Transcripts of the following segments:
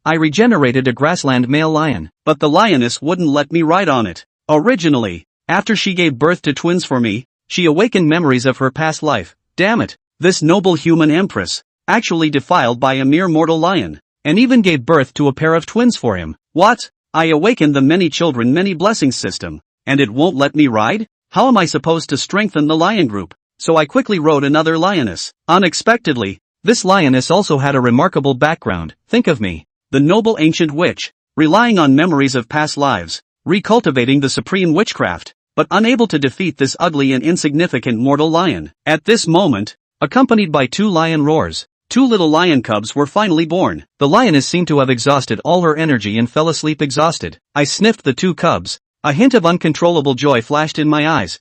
I regenerated a grassland male lion, but the lioness wouldn't let me ride on it. Originally, after she gave birth to twins for me, she awakened memories of her past life. Damn it, this noble human empress, actually defiled by a mere mortal lion, and even gave birth to a pair of twins for him. What? I awakened the many children many blessings system, and it won't let me ride? How am I supposed to strengthen the lion group? So I quickly wrote another lioness. Unexpectedly, this lioness also had a remarkable background. Think of me, the noble ancient witch, relying on memories of past lives, recultivating the supreme witchcraft, but unable to defeat this ugly and insignificant mortal lion. At this moment, accompanied by 2 lion roars, 2 little lion cubs were finally born. The lioness seemed to have exhausted all her energy and fell asleep exhausted. I sniffed the 2 cubs. A hint of uncontrollable joy flashed in my eyes.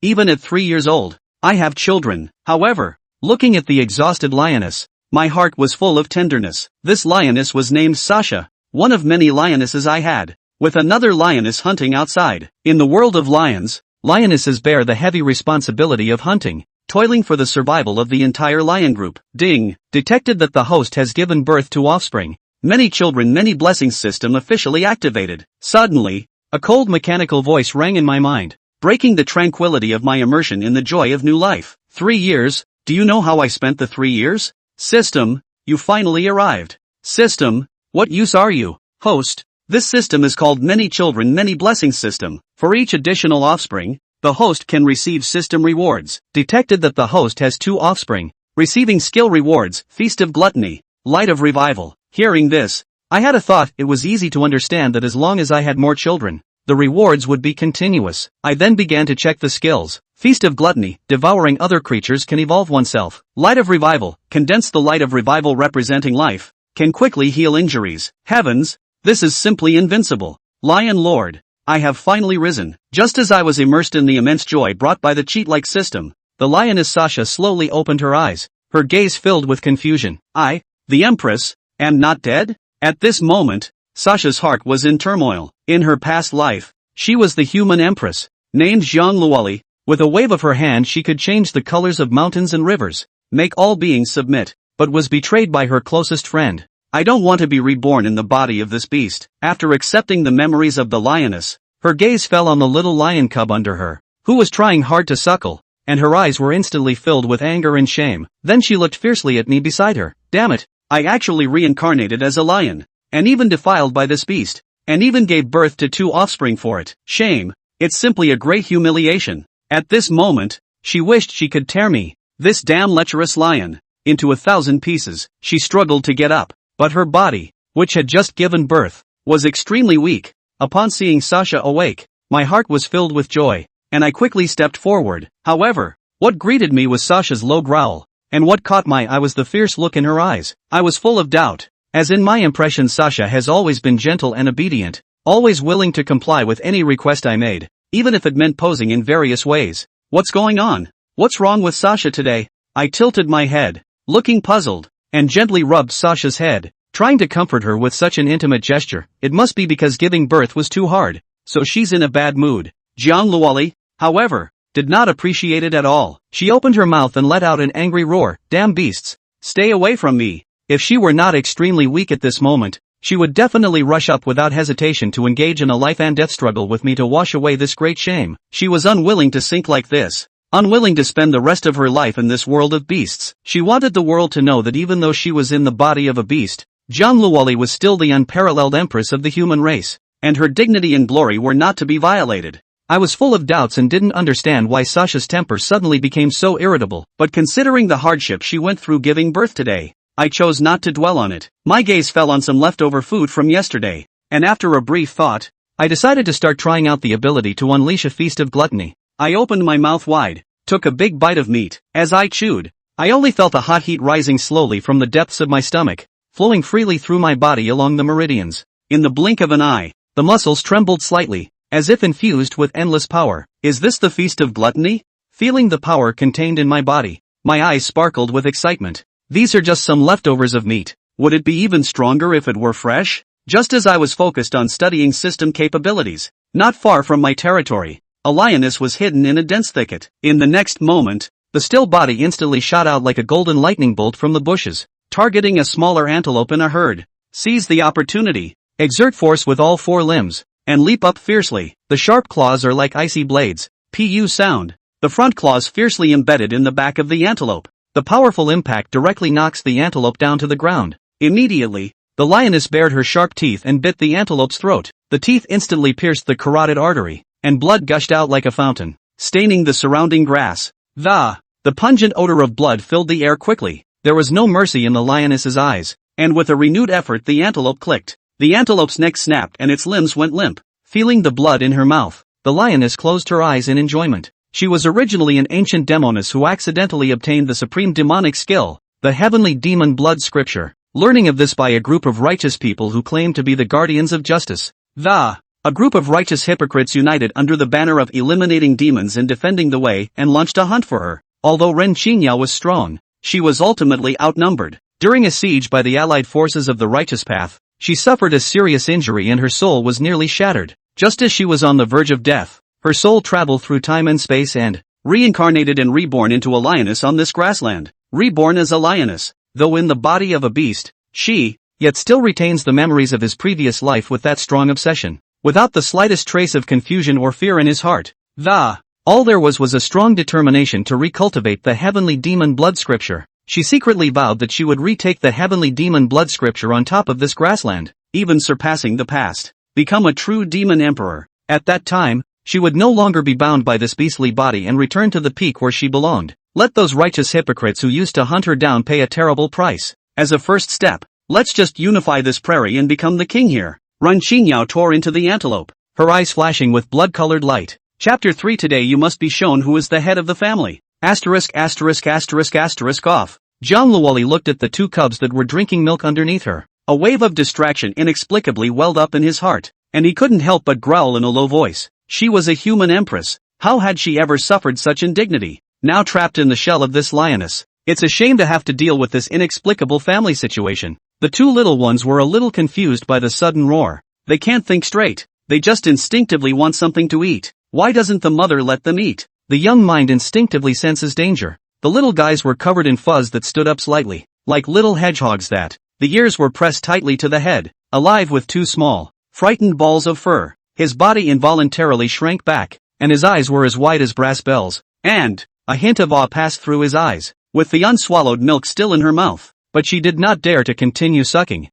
Even at 3 years old, I have children. However, looking at the exhausted lioness, my heart was full of tenderness. This lioness was named Sasha, one of many lionesses I had, with another lioness hunting outside. In the world of lions, lionesses bear the heavy responsibility of hunting, toiling for the survival of the entire lion group. Ding! Detected that the host has given birth to offspring. Many children many blessings system officially activated. Suddenly, a cold mechanical voice rang in my mind, breaking the tranquility of my immersion in the joy of new life. 3 years, do you know how I spent the 3 years? System, you finally arrived. System, what use are you? Host, this system is called Many Children Many Blessings System. For each additional offspring, the host can receive system rewards. Detected that the host has 2 offspring, receiving skill rewards, Feast of Gluttony, Light of Revival. Hearing this, I had a thought. It was easy to understand that as long as I had more children, the rewards would be continuous. I then began to check the skills. Feast of Gluttony, devouring other creatures can evolve oneself. Light of Revival, condense the light of revival representing life, can quickly heal injuries. Heavens, this is simply invincible. Lion Lord, I have finally risen. Just as I was immersed in the immense joy brought by the cheat-like system, the lioness Sasha slowly opened her eyes, her gaze filled with confusion. I, the empress, am not dead? At this moment, Sasha's heart was in turmoil. In her past life, she was the human empress, named Zhang Luoli. With a wave of her hand she could change the colors of mountains and rivers, make all beings submit, but was betrayed by her closest friend. I don't want to be reborn in the body of this beast. After accepting the memories of the lioness, her gaze fell on the little lion cub under her, who was trying hard to suckle, and her eyes were instantly filled with anger and shame. Then she looked fiercely at me beside her. Damn it, I actually reincarnated as a lion, and even defiled by this beast, and even gave birth to 2 offspring for it. Shame, it's simply a great humiliation. At this moment, she wished she could tear me, this damn lecherous lion, into 1,000 pieces. She struggled to get up, but her body, which had just given birth, was extremely weak. Upon seeing Sasha awake, my heart was filled with joy, and I quickly stepped forward. However, what greeted me was Sasha's low growl, and what caught my eye was the fierce look in her eyes. I was full of doubt, as in my impression Sasha has always been gentle and obedient, always willing to comply with any request I made, even if it meant posing in various ways. What's going on? What's wrong with Sasha today? I tilted my head, looking puzzled, and gently rubbed Sasha's head, trying to comfort her with such an intimate gesture. It must be because giving birth was too hard, so she's in a bad mood. Jiang Luoli, however, did not appreciate it at all. She opened her mouth and let out an angry roar. Damn beasts, stay away from me. If she were not extremely weak at this moment, she would definitely rush up without hesitation to engage in a life and death struggle with me to wash away this great shame. She was unwilling to sink like this, unwilling to spend the rest of her life in this world of beasts. She wanted the world to know that even though she was in the body of a beast, Zhang Luoli was still the unparalleled empress of the human race, and her dignity and glory were not to be violated. I was full of doubts and didn't understand why Sasha's temper suddenly became so irritable, but considering the hardship she went through giving birth today, I chose not to dwell on it. My gaze fell on some leftover food from yesterday, and after a brief thought, I decided to start trying out the ability to unleash a feast of gluttony. I opened my mouth wide, took a big bite of meat. As I chewed, I only felt a hot heat rising slowly from the depths of my stomach, flowing freely through my body along the meridians. In the blink of an eye, the muscles trembled slightly, as if infused with endless power. Is this the feast of gluttony? Feeling the power contained in my body, my eyes sparkled with excitement. These are just some leftovers of meat. Would it be even stronger if it were fresh? Just as I was focused on studying system capabilities, not far from my territory, a lioness was hidden in a dense thicket. In the next moment, the still body instantly shot out like a golden lightning bolt from the bushes, targeting a smaller antelope in a herd. Seize the opportunity. Exert force with all four limbs, and leap up fiercely. The sharp claws are like icy blades. Pu sound. The front claws fiercely embedded in the back of the antelope. The powerful impact directly knocks the antelope down to the ground. Immediately, the lioness bared her sharp teeth and bit the antelope's throat. The teeth instantly pierced the carotid artery, and blood gushed out like a fountain, staining the surrounding grass. The pungent odor of blood filled the air quickly. There was no mercy in the lioness's eyes, and with a renewed effort the antelope clicked. The antelope's neck snapped and its limbs went limp. Feeling the blood in her mouth, the lioness closed her eyes in enjoyment. She was originally an ancient demoness who accidentally obtained the supreme demonic skill, the heavenly demon blood scripture, learning of this by a group of righteous people who claimed to be the guardians of justice. A group of righteous hypocrites united under the banner of eliminating demons and defending the way and launched a hunt for her. Although Ren Qingya was strong, she was ultimately outnumbered. During a siege by the allied forces of the righteous path, she suffered a serious injury and her soul was nearly shattered. Just as she was on the verge of death, her soul traveled through time and space and reincarnated and reborn into a lioness on this grassland. Reborn as a lioness, though in the body of a beast, she, yet still retains the memories of his previous life with that strong obsession. Without the slightest trace of confusion or fear in his heart, all there was a strong determination to recultivate the heavenly demon blood scripture. She secretly vowed that she would retake the heavenly demon blood scripture on top of this grassland, even surpassing the past, become a true demon emperor. At that time, she would no longer be bound by this beastly body and return to the peak where she belonged. Let those righteous hypocrites who used to hunt her down pay a terrible price. As a first step, let's just unify this prairie and become the king here. Ren Qingyao tore into the antelope, her eyes flashing with blood-colored light. Chapter 3. Today you must be shown who is the head of the family. Asterisk off. Jiang Luoli looked at the two cubs that were drinking milk underneath her. A wave of distraction inexplicably welled up in his heart, and he couldn't help but growl in a low voice. She was a human empress. How had she ever suffered such indignity? Now trapped in the shell of this lioness, it's a shame to have to deal with this inexplicable family situation. The two little ones were a little confused by the sudden roar. They can't think straight. They just instinctively want something to eat. Why doesn't the mother let them eat? The young mind instinctively senses danger. The little guys were covered in fuzz that stood up slightly, like little hedgehogs that. The ears were pressed tightly to the head, alive with two small, frightened balls of fur. His body involuntarily shrank back, and his eyes were as wide as brass bells. And a hint of awe passed through his eyes, with the unswallowed milk still in her mouth. But she did not dare to continue sucking.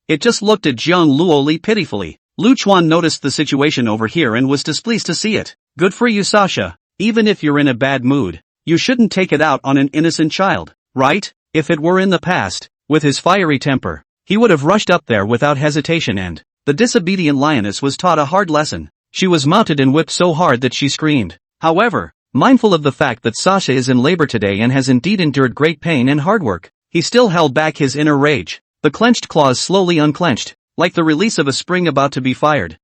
It just looked at Jiang Luoli pitifully. Lu Chuan noticed the situation over here and was displeased to see it. Good for you, Sasha. Even if you're in a bad mood, you shouldn't take it out on an innocent child, right? If it were in the past, with his fiery temper, he would have rushed up there without hesitation and the disobedient lioness was taught a hard lesson. She was mounted and whipped so hard that she screamed. However, mindful of the fact that Sasha is in labor today and has indeed endured great pain and hard work, he still held back his inner rage. The clenched claws slowly unclenched, like the release of a spring about to be fired.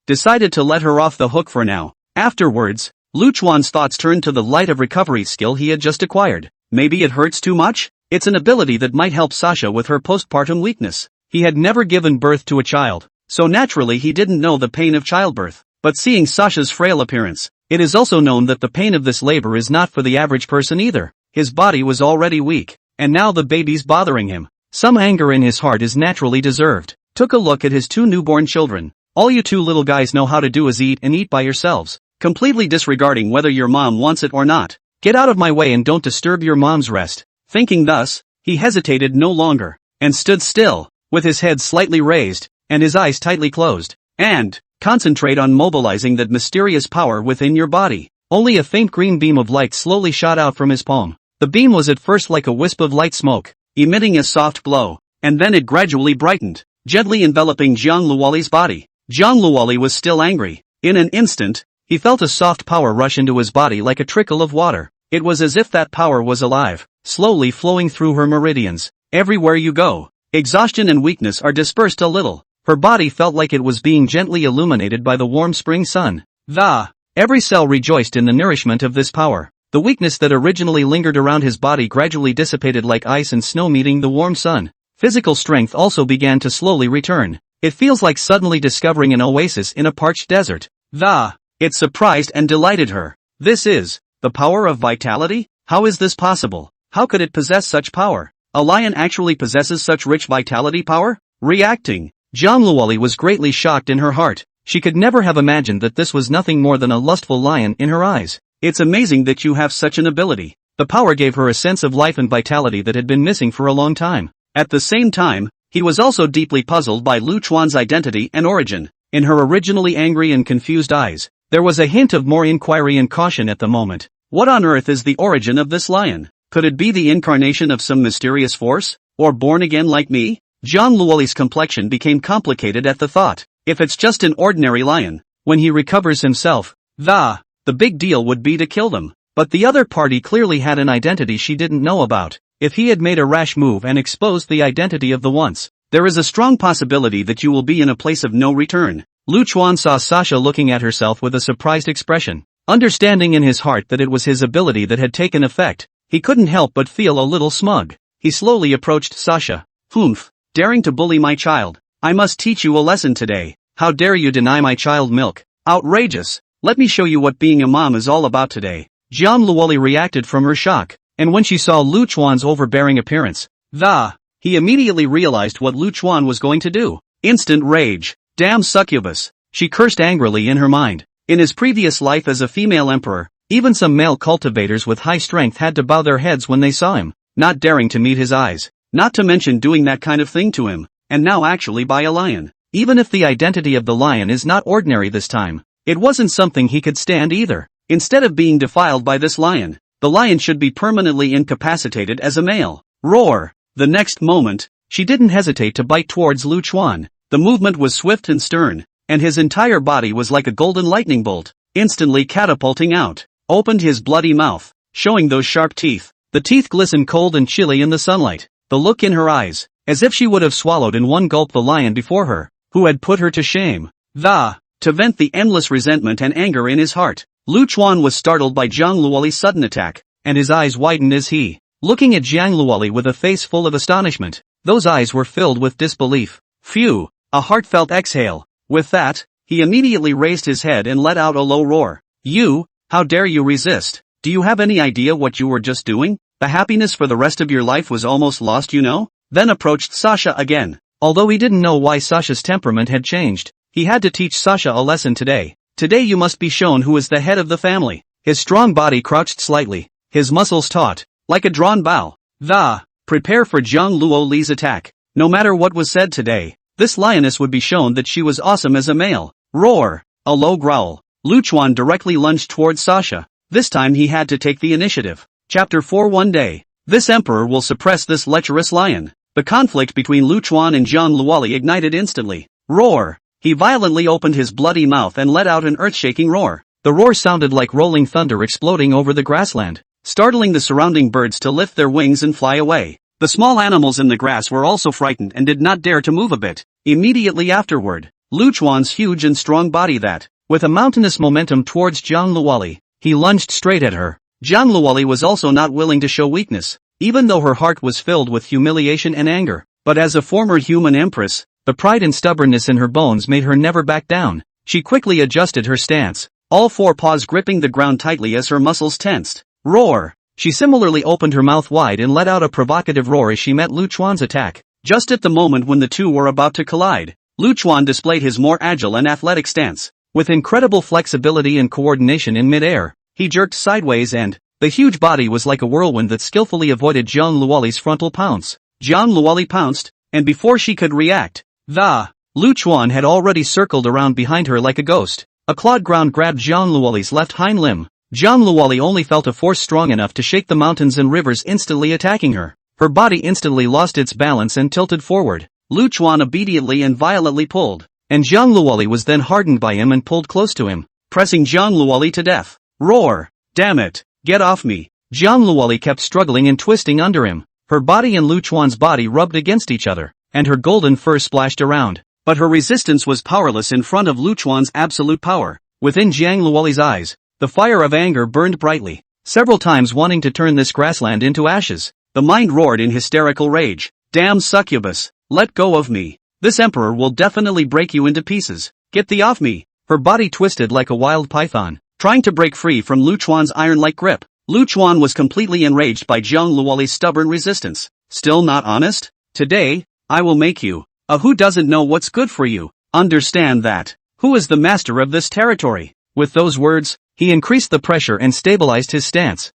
Decided to let her off the hook for now. Afterwards, Lu Chuan's thoughts turned to the light of recovery skill he had just acquired. Maybe it hurts too much? It's an ability that might help Sasha with her postpartum weakness. He had never given birth to a child, so naturally he didn't know the pain of childbirth. But seeing Sasha's frail appearance, it is also known that the pain of this labor is not for the average person either. His body was already weak, and now the baby's bothering him. Some anger in his heart is naturally deserved. Took a look at his two newborn children. All you two little guys know how to do is eat and eat by yourselves, completely disregarding whether your mom wants it or not. Get out of my way and don't disturb your mom's rest. Thinking thus, he hesitated no longer, and stood still, with his head slightly raised, and his eyes tightly closed. And concentrate on mobilizing that mysterious power within your body. Only a faint green beam of light slowly shot out from his palm. The beam was at first like a wisp of light smoke, emitting a soft glow, and then it gradually brightened, gently enveloping Jiang Luoli's body. Jiang Luoli was still angry. In an instant, he felt a soft power rush into his body like a trickle of water. It was as if that power was alive, slowly flowing through her meridians. Everywhere you go, exhaustion and weakness are dispersed a little. Her body felt like it was being gently illuminated by the warm spring sun. Every cell rejoiced in the nourishment of this power. The weakness that originally lingered around his body gradually dissipated like ice and snow meeting the warm sun. Physical strength also began to slowly return. It feels like suddenly discovering an oasis in a parched desert. It surprised and delighted her. This is the power of vitality? How is this possible? How could it possess such power? A lion actually possesses such rich vitality power? Reacting. Jiang Luoli was greatly shocked in her heart. She could never have imagined that this was nothing more than a lustful lion in her eyes. It's amazing that you have such an ability. The power gave her a sense of life and vitality that had been missing for a long time. At the same time, he was also deeply puzzled by Lu Chuan's identity and origin. In her originally angry and confused eyes, there was a hint of more inquiry and caution at the moment. What on earth is the origin of this lion? Could it be the incarnation of some mysterious force? Or born again like me? Jiang Luoli's complexion became complicated at the thought. If it's just an ordinary lion, when he recovers himself, the big deal would be to kill them. But the other party clearly had an identity she didn't know about. If he had made a rash move and exposed the identity of the once, there is a strong possibility that you will be in a place of no return. Lu Chuan saw Sasha looking at herself with a surprised expression. Understanding in his heart that it was his ability that had taken effect, he couldn't help but feel a little smug. He slowly approached Sasha. Humph, daring to bully my child. I must teach you a lesson today. How dare you deny my child milk? Outrageous. Let me show you what being a mom is all about today. Jiang Luoli reacted from her shock, and when she saw Lu Chuan's overbearing appearance, he immediately realized what Lu Chuan was going to do. Instant rage. Damn succubus. She cursed angrily in her mind. In his previous life as a female emperor, even some male cultivators with high strength had to bow their heads when they saw him, not daring to meet his eyes, not to mention doing that kind of thing to him, and now actually by a lion. Even if the identity of the lion is not ordinary this time, it wasn't something he could stand either. Instead of being defiled by this lion, the lion should be permanently incapacitated as a male. Roar! The next moment, she didn't hesitate to bite towards Lu Chuan. The movement was swift and stern, and his entire body was like a golden lightning bolt, instantly catapulting out. Opened his bloody mouth, showing those sharp teeth. The teeth glistened cold and chilly in the sunlight. The look in her eyes, as if she would have swallowed in one gulp the lion before her, who had put her to shame. To vent the endless resentment and anger in his heart, Lu Chuan was startled by Jiang Luoli's sudden attack, and his eyes widened as he, looking at Jiang Luoli with a face full of astonishment. Those eyes were filled with disbelief. Phew! A heartfelt exhale. With that, he immediately raised his head and let out a low roar. You, how dare you resist? Do you have any idea what you were just doing? The happiness for the rest of your life was almost lost, you know? Then approached Sasha again. Although he didn't know why Sasha's temperament had changed, he had to teach Sasha a lesson today. Today you must be shown who is the head of the family. His strong body crouched slightly, his muscles taut, like a drawn bow. Prepare for Jiang Luoli's attack. No matter what was said today, this lioness would be shown that she was awesome as a male. Roar! A low growl. Lu Chuan directly lunged towards Sasha. This time he had to take the initiative. Chapter 4. One day, this emperor will suppress this lecherous lion. The conflict between Lu Chuan and Jiang Luoli ignited instantly. Roar! He violently opened his bloody mouth and let out an earth-shaking roar. The roar sounded like rolling thunder exploding over the grassland, startling the surrounding birds to lift their wings and fly away. The small animals in the grass were also frightened and did not dare to move a bit. Immediately afterward, Lu Chuan's huge and strong body with a mountainous momentum towards Jiang Luoli, he lunged straight at her. Jiang Luoli was also not willing to show weakness, even though her heart was filled with humiliation and anger. But as a former human empress, the pride and stubbornness in her bones made her never back down. She quickly adjusted her stance, all four paws gripping the ground tightly as her muscles tensed. Roar! She similarly opened her mouth wide and let out a provocative roar as she met Lu Chuan's attack. Just at the moment when the two were about to collide, Lu Chuan displayed his more agile and athletic stance. With incredible flexibility and coordination in mid-air, he jerked sideways and, the huge body was like a whirlwind that skillfully avoided Jiang Luoli's frontal pounce. Jiang Luoli pounced, and before she could react, Lu Chuan had already circled around behind her like a ghost. A clawed ground grabbed Jiang Luoli's left hind limb. Jiang Luoli only felt a force strong enough to shake the mountains and rivers instantly attacking her. Her body instantly lost its balance and tilted forward. Lu Chuan obediently and violently pulled, and Jiang Luoli was then hardened by him and pulled close to him, pressing Jiang Luoli to death. Roar! Damn it! Get off me! Jiang Luoli kept struggling and twisting under him. Her body and Lu Chuan's body rubbed against each other, and her golden fur splashed around. But her resistance was powerless in front of Lu Chuan's absolute power. Within Jiang Luoli's eyes, the fire of anger burned brightly, several times wanting to turn this grassland into ashes. The mind roared in hysterical rage. Damn succubus! Let go of me! This emperor will definitely break you into pieces. Get thee off me! Her body twisted like a wild python, trying to break free from Lu Chuan's iron-like grip. Lu Chuan was completely enraged by Jiang Luoli's stubborn resistance. Still not honest? Today, I will make you a who doesn't know what's good for you. Understand that. Who is the master of this territory? With those words, he increased the pressure and stabilized his stance.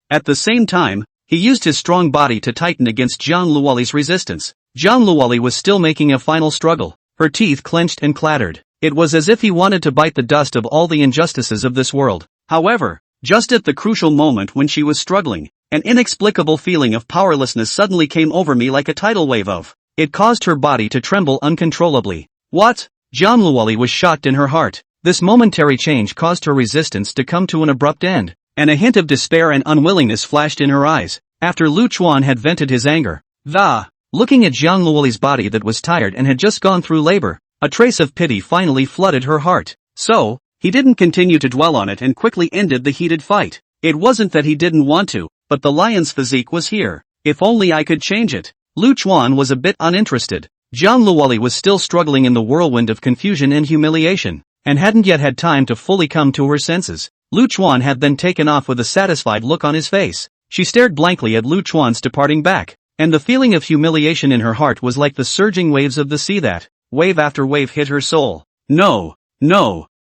At the same time, he used his strong body to tighten against Jiang Luoli's resistance. Jiang Luoli was still making a final struggle. Her teeth clenched and clattered. It was as if he wanted to bite the dust of all the injustices of this world. However, just at the crucial moment when she was struggling, an inexplicable feeling of powerlessness suddenly came over me like a tidal wave of. It caused her body to tremble uncontrollably. What? Jiang Luoli was shocked in her heart. This momentary change caused her resistance to come to an abrupt end, and a hint of despair and unwillingness flashed in her eyes. After Lu Chuan had vented his anger, looking at Jiang Luoli's body that was tired and had just gone through labor, a trace of pity finally flooded her heart. So, he didn't continue to dwell on it and quickly ended the heated fight. It wasn't that he didn't want to, but the lion's physique was here. If only I could change it. Lu Chuan was a bit uninterested. Jiang Luoli was still struggling in the whirlwind of confusion and humiliation, and hadn't yet had time to fully come to her senses. Lu Chuan had then taken off with a satisfied look on his face. She stared blankly at Lu Chuan's departing back, and the feeling of humiliation in her heart was like the surging waves of the sea that, wave after wave, hit her soul. No,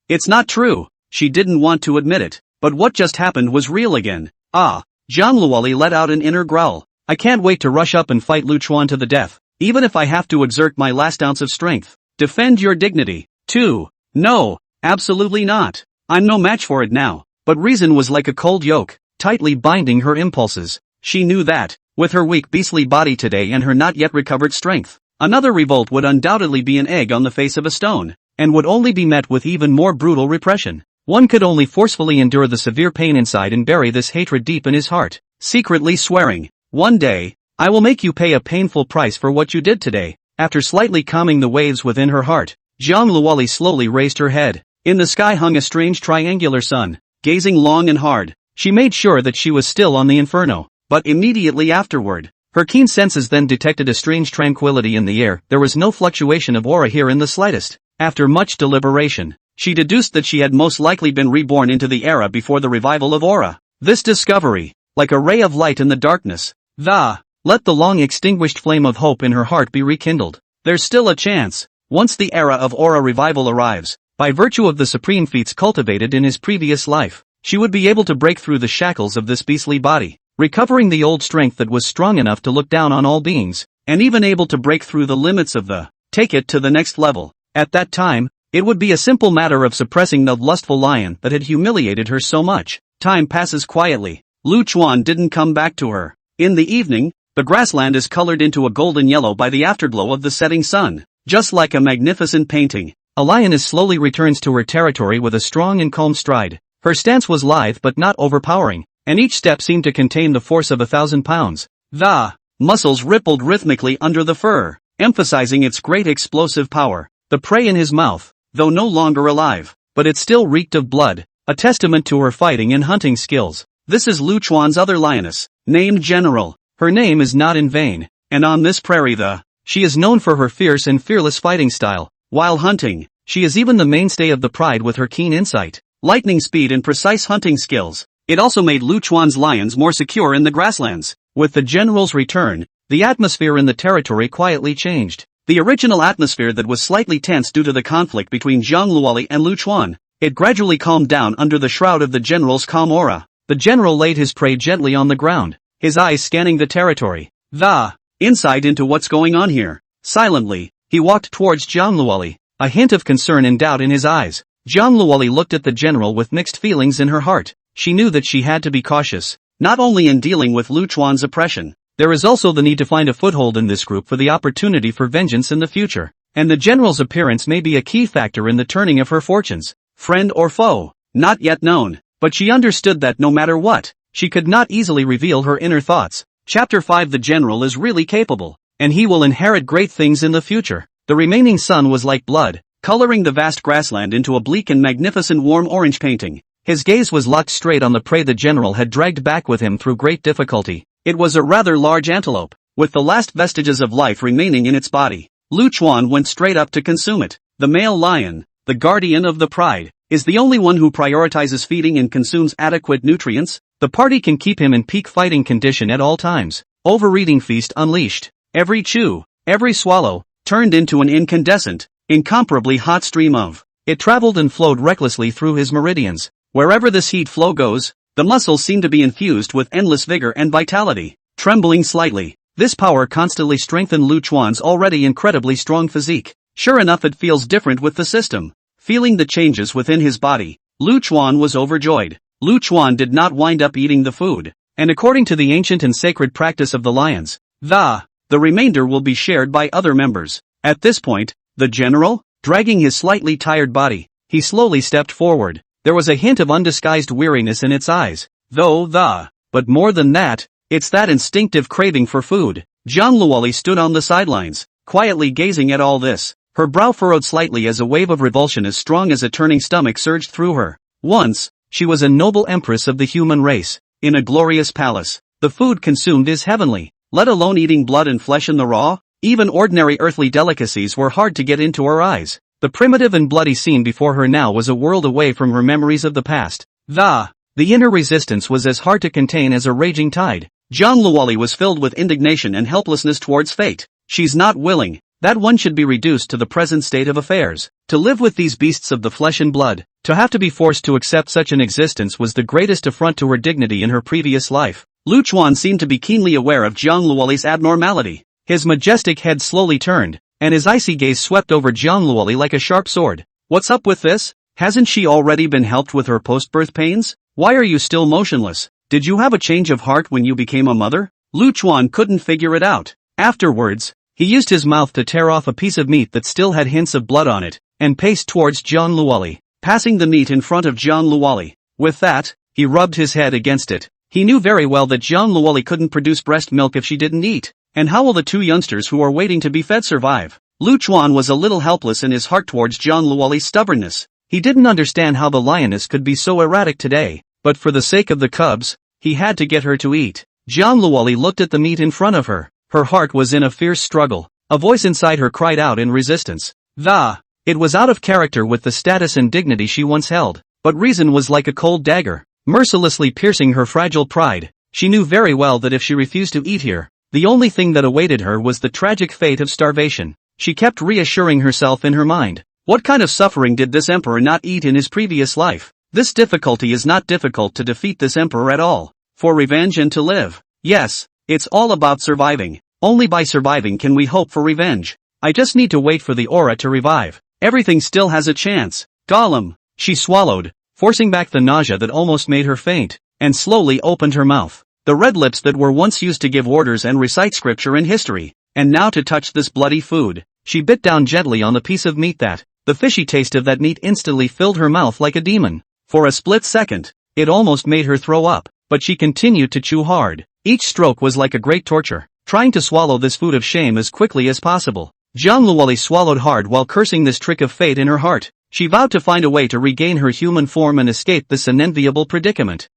it's not true. She didn't want to admit it, but what just happened was real again. Jiang Luoli let out an inner growl. I can't wait to rush up and fight Lu Chuan to the death, even if I have to exert my last ounce of strength. Defend your dignity. 2. No, absolutely not. I'm no match for it now. But reason was like a cold yoke, tightly binding her impulses. She knew that, with her weak beastly body today and her not yet recovered strength, another revolt would undoubtedly be an egg on the face of a stone, and would only be met with even more brutal repression. One could only forcefully endure the severe pain inside and bury this hatred deep in his heart, secretly swearing, one day, I will make you pay a painful price for what you did today. After slightly calming the waves within her heart, Jiang Luoli slowly raised her head. In the sky hung a strange triangular sun. Gazing long and hard, she made sure that she was still on the inferno. But immediately afterward, her keen senses then detected a strange tranquility in the air. There was no fluctuation of aura here in the slightest. After much deliberation, she deduced that she had most likely been reborn into the era before the revival of aura. This discovery, like a ray of light in the darkness, let the long extinguished flame of hope in her heart be rekindled. There's still a chance. Once the era of aura revival arrives, by virtue of the supreme feats cultivated in his previous life, she would be able to break through the shackles of this beastly body, recovering the old strength that was strong enough to look down on all beings, and even able to break through the limits of take it to the next level. At that time, it would be a simple matter of suppressing the lustful lion that had humiliated her so much. Time passes quietly. Lu Chuan didn't come back to her. In the evening, the grassland is colored into a golden yellow by the afterglow of the setting sun. Just like a magnificent painting, a lioness slowly returns to her territory with a strong and calm stride. Her stance was lithe but not overpowering, and each step seemed to contain the force of 1,000 pounds. The muscles rippled rhythmically under the fur, emphasizing its great explosive power. The prey in his mouth, though no longer alive, but it still reeked of blood, a testament to her fighting and hunting skills. This is Lu Chuan's other lioness, named General. Her name is not in vain, and on this prairie she is known for her fierce and fearless fighting style. While hunting, she is even the mainstay of the pride with her keen insight, lightning speed and precise hunting skills. It also made Lu Chuan's lions more secure in the grasslands. With the general's return, the atmosphere in the territory quietly changed. The original atmosphere that was slightly tense due to the conflict between Jiang Luoli and Lu Chuan, it gradually calmed down under the shroud of the general's calm aura. The general laid his prey gently on the ground, his eyes scanning the territory. The insight into what's going on here. Silently, he walked towards Jiang Luoli, a hint of concern and doubt in his eyes. Jiang Luoli looked at the general with mixed feelings in her heart. She knew that she had to be cautious, not only in dealing with Lu Chuan's oppression. There is also the need to find a foothold in this group for the opportunity for vengeance in the future, and the general's appearance may be a key factor in the turning of her fortunes. Friend or foe, not yet known, but she understood that no matter what, she could not easily reveal her inner thoughts. Chapter 5. The general is really capable, and he will inherit great things in the future. The remaining sun was like blood, coloring the vast grassland into a bleak and magnificent warm orange painting. His gaze was locked straight on the prey the general had dragged back with him through great difficulty. It was a rather large antelope, with the last vestiges of life remaining in its body. Lu Chuan went straight up to consume it. The male lion, the guardian of the pride, is the only one who prioritizes feeding and consumes adequate nutrients. The party can keep him in peak fighting condition at all times. overeating feast unleashed. Every chew, every swallow, turned into an incandescent, incomparably hot stream of. It traveled and flowed recklessly through his meridians. Wherever this heat flow goes, the muscles seem to be infused with endless vigor and vitality. Trembling slightly, this power constantly strengthened Lu Chuan's already incredibly strong physique. Sure enough, it feels different with the system. Feeling the changes within his body, Lu Chuan was overjoyed. Lu Chuan did not wind up eating the food, and according to the ancient and sacred practice of the lions, the remainder will be shared by other members. At this point, the general, dragging his slightly tired body, he slowly stepped forward. There was a hint of undisguised weariness in its eyes, but more than that, it's that instinctive craving for food. Zhang Luoli stood on the sidelines, quietly gazing at all this. Her brow furrowed slightly as a wave of revulsion as strong as a turning stomach surged through her. Once, she was a noble empress of the human race, in a glorious palace. The food consumed is heavenly, let alone eating blood and flesh in the raw. Even ordinary earthly delicacies were hard to get into her eyes. The primitive and bloody scene before her now was a world away from her memories of the past. The inner resistance was as hard to contain as a raging tide. Zhang Luoli was filled with indignation and helplessness towards fate. She's not willing that one should be reduced to the present state of affairs. To live with these beasts of the flesh and blood, to have to be forced to accept such an existence was the greatest affront to her dignity in her previous life. Lu Chuan seemed to be keenly aware of Zhang Luoli's abnormality. His majestic head slowly turned, and his icy gaze swept over Zhang Luoli like a sharp sword. What's up with this? Hasn't she already been helped with her post-birth pains? Why are you still motionless? Did you have a change of heart when you became a mother? Lu Chuan couldn't figure it out. Afterwards, he used his mouth to tear off a piece of meat that still had hints of blood on it, and paced towards Zhang Luoli, passing the meat in front of Zhang Luoli. With that, he rubbed his head against it. He knew very well that Zhang Luoli couldn't produce breast milk if she didn't eat. And how will the two youngsters who are waiting to be fed survive? Lu Chuan was a little helpless in his heart towards Zhang Luoli's stubbornness. He didn't understand how the lioness could be so erratic today, but for the sake of the cubs, he had to get her to eat. Zhang Luoli looked at the meat in front of her. Her heart was in a fierce struggle. A voice inside her cried out in resistance. It was out of character with the status and dignity she once held, but reason was like a cold dagger, mercilessly piercing her fragile pride. She knew very well that if she refused to eat here, the only thing that awaited her was the tragic fate of starvation. She kept reassuring herself in her mind. What kind of suffering did this emperor not eat in his previous life? This difficulty is not difficult to defeat this emperor at all. For revenge and to live. Yes, it's all about surviving. Only by surviving can we hope for revenge. I just need to wait for the aura to revive. Everything still has a chance. Gollum. She swallowed, forcing back the nausea that almost made her faint, and slowly opened her mouth. The red lips that were once used to give orders and recite scripture and history, and now to touch this bloody food. She bit down gently on the piece of meat that, the fishy taste of that meat instantly filled her mouth like a demon. For a split second, it almost made her throw up, but she continued to chew hard. Each stroke was like a great torture, trying to swallow this food of shame as quickly as possible. Zhang Luoli swallowed hard while cursing this trick of fate in her heart. She vowed to find a way to regain her human form and escape this unenviable predicament.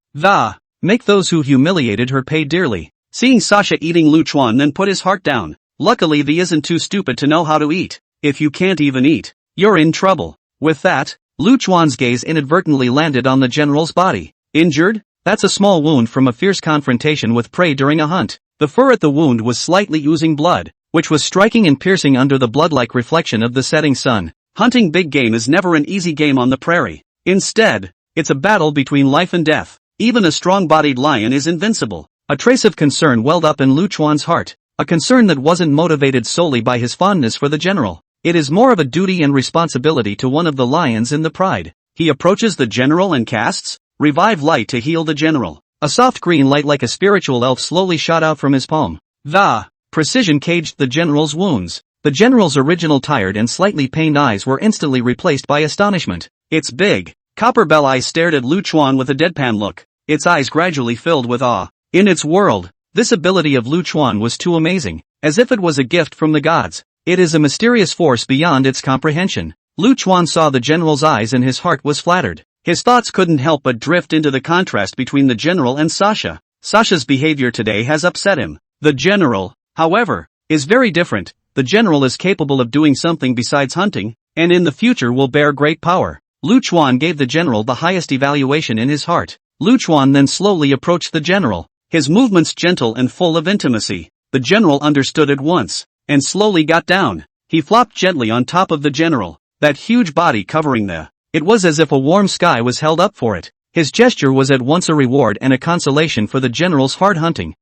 Make those who humiliated her pay dearly. Seeing Sasha eating, Lu Chuan then put his heart down. Luckily, he isn't too stupid to know how to eat. If you can't even eat, you're in trouble. With that, Lu Chuan's gaze inadvertently landed on the general's body. Injured? That's a small wound from a fierce confrontation with prey during a hunt. The fur at the wound was slightly oozing blood, which was striking and piercing under the blood-like reflection of the setting sun. Hunting big game is never an easy game on the prairie. Instead, it's a battle between life and death. Even a strong-bodied lion is invincible. A trace of concern welled up in Lu Chuan's heart, a concern that wasn't motivated solely by his fondness for the general. It is more of a duty and responsibility to one of the lions in the pride. He approaches the general and casts, "Revive light to heal the general." A soft green light like a spiritual elf slowly shot out from his palm. The precision caged the general's wounds. The general's original tired and slightly pained eyes were instantly replaced by astonishment. Its big, copper bell eyes stared at Lu Chuan with a deadpan look. Its eyes gradually filled with awe. In its world, this ability of Lu Chuan was too amazing, as if it was a gift from the gods. It is a mysterious force beyond its comprehension. Lu Chuan saw the general's eyes and his heart was flattered. His thoughts couldn't help but drift into the contrast between the general and Sasha. Sasha's behavior today has upset him. The general, however, is very different. The general is capable of doing something besides hunting, and in the future will bear great power. Lu Chuan gave the general the highest evaluation in his heart. Lu Chuan then slowly approached the general. his movements gentle and full of intimacy. The general understood at once, and slowly got down. He flopped gently on top of the general, that huge body covering the. It was as if a warm sky was held up for it. His gesture was at once a reward and a consolation for the general's hard hunting.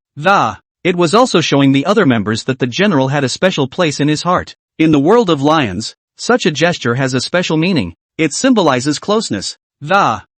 It was also showing the other members that the general had a special place in his heart. In the world of lions, such a gesture has a special meaning. It symbolizes closeness.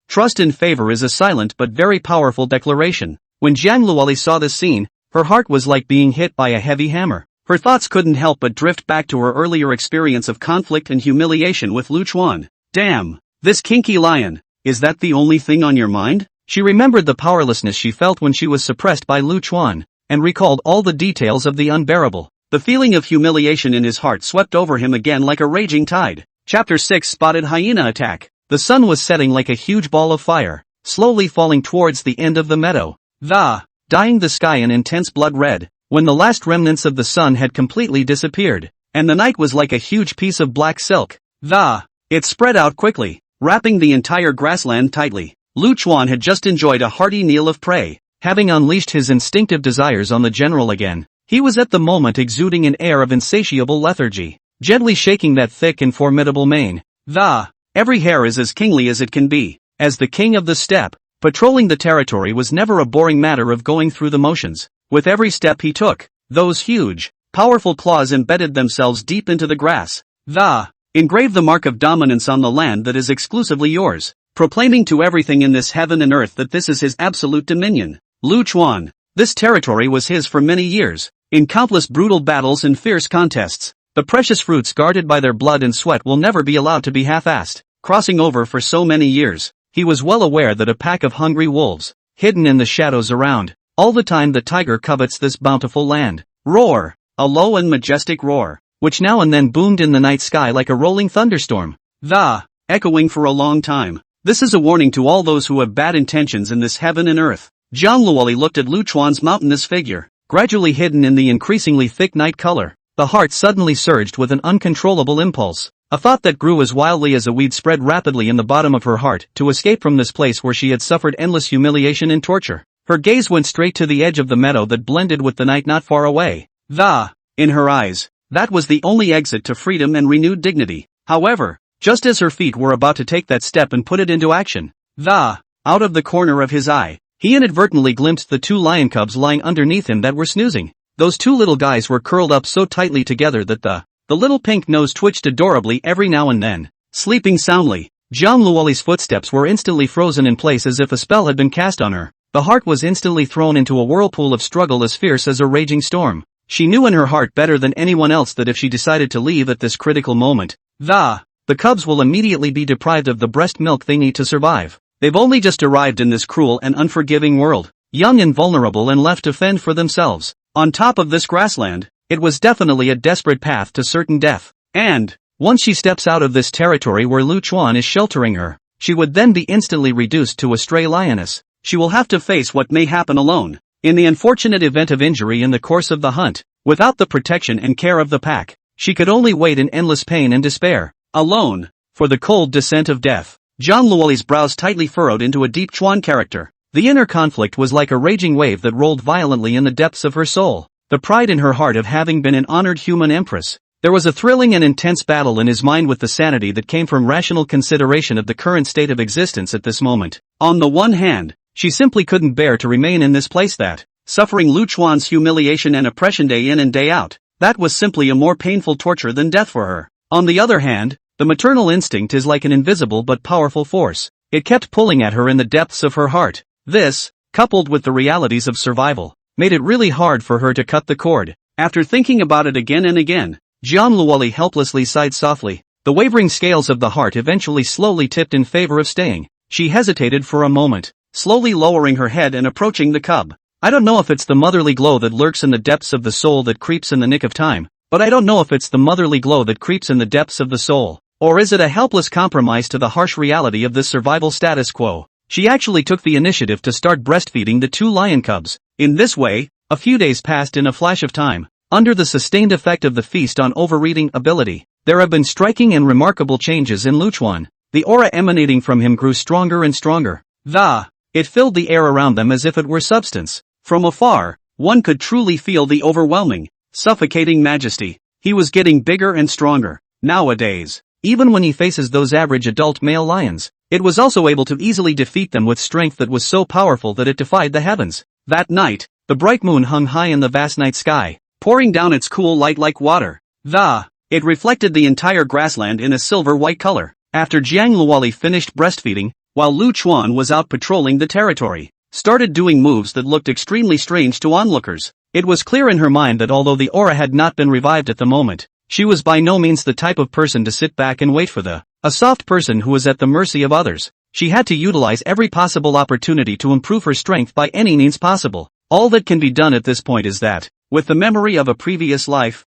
Trust and favor is a silent but very powerful declaration. When Jiang Luoli saw this scene, her heart was like being hit by a heavy hammer. Her thoughts couldn't help but drift back to her earlier experience of conflict and humiliation with Lu Chuan. Damn, this kinky lion, is that the only thing on your mind? She remembered the powerlessness she felt when she was suppressed by Lu Chuan, and recalled all the details of the unbearable. The feeling of humiliation in his heart swept over him again like a raging tide. Chapter 6 Spotted Hyena Attack. The sun was setting like a huge ball of fire, slowly falling towards the end of the meadow. Dyeing the sky an intense blood red, when the last remnants of the sun had completely disappeared, and the night was like a huge piece of black silk. It spread out quickly, wrapping the entire grassland tightly. Lu Chuan had just enjoyed a hearty meal of prey, having unleashed his instinctive desires on the general again. He was at the moment exuding an air of insatiable lethargy, gently shaking that thick and formidable mane. Every hair is as kingly as it can be. As the king of the steppe, patrolling the territory was never a boring matter of going through the motions. With every step he took, those huge, powerful claws embedded themselves deep into the grass. Engrave the mark of dominance on the land that is exclusively yours, proclaiming to everything in this heaven and earth that this is his absolute dominion. Lu Chuan, this territory was his for many years, in countless brutal battles and fierce contests. The precious fruits guarded by their blood and sweat will never be allowed to be half-assed. Crossing over for so many years, he was well aware that a pack of hungry wolves, hidden in the shadows around, all the time the tiger covets this bountiful land. Roar! A low and majestic roar, which now and then boomed in the night sky like a rolling thunderstorm. Echoing for a long time. This is a warning to all those who have bad intentions in this heaven and earth. Jiang Luoli looked at Lu Chuan's mountainous figure, gradually hidden in the increasingly thick night color. The heart suddenly surged with an uncontrollable impulse. A thought that grew as wildly as a weed spread rapidly in the bottom of her heart to escape from this place where she had suffered endless humiliation and torture. Her gaze went straight to the edge of the meadow that blended with the night not far away. In her eyes, that was the only exit to freedom and renewed dignity. However, just as her feet were about to take that step and put it into action, out of the corner of his eye, he inadvertently glimpsed the two lion cubs lying underneath him that were snoozing. Those two little guys were curled up so tightly together that the little pink nose twitched adorably every now and then. Sleeping soundly, Jiang Luoli's footsteps were instantly frozen in place as if a spell had been cast on her. The heart was instantly thrown into a whirlpool of struggle as fierce as a raging storm. She knew in her heart better than anyone else that if she decided to leave at this critical moment, the cubs will immediately be deprived of the breast milk they need to survive. They've only just arrived in this cruel and unforgiving world, young and vulnerable and left to fend for themselves. On top of this grassland, it was definitely a desperate path to certain death. And, once she steps out of this territory where Lu Chuan is sheltering her, she would then be instantly reduced to a stray lioness. She will have to face what may happen alone. In the unfortunate event of injury in the course of the hunt, without the protection and care of the pack, she could only wait in endless pain and despair, alone, for the cold descent of death. Jiang Luoli's brows tightly furrowed into a deep Chuan character. The inner conflict was like a raging wave that rolled violently in the depths of her soul. The pride in her heart of having been an honored human empress. There was a thrilling and intense battle in his mind with the sanity that came from rational consideration of the current state of existence at this moment. On the one hand, she simply couldn't bear to remain in this place that, suffering Lu Chuan's humiliation and oppression day in and day out, that was simply a more painful torture than death for her. On the other hand, the maternal instinct is like an invisible but powerful force. It kept pulling at her in the depths of her heart. This, coupled with the realities of survival, made it really hard for her to cut the cord. After thinking about it again and again, Jiang Luoli helplessly sighed softly. The wavering scales of the heart eventually slowly tipped in favor of staying. She hesitated for a moment, slowly lowering her head and approaching the cub. I don't know if it's the motherly glow that lurks in the depths of the soul that creeps in the nick of time, but I don't know if it's the motherly glow that creeps in the depths of the soul, or is it a helpless compromise to the harsh reality of this survival status quo. She actually took the initiative to start breastfeeding the two lion cubs. In this way, a few days passed in a flash of time. Under the sustained effect of the feast on overeating ability, there have been striking and remarkable changes in Lu Chuan. The aura emanating from him grew stronger and stronger. It filled the air around them as if it were substance. From afar, one could truly feel the overwhelming, suffocating majesty. He was getting bigger and stronger. Nowadays, even when he faces those average adult male lions, it was also able to easily defeat them with strength that was so powerful that it defied the heavens. That night, the bright moon hung high in the vast night sky, pouring down its cool light like water. It reflected the entire grassland in a silver-white color. After Jiang Luoli finished breastfeeding, while Lu Chuan was out patrolling the territory, started doing moves that looked extremely strange to onlookers. It was clear in her mind that although the aura had not been revived at the moment, she was by no means the type of person to sit back and wait for a soft person who was at the mercy of others. She had to utilize every possible opportunity to improve her strength by any means possible. All that can be done at this point is that, with the memory of a previous life,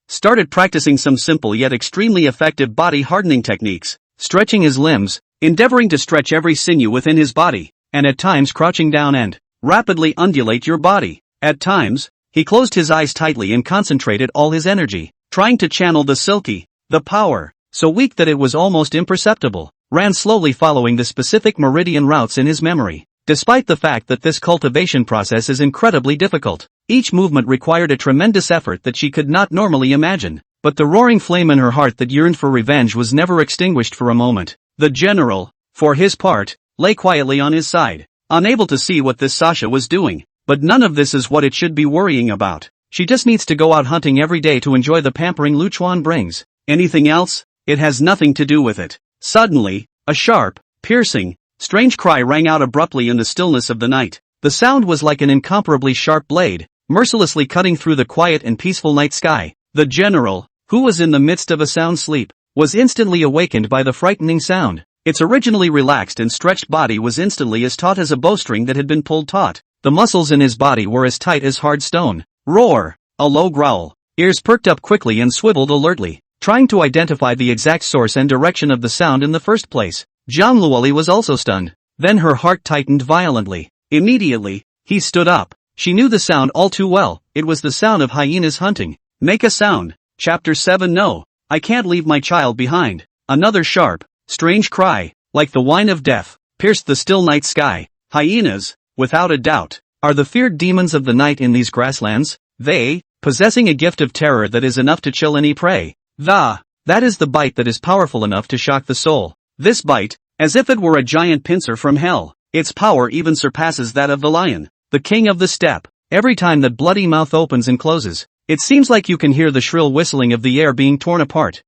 started practicing some simple yet extremely effective body hardening techniques, stretching his limbs, endeavoring to stretch every sinew within his body, and at times crouching down and rapidly undulate your body. At times, he closed his eyes tightly and concentrated all his energy, trying to channel the power, so weak that it was almost imperceptible, ran slowly following the specific meridian routes in his memory. Despite the fact that this cultivation process is incredibly difficult, each movement required a tremendous effort that she could not normally imagine, but the roaring flame in her heart that yearned for revenge was never extinguished for a moment. The general, for his part, lay quietly on his side, unable to see what this Sasha was doing, but none of this is what it should be worrying about. She just needs to go out hunting every day to enjoy the pampering Lu Chuan brings. Anything else? It has nothing to do with it. Suddenly, a sharp, piercing, strange cry rang out abruptly in the stillness of the night. The sound was like an incomparably sharp blade, mercilessly cutting through the quiet and peaceful night sky. The general, who was in the midst of a sound sleep, was instantly awakened by the frightening sound. Its originally relaxed and stretched body was instantly as taut as a bowstring that had been pulled taut. The muscles in his body were as tight as hard stone. Roar! A low growl. Ears perked up quickly and swiveled alertly, trying to identify the exact source and direction of the sound in the first place. Jiang Luoli was also stunned. Then her heart tightened violently. Immediately, he stood up. She knew the sound all too well. It was the sound of hyenas hunting. Make a sound. Chapter 7. No, I can't leave my child behind. Another sharp, strange cry, like the whine of death, pierced the still night sky. Hyenas, without a doubt, are the feared demons of the night in these grasslands. They, possessing a gift of terror that is enough to chill any prey. That is the bite that is powerful enough to shock the soul. This bite, as if it were a giant pincer from hell, its power even surpasses that of the lion, the king of the steppe. Every time that bloody mouth opens and closes, it seems like you can hear the shrill whistling of the air being torn apart.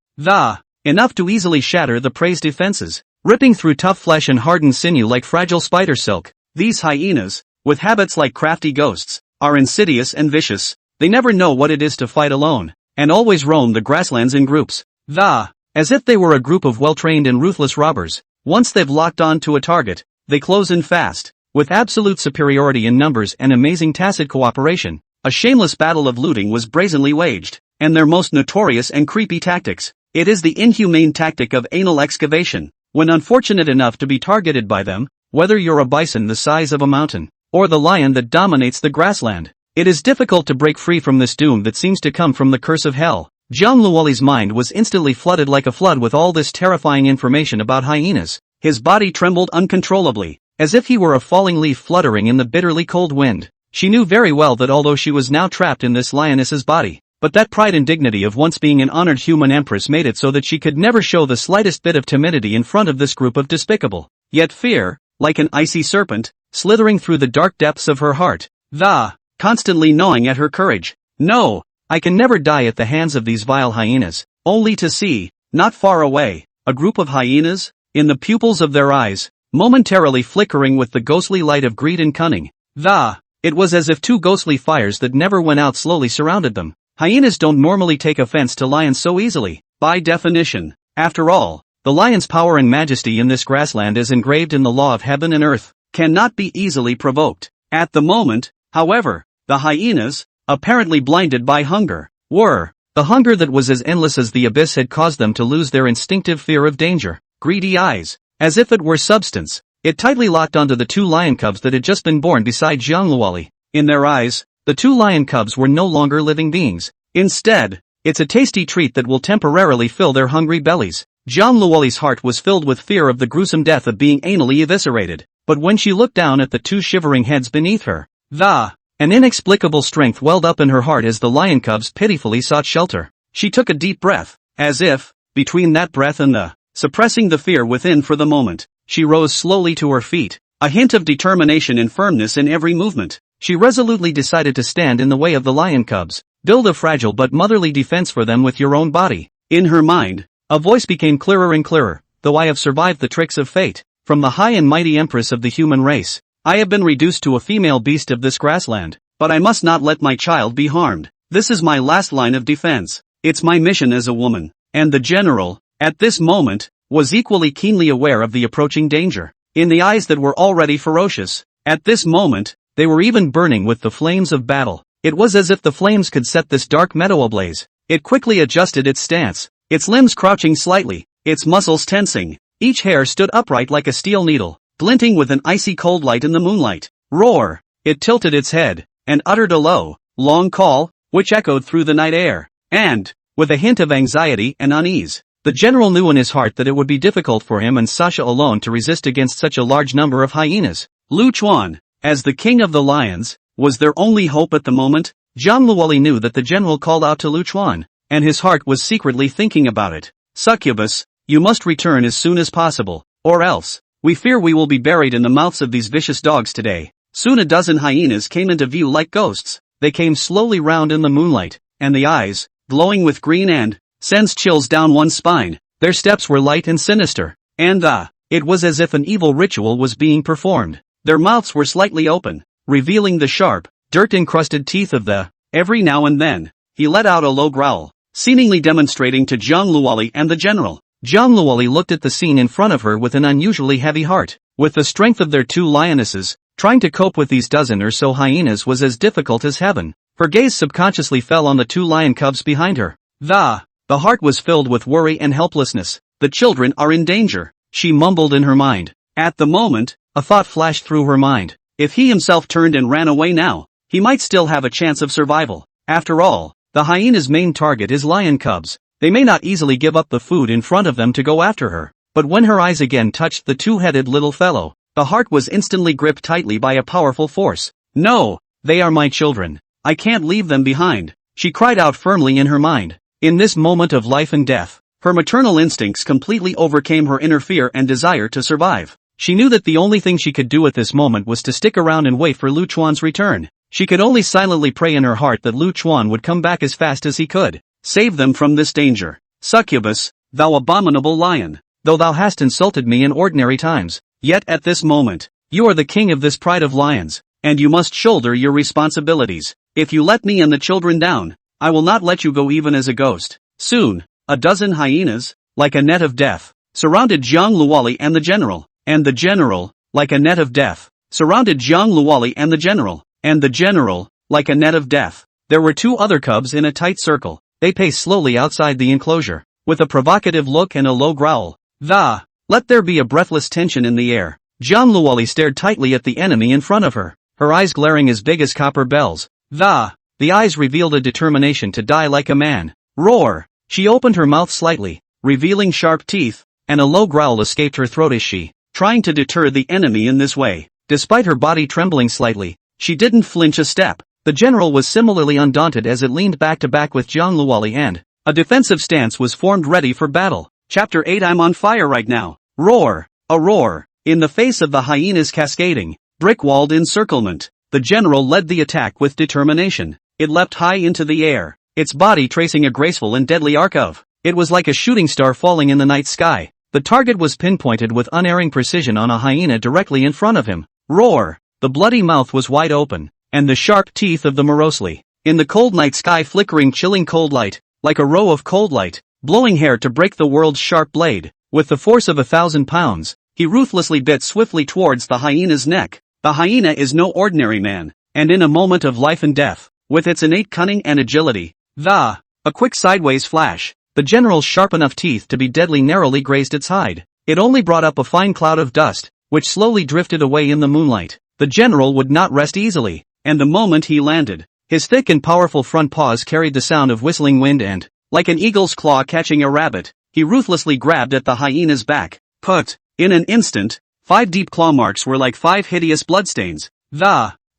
Enough to easily shatter the prey's defenses, ripping through tough flesh and hardened sinew like fragile spider silk. These hyenas, with habits like crafty ghosts, are insidious and vicious. They never know what it is to fight alone, and always roam the grasslands in groups. As if they were a group of well-trained and ruthless robbers. Once they've locked on to a target, they close in fast, with absolute superiority in numbers and amazing tacit cooperation. A shameless battle of looting was brazenly waged, and their most notorious and creepy tactics. It is the inhumane tactic of anal excavation. When unfortunate enough to be targeted by them, whether you're a bison the size of a mountain, or the lion that dominates the grassland, it is difficult to break free from this doom that seems to come from the curse of hell. Jiang Luoli's mind was instantly flooded like a flood with all this terrifying information about hyenas. His body trembled uncontrollably, as if he were a falling leaf fluttering in the bitterly cold wind. She knew very well that although she was now trapped in this lioness's body, but that pride and dignity of once being an honored human empress made it so that she could never show the slightest bit of timidity in front of this group of despicable. Yet fear, like an icy serpent, slithering through the dark depths of her heart, constantly gnawing at her courage. No, I can never die at the hands of these vile hyenas, only to see, not far away, a group of hyenas, in the pupils of their eyes, momentarily flickering with the ghostly light of greed and cunning. It was as if two ghostly fires that never went out slowly surrounded them. Hyenas don't normally take offense to lions so easily, by definition. After all, the lion's power and majesty in this grassland is engraved in the law of heaven and earth, cannot be easily provoked. At the moment, however, the hyenas, apparently blinded by hunger, were. The hunger that was as endless as the abyss had caused them to lose their instinctive fear of danger. Greedy eyes, as if it were substance, it tightly locked onto the two lion cubs that had just been born beside Jiang Luoli. In their eyes, the two lion cubs were no longer living beings. Instead, it's a tasty treat that will temporarily fill their hungry bellies. Jiang Luoli's heart was filled with fear of the gruesome death of being anally eviscerated, but when she looked down at the two shivering heads beneath her, An inexplicable strength welled up in her heart as the lion cubs pitifully sought shelter. She took a deep breath, as if, between that breath and suppressing the fear within for the moment, she rose slowly to her feet, a hint of determination and firmness in every movement. She resolutely decided to stand in the way of the lion cubs, build a fragile but motherly defense for them with your own body. In her mind, a voice became clearer and clearer, though I have survived the tricks of fate, from the high and mighty empress of the human race, I have been reduced to a female beast of this grassland, but I must not let my child be harmed. This is my last line of defense. It's my mission as a woman. And the general, at this moment, was equally keenly aware of the approaching danger. In the eyes that were already ferocious, at this moment, they were even burning with the flames of battle. It was as if the flames could set this dark meadow ablaze. It quickly adjusted its stance, its limbs crouching slightly, its muscles tensing. Each hair stood upright like a steel needle, glinting with an icy cold light in the moonlight. Roar! It tilted its head, and uttered a low, long call, which echoed through the night air. And, with a hint of anxiety and unease, the general knew in his heart that it would be difficult for him and Sasha alone to resist against such a large number of hyenas. Lu Chuan, as the king of the lions, was their only hope at the moment. Zhang Luoli knew that the general called out to Lu Chuan, and his heart was secretly thinking about it. Succubus, you must return as soon as possible, or else, we fear we will be buried in the mouths of these vicious dogs today. Soon a dozen hyenas came into view like ghosts. They came slowly round in the moonlight, and the eyes, glowing with green and, sends chills down one's spine. Their steps were light and sinister, and it was as if an evil ritual was being performed. Their mouths were slightly open, revealing the sharp, dirt-encrusted teeth of every now and then, he let out a low growl, seemingly demonstrating to Zhang Luoli and the general. Zhang Luoli looked at the scene in front of her with an unusually heavy heart. With the strength of their two lionesses, trying to cope with these dozen or so hyenas was as difficult as heaven. Her gaze subconsciously fell on the two lion cubs behind her. The heart was filled with worry and helplessness. The children are in danger, she mumbled in her mind. At the moment, a thought flashed through her mind. If he himself turned and ran away now, he might still have a chance of survival. After all, the hyena's main target is lion cubs. They may not easily give up the food in front of them to go after her. But when her eyes again touched the two-headed little fellow, the heart was instantly gripped tightly by a powerful force. No, they are my children. I can't leave them behind, she cried out firmly in her mind. In this moment of life and death, her maternal instincts completely overcame her inner fear and desire to survive. She knew that the only thing she could do at this moment was to stick around and wait for Lu Chuan's return. She could only silently pray in her heart that Lu Chuan would come back as fast as he could. Save them from this danger. Succubus, thou abominable lion, though thou hast insulted me in ordinary times, yet at this moment, you are the king of this pride of lions, and you must shoulder your responsibilities. If you let me and the children down, I will not let you go even as a ghost. Soon, a dozen hyenas, like a net of death, surrounded Zhang Luoli and the general, like a net of death, surrounded Zhang Luoli and the general, like a net of death. There were two other cubs in a tight circle. They paced slowly outside the enclosure, with a provocative look and a low growl. Let there be a breathless tension in the air. Zhang Luoli stared tightly at the enemy in front of her, her eyes glaring as big as copper bells. The eyes revealed a determination to die like a man. Roar! She opened her mouth slightly, revealing sharp teeth, and a low growl escaped her throat as she, trying to deter the enemy in this way. Despite her body trembling slightly, she didn't flinch a step. The general was similarly undaunted as it leaned back to back with Zhang Luoli and a defensive stance was formed ready for battle. Chapter 8 I'm on fire right now. Roar! A roar! In the face of the hyenas' cascading, brick-walled encirclement, the general led the attack with determination. It leapt high into the air, its body tracing a graceful and deadly arc of. It was like a shooting star falling in the night sky. The target was pinpointed with unerring precision on a hyena directly in front of him. Roar! The bloody mouth was wide open, and the sharp teeth of the morosely. In the cold night sky flickering chilling cold light, like a row of cold light, blowing hair to break the world's sharp blade. With the force of 1,000 pounds, he ruthlessly bit swiftly towards the hyena's neck. The hyena is no ordinary man, and in a moment of life and death, with its innate cunning and agility, a quick sideways flash, the general's sharp enough teeth to be deadly narrowly grazed its hide. It only brought up a fine cloud of dust, which slowly drifted away in the moonlight. The general would not rest easily, and the moment he landed, his thick and powerful front paws carried the sound of whistling wind and, like an eagle's claw catching a rabbit, he ruthlessly grabbed at the hyena's back. In an instant, 5 deep claw marks were like 5 hideous bloodstains.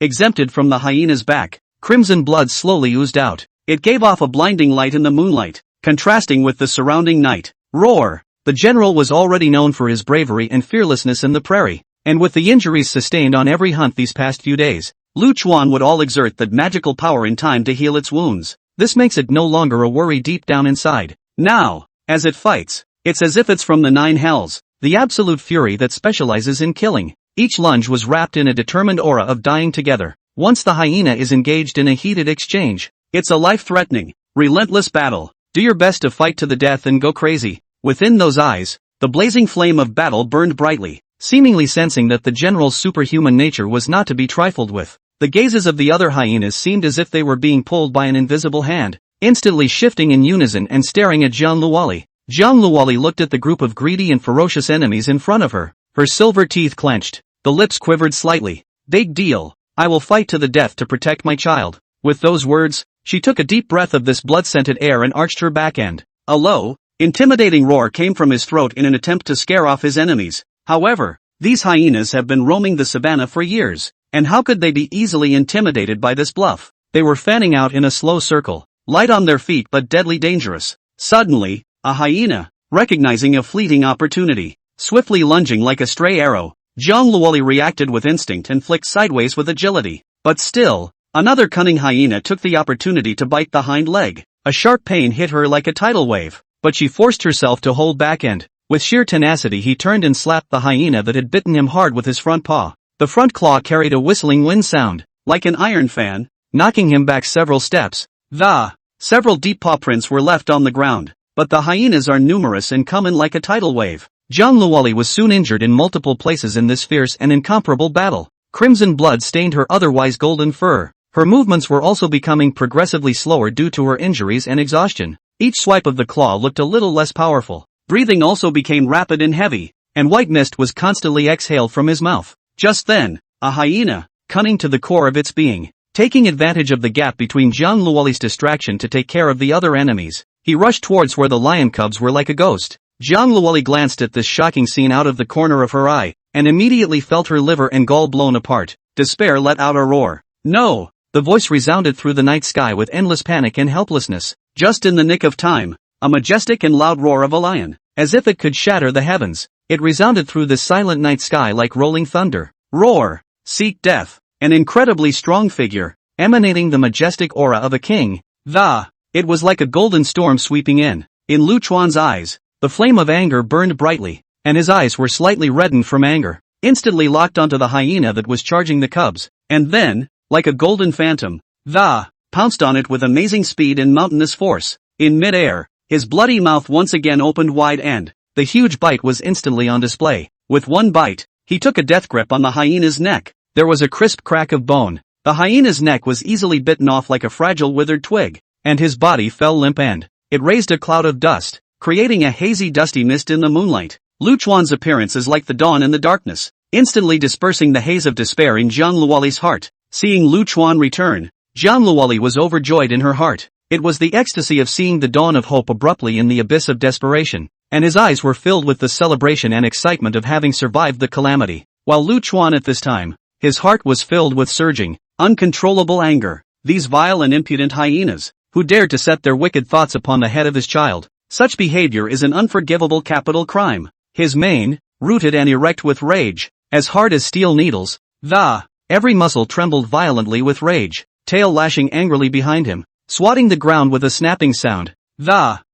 exempted from the hyena's back. Crimson blood slowly oozed out. It gave off a blinding light in the moonlight, contrasting with the surrounding night. Roar! The general was already known for his bravery and fearlessness in the prairie, and with the injuries sustained on every hunt these past few days, Lu Chuan would all exert that magical power in time to heal its wounds. This makes it no longer a worry deep down inside. Now, as it fights, it's as if it's from the nine hells, the absolute fury that specializes in killing. Each lunge was wrapped in a determined aura of dying together. Once the hyena is engaged in a heated exchange, it's a life-threatening, relentless battle. Do your best to fight to the death and go crazy. Within those eyes, the blazing flame of battle burned brightly, seemingly sensing that the general's superhuman nature was not to be trifled with. The gazes of the other hyenas seemed as if they were being pulled by an invisible hand, instantly shifting in unison and staring at Zhang Luoli. Zhang Luoli looked at the group of greedy and ferocious enemies in front of her. Her silver teeth clenched, the lips quivered slightly. Big deal. I will fight to the death to protect my child. With those words, she took a deep breath of this blood-scented air and arched her back end. A low, intimidating roar came from his throat in an attempt to scare off his enemies. However, these hyenas have been roaming the savannah for years, and how could they be easily intimidated by this bluff? They were fanning out in a slow circle, light on their feet but deadly dangerous. Suddenly, a hyena, recognizing a fleeting opportunity, swiftly lunging like a stray arrow, Zhang Luoli reacted with instinct and flicked sideways with agility. But still, another cunning hyena took the opportunity to bite the hind leg. A sharp pain hit her like a tidal wave, but she forced herself to hold back and, with sheer tenacity, he turned and slapped the hyena that had bitten him hard with his front paw. The front claw carried a whistling wind sound, like an iron fan, knocking him back several steps. Several deep paw prints were left on the ground, but the hyenas are numerous and come in like a tidal wave. Zhang Luoli was soon injured in multiple places in this fierce and incomparable battle. Crimson blood stained her otherwise golden fur. Her movements were also becoming progressively slower due to her injuries and exhaustion. Each swipe of the claw looked a little less powerful. Breathing also became rapid and heavy, and white mist was constantly exhaled from his mouth. Just then, a hyena, cunning to the core of its being, taking advantage of the gap between Zhang Luoli's distraction to take care of the other enemies, he rushed towards where the lion cubs were like a ghost. Zhang Luoli glanced at this shocking scene out of the corner of her eye, and immediately felt her liver and gall blown apart. Despair let out a roar. No! The voice resounded through the night sky with endless panic and helplessness. Just in the nick of time, a majestic and loud roar of a lion, as if it could shatter the heavens. It resounded through the silent night sky like rolling thunder. Roar! Seek death! An incredibly strong figure, emanating the majestic aura of a king. It was like a golden storm sweeping in. In Lu Chuan's eyes, the flame of anger burned brightly, and his eyes were slightly reddened from anger, instantly locked onto the hyena that was charging the cubs, and then, like a golden phantom, pounced on it with amazing speed and mountainous force. In mid-air, his bloody mouth once again opened wide and, the huge bite was instantly on display. With one bite, he took a death grip on the hyena's neck. There was a crisp crack of bone. The hyena's neck was easily bitten off like a fragile withered twig, and his body fell limp and, it raised a cloud of dust, creating a hazy dusty mist in the moonlight. Lu Chuan's appearance is like the dawn in the darkness, instantly dispersing the haze of despair in Zhang Luoli's heart. Seeing Lu Chuan return, Zhang Luoli was overjoyed in her heart. It was the ecstasy of seeing the dawn of hope abruptly in the abyss of desperation, and his eyes were filled with the celebration and excitement of having survived the calamity. While Lu Chuan at this time, his heart was filled with surging, uncontrollable anger. These vile and impudent hyenas, who dared to set their wicked thoughts upon the head of his child. Such behavior is an unforgivable capital crime. His mane, rooted and erect with rage, as hard as steel needles. Every muscle trembled violently with rage, tail lashing angrily behind him, swatting the ground with a snapping sound.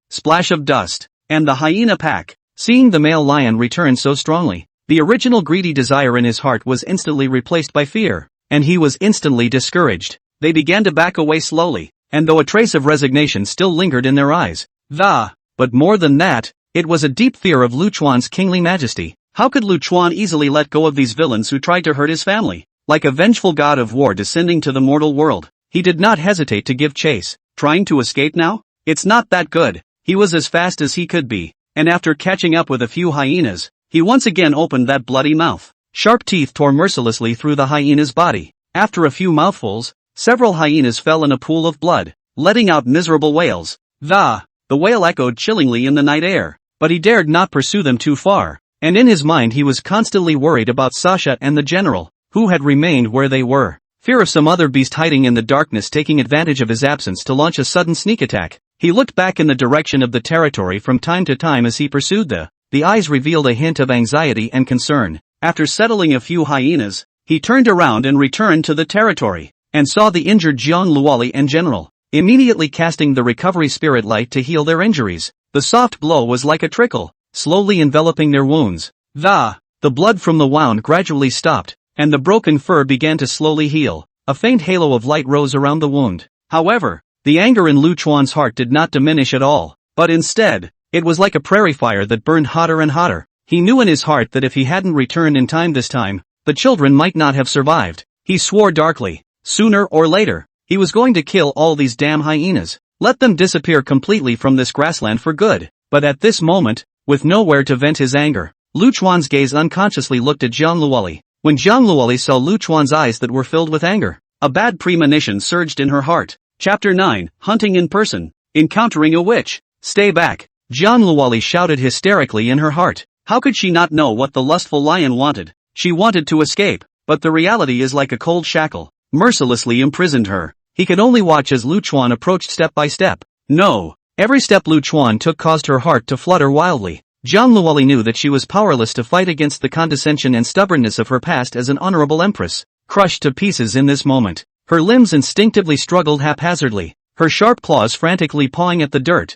Splash of dust. And the hyena pack, seeing the male lion return so strongly, the original greedy desire in his heart was instantly replaced by fear, and he was instantly discouraged. They began to back away slowly, and though a trace of resignation still lingered in their eyes, but more than that, it was a deep fear of Lu Chuan's kingly majesty. How could Lu Chuan easily let go of these villains who tried to hurt his family? Like a vengeful god of war descending to the mortal world, he did not hesitate to give chase. Trying to escape now? It's not that good. He was as fast as he could be, and after catching up with a few hyenas, he once again opened that bloody mouth. Sharp teeth tore mercilessly through the hyena's body. After a few mouthfuls, several hyenas fell in a pool of blood, letting out miserable wails. The wail echoed chillingly in the night air, but he dared not pursue them too far, and in his mind he was constantly worried about Sasha and the general, who had remained where they were. fear of some other beast hiding in the darkness taking advantage of his absence to launch a sudden sneak attack. He looked back in the direction of the territory from time to time as he pursued the eyes revealed a hint of anxiety and concern. After settling a few hyenas, he turned around and returned to the territory, and saw the injured Jiang Luoli and general, immediately casting the recovery spirit light to heal their injuries. The soft glow was like a trickle, slowly enveloping their wounds. The blood from the wound gradually stopped, and the broken fur began to slowly heal. A faint halo of light rose around the wound. However, the anger in Lu Chuan's heart did not diminish at all, but instead, it was like a prairie fire that burned hotter and hotter. He knew in his heart that if he hadn't returned in time this time, the children might not have survived. He swore darkly, sooner or later, he was going to kill all these damn hyenas. Let them disappear completely from this grassland for good. But at this moment, with nowhere to vent his anger, Lu Chuan's gaze unconsciously looked at Jiang Luoli. When Jiang Luoli saw Lu Chuan's eyes that were filled with anger, a bad premonition surged in her heart. Chapter 9, Hunting in Person. Encountering a witch. Stay back. Jiang Luoli shouted hysterically in her heart. How could she not know what the lustful lion wanted? She wanted to escape, but the reality is like a cold shackle, mercilessly imprisoned her. He could only watch as Lu Chuan approached step by step. No. Every step Lu Chuan took caused her heart to flutter wildly. Jiang Luoli knew that she was powerless to fight against the condescension and stubbornness of her past as an honorable empress. Crushed to pieces in this moment, her limbs instinctively struggled haphazardly, her sharp claws frantically pawing at the dirt,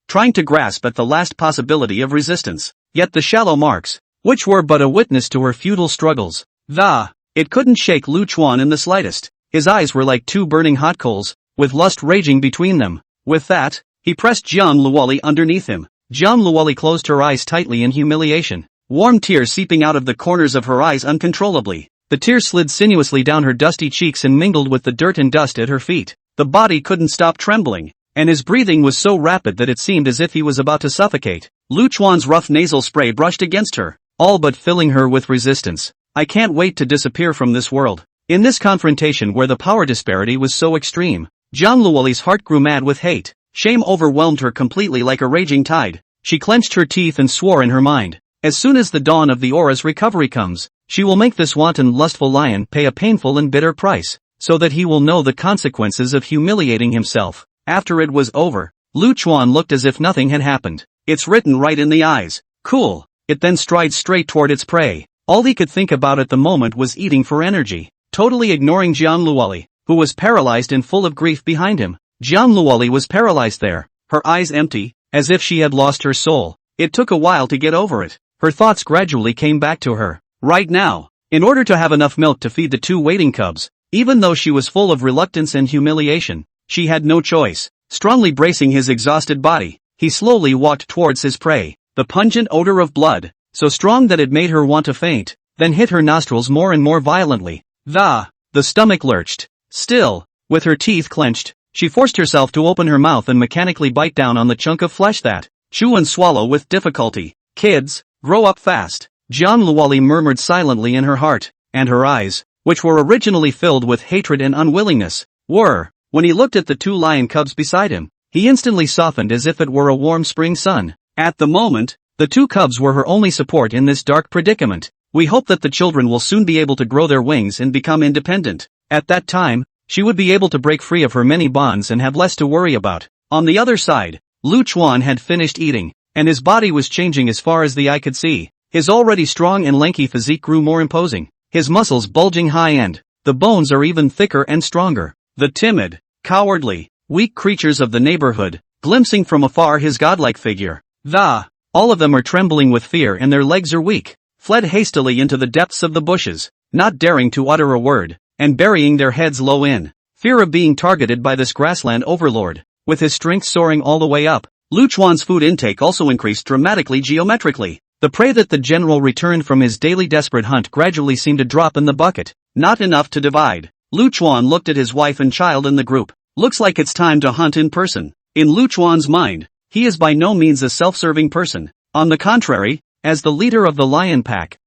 trying to grasp at the last possibility of resistance. Yet the shallow marks, which were but a witness to her futile struggles, it couldn't shake Lu Chuan in the slightest. His eyes were like two burning hot coals, with lust raging between them. With that, he pressed Jiang Luoli underneath him. Jiang Luoli closed her eyes tightly in humiliation, warm tears seeping out of the corners of her eyes uncontrollably. The tears slid sinuously down her dusty cheeks and mingled with the dirt and dust at her feet. The body couldn't stop trembling, and his breathing was so rapid that it seemed as if he was about to suffocate. Lu Chuan's rough nasal spray brushed against her, all but filling her with resistance. I can't wait to disappear from this world. In this confrontation where the power disparity was so extreme, Jiang Luoli's heart grew mad with hate. Shame overwhelmed her completely like a raging tide. She clenched her teeth and swore in her mind, as soon as the dawn of the aura's recovery comes, she will make this wanton lustful lion pay a painful and bitter price, so that he will know the consequences of humiliating himself. After it was over, Lu Chuan looked as if nothing had happened. It's written right in the eyes. Cool. It then strides straight toward its prey. All he could think about at the moment was eating for energy, totally ignoring Jiang Luoli, who was paralyzed and full of grief behind him. Jiang Luoli was paralyzed there, her eyes empty, as if she had lost her soul. It took a while to get over it. Her thoughts gradually came back to her. Right now, in order to have enough milk to feed the two waiting cubs, even though she was full of reluctance and humiliation, she had no choice. Strongly bracing his exhausted body, he slowly walked towards his prey. The pungent odor of blood, so strong that it made her want to faint, then hit her nostrils more and more violently. The stomach lurched. Still, with her teeth clenched, she forced herself to open her mouth and mechanically bite down on the chunk of flesh that, chew and swallow with difficulty. Kids, grow up fast. Jiang Luoli murmured silently in her heart, and her eyes, which were originally filled with hatred and unwillingness, were, when he looked at the two lion cubs beside him, he instantly softened as if it were a warm spring sun. At the moment, the two cubs were her only support in this dark predicament. We hope that the children will soon be able to grow their wings and become independent. At that time, she would be able to break free of her many bonds and have less to worry about. On the other side, Lu Chuan had finished eating, and his body was changing as far as the eye could see. His already strong and lanky physique grew more imposing, his muscles bulging high-end, the bones are even thicker and stronger. The timid, cowardly, weak creatures of the neighborhood, glimpsing from afar his godlike figure, all of them are trembling with fear and their legs are weak, fled hastily into the depths of the bushes, not daring to utter a word, and burying their heads low in fear of being targeted by this grassland overlord. With his strength soaring all the way up, Lu Chuan's food intake also increased dramatically geometrically. The prey that the general returned from his daily desperate hunt gradually seemed to drop in the bucket, not enough to divide. Lu Chuan looked at his wife and child in the group. Looks like it's time to hunt in person. In Lu Chuan's mind, he is by no means a self-serving person. On the contrary, as the leader of the lion pack,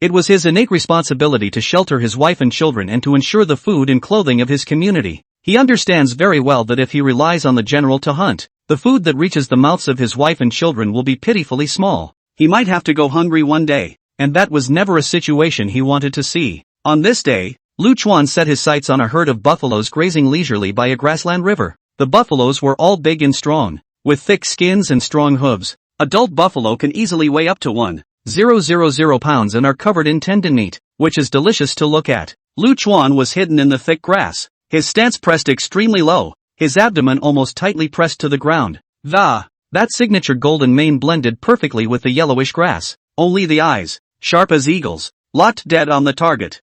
it was his innate responsibility to shelter his wife and children and to ensure the food and clothing of his community. He understands very well that if he relies on the general to hunt, the food that reaches the mouths of his wife and children will be pitifully small. He might have to go hungry one day, and that was never a situation he wanted to see. On this day, Lu Chuan set his sights on a herd of buffaloes grazing leisurely by a grassland river. The buffaloes were all big and strong, with thick skins and strong hooves. Adult buffalo can easily weigh up to 1,000 pounds and are covered in tendon meat, which is delicious to look at. Lu Chuan was hidden in the thick grass, his stance pressed extremely low, his abdomen almost tightly pressed to the ground. That signature golden mane blended perfectly with the yellowish grass. Only the eyes, sharp as eagles, locked dead on the target.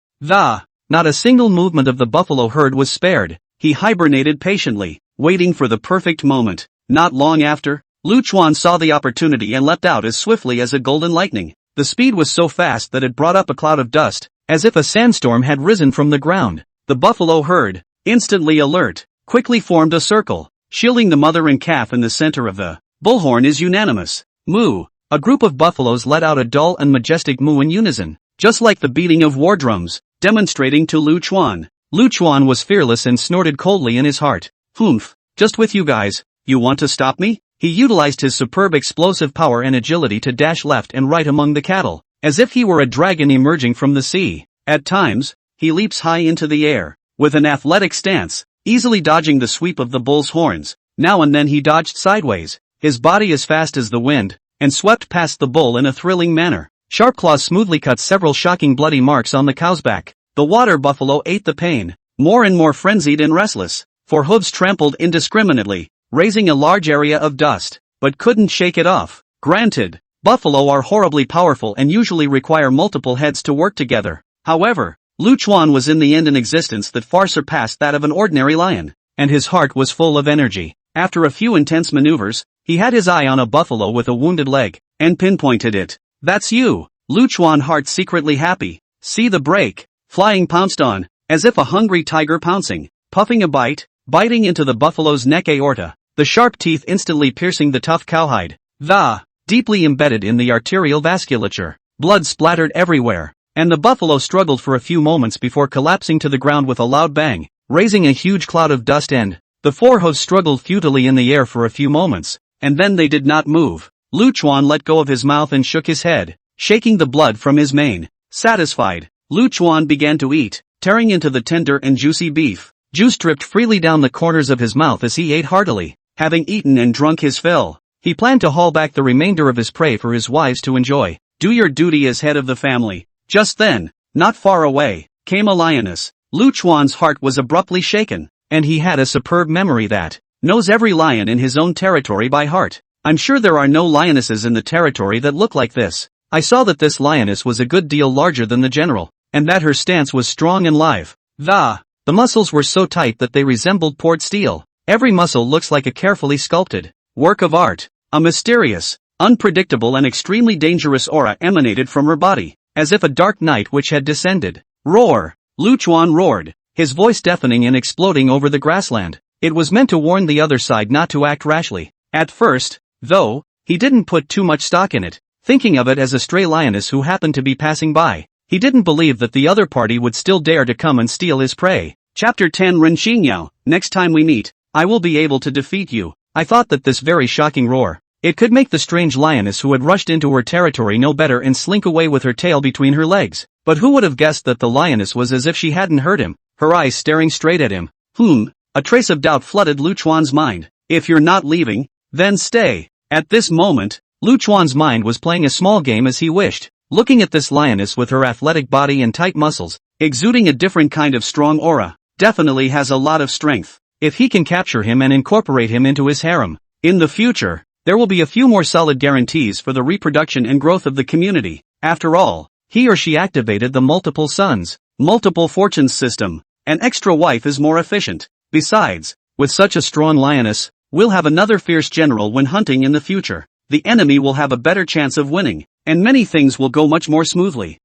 Not a single movement of the buffalo herd was spared. He hibernated patiently, waiting for the perfect moment. Not long after, Lu Chuan saw the opportunity and leapt out as swiftly as a golden lightning. The speed was so fast that it brought up a cloud of dust, as if a sandstorm had risen from the ground. The buffalo herd, instantly alert, quickly formed a circle, shielding the mother and calf in the center of the bullhorn is unanimous. Moo! A group of buffaloes let out a dull and majestic moo in unison, just like the beating of war drums, demonstrating to Lu Chuan. Lu Chuan was fearless and snorted coldly in his heart. Humph, just with you guys, you want to stop me? He utilized his superb explosive power and agility to dash left and right among the cattle, as if he were a dragon emerging from the sea. At times, he leaps high into the air, with an athletic stance, easily dodging the sweep of the bull's horns. Now and then he dodged sideways, his body as fast as the wind, and swept past the bull in a thrilling manner. Sharp claws smoothly cut several shocking bloody marks on the cow's back. The water buffalo ate the pain, more and more frenzied and restless, for hooves trampled indiscriminately, raising a large area of dust, but couldn't shake it off. Granted, buffalo are horribly powerful and usually require multiple heads to work together. However, Lu Chuan was in the end an existence that far surpassed that of an ordinary lion, and his heart was full of energy. After a few intense maneuvers, he had his eye on a buffalo with a wounded leg, and pinpointed it. That's you! Lu Chuan, heart secretly happy. See the break. Flying pounced on, as if a hungry tiger pouncing, puffing a bite, biting into the buffalo's neck aorta, the sharp teeth instantly piercing the tough cowhide. Deeply embedded in the arterial vasculature. Blood splattered everywhere, and the buffalo struggled for a few moments before collapsing to the ground with a loud bang, raising a huge cloud of dust, and the forehooves struggled futilely in the air for a few moments, and then they did not move. Lu Chuan let go of his mouth and shook his head, shaking the blood from his mane. Satisfied, Lu Chuan began to eat, tearing into the tender and juicy beef. Juice dripped freely down the corners of his mouth as he ate heartily. Having eaten and drunk his fill, he planned to haul back the remainder of his prey for his wives to enjoy. Do your duty as head of the family. Just then, not far away, came a lioness. Lu Chuan's heart was abruptly shaken, and he had a superb memory that knows every lion in his own territory by heart. I'm sure there are no lionesses in the territory that look like this. I saw that this lioness was a good deal larger than the general, and that her stance was strong and live. The muscles were so tight that they resembled poured steel. Every muscle looks like a carefully sculpted work of art. A mysterious, unpredictable and extremely dangerous aura emanated from her body, as if a dark night which had descended. Roar! Lu Chuan roared, his voice deafening and exploding over the grassland. It was meant to warn the other side not to act rashly. At first, though, he didn't put too much stock in it, thinking of it as a stray lioness who happened to be passing by. He didn't believe that the other party would still dare to come and steal his prey. Chapter 10 Ren Xingyao, next time we meet, I will be able to defeat you. I thought that this very shocking roar, it could make the strange lioness who had rushed into her territory know better and slink away with her tail between her legs. But who would have guessed that the lioness was as if she hadn't heard him, her eyes staring straight at him. A trace of doubt flooded Lu Chuan's mind. If you're not leaving, then stay. At this moment, Lu Chuan's mind was playing a small game as he wished. Looking at this lioness with her athletic body and tight muscles, exuding a different kind of strong aura, definitely has a lot of strength. If he can capture him and incorporate him into his harem, in the future, there will be a few more solid guarantees for the reproduction and growth of the community. After all, he or she activated the multiple sons, multiple fortunes system. An extra wife is more efficient. Besides, with such a strong lioness, we'll have another fierce general when hunting in the future. The enemy will have a better chance of winning, and many things will go much more smoothly.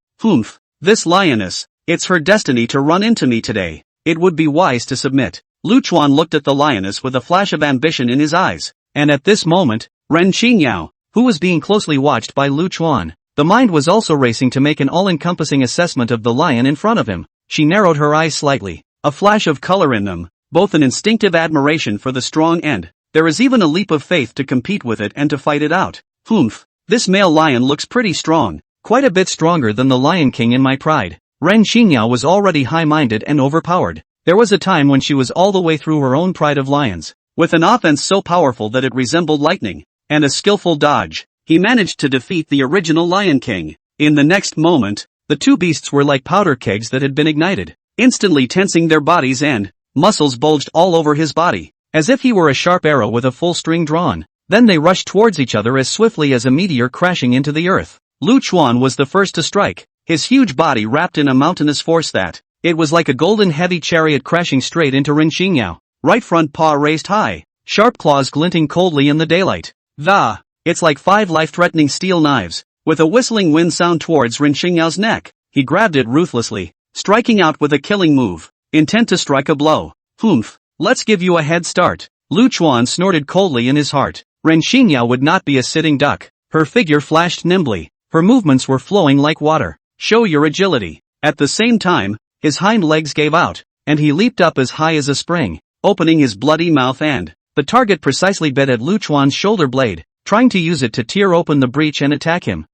This lioness, it's her destiny to run into me today. It would be wise to submit. Lu Chuan looked at the lioness with a flash of ambition in his eyes, and at this moment, Ren Xingyao, who was being closely watched by Lu Chuan, the mind was also racing to make an all-encompassing assessment of the lion in front of him. She narrowed her eyes slightly, a flash of color in them, both an instinctive admiration for the strong and there is even a leap of faith to compete with it and to fight it out. This male lion looks pretty strong, quite a bit stronger than the Lion King in my pride. Ren Xingyao was already high-minded and overpowered. There was a time when she was all the way through her own pride of lions. With an offense so powerful that it resembled lightning, and a skillful dodge, he managed to defeat the original Lion King. In the next moment, the two beasts were like powder kegs that had been ignited, instantly tensing their bodies and muscles bulged all over his body, as if he were a sharp arrow with a full string drawn. Then they rushed towards each other as swiftly as a meteor crashing into the earth. Lu Chuan was the first to strike, his huge body wrapped in a mountainous force that, it was like a golden heavy chariot crashing straight into Ren Xingyao. Right front paw raised high, sharp claws glinting coldly in the daylight. It's like 5 life-threatening steel knives. With a whistling wind sound towards Ren Xingyao's neck, he grabbed it ruthlessly, striking out with a killing move, intent to strike a blow. Humph, let's give you a head start. Lu Chuan snorted coldly in his heart. Ren Xingyao would not be a sitting duck. Her figure flashed nimbly, her movements were flowing like water. Show your agility. At the same time, his hind legs gave out, and he leaped up as high as a spring, opening his bloody mouth and the target precisely bit at Lu Chuan's shoulder blade, trying to use it to tear open the breach and attack him.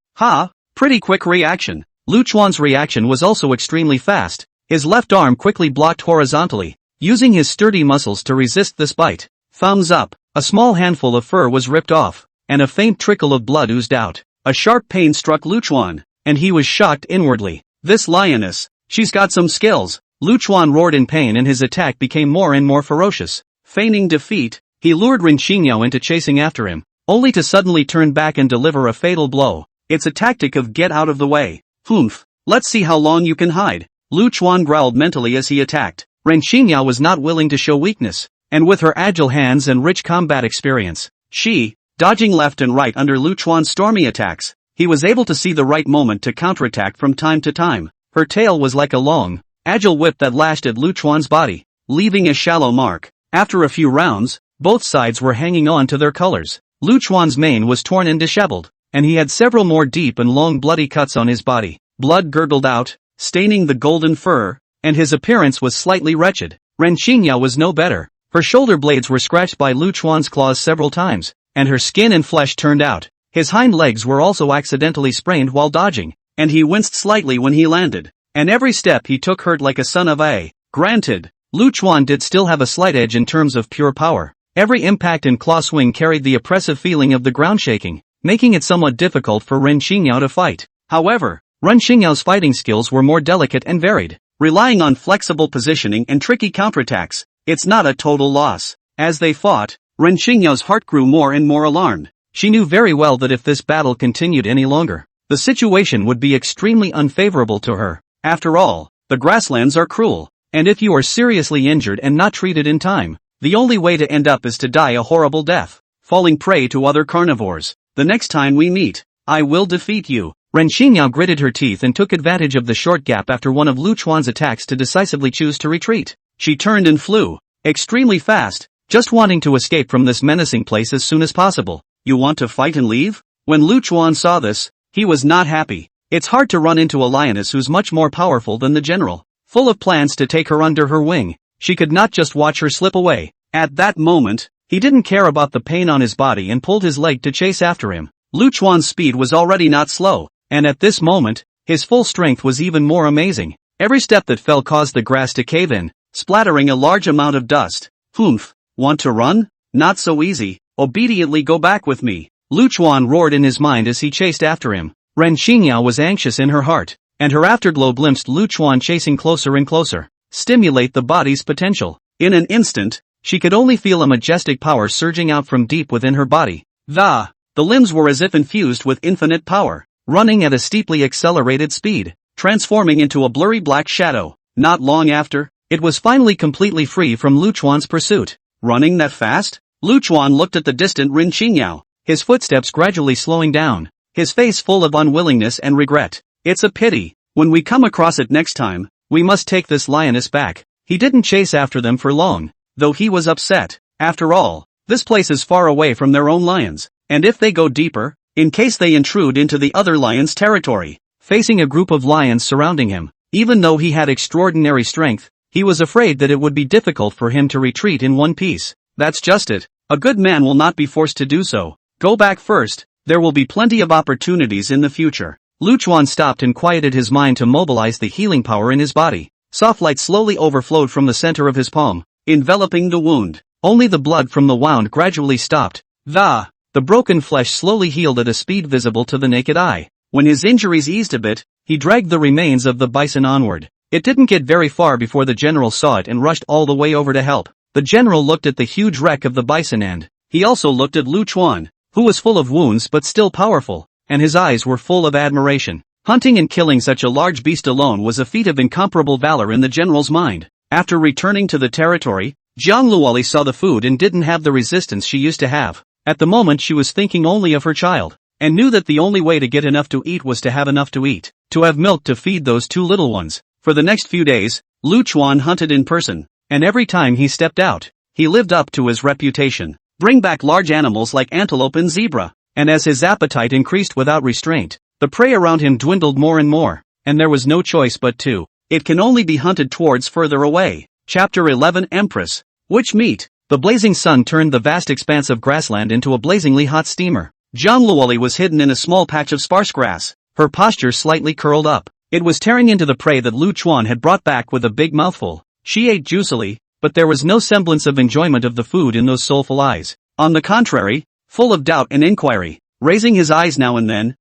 Pretty quick reaction. Lu Chuan's reaction was also extremely fast. His left arm quickly blocked horizontally, using his sturdy muscles to resist this bite. Thumbs up. A small handful of fur was ripped off, and a faint trickle of blood oozed out. A sharp pain struck Lu Chuan, and he was shocked inwardly. This lioness, she's got some skills. Lu Chuan roared in pain and his attack became more and more ferocious. Feigning defeat, he lured Ren Xingyao into chasing after him, only to suddenly turn back and deliver a fatal blow. It's a tactic of get out of the way. Humph, let's see how long you can hide. Lu Chuan growled mentally as he attacked. Ren Xingyao was not willing to show weakness, and with her agile hands and rich combat experience, she, dodging left and right under Lu Chuan's stormy attacks, he was able to see the right moment to counterattack from time to time. Her tail was like a long, agile whip that lashed at Lu Chuan's body, leaving a shallow mark. After a few rounds, both sides were hanging on to their colors. Lu Chuan's mane was torn and disheveled, and he had several more deep and long bloody cuts on his body. Blood gurgled out, staining the golden fur, and his appearance was slightly wretched. Ren Xingyao was no better. Her shoulder blades were scratched by Lu Chuan's claws several times, and her skin and flesh turned out. His hind legs were also accidentally sprained while dodging, and he winced slightly when he landed. And every step he took hurt like a son of a. Granted, Lu Chuan did still have a slight edge in terms of pure power. Every impact and claw swing carried the oppressive feeling of the ground shaking, making it somewhat difficult for Ren Xingyao to fight. However, Ren Xingyao's fighting skills were more delicate and varied, relying on flexible positioning and tricky counterattacks. It's not a total loss. As they fought, Ren Xingyao's heart grew more and more alarmed. She knew very well that if this battle continued any longer, the situation would be extremely unfavorable to her. After all, the grasslands are cruel, and if you are seriously injured and not treated in time, the only way to end up is to die a horrible death, falling prey to other carnivores. The next time we meet, I will defeat you. Ren Xingyao gritted her teeth and took advantage of the short gap after one of Lu Chuan's attacks to decisively choose to retreat. She turned and flew, extremely fast, just wanting to escape from this menacing place as soon as possible. You want to fight and leave? When Lu Chuan saw this, he was not happy. It's hard to run into a lioness who's much more powerful than the general. Full of plans to take her under her wing, she could not just watch her slip away. At that moment, he didn't care about the pain on his body and pulled his leg to chase after him. Lu Chuan's speed was already not slow, and at this moment, his full strength was even more amazing. Every step that fell caused the grass to cave in, splattering a large amount of dust. Humph, want to run? Not so easy, obediently go back with me. Lu Chuan roared in his mind as he chased after him. Ren Xingyao was anxious in her heart, and her afterglow glimpsed Lu Chuan chasing closer and closer. Stimulate the body's potential. In an instant, she could only feel a majestic power surging out from deep within her body. The limbs were as if infused with infinite power, running at a steeply accelerated speed, transforming into a blurry black shadow. Not long after, it was finally completely free from Lu Chuan's pursuit. Running that fast? Lu Chuan looked at the distant Ren Xingyao, his footsteps gradually slowing down, his face full of unwillingness and regret. It's a pity. When we come across it next time, we must take this lioness back. He didn't chase after them for long, though he was upset. After all, this place is far away from their own lions, and if they go deeper, in case they intrude into the other lions' territory, facing a group of lions surrounding him, even though he had extraordinary strength, he was afraid that it would be difficult for him to retreat in one piece. That's just it. A good man will not be forced to do so. Go back first. There will be plenty of opportunities in the future. Luchuan stopped and quieted his mind to mobilize the healing power in his body. Soft light slowly overflowed from the center of his palm, enveloping the wound. Only the blood from the wound gradually stopped. The broken flesh slowly healed at a speed visible to the naked eye. When his injuries eased a bit, he dragged the remains of the bison onward. It didn't get very far before the general saw it and rushed all the way over to help. The general looked at the huge wreck of the bison and he also looked at Luchuan, who was full of wounds but still powerful, and his eyes were full of admiration. Hunting and killing such a large beast alone was a feat of incomparable valor in the general's mind. After returning to the territory, Jiang Luoli saw the food and didn't have the resistance she used to have. At the moment she was thinking only of her child, and knew that the only way to get enough to eat was to have enough to eat, to have milk to feed those two little ones. For the next few days, Luchuan hunted in person, and every time he stepped out, he lived up to his reputation. Bring back large animals like antelope and zebra, and as his appetite increased without restraint, the prey around him dwindled more and more, and there was no choice but to. It can only be hunted towards further away. Chapter 11 Empress. Which meat? The blazing sun turned the vast expanse of grassland into a blazingly hot steamer. Jiang Luoli was hidden in a small patch of sparse grass, her posture slightly curled up. It was tearing into the prey that Luchuan had brought back with a big mouthful. She ate juicily, but there was no semblance of enjoyment of the food in those soulful eyes. On the contrary, full of doubt and inquiry, raising his eyes now and then,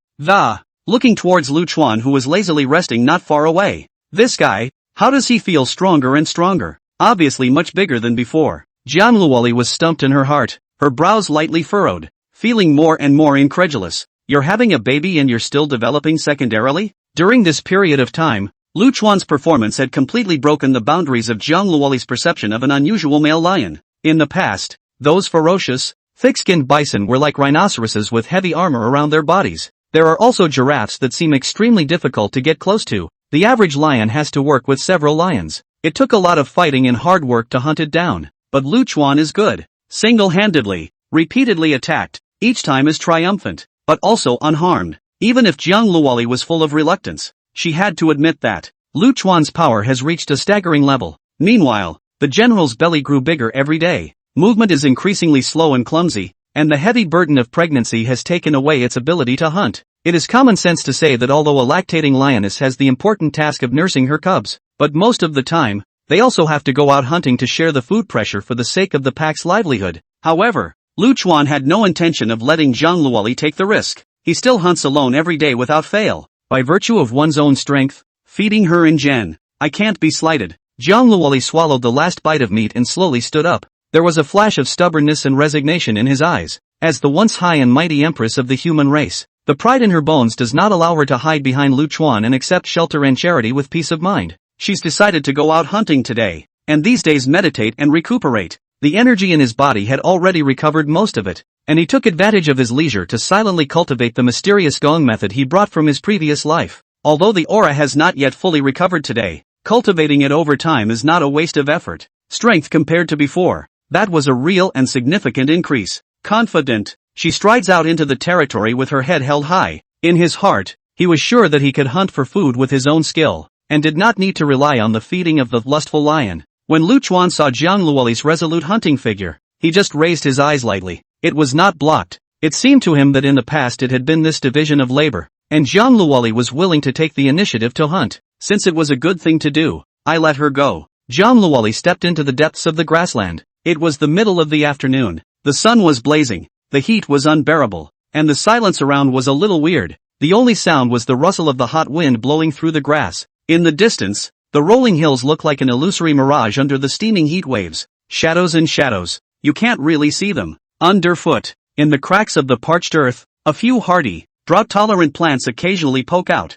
looking towards Luchuan who was lazily resting not far away. This guy, how does he feel stronger and stronger? Obviously much bigger than before. Jiang Luoli was stumped in her heart, her brows lightly furrowed, feeling more and more incredulous. You're having a baby and you're still developing secondarily? During this period of time, Luchuan's performance had completely broken the boundaries of Jiang Luoli's perception of an unusual male lion. In the past, those ferocious, thick-skinned bison were like rhinoceroses with heavy armor around their bodies. There are also giraffes that seem extremely difficult to get close to. The average lion has to work with several lions. It took a lot of fighting and hard work to hunt it down. But Luchuan is good. Single-handedly, repeatedly attacked, each time is triumphant, but also unharmed. Even if Jiang Luoli was full of reluctance, she had to admit that Luchuan's power has reached a staggering level. Meanwhile, the general's belly grew bigger every day. Movement is increasingly slow and clumsy, and the heavy burden of pregnancy has taken away its ability to hunt. It is common sense to say that although a lactating lioness has the important task of nursing her cubs, but most of the time, they also have to go out hunting to share the food pressure for the sake of the pack's livelihood. However, Luchuan had no intention of letting Jiang Luoli take the risk. He still hunts alone every day without fail. By virtue of one's own strength, feeding her in Gen, I can't be slighted. Jiang Luoli swallowed the last bite of meat and slowly stood up. There was a flash of stubbornness and resignation in his eyes. As the once high and mighty empress of the human race, the pride in her bones does not allow her to hide behind Luchuan and accept shelter and charity with peace of mind. She's decided to go out hunting today, and these days meditate and recuperate. The energy in his body had already recovered most of it, and he took advantage of his leisure to silently cultivate the mysterious gong method he brought from his previous life. Although the aura has not yet fully recovered today, cultivating it over time is not a waste of effort. Strength compared to before, that was a real and significant increase. Confident, she strides out into the territory with her head held high. In his heart, he was sure that he could hunt for food with his own skill, and did not need to rely on the feeding of the lustful lion. When Luchuan saw Jiang Luoli's resolute hunting figure, he just raised his eyes lightly. It was not blocked. It seemed to him that in the past it had been this division of labor, and Jiang Luoli was willing to take the initiative to hunt. Since it was a good thing to do, I let her go. Jiang Luoli stepped into the depths of the grassland. It was the middle of the afternoon. The sun was blazing, the heat was unbearable, and the silence around was a little weird. The only sound was the rustle of the hot wind blowing through the grass. In the distance, the rolling hills looked like an illusory mirage under the steaming heat waves. Shadows and shadows. You can't really see them. Underfoot, in the cracks of the parched earth, a few hardy, drought-tolerant plants occasionally poke out,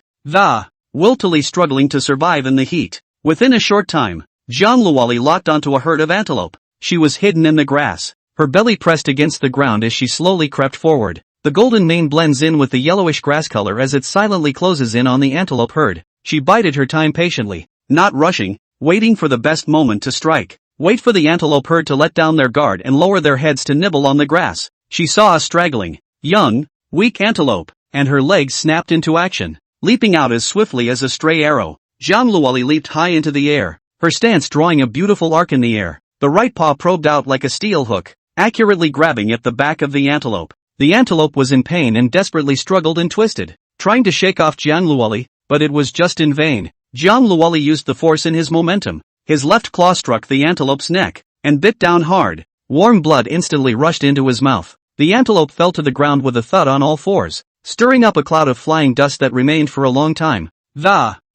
wiltily struggling to survive in the heat. Within a short time, Jiang Luoli locked onto a herd of antelope. She was hidden in the grass, her belly pressed against the ground as she slowly crept forward. The golden mane blends in with the yellowish grass color as it silently closes in on the antelope herd. She bided her time patiently, not rushing, waiting for the best moment to strike. Wait for the antelope herd to let down their guard and lower their heads to nibble on the grass. She saw a straggling, young, weak antelope, and her legs snapped into action, leaping out as swiftly as a stray arrow. Jiang Luoli leaped high into the air, her stance drawing a beautiful arc in the air. The right paw probed out like a steel hook, accurately grabbing at the back of the antelope. The antelope was in pain and desperately struggled and twisted, trying to shake off Jiang Luoli, but it was just in vain. Jiang Luoli used the force in his momentum. His left claw struck the antelope's neck, and bit down hard. Warm blood instantly rushed into his mouth. The antelope fell to the ground with a thud on all fours, stirring up a cloud of flying dust that remained for a long time.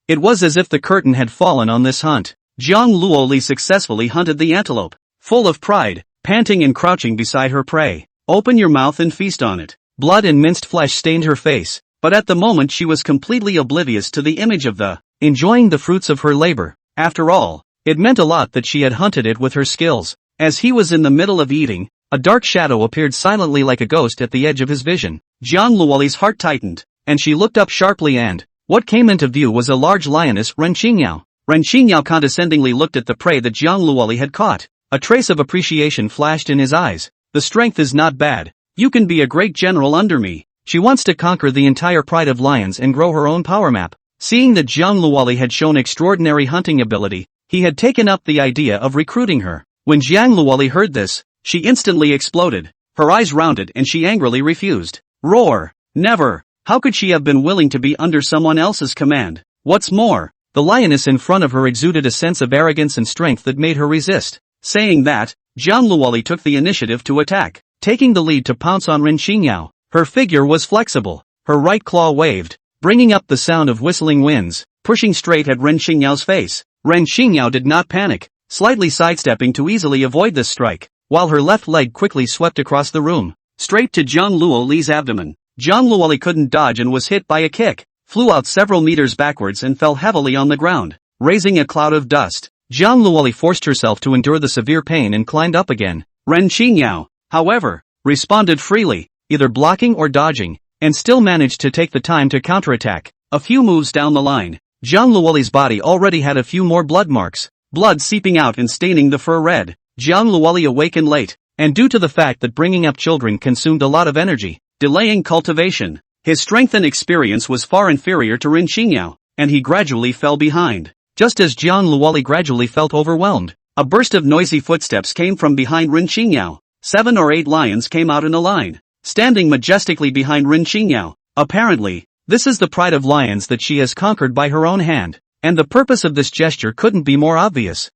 It was as if the curtain had fallen on this hunt. Jiang Luoli successfully hunted the antelope, full of pride, panting and crouching beside her prey. Open your mouth and feast on it. Blood and minced flesh stained her face, but at the moment she was completely oblivious to the image of the enjoying the fruits of her labor. After all, it meant a lot that she had hunted it with her skills. As he was in the middle of eating, a dark shadow appeared silently like a ghost at the edge of his vision. Jiang Luoli's heart tightened, and she looked up sharply and what came into view was a large lioness, Ren Qingyao. Ren Qingyao condescendingly looked at the prey that Jiang Luoli had caught. A trace of appreciation flashed in his eyes. The strength is not bad. You can be a great general under me. She wants to conquer the entire pride of lions and grow her own power map. Seeing that Jiang Luoli had shown extraordinary hunting ability, he had taken up the idea of recruiting her. When Jiang Luoli heard this, she instantly exploded. Her eyes rounded and she angrily refused. Roar! Never! How could she have been willing to be under someone else's command? What's more, the lioness in front of her exuded a sense of arrogance and strength that made her resist. Saying that, Jiang Luoli took the initiative to attack, taking the lead to pounce on Ren Qingyao. Her figure was flexible. Her right claw waved, bringing up the sound of whistling winds, pushing straight at Ren Qingyao's face. Ren Qingyao did not panic, slightly sidestepping to easily avoid this strike, while her left leg quickly swept across the room, straight to Jiang Luoli's abdomen. Jiang Luoli couldn't dodge and was hit by a kick, flew out several meters backwards and fell heavily on the ground, raising a cloud of dust. Jiang Luoli forced herself to endure the severe pain and climbed up again. Ren Qingyao, however, responded freely, either blocking or dodging, and still managed to take the time to counterattack. A few moves down the line, Jiang Luoli's body already had a few more blood marks, blood seeping out and staining the fur red. Jiang Luoli awakened late, and due to the fact that bringing up children consumed a lot of energy, delaying cultivation, his strength and experience was far inferior to Ren Qingyao, and he gradually fell behind. Just as Jiang Luoli gradually felt overwhelmed, a burst of noisy footsteps came from behind Ren Qingyao. 7 or 8 lions came out in a line, standing majestically behind Ren Qingyao. Apparently, this is the pride of lions that she has conquered by her own hand, and the purpose of this gesture couldn't be more obvious.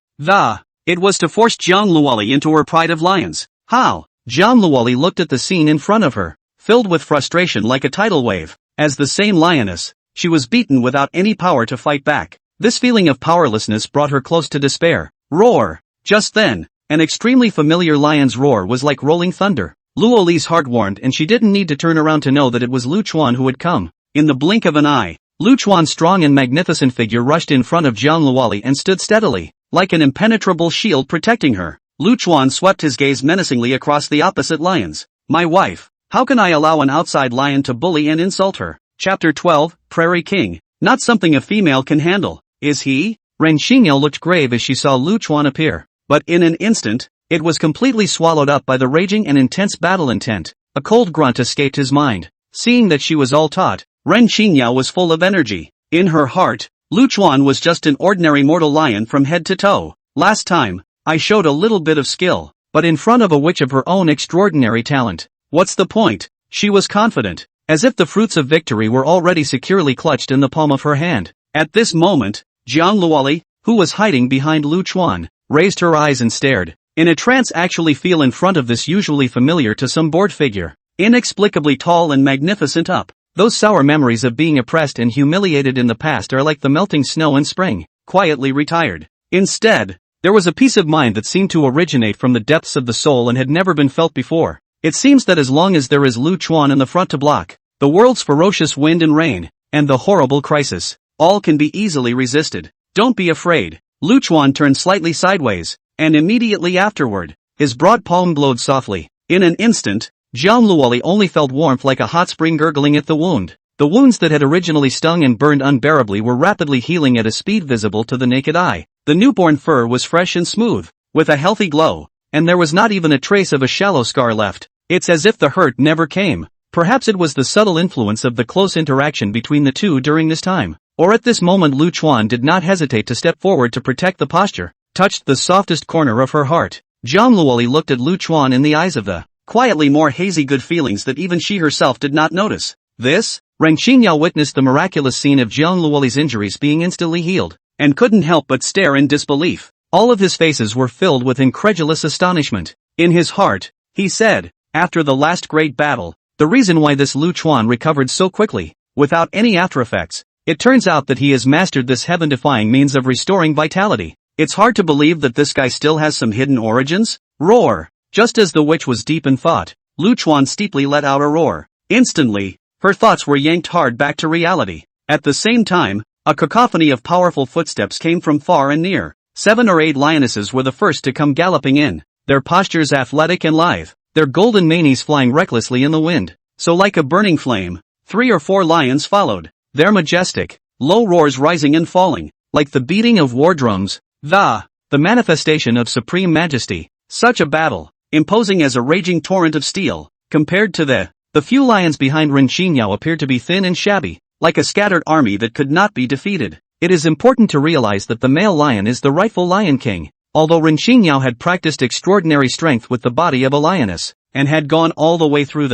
It was to force Jiang Luoli into her pride of lions. How? Jiang Luoli looked at the scene in front of her, filled with frustration like a tidal wave. As the same lioness, she was beaten without any power to fight back. This feeling of powerlessness brought her close to despair. Roar! Just then, an extremely familiar lion's roar was like rolling thunder. Luoli's heart warmed and she didn't need to turn around to know that it was Lu Chuan who had come. In the blink of an eye, Lu Chuan's strong and magnificent figure rushed in front of Jiang Luoli and stood steadily, like an impenetrable shield protecting her. Lu Chuan swept his gaze menacingly across the opposite lions. My wife, how can I allow an outside lion to bully and insult her? Chapter 12, Prairie King. Not something a female can handle, is he? Ren Qingyao looked grave as she saw Lu Chuan appear, but in an instant, it was completely swallowed up by the raging and intense battle intent. A cold grunt escaped his mind. Seeing that she was all taught, Ren Qingyao was full of energy. In her heart, Lu Chuan was just an ordinary mortal lion from head to toe. Last time, I showed a little bit of skill, but in front of a witch of her own extraordinary talent. What's the point? She was confident, as if the fruits of victory were already securely clutched in the palm of her hand. At this moment, Jiang Luoli, who was hiding behind Lu Chuan, raised her eyes and stared, in a trance actually feel in front of this usually familiar to some bored figure, inexplicably tall and magnificent up. Those sour memories of being oppressed and humiliated in the past are like the melting snow in spring, quietly retired. Instead, there was a peace of mind that seemed to originate from the depths of the soul and had never been felt before. It seems that as long as there is Lu Chuan in the front to block the world's ferocious wind and rain, and the horrible crisis, all can be easily resisted. Don't be afraid. Lu Chuan turned slightly sideways, and immediately afterward, his broad palm glowed softly. In an instant, Jiang Luoli only felt warmth like a hot spring gurgling at the wound. The wounds that had originally stung and burned unbearably were rapidly healing at a speed visible to the naked eye. The newborn fur was fresh and smooth, with a healthy glow, and there was not even a trace of a shallow scar left. It's as if the hurt never came. Perhaps it was the subtle influence of the close interaction between the two during this time. Or at this moment Lu Chuan did not hesitate to step forward to protect the posture, touched the softest corner of her heart. Jiang Luoli looked at Lu Chuan in the eyes of the quietly more hazy good feelings that even she herself did not notice. This? Ren Xingyao witnessed the miraculous scene of Jiang Luoli's injuries being instantly healed, and couldn't help but stare in disbelief. All of his faces were filled with incredulous astonishment. In his heart, he said, after the last great battle, the reason why this Lu Chuan recovered so quickly, without any aftereffects, it turns out that he has mastered this heaven-defying means of restoring vitality. It's hard to believe that this guy still has some hidden origins? Roar! Just as the witch was deep in thought, Lu Chuan steeply let out a roar. Instantly, her thoughts were yanked hard back to reality. At the same time, a cacophony of powerful footsteps came from far and near. 7 or 8 lionesses were the first to come galloping in, their postures athletic and lithe, their golden manes flying recklessly in the wind. So like a burning flame, 3 or 4 lions followed, their majestic, low roars rising and falling, like the beating of war drums, the manifestation of supreme majesty. Such a battle, imposing as a raging torrent of steel, compared to the few lions behind Ren Xingyao appeared to be thin and shabby, like a scattered army that could not be defeated. It is important to realize that the male lion is the rightful lion king. Although Ren Xingyao had practiced extraordinary strength with the body of a lioness, and had gone all the way through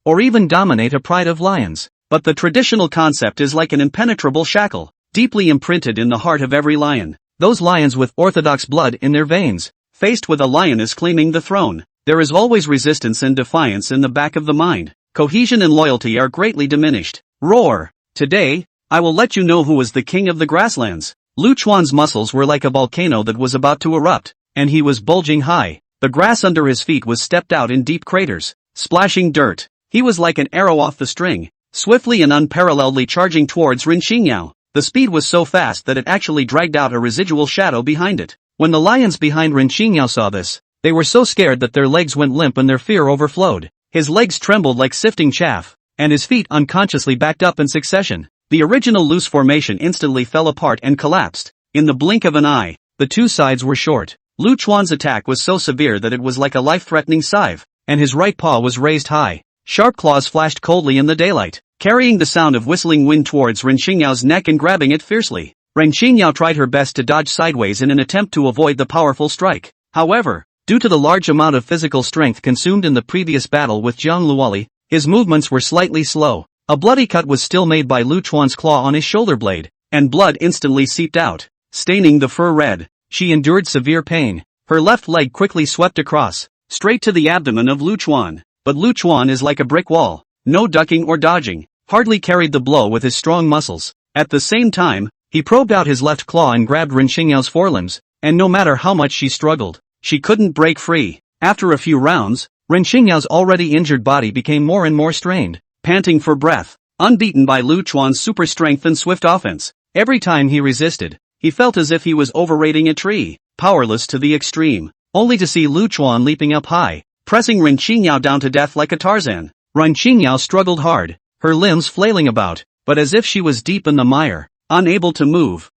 or even dominate a pride of lions, but the traditional concept is like an impenetrable shackle, deeply imprinted in the heart of every lion. Those lions with orthodox blood in their veins, faced with a lioness claiming the throne, there is always resistance and defiance in the back of the mind. Cohesion and loyalty are greatly diminished. Roar! Today, I will let you know who is the king of the grasslands. Lu Chuan's muscles were like a volcano that was about to erupt, and he was bulging high. The grass under his feet was stepped out in deep craters, splashing dirt. He was like an arrow off the string, swiftly and unparalleledly charging towards Ren Xingyao. The speed was so fast that it actually dragged out a residual shadow behind it. When the lions behind Ren Xingyao saw this, they were so scared that their legs went limp and their fear overflowed. His legs trembled like sifting chaff, and his feet unconsciously backed up in succession. The original loose formation instantly fell apart and collapsed. In the blink of an eye, the two sides were short. Lu Chuan's attack was so severe that it was like a life-threatening scythe, and his right paw was raised high. Sharp claws flashed coldly in the daylight, carrying the sound of whistling wind towards Ren Xingyao's neck and grabbing it fiercely. Ren Xingyao tried her best to dodge sideways in an attempt to avoid the powerful strike. However, due to the large amount of physical strength consumed in the previous battle with Jiang Luoli, his movements were slightly slow. A bloody cut was still made by Lu Chuan's claw on his shoulder blade, and blood instantly seeped out, staining the fur red. She endured severe pain. Her left leg quickly swept across, straight to the abdomen of Lu Chuan. But Lu Chuan is like a brick wall, no ducking or dodging, hardly carried the blow with his strong muscles. At the same time, he probed out his left claw and grabbed Ren Xingyao's forelimbs, and no matter how much she struggled, she couldn't break free. After a few rounds, Ren Xingyao's already injured body became more and more strained, panting for breath, unbeaten by Lu Chuan's super strength and swift offense. Every time he resisted, he felt as if he was overrating a tree, powerless to the extreme, only to see Lu Chuan leaping up high, pressing Ren Xingyao down to death like a Tarzan. Ren Xingyao struggled hard, her limbs flailing about, but as if she was deep in the mire, unable to move.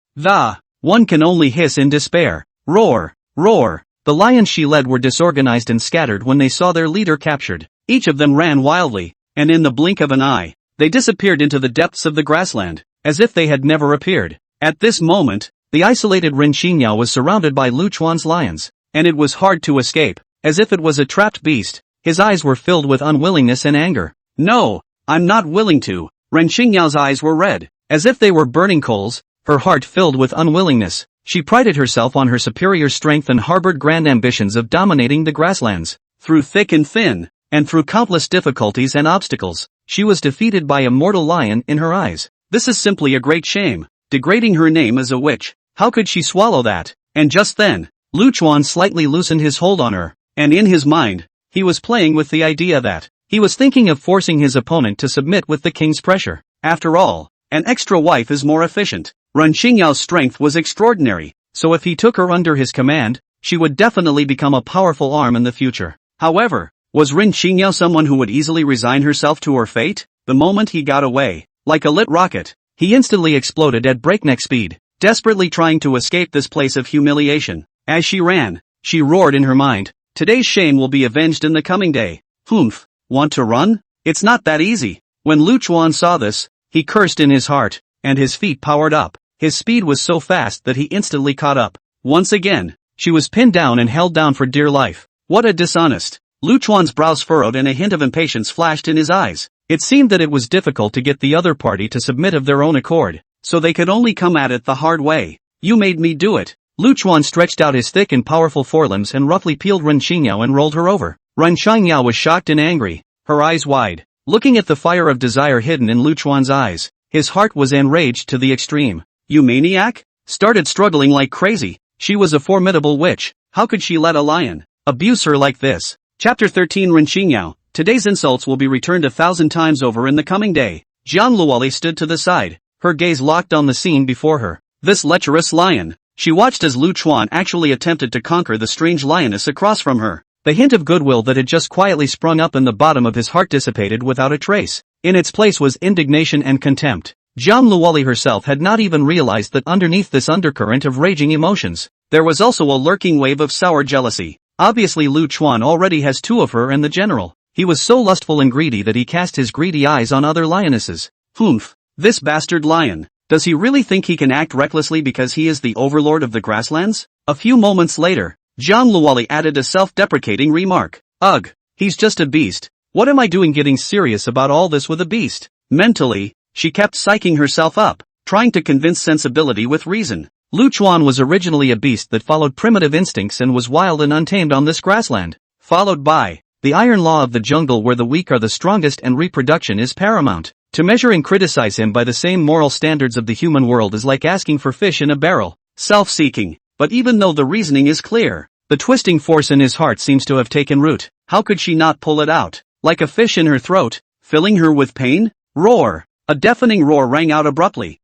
One can only hiss in despair. Roar! Roar! The lions she led were disorganized and scattered when they saw their leader captured. Each of them ran wildly, and in the blink of an eye, they disappeared into the depths of the grassland, as if they had never appeared. At this moment, the isolated Ren Xingyao was surrounded by Lu Chuan's lions, and it was hard to escape, as if it was a trapped beast. His eyes were filled with unwillingness and anger. No, I'm not willing to. Ren Xingyao's eyes were red, as if they were burning coals, her heart filled with unwillingness. She prided herself on her superior strength and harbored grand ambitions of dominating the grasslands. Through thick and thin, and through countless difficulties and obstacles, she was defeated by a mortal lion in her eyes. This is simply a great shame, degrading her name as a witch. How could she swallow that? And just then, Lu Chuan slightly loosened his hold on her, and in his mind, he was playing with the idea that he was thinking of forcing his opponent to submit with the king's pressure. After all, an extra wife is more efficient. Ren Xingyao's strength was extraordinary, so if he took her under his command, she would definitely become a powerful arm in the future. However, was Ren Xingyao someone who would easily resign herself to her fate? The moment he got away, like a lit rocket, he instantly exploded at breakneck speed, desperately trying to escape this place of humiliation. As she ran, she roared in her mind, today's shame will be avenged in the coming day. Humph, want to run? It's not that easy. When Lu Chuan saw this, he cursed in his heart, and his feet powered up. His speed was so fast that he instantly caught up. Once again, she was pinned down and held down for dear life. What a dishonest! Lu Chuan's brows furrowed and a hint of impatience flashed in his eyes. It seemed that it was difficult to get the other party to submit of their own accord, so they could only come at it the hard way. You made me do it. Lu Chuan stretched out his thick and powerful forelimbs and roughly peeled Ren Xingyao and rolled her over. Ren Xingyao was shocked and angry, her eyes wide, looking at the fire of desire hidden in Lu Chuan's eyes. His heart was enraged to the extreme. You maniac? Started struggling like crazy. She was a formidable witch. How could she let a lion abuse her like this? Chapter 13 Ren Xingyao. Today's insults will be returned 1,000 times over in the coming day. Jiang Luoli stood to the side, her gaze locked on the scene before her. This lecherous lion. She watched as Lu Chuan actually attempted to conquer the strange lioness across from her. The hint of goodwill that had just quietly sprung up in the bottom of his heart dissipated without a trace. In its place was indignation and contempt. Jiang Luoli herself had not even realized that underneath this undercurrent of raging emotions, there was also a lurking wave of sour jealousy. Obviously Lu Chuan already has two of her and the general. He was so lustful and greedy that he cast his greedy eyes on other lionesses. Humph. This bastard lion. Does he really think he can act recklessly because he is the overlord of the grasslands? A few moments later, Jiang Luoli added a self-deprecating remark. Ugh. He's just a beast. What am I doing getting serious about all this with a beast? Mentally, she kept psyching herself up, trying to convince sensibility with reason. Lu Chuan was originally a beast that followed primitive instincts and was wild and untamed on this grassland. Followed by the iron law of the jungle where the weak are the strongest and reproduction is paramount. To measure and criticize him by the same moral standards of the human world is like asking for fish in a barrel. Self-seeking. But even though the reasoning is clear, the twisting force in his heart seems to have taken root. How could she not pull it out? Like a fish in her throat, filling her with pain? Roar! A deafening roar rang out abruptly.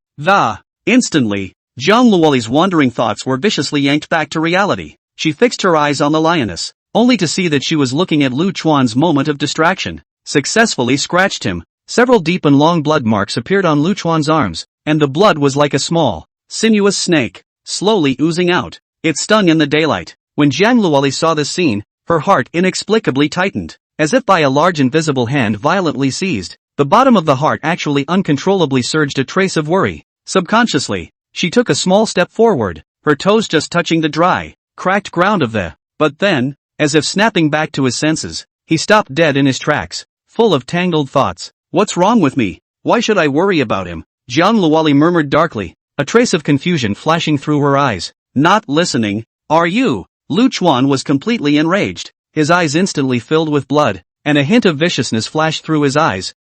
Instantly, Jiang Luoli's wandering thoughts were viciously yanked back to reality. She fixed her eyes on the lioness, only to see that she was looking at Lu Chuan's moment of distraction. Successfully scratched him. Several deep and long blood marks appeared on Lu Chuan's arms, and the blood was like a small, sinuous snake, slowly oozing out. It stung in the daylight. When Jiang Luoli saw this scene, her heart inexplicably tightened, as if by a large invisible hand violently seized. The bottom of the heart actually uncontrollably surged a trace of worry. Subconsciously, she took a small step forward, her toes just touching the dry, cracked ground of the. But then, as if snapping back to his senses, he stopped dead in his tracks, full of tangled thoughts. What's wrong with me? Why should I worry about him? Jiang Luoli murmured darkly, a trace of confusion flashing through her eyes. Not listening, are you? Lu Chuan was completely enraged. His eyes instantly filled with blood, and a hint of viciousness flashed through his eyes.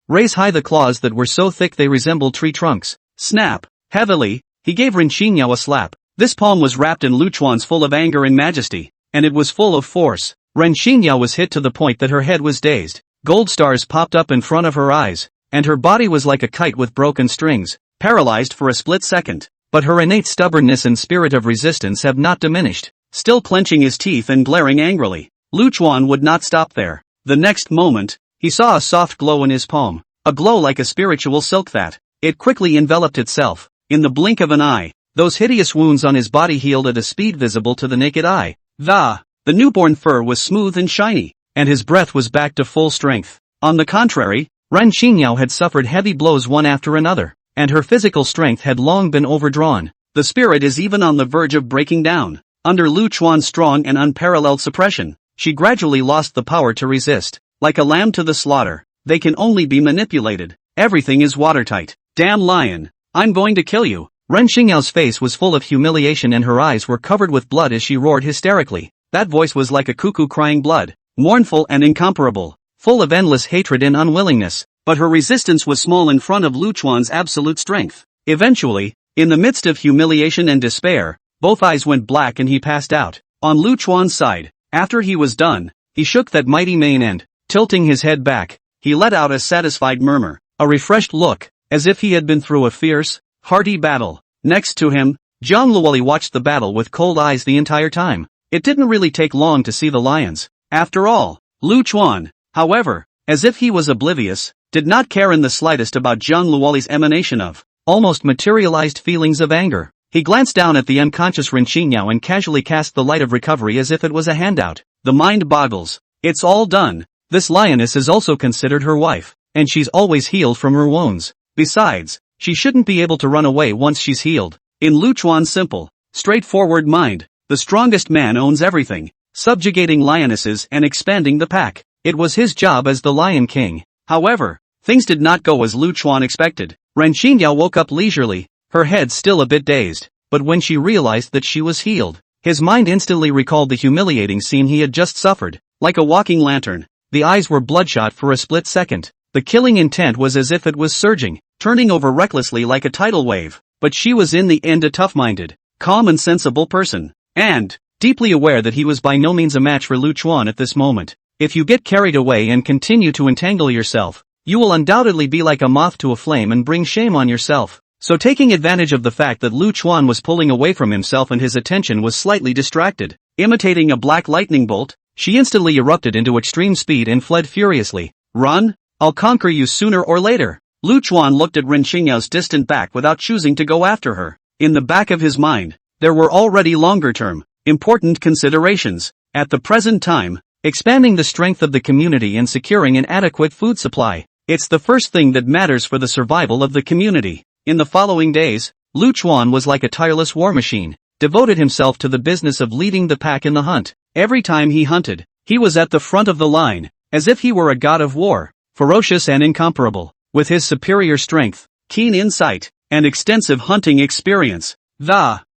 Raise high the claws that were so thick they resembled tree trunks. Snap. Heavily, he gave Ren Xingyao a slap. This palm was wrapped in Lu Chuan's full of anger and majesty, and it was full of force. Ren Xingyao was hit to the point that her head was dazed. Gold stars popped up in front of her eyes, and her body was like a kite with broken strings, paralyzed for a split second. But her innate stubbornness and spirit of resistance have not diminished. Still clenching his teeth and glaring angrily, Lu Chuan would not stop there. The next moment, he saw a soft glow in his palm, a glow like a spiritual silk that. It quickly enveloped itself. In the blink of an eye, those hideous wounds on his body healed at a speed visible to the naked eye. The newborn fur was smooth and shiny, and his breath was back to full strength. On the contrary, Ren Xingyao had suffered heavy blows one after another, and her physical strength had long been overdrawn. The spirit is even on the verge of breaking down. Under Lu Chuan's strong and unparalleled suppression, she gradually lost the power to resist. Like a lamb to the slaughter, they can only be manipulated. Everything is watertight. Damn lion, I'm going to kill you. Ren Xingyao's face was full of humiliation and her eyes were covered with blood as she roared hysterically. That voice was like a cuckoo crying blood, mournful and incomparable, full of endless hatred and unwillingness, but her resistance was small in front of Lu Chuan's absolute strength. Eventually, in the midst of humiliation and despair, both eyes went black and he passed out. On Lu Chuan's side, after he was done, he shook that mighty mane and, tilting his head back, he let out a satisfied murmur, a refreshed look, as if he had been through a fierce, hearty battle. Next to him, Jiang Luoli watched the battle with cold eyes the entire time. It didn't really take long to see the lions. After all, Lu Chuan, however, as if he was oblivious, did not care in the slightest about Jiang Luoli's emanation of, almost materialized feelings of anger. He glanced down at the unconscious Ren Xingyao and casually cast the light of recovery as if it was a handout. The mind boggles. It's all done. This lioness is also considered her wife, and she's always healed from her wounds. Besides, she shouldn't be able to run away once she's healed. In Lu Chuan's simple, straightforward mind, the strongest man owns everything, subjugating lionesses and expanding the pack. It was his job as the Lion King. However, things did not go as Lu Chuan expected. Ren Xingyao woke up leisurely, her head still a bit dazed, but when she realized that she was healed, his mind instantly recalled the humiliating scene he had just suffered. Like a walking lantern, the eyes were bloodshot for a split second. The killing intent was as if it was surging, turning over recklessly like a tidal wave. But she was in the end a tough-minded, calm and sensible person, and deeply aware that he was by no means a match for Lu Chuan at this moment. If you get carried away and continue to entangle yourself, you will undoubtedly be like a moth to a flame and bring shame on yourself. So taking advantage of the fact that Lu Chuan was pulling away from himself and his attention was slightly distracted, imitating a black lightning bolt, she instantly erupted into extreme speed and fled furiously. Run! I'll conquer you sooner or later. Lu Chuan looked at Ren Xingyao's distant back without choosing to go after her. In the back of his mind, there were already longer-term, important considerations. At the present time, expanding the strength of the community and securing an adequate food supply. It's the first thing that matters for the survival of the community. In the following days, Lu Chuan was like a tireless war machine, devoted himself to the business of leading the pack in the hunt. Every time he hunted, he was at the front of the line, as if he were a god of war, ferocious and incomparable. With his superior strength, keen insight, and extensive hunting experience,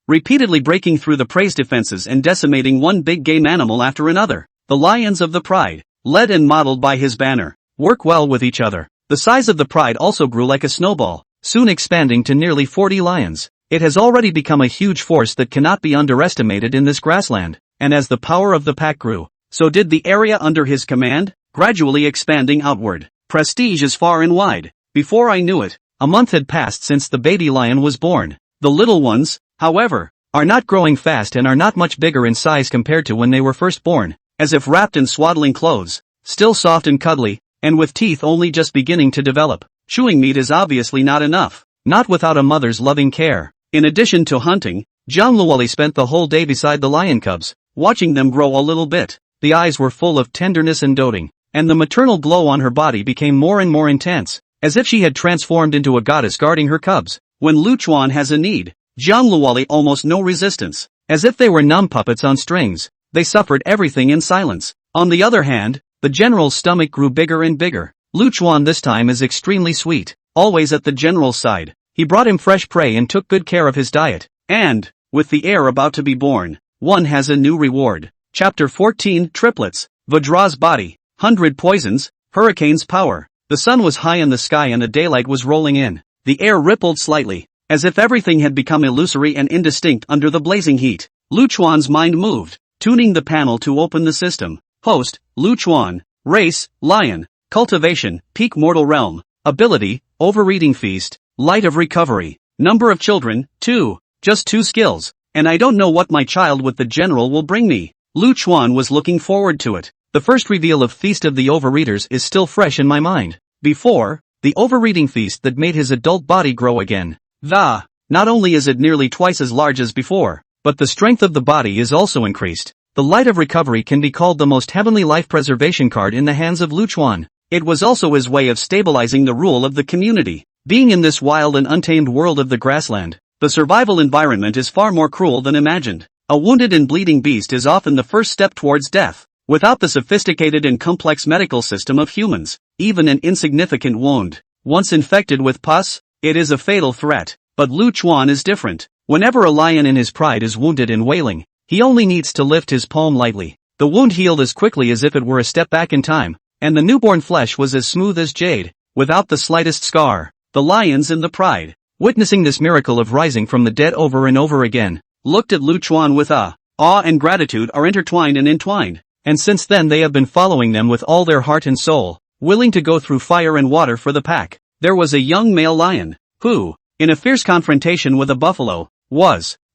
repeatedly breaking through the prey's defenses and decimating one big game animal after another. The lions of the pride, led and modeled by his banner, work well with each other. The size of the pride also grew like a snowball, soon expanding to nearly 40 lions. It has already become a huge force that cannot be underestimated in this grassland, and as the power of the pack grew, so did the area under his command, gradually expanding outward. Prestige is far and wide. Before I knew it, a month had passed since the baby lion was born. The little ones, however, are not growing fast and are not much bigger in size compared to when they were first born, as if wrapped in swaddling clothes, still soft and cuddly, and with teeth only just beginning to develop. Chewing meat is obviously not enough, not without a mother's loving care. In addition to hunting, Zhang Luoli spent the whole day beside the lion cubs, watching them grow a little bit. The eyes were full of tenderness and doting, and the maternal glow on her body became more and more intense, as if she had transformed into a goddess guarding her cubs. When Lu Chuan has a need, Zhang Luoli almost no resistance. As if they were numb puppets on strings, they suffered everything in silence. On the other hand, the general's stomach grew bigger and bigger. Lu Chuan this time is extremely sweet, always at the general's side. He brought him fresh prey and took good care of his diet. And, with the heir about to be born, one has a new reward. Chapter 14 Triplets. Vadra's body. 100 poisons, hurricane's power. The sun was high in the sky and the daylight was rolling in. The air rippled slightly, as if everything had become illusory and indistinct under the blazing heat. Lu Chuan's mind moved, tuning the panel to open the system. Host, Lu Chuan. Race, Lion. Cultivation, Peak Mortal Realm. Ability, Overeating Feast. Light of Recovery. Number of children, 2. Just 2 skills, and I don't know what my child with the general will bring me. Lu Chuan was looking forward to it. The first reveal of Feast of the Overeaters is still fresh in my mind. Before, the overeating feast that made his adult body grow again. Not only is it nearly twice as large as before, but the strength of the body is also increased. The Light of Recovery can be called the most heavenly life preservation card in the hands of Lu Chuan. It was also his way of stabilizing the rule of the community. Being in this wild and untamed world of the grassland, the survival environment is far more cruel than imagined. A wounded and bleeding beast is often the first step towards death. Without the sophisticated and complex medical system of humans, even an insignificant wound, once infected with pus, it is a fatal threat. But Lu Chuan is different. Whenever a lion in his pride is wounded and wailing, he only needs to lift his palm lightly. The wound healed as quickly as if it were a step back in time, and the newborn flesh was as smooth as jade, without the slightest scar. The lions in the pride, witnessing this miracle of rising from the dead over and over again, looked at Lu Chuan with awe and gratitude are intertwined and entwined. And since then they have been following them with all their heart and soul, willing to go through fire and water for the pack. There was a young male lion, who, in a fierce confrontation with a buffalo,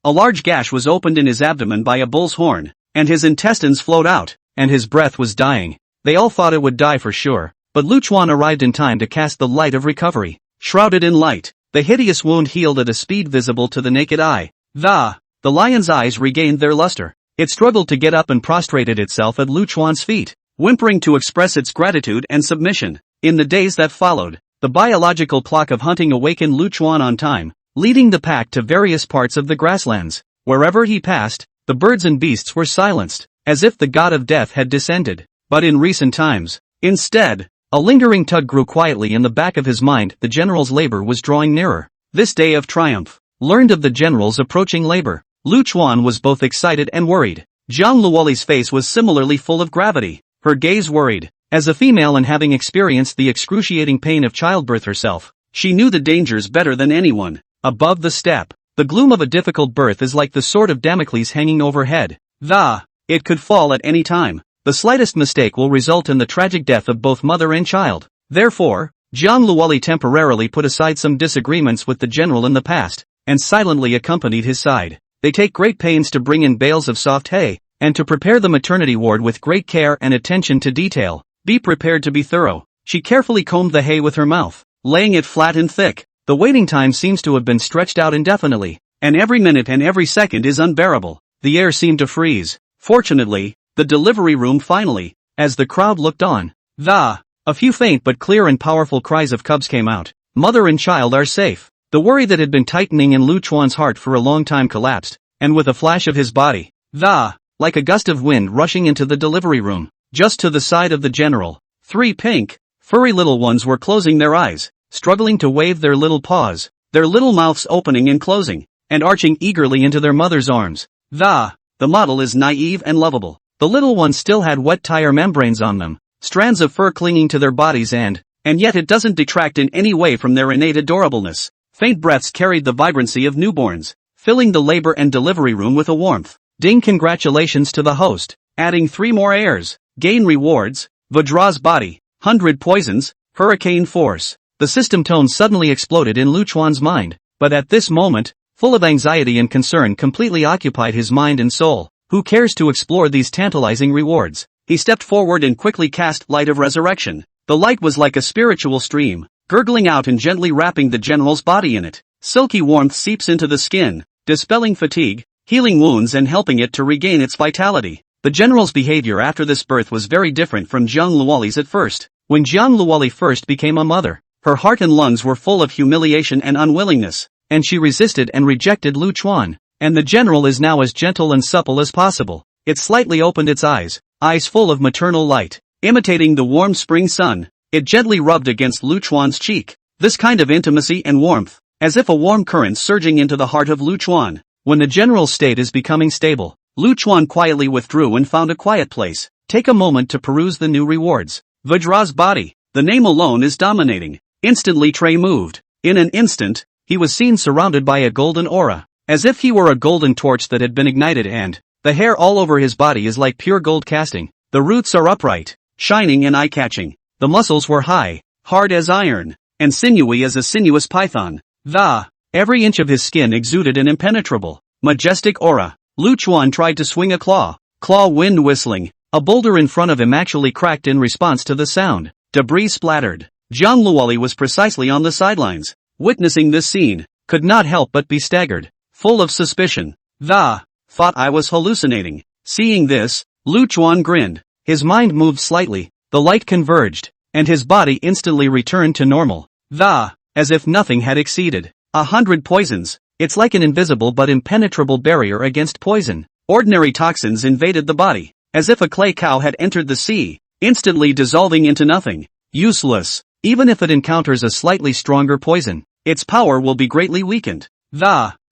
a large gash was opened in his abdomen by a bull's horn, and his intestines flowed out, and his breath was dying. They all thought it would die for sure, but Lu Chuan arrived in time to cast the Light of Recovery. Shrouded in light, the hideous wound healed at a speed visible to the naked eye. The lion's eyes regained their luster. It struggled to get up and prostrated itself at Lu Chuan's feet, whimpering to express its gratitude and submission. In the days that followed, the biological clock of hunting awakened Lu Chuan on time, leading the pack to various parts of the grasslands. Wherever he passed, the birds and beasts were silenced, as if the god of death had descended. But in recent times, instead, A lingering tug grew quietly in the back of his mind. The general's labor was drawing nearer. This day of triumph learned of the general's approaching labor. Lu Chuan was both excited and worried. Jiang Luoli's face was similarly full of gravity, her gaze worried. As a female and having experienced the excruciating pain of childbirth herself, she knew the dangers better than anyone. Above the step, the gloom of a difficult birth is like the sword of Damocles hanging overhead. It could fall at any time. The slightest mistake will result in the tragic death of both mother and child. Therefore, Jiang Luoli temporarily put aside some disagreements with the general in the past, and silently accompanied his side. They take great pains to bring in bales of soft hay, and to prepare the maternity ward with great care and attention to detail. Be prepared to be thorough. She carefully combed the hay with her mouth, laying it flat and thick. The waiting time seems to have been stretched out indefinitely, and every minute and every second is unbearable. The air seemed to freeze. Fortunately, the delivery room finally, as the crowd looked on. A few faint but clear and powerful cries of cubs came out. Mother and child are safe. The worry that had been tightening in Lu Chuan's heart for a long time collapsed, and with a flash of his body, like a gust of wind rushing into the delivery room, just to the side of the general, 3 pink, furry little ones were closing their eyes, struggling to wave their little paws, their little mouths opening and closing, and arching eagerly into their mother's arms. The model is naive and lovable. The little ones still had wet tire membranes on them, strands of fur clinging to their bodies and yet it doesn't detract in any way from their innate adorableness. Faint breaths carried the vibrancy of newborns, filling the labor and delivery room with a warmth. Ding congratulations to the host, adding 3 more heirs, gain rewards, Vadra's body, 100 poisons, hurricane force. The system tone suddenly exploded in Lu Chuan's mind, but at this moment, full of anxiety and concern completely occupied his mind and soul. Who cares to explore these tantalizing rewards? He stepped forward and quickly cast Light of Resurrection. The light was like a spiritual stream, gurgling out and gently wrapping the general's body in it. Silky warmth seeps into the skin, dispelling fatigue, healing wounds and helping it to regain its vitality. The general's behavior after this birth was very different from Jiang Luoli's at first. When Jiang Luoli first became a mother, her heart and lungs were full of humiliation and unwillingness, and she resisted and rejected Lu Chuan. And the general is now as gentle and supple as possible. It slightly opened its eyes full of maternal light. Imitating the warm spring sun, it gently rubbed against Lu Chuan's cheek. This kind of intimacy and warmth, as if a warm current surging into the heart of Lu Chuan. When the general's state is becoming stable, Lu Chuan quietly withdrew and found a quiet place. Take a moment to peruse the new rewards. Vadra's body, the name alone is dominating. Instantly Trey moved. In an instant, he was seen surrounded by a golden aura, as if he were a golden torch that had been ignited, and the hair all over his body is like pure gold casting. The roots are upright, shining and eye-catching. The muscles were high, hard as iron, and sinewy as a sinuous python. Every inch of his skin exuded an impenetrable, majestic aura. Lu Chuan tried to swing a claw wind whistling. A boulder in front of him actually cracked in response to the sound. Debris splattered. Jiang Luoli was precisely on the sidelines, witnessing this scene, could not help but be staggered, full of suspicion. Thought I was hallucinating. Seeing this, Lu Chuan grinned. His mind moved slightly, the light converged, and his body instantly returned to normal. As if nothing had exceeded 100 poisons. It's like an invisible but impenetrable barrier against poison. Ordinary toxins invaded the body, as if a clay cow had entered the sea, instantly dissolving into nothing. Useless. Even if it encounters a slightly stronger poison, its power will be greatly weakened.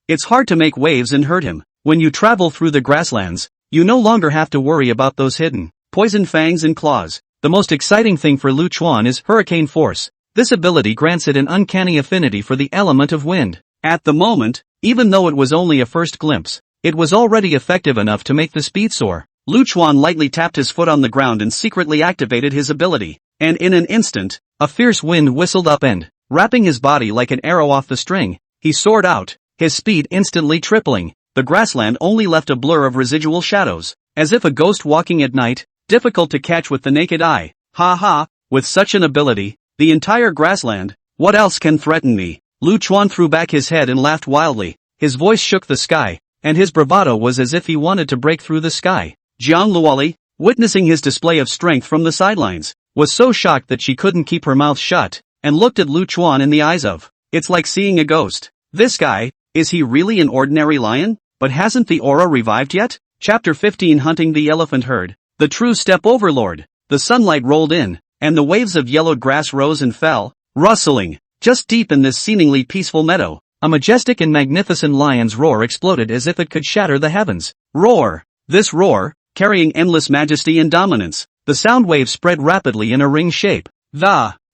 It's hard to make waves and hurt him. When you travel through the grasslands, you no longer have to worry about those hidden poison fangs and claws. The most exciting thing for Lu Chuan is hurricane force. This ability grants it an uncanny affinity for the element of wind. At the moment, even though it was only a first glimpse, it was already effective enough to make the speed soar. Lu Chuan lightly tapped his foot on the ground and secretly activated his ability, and in an instant, a fierce wind whistled up and, wrapping his body like an arrow off the string, he soared out, his speed instantly tripling. The grassland only left a blur of residual shadows, as if a ghost walking at night, difficult to catch with the naked eye. With such an ability, the entire grassland, what else can threaten me? Lu Chuan threw back his head and laughed wildly. His voice shook the sky, and his bravado was as if he wanted to break through the sky. Jiang Luoli, witnessing his display of strength from the sidelines, was so shocked that she couldn't keep her mouth shut, and looked at Lu Chuan in the eyes of, it's like seeing a ghost. This guy, is he really an ordinary lion? But hasn't the aura revived yet? Chapter 15 Hunting the Elephant Herd. The true Steppe Overlord. The sunlight rolled in, and the waves of yellowed grass rose and fell, rustling, just deep in this seemingly peaceful meadow. A majestic and magnificent lion's roar exploded as if it could shatter the heavens. Roar! This roar, carrying endless majesty and dominance, the sound waves spread rapidly in a ring shape.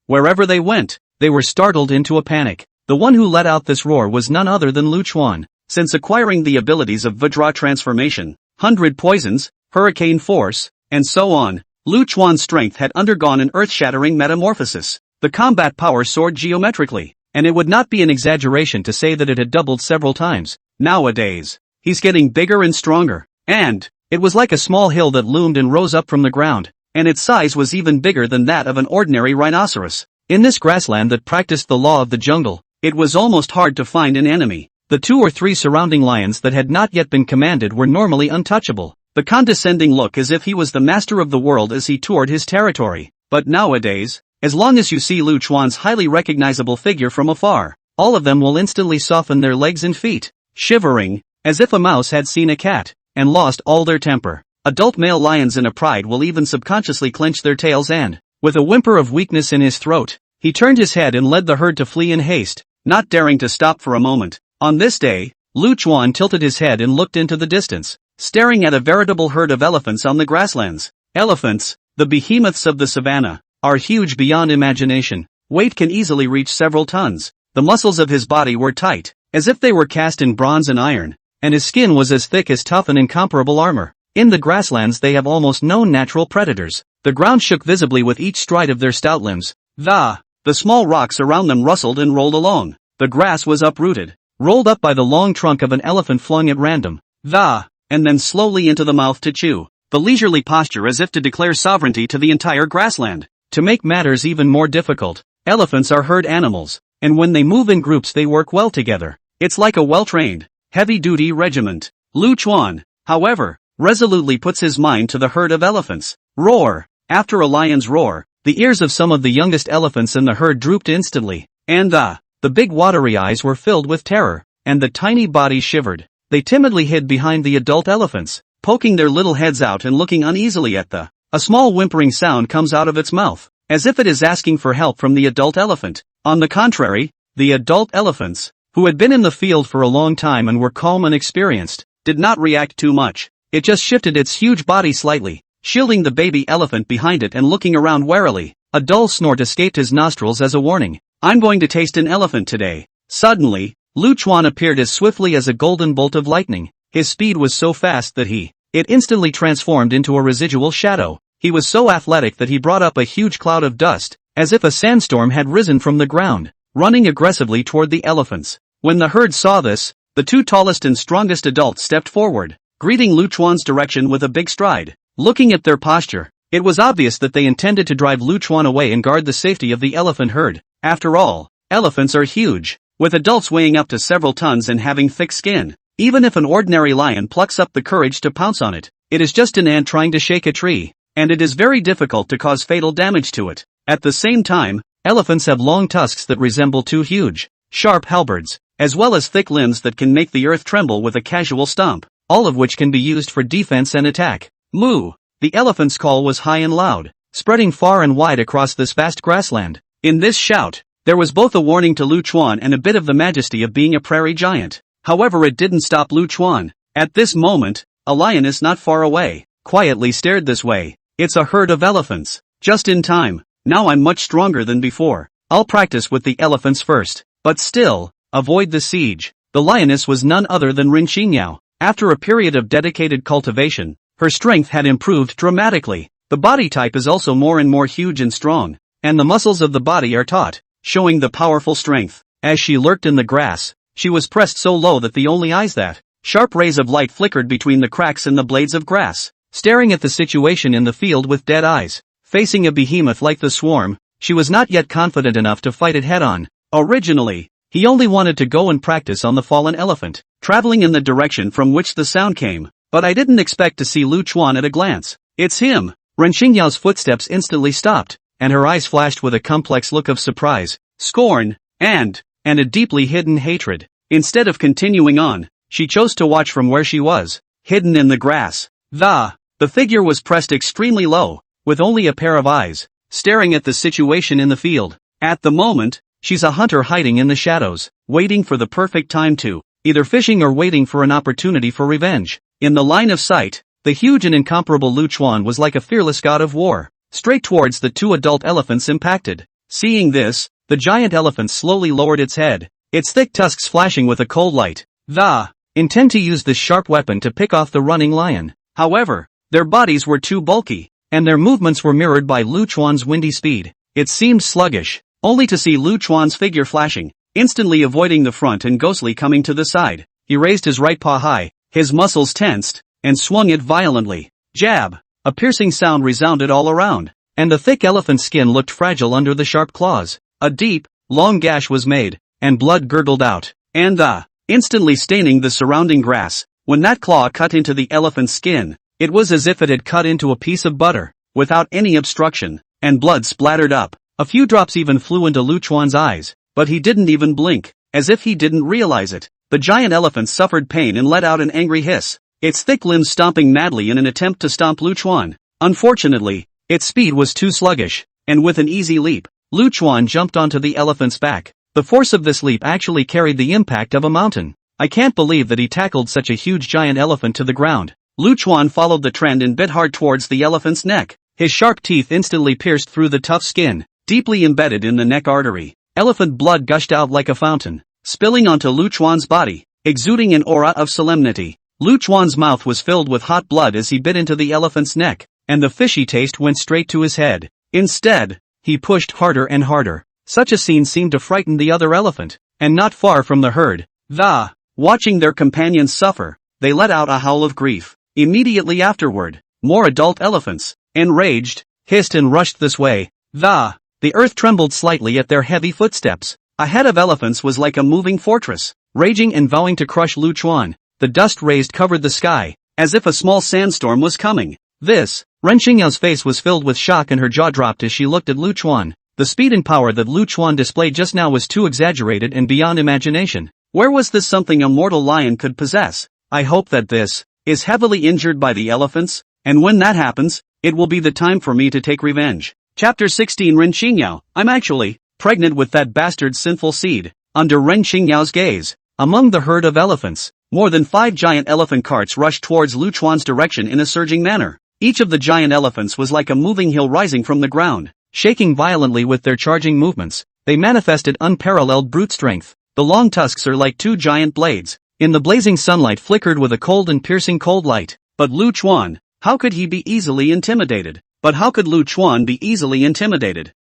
Wherever they went, they were startled into a panic. The one who let out this roar was none other than Lu Chuan. Since acquiring the abilities of Vajra transformation, 100 poisons, hurricane force, and so on, Lu Chuan's strength had undergone an earth-shattering metamorphosis. The combat power soared geometrically, and it would not be an exaggeration to say that it had doubled several times. Nowadays, he's getting bigger and stronger, and it was like a small hill that loomed and rose up from the ground, and its size was even bigger than that of an ordinary rhinoceros. In this grassland that practiced the law of the jungle, it was almost hard to find an enemy. The 2 or 3 surrounding lions that had not yet been commanded were normally untouchable. The condescending look as if he was the master of the world as he toured his territory. But nowadays, as long as you see Lu Chuan's highly recognizable figure from afar, all of them will instantly soften their legs and feet, shivering, as if a mouse had seen a cat, and lost all their temper. Adult male lions in a pride will even subconsciously clench their tails and, with a whimper of weakness in his throat, he turned his head and led the herd to flee in haste, not daring to stop for a moment. On this day, Lu Chuan tilted his head and looked into the distance, staring at a veritable herd of elephants on the grasslands. Elephants, the behemoths of the savannah, are huge beyond imagination. Weight can easily reach several tons. The muscles of his body were tight, as if they were cast in bronze and iron, and his skin was as thick as tough and incomparable armor. In the grasslands they have almost no natural predators. The ground shook visibly with each stride of their stout limbs. The small rocks around them rustled and rolled along. The grass was uprooted, rolled up by the long trunk of an elephant flung at random, and then slowly into the mouth to chew. The leisurely posture as if to declare sovereignty to the entire grassland. To make matters even more difficult, elephants are herd animals, and when they move in groups they work well together. It's like a well-trained, heavy-duty regiment. Lu Chuan, however, resolutely puts his mind to the herd of elephants. Roar! After a lion's roar, the ears of some of the youngest elephants in the herd drooped instantly, and the big watery eyes were filled with terror, and the tiny bodies shivered. They timidly hid behind the adult elephants, poking their little heads out and looking uneasily at a small whimpering sound comes out of its mouth, as if it is asking for help from the adult elephant. On the contrary, the adult elephants, who had been in the field for a long time and were calm and experienced, did not react too much. It just shifted its huge body slightly, shielding the baby elephant behind it and looking around warily. A dull snort escaped his nostrils as a warning. I'm going to taste an elephant today. Suddenly, Lu Chuan appeared as swiftly as a golden bolt of lightning. His speed was so fast that it instantly transformed into a residual shadow. He was so athletic that he brought up a huge cloud of dust, as if a sandstorm had risen from the ground, running aggressively toward the elephants. When the herd saw this, the 2 tallest and strongest adults stepped forward, greeting Lu Chuan's direction with a big stride. Looking at their posture, it was obvious that they intended to drive Lu Chuan away and guard the safety of the elephant herd. After all, elephants are huge, with adults weighing up to several tons and having thick skin. Even if an ordinary lion plucks up the courage to pounce on it, it is just an ant trying to shake a tree, and it is very difficult to cause fatal damage to it. At the same time, elephants have long tusks that resemble 2 huge, sharp halberds, as well as thick limbs that can make the earth tremble with a casual stomp, all of which can be used for defense and attack. Moo! The elephant's call was high and loud, spreading far and wide across this vast grassland. In this shout, there was both a warning to Lu Chuan and a bit of the majesty of being a prairie giant. However, it didn't stop Lu Chuan. At this moment, a lioness not far away, quietly stared this way. It's a herd of elephants. Just in time. Now I'm much stronger than before. I'll practice with the elephants first. But still, avoid the siege. The lioness was none other than Rin Xingyao. After a period of dedicated cultivation, her strength had improved dramatically. The body type is also more and more huge and strong, and the muscles of the body are taut, showing the powerful strength. As she lurked in the grass, she was pressed so low that the only eyes that sharp rays of light flickered between the cracks in the blades of grass. Staring at the situation in the field with dead eyes, facing a behemoth like the swarm, she was not yet confident enough to fight it head-on. Originally, he only wanted to go and practice on the fallen elephant, traveling in the direction from which the sound came. But I didn't expect to see Lu Chuan at a glance. It's him! Ren Xingyao's footsteps instantly stopped, and her eyes flashed with a complex look of surprise, scorn, and a deeply hidden hatred. Instead of continuing on, she chose to watch from where she was, hidden in the grass. The figure was pressed extremely low, with only a pair of eyes, staring at the situation in the field. At the moment, she's a hunter hiding in the shadows, waiting for the perfect time to, either fishing or waiting for an opportunity for revenge. In the line of sight, the huge and incomparable Lu Chuan was like a fearless god of war, straight towards the two adult elephants impacted. Seeing this, the giant elephant slowly lowered its head, its thick tusks flashing with a cold light. They intend to use this sharp weapon to pick off the running lion. However, their bodies were too bulky, and their movements were mirrored by Lu Chuan's windy speed. It seemed sluggish, only to see Lu Chuan's figure flashing, instantly avoiding the front and ghostly coming to the side. He raised his right paw high, his muscles tensed, and swung it violently. Jab! A piercing sound resounded all around, and the thick elephant skin looked fragile under the sharp claws. A deep, long gash was made, and blood gurgled out, and instantly staining the surrounding grass. When that claw cut into the elephant's skin, it was as if it had cut into a piece of butter, without any obstruction, and blood splattered up. A few drops even flew into Lu Chuan's eyes, but he didn't even blink, as if he didn't realize it. The giant elephant suffered pain and let out an angry hiss, its thick limbs stomping madly in an attempt to stomp Lu Chuan. Unfortunately, its speed was too sluggish, and with an easy leap, Lu Chuan jumped onto the elephant's back. The force of this leap actually carried the impact of a mountain. I can't believe that he tackled such a huge giant elephant to the ground. Lu Chuan followed the trend and bit hard towards the elephant's neck. His sharp teeth instantly pierced through the tough skin, deeply embedded in the neck artery. Elephant blood gushed out like a fountain, spilling onto Lu Chuan's body, exuding an aura of solemnity. Lu Chuan's mouth was filled with hot blood as he bit into the elephant's neck, and the fishy taste went straight to his head. Instead, he pushed harder and harder. Such a scene seemed to frighten the other elephant, and not far from the herd, watching their companions suffer, they let out a howl of grief. Immediately afterward, more adult elephants, enraged, hissed and rushed this way. The earth trembled slightly at their heavy footsteps. A head of elephants was like a moving fortress, raging and vowing to crush Lu Chuan. The dust raised covered the sky, as if a small sandstorm was coming. Ren Xingyao's face was filled with shock and her jaw dropped as she looked at Lu Chuan. The speed and power that Lu Chuan displayed just now was too exaggerated and beyond imagination. Where was this something a mortal lion could possess? I hope that this is heavily injured by the elephants, and when that happens, it will be the time for me to take revenge. Chapter 16 Ren Xingyao, I'm actually pregnant with that bastard sinful seed. Under Ren Xingyao's gaze, among the herd of elephants, more than 5 giant elephant carts rushed towards Lu Chuan's direction in a surging manner. Each of the giant elephants was like a moving hill rising from the ground, shaking violently with their charging movements. They manifested unparalleled brute strength. The long tusks are like 2 giant blades. In the blazing sunlight flickered with a cold and piercing cold light. But Lu Chuan, how could he be easily intimidated?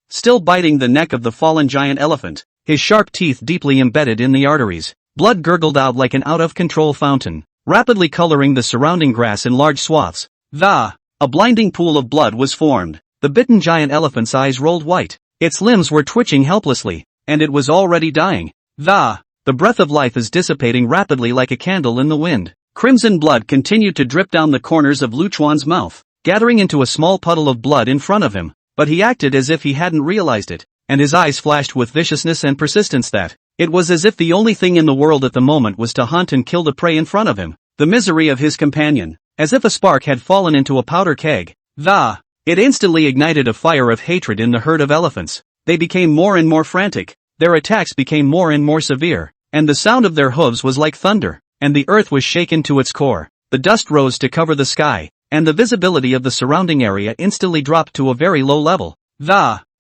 Still biting the neck of the fallen giant elephant, his sharp teeth deeply embedded in the arteries, blood gurgled out like an out-of-control fountain, rapidly coloring the surrounding grass in large swaths. A blinding pool of blood was formed. The bitten giant elephant's eyes rolled white. Its limbs were twitching helplessly, and it was already dying. The breath of life is dissipating rapidly like a candle in the wind. Crimson blood continued to drip down the corners of Lu Chuan's mouth, gathering into a small puddle of blood in front of him, but he acted as if he hadn't realized it, and his eyes flashed with viciousness and persistence that it was as if the only thing in the world at the moment was to hunt and kill the prey in front of him. The misery of his companion, as if a spark had fallen into a powder keg. It instantly ignited a fire of hatred in the herd of elephants. They became more and more frantic, their attacks became more and more severe, and the sound of their hooves was like thunder, and the earth was shaken to its core. The dust rose to cover the sky, and the visibility of the surrounding area instantly dropped to a very low level.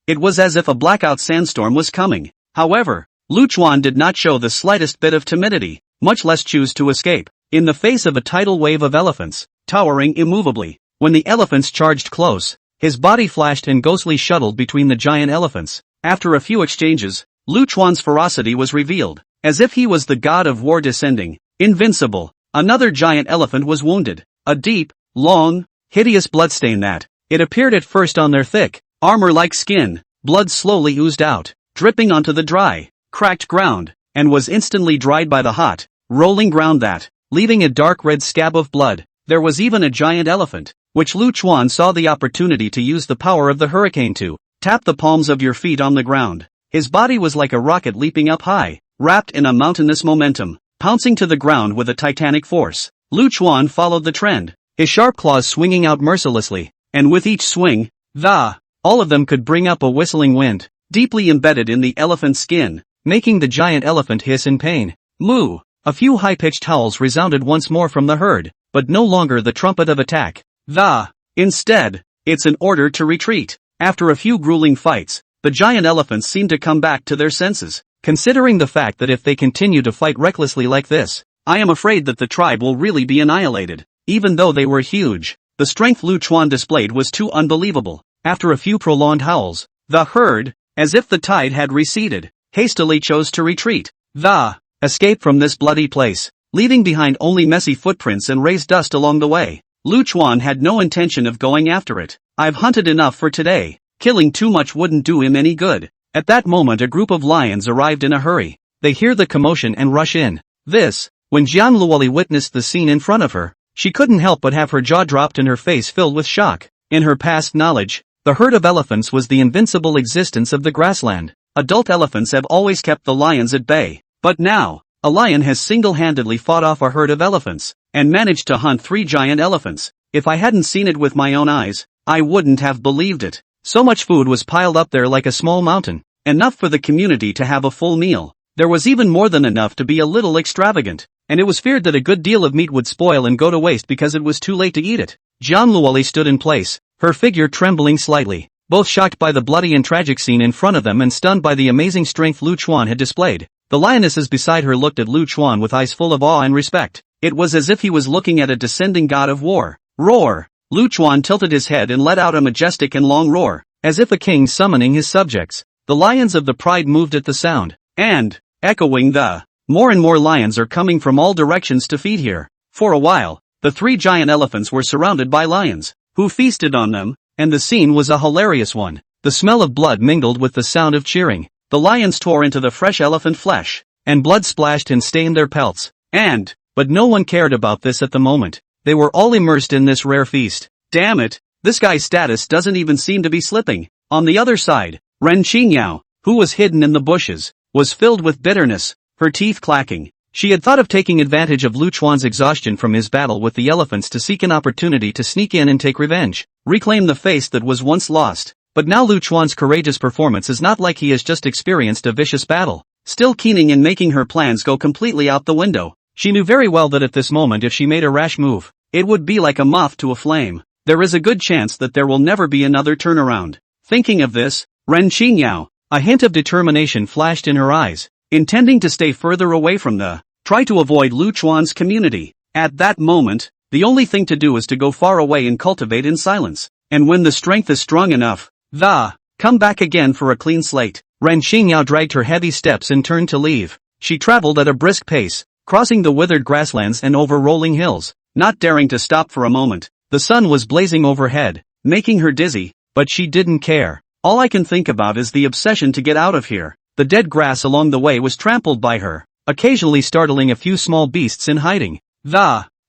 It was as if a blackout sandstorm was coming. However, Lu Chuan did not show the slightest bit of timidity, much less choose to escape. In the face of a tidal wave of elephants, towering immovably, when the elephants charged close, his body flashed and ghostly shuttled between the giant elephants. After a few exchanges, Lu Chuan's ferocity was revealed, as if he was the god of war descending, invincible. Another giant elephant was wounded, a deep, long, hideous bloodstain that, it appeared at first on their thick, armor-like skin. Blood slowly oozed out, dripping onto the dry, cracked ground, and was instantly dried by the hot, rolling ground that, leaving a dark red scab of blood. There was even a giant elephant, which Lu Chuan saw the opportunity to use the power of the hurricane to tap the palms of your feet on the ground. His body was like a rocket leaping up high, wrapped in a mountainous momentum, pouncing to the ground with a titanic force. Lu Chuan followed the trend, his sharp claws swinging out mercilessly, and with each swing, all of them could bring up a whistling wind, deeply embedded in the elephant's skin, making the giant elephant hiss in pain. Moo! A few high-pitched howls resounded once more from the herd, but no longer the trumpet of attack. Instead, it's an order to retreat. After a few grueling fights, the giant elephants seem to come back to their senses. Considering the fact that if they continue to fight recklessly like this, I am afraid that the tribe will really be annihilated. Even though they were huge, the strength Lu Chuan displayed was too unbelievable. After a few prolonged howls, the herd, as if the tide had receded, hastily chose to retreat. Escape from this bloody place, leaving behind only messy footprints and raised dust along the way. Lu Chuan had no intention of going after it. I've hunted enough for today. Killing too much wouldn't do him any good. At that moment a group of lions arrived in a hurry. They hear the commotion and rush in. When Jian Luoli witnessed the scene in front of her, she couldn't help but have her jaw dropped and her face filled with shock. In her past knowledge, the herd of elephants was the invincible existence of the grassland. Adult elephants have always kept the lions at bay. But now, a lion has single-handedly fought off a herd of elephants, and managed to hunt 3 giant elephants. If I hadn't seen it with my own eyes, I wouldn't have believed it. So much food was piled up there like a small mountain, enough for the community to have a full meal. There was even more than enough to be a little extravagant, and it was feared that a good deal of meat would spoil and go to waste because it was too late to eat it. Jian Luoli stood in place, her figure trembling slightly, both shocked by the bloody and tragic scene in front of them and stunned by the amazing strength Lu Chuan had displayed. The lionesses beside her looked at Lu Chuan with eyes full of awe and respect. It was as if he was looking at a descending god of war. Roar! Lu Chuan tilted his head and let out a majestic and long roar, as if a king summoning his subjects. The lions of the pride moved at the sound, and, echoing more and more lions are coming from all directions to feed here. For a while, the 3 giant elephants were surrounded by lions, who feasted on them, and the scene was a hilarious one. The smell of blood mingled with the sound of cheering. The lions tore into the fresh elephant flesh, and blood splashed and stained their pelts. But no one cared about this at the moment. They were all immersed in this rare feast. Damn it, this guy's status doesn't even seem to be slipping. On the other side, Ren Qingyao, who was hidden in the bushes, was filled with bitterness, her teeth clacking. She had thought of taking advantage of Lu Chuan's exhaustion from his battle with the elephants to seek an opportunity to sneak in and take revenge, reclaim the face that was once lost. But now Lu Chuan's courageous performance is not like he has just experienced a vicious battle, still keening and making her plans go completely out the window. She knew very well that at this moment if she made a rash move, it would be like a moth to a flame. There is a good chance that there will never be another turnaround. Thinking of this, Ren Qingyao, a hint of determination flashed in her eyes, intending to stay further away from try to avoid Lu Chuan's community. At that moment, the only thing to do is to go far away and cultivate in silence. And when the strength is strong enough, come back again for a clean slate. Ren Qingyao dragged her heavy steps and turned to leave. She traveled at a brisk pace, crossing the withered grasslands and over rolling hills, not daring to stop for a moment. The sun was blazing overhead, making her dizzy, but she didn't care. All I can think about is the obsession to get out of here. The dead grass along the way was trampled by her, occasionally startling a few small beasts in hiding.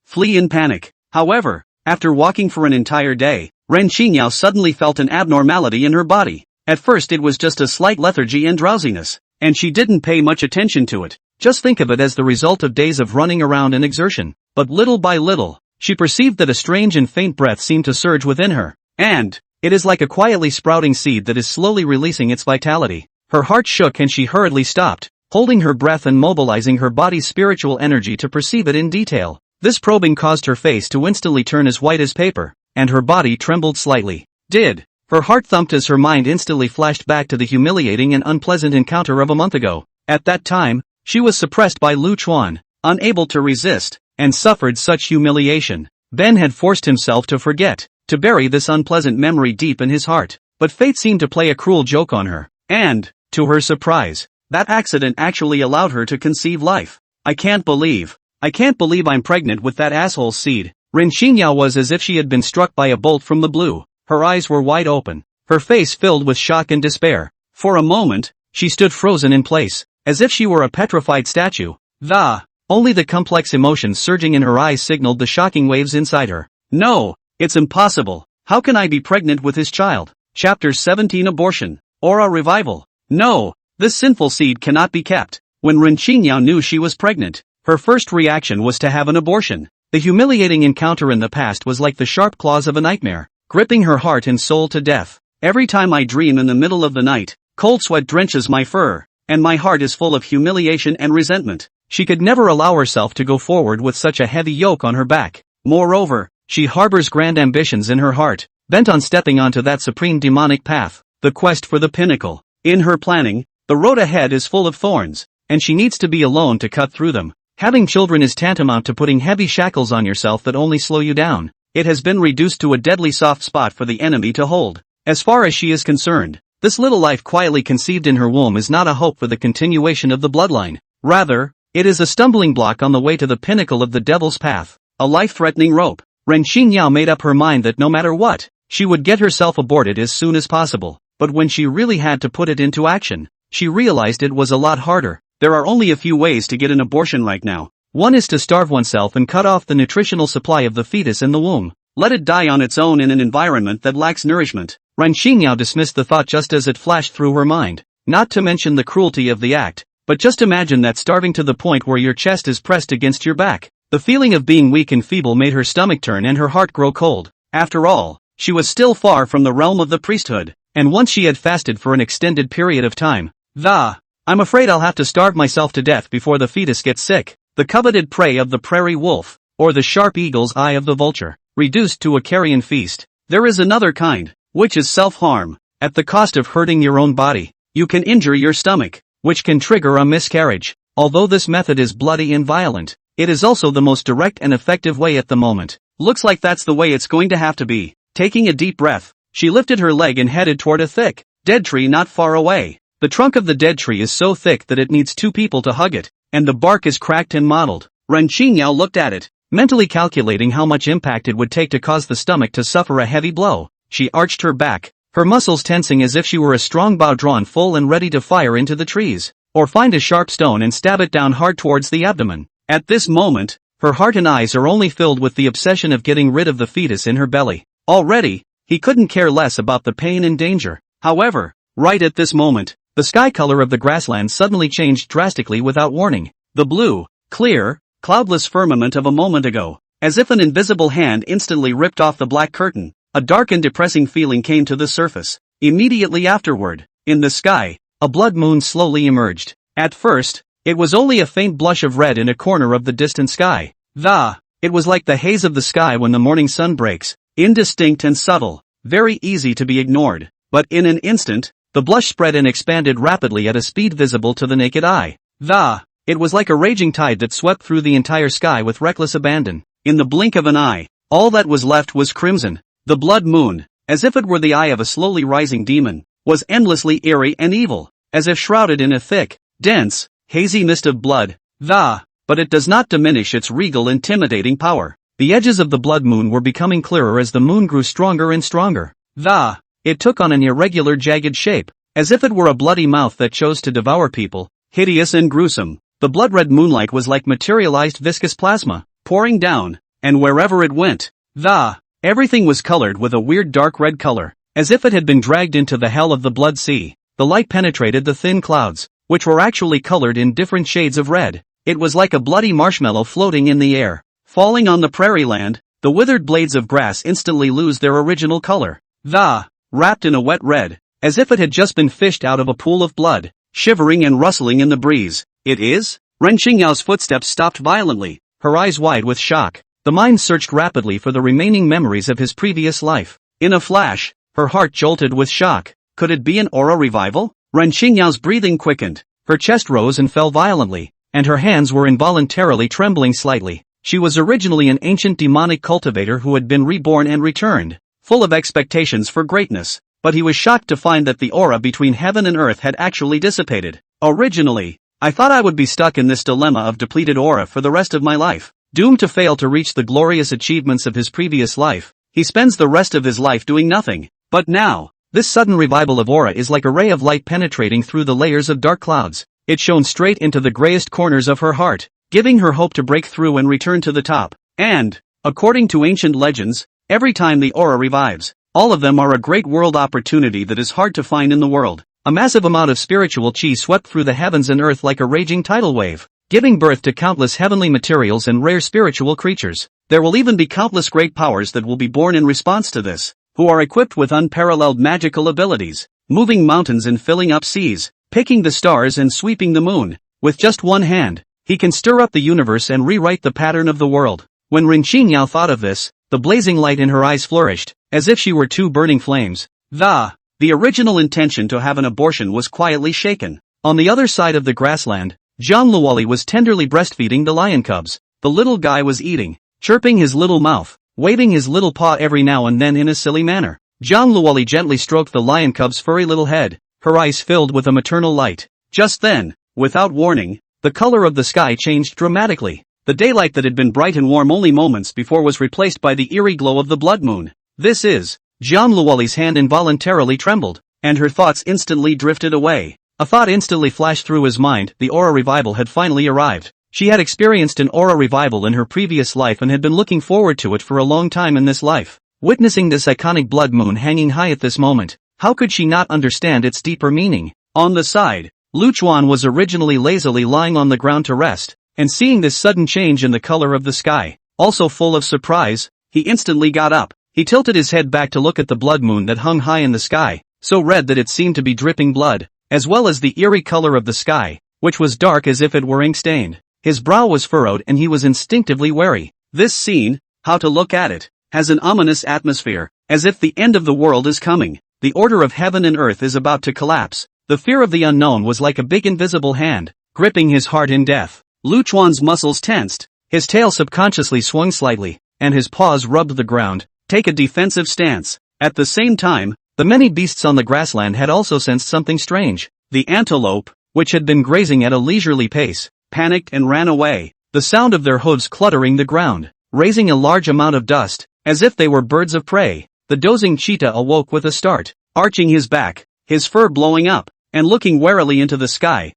Flee in panic. However, after walking for an entire day, Ren Qingyao suddenly felt an abnormality in her body. At first it was just a slight lethargy and drowsiness, and she didn't pay much attention to it. Just think of it as the result of days of running around and exertion. But little by little, she perceived that a strange and faint breath seemed to surge within her. And it is like a quietly sprouting seed that is slowly releasing its vitality. Her heart shook and she hurriedly stopped, holding her breath and mobilizing her body's spiritual energy to perceive it in detail. This probing caused her face to instantly turn as white as paper, and her body trembled slightly. Her heart thumped as her mind instantly flashed back to the humiliating and unpleasant encounter of a month ago. At that time, she was suppressed by Lu Chuan, unable to resist, and suffered such humiliation. Ben had forced himself to forget, to bury this unpleasant memory deep in his heart. But fate seemed to play a cruel joke on her, and, to her surprise, that accident actually allowed her to conceive life. I can't believe I'm pregnant with that asshole's seed. Ren Qingyao was as if she had been struck by a bolt from the blue. Her eyes were wide open, her face filled with shock and despair. For a moment, she stood frozen in place, as if she were a petrified statue. Only the complex emotions surging in her eyes signaled the shocking waves inside her. No, it's impossible. How can I be pregnant with his child? Chapter 17 Abortion. Aura Revival. No, this sinful seed cannot be kept. When Ren Qingyao knew she was pregnant, her first reaction was to have an abortion. The humiliating encounter in the past was like the sharp claws of a nightmare, gripping her heart and soul to death. Every time I dream in the middle of the night, cold sweat drenches my fur, and my heart is full of humiliation and resentment. She could never allow herself to go forward with such a heavy yoke on her back. Moreover, she harbors grand ambitions in her heart, bent on stepping onto that supreme demonic path, the quest for the pinnacle. In her planning, the road ahead is full of thorns, and she needs to be alone to cut through them. Having children is tantamount to putting heavy shackles on yourself that only slow you down. It has been reduced to a deadly soft spot for the enemy to hold. As far as she is concerned, this little life quietly conceived in her womb is not a hope for the continuation of the bloodline. Rather, it is a stumbling block on the way to the pinnacle of the devil's path, a life-threatening rope. Ren Xingyao made up her mind that no matter what, she would get herself aborted as soon as possible. But when she really had to put it into action, she realized it was a lot harder. There are only a few ways to get an abortion right now. One is to starve oneself and cut off the nutritional supply of the fetus in the womb. Let it die on its own in an environment that lacks nourishment. Ren Xingyao dismissed the thought just as it flashed through her mind. Not to mention the cruelty of the act, but just imagine that starving to the point where your chest is pressed against your back. The feeling of being weak and feeble made her stomach turn and her heart grow cold. After all, she was still far from the realm of the priesthood, and once she had fasted for an extended period of time, I'm afraid I'll have to starve myself to death before the fetus gets sick. The coveted prey of the prairie wolf, or the sharp eagle's eye of the vulture, reduced to a carrion feast. There is another kind, which is self-harm. At the cost of hurting your own body, you can injure your stomach, which can trigger a miscarriage. Although this method is bloody and violent, it is also the most direct and effective way at the moment. Looks like that's the way it's going to have to be. Taking a deep breath, she lifted her leg and headed toward a thick, dead tree not far away. The trunk of the dead tree is so thick that it needs two people to hug it, and the bark is cracked and mottled. Ren Xingyao looked at it, mentally calculating how much impact it would take to cause the stomach to suffer a heavy blow. She arched her back, her muscles tensing as if she were a strong bow drawn full and ready to fire into the trees, or find a sharp stone and stab it down hard towards the abdomen. At this moment, her heart and eyes are only filled with the obsession of getting rid of the fetus in her belly. Already, he couldn't care less about the pain and danger. However, right at this moment, the sky color of the grassland suddenly changed drastically without warning. The blue, clear, cloudless firmament of a moment ago, as if an invisible hand instantly ripped off the black curtain, a dark and depressing feeling came to the surface. Immediately afterward, in the sky, a blood moon slowly emerged. At first, it was only a faint blush of red in a corner of the distant sky. It was like the haze of the sky when the morning sun breaks, indistinct and subtle, very easy to be ignored. But in an instant, the blush spread and expanded rapidly at a speed visible to the naked eye. It was like a raging tide that swept through the entire sky with reckless abandon. In the blink of an eye, all that was left was crimson. The blood moon, as if it were the eye of a slowly rising demon, was endlessly eerie and evil, as if shrouded in a thick, dense, hazy mist of blood. But it does not diminish its regal, intimidating power. The edges of the blood moon were becoming clearer as the moon grew stronger and stronger. It took on an irregular, jagged shape, as if it were a bloody mouth that chose to devour people. Hideous and gruesome, the blood-red moonlight was like materialized viscous plasma, pouring down, and wherever it went, everything was colored with a weird dark red color, as if it had been dragged into the hell of the blood sea. The light penetrated the thin clouds, which were actually colored in different shades of red. It was like a bloody marshmallow floating in the air. Falling on the prairie land, the withered blades of grass instantly lose their original color. Wrapped in a wet red, as if it had just been fished out of a pool of blood, shivering and rustling in the breeze. It is? Ren Xingyao's footsteps stopped violently, her eyes wide with shock. The mind searched rapidly for the remaining memories of his previous life. In a flash, her heart jolted with shock. Could it be an aura revival? Ren Xingyao's breathing quickened, her chest rose and fell violently, and her hands were involuntarily trembling slightly. She was originally an ancient demonic cultivator who had been reborn and returned, full of expectations for greatness, but he was shocked to find that the aura between heaven and earth had actually dissipated. Originally, I thought I would be stuck in this dilemma of depleted aura for the rest of my life, doomed to fail to reach the glorious achievements of his previous life. He spends the rest of his life doing nothing. But now, this sudden revival of aura is like a ray of light penetrating through the layers of dark clouds. It shone straight into the grayest corners of her heart, giving her hope to break through and return to the top. And, according to ancient legends, every time the aura revives, all of them are a great world opportunity that is hard to find in the world. A massive amount of spiritual chi swept through the heavens and earth like a raging tidal wave, giving birth to countless heavenly materials and rare spiritual creatures. There will even be countless great powers that will be born in response to this. who are equipped with unparalleled magical abilities, moving mountains and filling up seas, picking the stars and sweeping the moon. With just one hand, he can stir up the universe and rewrite the pattern of the world. When Rin Qingyao thought of this, the blazing light in her eyes flourished, as if she were two burning flames. The original intention to have an abortion was quietly shaken. On the other side of the grassland, Zhang Luoli was tenderly breastfeeding the lion cubs. The little guy was eating, chirping his little mouth, waving his little paw every now and then in a silly manner. Zhang Luoli gently stroked the lion cub's furry little head, her eyes filled with a maternal light. Just then, without warning, the color of the sky changed dramatically. The daylight that had been bright and warm only moments before was replaced by the eerie glow of the blood moon. Zhang Luoli's hand involuntarily trembled, and her thoughts instantly drifted away. A thought instantly flashed through his mind: the aura revival had finally arrived. She had experienced an aura revival in her previous life and had been looking forward to it for a long time in this life. Witnessing this iconic blood moon hanging high at this moment, how could she not understand its deeper meaning? On the side, Lu Chuan was originally lazily lying on the ground to rest, and seeing this sudden change in the color of the sky, also full of surprise, he instantly got up. He tilted his head back to look at the blood moon that hung high in the sky, so red that it seemed to be dripping blood, as well as the eerie color of the sky, which was dark as if it were ink-stained. His brow was furrowed and he was instinctively wary. This scene, how to look at it, has an ominous atmosphere, as if the end of the world is coming. The order of heaven and earth is about to collapse. The fear of the unknown was like a big invisible hand, gripping his heart in death. Lu Chuan's muscles tensed, his tail subconsciously swung slightly, and his paws rubbed the ground. Take a defensive stance. At the same time, the many beasts on the grassland had also sensed something strange. The antelope, which had been grazing at a leisurely pace, panicked and ran away, the sound of their hooves cluttering the ground, raising a large amount of dust, as if they were birds of prey. The dozing cheetah awoke with a start, arching his back, his fur blowing up, and looking warily into the sky.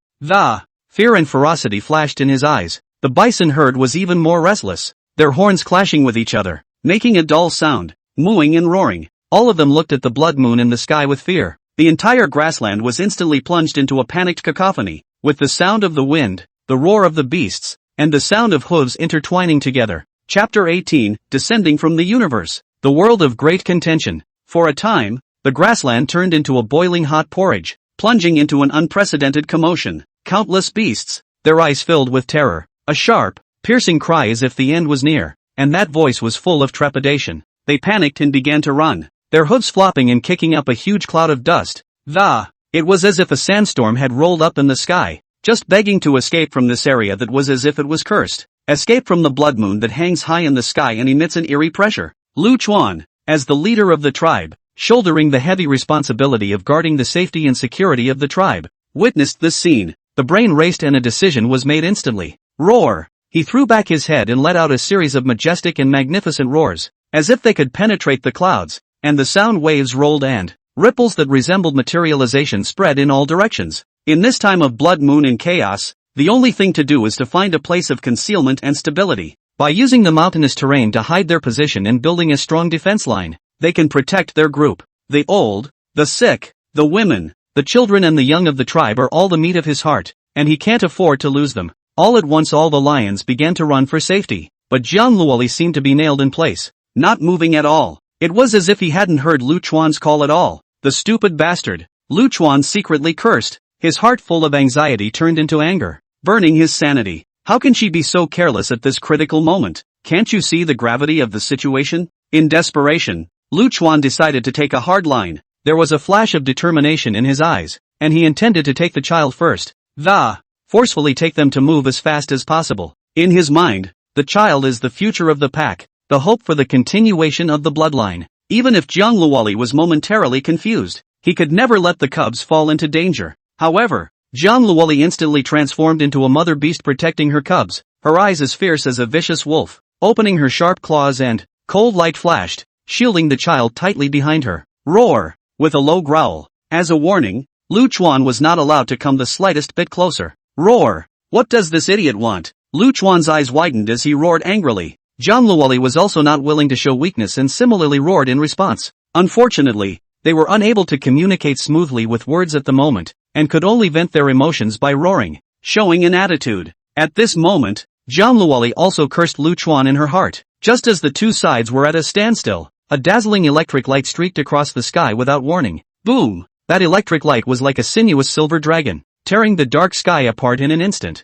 Fear and ferocity flashed in his eyes. The bison herd was even more restless, their horns clashing with each other, making a dull sound, mooing and roaring. All of them looked at the blood moon in the sky with fear. The entire grassland was instantly plunged into a panicked cacophony, with the sound of the wind, the roar of the beasts, and the sound of hooves intertwining together. Chapter 18, Descending from the Universe. The world of great contention. For a time, the grassland turned into a boiling hot porridge, plunging into an unprecedented commotion. Countless beasts, their eyes filled with terror, a sharp, piercing cry as if the end was near, and that voice was full of trepidation. They panicked and began to run, their hooves flopping and kicking up a huge cloud of dust. It was as if a sandstorm had rolled up in the sky, just begging to escape from this area that was as if it was cursed. Escape from the blood moon that hangs high in the sky and emits an eerie pressure. Lu Chuan, as the leader of the tribe, shouldering the heavy responsibility of guarding the safety and security of the tribe, witnessed this scene. The brain raced and a decision was made instantly. Roar! He threw back his head and let out a series of majestic and magnificent roars, as if they could penetrate the clouds, and the sound waves rolled and ripples that resembled materialization spread in all directions. In this time of blood moon and chaos, the only thing to do is to find a place of concealment and stability. By using the mountainous terrain to hide their position and building a strong defense line, they can protect their group. The old, the sick, the women, the children and the young of the tribe are all the meat of his heart, and he can't afford to lose them. All at once all the lions began to run for safety, but Zhang Luoli seemed to be nailed in place, not moving at all. It was as if he hadn't heard Lu Chuan's call at all. The stupid bastard! Lu Chuan secretly cursed, his heart full of anxiety turned into anger, burning his sanity. How can she be so careless at this critical moment? Can't you see the gravity of the situation? In desperation, Lu Chuan decided to take a hard line. There was a flash of determination in his eyes, and he intended to take the child first. Forcefully take them to move as fast as possible. In his mind, the child is the future of the pack, the hope for the continuation of the bloodline. Even if Zhang Luoli was momentarily confused, he could never let the cubs fall into danger. However, Zhang Luoli instantly transformed into a mother beast protecting her cubs, her eyes as fierce as a vicious wolf, opening her sharp claws and cold light flashed, shielding the child tightly behind her. Roar! With a low growl. As a warning, Lu Chuan was not allowed to come the slightest bit closer. Roar! What does this idiot want? Lu Chuan's eyes widened as he roared angrily. Zhang Luoli was also not willing to show weakness and similarly roared in response. Unfortunately, they were unable to communicate smoothly with words at the moment, and could only vent their emotions by roaring, showing an attitude. At this moment, Zhang Luoli also cursed Lu Chuan in her heart. Just as the two sides were at a standstill, A dazzling electric light streaked across the sky without warning. Boom! That electric light was like a sinuous silver dragon, tearing the dark sky apart in an instant.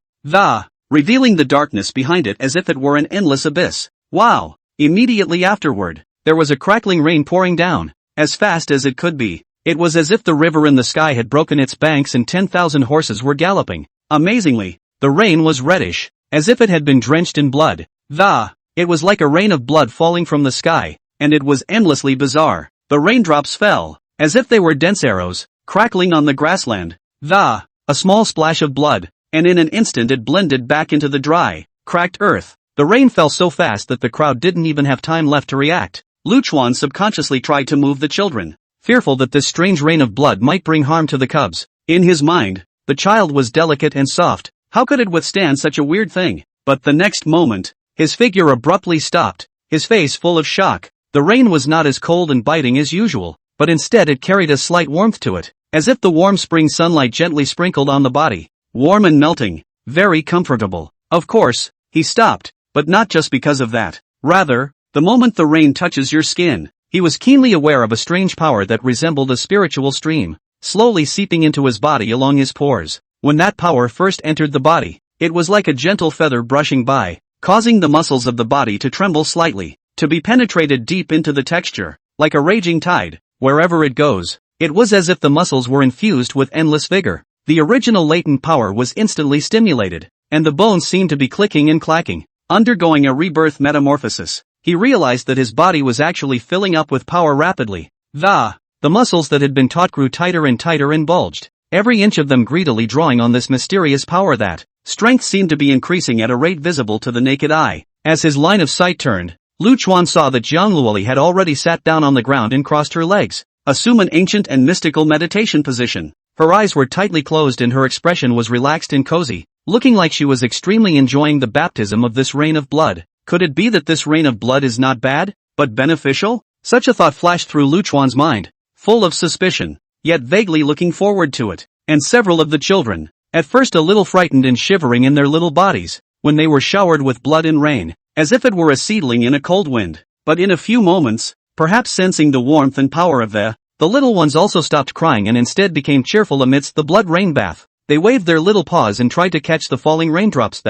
Revealing the darkness behind it as if it were an endless abyss. Wow! Immediately afterward, there was a crackling rain pouring down, as fast as it could be. It was as if the river in the sky had broken its banks and 10,000 horses were galloping. Amazingly, the rain was reddish, as if it had been drenched in blood. It was like a rain of blood falling from the sky, and it was endlessly bizarre. The raindrops fell, as if they were dense arrows, crackling on the grassland. A small splash of blood, and in an instant it blended back into the dry, cracked earth. The rain fell so fast that the crowd didn't even have time left to react. Luchuan subconsciously tried to move the children, fearful that this strange rain of blood might bring harm to the cubs. In his mind, the child was delicate and soft. How could it withstand such a weird thing? But the next moment, his figure abruptly stopped, his face full of shock. The rain was not as cold and biting as usual, but instead it carried a slight warmth to it, as if the warm spring sunlight gently sprinkled on the body. Warm and melting, very comfortable. Of course, he stopped, but not just because of that. Rather, the moment the rain touches your skin, he was keenly aware of a strange power that resembled a spiritual stream, slowly seeping into his body along his pores. When that power first entered the body, it was like a gentle feather brushing by, causing the muscles of the body to tremble slightly, to be penetrated deep into the texture, like a raging tide. Wherever it goes, it was as if the muscles were infused with endless vigor. The original latent power was instantly stimulated, and the bones seemed to be clicking and clacking. Undergoing a rebirth metamorphosis, he realized that his body was actually filling up with power rapidly. The muscles that had been taut grew tighter and bulged, every inch of them greedily drawing on this mysterious power. That strength seemed to be increasing at a rate visible to the naked eye. As his line of sight turned, Luchuan saw that Jiang Luoli had already sat down on the ground and crossed her legs, assume an ancient and mystical meditation position. Her eyes were tightly closed and her expression was relaxed and cozy, looking like she was extremely enjoying the baptism of this rain of blood. Could it be that this rain of blood is not bad, but beneficial? Such a thought flashed through Luchuan's mind, full of suspicion, yet vaguely looking forward to it. And several of the children, at first a little frightened and shivering in their little bodies, when they were showered with blood and rain, as if it were a seedling in a cold wind. But in a few moments, perhaps sensing the warmth and power of the little ones also stopped crying and instead became cheerful amidst the blood rain bath. They waved their little paws and tried to catch the falling raindrops.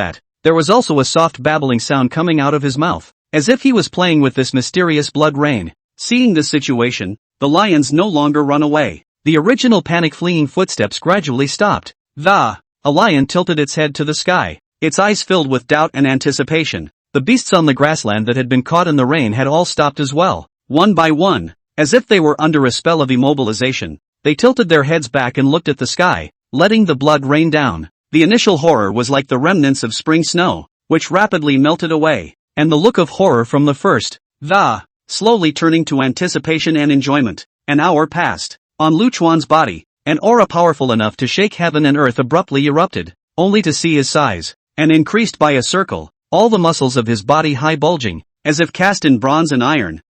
There was also a soft babbling sound coming out of his mouth, as if he was playing with this mysterious blood rain. Seeing this situation, the lions no longer run away. The original panic-fleeing footsteps gradually stopped. A lion tilted its head to the sky, its eyes filled with doubt and anticipation. The beasts on the grassland that had been caught in the rain had all stopped as well. One by one, as if they were under a spell of immobilization, they tilted their heads back and looked at the sky, letting the blood rain down. The initial horror was like the remnants of spring snow, which rapidly melted away, and the look of horror from the first, slowly turning to anticipation and enjoyment. An hour passed. On Luchuan's body, an aura powerful enough to shake heaven and earth abruptly erupted, only to see his size, and increased by a circle, all the muscles of his body high bulging, as if cast in bronze and iron.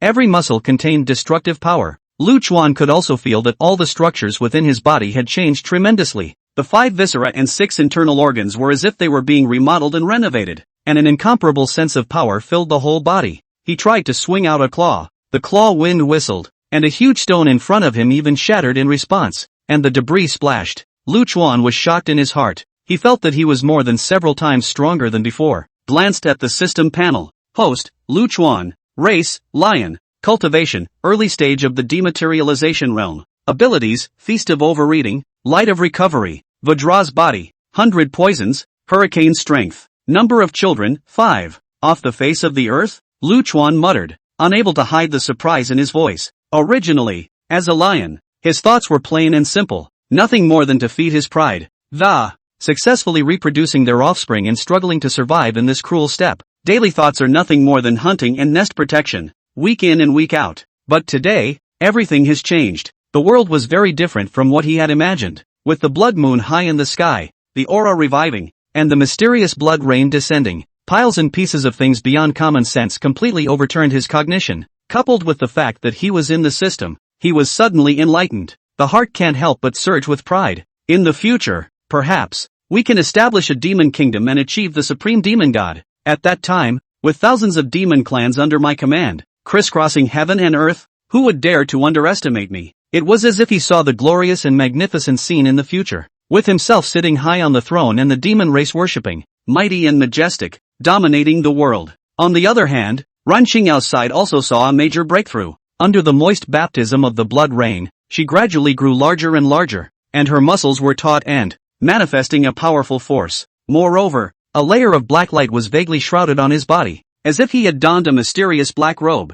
Every muscle contained destructive power. Luchuan could also feel that all the structures within his body had changed tremendously. The 5 viscera and 6 internal organs were as if they were being remodeled and renovated, and an incomparable sense of power filled the whole body. He tried to swing out a claw. The claw wind whistled, and a huge stone in front of him even shattered in response, and the debris splashed. Luchuan was shocked in his heart. He felt that he was more than several times stronger than before. Glanced at the system panel. Host, Luchuan. Race, Lion. Cultivation, early stage of the dematerialization realm. Abilities, Feast of Overeating, Light of Recovery, Vadra's Body, 100 Poisons, Hurricane Strength. Number of children, 5. Off the face of the earth? Luchuan muttered, unable to hide the surprise in his voice. Originally, as a lion, his thoughts were plain and simple, nothing more than to feed his pride. Successfully reproducing their offspring and struggling to survive in this cruel steppe. Daily thoughts are nothing more than hunting and nest protection, week in and week out. But today, everything has changed. The world was very different from what he had imagined. With the blood moon high in the sky, the aura reviving, and the mysterious blood rain descending, piles and pieces of things beyond common sense completely overturned his cognition. Coupled with the fact that he was in the system, he was suddenly enlightened. The heart can't help but surge with pride. In the future, perhaps, we can establish a demon kingdom and achieve the supreme demon god. At that time, with thousands of demon clans under my command, crisscrossing heaven and earth? Who would dare to underestimate me? It was as if he saw the glorious and magnificent scene in the future, with himself sitting high on the throne and the demon race worshipping, mighty and majestic, dominating the world. On the other hand, Ren Xingyao's side also saw a major breakthrough. Under the moist baptism of the blood rain, she gradually grew larger and larger, and her muscles were taut and manifesting a powerful force. Moreover, a layer of black light was vaguely shrouded on his body, as if he had donned a mysterious black robe.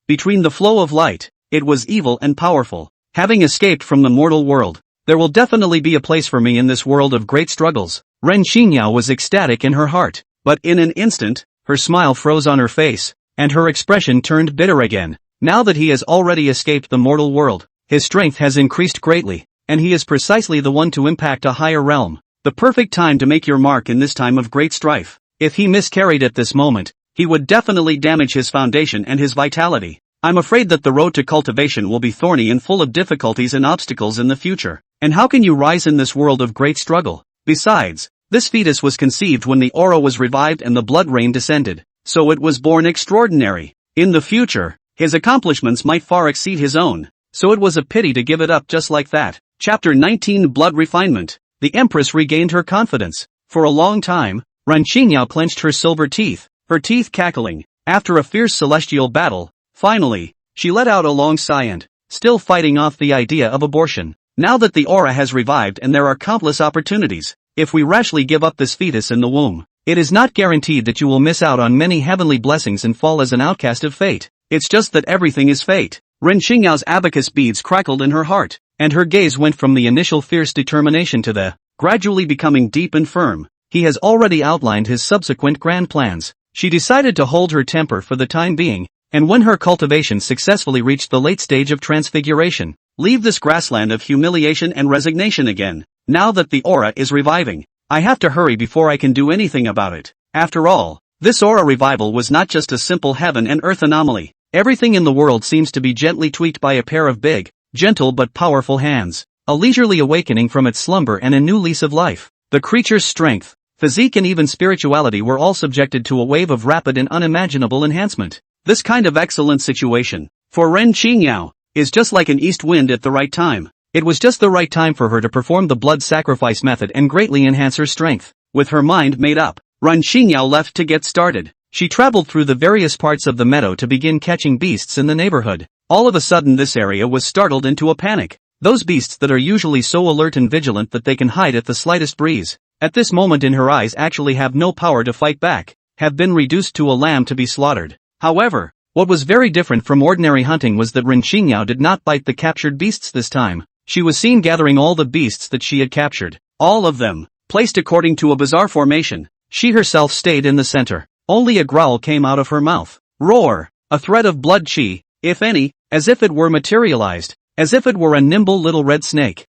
Between the flow of light, it was evil and powerful. Having escaped from the mortal world, there will definitely be a place for me in this world of great struggles. Ren Xingyao was ecstatic in her heart, but in an instant, her smile froze on her face, and her expression turned bitter again. Now that he has already escaped the mortal world, his strength has increased greatly, and he is precisely the one to impact a higher realm. The perfect time to make your mark in this time of great strife. If he miscarried at this moment, he would definitely damage his foundation and his vitality. I'm afraid that the road to cultivation will be thorny and full of difficulties and obstacles in the future. And how can you rise in this world of great struggle? Besides, this fetus was conceived when the aura was revived and the blood rain descended, so it was born extraordinary. In the future, his accomplishments might far exceed his own, so it was a pity to give it up just like that. Chapter 19 Blood Refinement. The Empress regained her confidence. For a long time, Ren Xingyao clenched her silver teeth, her teeth cackling. After a fierce celestial battle, finally, she let out a long sigh and, still fighting off the idea of abortion. Now that the aura has revived and there are countless opportunities, if we rashly give up this fetus in the womb, it is not guaranteed that you will miss out on many heavenly blessings and fall as an outcast of fate. It's just that everything is fate. Ren Xingyao's abacus beads crackled in her heart, and her gaze went from the initial fierce determination to the gradually becoming deep and firm. He has already outlined his subsequent grand plans. She decided to hold her temper for the time being, and when her cultivation successfully reached the late stage of transfiguration, leave this grassland of humiliation and resignation again. Now that the aura is reviving, I have to hurry before I can do anything about it. After all, this aura revival was not just a simple heaven and earth anomaly. Everything in the world seems to be gently tweaked by a pair of big, gentle but powerful hands. A leisurely awakening from its slumber and a new lease of life. The creature's strength, physique and even spirituality were all subjected to a wave of rapid and unimaginable enhancement. This kind of excellent situation, for Ren Xingyao, is just like an east wind at the right time. It was just the right time for her to perform the blood sacrifice method and greatly enhance her strength. With her mind made up, Ren Xingyao left to get started. She traveled through the various parts of the meadow to begin catching beasts in the neighborhood. All of a sudden this area was startled into a panic. Those beasts that are usually so alert and vigilant that they can hide at the slightest breeze, at this moment in her eyes actually have no power to fight back, have been reduced to a lamb to be slaughtered. However, what was very different from ordinary hunting was that Ren Xingyao did not bite the captured beasts this time. She was seen gathering all the beasts that she had captured, all of them, placed according to a bizarre formation. She herself stayed in the center. Only a growl came out of her mouth. Roar! A thread of blood chi, if any, as if it were materialized, as if it were a nimble little red snake.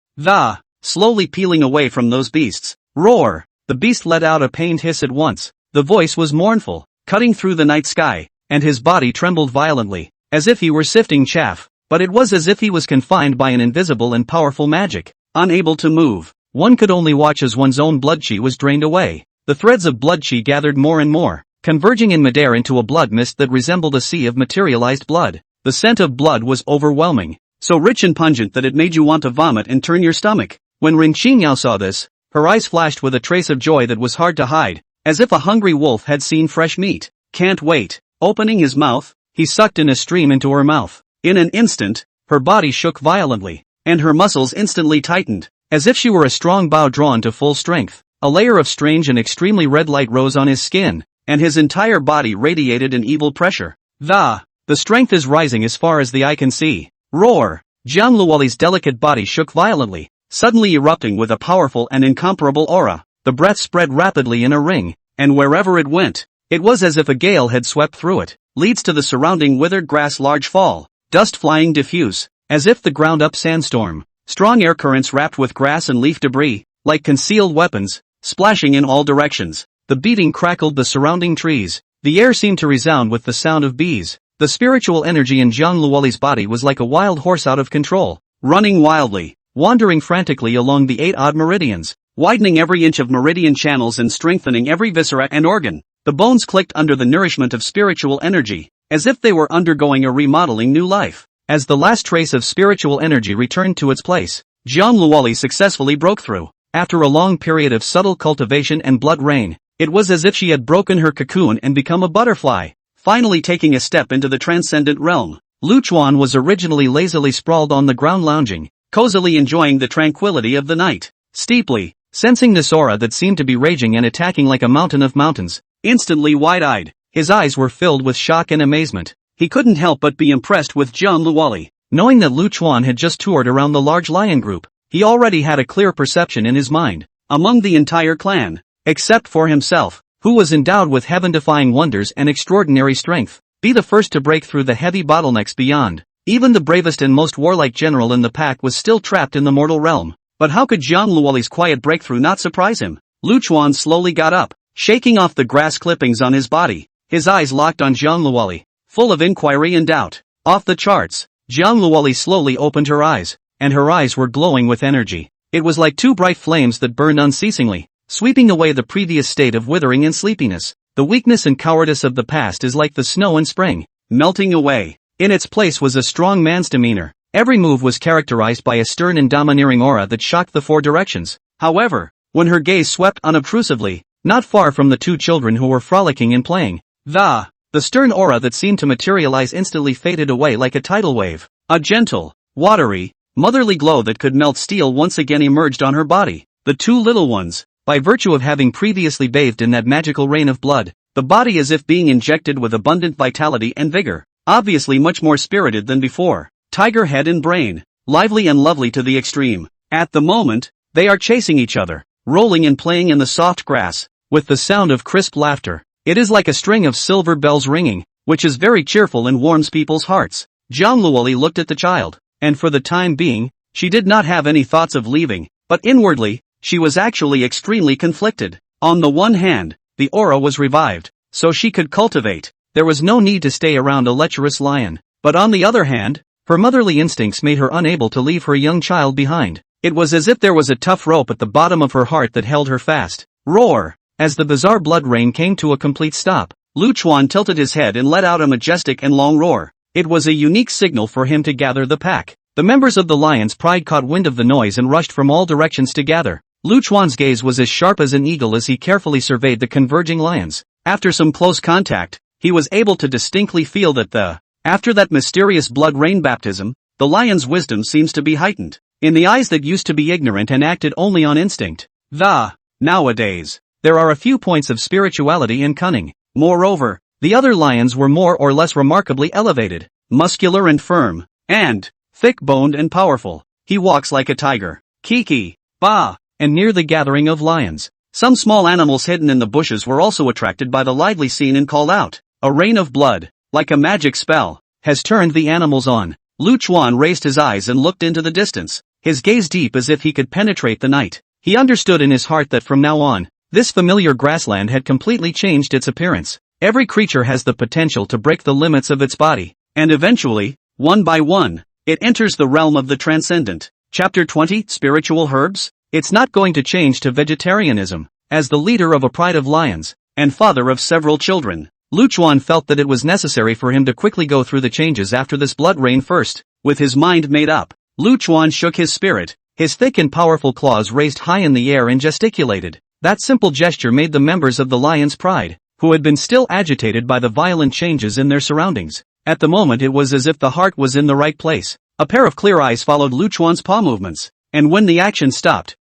Slowly peeling away from those beasts. Roar! The beast let out a pained hiss at once. The voice was mournful, cutting through the night sky, and his body trembled violently, as if he were sifting chaff, but it was as if he was confined by an invisible and powerful magic. Unable to move, one could only watch as one's own blood chi was drained away. The threads of blood chi gathered more and more, converging in midair into a blood mist that resembled a sea of materialized blood. The scent of blood was overwhelming, so rich and pungent that it made you want to vomit and turn your stomach. When Ren Xingyao saw this, her eyes flashed with a trace of joy that was hard to hide, as if a hungry wolf had seen fresh meat. Can't wait. Opening his mouth, he sucked in a stream into her mouth. In an instant, her body shook violently, and her muscles instantly tightened, as if she were a strong bow drawn to full strength. A layer of strange and extremely red light rose on his skin, and his entire body radiated an evil pressure. The strength is rising as far as the eye can see. Roar! Jiang Luoli's delicate body shook violently, suddenly erupting with a powerful and incomparable aura. The breath spread rapidly in a ring, and wherever it went, it was as if a gale had swept through it. Leads to the surrounding withered grass large fall, dust flying diffuse, as if the ground-up sandstorm. Strong air currents wrapped with grass and leaf debris, like concealed weapons, splashing in all directions. The beating crackled the surrounding trees. The air seemed to resound with the sound of bees. The spiritual energy in Jiang Luoli's body was like a wild horse out of control, running wildly, wandering frantically along the 8 odd meridians, widening every inch of meridian channels and strengthening every viscera and organ. The bones clicked under the nourishment of spiritual energy. as if they were undergoing a remodeling new life. As the last trace of spiritual energy returned to its place, Jiang Luoli successfully broke through. After a long period of subtle cultivation and blood rain, it was as if she had broken her cocoon and become a butterfly, finally taking a step into the transcendent realm. Lu Chuan was originally lazily sprawled on the ground lounging, cozily enjoying the tranquility of the night. Steeply, sensing this aura that seemed to be raging and attacking like a mountain of mountains, instantly wide-eyed, his eyes were filled with shock and amazement. He couldn't help but be impressed with Jiang Luoli. Knowing that Lu Chuan had just toured around the large lion group, he already had a clear perception in his mind. Among the entire clan, except for himself, who was endowed with heaven-defying wonders and extraordinary strength, be the first to break through the heavy bottlenecks beyond. Even the bravest and most warlike general in the pack was still trapped in the mortal realm. But how could Jiang Luoli's quiet breakthrough not surprise him? Lu Chuan slowly got up, shaking off the grass clippings on his body. His eyes locked on Jiang Luoli, full of inquiry and doubt. Off the charts, Jiang Luoli slowly opened her eyes, and her eyes were glowing with energy. It was like two bright flames that burned unceasingly, sweeping away the previous state of withering and sleepiness. The weakness and cowardice of the past is like the snow in spring, melting away. In its place was a strong man's demeanor. Every move was characterized by a stern and domineering aura that shocked the four directions. However, when her gaze swept unobtrusively, not far from the two children who were frolicking and playing, the stern aura that seemed to materialize instantly faded away like a tidal wave. A gentle, watery, motherly glow that could melt steel once again emerged on her body. The two little ones, by virtue of having previously bathed in that magical rain of blood, the body as if being injected with abundant vitality and vigor, obviously much more spirited than before. Tiger head and brain, lively and lovely to the extreme. At the moment, they are chasing each other, rolling and playing in the soft grass, with the sound of crisp laughter. It is like a string of silver bells ringing, which is very cheerful and warms people's hearts. Jiang Luoli looked at the child, and for the time being, she did not have any thoughts of leaving, but inwardly, she was actually extremely conflicted. On the one hand, the aura was revived, so she could cultivate. There was no need to stay around a lecherous lion. But on the other hand, her motherly instincts made her unable to leave her young child behind. It was as if there was a tough rope at the bottom of her heart that held her fast. Roar! As the bizarre blood rain came to a complete stop, Lu Chuan tilted his head and let out a majestic and long roar. It was a unique signal for him to gather the pack. The members of the lion's pride caught wind of the noise and rushed from all directions to gather. Lu Chuan's gaze was as sharp as an eagle as he carefully surveyed the converging lions. After some close contact, he was able to distinctly feel that after that mysterious blood rain baptism, the lion's wisdom seems to be heightened. In the eyes that used to be ignorant and acted only on instinct, nowadays, there are a few points of spirituality and cunning. Moreover, the other lions were more or less remarkably elevated, muscular and firm, and thick-boned and powerful. He walks like a tiger. Kiki, ba, and near the gathering of lions, some small animals hidden in the bushes were also attracted by the lively scene and called out. A rain of blood, like a magic spell, has turned the animals on. Lu Chuan raised his eyes and looked into the distance, his gaze deep as if he could penetrate the night. He understood in his heart that from now on, this familiar grassland had completely changed its appearance. Every creature has the potential to break the limits of its body, and eventually, one by one, it enters the realm of the transcendent. Chapter 20, Spiritual Herbs? It's not going to change to vegetarianism. As the leader of a pride of lions, and father of several children, Lu Chuan felt that it was necessary for him to quickly go through the changes after this blood rain first. With his mind made up, Lu Chuan shook his spirit, his thick and powerful claws raised high in the air and gesticulated. That simple gesture made the members of the lion's pride, who had been still agitated by the violent changes in their surroundings. At the moment it was as if the heart was in the right place. A pair of clear eyes followed Lu Chuan's paw movements, and when the action stopped,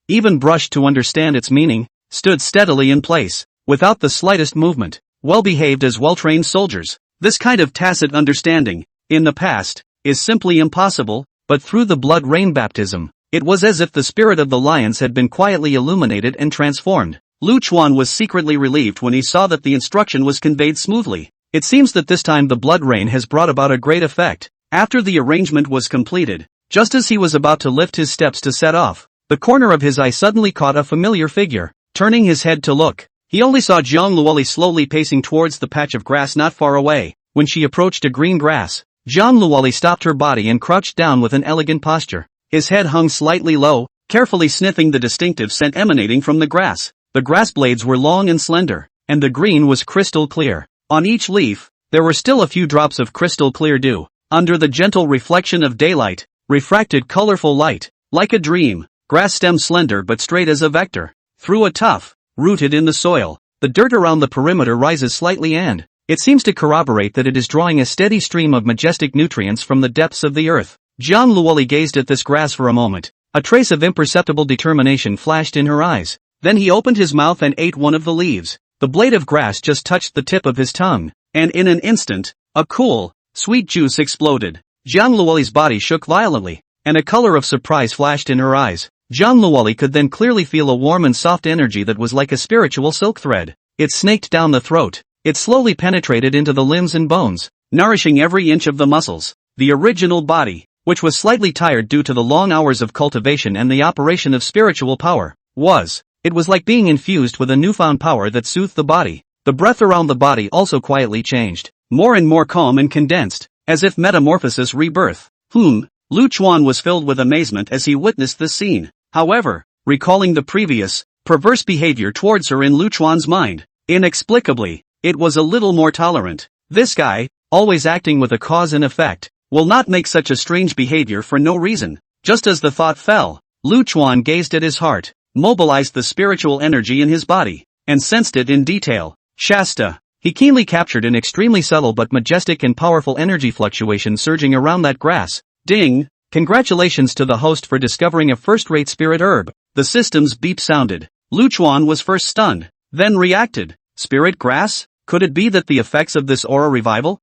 even brushed to understand its meaning, stood steadily in place, without the slightest movement. Well-behaved as well-trained soldiers. This kind of tacit understanding, in the past, is simply impossible, but through the blood rain baptism, it was as if the spirit of the lions had been quietly illuminated and transformed. Lu Chuan was secretly relieved when he saw that the instruction was conveyed smoothly. It seems that this time the blood rain has brought about a great effect. After the arrangement was completed, just as he was about to lift his steps to set off, the corner of his eye suddenly caught a familiar figure. Turning his head to look, he only saw Jiang Luoli slowly pacing towards the patch of grass not far away. When she approached a green grass, Jiang Luoli stopped her body and crouched down with an elegant posture. His head hung slightly low, carefully sniffing the distinctive scent emanating from the grass. The grass blades were long and slender, and the green was crystal clear. On each leaf, there were still a few drops of crystal clear dew. Under the gentle reflection of daylight, refracted colorful light, like a dream, grass stem slender but straight as a vector. Through a tuft, rooted in the soil, the dirt around the perimeter rises slightly and it seems to corroborate that it is drawing a steady stream of majestic nutrients from the depths of the earth. Jiang Luoli gazed at this grass for a moment. A trace of imperceptible determination flashed in her eyes. Then he opened his mouth and ate one of the leaves. The blade of grass just touched the tip of his tongue, and in an instant, a cool, sweet juice exploded. Jiang Luoli's body shook violently, and a color of surprise flashed in her eyes. Jiang Luoli could then clearly feel a warm and soft energy that was like a spiritual silk thread. It snaked down the throat. It slowly penetrated into the limbs and bones, nourishing every inch of the muscles. The original body, which was slightly tired due to the long hours of cultivation and the operation of spiritual power, it was like being infused with a newfound power that soothed the body. The breath around the body also quietly changed, more and more calm and condensed, as if metamorphosis rebirth. Lu Chuan was filled with amazement as he witnessed this scene. However, recalling the previous, perverse behavior towards her in Lu Chuan's mind, inexplicably, it was a little more tolerant. This guy, always acting with a cause and effect, will not make such a strange behavior for no reason. Just as the thought fell, Lu Chuan gazed at his heart, mobilized the spiritual energy in his body, and sensed it in detail. Shasta. He keenly captured an extremely subtle but majestic and powerful energy fluctuation surging around that grass. Ding! Congratulations to the host for discovering a first-rate spirit herb. The system's beep sounded. Lu Chuan was first stunned, then reacted. Spirit grass? Could it be that the effects of this aura revival?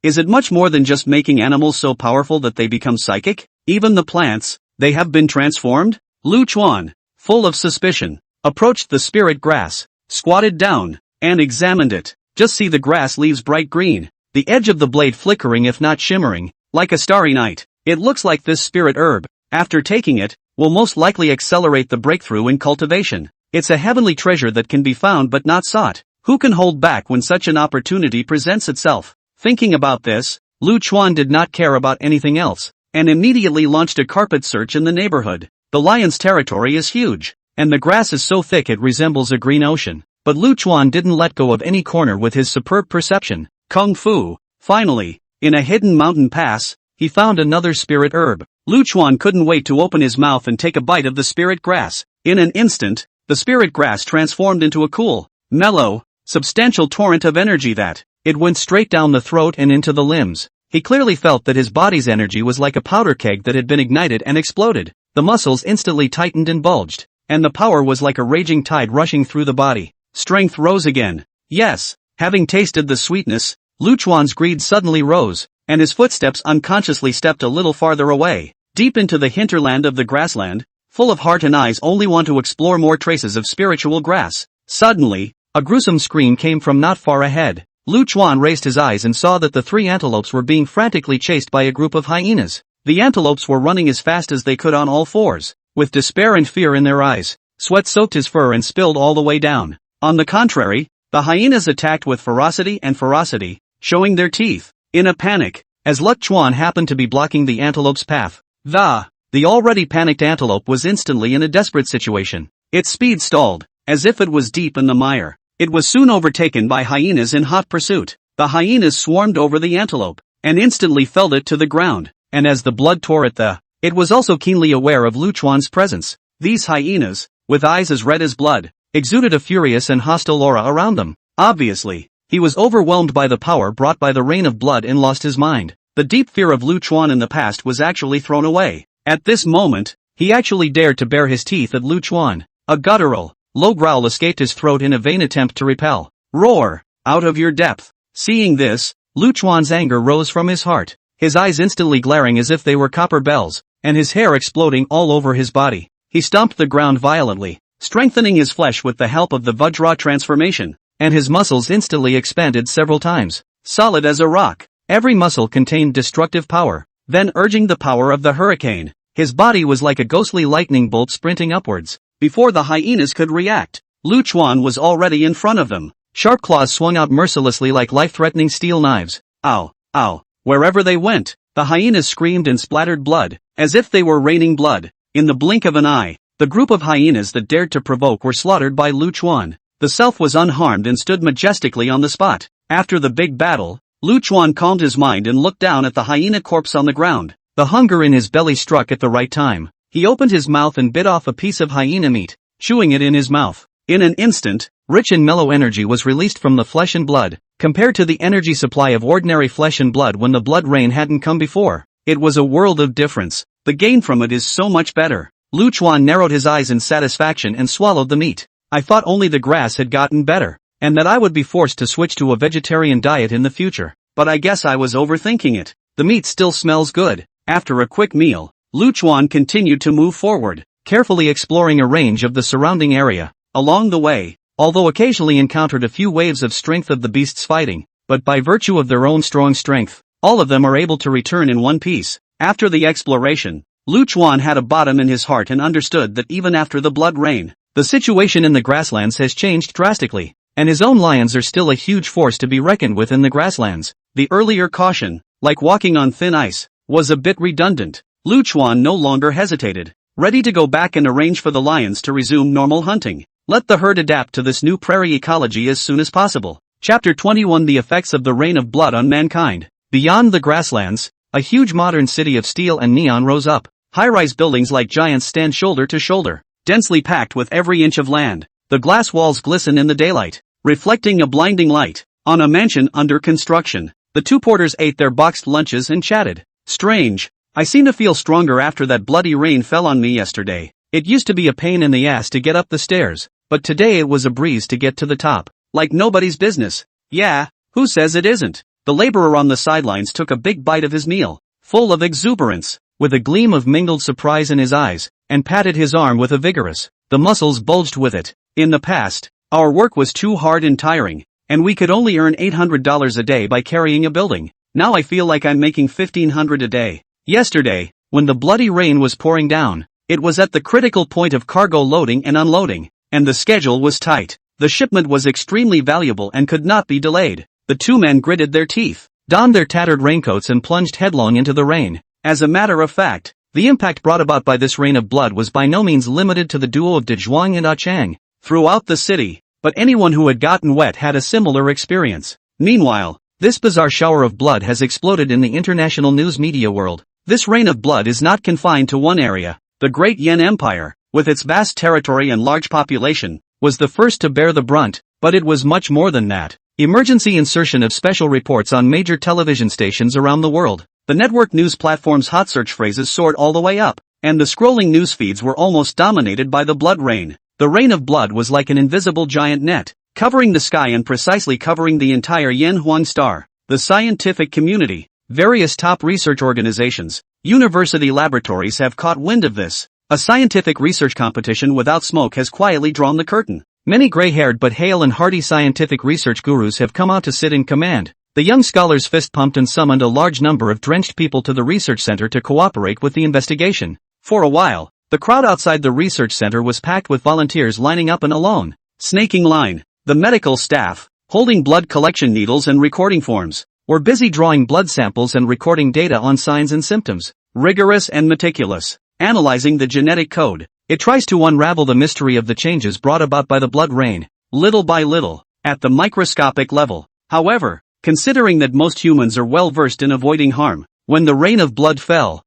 Is it much more than just making animals so powerful that they become psychic? Even the plants, they have been transformed? Lu Chuan, full of suspicion, approached the spirit grass, squatted down, and examined it. Just see the grass leaves bright green, the edge of the blade flickering if not shimmering, like a starry night. It looks like this spirit herb, after taking it, will most likely accelerate the breakthrough in cultivation. It's a heavenly treasure that can be found but not sought. Who can hold back when such an opportunity presents itself? Thinking about this, Lu Chuan did not care about anything else, and immediately launched a carpet search in the neighborhood. The lion's territory is huge, and the grass is so thick it resembles a green ocean. But Lu Chuan didn't let go of any corner with his superb perception. Kung Fu. Finally, in a hidden mountain pass, he found another spirit herb. Lu Chuan couldn't wait to open his mouth and take a bite of the spirit grass. In an instant, the spirit grass transformed into a cool, mellow, substantial torrent of energy that, it went straight down the throat and into the limbs. He clearly felt that his body's energy was like a powder keg that had been ignited and exploded. The muscles instantly tightened and bulged, and the power was like a raging tide rushing through the body. Strength rose again. Yes, having tasted the sweetness, Lu Chuan's greed suddenly rose, and his footsteps unconsciously stepped a little farther away, deep into the hinterland of the grassland, full of heart and eyes only want to explore more traces of spiritual grass. Suddenly, a gruesome scream came from not far ahead. Lu Chuan raised his eyes and saw that the three antelopes were being frantically chased by a group of hyenas. The antelopes were running as fast as they could on all fours, with despair and fear in their eyes. Sweat soaked his fur and spilled all the way down. On the contrary, the hyenas attacked with ferocity, showing their teeth. In a panic, as Lu Chuan happened to be blocking the antelope's path, the already panicked antelope was instantly in a desperate situation. Its speed stalled, as if it was deep in the mire. It was soon overtaken by hyenas in hot pursuit. The hyenas swarmed over the antelope, and instantly felled it to the ground, and as the blood tore at it was also keenly aware of Lu Chuan's presence. These hyenas, with eyes as red as blood, exuded a furious and hostile aura around them. Obviously, he was overwhelmed by the power brought by the rain of blood and lost his mind. The deep fear of Lu Chuan in the past was actually thrown away. At this moment, he actually dared to bare his teeth at Lu Chuan. A guttural, low growl escaped his throat in a vain attempt to repel. Roar! Out of your depth! Seeing this, Lu Chuan's anger rose from his heart, his eyes instantly glaring as if they were copper bells, and his hair exploding all over his body. He stomped the ground violently, strengthening his flesh with the help of the Vajra transformation, and his muscles instantly expanded several times. Solid as a rock, every muscle contained destructive power. Then urging the power of the hurricane, his body was like a ghostly lightning bolt sprinting upwards. Before the hyenas could react, Lu Chuan was already in front of them. Sharp claws swung out mercilessly like life-threatening steel knives. Ow! Ow! Wherever they went, the hyenas screamed and splattered blood, as if they were raining blood. In the blink of an eye, the group of hyenas that dared to provoke were slaughtered by Lu Chuan. The self was unharmed and stood majestically on the spot. After the big battle, Lu Chuan calmed his mind and looked down at the hyena corpse on the ground. The hunger in his belly struck at the right time. He opened his mouth and bit off a piece of hyena meat, chewing it in his mouth. In an instant, rich and mellow energy was released from the flesh and blood, compared to the energy supply of ordinary flesh and blood when the blood rain hadn't come before. It was a world of difference. The gain from it is so much better. Lu Chuan narrowed his eyes in satisfaction and swallowed the meat. I thought only the grass had gotten better, and that I would be forced to switch to a vegetarian diet in the future. But I guess I was overthinking it. The meat still smells good. After a quick meal, Lu Chuan continued to move forward, carefully exploring a range of the surrounding area. Along the way, although occasionally encountered a few waves of strength of the beasts fighting, but by virtue of their own strong strength, all of them are able to return in one piece. After the exploration, Lu Chuan had a bottom in his heart and understood that even after the blood rain, the situation in the grasslands has changed drastically, and his own lions are still a huge force to be reckoned with in the grasslands. The earlier caution, like walking on thin ice, was a bit redundant. Lu Chuan no longer hesitated, ready to go back and arrange for the lions to resume normal hunting. Let the herd adapt to this new prairie ecology as soon as possible. Chapter 21: The Effects of the Rain of Blood on Mankind. Beyond the grasslands, a huge modern city of steel and neon rose up. High-rise buildings like giants stand shoulder to shoulder, densely packed with every inch of land. The glass walls glisten in the daylight, reflecting a blinding light. On a mansion under construction, the two porters ate their boxed lunches and chatted. Strange. I seem to feel stronger after that bloody rain fell on me yesterday. It used to be a pain in the ass to get up the stairs, but today it was a breeze to get to the top. Like nobody's business. Yeah, who says it isn't? The laborer on the sidelines took a big bite of his meal, full of exuberance, with a gleam of mingled surprise in his eyes, and patted his arm with a vigorous. The muscles bulged with it. In the past, our work was too hard and tiring, and we could only earn $800 a day by carrying a building. Now I feel like I'm making $1,500 a day. Yesterday, when the bloody rain was pouring down, it was at the critical point of cargo loading and unloading, and the schedule was tight. The shipment was extremely valuable and could not be delayed. The two men gritted their teeth, donned their tattered raincoats and plunged headlong into the rain. As a matter of fact, the impact brought about by this rain of blood was by no means limited to the duo of De Zhuang and Ah Chang. Throughout the city, but anyone who had gotten wet had a similar experience. Meanwhile, this bizarre shower of blood has exploded in the international news media world. This rain of blood is not confined to one area. The Great Yan Empire, with its vast territory and large population, was the first to bear the brunt, but it was much more than that. Emergency insertion of special reports on major television stations around the world. The network news platform's hot search phrases soared all the way up, and the scrolling news feeds were almost dominated by the blood rain. The rain of blood was like an invisible giant net, covering the sky and precisely covering the entire Yanhuang star. The scientific community, various top research organizations, university laboratories have caught wind of this. A scientific research competition without smoke has quietly drawn the curtain. Many gray-haired but hale and hearty scientific research gurus have come out to sit in command. The young scholars fist-pumped and summoned a large number of drenched people to the research center to cooperate with the investigation. For a while, the crowd outside the research center was packed with volunteers lining up in a lone, snaking line. The medical staff, holding blood collection needles and recording forms, were busy drawing blood samples and recording data on signs and symptoms. Rigorous and meticulous, analyzing the genetic code. It tries to unravel the mystery of the changes brought about by the blood rain, little by little, at the microscopic level. However, considering that most humans are well versed in avoiding harm, when the rain of blood fell,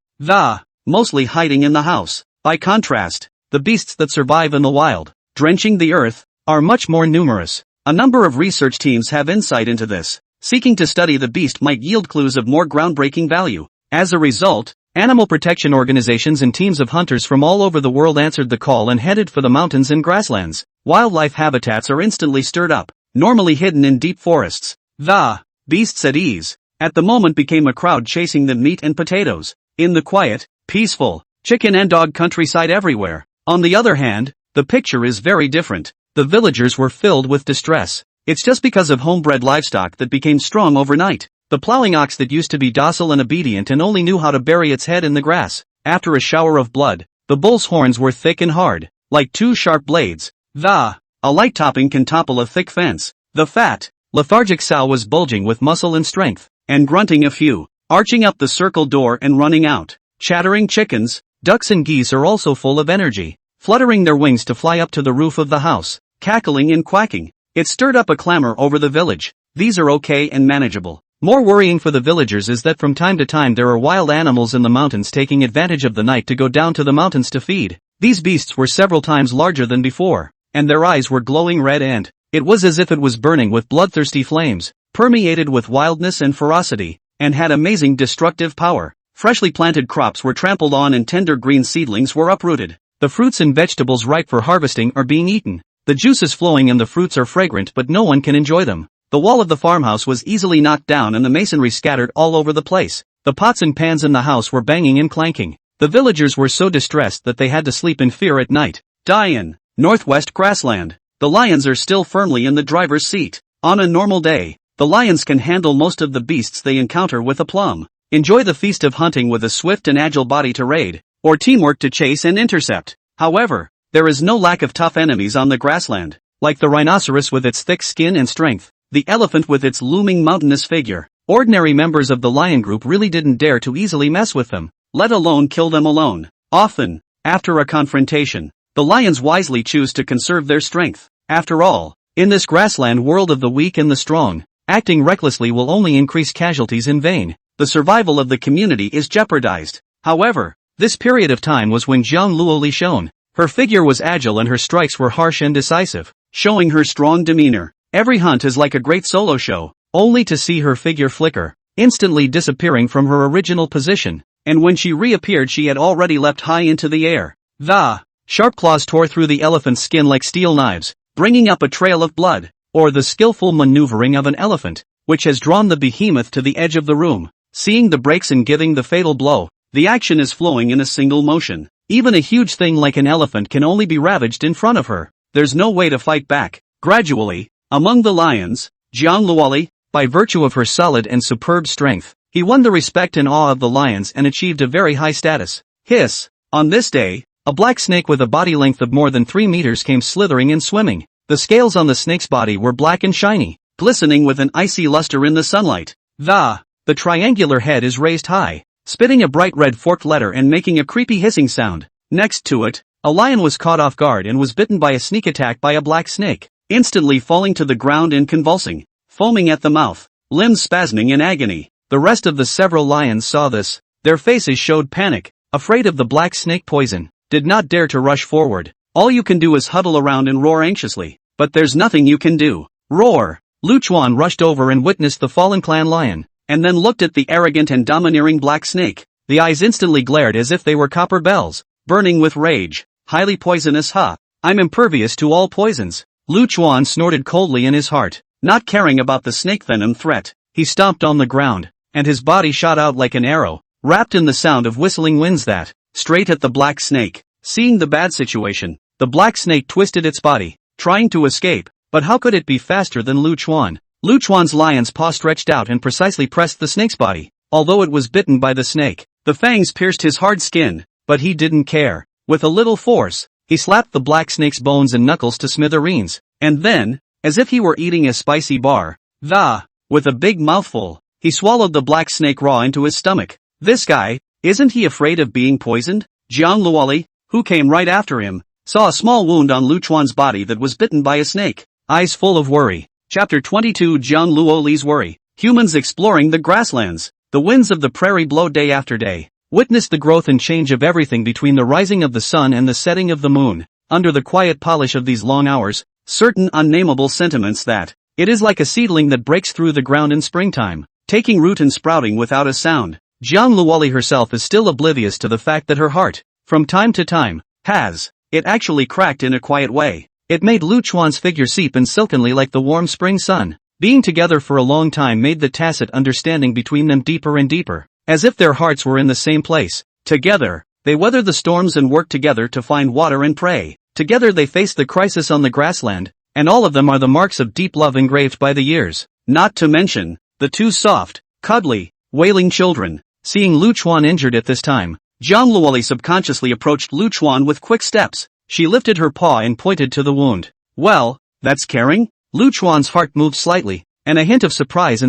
mostly hiding in the house. By contrast, the beasts that survive in the wild, drenching the earth, are much more numerous. A number of research teams have insight into this, seeking to study the beast might yield clues of more groundbreaking value. As a result, animal protection organizations and teams of hunters from all over the world answered the call and headed for the mountains and grasslands. Wildlife habitats are instantly stirred up, normally hidden in deep forests. The beasts at ease, at the moment became a crowd chasing the meat and potatoes. In the quiet, peaceful, chicken and dog countryside everywhere, on the other hand, the picture is very different. The villagers were filled with distress. It's just because of homebred livestock that became strong overnight. The plowing ox that used to be docile and obedient and only knew how to bury its head in the grass. After a shower of blood, the bull's horns were thick and hard, like two sharp blades. A light topping can topple a thick fence. The fat, lethargic sow was bulging with muscle and strength, and grunting a few, arching up the circle door and running out. Chattering chickens, ducks and geese are also full of energy, fluttering their wings to fly up to the roof of the house, cackling and quacking. It stirred up a clamor over the village. these are okay and manageable. More worrying for the villagers is that from time to time there are wild animals in the mountains taking advantage of the night to go down to the mountains to feed. These beasts were several times larger than before, and their eyes were glowing red and it was as if it was burning with bloodthirsty flames, permeated with wildness and ferocity, and had amazing destructive power. Freshly planted crops were trampled on and tender green seedlings were uprooted. The fruits and vegetables ripe for harvesting are being eaten. The juice is flowing and the fruits are fragrant but no one can enjoy them. The wall of the farmhouse was easily knocked down and the masonry scattered all over the place. The pots and pans in the house were banging and clanking. The villagers were so distressed that they had to sleep in fear at night. Dian, Northwest Grassland. The lions are still firmly in the driver's seat. On a normal day, the lions can handle most of the beasts they encounter with aplomb. Enjoy the feast of hunting with a swift and agile body to raid, or teamwork to chase and intercept. However, there is no lack of tough enemies on the grassland. Like the rhinoceros with its thick skin and strength, the elephant with its looming mountainous figure, ordinary members of the lion group really didn't dare to easily mess with them, let alone kill them alone. Often, after a confrontation, the lions wisely choose to conserve their strength. After all, in this grassland world of the weak and the strong, acting recklessly will only increase casualties in vain. The survival of the community is jeopardized. However, this period of time was when Jiang Luoli shone. Her figure was agile and her strikes were harsh and decisive, showing her strong demeanor. Every hunt is like a great solo show, only to see her figure flicker, instantly disappearing from her original position, and when she reappeared she had already leapt high into the air. The sharp claws tore through the elephant's skin like steel knives, bringing up a trail of blood, or the skillful maneuvering of an elephant, which has drawn the behemoth to the edge of the room, seeing the breaks and giving the fatal blow. The action is flowing in a single motion. Even a huge thing like an elephant can only be ravaged in front of her. There's no way to fight back. Gradually, among the lions, Jiang Luoli, by virtue of her solid and superb strength, he won the respect and awe of the lions and achieved a very high status. Hiss! On this day, a black snake with a body length of more than 3 meters came slithering and swimming. The scales on the snake's body were black and shiny, glistening with an icy luster in the sunlight. The triangular head is raised high, spitting a bright red forked letter and making a creepy hissing sound. Next to it, a lion was caught off guard and was bitten by a sneak attack by a black snake, instantly falling to the ground and convulsing, foaming at the mouth, limbs spasming in agony. The rest of the several lions saw this. Their faces showed panic, afraid of the black snake poison, did not dare to rush forward. All you can do is huddle around and roar anxiously, but there's nothing you can do. Roar! Lu Chuan rushed over and witnessed the fallen clan lion, and then looked at the arrogant and domineering black snake. The eyes instantly glared as if they were copper bells, burning with rage. Highly poisonous, huh? I'm impervious to all poisons. Lu Chuan snorted coldly in his heart, not caring about the snake venom threat. He stomped on the ground, and his body shot out like an arrow, wrapped in the sound of whistling winds that, straight at the black snake. Seeing the bad situation, the black snake twisted its body, trying to escape, but how could it be faster than Lu Chuan? Lu Chuan's lion's paw stretched out and precisely pressed the snake's body. Although it was bitten by the snake, the fangs pierced his hard skin, but he didn't care. With a little force, he slapped the black snake's bones and knuckles to smithereens, and then, as if he were eating a spicy bar, with a big mouthful, he swallowed the black snake raw into his stomach. This guy, isn't he afraid of being poisoned? Jiang Luoli, who came right after him, saw a small wound on Lu Chuan's body that was bitten by a snake. Eyes full of worry. Chapter 22 Jiang Luoli's worry. Humans exploring the grasslands. The winds of the prairie blow day after day. Witness the growth and change of everything between the rising of the sun and the setting of the moon. Under the quiet polish of these long hours, certain unnameable sentiments that, it is like a seedling that breaks through the ground in springtime, taking root and sprouting without a sound. Jiang Luoli herself is still oblivious to the fact that her heart, from time to time, it actually cracked in a quiet way. It made Lu Chuan's figure seep in silkenly like the warm spring sun. Being together for a long time made the tacit understanding between them deeper and deeper, as if their hearts were in the same place. Together, they weather the storms and work together to find water and prey. Together they face the crisis on the grassland, and all of them are the marks of deep love engraved by the years. Not to mention, the two soft, cuddly, wailing children. Seeing Lu Chuan injured at this time, Jiang Luoli subconsciously approached Lu Chuan with quick steps. She lifted her paw and pointed to the wound. Well, that's caring? Lu Chuan's heart moved slightly, and a hint of surprise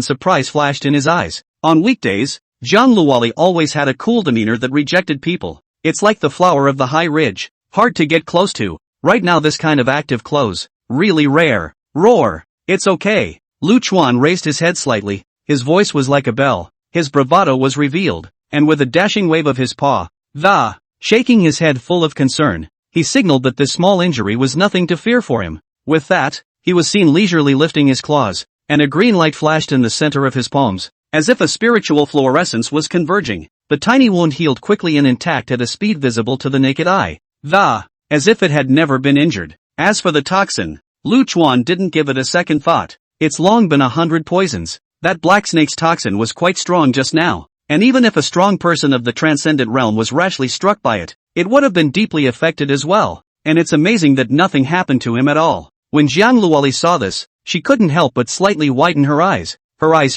flashed in his eyes. On weekdays, Jiang Luoli always had a cool demeanor that rejected people. It's like the flower of the high ridge, hard to get close to. Right now this kind of active close, really rare. Roar! It's okay. Lu Chuan raised his head slightly, his voice was like a bell, his bravado was revealed, and with a dashing wave of his paw, shaking his head full of concern, he signaled that this small injury was nothing to fear for him. With that, he was seen leisurely lifting his claws, and a green light flashed in the center of his palms, as if a spiritual fluorescence was converging. The tiny wound healed quickly and intact at a speed visible to the naked eye, as if it had never been injured. As for the toxin, Lu Chuan didn't give it a second thought. It's long been 100 poisons. That black snake's toxin was quite strong just now, and even if a strong person of the transcendent realm was rashly struck by it, it would have been deeply affected as well, and it's amazing that nothing happened to him at all. When Jiang Luoli saw this, she couldn't help but slightly widen her eyes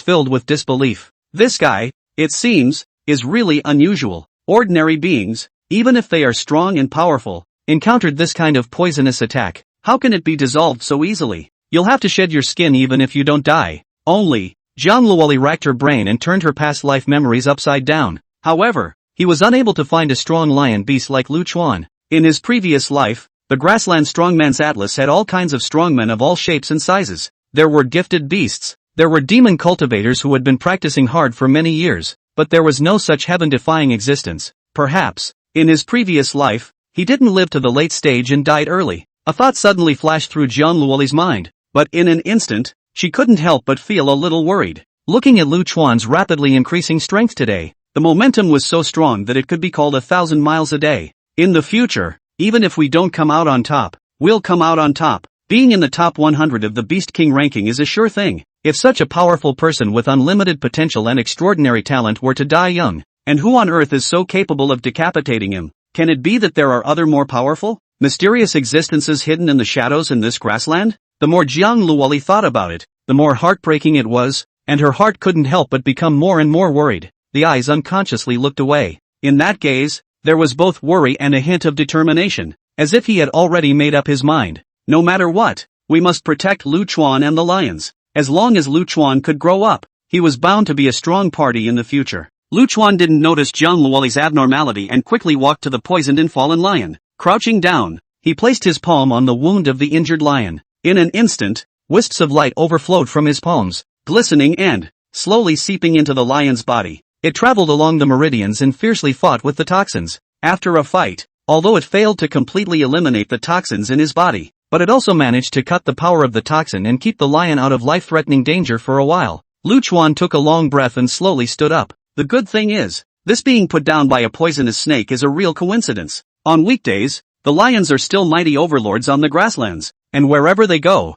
filled with disbelief. This guy, it seems, is really unusual. Ordinary beings, even if they are strong and powerful, encountered this kind of poisonous attack. How can it be dissolved so easily? You'll have to shed your skin even if you don't die. Only, Jiang Luoli racked her brain and turned her past life memories upside down. However, he was unable to find a strong lion beast like Lu Chuan. In his previous life, the grassland strongman's atlas had all kinds of strongmen of all shapes and sizes. There were gifted beasts. There were demon cultivators who had been practicing hard for many years, but there was no such heaven-defying existence. Perhaps, in his previous life, he didn't live to the late stage and died early. A thought suddenly flashed through Jiang Luoli's mind, but in an instant, she couldn't help but feel a little worried. Looking at Lu Chuan's rapidly increasing strength today, the momentum was so strong that it could be called 1,000 miles a day. In the future, even if we don't come out on top, we'll come out on top. Being in the top 100 of the Beast King ranking is a sure thing. If such a powerful person with unlimited potential and extraordinary talent were to die young, and who on earth is so capable of decapitating him? Can it be that there are other more powerful, mysterious existences hidden in the shadows in this grassland? The more Jiang Luoli thought about it, the more heartbreaking it was, and her heart couldn't help but become more and more worried. The eyes unconsciously looked away. In that gaze, there was both worry and a hint of determination, as if he had already made up his mind. No matter what, we must protect Lu Chuan and the lions. As long as Lu Chuan could grow up, he was bound to be a strong party in the future. Lu Chuan didn't notice Jiang Luoli's abnormality and quickly walked to the poisoned and fallen lion. Crouching down, he placed his palm on the wound of the injured lion. In an instant, wisps of light overflowed from his palms, glistening and slowly seeping into the lion's body. It traveled along the meridians and fiercely fought with the toxins. After a fight, although it failed to completely eliminate the toxins in his body, but it also managed to cut the power of the toxin and keep the lion out of life-threatening danger for a while. Lu Chuan took a long breath and slowly stood up. The good thing is, this being put down by a poisonous snake is a real coincidence. On weekdays, the lions are still mighty overlords on the grasslands, and wherever they go,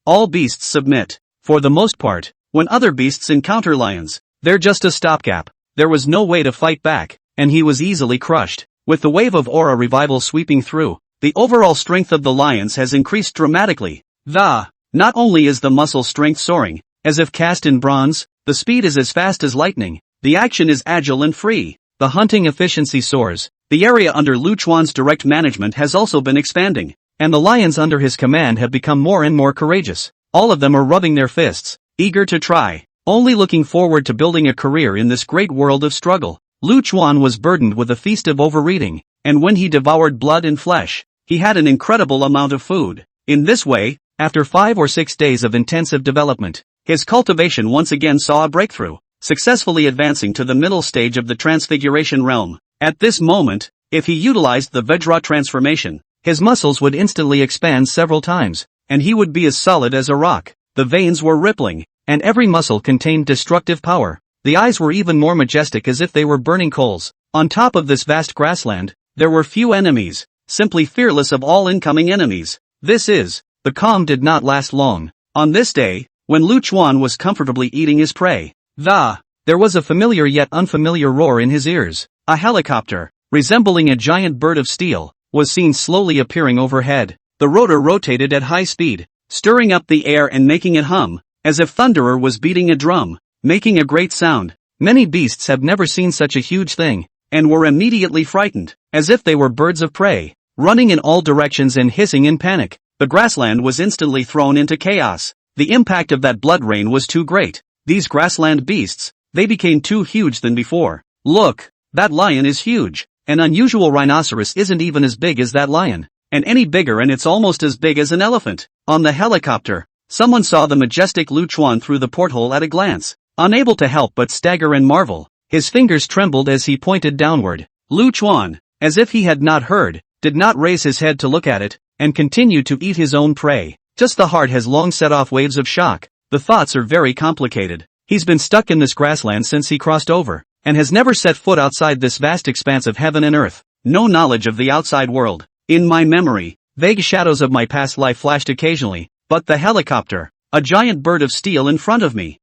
all beasts submit. For the most part, when other beasts encounter lions, they're just a stopgap. There was no way to fight back, and he was easily crushed. With the wave of aura revival sweeping through, the overall strength of the lions has increased dramatically. Not only is the muscle strength soaring, as if cast in bronze, the speed is as fast as lightning, the action is agile and free, the hunting efficiency soars. The area under Lu Chuan's direct management has also been expanding, and the lions under his command have become more and more courageous. All of them are rubbing their fists, eager to try, only looking forward to building a career in this great world of struggle. Lu Chuan was burdened with a feast of overeating, and when he devoured blood and flesh, he had an incredible amount of food. In this way, after 5 or 6 days of intensive development, his cultivation once again saw a breakthrough, successfully advancing to the middle stage of the transfiguration realm. At this moment, if he utilized the Vajra transformation, his muscles would instantly expand several times, and he would be as solid as a rock. The veins were rippling, and every muscle contained destructive power. The eyes were even more majestic as if they were burning coals. On top of this vast grassland, there were few enemies, simply fearless of all incoming enemies. The calm did not last long. On this day, when Lu Chuan was comfortably eating his prey, there was a familiar yet unfamiliar roar in his ears. A helicopter, resembling a giant bird of steel, was seen slowly appearing overhead. The rotor rotated at high speed, stirring up the air and making it hum, as if thunderer was beating a drum, making a great sound. Many beasts have never seen such a huge thing, and were immediately frightened, as if they were birds of prey, running in all directions and hissing in panic. The grassland was instantly thrown into chaos. The impact of that blood rain was too great. These grassland beasts, they became too huge than before. Look, that lion is huge. An unusual rhinoceros isn't even as big as that lion, and any bigger and it's almost as big as an elephant. On the helicopter, Someone saw the majestic Lu Chuan through the porthole at a glance. Unable to help but stagger and marvel, his fingers trembled as he pointed downward. Lu Chuan, as if he had not heard, did not raise his head to look at it, and continued to eat his own prey. Just the heart has long set off waves of shock. The thoughts are very complicated. He's been stuck in this grassland since he crossed over, and has never set foot outside this vast expanse of heaven and earth. No knowledge of the outside world. In my memory, vague shadows of my past life flashed occasionally, but the helicopter, a giant bird of steel in front of me.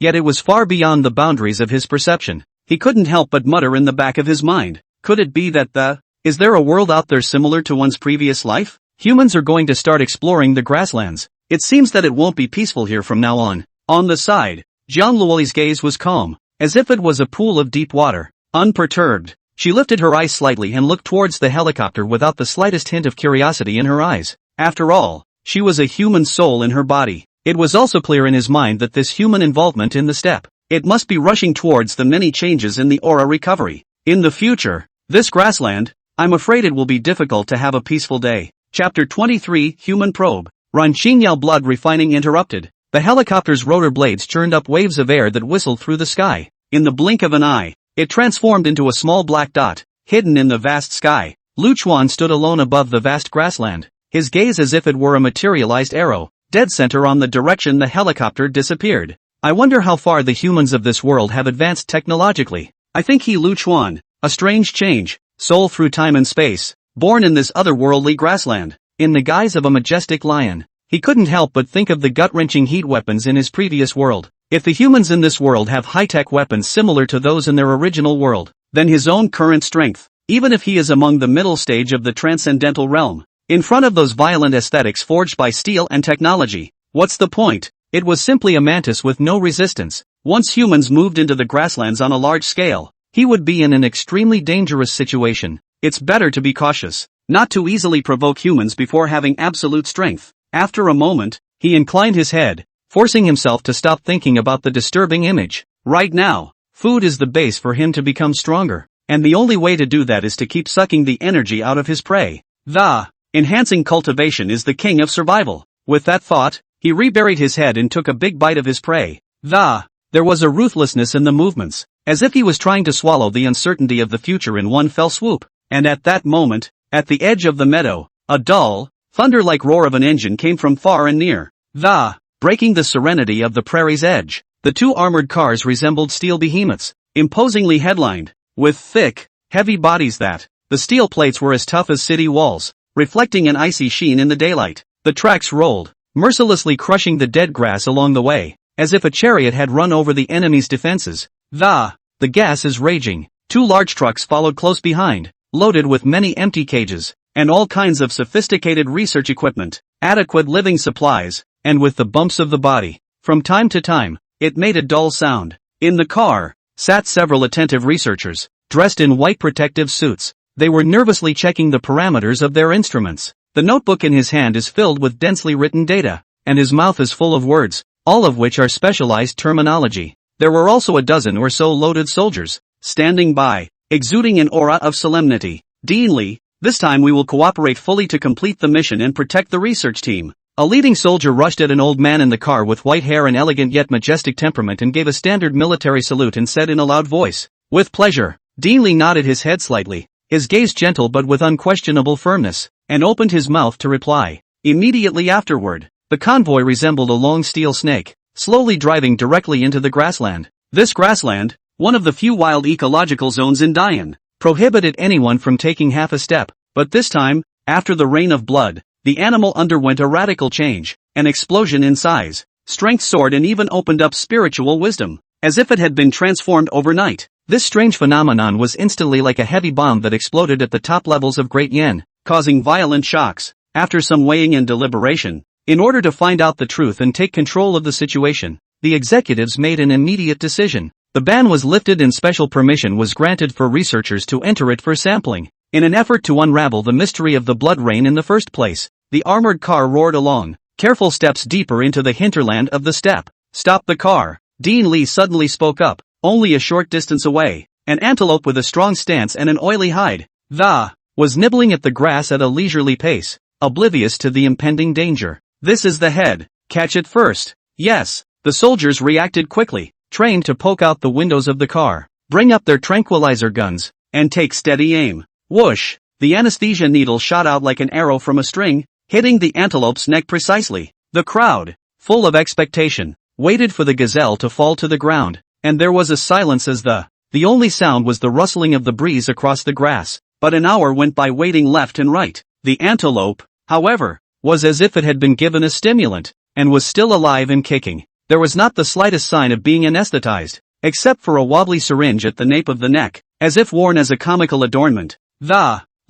Yet it was far beyond the boundaries of his perception. He couldn't help but mutter in the back of his mind. Could it be that is there a world out there similar to one's previous life? Humans are going to start exploring the grasslands. It seems that it won't be peaceful here from now on. On the side, Jiang Luoli's gaze was calm, as if it was a pool of deep water. Unperturbed, she lifted her eyes slightly and looked towards the helicopter without the slightest hint of curiosity in her eyes. After all, she was a human soul in her body. It was also clear in his mind that this human involvement in the step, it must be rushing towards the many changes in the aura recovery. In the future, this grassland, I'm afraid it will be difficult to have a peaceful day. Chapter 23 Human Probe. Ran Xingyao blood refining interrupted. The helicopter's rotor blades churned up waves of air that whistled through the sky. In the blink of an eye, it transformed into a small black dot, hidden in the vast sky. Lu Chuan stood alone above the vast grassland, his gaze as if it were a materialized arrow, dead center on the direction the helicopter disappeared. I wonder how far the humans of this world have advanced technologically. I think Lu Chuan, a strange change, soul through time and space, born in this otherworldly grassland, in the guise of a majestic lion. He couldn't help but think of the gut-wrenching heat weapons in his previous world. If the humans in this world have high-tech weapons similar to those in their original world, then his own current strength, even if he is among the middle stage of the transcendental realm, in front of those violent aesthetics forged by steel and technology, what's the point? It was simply a mantis with no resistance. Once humans moved into the grasslands on a large scale, he would be in an extremely dangerous situation. It's better to be cautious, not to easily provoke humans before having absolute strength. After a moment, he inclined his head, forcing himself to stop thinking about the disturbing image. Right now, food is the base for him to become stronger, and the only way to do that is to keep sucking the energy out of his prey. Enhancing cultivation is the king of survival. With that thought, he reburied his head and took a big bite of his prey. There was a ruthlessness in the movements, as if he was trying to swallow the uncertainty of the future in one fell swoop. And at that moment, at the edge of the meadow, a dull, thunder-like roar of an engine came from far and near. Breaking the serenity of the prairie's edge, the two armored cars resembled steel behemoths, imposingly headlined, with thick, heavy bodies that, the steel plates were as tough as city walls, reflecting an icy sheen in the daylight. The tracks rolled, mercilessly crushing the dead grass along the way, as if a chariot had run over the enemy's defenses. The gas is raging. Two large trucks followed close behind, loaded with many empty cages, and all kinds of sophisticated research equipment, adequate living supplies, and with the bumps of the body. From time to time, it made a dull sound. In the car, sat several attentive researchers, dressed in white protective suits. They were nervously checking the parameters of their instruments. The notebook in his hand is filled with densely written data, and his mouth is full of words, all of which are specialized terminology. There were also a dozen or so loaded soldiers, standing by, exuding an aura of solemnity. Dean Li, this time we will cooperate fully to complete the mission and protect the research team. A leading soldier rushed at an old man in the car with white hair and elegant yet majestic temperament and gave a standard military salute and said in a loud voice, "With pleasure." Dean Li nodded his head slightly, his gaze gentle but with unquestionable firmness, and opened his mouth to reply. Immediately afterward, the convoy resembled a long steel snake, slowly driving directly into the grassland. This grassland, one of the few wild ecological zones in Dian, prohibited anyone from taking half a step. But this time, after the rain of blood, the animal underwent a radical change, an explosion in size, strength soared and even opened up spiritual wisdom, as if it had been transformed overnight. This strange phenomenon was instantly like a heavy bomb that exploded at the top levels of Great Yen, causing violent shocks. After some weighing and deliberation, in order to find out the truth and take control of the situation, the executives made an immediate decision. The ban was lifted and special permission was granted for researchers to enter it for sampling. In an effort to unravel the mystery of the blood rain in the first place, the armored car roared along, careful steps deeper into the hinterland of the steppe. "Stop the car." Dean Li suddenly spoke up. Only a short distance away, an antelope with a strong stance and an oily hide, was nibbling at the grass at a leisurely pace, oblivious to the impending danger. "This is the head. Catch it first. Yes, the soldiers reacted quickly, trained to poke out the windows of the car, bring up their tranquilizer guns, and take steady aim. Whoosh! The anesthesia needle shot out like an arrow from a string, hitting the antelope's neck precisely. The crowd, full of expectation, waited for the gazelle to fall to the ground, and there was a silence as the only sound was the rustling of the breeze across the grass. But an hour went by waiting left and right. The antelope, however, was as if it had been given a stimulant, and was still alive and kicking. There was not the slightest sign of being anesthetized, except for a wobbly syringe at the nape of the neck, as if worn as a comical adornment.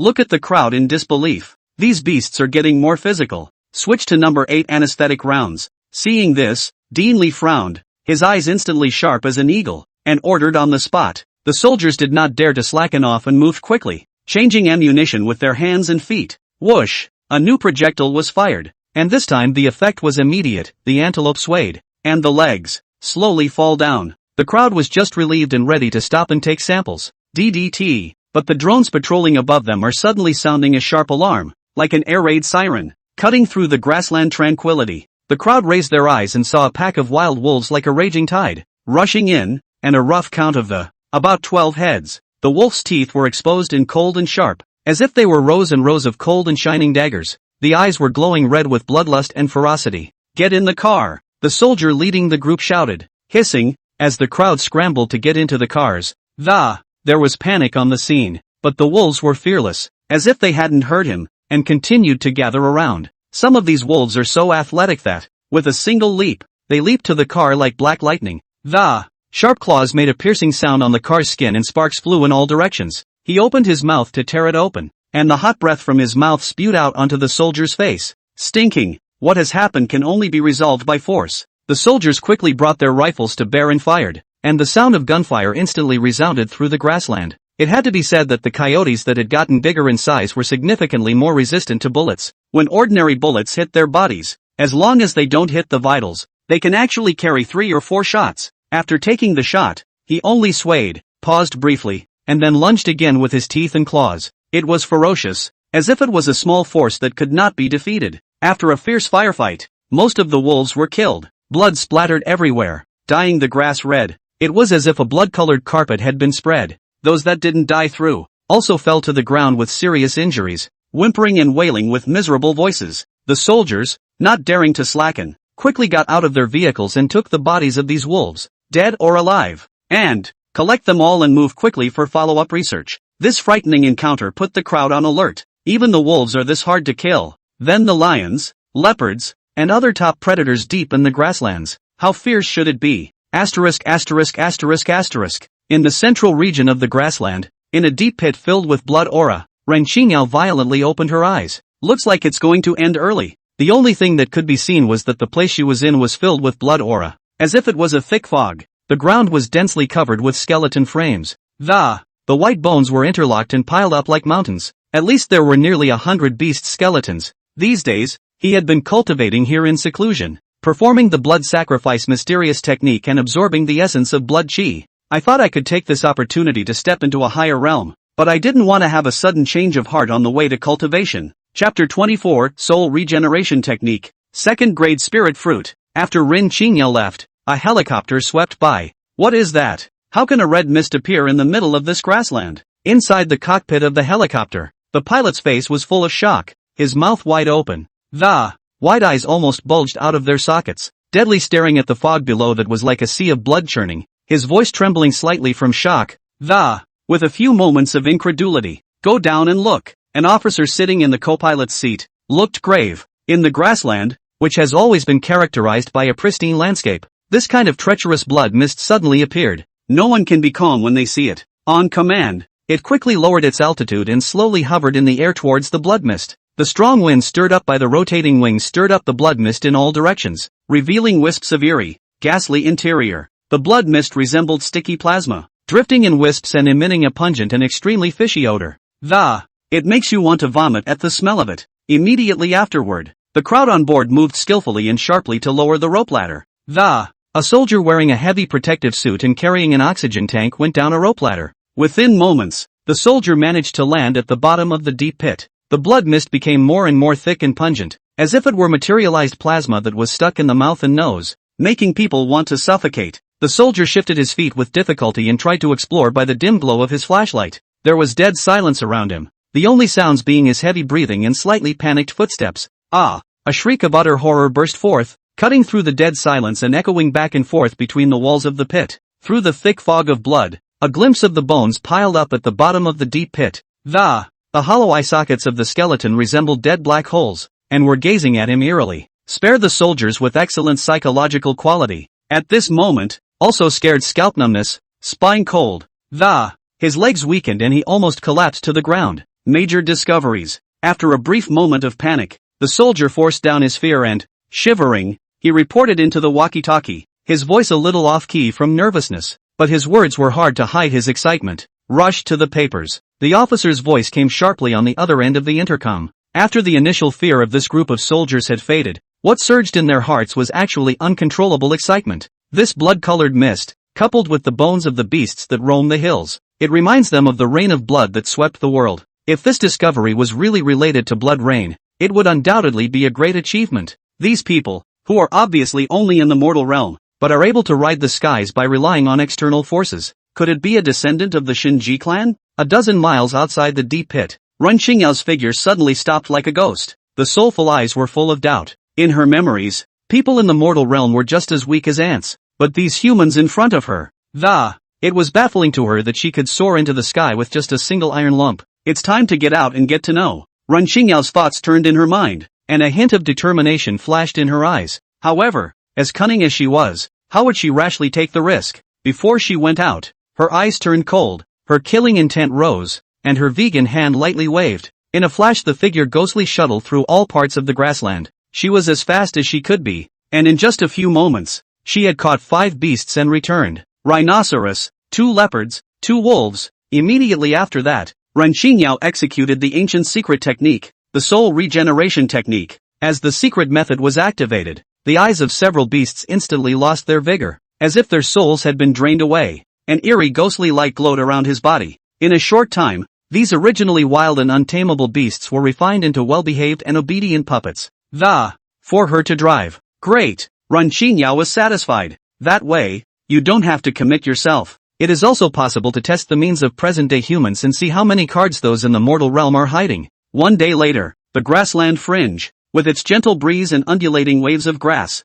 Look at the crowd in disbelief. These beasts are getting more physical. Switch to number 8 anesthetic rounds. Seeing this, Dean Lee frowned, his eyes instantly sharp as an eagle, and ordered on the spot. The soldiers did not dare to slacken off and moved quickly, changing ammunition with their hands and feet. Whoosh! A new projectile was fired, and this time the effect was immediate. The antelope swayed, and the legs slowly fall down. The crowd was just relieved and ready to stop and take samples. DDT! But the drones patrolling above them are suddenly sounding a sharp alarm, like an air raid siren, cutting through the grassland tranquility. The crowd raised their eyes and saw a pack of wild wolves like a raging tide, rushing in, and a rough count of about 12 heads. The wolf's teeth were exposed and cold and sharp, as if they were rows and rows of cold and shining daggers. The eyes were glowing red with bloodlust and ferocity. Get in the car! The soldier leading the group shouted, hissing, as the crowd scrambled to get into the cars. There was panic on the scene, but the wolves were fearless, as if they hadn't heard him, and continued to gather around. Some of these wolves are so athletic that, with a single leap, they leap to the car like black lightning. Sharp claws made a piercing sound on the car's skin and sparks flew in all directions. He opened his mouth to tear it open, and the hot breath from his mouth spewed out onto the soldier's face. Stinking! What has happened can only be resolved by force. The soldiers quickly brought their rifles to bear and fired, and the sound of gunfire instantly resounded through the grassland. It had to be said that the coyotes that had gotten bigger in size were significantly more resistant to bullets. When ordinary bullets hit their bodies, as long as they don't hit the vitals, they can actually carry 3 or 4 shots. After taking the shot, he only swayed, paused briefly, and then lunged again with his teeth and claws. It was ferocious, as if it was a small force that could not be defeated. After a fierce firefight, most of the wolves were killed. Blood splattered everywhere, dyeing the grass red. It was as if a blood-colored carpet had been spread. Those that didn't die through, also fell to the ground with serious injuries, whimpering and wailing with miserable voices. The soldiers, not daring to slacken, quickly got out of their vehicles and took the bodies of these wolves, dead or alive, and collect them all and move quickly for follow-up research. This frightening encounter put the crowd on alert. Even the wolves are this hard to kill. Then the lions, leopards, and other top predators deep in the grasslands. How fierce should it be? In the central region of the grassland, in a deep pit filled with blood aura, Ren Qingao violently opened her eyes. Looks like it's going to end early. The only thing that could be seen was that the place she was in was filled with blood aura, as if it was a thick fog. The ground was densely covered with skeleton frames. The white bones were interlocked and piled up like mountains. At least there were nearly 100 beast skeletons. These days, he had been cultivating here in seclusion, performing the blood sacrifice mysterious technique and absorbing the essence of blood chi. I thought I could take this opportunity to step into a higher realm, but I didn't want to have a sudden change of heart on the way to cultivation. Chapter 24, Soul Regeneration Technique. Second grade spirit fruit. After Rin Qingya left, a helicopter swept by. What is that? How can a red mist appear in the middle of this grassland? Inside the cockpit of the helicopter, the pilot's face was full of shock, his mouth wide open. The wide eyes almost bulged out of their sockets, deadly staring at the fog below that was like a sea of blood churning, his voice trembling slightly from shock. With a few moments of incredulity. Go down and look. An officer sitting in the co-pilot's seat looked grave. In the grassland, which has always been characterized by a pristine landscape, this kind of treacherous blood mist suddenly appeared. No one can be calm when they see it. On command, it quickly lowered its altitude and slowly hovered in the air towards the blood mist. The strong wind stirred up by the rotating wings stirred up the blood mist in all directions, revealing wisps of eerie, ghastly interior. The blood mist resembled sticky plasma, drifting in wisps and emitting a pungent and extremely fishy odor. It makes you want to vomit at the smell of it. Immediately afterward, the crowd on board moved skillfully and sharply to lower the rope ladder. A soldier wearing a heavy protective suit and carrying an oxygen tank went down a rope ladder. Within moments, the soldier managed to land at the bottom of the deep pit. The blood mist became more and more thick and pungent, as if it were materialized plasma that was stuck in the mouth and nose, making people want to suffocate. The soldier shifted his feet with difficulty and tried to explore by the dim glow of his flashlight. There was dead silence around him, the only sounds being his heavy breathing and slightly panicked footsteps. Ah! A shriek of utter horror burst forth, cutting through the dead silence and echoing back and forth between the walls of the pit. Through the thick fog of blood, a glimpse of the bones piled up at the bottom of the deep pit. The hollow eye sockets of the skeleton resembled dead black holes, and were gazing at him eerily. Spare the soldiers with excellent psychological quality. At this moment, also scared scalp numbness, spine cold. His legs weakened and he almost collapsed to the ground. Major discoveries. After a brief moment of panic, the soldier forced down his fear and, shivering, he reported into the walkie-talkie, his voice a little off-key from nervousness, but his words were hard to hide his excitement. Rush to the papers. The officer's voice came sharply on the other end of the intercom. After the initial fear of this group of soldiers had faded, what surged in their hearts was actually uncontrollable excitement. This blood-colored mist, coupled with the bones of the beasts that roam the hills, it reminds them of the rain of blood that swept the world. If this discovery was really related to blood rain, it would undoubtedly be a great achievement. These people, who are obviously only in the mortal realm, but are able to ride the skies by relying on external forces, could it be a descendant of the Shinji clan? A dozen miles outside the deep pit, Ren Qingyao's figure suddenly stopped like a ghost. The soulful eyes were full of doubt. In her memories, people in the mortal realm were just as weak as ants, but these humans in front of her, it was baffling to her that she could soar into the sky with just a single iron lump. It's time to get out and get to know. Ren Qingyao's thoughts turned in her mind, and a hint of determination flashed in her eyes. However, as cunning as she was, how would she rashly take the risk? Before she went out, her eyes turned cold, her killing intent rose, and her vegan hand lightly waved. In a flash the figure ghostly shuttled through all parts of the grassland. She was as fast as she could be, and in just a few moments, she had caught 5 beasts and returned. Rhinoceros, 2 leopards, 2 wolves. Immediately after that, Ren Qingyao executed the ancient secret technique, the soul regeneration technique. As the secret method was activated, the eyes of several beasts instantly lost their vigor, as if their souls had been drained away. An eerie ghostly light glowed around his body. In a short time, these originally wild and untamable beasts were refined into well-behaved and obedient puppets. For her to drive. Great! Ren Qingyao was satisfied. That way, you don't have to commit yourself. It is also possible to test the means of present-day humans and see how many cards those in the mortal realm are hiding. One day later, the grassland fringe, with its gentle breeze and undulating waves of grass.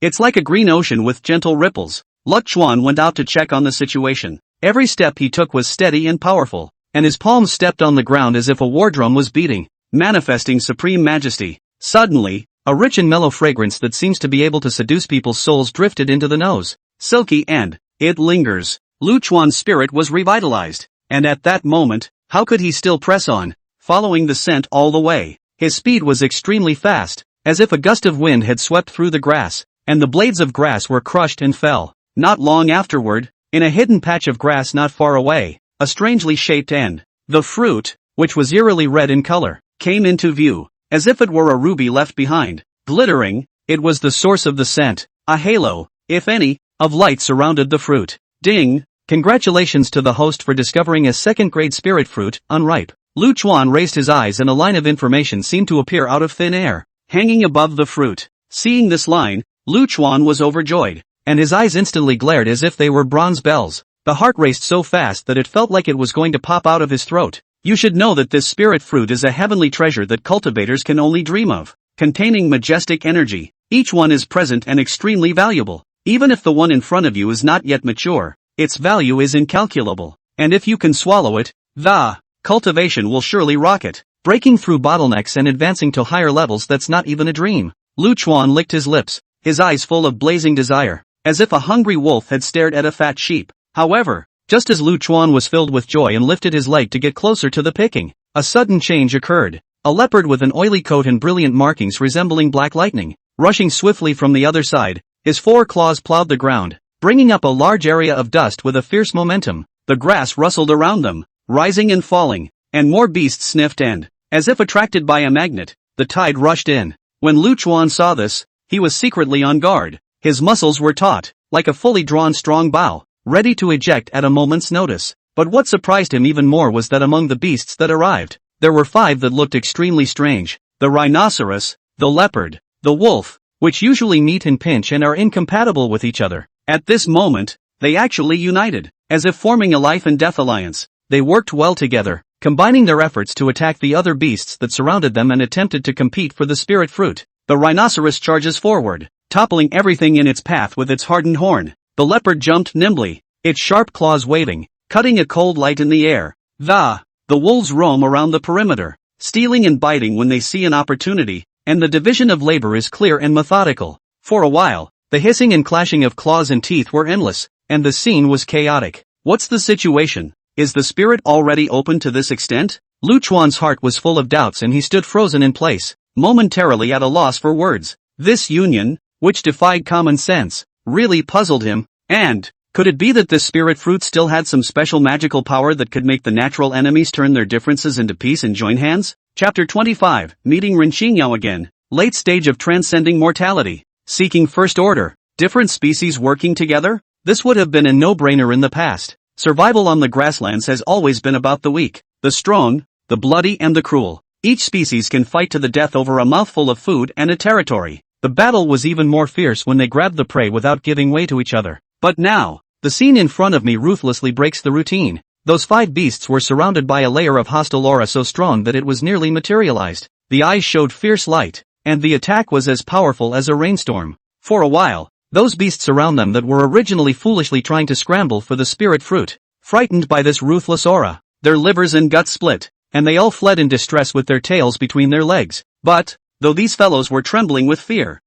It's like a green ocean with gentle ripples. Luck Chuan went out to check on the situation. Every step he took was steady and powerful, and his palms stepped on the ground as if a war drum was beating, manifesting supreme majesty. Suddenly, a rich and mellow fragrance that seems to be able to seduce people's souls drifted into the nose. Silky and, it lingers. Lu Chuan's spirit was revitalized, and at that moment, how could he still press on, following the scent all the way? His speed was extremely fast, as if a gust of wind had swept through the grass, and the blades of grass were crushed and fell. Not long afterward, in a hidden patch of grass not far away, a strangely shaped end, the fruit, which was eerily red in color, came into view, as if it were a ruby left behind. Glittering, it was the source of the scent. A halo, if any, of light surrounded the fruit. Ding! Congratulations to the host for discovering a second-grade spirit fruit, unripe. Lu Chuan raised his eyes and a line of information seemed to appear out of thin air, hanging above the fruit. Seeing this line, Lu Chuan was overjoyed, and his eyes instantly glared as if they were bronze bells. The heart raced so fast that it felt like it was going to pop out of his throat. You should know that this spirit fruit is a heavenly treasure that cultivators can only dream of, containing majestic energy. Each one is present and extremely valuable. Even if the one in front of you is not yet mature, its value is incalculable, and if you can swallow it, the cultivation will surely rocket, breaking through bottlenecks and advancing to higher levels. That's not even a dream. Lu Chuan licked his lips, his eyes full of blazing desire, as if a hungry wolf had stared at a fat sheep. However, just as Lu Chuan was filled with joy and lifted his leg to get closer to the picking, a sudden change occurred. A leopard with an oily coat and brilliant markings resembling black lightning, rushing swiftly from the other side, his 4 claws plowed the ground, bringing up a large area of dust with a fierce momentum. The grass rustled around them, rising and falling, and more beasts sniffed and, as if attracted by a magnet, the tide rushed in. When Lu Chuan saw this, he was secretly on guard. His muscles were taut, like a fully drawn strong bow, ready to eject at a moment's notice. But what surprised him even more was that among the beasts that arrived, there were 5 that looked extremely strange. The rhinoceros, the leopard, the wolf, which usually meet in pinch and are incompatible with each other. At this moment, they actually united, as if forming a life and death alliance. They worked well together, combining their efforts to attack the other beasts that surrounded them and attempted to compete for the spirit fruit. The rhinoceros charges forward, toppling everything in its path with its hardened horn. The leopard jumped nimbly, its sharp claws waving, cutting a cold light in the air. The wolves roam around the perimeter, stealing and biting when they see an opportunity, and the division of labor is clear and methodical. For a while, the hissing and clashing of claws and teeth were endless, and the scene was chaotic. What's the situation? Is the spirit already open to this extent? Lu Chuan's heart was full of doubts and he stood frozen in place, momentarily at a loss for words. This union, which defied common sense, really puzzled him, and could it be that this spirit fruit still had some special magical power that could make the natural enemies turn their differences into peace and join hands? Chapter 25, Meeting Ren Qingyao again. Late stage of transcending mortality. Seeking first order. Different species working together? This would have been a no-brainer in the past. Survival on the grasslands has always been about the weak, the strong, the bloody and the cruel. Each species can fight to the death over a mouthful of food and a territory. The battle was even more fierce when they grabbed the prey without giving way to each other. But now, the scene in front of me ruthlessly breaks the routine. Those 5 beasts were surrounded by a layer of hostile aura so strong that it was nearly materialized. The eyes showed fierce light, and the attack was as powerful as a rainstorm. For a while, those beasts around them that were originally foolishly trying to scramble for the spirit fruit, frightened by this ruthless aura, their livers and guts split, and they all fled in distress with their tails between their legs. But, though these fellows were trembling with fear,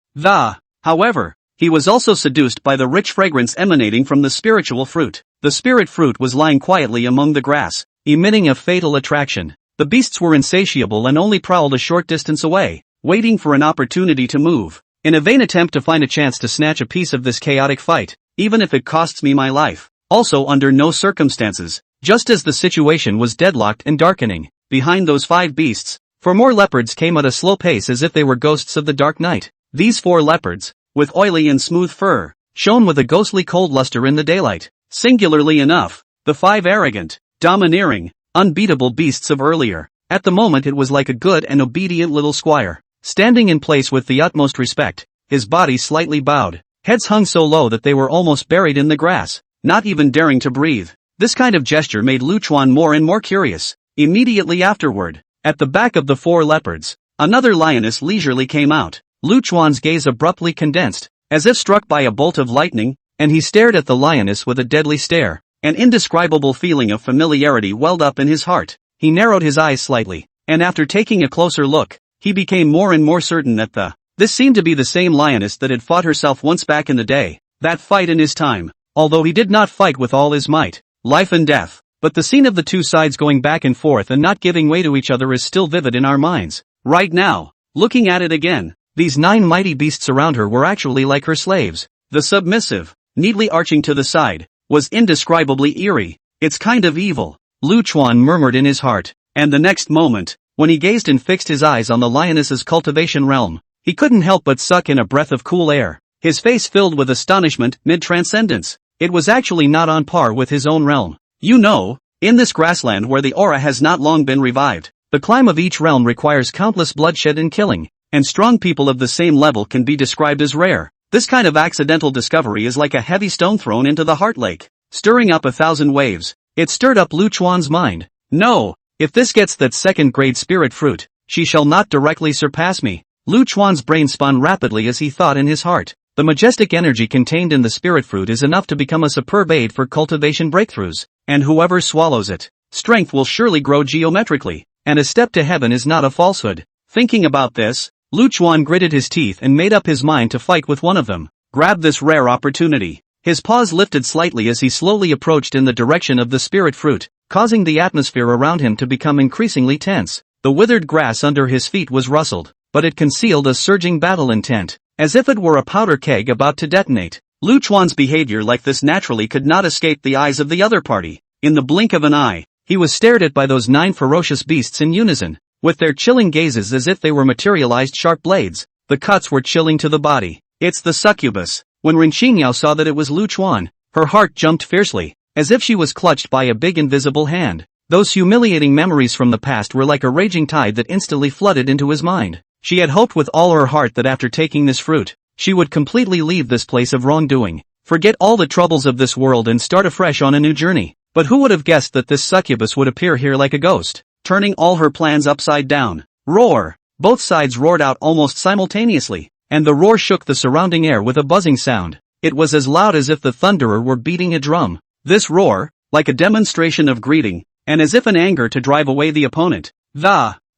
however, he was also seduced by the rich fragrance emanating from the spiritual fruit. The spirit fruit was lying quietly among the grass, emitting a fatal attraction. The beasts were insatiable and only prowled a short distance away, waiting for an opportunity to move, in a vain attempt to find a chance to snatch a piece of this chaotic fight, even if it costs me my life. Also under no circumstances, just as the situation was deadlocked and darkening, behind those 5 beasts, 4 more leopards came at a slow pace as if they were ghosts of the dark night. These 4 leopards, with oily and smooth fur, shone with a ghostly cold luster in the daylight. Singularly enough, the 5 arrogant, domineering, unbeatable beasts of earlier. At the moment it was like a good and obedient little squire, standing in place with the utmost respect, his body slightly bowed, heads hung so low that they were almost buried in the grass, not even daring to breathe. This kind of gesture made Lu Chuan more and more curious. Immediately afterward, at the back of the 4 leopards, another lioness leisurely came out. Lu Chuan's gaze abruptly condensed, as if struck by a bolt of lightning, and he stared at the lioness with a deadly stare. An indescribable feeling of familiarity welled up in his heart. He narrowed his eyes slightly, and after taking a closer look, he became more and more certain that this seemed to be the same lioness that had fought herself once back in the day, that fight in his time. Although he did not fight with all his might, life and death, but the scene of the 2 sides going back and forth and not giving way to each other is still vivid in our minds. Right now, looking at it again, these 9 mighty beasts around her were actually like her slaves. The submissive, neatly arching to the side, was indescribably eerie. It's kind of evil, Lu Chuan murmured in his heart, and the next moment, when he gazed and fixed his eyes on the lioness's cultivation realm, he couldn't help but suck in a breath of cool air, his face filled with astonishment mid-transcendence. It was actually not on par with his own realm. You know, in this grassland where the aura has not long been revived, the climb of each realm requires countless bloodshed and killing, and strong people of the same level can be described as rare. This kind of accidental discovery is like a heavy stone thrown into the heart lake, stirring up 1,000 waves. It stirred up Lu Chuan's mind. No, if this gets that 2nd-grade spirit fruit, she shall not directly surpass me. Lu Chuan's brain spun rapidly as he thought in his heart. The majestic energy contained in the spirit fruit is enough to become a superb aid for cultivation breakthroughs, and whoever swallows it, strength will surely grow geometrically, and a step to heaven is not a falsehood. Thinking about this, Lu Chuan gritted his teeth and made up his mind to fight with one of them. Grab this rare opportunity. His paws lifted slightly as he slowly approached in the direction of the spirit fruit, causing the atmosphere around him to become increasingly tense. The withered grass under his feet was rustled, but it concealed a surging battle intent, as if it were a powder keg about to detonate. Lu Chuan's behavior like this naturally could not escape the eyes of the other party. In the blink of an eye, he was stared at by those 9 ferocious beasts in unison, with their chilling gazes as if they were materialized sharp blades. The cuts were chilling to the body. It's the succubus. When Ren Qingyao saw that it was Lu Chuan, her heart jumped fiercely, as if she was clutched by a big invisible hand. Those humiliating memories from the past were like a raging tide that instantly flooded into his mind. She had hoped with all her heart that after taking this fruit, she would completely leave this place of wrongdoing, forget all the troubles of this world and start afresh on a new journey. But who would have guessed that this succubus would appear here like a ghost, turning all her plans upside down? Roar! Both sides roared out almost simultaneously, and the roar shook the surrounding air with a buzzing sound. It was as loud as if the thunderer were beating a drum. This roar, like a demonstration of greeting, and as if in anger to drive away the opponent.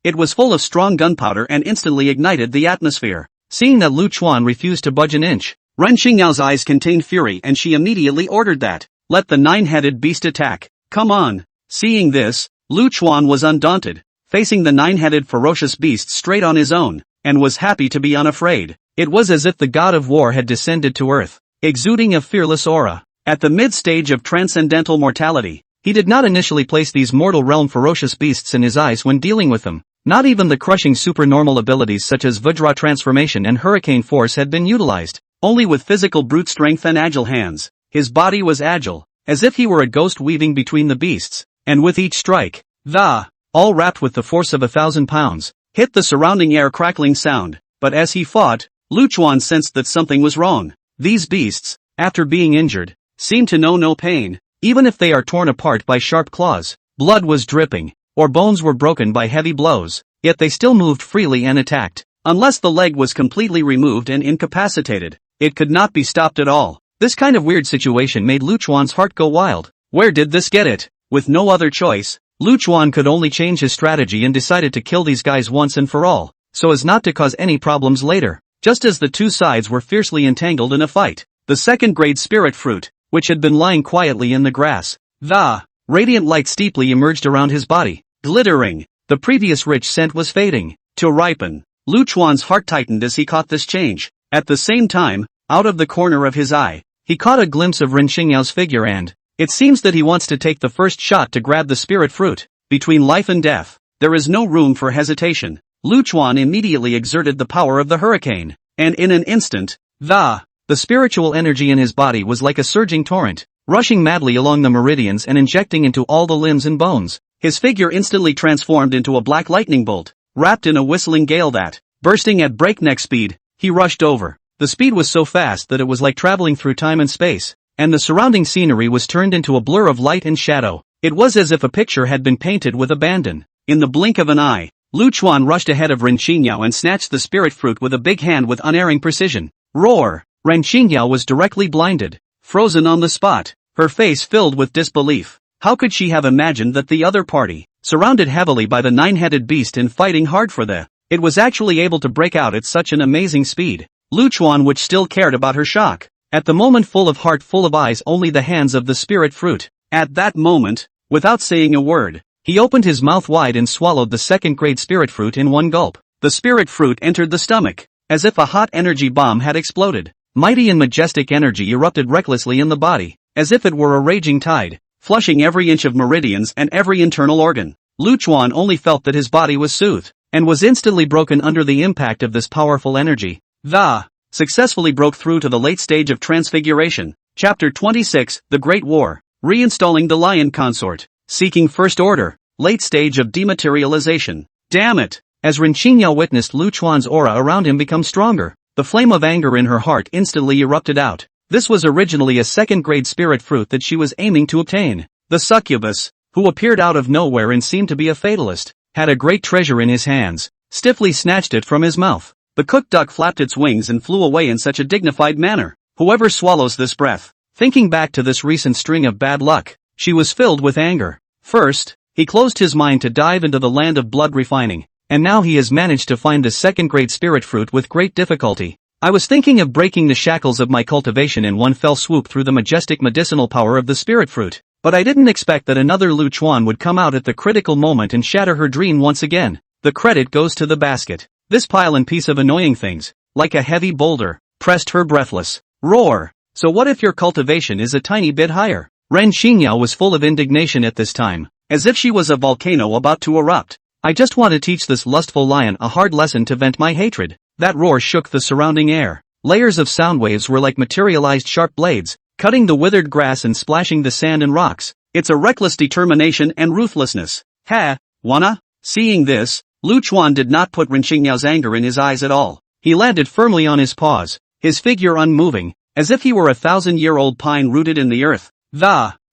It was full of strong gunpowder and instantly ignited the atmosphere. Seeing that Lu Chuan refused to budge an inch, Ren Xingyao's eyes contained fury and she immediately ordered that, "Let the nine-headed beast attack. Come on." Seeing this, Lu Chuan was undaunted, facing the nine-headed ferocious beast straight on his own, and was happy to be unafraid. It was as if the god of war had descended to earth, exuding a fearless aura. At the mid-stage of transcendental mortality, he did not initially place these mortal realm ferocious beasts in his eyes when dealing with them. Not even the crushing supernormal abilities such as Vajra transformation and hurricane force had been utilized. Only with physical brute strength and agile hands, his body was agile, as if he were a ghost weaving between the beasts, and with each strike, all wrapped with the force of 1,000 pounds, hit the surrounding air crackling sound. But as he fought, Lu Chuan sensed that something was wrong. These beasts, after being injured, seem to know no pain, even if they are torn apart by sharp claws. Blood was dripping, or bones were broken by heavy blows, yet they still moved freely and attacked. Unless the leg was completely removed and incapacitated, it could not be stopped at all. This kind of weird situation made Lu Chuan's heart go wild. Where did this get it? With no other choice, Lu Chuan could only change his strategy and decided to kill these guys once and for all, so as not to cause any problems later. Just as the two sides were fiercely entangled in a fight, the second-grade spirit fruit, which had been lying quietly in the grass, radiant light steeply emerged around his body, glittering. The previous rich scent was fading to ripen. Lu Chuan's heart tightened as he caught this change. At the same time, out of the corner of his eye, he caught a glimpse of Ren Xingyao's figure and, it seems that he wants to take the first shot to grab the spirit fruit. Between life and death, there is no room for hesitation. Lu Chuan immediately exerted the power of the hurricane, and in an instant, the spiritual energy in his body was like a surging torrent, rushing madly along the meridians and injecting into all the limbs and bones. His figure instantly transformed into a black lightning bolt, wrapped in a whistling gale that, bursting at breakneck speed, he rushed over. The speed was so fast that it was like traveling through time and space, and the surrounding scenery was turned into a blur of light and shadow. It was as if a picture had been painted with abandon. In the blink of an eye, Lu Chuan rushed ahead of Ren Xingyao and snatched the spirit fruit with a big hand with unerring precision. Roar! Ren Xingyao was directly blinded, frozen on the spot, her face filled with disbelief. How could she have imagined that the other party, surrounded heavily by the nine-headed beast and fighting hard for it was actually able to break out at such an amazing speed? Lu Chuan, which still cared about her shock, at the moment full of heart, full of eyes, only the hands of the spirit fruit. At that moment, without saying a word, he opened his mouth wide and swallowed the second-grade spirit fruit in one gulp. The spirit fruit entered the stomach, as if a hot energy bomb had exploded. Mighty and majestic energy erupted recklessly in the body, as if it were a raging tide, flushing every inch of meridians and every internal organ. Lu Chuan only felt that his body was soothed, and was instantly broken under the impact of this powerful energy. Successfully broke through to the late stage of transfiguration. Chapter 26, The Great War. Reinstalling the Lion Consort. Seeking First Order. Late stage of dematerialization. Damn it! As Ren Xingyao witnessed Lu Chuan's aura around him become stronger, the flame of anger in her heart instantly erupted out. This was originally a second-grade spirit fruit that she was aiming to obtain. The succubus, who appeared out of nowhere and seemed to be a fatalist, had a great treasure in his hands, stiffly snatched it from his mouth. The cooked duck flapped its wings and flew away in such a dignified manner. Whoever swallows this breath. Thinking back to this recent string of bad luck, she was filled with anger. First, he closed his mind to dive into the land of blood refining, and now he has managed to find the second-grade spirit fruit with great difficulty. I was thinking of breaking the shackles of my cultivation in one fell swoop through the majestic medicinal power of the spirit fruit, but I didn't expect that another Lu Chuan would come out at the critical moment and shatter her dream once again. The credit goes to the basket. This pile and piece of annoying things, like a heavy boulder, pressed her breathless. Roar! So what if your cultivation is a tiny bit higher? Ren Xingyao was full of indignation at this time, as if she was a volcano about to erupt. I just want to teach this lustful lion a hard lesson to vent my hatred. That roar shook the surrounding air. Layers of sound waves were like materialized sharp blades, cutting the withered grass and splashing the sand and rocks. It's a reckless determination and ruthlessness. Ha! Wanna? Seeing this, Lu Chuan did not put Ren Xingyao's anger in his eyes at all. He landed firmly on his paws, his figure unmoving, as if he were a 1,000-year-old pine rooted in the earth.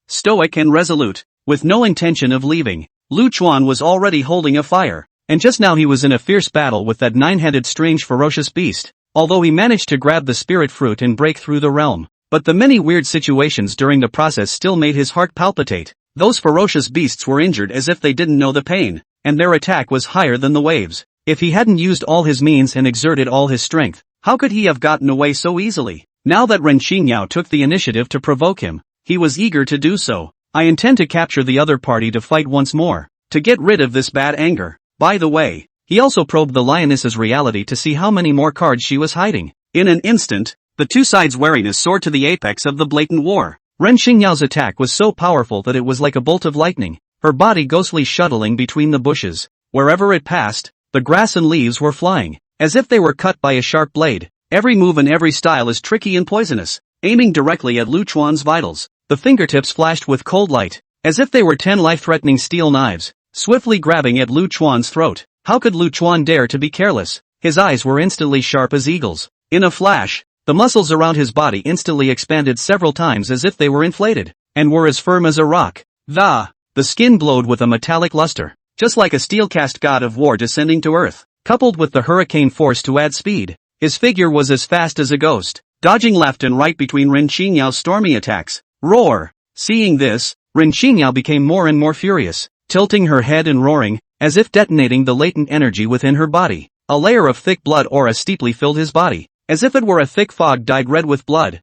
Stoic and resolute, with no intention of leaving. Lu Chuan was already holding a fire, and just now he was in a fierce battle with that 9-headed strange ferocious beast, although he managed to grab the spirit fruit and break through the realm. But the many weird situations during the process still made his heart palpitate. Those ferocious beasts were injured as if they didn't know the pain, and their attack was higher than the waves. If he hadn't used all his means and exerted all his strength, how could he have gotten away so easily? Now that Ren Xingyao took the initiative to provoke him, he was eager to do so. I intend to capture the other party to fight once more, to get rid of this bad anger. By the way, he also probed the lioness's reality to see how many more cards she was hiding. In an instant, the two sides' wariness soared to the apex of the blatant war. Ren Xingyao's attack was so powerful that it was like a bolt of lightning, her body ghostly shuttling between the bushes. Wherever it passed, the grass and leaves were flying, as if they were cut by a sharp blade. Every move and every style is tricky and poisonous, aiming directly at Lu Chuan's vitals. The fingertips flashed with cold light, as if they were 10 life-threatening steel knives, swiftly grabbing at Lu Chuan's throat. How could Lu Chuan dare to be careless? His eyes were instantly sharp as eagles. In a flash, the muscles around his body instantly expanded several times as if they were inflated, and were as firm as a rock. The skin glowed with a metallic luster, just like a steel-cast god of war descending to earth, coupled with the hurricane force to add speed. His figure was as fast as a ghost, dodging left and right between Ren Xingyao's stormy attacks. Roar! Seeing this, Ren Xingyao became more and more furious, tilting her head and roaring, as if detonating the latent energy within her body. A layer of thick blood aura steeply filled his body, as if it were a thick fog dyed red with blood,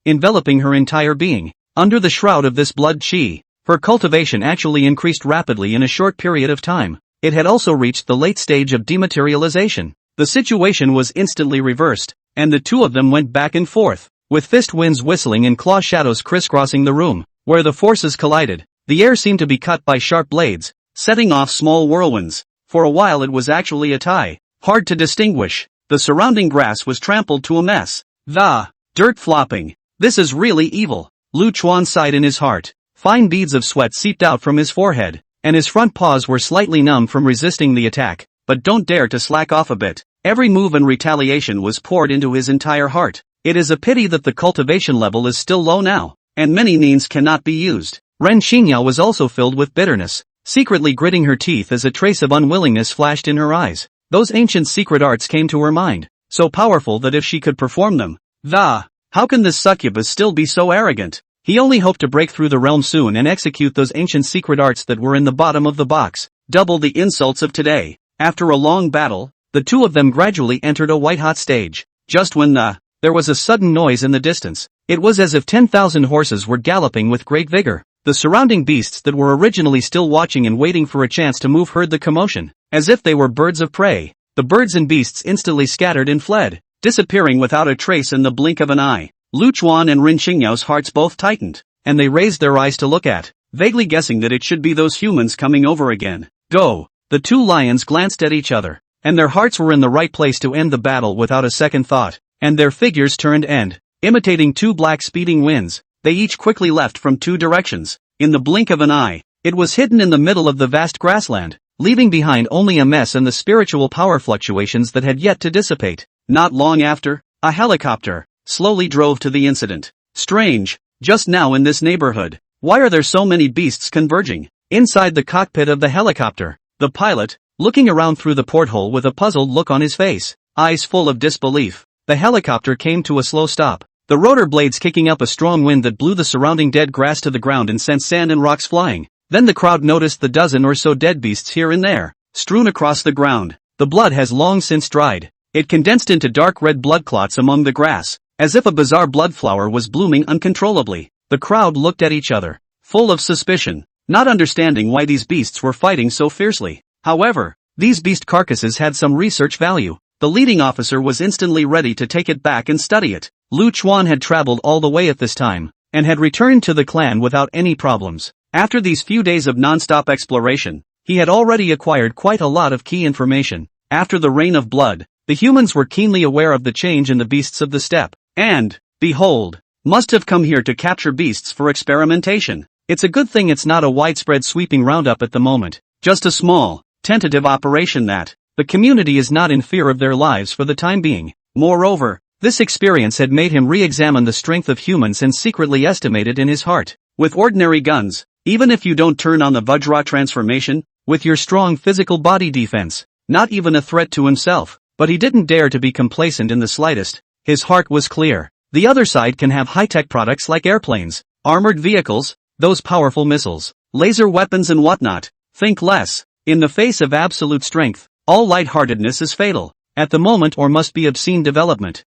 enveloping her entire being. Under the shroud of this blood qi, her cultivation actually increased rapidly in a short period of time. It had also reached the late stage of dematerialization. The situation was instantly reversed, and the two of them went back and forth, with fist winds whistling and claw shadows crisscrossing the room. Where the forces collided, the air seemed to be cut by sharp blades, setting off small whirlwinds. For a while it was actually a tie, hard to distinguish. The surrounding grass was trampled to a mess. The dirt flopping. This is really evil. Lu Chuan sighed in his heart. Fine beads of sweat seeped out from his forehead, and his front paws were slightly numb from resisting the attack. But don't dare to slack off a bit. Every move and retaliation was poured into his entire heart. It is a pity that the cultivation level is still low now, and many means cannot be used. Ren Xingyao was also filled with bitterness, secretly gritting her teeth as a trace of unwillingness flashed in her eyes. Those ancient secret arts came to her mind, so powerful that if she could perform them, how can this succubus still be so arrogant? He only hoped to break through the realm soon and execute those ancient secret arts that were in the bottom of the box. Double the insults of today. After a long battle, the two of them gradually entered a white-hot stage. Just when there was a sudden noise in the distance. It was as if 10,000 horses were galloping with great vigor. The surrounding beasts that were originally still watching and waiting for a chance to move heard the commotion, as if they were birds of prey. The birds and beasts instantly scattered and fled, disappearing without a trace in the blink of an eye. Lu Chuan and Ren Xingyao's hearts both tightened, and they raised their eyes to look at, vaguely guessing that it should be those humans coming over again. Go! The two lions glanced at each other, and their hearts were in the right place to end the battle without a second thought, and their figures turned and, imitating two black speeding winds, they each quickly left from two directions. In the blink of an eye, it was hidden in the middle of the vast grassland, leaving behind only a mess and the spiritual power fluctuations that had yet to dissipate. Not long after, a helicopter slowly drove to the incident. Strange, just now in this neighborhood, why are there so many beasts converging? Inside the cockpit of the helicopter, the pilot, looking around through the porthole with a puzzled look on his face, eyes full of disbelief. The helicopter came to a slow stop, the rotor blades kicking up a strong wind that blew the surrounding dead grass to the ground and sent sand and rocks flying. Then the crowd noticed the dozen or so dead beasts here and there, strewn across the ground. The blood has long since dried. It condensed into dark red blood clots among the grass, as if a bizarre blood flower was blooming uncontrollably. The crowd looked at each other, full of suspicion, not understanding why these beasts were fighting so fiercely. However, these beast carcasses had some research value. The leading officer was instantly ready to take it back and study it. Lu Chuan had traveled all the way at this time, and had returned to the clan without any problems. After these few days of non-stop exploration, he had already acquired quite a lot of key information. After the Rain of Blood, the humans were keenly aware of the change in the beasts of the steppe, and, behold, must have come here to capture beasts for experimentation. It's a good thing it's not a widespread sweeping roundup at the moment, just a small, tentative operation that the community is not in fear of their lives for the time being. Moreover, this experience had made him re-examine the strength of humans and secretly estimate it in his heart. With ordinary guns, even if you don't turn on the Vajra transformation, with your strong physical body defense, not even a threat to himself, but he didn't dare to be complacent in the slightest. His heart was clear. The other side can have high-tech products like airplanes, armored vehicles, those powerful missiles, laser weapons and whatnot. Think less. In the face of absolute strength, all lightheartedness is fatal, at the moment, or must be obscene development.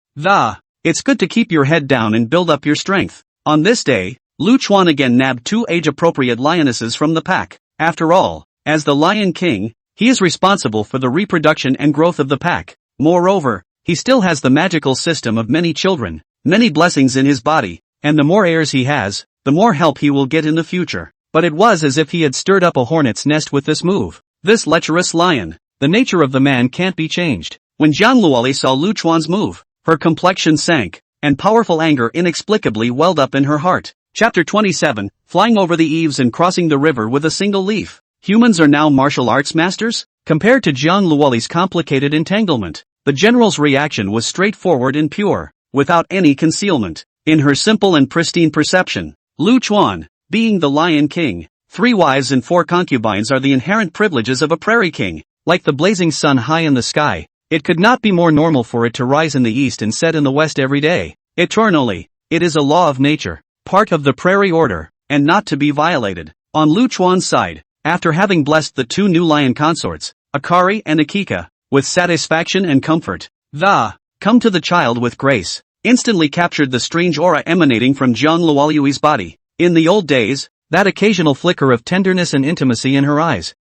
It's good to keep your head down and build up your strength. On this day, Lu Chuan again nabbed 2 age-appropriate lionesses from the pack. After all, as the Lion King, he is responsible for the reproduction and growth of the pack. Moreover, he still has the magical system of many children, many blessings in his body, and the more heirs he has, the more help he will get in the future. But it was as if he had stirred up a hornet's nest with this move. This lecherous lion. The nature of the man can't be changed. When Jiang Luoli saw Lu Chuan's move, her complexion sank, and powerful anger inexplicably welled up in her heart. Chapter 27, Flying over the eaves and crossing the river with a single leaf. Humans are now martial arts masters? Compared to Jiang Luoli's complicated entanglement, the general's reaction was straightforward and pure, without any concealment. In her simple and pristine perception, Lu Chuan, being the Lion King, 3 wives and 4 concubines are the inherent privileges of a prairie king. Like the blazing sun high in the sky, it could not be more normal for it to rise in the east and set in the west every day. Eternally. It is a law of nature, part of the prairie order, and not to be violated. On Lu Chuan's side, after having blessed the 2 new lion consorts, Akari and Akika, with satisfaction and comfort, the come to the child with grace, instantly captured the strange aura emanating from Jiang Luoliui's body. In the old days, that occasional flicker of tenderness and intimacy in her eyes,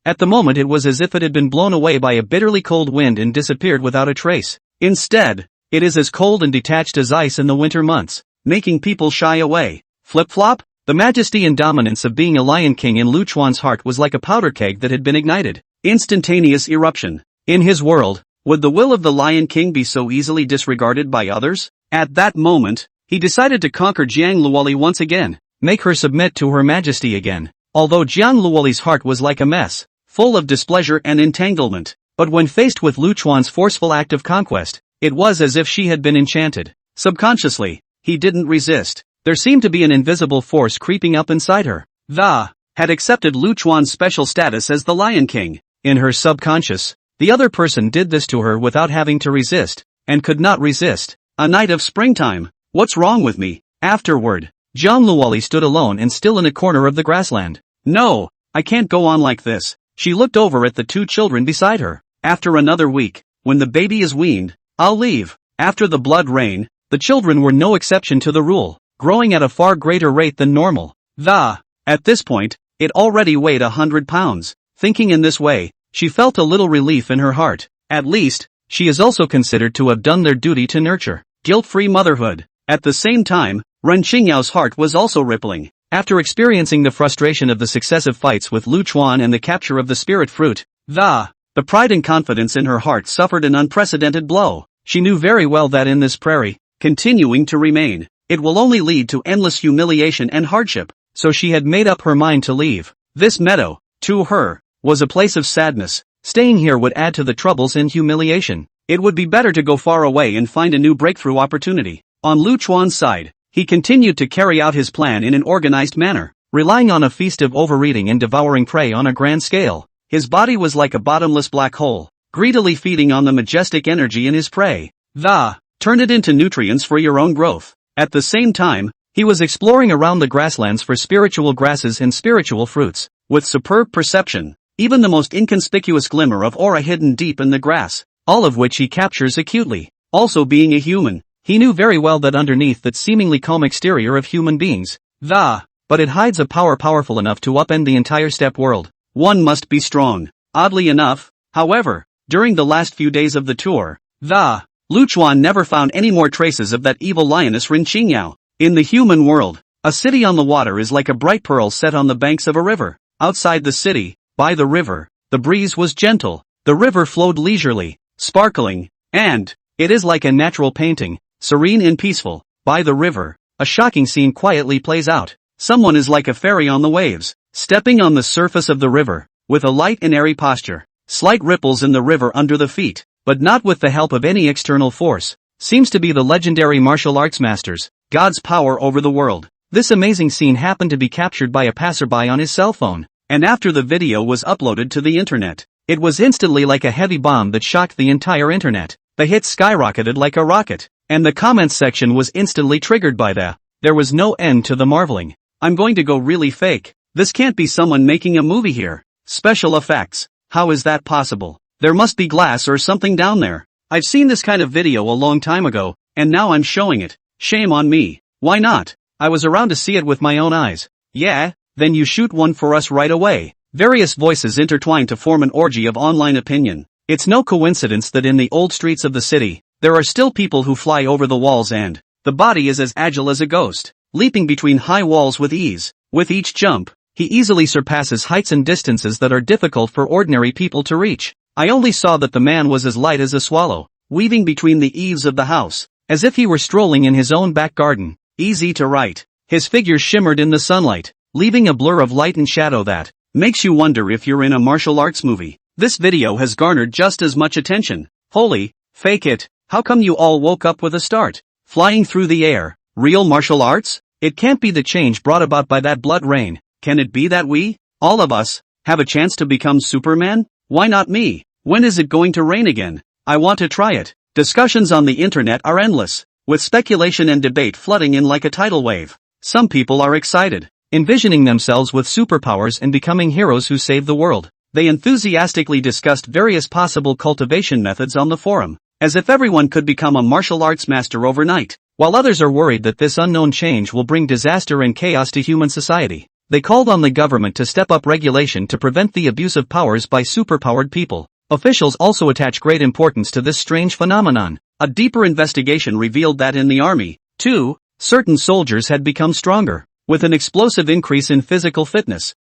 at the moment it was as if it had been blown away by a bitterly cold wind and disappeared without a trace. Instead, it is as cold and detached as ice in the winter months, making people shy away. Flip-flop? The majesty and dominance of being a Lion King in Lu Chuan's heart was like a powder keg that had been ignited. Instantaneous eruption. In his world, would the will of the Lion King be so easily disregarded by others? At that moment, he decided to conquer Jiang Luoli once again, make her submit to her majesty again. Although Jiang Luoli's heart was like a mess, full of displeasure and entanglement, but when faced with Lu Chuan's forceful act of conquest, it was as if she had been enchanted. Subconsciously, he didn't resist. There seemed to be an invisible force creeping up inside her. Had accepted Lu Chuan's special status as the Lion King. In her subconscious, the other person did this to her without having to resist, and could not resist. A night of springtime. What's wrong with me? Afterward, Jiang Luoli stood alone and still in a corner of the grassland. No, I can't go on like this. She looked over at the 2 children beside her. After another week, when the baby is weaned, I'll leave. After the blood rain, the children were no exception to the rule, growing at a far greater rate than normal. At this point, it already weighed 100 pounds. Thinking in this way, she felt a little relief in her heart. At least, she is also considered to have done their duty to nurture guilt-free motherhood. At the same time, Ren Qingyao's heart was also rippling. After experiencing the frustration of the successive fights with Lu Chuan and the capture of the spirit fruit, the pride and confidence in her heart suffered an unprecedented blow. She knew very well that in this prairie, continuing to remain, it will only lead to endless humiliation and hardship, so she had made up her mind to leave. This meadow, to her, was a place of sadness. Staying here would add to the troubles and humiliation. It would be better to go far away and find a new breakthrough opportunity. On Lu Chuan's side, he continued to carry out his plan in an organized manner, relying on a feast of overeating and devouring prey on a grand scale. His body was like a bottomless black hole, greedily feeding on the majestic energy in his prey. Turn it into nutrients for your own growth. At the same time, he was exploring around the grasslands for spiritual grasses and spiritual fruits, with superb perception, even the most inconspicuous glimmer of aura hidden deep in the grass, all of which he captures acutely. Also being a human, he knew very well that underneath that seemingly calm exterior of human beings, but it hides a power powerful enough to upend the entire steppe world. One must be strong. Oddly enough, however, during the last few days of the tour, Lu Chuan never found any more traces of that evil lioness Ren Qingyao. In the human world, a city on the water is like a bright pearl set on the banks of a river. Outside the city, by the river, the breeze was gentle, the river flowed leisurely, sparkling, and it is like a natural painting, serene and peaceful. By the river, a shocking scene quietly plays out. Someone is like a fairy on the waves, stepping on the surface of the river, with a light and airy posture. Slight ripples in the river under the feet, but not with the help of any external force. Seems to be the legendary martial arts masters, God's power over the world. This amazing scene happened to be captured by a passerby on his cell phone, and after the video was uploaded to the internet, it was instantly like a heavy bomb that shocked the entire internet. The hits skyrocketed like a rocket, and the comments section was instantly triggered by that. There was no end to the marveling. I'm going to go really fake. This can't be someone making a movie here. Special effects. How is that possible? There must be glass or something down there. I've seen this kind of video a long time ago, and now I'm showing it. Shame on me. Why not? I was around to see it with my own eyes. Yeah, then you shoot one for us right away. Various voices intertwine to form an orgy of online opinion. It's no coincidence that in the old streets of the city, there are still people who fly over the walls and the body is as agile as a ghost, leaping between high walls with ease. With each jump, he easily surpasses heights and distances that are difficult for ordinary people to reach. I only saw that the man was as light as a swallow, weaving between the eaves of the house, as if he were strolling in his own back garden. Easy to write. His figure shimmered in the sunlight, leaving a blur of light and shadow that makes you wonder if you're in a martial arts movie. This video has garnered just as much attention. Holy, fake it, how come you all woke up with a start? Flying through the air, real martial arts? It can't be the change brought about by that blood rain. Can it be that we, all of us, have a chance to become Superman? Why not me? When is it going to rain again? I want to try it. Discussions on the internet are endless, with speculation and debate flooding in like a tidal wave. Some people are excited, envisioning themselves with superpowers and becoming heroes who save the world. They enthusiastically discussed various possible cultivation methods on the forum, as if everyone could become a martial arts master overnight, while others are worried that this unknown change will bring disaster and chaos to human society. They called on the government to step up regulation to prevent the abuse of powers by superpowered people. Officials also attach great importance to this strange phenomenon. A deeper investigation revealed that in the army, too, certain soldiers had become stronger, with an explosive increase in physical fitness.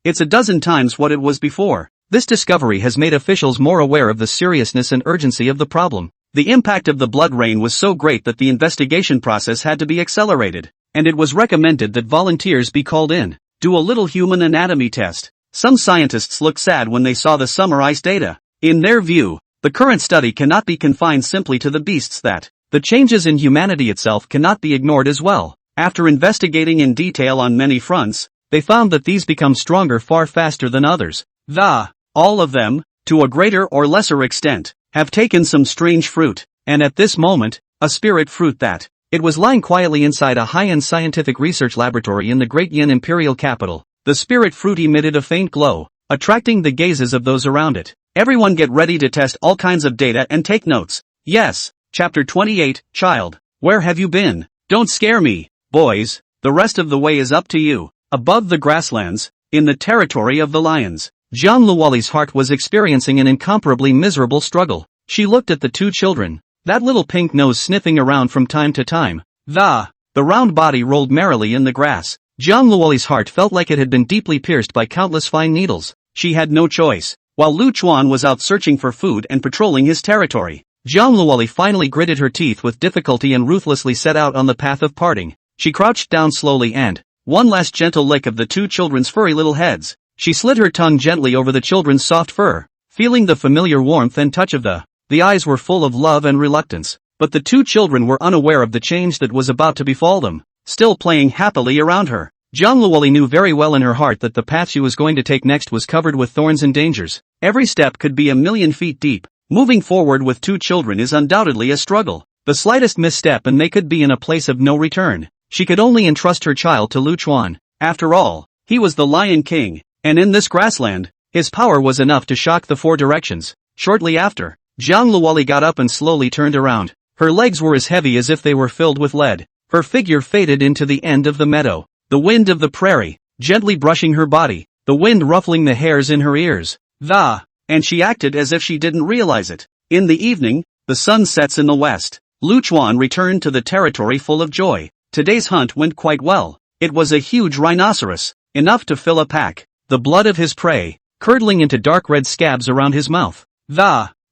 It's a dozen times what it was before. This discovery has made officials more aware of the seriousness and urgency of the problem. The impact of the blood rain was so great that the investigation process had to be accelerated, and it was recommended that volunteers be called in, do a little human anatomy test. Some scientists looked sad when they saw the summarized data. In their view, the current study cannot be confined simply to the beasts that the changes in humanity itself cannot be ignored as well. After investigating in detail on many fronts, they found that these become stronger far faster than others. All of them, to a greater or lesser extent, have taken some strange fruit, and at this moment, a spirit fruit that it was lying quietly inside a high-end scientific research laboratory in the great Yin imperial capital. The spirit fruit emitted a faint glow, attracting the gazes of those around it. Everyone get ready to test all kinds of data and take notes. Yes, Chapter 28, Child, where have you been? Don't scare me, boys, the rest of the way is up to you. Above the grasslands, in the territory of the lions, Jiang Luoli's heart was experiencing an incomparably miserable struggle. She looked at the two children, that little pink nose sniffing around from time to time. The round body rolled merrily in the grass. Jiang Luoli's heart felt like it had been deeply pierced by countless fine needles. She had no choice. While Lu Chuan was out searching for food and patrolling his territory, Jiang Luoli finally gritted her teeth with difficulty and ruthlessly set out on the path of parting. She crouched down slowly and, one last gentle lick of the two children's furry little heads, she slid her tongue gently over the children's soft fur, feeling the familiar warmth and touch of the eyes were full of love and reluctance, but the two children were unaware of the change that was about to befall them, still playing happily around her. Jiang Luoli knew very well in her heart that the path she was going to take next was covered with thorns and dangers. Every step could be 1,000,000 feet deep. Moving forward with two children is undoubtedly a struggle. The slightest misstep and they could be in a place of no return. She could only entrust her child to Lu Chuan. After all, he was the Lion King, and in this grassland, his power was enough to shock the four directions. Shortly after, Jiang Luoli got up and slowly turned around. Her legs were as heavy as if they were filled with lead. Her figure faded into the end of the meadow. The wind of the prairie, gently brushing her body, the wind ruffling the hairs in her ears. And she acted as if she didn't realize it. In the evening, the sun sets in the west. Lu Chuan returned to the territory full of joy. Today's hunt went quite well. It was a huge rhinoceros, enough to fill a pack. The blood of his prey, curdling into dark red scabs around his mouth.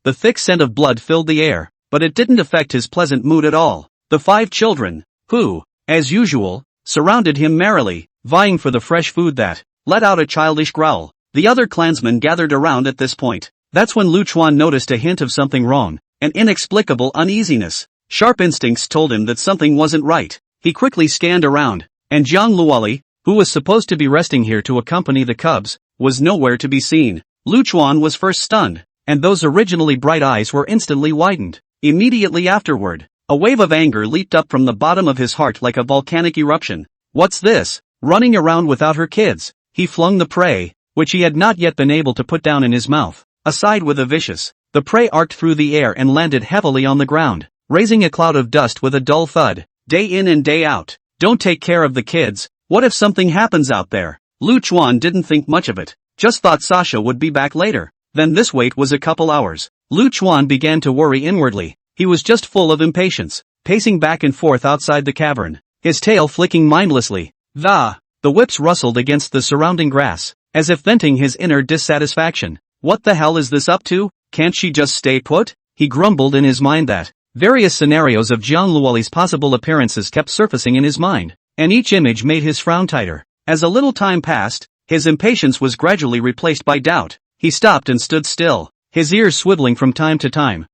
The thick scent of blood filled the air, but it didn't affect his pleasant mood at all. The 5 children, who, as usual, surrounded him merrily, vying for the fresh food that let out a childish growl. The other clansmen gathered around at this point. That's when Lu Chuan noticed a hint of something wrong, an inexplicable uneasiness. Sharp instincts told him that something wasn't right. He quickly scanned around, and Jiang Luoli, who was supposed to be resting here to accompany the cubs, was nowhere to be seen. Lu Chuan was first stunned, and those originally bright eyes were instantly widened. Immediately afterward, a wave of anger leaped up from the bottom of his heart like a volcanic eruption. What's this? Running around without her kids? He flung the prey, which he had not yet been able to put down in his mouth, aside with a vicious. The prey arced through the air and landed heavily on the ground, raising a cloud of dust with a dull thud. Day in and day out. Don't take care of the kids. What if something happens out there? Lu Chuan didn't think much of it, just thought Sasha would be back later. Then this wait was a couple hours. Lu Chuan began to worry inwardly. He was just full of impatience, pacing back and forth outside the cavern, his tail flicking mindlessly. The whips rustled against the surrounding grass, as if venting his inner dissatisfaction. What the hell is this up to? Can't she just stay put? He grumbled in his mind that. Various scenarios of Jiang Luoli's possible appearances kept surfacing in his mind, and each image made his frown tighter. As a little time passed, his impatience was gradually replaced by doubt. He stopped and stood still, his ears swiveling from time to time.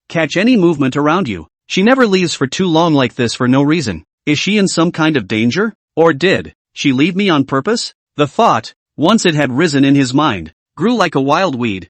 Catch any movement around you. She never leaves for too long like this for no reason. Is she in some kind of danger? Or did she leave me on purpose? The thought, once it had risen in his mind, grew like a wild weed.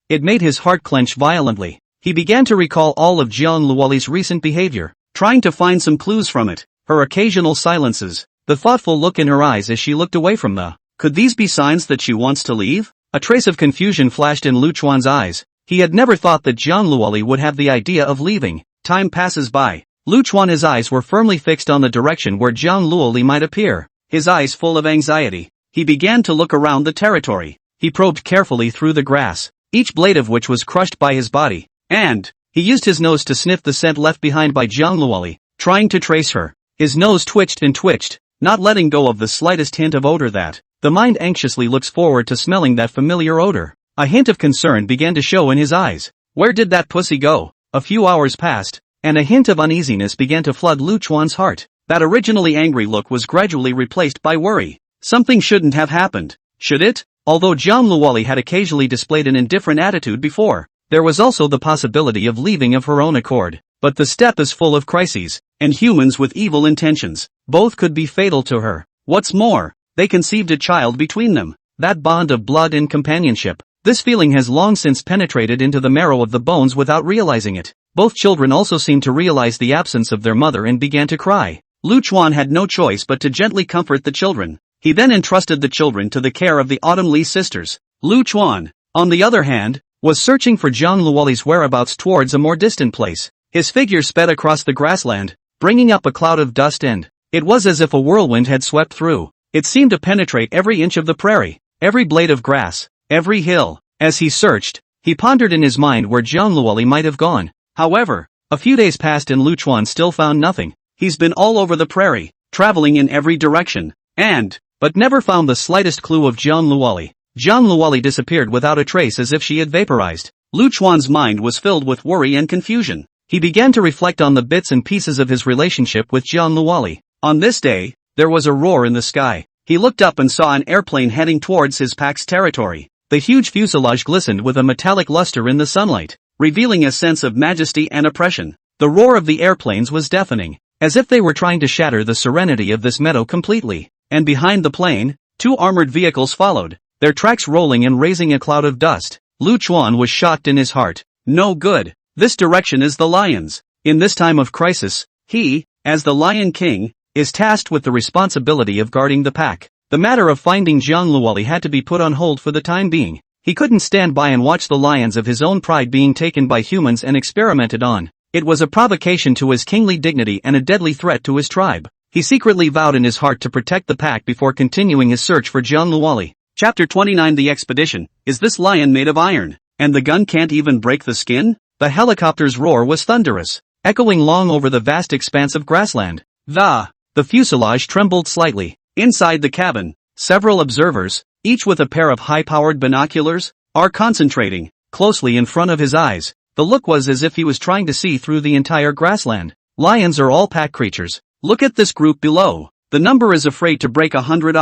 It made his heart clench violently. He began to recall all of Jiang Luoli's recent behavior, trying to find some clues from it. Her occasional silences, the thoughtful look in her eyes as she looked away from the. Could these be signs that she wants to leave? A trace of confusion flashed in Lu Chuan's eyes. He had never thought that Jiang Luoli would have the idea of leaving. Time passes by. Lu Chuan's eyes were firmly fixed on the direction where Jiang Luoli might appear. His eyes full of anxiety, he began to look around the territory. He probed carefully through the grass, each blade of which was crushed by his body, and he used his nose to sniff the scent left behind by Jiang Luoli, trying to trace her. His nose twitched and twitched, not letting go of the slightest hint of odor that. The mind anxiously looks forward to smelling that familiar odor. A hint of concern began to show in his eyes. Where did that pussy go? A few hours passed, and a hint of uneasiness began to flood Lu Chuan's heart. That originally angry look was gradually replaced by worry. Something shouldn't have happened, should it? Although Jiang Luoli had occasionally displayed an indifferent attitude before, there was also the possibility of leaving of her own accord. But the steppe is full of crises, and humans with evil intentions. Both could be fatal to her. What's more, they conceived a child between them. That bond of blood and companionship. This feeling has long since penetrated into the marrow of the bones without realizing it. Both children also seemed to realize the absence of their mother and began to cry. Lu Chuan had no choice but to gently comfort the children. He then entrusted the children to the care of the Autumn Lee sisters. Lu Chuan, on the other hand, was searching for Jiang Luoli's whereabouts towards a more distant place. His figure sped across the grassland, bringing up a cloud of dust, and it was as if a whirlwind had swept through. It seemed to penetrate every inch of the prairie, every blade of grass, every hill. As he searched, he pondered in his mind where Jiang Luoli might have gone. However, a few days passed and Lu Chuan still found nothing. He's been all over the prairie, traveling in every direction, but never found the slightest clue of Jiang Luoli. Jiang Luoli disappeared without a trace, as if she had vaporized. Lu Chuan's mind was filled with worry and confusion. He began to reflect on the bits and pieces of his relationship with Jiang Luoli. On this day, there was a roar in the sky. He looked up and saw an airplane heading towards his pack's territory. The huge fuselage glistened with a metallic luster in the sunlight, revealing a sense of majesty and oppression. The roar of the airplanes was deafening, as if they were trying to shatter the serenity of this meadow completely. And behind the plane, two armored vehicles followed, their tracks rolling and raising a cloud of dust. Lu Chuan was shocked in his heart. No good. This direction is the lion's. In this time of crisis, he, as the Lion King, is tasked with the responsibility of guarding the pack. The matter of finding Jiang Luoli had to be put on hold for the time being. He couldn't stand by and watch the lions of his own pride being taken by humans and experimented on. It was a provocation to his kingly dignity and a deadly threat to his tribe. He secretly vowed in his heart to protect the pack before continuing his search for Jiang Luoli. Chapter 29. The Expedition. Is this lion made of iron? And the gun can't even break the skin? The helicopter's roar was thunderous, echoing long over the vast expanse of grassland. The fuselage trembled slightly. Inside the cabin, several observers, each with a pair of high-powered binoculars, are concentrating closely in front of his eyes. The look was as if he was trying to see through the entire grassland. Lions are all pack creatures. Look at this group below. The number is afraid to break 100.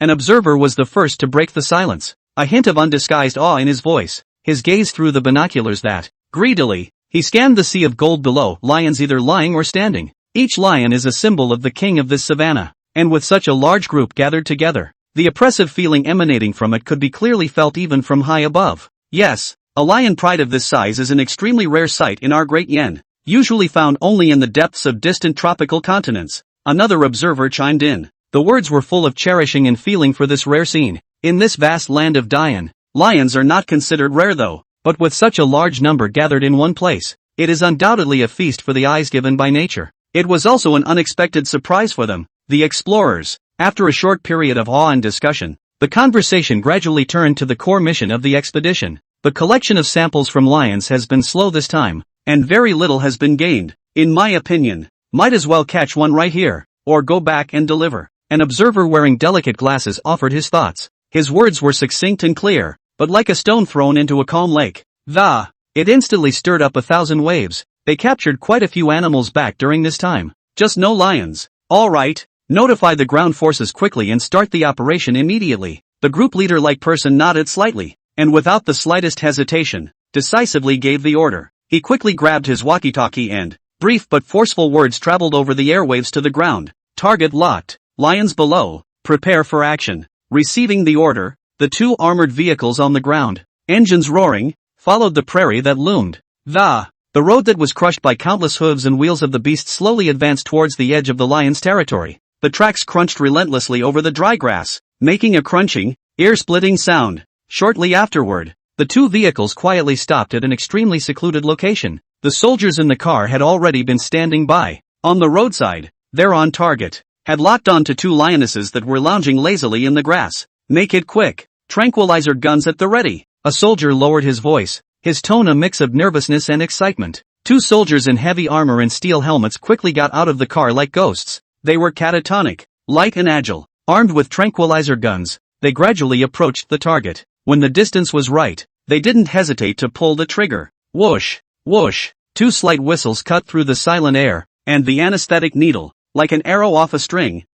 An observer was the first to break the silence, a hint of undisguised awe in his voice, his gaze through the binoculars that, greedily, he scanned the sea of gold below, lions either lying or standing. Each lion is a symbol of the king of this savanna, and with such a large group gathered together, the oppressive feeling emanating from it could be clearly felt even from high above. Yes, a lion pride of this size is an extremely rare sight in our great yen, usually found only in the depths of distant tropical continents. Another observer chimed in. The words were full of cherishing and feeling for this rare scene. In this vast land of Dayan, lions are not considered rare though, but with such a large number gathered in one place, it is undoubtedly a feast for the eyes given by nature. It was also an unexpected surprise for them, the explorers. After a short period of awe and discussion, the conversation gradually turned to the core mission of the expedition. The collection of samples from lions has been slow this time, and very little has been gained. In my opinion, might as well catch one right here, or go back and deliver. An observer wearing delicate glasses offered his thoughts. His words were succinct and clear, but like a stone thrown into a calm lake. It instantly stirred up 1,000 waves. They captured quite a few animals back during this time. Just no lions. All right, notify the ground forces quickly and start the operation immediately. The group leader-like person nodded slightly, and without the slightest hesitation, decisively gave the order. He quickly grabbed his walkie-talkie and, brief but forceful words traveled over the airwaves to the ground. Target locked. Lions below. Prepare for action. Receiving the order, the two armored vehicles on the ground, engines roaring, followed the prairie that loomed. The road that was crushed by countless hooves and wheels of the beast slowly advanced towards the edge of the lion's territory. The tracks crunched relentlessly over the dry grass, making a crunching, ear-splitting sound. Shortly afterward, the two vehicles quietly stopped at an extremely secluded location. The soldiers in the car had already been standing by. On the roadside, their on target had locked on to two lionesses that were lounging lazily in the grass. Make it quick. Tranquilizer guns at the ready. A soldier lowered his voice, his tone a mix of nervousness and excitement. Two soldiers in heavy armor and steel helmets quickly got out of the car like ghosts. They were catatonic, light and agile. Armed with tranquilizer guns, they gradually approached the target. When the distance was right, they didn't hesitate to pull the trigger. Whoosh, whoosh. Two slight whistles cut through the silent air, and the anesthetic needle, like an arrow off a string.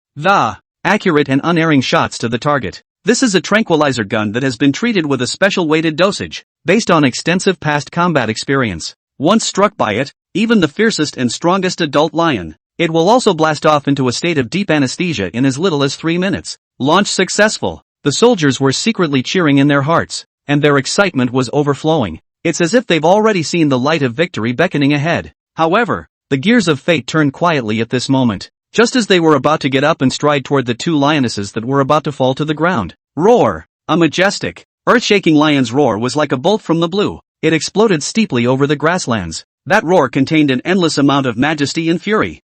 Accurate and unerring shots to the target. This is a tranquilizer gun that has been treated with a special weighted dosage, based on extensive past combat experience. Once struck by it, even the fiercest and strongest adult lion, it will also blast off into a state of deep anesthesia in as little as 3 minutes. Launch successful. The soldiers were secretly cheering in their hearts, and their excitement was overflowing. It's as if they've already seen the light of victory beckoning ahead. However, the gears of fate turned quietly at this moment. Just as they were about to get up and stride toward the two lionesses that were about to fall to the ground. Roar! A majestic, earth-shaking lion's roar was like a bolt from the blue. It exploded steeply over the grasslands. That roar contained an endless amount of majesty and fury.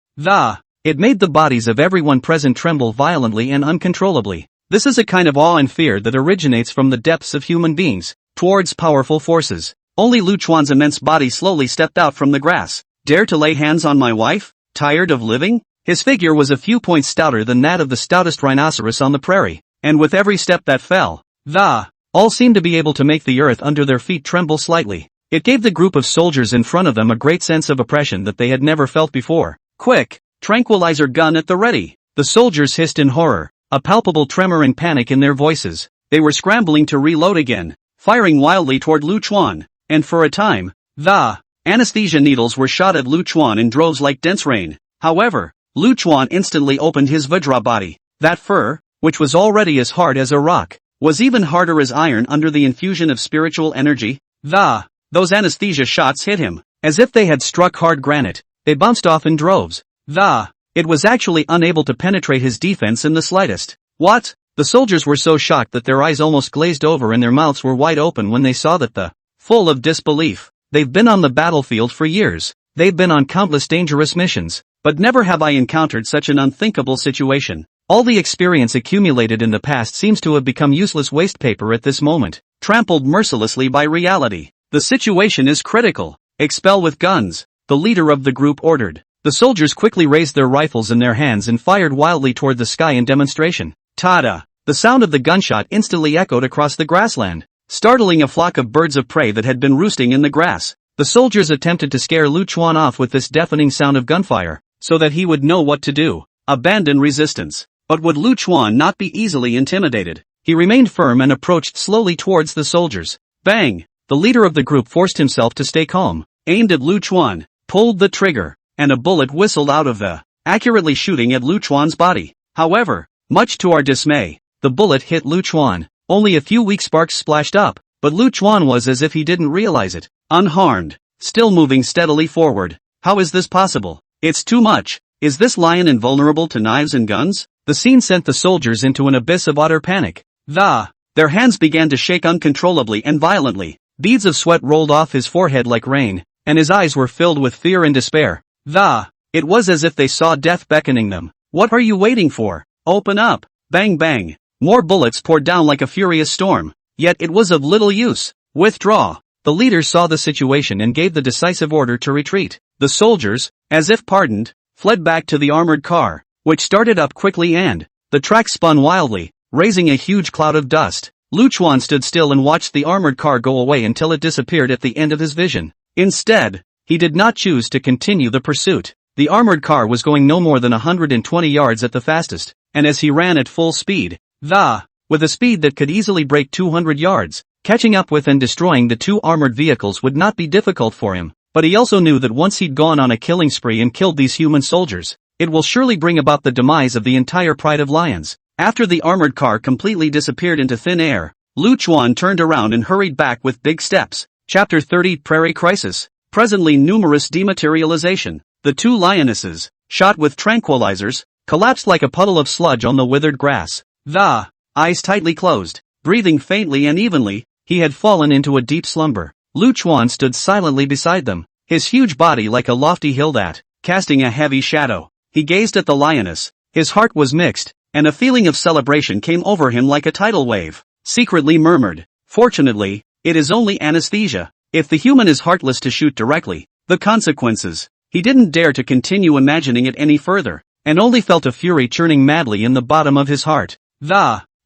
It made the bodies of everyone present tremble violently and uncontrollably. This is a kind of awe and fear that originates from the depths of human beings, towards powerful forces. Only Lu Chuan's immense body slowly stepped out from the grass. Dare to lay hands on my wife? Tired of living? His figure was a few points stouter than that of the stoutest rhinoceros on the prairie, and with every step that fell, all seemed to be able to make the earth under their feet tremble slightly. It gave the group of soldiers in front of them a great sense of oppression that they had never felt before. Quick! Tranquilizer gun at the ready! The soldiers hissed in horror, a palpable tremor and panic in their voices. They were scrambling to reload again, firing wildly toward Lu Chuan, and for a time, anesthesia needles were shot at Lu Chuan in droves like dense rain. However, Lu Chuan instantly opened his Vajra body. That fur, which was already as hard as a rock, was even harder as iron under the infusion of spiritual energy. Those anesthesia shots hit him, as if they had struck hard granite. They bounced off in droves. It was actually unable to penetrate his defense in the slightest. What? The soldiers were so shocked that their eyes almost glazed over and their mouths were wide open when they saw that full of disbelief. They've been on the battlefield for years. They've been on countless dangerous missions. But never have I encountered such an unthinkable situation. All the experience accumulated in the past seems to have become useless waste paper at this moment, trampled mercilessly by reality. The situation is critical. Expel with guns, the leader of the group ordered. The soldiers quickly raised their rifles in their hands and fired wildly toward the sky in demonstration. Tada! The sound of the gunshot instantly echoed across the grassland, startling a flock of birds of prey that had been roosting in the grass. The soldiers attempted to scare Lu Chuan off with this deafening sound of gunfire, so that he would know what to do. Abandon resistance. But would Lu Chuan not be easily intimidated? He remained firm and approached slowly towards the soldiers. Bang! The leader of the group forced himself to stay calm, aimed at Lu Chuan, pulled the trigger, and a bullet whistled out of the, accurately shooting at Lu Chuan's body. However, much to our dismay, the bullet hit Lu Chuan. Only a few weak sparks splashed up, but Lu Chuan was as if he didn't realize it, unharmed, still moving steadily forward. How is this possible? It's too much. Is this lion invulnerable to knives and guns? The scene sent the soldiers into an abyss of utter panic. Their hands began to shake uncontrollably and violently. Beads of sweat rolled off his forehead like rain, and his eyes were filled with fear and despair. It was as if they saw death beckoning them. What are you waiting for? Open up! Bang bang! More bullets poured down like a furious storm. Yet it was of little use. Withdraw! The leader saw the situation and gave the decisive order to retreat. The soldiers, as if pardoned, fled back to the armored car, which started up quickly and the track spun wildly, raising a huge cloud of dust. Lu Chuan stood still and watched the armored car go away until it disappeared at the end of his vision. Instead, he did not choose to continue the pursuit. The armored car was going no more than 120 yards at the fastest, and as he ran at full speed, with a speed that could easily break 200 yards, catching up with and destroying the two armored vehicles would not be difficult for him. But he also knew that once he'd gone on a killing spree and killed these human soldiers, it will surely bring about the demise of the entire pride of lions. After the armored car completely disappeared into thin air, Lu Chuan turned around and hurried back with big steps. Chapter 30 Prairie Crisis. Presently numerous dematerialization. The two lionesses, shot with tranquilizers, collapsed like a puddle of sludge on the withered grass. Eyes tightly closed, breathing faintly and evenly, he had fallen into a deep slumber. Lu Chuan stood silently beside them, his huge body like a lofty hill that, casting a heavy shadow. He gazed at the lioness. His heart was mixed, and a feeling of celebration came over him like a tidal wave. Secretly murmured, fortunately, it is only anesthesia. If the human is heartless to shoot directly, the consequences. He didn't dare to continue imagining it any further, and only felt a fury churning madly in the bottom of his heart.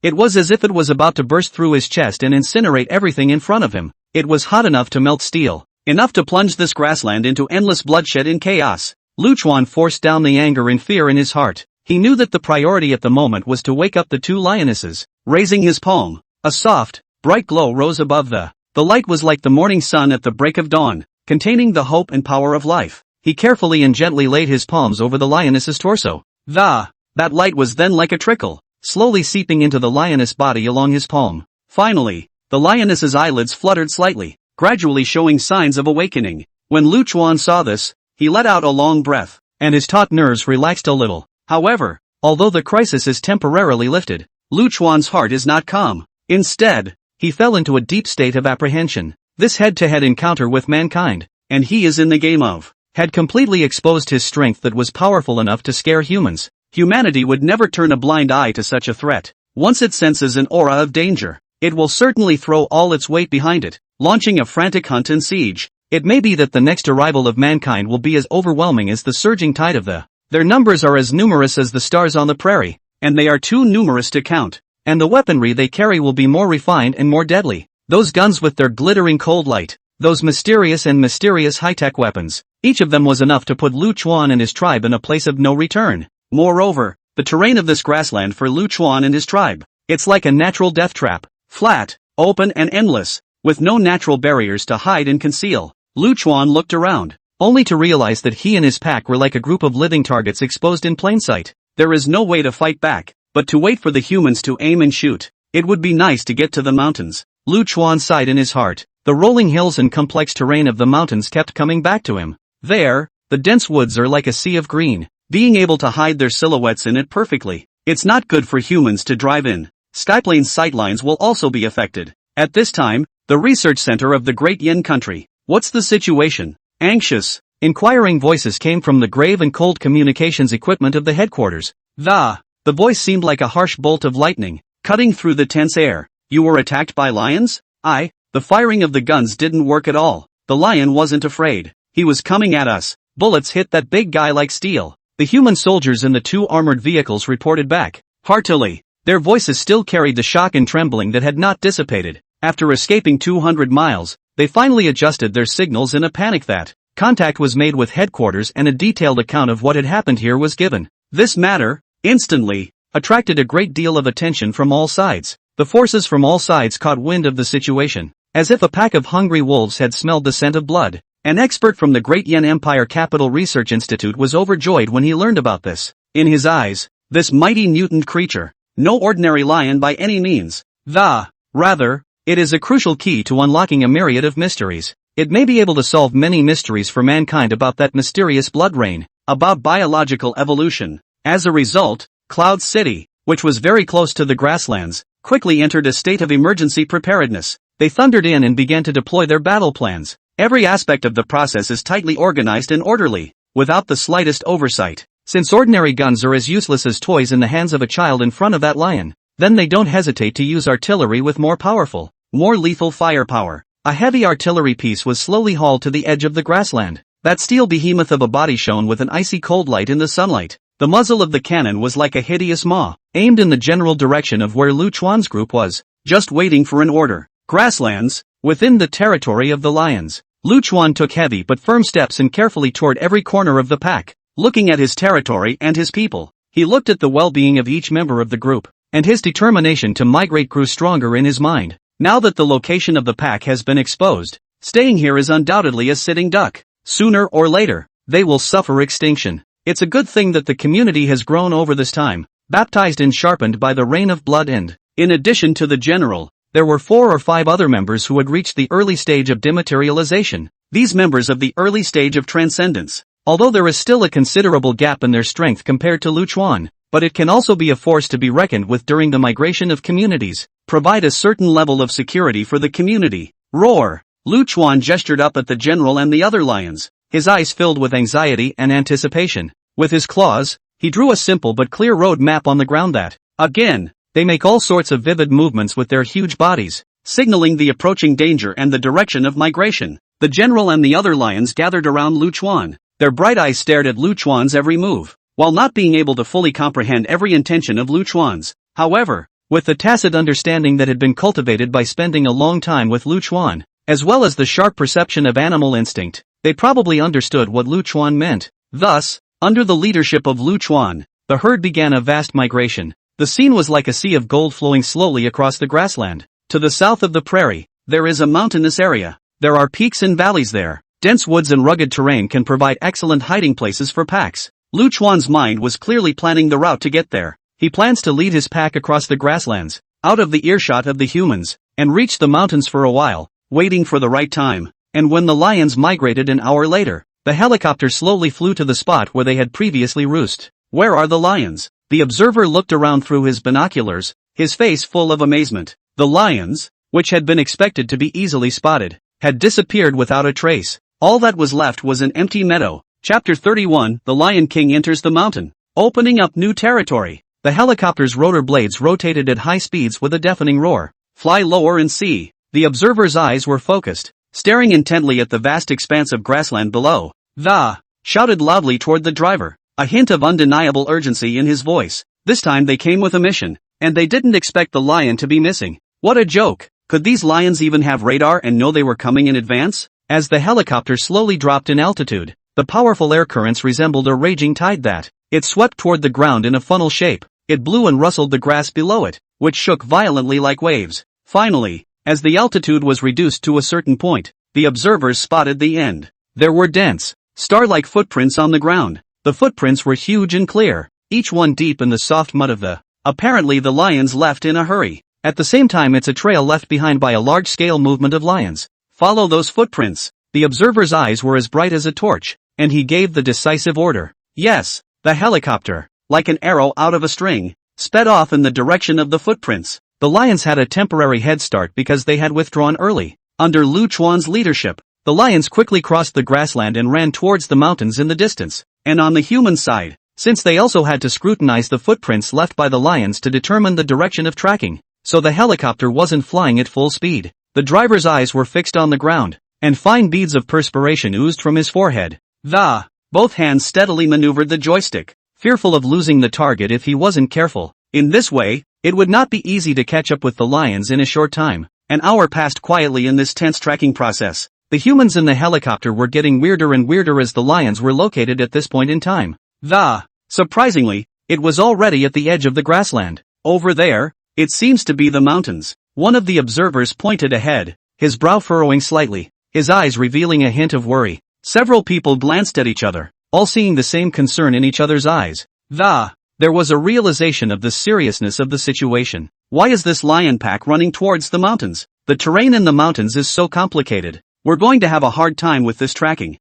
It was as if it was about to burst through his chest and incinerate everything in front of him. It was hot enough to melt steel, enough to plunge this grassland into endless bloodshed and chaos. Lu Chuan forced down the anger and fear in his heart. He knew that the priority at the moment was to wake up the two lionesses. Raising his palm, a soft, bright glow rose above the light was like the morning sun at the break of dawn, containing the hope and power of life. He carefully and gently laid his palms over the lioness's torso. That light was then like a trickle, slowly seeping into the lioness body along his palm. Finally, the lioness's eyelids fluttered slightly, gradually showing signs of awakening. When Lu Chuan saw this, he let out a long breath, and his taut nerves relaxed a little. However, although the crisis is temporarily lifted, Lu Chuan's heart is not calm. Instead, he fell into a deep state of apprehension. This head-to-head encounter with mankind, and he is in the game of, had completely exposed his strength that was powerful enough to scare humans. Humanity would never turn a blind eye to such a threat. Once it senses an aura of danger, it will certainly throw all its weight behind it, launching a frantic hunt and siege. It may be that the next arrival of mankind will be as overwhelming as the surging tide of their numbers are as numerous as the stars on the prairie, and they are too numerous to count. And the weaponry they carry will be more refined and more deadly. Those guns with their glittering cold light, those mysterious high-tech weapons, each of them was enough to put Lu Chuan and his tribe in a place of no return. Moreover, the terrain of this grassland for Lu Chuan and his tribe, it's like a natural death trap, flat, open and endless, with no natural barriers to hide and conceal. Lu Chuan looked around, only to realize that he and his pack were like a group of living targets exposed in plain sight. There is no way to fight back, but to wait for the humans to aim and shoot. It would be nice to get to the mountains. Lu Chuan sighed in his heart. The rolling hills and complex terrain of the mountains kept coming back to him. There, the dense woods are like a sea of green, being able to hide their silhouettes in it perfectly. It's not good for humans to drive in. Skyplane's sightlines will also be affected. At this time, the research center of the Great Yin country. What's the situation? Anxious, inquiring voices came from the grave and cold communications equipment of the headquarters. The voice seemed like a harsh bolt of lightning, cutting through the tense air. You were attacked by lions? The firing of the guns didn't work at all. The lion wasn't afraid. He was coming at us. Bullets hit that big guy like steel. The human soldiers in the two armored vehicles reported back, heartily. Their voices still carried the shock and trembling that had not dissipated. After escaping 200 miles, they finally adjusted their signals in a panic. That contact was made with headquarters and a detailed account of what had happened here was given. This matter, instantly, attracted a great deal of attention from all sides. The forces from all sides caught wind of the situation, as if a pack of hungry wolves had smelled the scent of blood. An expert from the Great Yen Empire Capital Research Institute was overjoyed when he learned about this. In his eyes, this mighty mutant creature, no ordinary lion by any means. Rather, it is a crucial key to unlocking a myriad of mysteries. It may be able to solve many mysteries for mankind about that mysterious blood rain, about biological evolution. As a result, Cloud City, which was very close to the grasslands, quickly entered a state of emergency preparedness. They thundered in and began to deploy their battle plans. Every aspect of the process is tightly organized and orderly, without the slightest oversight. Since ordinary guns are as useless as toys in the hands of a child in front of that lion, then they don't hesitate to use artillery with more powerful, more lethal firepower. A heavy artillery piece was slowly hauled to the edge of the grassland. That steel behemoth of a body shone with an icy cold light in the sunlight. The muzzle of the cannon was like a hideous maw, aimed in the general direction of where Lu Chuan's group was, just waiting for an order. Grasslands, within the territory of the lions. Lu Chuan took heavy but firm steps and carefully toured every corner of the pack, looking at his territory and his people. He looked at the well-being of each member of the group, and his determination to migrate grew stronger in his mind. Now that the location of the pack has been exposed, staying here is undoubtedly a sitting duck. Sooner or later, they will suffer extinction. It's a good thing that the community has grown over this time, baptized and sharpened by the rain of blood and, in addition to the general, there were 4 or 5 other members who had reached the early stage of dematerialization. These members of the early stage of transcendence, although there is still a considerable gap in their strength compared to Lu Chuan, but it can also be a force to be reckoned with during the migration of communities, provide a certain level of security for the community. Roar! Lu Chuan gestured up at the general and the other lions, his eyes filled with anxiety and anticipation. With his claws, he drew a simple but clear road map on the ground that, again, they make all sorts of vivid movements with their huge bodies, signaling the approaching danger and the direction of migration. The general and the other lions gathered around Lu Chuan. Their bright eyes stared at Lu Chuan's every move, while not being able to fully comprehend every intention of Lu Chuan's. However, with the tacit understanding that had been cultivated by spending a long time with Lu Chuan, as well as the sharp perception of animal instinct, they probably understood what Lu Chuan meant. Thus, under the leadership of Lu Chuan, the herd began a vast migration. The scene was like a sea of gold flowing slowly across the grassland. To the south of the prairie, there is a mountainous area. There are peaks and valleys there. Dense woods and rugged terrain can provide excellent hiding places for packs. Lu Chuan's mind was clearly planning the route to get there. He plans to lead his pack across the grasslands, out of the earshot of the humans, and reach the mountains for a while, waiting for the right time. And when the lions migrated an hour later, the helicopter slowly flew to the spot where they had previously roosted. Where are the lions? The observer looked around through his binoculars, his face full of amazement. The lions, which had been expected to be easily spotted, had disappeared without a trace. All that was left was an empty meadow. Chapter 31, The Lion King Enters the Mountain, opening up new territory. The helicopter's rotor blades rotated at high speeds with a deafening roar. Fly lower and see. The observer's eyes were focused, staring intently at the vast expanse of grassland below. Shouted loudly toward the driver, a hint of undeniable urgency in his voice. This time they came with a mission, and they didn't expect the lion to be missing. What a joke! Could these lions even have radar and know they were coming in advance? As the helicopter slowly dropped in altitude, the powerful air currents resembled a raging tide that, it swept toward the ground in a funnel shape. It blew and rustled the grass below it, which shook violently like waves. Finally, as the altitude was reduced to a certain point, the observers spotted the end. There were dense, star-like footprints on the ground. The footprints were huge and clear, each one deep in the soft mud of the, apparently the lions left in a hurry. At the same time it's a trail left behind by a large-scale movement of lions. Follow those footprints. The observer's eyes were as bright as a torch, and he gave the decisive order. Yes, the helicopter, like an arrow out of a string, sped off in the direction of the footprints. The lions had a temporary head start because they had withdrawn early. Under Lu Chuan's leadership, the lions quickly crossed the grassland and ran towards the mountains in the distance. And on the human side, since they also had to scrutinize the footprints left by the lions to determine the direction of tracking, so the helicopter wasn't flying at full speed. The driver's eyes were fixed on the ground, and fine beads of perspiration oozed from his forehead. Both hands steadily maneuvered the joystick, fearful of losing the target if he wasn't careful. In this way, it would not be easy to catch up with the lions in a short time. An hour passed quietly in this tense tracking process. The humans in the helicopter were getting weirder and weirder as the lions were located at this point in time. Surprisingly, It was already at the edge of the grassland. Over there, it seems to be the mountains. One of the observers pointed ahead, his brow furrowing slightly, his eyes revealing a hint of worry. Several people glanced at each other, all seeing the same concern in each other's eyes. There was a realization of the seriousness of the situation. Why is this lion pack running towards the mountains? The terrain in the mountains is so complicated. We're going to have a hard time with this tracking.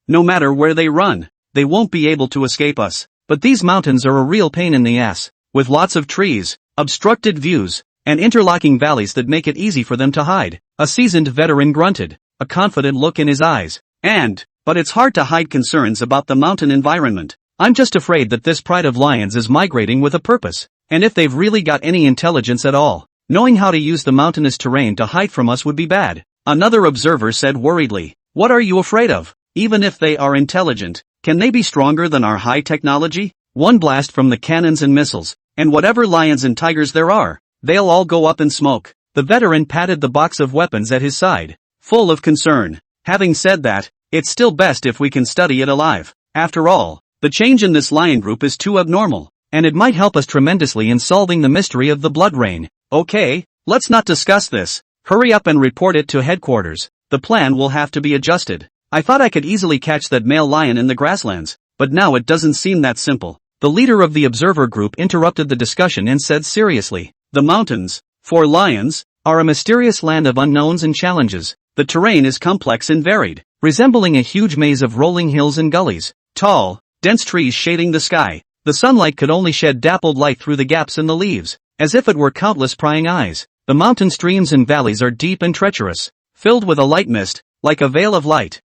No matter where they run, they won't be able to escape us. But these mountains are a real pain in the ass, with lots of trees, obstructed views, and interlocking valleys that make it easy for them to hide. A seasoned veteran grunted, a confident look in his eyes. But it's hard to hide concerns about the mountain environment. I'm just afraid that this pride of lions is migrating with a purpose. And if they've really got any intelligence at all, knowing how to use the mountainous terrain to hide from us would be bad. Another observer said worriedly, "What are you afraid of? Even if they are intelligent, can they be stronger than our high technology? One blast from the cannons and missiles, and whatever lions and tigers there are, they'll all go up in smoke." The veteran patted the box of weapons at his side, full of concern. Having said that, it's still best if we can study it alive. After all, the change in this lion group is too abnormal, and it might help us tremendously in solving the mystery of the blood rain. Okay, let's not discuss this. Hurry up and report it to headquarters. The plan will have to be adjusted. I thought I could easily catch that male lion in the grasslands, but now it doesn't seem that simple. The leader of the observer group interrupted the discussion and said seriously, "The mountains, for lions, are a mysterious land of unknowns and challenges. The terrain is complex and varied, resembling a huge maze of rolling hills and gullies. Tall, dense trees shading the sky. The sunlight could only shed dappled light through the gaps in the leaves, as if it were countless prying eyes. The mountain streams and valleys are deep and treacherous, filled with a light mist, like a veil of light.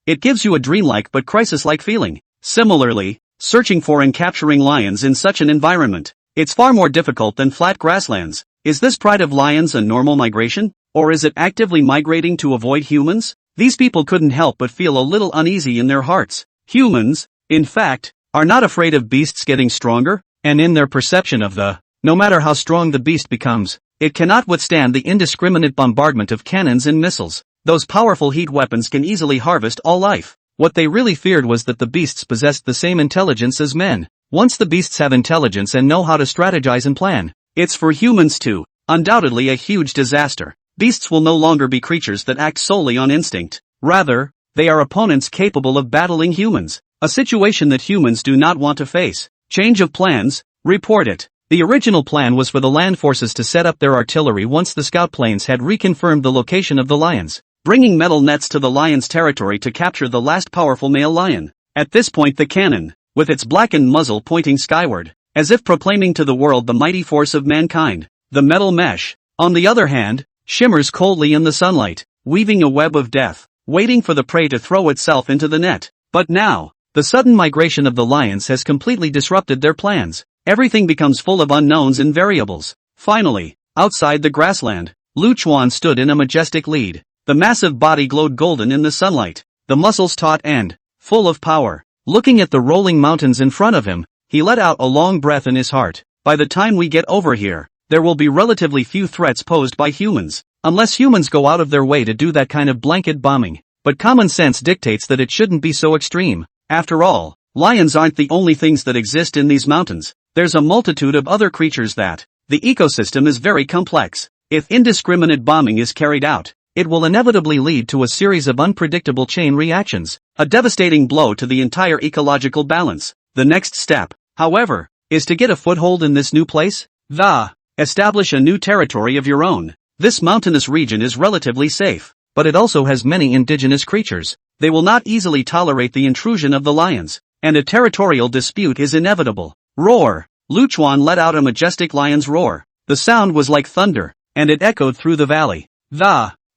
It gives you a dreamlike but crisis-like feeling. Similarly, searching for and capturing lions in such an environment, it's far more difficult than flat grasslands. Is this pride of lions a normal migration, or is it actively migrating to avoid humans?" These people couldn't help but feel a little uneasy in their hearts. Humans, in fact, are not afraid of beasts getting stronger, and in their perception of no matter how strong the beast becomes, it cannot withstand the indiscriminate bombardment of cannons and missiles. Those powerful heat weapons can easily harvest all life. What they really feared was that the beasts possessed the same intelligence as men. Once the beasts have intelligence and know how to strategize and plan, it's for humans too, undoubtedly a huge disaster. Beasts will no longer be creatures that act solely on instinct. Rather, they are opponents capable of battling humans, a situation that humans do not want to face. Change of plans, report it. The original plan was for the land forces to set up their artillery once the scout planes had reconfirmed the location of the lions, bringing metal nets to the lion's territory to capture the last powerful male lion. At this point the cannon, with its blackened muzzle pointing skyward, as if proclaiming to the world the mighty force of mankind. The metal mesh, on the other hand, shimmers coldly in the sunlight, weaving a web of death, waiting for the prey to throw itself into the net. But now, the sudden migration of the lions has completely disrupted their plans. Everything becomes full of unknowns and variables. Finally, outside the grassland, Lu Chuan stood in a majestic lead. The massive body glowed golden in the sunlight, the muscles taut and full of power. Looking at the rolling mountains in front of him, he let out a long breath in his heart. By the time we get over here, there will be relatively few threats posed by humans, unless humans go out of their way to do that kind of blanket bombing. But common sense dictates that it shouldn't be so extreme. After all, lions aren't the only things that exist in these mountains. There's a multitude of other creatures that. The ecosystem is very complex. If indiscriminate bombing is carried out, it will inevitably lead to a series of unpredictable chain reactions, a devastating blow to the entire ecological balance. The next step, however, is to get a foothold in this new place. Establish a new territory of your own. This mountainous region is relatively safe, but it also has many indigenous creatures. They will not easily tolerate the intrusion of the lions, and a territorial dispute is inevitable. Roar! Lu Chuan let out a majestic lion's roar. The sound was like thunder, and it echoed through the valley.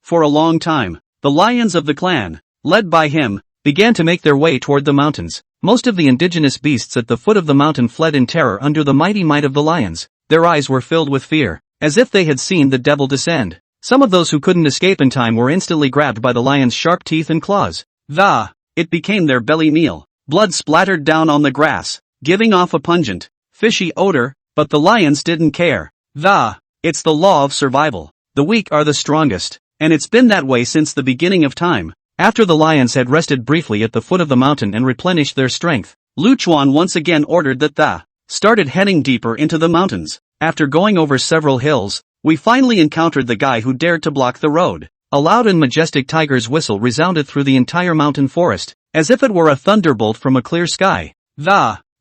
For a long time, the lions of the clan, led by him, began to make their way toward the mountains. Most of the indigenous beasts at the foot of the mountain fled in terror under the mighty might of the lions. Their eyes were filled with fear, as if they had seen the devil descend. Some of those who couldn't escape in time were instantly grabbed by the lion's sharp teeth and claws. It became their belly meal. Blood splattered down on the grass, giving off a pungent, fishy odor, but the lions didn't care. It's the law of survival. The weak are the strongest, and it's been that way since the beginning of time. After the lions had rested briefly at the foot of the mountain and replenished their strength, Lu Chuan once again ordered that the started heading deeper into the mountains. After going over several hills, we finally encountered the guy who dared to block the road. A loud and majestic tiger's whistle resounded through the entire mountain forest, as if it were a thunderbolt from a clear sky.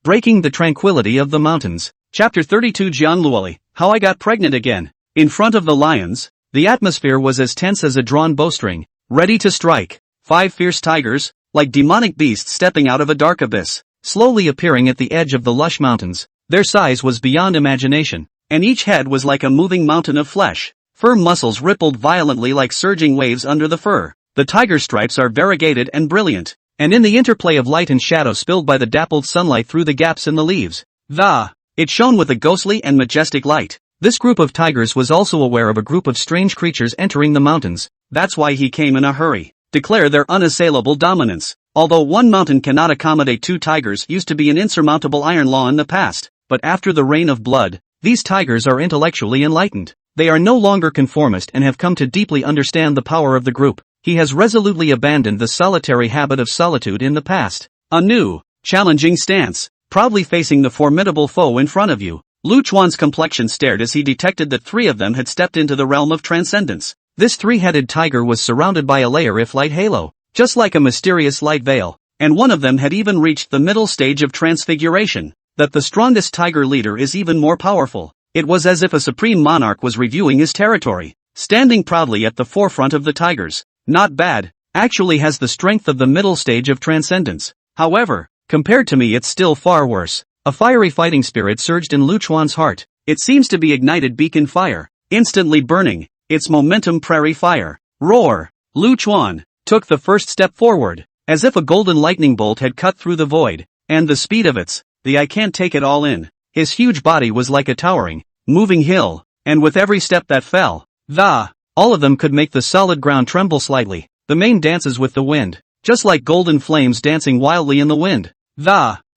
Breaking the tranquility of the mountains. Chapter 32 Jianluoli, How I Got Pregnant Again. In front of the lions, the atmosphere was as tense as a drawn bowstring, ready to strike. 5 fierce tigers, like demonic beasts stepping out of a dark abyss, slowly appearing at the edge of the lush mountains. Their size was beyond imagination, and each head was like a moving mountain of flesh. Firm muscles rippled violently like surging waves under the fur. The tiger stripes are variegated and brilliant, and in the interplay of light and shadow spilled by the dappled sunlight through the gaps in the leaves, it shone with a ghostly and majestic light. This group of tigers was also aware of a group of strange creatures entering the mountains. That's why he came in a hurry. Declare their unassailable dominance. Although one mountain cannot accommodate 2 tigers used to be an insurmountable iron law in the past, but after the reign of blood, these tigers are intellectually enlightened. They are no longer conformist and have come to deeply understand the power of the group. He has resolutely abandoned the solitary habit of solitude in the past. A new, challenging stance, proudly facing the formidable foe in front of you. Lu Chuan's complexion stared as he detected that 3 of them had stepped into the realm of transcendence. This 3-headed tiger was surrounded by a layer of light halo, just like a mysterious light veil, and one of them had even reached the middle stage of transfiguration. That the strongest tiger leader is even more powerful. It was as if a supreme monarch was reviewing his territory, standing proudly at the forefront of the tigers. Not bad, actually has the strength of the middle stage of transcendence. However, compared to me it's still far worse. A fiery fighting spirit surged in Lu Chuan's heart. It seems to be ignited beacon fire, instantly burning, its momentum prairie fire. Roar! Lu Chuan took the first step forward, as if a golden lightning bolt had cut through the void, and the speed of the I can't take it all in. His huge body was like a towering, moving hill, and with every step that fell, all of them could make the solid ground tremble slightly. The mane dances with the wind, just like golden flames dancing wildly in the wind.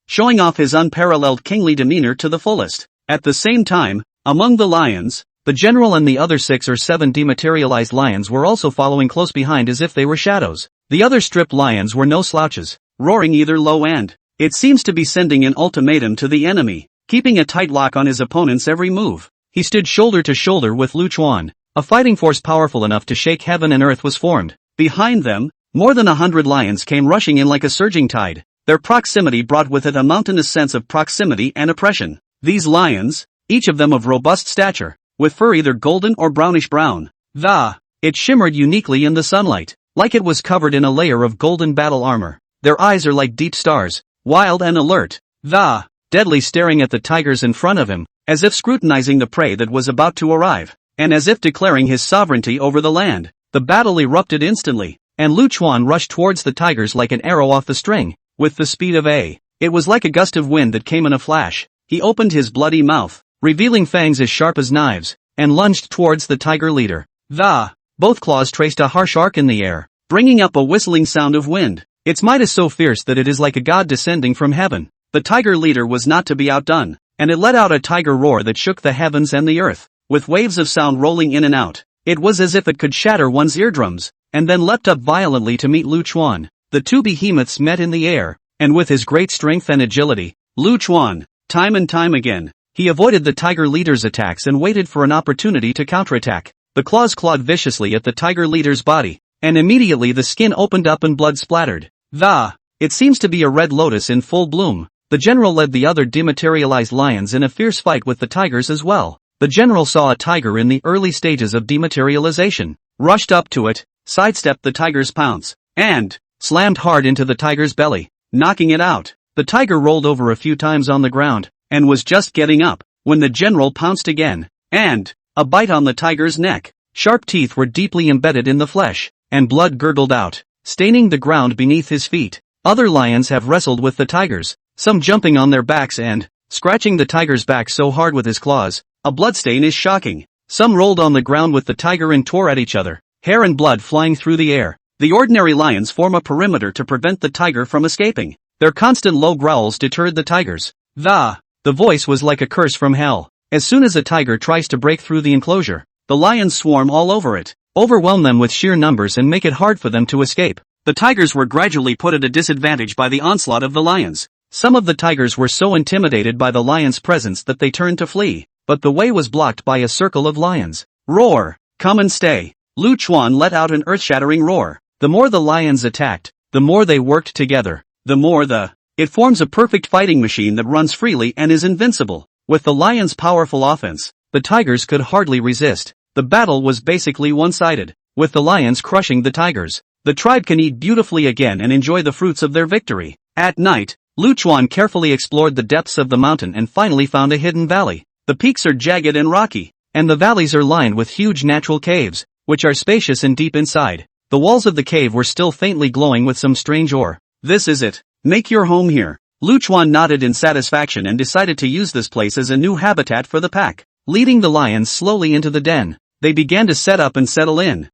Showing off his unparalleled kingly demeanor to the fullest. At the same time, among the lions, the general and the other 6 or 7 dematerialized lions were also following close behind as if they were shadows. The other stripped lions were no slouches, roaring either low and, it seems to be sending an ultimatum to the enemy, keeping a tight lock on his opponent's every move. He stood shoulder to shoulder with Lu Chuan. A fighting force powerful enough to shake heaven and earth was formed. Behind them, more than 100 lions came rushing in like a surging tide. Their proximity brought with it a mountainous sense of proximity and oppression. These lions, each of them of robust stature, with fur either golden or brownish brown. It shimmered uniquely in the sunlight, like it was covered in a layer of golden battle armor. Their eyes are like deep stars, wild and alert, deadly staring at the tigers in front of him, as if scrutinizing the prey that was about to arrive, and as if declaring his sovereignty over the land. The battle erupted instantly, and Lu Chuan rushed towards the tigers like an arrow off the string, with the speed of it was like a gust of wind that came in a flash. He opened his bloody mouth, revealing fangs as sharp as knives, and lunged towards the tiger leader. Both claws traced a harsh arc in the air, bringing up a whistling sound of wind. Its might is so fierce that it is like a god descending from heaven. The tiger leader was not to be outdone, and it let out a tiger roar that shook the heavens and the earth, with waves of sound rolling in and out. It was as if it could shatter one's eardrums, and then leapt up violently to meet Lu Chuan. The 2 behemoths met in the air, and with his great strength and agility, Lu Chuan, time and time again, he avoided the tiger leader's attacks and waited for an opportunity to counterattack. The claws clawed viciously at the tiger leader's body, and immediately the skin opened up and blood splattered. It seems to be a red lotus in full bloom. The general led the other dematerialized lions in a fierce fight with the tigers as well. The general saw a tiger in the early stages of dematerialization, rushed up to it, sidestepped the tiger's pounce, and slammed hard into the tiger's belly, knocking it out. The tiger rolled over a few times on the ground, and was just getting up, when the general pounced again, and a bite on the tiger's neck. Sharp teeth were deeply embedded in the flesh, and blood gurgled out, staining the ground beneath his feet. Other lions have wrestled with the tigers, some jumping on their backs and scratching the tiger's back so hard with his claws. A bloodstain is shocking. Some rolled on the ground with the tiger and tore at each other, hair and blood flying through the air. The ordinary lions form a perimeter to prevent the tiger from escaping. Their constant low growls deterred the tigers. The voice was like a curse from hell. As soon as a tiger tries to break through the enclosure, the lions swarm all over it, overwhelm them with sheer numbers and make it hard for them to escape. The tigers were gradually put at a disadvantage by the onslaught of the lions. Some of the tigers were so intimidated by the lion's presence that they turned to flee, but the way was blocked by a circle of lions. Roar! Come and stay! Lu Chuan let out an earth-shattering roar. The more the lions attacked, the more they worked together, it forms a perfect fighting machine that runs freely and is invincible. With the lions' powerful offense, the tigers could hardly resist. The battle was basically one-sided, with the lions crushing the tigers. The tribe can eat beautifully again and enjoy the fruits of their victory. At night, Lu Chuan carefully explored the depths of the mountain and finally found a hidden valley. The peaks are jagged and rocky, and the valleys are lined with huge natural caves, which are spacious and deep inside. The walls of the cave were still faintly glowing with some strange ore. This is it. Make your home here. Lu Chuan nodded in satisfaction and decided to use this place as a new habitat for the pack. Leading the lions slowly into the den, they began to set up and settle in.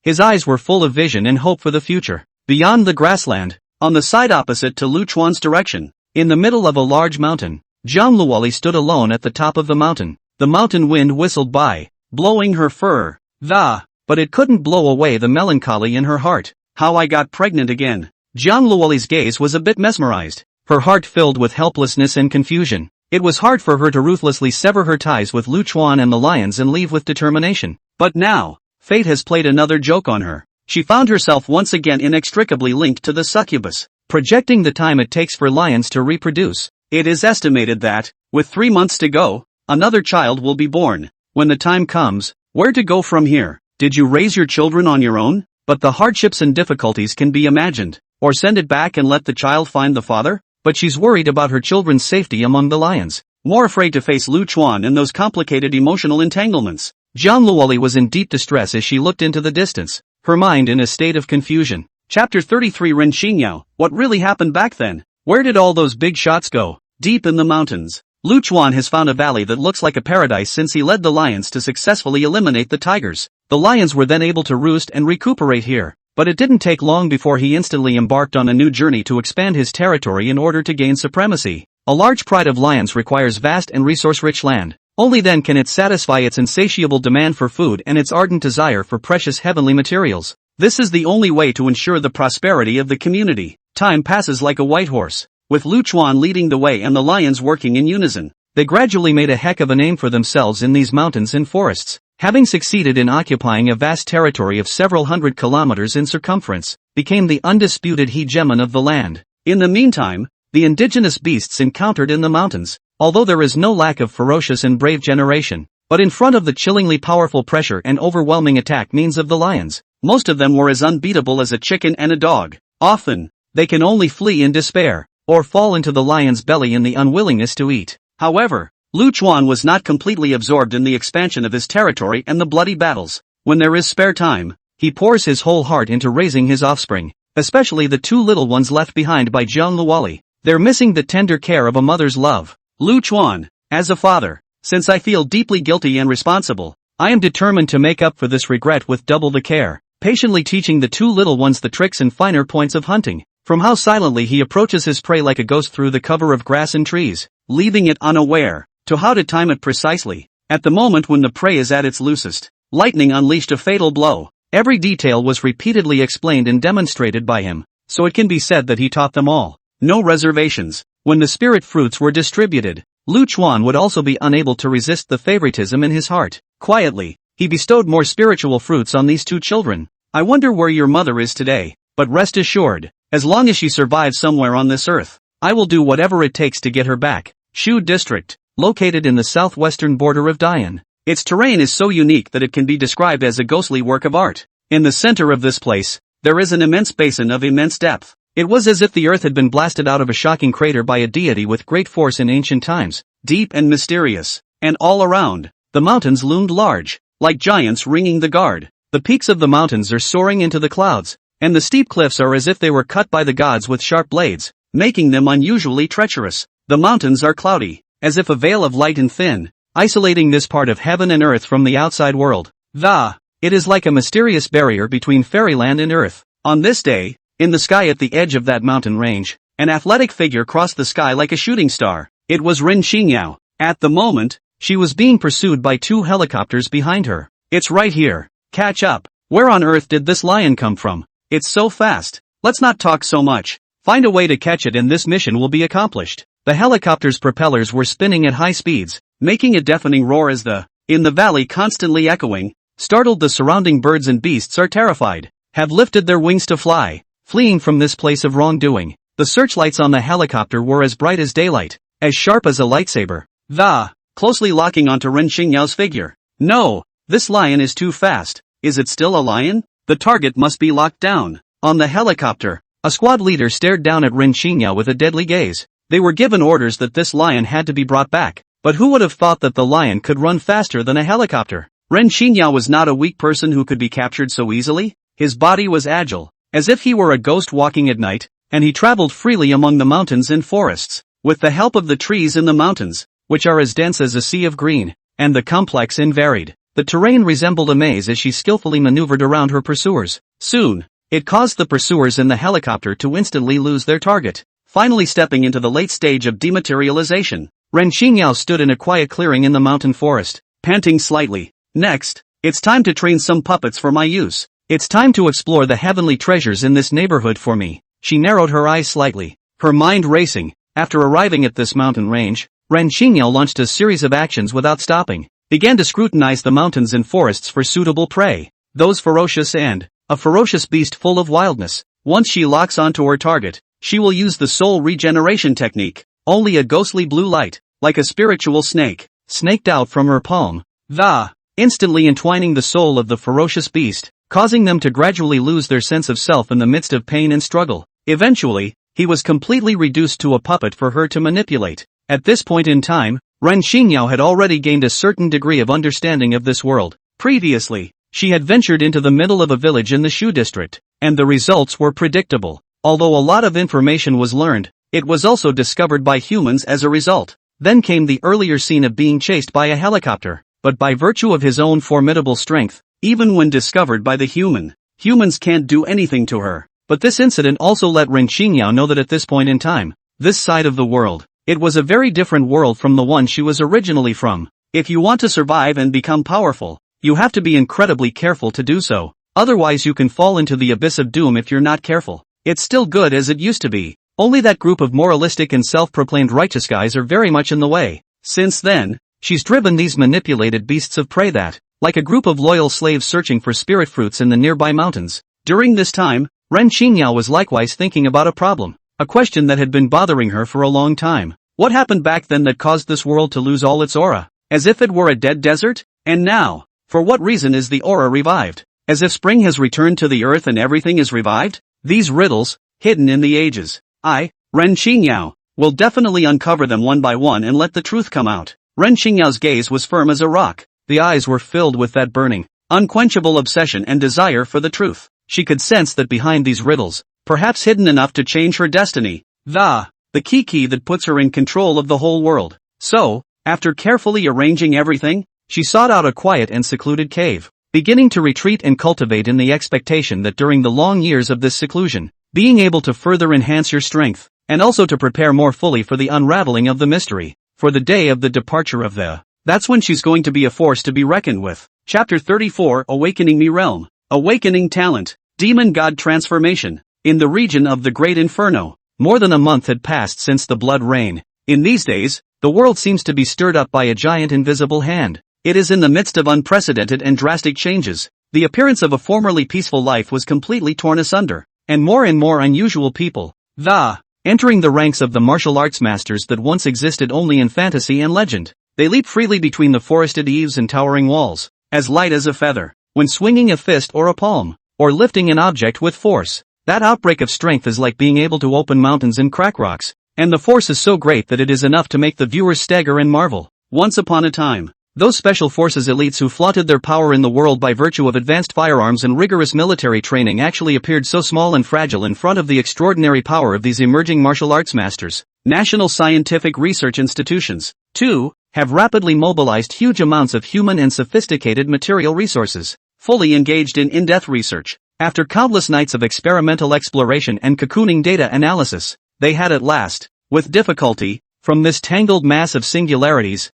His eyes were full of vision and hope for the future. Beyond the grassland, on the side opposite to Lu Chuan's direction, in the middle of a large mountain, Zhang Luoli stood alone at the top of the mountain. The mountain wind whistled by, blowing her fur. But it couldn't blow away the melancholy in her heart. How I got pregnant again. Zhang Luoli's gaze was a bit mesmerized, her heart filled with helplessness and confusion. It was hard for her to ruthlessly sever her ties with Lu Chuan and the lions and leave with determination. But now, fate has played another joke on her. She found herself once again inextricably linked to the succubus. Projecting the time it takes for lions to reproduce, it is estimated that, with 3 months to go, another child will be born. When the time comes, where to go from here? Did you raise your children on your own? But the hardships and difficulties can be imagined. Or send it back and let the child find the father? But she's worried about her children's safety among the lions, more afraid to face Lu Chuan and those complicated emotional entanglements. Zhang Luoli was in deep distress as she looked into the distance, her mind in a state of confusion. Chapter 33 Ren Xingyao. What really happened back then? Where did all those big shots go? Deep in the mountains, Lu Chuan has found a valley that looks like a paradise since he led the lions to successfully eliminate the tigers. The lions were then able to roost and recuperate here, but it didn't take long before he instantly embarked on a new journey to expand his territory in order to gain supremacy. A large pride of lions requires vast and resource-rich land. Only then can it satisfy its insatiable demand for food and its ardent desire for precious heavenly materials. This is the only way to ensure the prosperity of the community. Time passes like a white horse, with Lu Chuan leading the way and the lions working in unison. They gradually made a heck of a name for themselves in these mountains and forests, having succeeded in occupying a vast territory of several hundred kilometers in circumference, became the undisputed hegemon of the land. In the meantime, the indigenous beasts encountered in the mountains, although there is no lack of ferocious and brave generation, but in front of the chillingly powerful pressure and overwhelming attack means of the lions, most of them were as unbeatable as a chicken and a dog. Often, they can only flee in despair, or fall into the lion's belly in the unwillingness to eat. However, Lu Chuan was not completely absorbed in the expansion of his territory and the bloody battles. When there is spare time, he pours his whole heart into raising his offspring, especially the 2 little ones left behind by Zhang Luoli. They're missing the tender care of a mother's love. Lu Chuan, as a father, since I feel deeply guilty and responsible, I am determined to make up for this regret with double the care, patiently teaching the 2 little ones the tricks and finer points of hunting. From how silently he approaches his prey like a ghost through the cover of grass and trees, leaving it unaware, to how to time it precisely, at the moment when the prey is at its loosest. Lightning unleashed a fatal blow. Every detail was repeatedly explained and demonstrated by him, so it can be said that he taught them all. No reservations. When the spirit fruits were distributed, Lu Chuan would also be unable to resist the favoritism in his heart. Quietly, he bestowed more spiritual fruits on these 2 children. I wonder where your mother is today, but rest assured, as long as she survives somewhere on this earth, I will do whatever it takes to get her back. Shu District, located in the southwestern border of Dian. Its terrain is so unique that it can be described as a ghostly work of art. In the center of this place, there is an immense basin of immense depth. It was as if the earth had been blasted out of a shocking crater by a deity with great force in ancient times, deep and mysterious. And all around, the mountains loomed large, like giants ringing the guard. The peaks of the mountains are soaring into the clouds, and the steep cliffs are as if they were cut by the gods with sharp blades, making them unusually treacherous. The mountains are cloudy, as if a veil of light and thin, isolating this part of heaven and earth from the outside world. It is like a mysterious barrier between fairyland and earth. On this day, in the sky at the edge of that mountain range, an athletic figure crossed the sky like a shooting star. It was Ren Xingyao. At the moment, she was being pursued by 2 helicopters behind her. It's right here. Catch up. Where on earth did this lion come from? It's so fast. Let's not talk so much. Find a way to catch it and this mission will be accomplished. The helicopter's propellers were spinning at high speeds, making a deafening roar as in the valley constantly echoing. Startled, the surrounding birds and beasts are terrified, have lifted their wings to fly, fleeing from this place of wrongdoing. The searchlights on the helicopter were as bright as daylight, as sharp as a lightsaber. Closely locking onto Ren Xingyao's figure. No, this lion is too fast. Is it still a lion? The target must be locked down. On the helicopter, a squad leader stared down at Ren Xingyao with a deadly gaze. They were given orders that this lion had to be brought back, but who would have thought that the lion could run faster than a helicopter? Ren Xingyao was not a weak person who could be captured so easily. His body was agile, as if he were a ghost walking at night, and he traveled freely among the mountains and forests. With the help of the trees in the mountains, which are as dense as a sea of green, and the complex and varied, the terrain resembled a maze as she skillfully maneuvered around her pursuers. Soon, it caused the pursuers in the helicopter to instantly lose their target. Finally stepping into the late stage of dematerialization, Ren Xingyao stood in a quiet clearing in the mountain forest, panting slightly. Next, it's time to train some puppets for my use. It's time to explore the heavenly treasures in this neighborhood for me. She narrowed her eyes slightly, her mind racing. After arriving at this mountain range, Ren Xingyao launched a series of actions without stopping, began to scrutinize the mountains and forests for suitable prey. Those ferocious and a ferocious beast full of wildness. Once she locks onto her target, she will use the soul regeneration technique. Only a ghostly blue light, like a spiritual snake, snaked out from her palm. Instantly entwining the soul of the ferocious beast, causing them to gradually lose their sense of self in the midst of pain and struggle. Eventually, he was completely reduced to a puppet for her to manipulate. At this point in time, Ren Xingyao had already gained a certain degree of understanding of this world. Previously, she had ventured into the middle of a village in the Shu district, and the results were predictable. Although a lot of information was learned, it was also discovered by humans as a result. Then came the earlier scene of being chased by a helicopter, but by virtue of his own formidable strength, even when discovered by the humans can't do anything to her. But this incident also let Ren Xingyao know that at this point in time, this side of the world, it was a very different world from the one she was originally from. If you want to survive and become powerful, you have to be incredibly careful to do so. Otherwise you can fall into the abyss of doom if you're not careful. It's still good as it used to be. Only that group of moralistic and self-proclaimed righteous guys are very much in the way. Since then, she's driven these manipulated beasts of prey that, like a group of loyal slaves searching for spirit fruits in the nearby mountains. During this time, Ren Xingyao was likewise thinking about a problem, a question that had been bothering her for a long time. What happened back then that caused this world to lose all its aura? As if it were a dead desert? And now, for what reason is the aura revived? As if spring has returned to the earth and everything is revived? These riddles, hidden in the ages. I, Ren Xingyao, will definitely uncover them one by one and let the truth come out. Ren Xingyao's gaze was firm as a rock. The eyes were filled with that burning, unquenchable obsession and desire for the truth. She could sense that behind these riddles, perhaps hidden enough to change her destiny, the key that puts her in control of the whole world. So, after carefully arranging everything, she sought out a quiet and secluded cave, beginning to retreat and cultivate in the expectation that during the long years of this seclusion, being able to further enhance your strength, and also to prepare more fully for the unraveling of the mystery, for the day of the departure of that's when she's going to be a force to be reckoned with. Chapter 34 Awakening Me Realm. Awakening Talent. Demon God Transformation. In the region of the Great Inferno, more than a month had passed since the blood rain. In these days, the world seems to be stirred up by a giant invisible hand. It is in the midst of unprecedented and drastic changes. The appearance of a formerly peaceful life was completely torn asunder, and more unusual people, entering the ranks of the martial arts masters that once existed only in fantasy and legend. They leap freely between the forested eaves and towering walls, as light as a feather, when swinging a fist or a palm, or lifting an object with force. That outbreak of strength is like being able to open mountains and crack rocks, and the force is so great that it is enough to make the viewers stagger and marvel. Once upon a time, those special forces elites who flaunted their power in the world by virtue of advanced firearms and rigorous military training actually appeared so small and fragile in front of the extraordinary power of these emerging martial arts masters. National scientific research institutions, too, have rapidly mobilized huge amounts of human and sophisticated material resources, fully engaged in in-depth research. After countless nights of experimental exploration and cocooning data analysis, they had at last, with difficulty, from this tangled mass of singularities,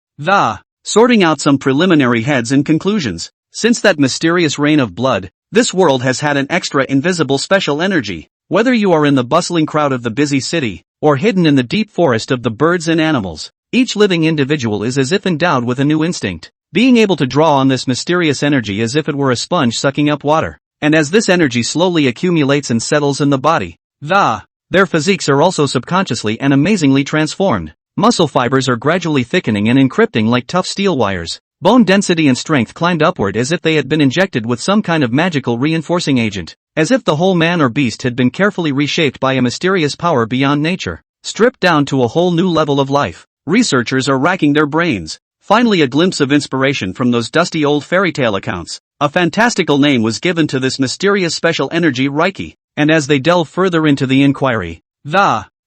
sorting out some preliminary heads and conclusions. Since that mysterious rain of blood, this world has had an extra invisible special energy. Whether you are in the bustling crowd of the busy city, or hidden in the deep forest of the birds and animals, each living individual is as if endowed with a new instinct, being able to draw on this mysterious energy as if it were a sponge sucking up water. And as this energy slowly accumulates and settles in the body, their physiques are also subconsciously and amazingly transformed. Muscle fibers are gradually thickening and encrypting like tough steel wires. Bone density and strength climbed upward as if they had been injected with some kind of magical reinforcing agent, as if the whole man or beast had been carefully reshaped by a mysterious power beyond nature, stripped down to a whole new level of life. Researchers are racking their brains. Finally, a glimpse of inspiration from those dusty old fairy tale accounts. A fantastical name was given to this mysterious special energy Reiki, and as they delve further into the inquiry,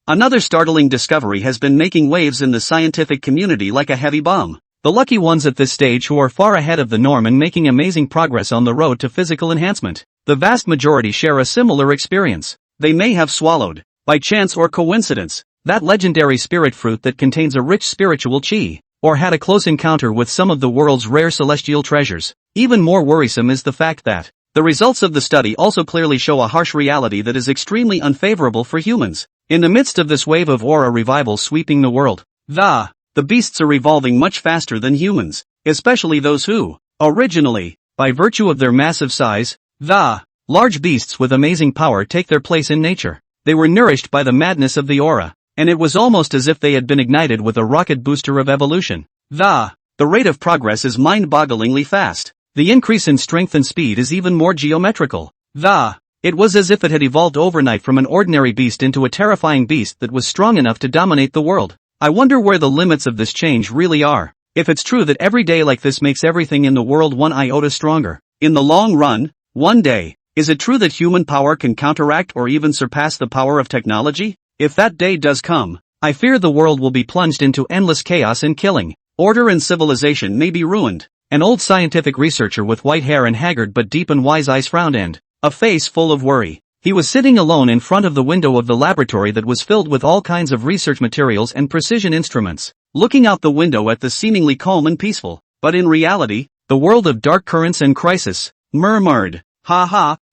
another startling discovery has been making waves in the scientific community like a heavy bomb. The lucky ones at this stage who are far ahead of the norm and making amazing progress on the road to physical enhancement. The vast majority share a similar experience. They may have swallowed, by chance or coincidence, that legendary spirit fruit that contains a rich spiritual chi, or had a close encounter with some of the world's rare celestial treasures. Even more worrisome is the fact that the results of the study also clearly show a harsh reality that is extremely unfavorable for humans. In the midst of this wave of aura revival sweeping the world, the beasts are evolving much faster than humans, especially those who, originally, by virtue of their massive size, large beasts with amazing power take their place in nature. They were nourished by the madness of the aura, and it was almost as if they had been ignited with a rocket booster of evolution. The rate of progress is mind-bogglingly fast. The increase in strength and speed is even more geometrical. It was as if it had evolved overnight from an ordinary beast into a terrifying beast that was strong enough to dominate the world. I wonder where the limits of this change really are. If it's true that every day like this makes everything in the world one iota stronger, in the long run, one day, is it true that human power can counteract or even surpass the power of technology? If that day does come, I fear the world will be plunged into endless chaos and killing. Order and civilization may be ruined. An old scientific researcher with white hair and haggard but deep and wise eyes frowned and, a face full of worry. He was sitting alone in front of the window of the laboratory that was filled with all kinds of research materials and precision instruments, looking out the window at the seemingly calm and peaceful, but in reality, the world of dark currents and crisis. Murmured,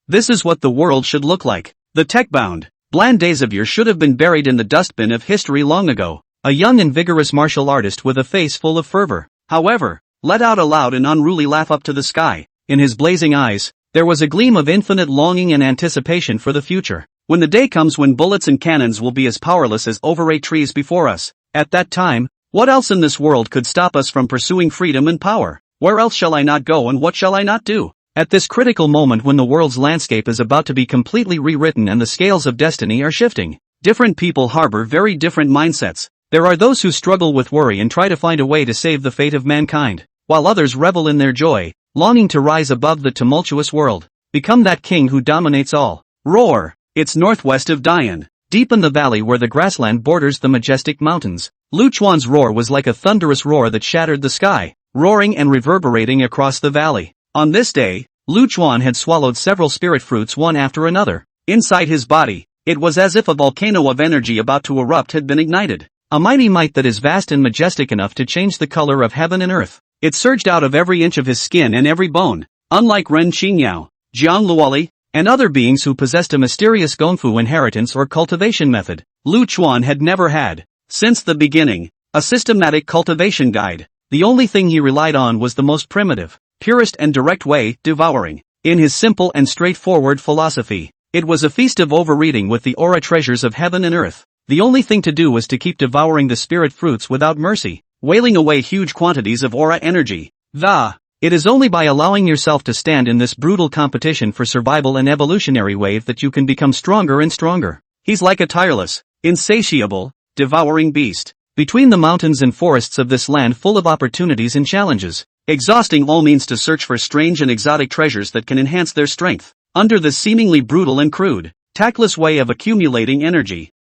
this is what the world should look like. The tech-bound, bland days of yours should have been buried in the dustbin of history long ago. A young and vigorous martial artist with a face full of fervor, however, let out a loud and unruly laugh up to the sky. In his blazing eyes, there was a gleam of infinite longing and anticipation for the future. When the day comes when bullets and cannons will be as powerless as overweight trees before us, at that time, what else in this world could stop us from pursuing freedom and power? Where else shall I not go and what shall I not do? At this critical moment when the world's landscape is about to be completely rewritten and the scales of destiny are shifting, different people harbor very different mindsets. There are those who struggle with worry and try to find a way to save the fate of mankind, while others revel in their joy, longing to rise above the tumultuous world, become that king who dominates all. Roar! It's northwest of Dian, deep in the valley where the grassland borders the majestic mountains. Lu Chuan's roar was like a thunderous roar that shattered the sky, roaring and reverberating across the valley. On this day, Lu Chuan had swallowed several spirit fruits one after another. Inside his body, it was as if a volcano of energy about to erupt had been ignited. A mighty might that is vast and majestic enough to change the color of heaven and earth. It surged out of every inch of his skin and every bone. Unlike Ren Qingyao, Jiang Luoli, and other beings who possessed a mysterious Gongfu inheritance or cultivation method, Lu Chuan had never had, since the beginning, a systematic cultivation guide. The only thing he relied on was the most primitive, purest and direct way, devouring. In his simple and straightforward philosophy, it was a feast of overeating with the aura treasures of heaven and earth. The only thing to do was to keep devouring the spirit fruits without mercy, wailing away huge quantities of aura energy. It is only by allowing yourself to stand in this brutal competition for survival and evolutionary wave that you can become stronger and stronger. He's like a tireless, insatiable, devouring beast, between the mountains and forests of this land full of opportunities and challenges, exhausting all means to search for strange and exotic treasures that can enhance their strength, under the seemingly brutal and crude, tactless way of accumulating energy.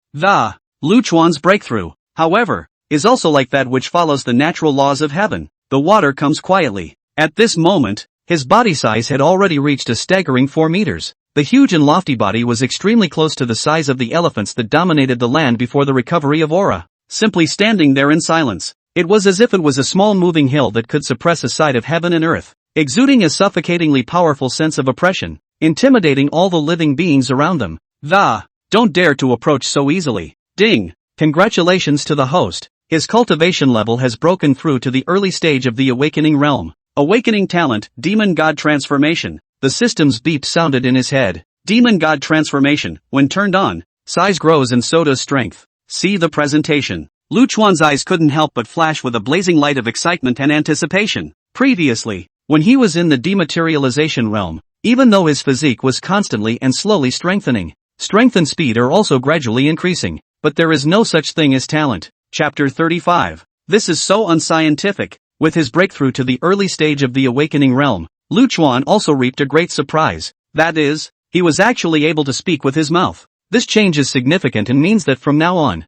Lu Chuan's breakthrough, however, is also like that which follows the natural laws of heaven. The water comes quietly. At this moment, his body size had already reached a staggering 4 meters. The huge and lofty body was extremely close to the size of the elephants that dominated the land before the recovery of aura. Simply standing there in silence, it was as if it was a small moving hill that could suppress a sight of heaven and earth, exuding a suffocatingly powerful sense of oppression, intimidating all the living beings around them. Don't dare to approach so easily. Ding! Congratulations to the host. His cultivation level has broken through to the early stage of the awakening realm. Awakening talent, Demon God Transformation. The system's beep sounded in his head. Demon God Transformation, when turned on, size grows and so does strength. See the presentation. Lu Chuan's eyes couldn't help but flash with a blazing light of excitement and anticipation. Previously, when he was in the dematerialization realm, even though his physique was constantly and slowly strengthening, strength and speed are also gradually increasing, but there is no such thing as talent. Chapter 35. This is so unscientific. With his breakthrough to the early stage of the awakening realm, Lu Chuan also reaped a great surprise. That is, he was actually able to speak with his mouth. This change is significant and means that from now on,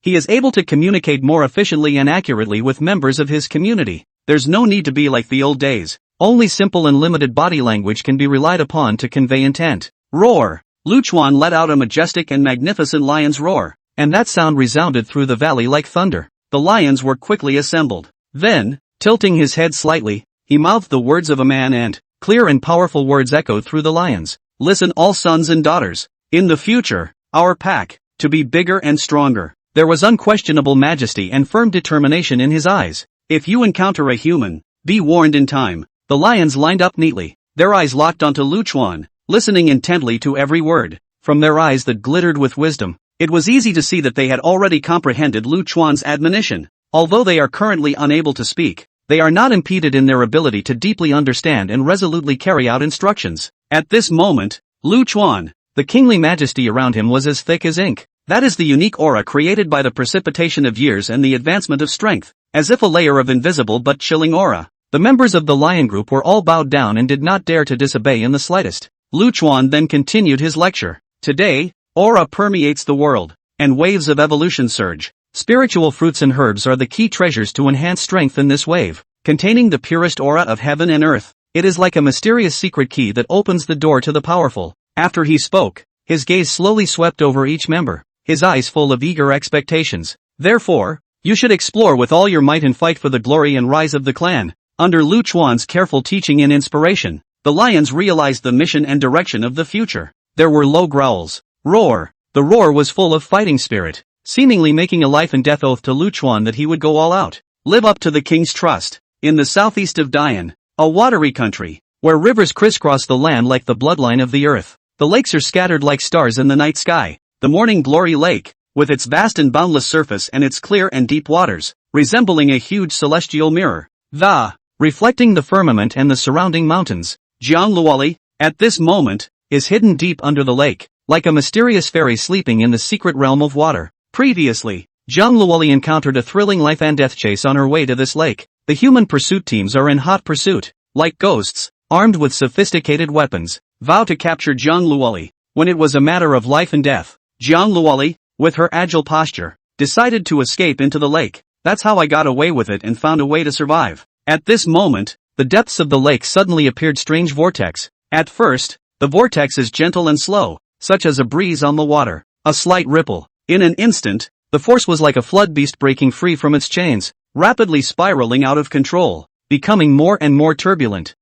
he is able to communicate more efficiently and accurately with members of his community. There's no need to be like the old days. Only simple and limited body language can be relied upon to convey intent. Roar! Lu Chuan let out a majestic and magnificent lion's roar, and that sound resounded through the valley like thunder. The lions were quickly assembled. Then, tilting his head slightly, he mouthed the words of a man and, clear and powerful words echoed through the lions. Listen, all sons and daughters. In the future, our pack, to be bigger and stronger. There was unquestionable majesty and firm determination in his eyes. If you encounter a human, be warned in time. The lions lined up neatly, their eyes locked onto Lu Chuan, listening intently to every word. From their eyes that glittered with wisdom, it was easy to see that they had already comprehended Lu Chuan's admonition. Although they are currently unable to speak, they are not impeded in their ability to deeply understand and resolutely carry out instructions. At this moment, Lu Chuan, the kingly majesty around him was as thick as ink. That is the unique aura created by the precipitation of years and the advancement of strength, as if a layer of invisible but chilling aura. The members of the lion group were all bowed down and did not dare to disobey in the slightest. Lu Chuan then continued his lecture. Today, aura permeates the world, and waves of evolution surge. Spiritual fruits and herbs are the key treasures to enhance strength in this wave, containing the purest aura of heaven and earth. It is like a mysterious secret key that opens the door to the powerful. After he spoke, his gaze slowly swept over each member, his eyes full of eager expectations. Therefore, you should explore with all your might and fight for the glory and rise of the clan. Under Lu Chuan's careful teaching and inspiration, the lions realized the mission and direction of the future. There were low growls. Roar! The roar was full of fighting spirit, seemingly making a life and death oath to Lu Chuan that he would go all out. Live up to the king's trust. In the southeast of Dian, a watery country, where rivers crisscross the land like the bloodline of the earth, the lakes are scattered like stars in the night sky. The Morning Glory Lake, with its vast and boundless surface and its clear and deep waters, resembling a huge celestial mirror, reflecting the firmament and the surrounding mountains. Jiang Luoli, at this moment, is hidden deep under the lake, like a mysterious fairy sleeping in the secret realm of water. Previously, Jiang Luoli encountered a thrilling life and death chase on her way to this lake. The human pursuit teams are in hot pursuit, like ghosts, armed with sophisticated weapons, vow to capture Jiang Luoli. When it was a matter of life and death, Jiang Luoli, with her agile posture, decided to escape into the lake. That's how I got away with it and found a way to survive. At this moment, the depths of the lake suddenly appeared strange vortex. At first, the vortex is gentle and slow, such as a breeze on the water, a slight ripple. In an instant, the force was like a flood beast breaking free from its chains, rapidly spiraling out of control, becoming more and more turbulent.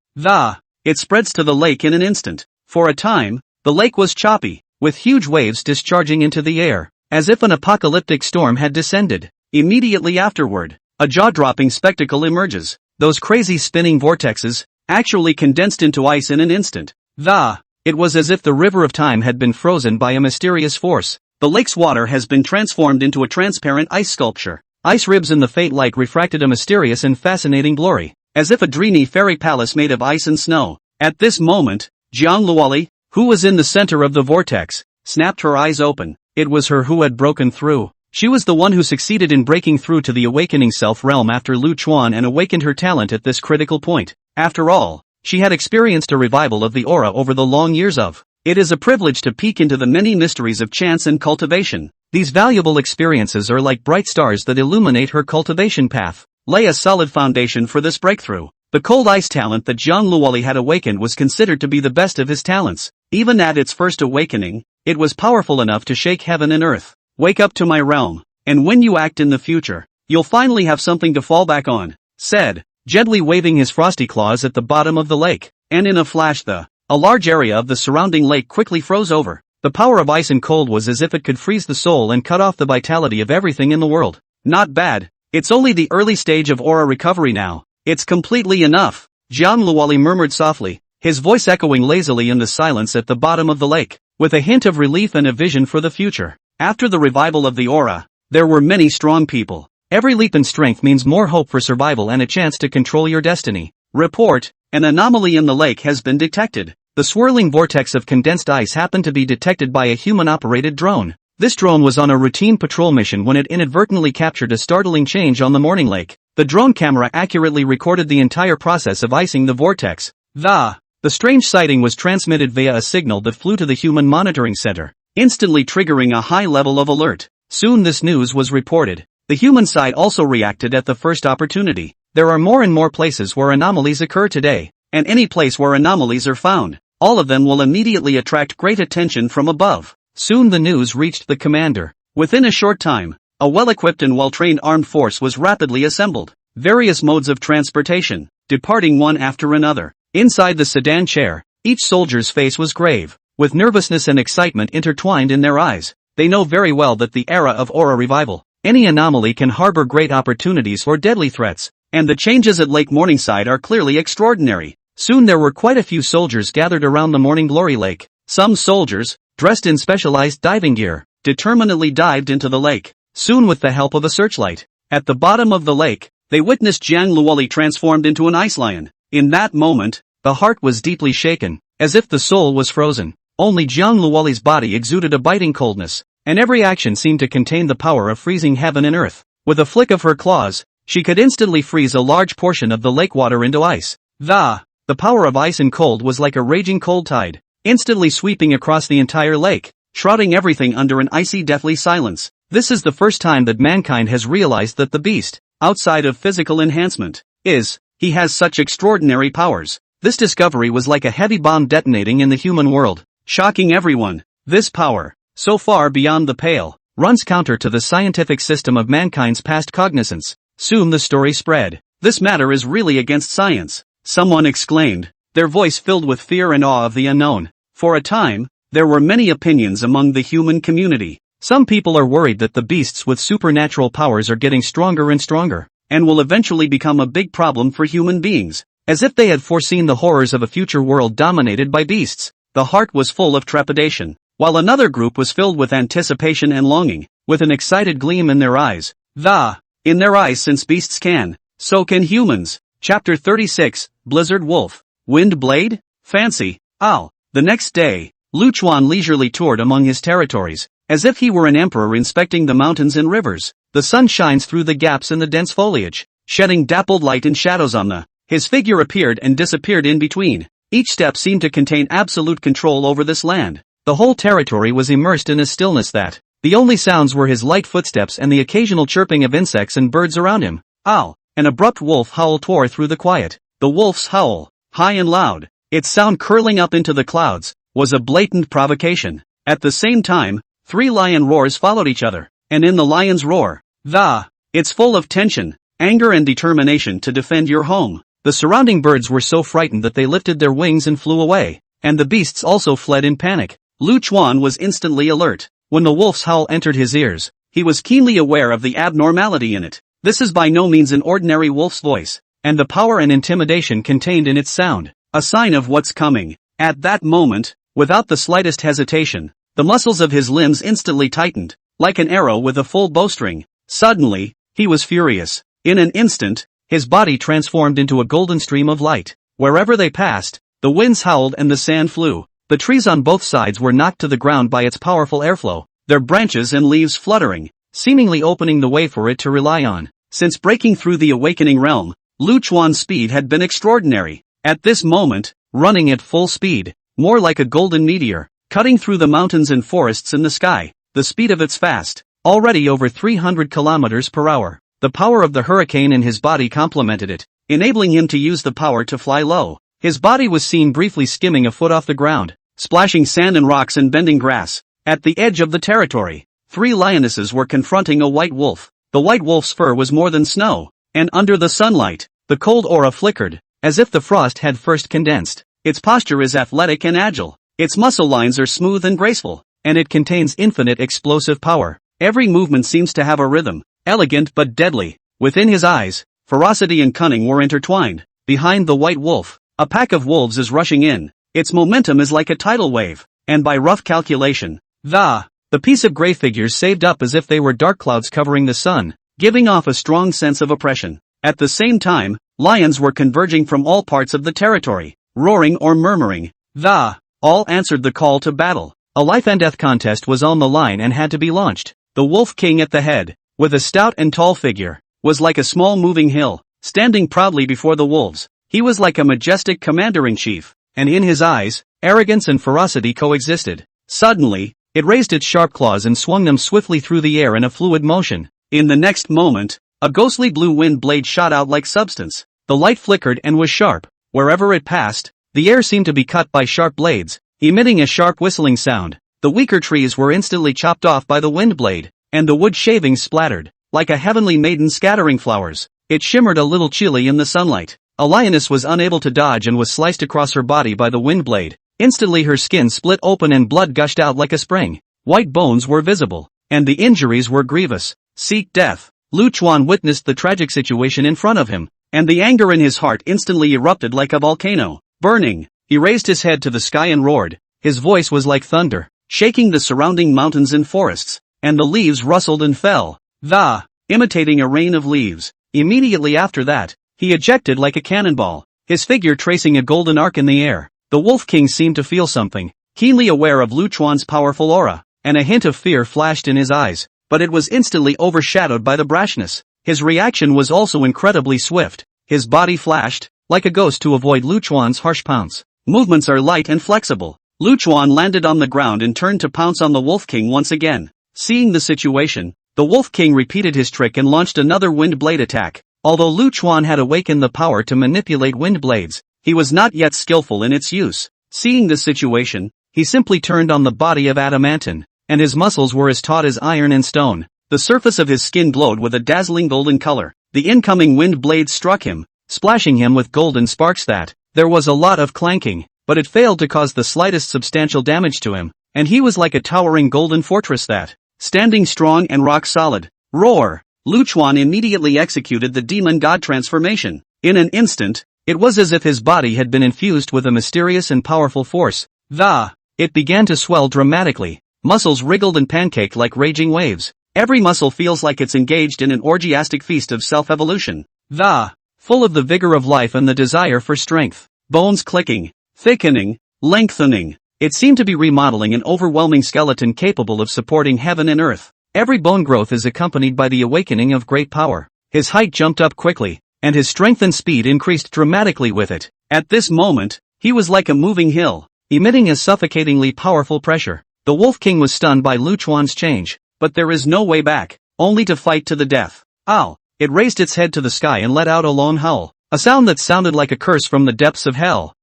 It spreads to the lake in an instant. For a time, the lake was choppy, with huge waves discharging into the air, as if an apocalyptic storm had descended. Immediately afterward, a jaw-dropping spectacle emerges. Those crazy spinning vortexes, actually condensed into ice in an instant. It was as if the river of time had been frozen by a mysterious force. The lake's water has been transformed into a transparent ice sculpture. Ice ribs in the fate light refracted a mysterious and fascinating glory, as if a dreamy fairy palace made of ice and snow. At this moment, Jiang Luoli, who was in the center of the vortex, snapped her eyes open. It was her who had broken through. She was the one who succeeded in breaking through to the awakening self-realm after Lu Chuan and awakened her talent at this critical point. After all, she had experienced a revival of the aura over the long years of. It is a privilege to peek into the many mysteries of chance and cultivation. These valuable experiences are like bright stars that illuminate her cultivation path. Lay a solid foundation for this breakthrough. The cold ice talent that Jiang Luoli had awakened was considered to be the best of his talents. Even at its first awakening, it was powerful enough to shake heaven and earth. Wake up to my realm, and when you act in the future, you'll finally have something to fall back on, said, gently waving his frosty claws at the bottom of the lake. And in a flash a large area of the surrounding lake quickly froze over. The power of ice and cold was as if it could freeze the soul and cut off the vitality of everything in the world. Not bad. It's only the early stage of aura recovery now. It's completely enough, Jiang Luoli murmured softly, his voice echoing lazily in the silence at the bottom of the lake, with a hint of relief and a vision for the future. After the revival of the aura, there were many strong people. Every leap in strength means more hope for survival and a chance to control your destiny. Report, an anomaly in the lake has been detected. The swirling vortex of condensed ice happened to be detected by a human-operated drone. This drone was on a routine patrol mission when it inadvertently captured a startling change on the morning lake. The drone camera accurately recorded the entire process of icing the vortex. The strange sighting was transmitted via a signal that flew to the human monitoring center, instantly triggering a high level of alert. Soon this news was reported. The human side also reacted at the first opportunity. There are more and more places where anomalies occur today, and any place where anomalies are found, all of them will immediately attract great attention from above. Soon the news reached the commander. Within a short time, a well-equipped and well-trained armed force was rapidly assembled. Various modes of transportation, departing one after another. Inside the sedan chair, each soldier's face was grave, with nervousness and excitement intertwined in their eyes. They know very well that the era of aura revival, any anomaly can harbor great opportunities or deadly threats, and the changes at Lake Morningside are clearly extraordinary. Soon there were quite a few soldiers gathered around the Morning Glory Lake. Some soldiers, dressed in specialized diving gear, determinedly dived into the lake. Soon with the help of a searchlight, at the bottom of the lake, they witnessed Jiang Luoli transformed into an ice lion. In that moment, the heart was deeply shaken, as if the soul was frozen. Only Jiang Luoli's body exuded a biting coldness, and every action seemed to contain the power of freezing heaven and earth. With a flick of her claws, she could instantly freeze a large portion of the lake water into ice. The power of ice and cold was like a raging cold tide, instantly sweeping across the entire lake, shrouding everything under an icy deathly silence. This is the first time that mankind has realized that the beast, outside of physical enhancement, he has such extraordinary powers. This discovery was like a heavy bomb detonating in the human world, shocking everyone. This power, so far beyond the pale, runs counter to the scientific system of mankind's past cognizance. Soon the story spread. This matter is really against science, someone exclaimed, their voice filled with fear and awe of the unknown. For a time, there were many opinions among the human community. Some people are worried that the beasts with supernatural powers are getting stronger and stronger, and will eventually become a big problem for human beings, as if they had foreseen the horrors of a future world dominated by beasts. The heart was full of trepidation, while another group was filled with anticipation and longing, with an excited gleam in their eyes. In their eyes, since beasts can, so can humans. Chapter 36, Blizzard Wolf. Wind Blade? Fancy. Ow. The next day, Lu Chuan leisurely toured among his territories, as if he were an emperor inspecting the mountains and rivers. The sun shines through the gaps in the dense foliage, shedding dappled light and shadows on his figure appeared and disappeared in between. Each step seemed to contain absolute control over this land. The whole territory was immersed in a stillness that, the only sounds were his light footsteps and the occasional chirping of insects and birds around him. Ow! An abrupt wolf howl tore through the quiet. The wolf's howl, high and loud, its sound curling up into the clouds, was a blatant provocation. At the same time, 3 lion roars followed each other, and in the lion's roar, it's full of tension, anger and determination to defend your home. The surrounding birds were so frightened that they lifted their wings and flew away, and the beasts also fled in panic. Lu Chuan was instantly alert. When the wolf's howl entered his ears, he was keenly aware of the abnormality in it. This is by no means an ordinary wolf's voice, and the power and intimidation contained in its sound, a sign of what's coming. At that moment, without the slightest hesitation, the muscles of his limbs instantly tightened, like an arrow with a full bowstring. Suddenly, he was furious. In an instant, his body transformed into a golden stream of light. Wherever they passed, the winds howled and the sand flew. The trees on both sides were knocked to the ground by its powerful airflow, their branches and leaves fluttering, seemingly opening the way for it to rely on. Since breaking through the awakening realm, Lu Chuan's speed had been extraordinary. At this moment, running at full speed, more like a golden meteor, cutting through the mountains and forests in the sky, the speed of its fast, already over 300 kilometers per hour. The power of the hurricane in his body complemented it, enabling him to use the power to fly low. His body was seen briefly skimming a foot off the ground, splashing sand and rocks and bending grass. At the edge of the territory, 3 lionesses were confronting a white wolf. The white wolf's fur was more than snow, and under the sunlight, the cold aura flickered, as if the frost had first condensed. Its posture is athletic and agile. Its muscle lines are smooth and graceful. and it contains infinite explosive power. Every movement seems to have a rhythm, elegant but deadly. Within his eyes, ferocity and cunning were intertwined. Behind the white wolf, a pack of wolves is rushing in. Its momentum is like a tidal wave, and by rough calculation, the piece of gray figures saved up as if they were dark clouds covering the sun, giving off a strong sense of oppression. At the same time, lions were converging from all parts of the territory, roaring or murmuring. All answered the call to battle. A life and death contest was on the line and had to be launched. The Wolf King at the head, with a stout and tall figure, was like a small moving hill, standing proudly before the wolves. He was like a majestic commander-in-chief, and in his eyes, arrogance and ferocity coexisted. Suddenly, it raised its sharp claws and swung them swiftly through the air in a fluid motion. In the next moment, a ghostly blue wind blade shot out like substance. The light flickered and was sharp. Wherever it passed, the air seemed to be cut by sharp blades, emitting a sharp whistling sound. The weaker trees were instantly chopped off by the wind blade, and the wood shavings splattered, like a heavenly maiden scattering flowers. It shimmered a little chilly in the sunlight. A lioness was unable to dodge and was sliced across her body by the wind blade. Instantly her skin split open and blood gushed out like a spring. White bones were visible, and the injuries were grievous. Seek death. Lu Chuan witnessed the tragic situation in front of him, and the anger in his heart instantly erupted like a volcano, burning. He raised his head to the sky and roared. His voice was like thunder, shaking the surrounding mountains and forests, and the leaves rustled and fell, imitating a rain of leaves. Immediately after that, he ejected like a cannonball, his figure tracing a golden arc in the air. The Wolf King seemed to feel something, keenly aware of Lu Chuan's powerful aura, and a hint of fear flashed in his eyes, but it was instantly overshadowed by the brashness. His reaction was also incredibly swift. His body flashed, like a ghost to avoid Lu Chuan's harsh pounce. Movements are light and flexible. Lu Chuan landed on the ground and turned to pounce on the Wolf King once again. Seeing the situation, the Wolf King repeated his trick and launched another wind blade attack. Although Lu Chuan had awakened the power to manipulate wind blades, he was not yet skillful in its use. Seeing this situation, he simply turned on the body of adamantine, and his muscles were as taut as iron and stone. The surface of his skin glowed with a dazzling golden color. The incoming wind blade struck him, splashing him with golden sparks. There was a lot of clanking, but it failed to cause the slightest substantial damage to him, and he was like a towering golden fortress standing strong and rock solid. Roar! Lu Chuan immediately executed the demon god transformation. In an instant, it was as if his body had been infused with a mysterious and powerful force. It began to swell dramatically. Muscles wriggled and pancaked like raging waves. Every muscle feels like it's engaged in an orgiastic feast of self-evolution. Full of the vigor of life and the desire for strength. Bones clicking, thickening, lengthening. It seemed to be remodeling an overwhelming skeleton capable of supporting heaven and earth. Every bone growth is accompanied by the awakening of great power. His height jumped up quickly, and his strength and speed increased dramatically with it. At this moment, he was like a moving hill, emitting a suffocatingly powerful pressure. The Wolf King was stunned by Lu Chuan's change, but there is no way back, only to fight to the death. Ow! It raised its head to the sky and let out a lone howl, a sound that sounded like a curse from the depths of hell.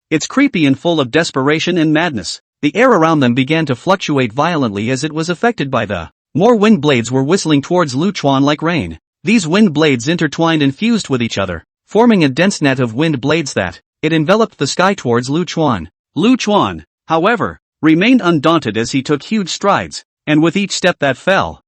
It's creepy and full of desperation and madness. The air around them began to fluctuate violently as it was affected by more wind blades were whistling towards Lu Chuan like rain. These wind blades intertwined and fused with each other, forming a dense net of wind blades it enveloped the sky towards Lu Chuan. Lu Chuan, however, remained undaunted as he took huge strides, and with each step that fell,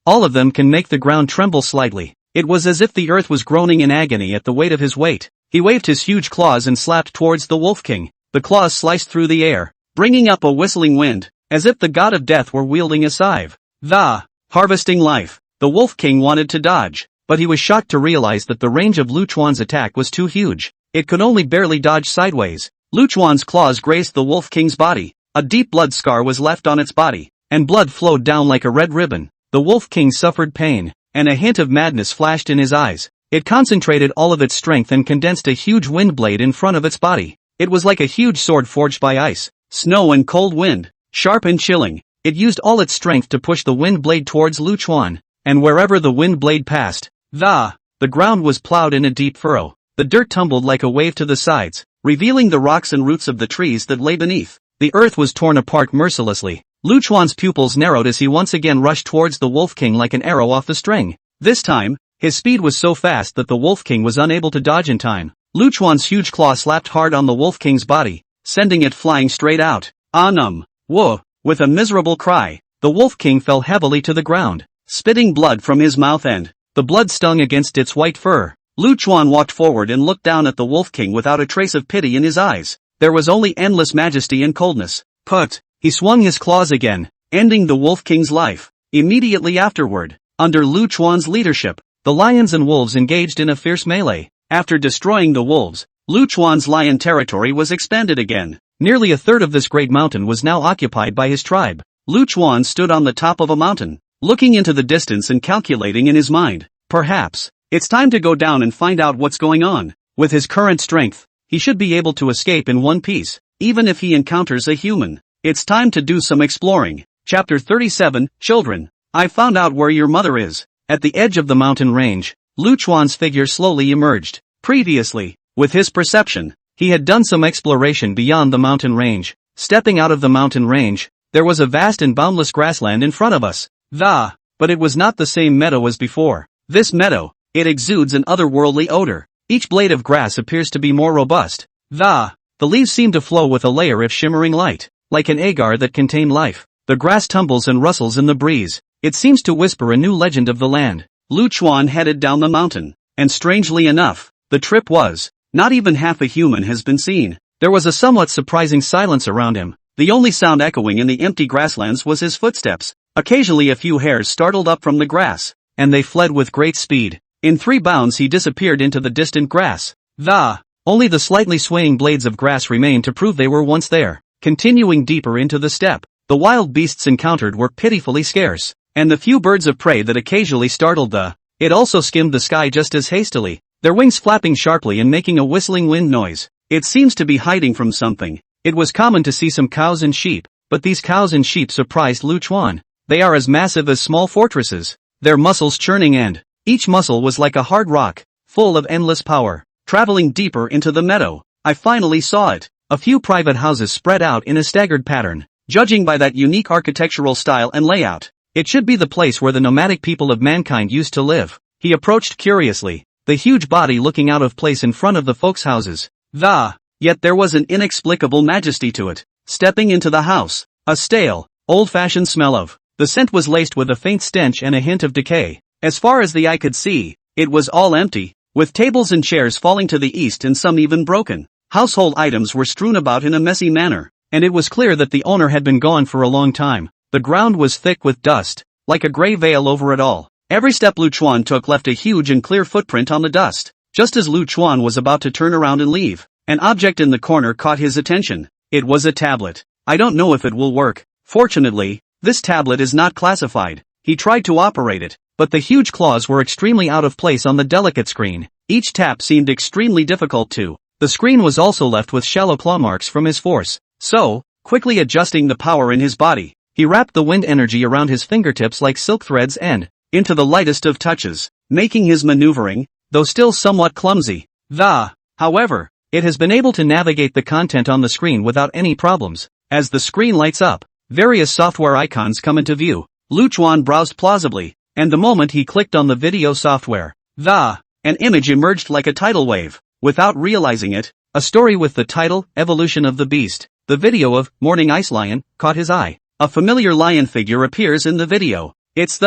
all of them can make the ground tremble slightly. It was as if the earth was groaning in agony at the weight of his weight. He waved his huge claws and slapped towards the Wolf King. The claws sliced through the air, bringing up a whistling wind, as if the god of death were wielding a scythe. Harvesting life. The Wolf King wanted to dodge, but he was shocked to realize that the range of Lu Chuan's attack was too huge. It could only barely dodge sideways. Lu Chuan's claws grazed the Wolf King's body. A deep blood scar was left on its body, and blood flowed down like a red ribbon. The Wolf King suffered pain, and a hint of madness flashed in his eyes. It concentrated all of its strength and condensed a huge wind blade in front of its body. It was like a huge sword forged by ice, snow and cold wind, sharp and chilling. It used all its strength to push the wind blade towards Lu Chuan, and wherever the wind blade passed, the ground was plowed in a deep furrow. The dirt tumbled like a wave to the sides, revealing the rocks and roots of the trees that lay beneath. The earth was torn apart mercilessly. Lu Chuan's pupils narrowed as he once again rushed towards the Wolf King like an arrow off the string. This time, his speed was so fast that the Wolf King was unable to dodge in time. Lu Chuan's huge claw slapped hard on the Wolf King's body, sending it flying straight out. Whoa! With a miserable cry, the Wolf King fell heavily to the ground, spitting blood from his mouth and the blood stung against its white fur. Lu Chuan walked forward and looked down at the Wolf King without a trace of pity in his eyes. There was only endless majesty and coldness. Put! He swung his claws again, ending the Wolf King's life. Immediately afterward, under Lu Chuan's leadership, the lions and wolves engaged in a fierce melee. After destroying the wolves, Lu Chuan's lion territory was expanded again. Nearly a third of this great mountain was now occupied by his tribe. Lu Chuan stood on the top of a mountain, looking into the distance and calculating in his mind. Perhaps it's time to go down and find out what's going on. With his current strength, he should be able to escape in one piece, even if he encounters a human. It's time to do some exploring. Chapter 37, Children. I found out where your mother is. At the edge of the mountain range, Lu Chuan's figure slowly emerged. Previously, with his perception, he had done some exploration beyond the mountain range. Stepping out of the mountain range, there was a vast and boundless grassland in front of us. But it was not the same meadow as before. This meadow, it exudes an otherworldly odor. Each blade of grass appears to be more robust. The leaves seem to flow with a layer of shimmering light, like an agar that contain life. The grass tumbles and rustles in the breeze. It seems to whisper a new legend of the land. Lu Chuan headed down the mountain, and strangely enough, the trip was, not even half a human has been seen. There was a somewhat surprising silence around him. The only sound echoing in the empty grasslands was his footsteps. Occasionally a few hares startled up from the grass, and they fled with great speed. In 3 bounds he disappeared into the distant grass. Only the slightly swaying blades of grass remained to prove they were once there. Continuing deeper into the steppe, the wild beasts encountered were pitifully scarce, and the few birds of prey that occasionally startled it also skimmed the sky just as hastily, their wings flapping sharply and making a whistling wind noise. It seems to be hiding from something. It was common to see some cows and sheep, but these cows and sheep surprised Lu Chuan. They are as massive as small fortresses, their muscles churning, and each muscle was like a hard rock, full of endless power. Traveling deeper into the meadow, I finally saw it. A few private houses spread out in a staggered pattern. Judging by that unique architectural style and layout, it should be the place where the nomadic people of mankind used to live. He approached curiously, the huge body looking out of place in front of the folks' houses. Yet there was an inexplicable majesty to it. Stepping into the house, a stale, old-fashioned smell of the scent was laced with a faint stench and a hint of decay. As far as the eye could see, it was all empty, with tables and chairs falling to the east and some even broken. Household items were strewn about in a messy manner, and it was clear that the owner had been gone for a long time. The ground was thick with dust, like a gray veil over it all. Every step Lu Chuan took left a huge and clear footprint on the dust. Just as Lu Chuan was about to turn around and leave, an object in the corner caught his attention. It was a tablet. I don't know if it will work. Fortunately, this tablet is not classified. He tried to operate it, but the huge claws were extremely out of place on the delicate screen. Each tap seemed extremely difficult to. The screen was also left with shallow claw marks from his force. So, quickly adjusting the power in his body, he wrapped the wind energy around his fingertips like silk threads and into the lightest of touches, making his maneuvering, though still somewhat clumsy. However, it has been able to navigate the content on the screen without any problems. As the screen lights up, various software icons come into view. Lu Chuan browsed plausibly, and the moment he clicked on the video software, an image emerged like a tidal wave. Without realizing it, a story with the title, Evolution of the Beast, the video of Morning Ice Lion, caught his eye. A familiar lion figure appears in the video. It's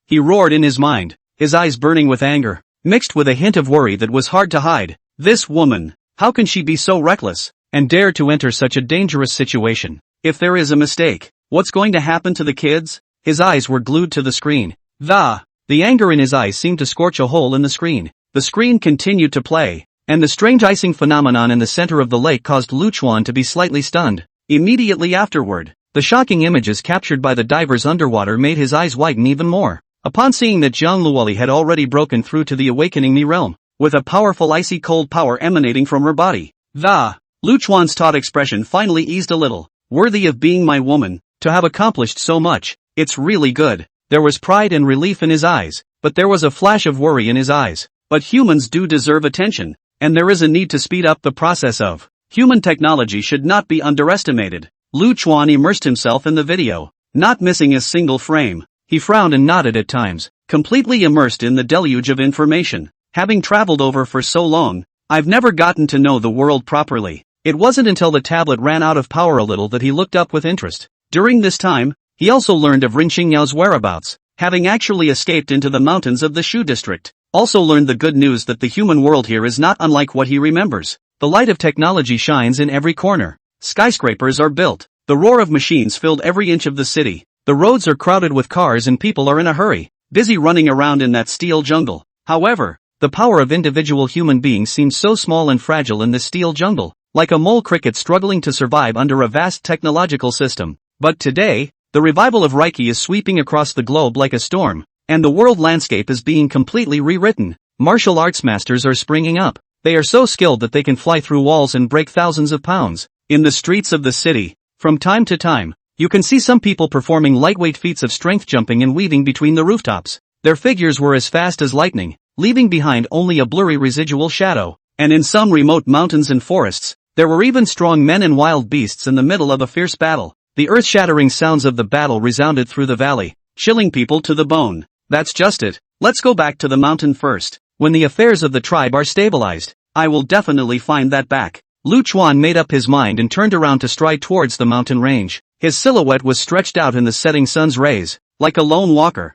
he roared in his mind, his eyes burning with anger, mixed with a hint of worry that was hard to hide. This woman, how can she be so reckless, and dare to enter such a dangerous situation? If there is a mistake, what's going to happen to the kids? His eyes were glued to the screen. The anger in his eyes seemed to scorch a hole in the screen. The screen continued to play, and the strange icing phenomenon in the center of the lake caused Lu Chuan to be slightly stunned. Immediately afterward, the shocking images captured by the divers underwater made his eyes widen even more. Upon seeing that Zhang Luoli had already broken through to the awakening Me realm, with a powerful icy cold power emanating from her body, Lu Chuan's taut expression finally eased a little. Worthy of being my woman, to have accomplished so much, it's really good. There was pride and relief in his eyes, but there was a flash of worry in his eyes. But humans do deserve attention, and there is a need to speed up the process of human technology should not be underestimated. Lu Chuan immersed himself in the video, not missing a single frame. He frowned and nodded at times, completely immersed in the deluge of information. Having traveled over for so long, I've never gotten to know the world properly. It wasn't until the tablet ran out of power a little that he looked up with interest. During this time, he also learned of Rin Qingyao's whereabouts, having actually escaped into the mountains of the Shu district. Also learned the good news that the human world here is not unlike what he remembers. The light of technology shines in every corner. Skyscrapers are built. The roar of machines filled every inch of the city. The roads are crowded with cars and people are in a hurry, busy running around in that steel jungle. However, the power of individual human beings seems so small and fragile in this steel jungle, like a mole cricket struggling to survive under a vast technological system. But today, the revival of Reiki is sweeping across the globe like a storm, and the world landscape is being completely rewritten. Martial arts masters are springing up. They are so skilled that they can fly through walls and break thousands of pounds. In the streets of the city, from time to time, you can see some people performing lightweight feats of strength jumping and weaving between the rooftops. Their figures were as fast as lightning, leaving behind only a blurry residual shadow. And in some remote mountains and forests, there were even strong men and wild beasts in the middle of a fierce battle. The earth-shattering sounds of the battle resounded through the valley, chilling people to the bone. That's just it. Let's go back to the mountain first. When the affairs of the tribe are stabilized, I will definitely find that back. Lu Chuan made up his mind and turned around to stride towards the mountain range. His silhouette was stretched out in the setting sun's rays, like a lone walker,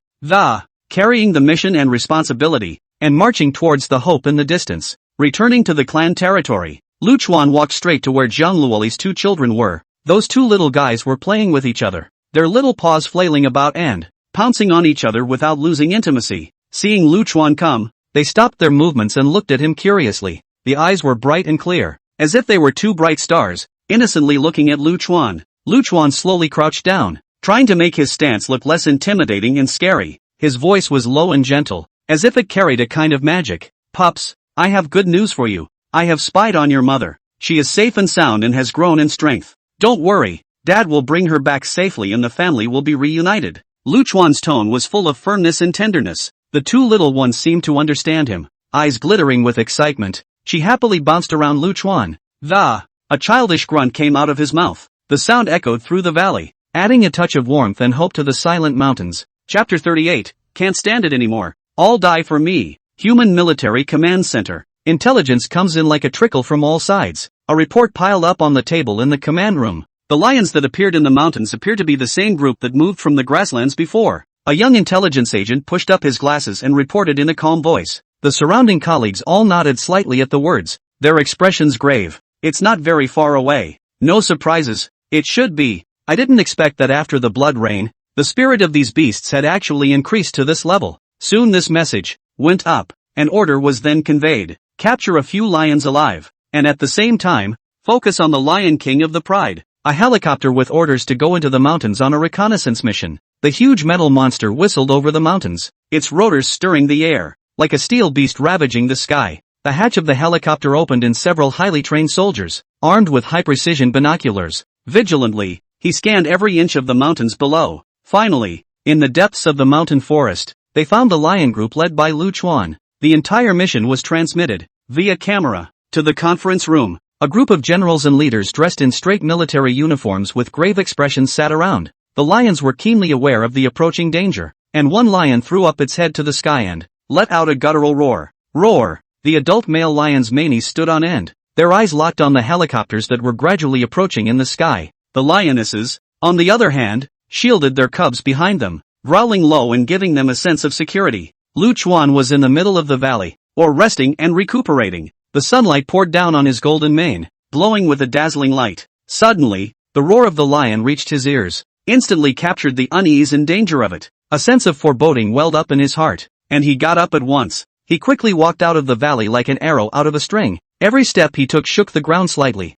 carrying the mission and responsibility, and marching towards the hope in the distance. Returning to the clan territory, Lu Chuan walked straight to where Jiang Luoli's two children were. Those two little guys were playing with each other, their little paws flailing about and pouncing on each other without losing intimacy. Seeing Lu Chuan come, they stopped their movements and looked at him curiously. The eyes were bright and clear, as if they were two bright stars, innocently looking at Lu Chuan. Lu Chuan slowly crouched down, trying to make his stance look less intimidating and scary. His voice was low and gentle, as if it carried a kind of magic. Pups, I have good news for you. I have spied on your mother. She is safe and sound and has grown in strength. Don't worry, Dad will bring her back safely and the family will be reunited. Lu Chuan's tone was full of firmness and tenderness. The two little ones seemed to understand him. Eyes glittering with excitement, she happily bounced around Lu Chuan. A childish grunt came out of his mouth. The sound echoed through the valley, adding a touch of warmth and hope to the silent mountains. Chapter 38, Can't stand it anymore. All die for me. Human Military Command Center. Intelligence comes in like a trickle from all sides. A report piled up on the table in the command room. The lions that appeared in the mountains appear to be the same group that moved from the grasslands before. A young intelligence agent pushed up his glasses and reported in a calm voice. The surrounding colleagues all nodded slightly at the words, their expressions grave. It's not very far away. No surprises. It should be. I didn't expect that after the blood rain, the spirit of these beasts had actually increased to this level. Soon this message went up. An order was then conveyed. Capture a few lions alive. And at the same time, focus on the Lion King of the Pride. A helicopter with orders to go into the mountains on a reconnaissance mission. The huge metal monster whistled over the mountains, its rotors stirring the air, like a steel beast ravaging the sky. The hatch of the helicopter opened and several highly trained soldiers, armed with high-precision binoculars, vigilantly, he scanned every inch of the mountains below. Finally, in the depths of the mountain forest, they found the lion group led by Lu Chuan. The entire mission was transmitted, via camera, to the conference room. A group of generals and leaders dressed in straight military uniforms with grave expressions sat around. The lions were keenly aware of the approaching danger, and one lion threw up its head to the sky and let out a guttural roar. Roar! The adult male lion's manes stood on end, their eyes locked on the helicopters that were gradually approaching in the sky. The lionesses, on the other hand, shielded their cubs behind them, growling low and giving them a sense of security. Lu Chuan was in the middle of the valley, or resting and recuperating. The sunlight poured down on his golden mane, glowing with a dazzling light. Suddenly, the roar of the lion reached his ears, instantly captured the unease and danger of it. A sense of foreboding welled up in his heart, and he got up at once. He quickly walked out of the valley like an arrow out of a string. Every step he took shook the ground slightly.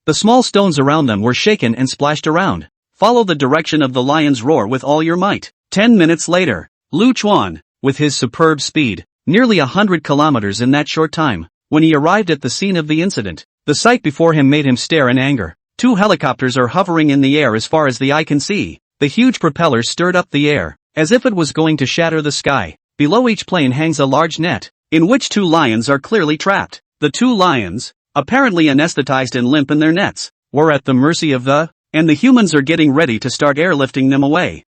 The small stones around them were shaken and splashed around. Follow the direction of the lion's roar with all your might. 10 minutes later, Lu Chuan, with his superb speed, nearly 100 kilometers in that short time, when he arrived at the scene of the incident, the sight before him made him stare in anger. Two helicopters are hovering in the air as far as the eye can see. The huge propellers stirred up the air, as if it was going to shatter the sky. Below each plane hangs a large net, in which two lions are clearly trapped. The two lions, apparently anesthetized and limp in their nets, were at the mercy of and the humans are getting ready to start airlifting them away.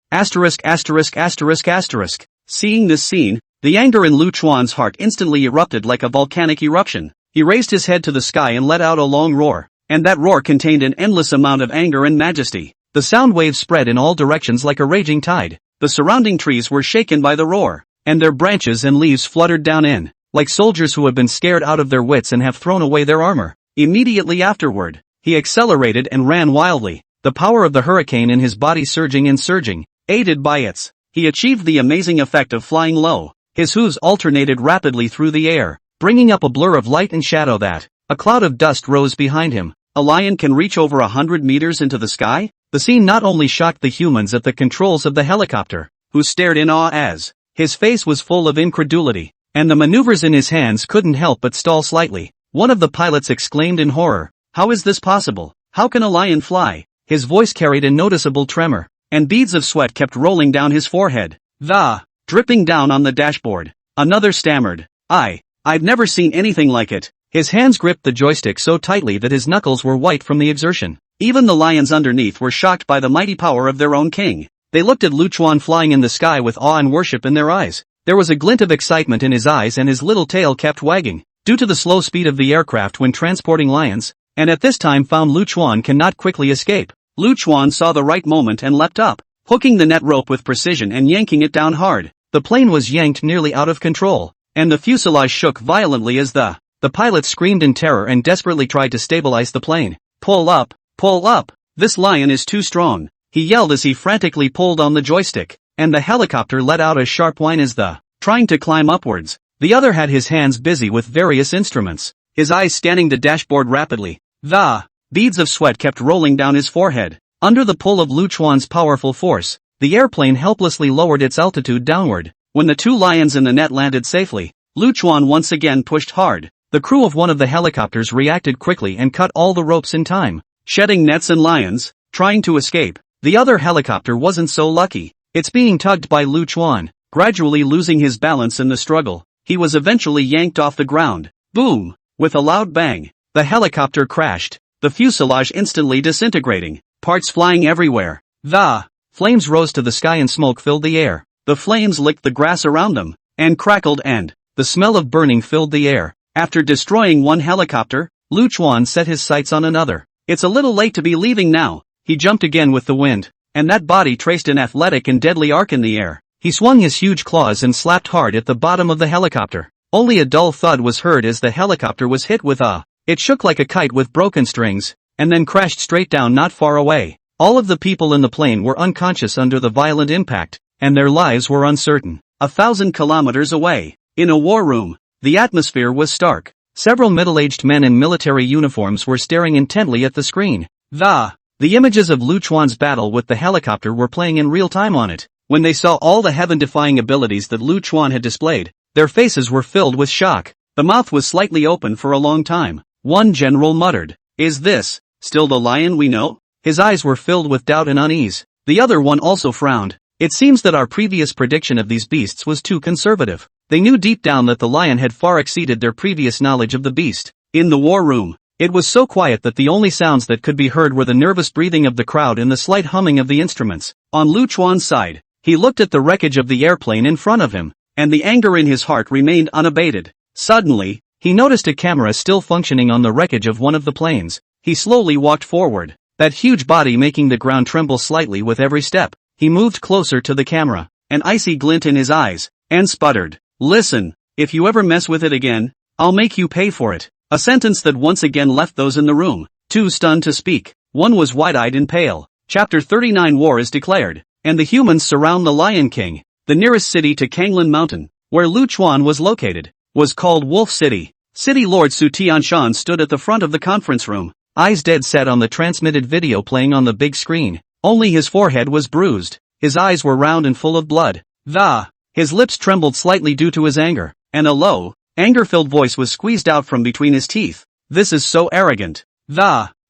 Seeing this scene, the anger in Lu Chuan's heart instantly erupted like a volcanic eruption. He raised his head to the sky and let out a long roar, and that roar contained an endless amount of anger and majesty. The sound waves spread in all directions like a raging tide. The surrounding trees were shaken by the roar, and their branches and leaves fluttered down in, like soldiers who have been scared out of their wits and have thrown away their armor. Immediately afterward, he accelerated and ran wildly, the power of the hurricane in his body surging and surging, aided by its. He achieved the amazing effect of flying low. His hooves alternated rapidly through the air, bringing up a blur of light and shadow that. A cloud of dust rose behind him. A lion can reach over 100 meters into the sky? The scene not only shocked the humans at the controls of the helicopter, who stared in awe as his face was full of incredulity, and the maneuvers in his hands couldn't help but stall slightly. One of the pilots exclaimed in horror, "How is this possible? How can a lion fly?" His voice carried a noticeable tremor, and beads of sweat kept rolling down his forehead, dripping down on the dashboard. Another stammered, I've never seen anything like it." His hands gripped the joystick so tightly that his knuckles were white from the exertion. Even the lions underneath were shocked by the mighty power of their own king. They looked at Luchuan flying in the sky with awe and worship in their eyes. There was a glint of excitement in his eyes and his little tail kept wagging, due to the slow speed of the aircraft when transporting lions, and at this time found Luchuan cannot quickly escape. Luchuan saw the right moment and leapt up, hooking the net rope with precision and yanking it down hard. The plane was yanked nearly out of control, and the fuselage shook violently as the pilot screamed in terror and desperately tried to stabilize the plane. Pull up, pull up, this lion is too strong, he yelled as he frantically pulled on the joystick, and the helicopter let out a sharp whine as trying to climb upwards. The other had his hands busy with various instruments, his eyes scanning the dashboard rapidly. The beads of sweat kept rolling down his forehead. Under the pull of Luchuan's powerful force, the airplane helplessly lowered its altitude downward. When the two lions in the net landed safely, Luchuan once again pushed hard. The crew of one of the helicopters reacted quickly and cut all the ropes in time, shedding nets and lions, trying to escape. The other helicopter wasn't so lucky. It's being tugged by Luchuan, gradually losing his balance in the struggle. He was eventually yanked off the ground. Boom! With a loud bang, the helicopter crashed, the fuselage instantly disintegrating, parts flying everywhere. The flames rose to the sky and smoke filled the air. The flames licked the grass around them, and crackled, and the smell of burning filled the air. After destroying one helicopter, Luchuan set his sights on another. It's a little late to be leaving now. He jumped again with the wind, and that body traced an athletic and deadly arc in the air. He swung his huge claws and slapped hard at the bottom of the helicopter. Only a dull thud was heard as the helicopter was hit with it shook like a kite with broken strings, and then crashed straight down not far away. All of the people in the plane were unconscious under the violent impact, and their lives were uncertain. 1,000 kilometers away, in a war room, the atmosphere was stark. Several middle-aged men in military uniforms were staring intently at the screen. The images of Luchuan's battle with the helicopter were playing in real time on it. When they saw all the heaven-defying abilities that Luchuan had displayed, their faces were filled with shock. The mouth was slightly open for a long time. One general muttered, "Is this still the lion we know?" His eyes were filled with doubt and unease. The other one also frowned. It seems that our previous prediction of these beasts was too conservative. They knew deep down that the lion had far exceeded their previous knowledge of the beast. In the war room, it was so quiet that the only sounds that could be heard were the nervous breathing of the crowd and the slight humming of the instruments. On Luchuan's side, he looked at the wreckage of the airplane in front of him, and the anger in his heart remained unabated. Suddenly, he noticed a camera still functioning on the wreckage of one of the planes. He slowly walked forward, that huge body making the ground tremble slightly with every step. He moved closer to the camera, an icy glint in his eyes, and sputtered, "Listen, if you ever mess with it again, I'll make you pay for it." A sentence that once again left those in the room too stunned to speak. One was wide-eyed and pale. Chapter 39 War is declared, and the humans surround the Lion King. The nearest city to Kanglan Mountain, where Luchuan was located, was called Wolf City. City Lord Su Tianshan stood at the front of the conference room, eyes dead set on the transmitted video playing on the big screen. Only his forehead was bruised, his eyes were round and full of blood. His lips trembled slightly due to his anger, and a low, anger-filled voice was squeezed out from between his teeth. "This is so arrogant.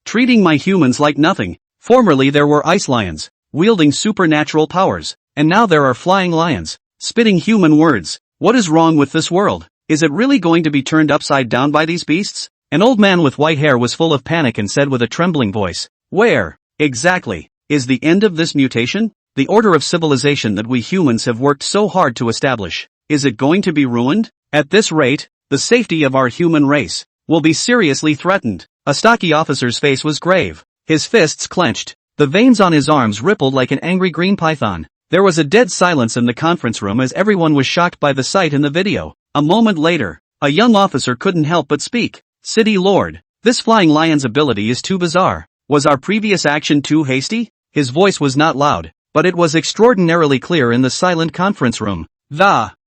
Treating my humans like nothing. Formerly there were ice lions, wielding supernatural powers, and now there are flying lions, spitting human words. What is wrong with this world? Is it really going to be turned upside down by these beasts?" An old man with white hair was full of panic and said with a trembling voice, "Where, exactly, is the end of this mutation? The order of civilization that we humans have worked so hard to establish, is it going to be ruined? At this rate, the safety of our human race will be seriously threatened." A stocky officer's face was grave, his fists clenched, The veins on his arms rippled like an angry green python. There was a dead silence in the conference room as everyone was shocked by the sight in the video. A moment later, a young officer couldn't help but speak. City Lord, this flying lion's ability is too bizarre. Was our previous action too hasty? His voice was not loud, but it was extraordinarily clear in the silent conference room.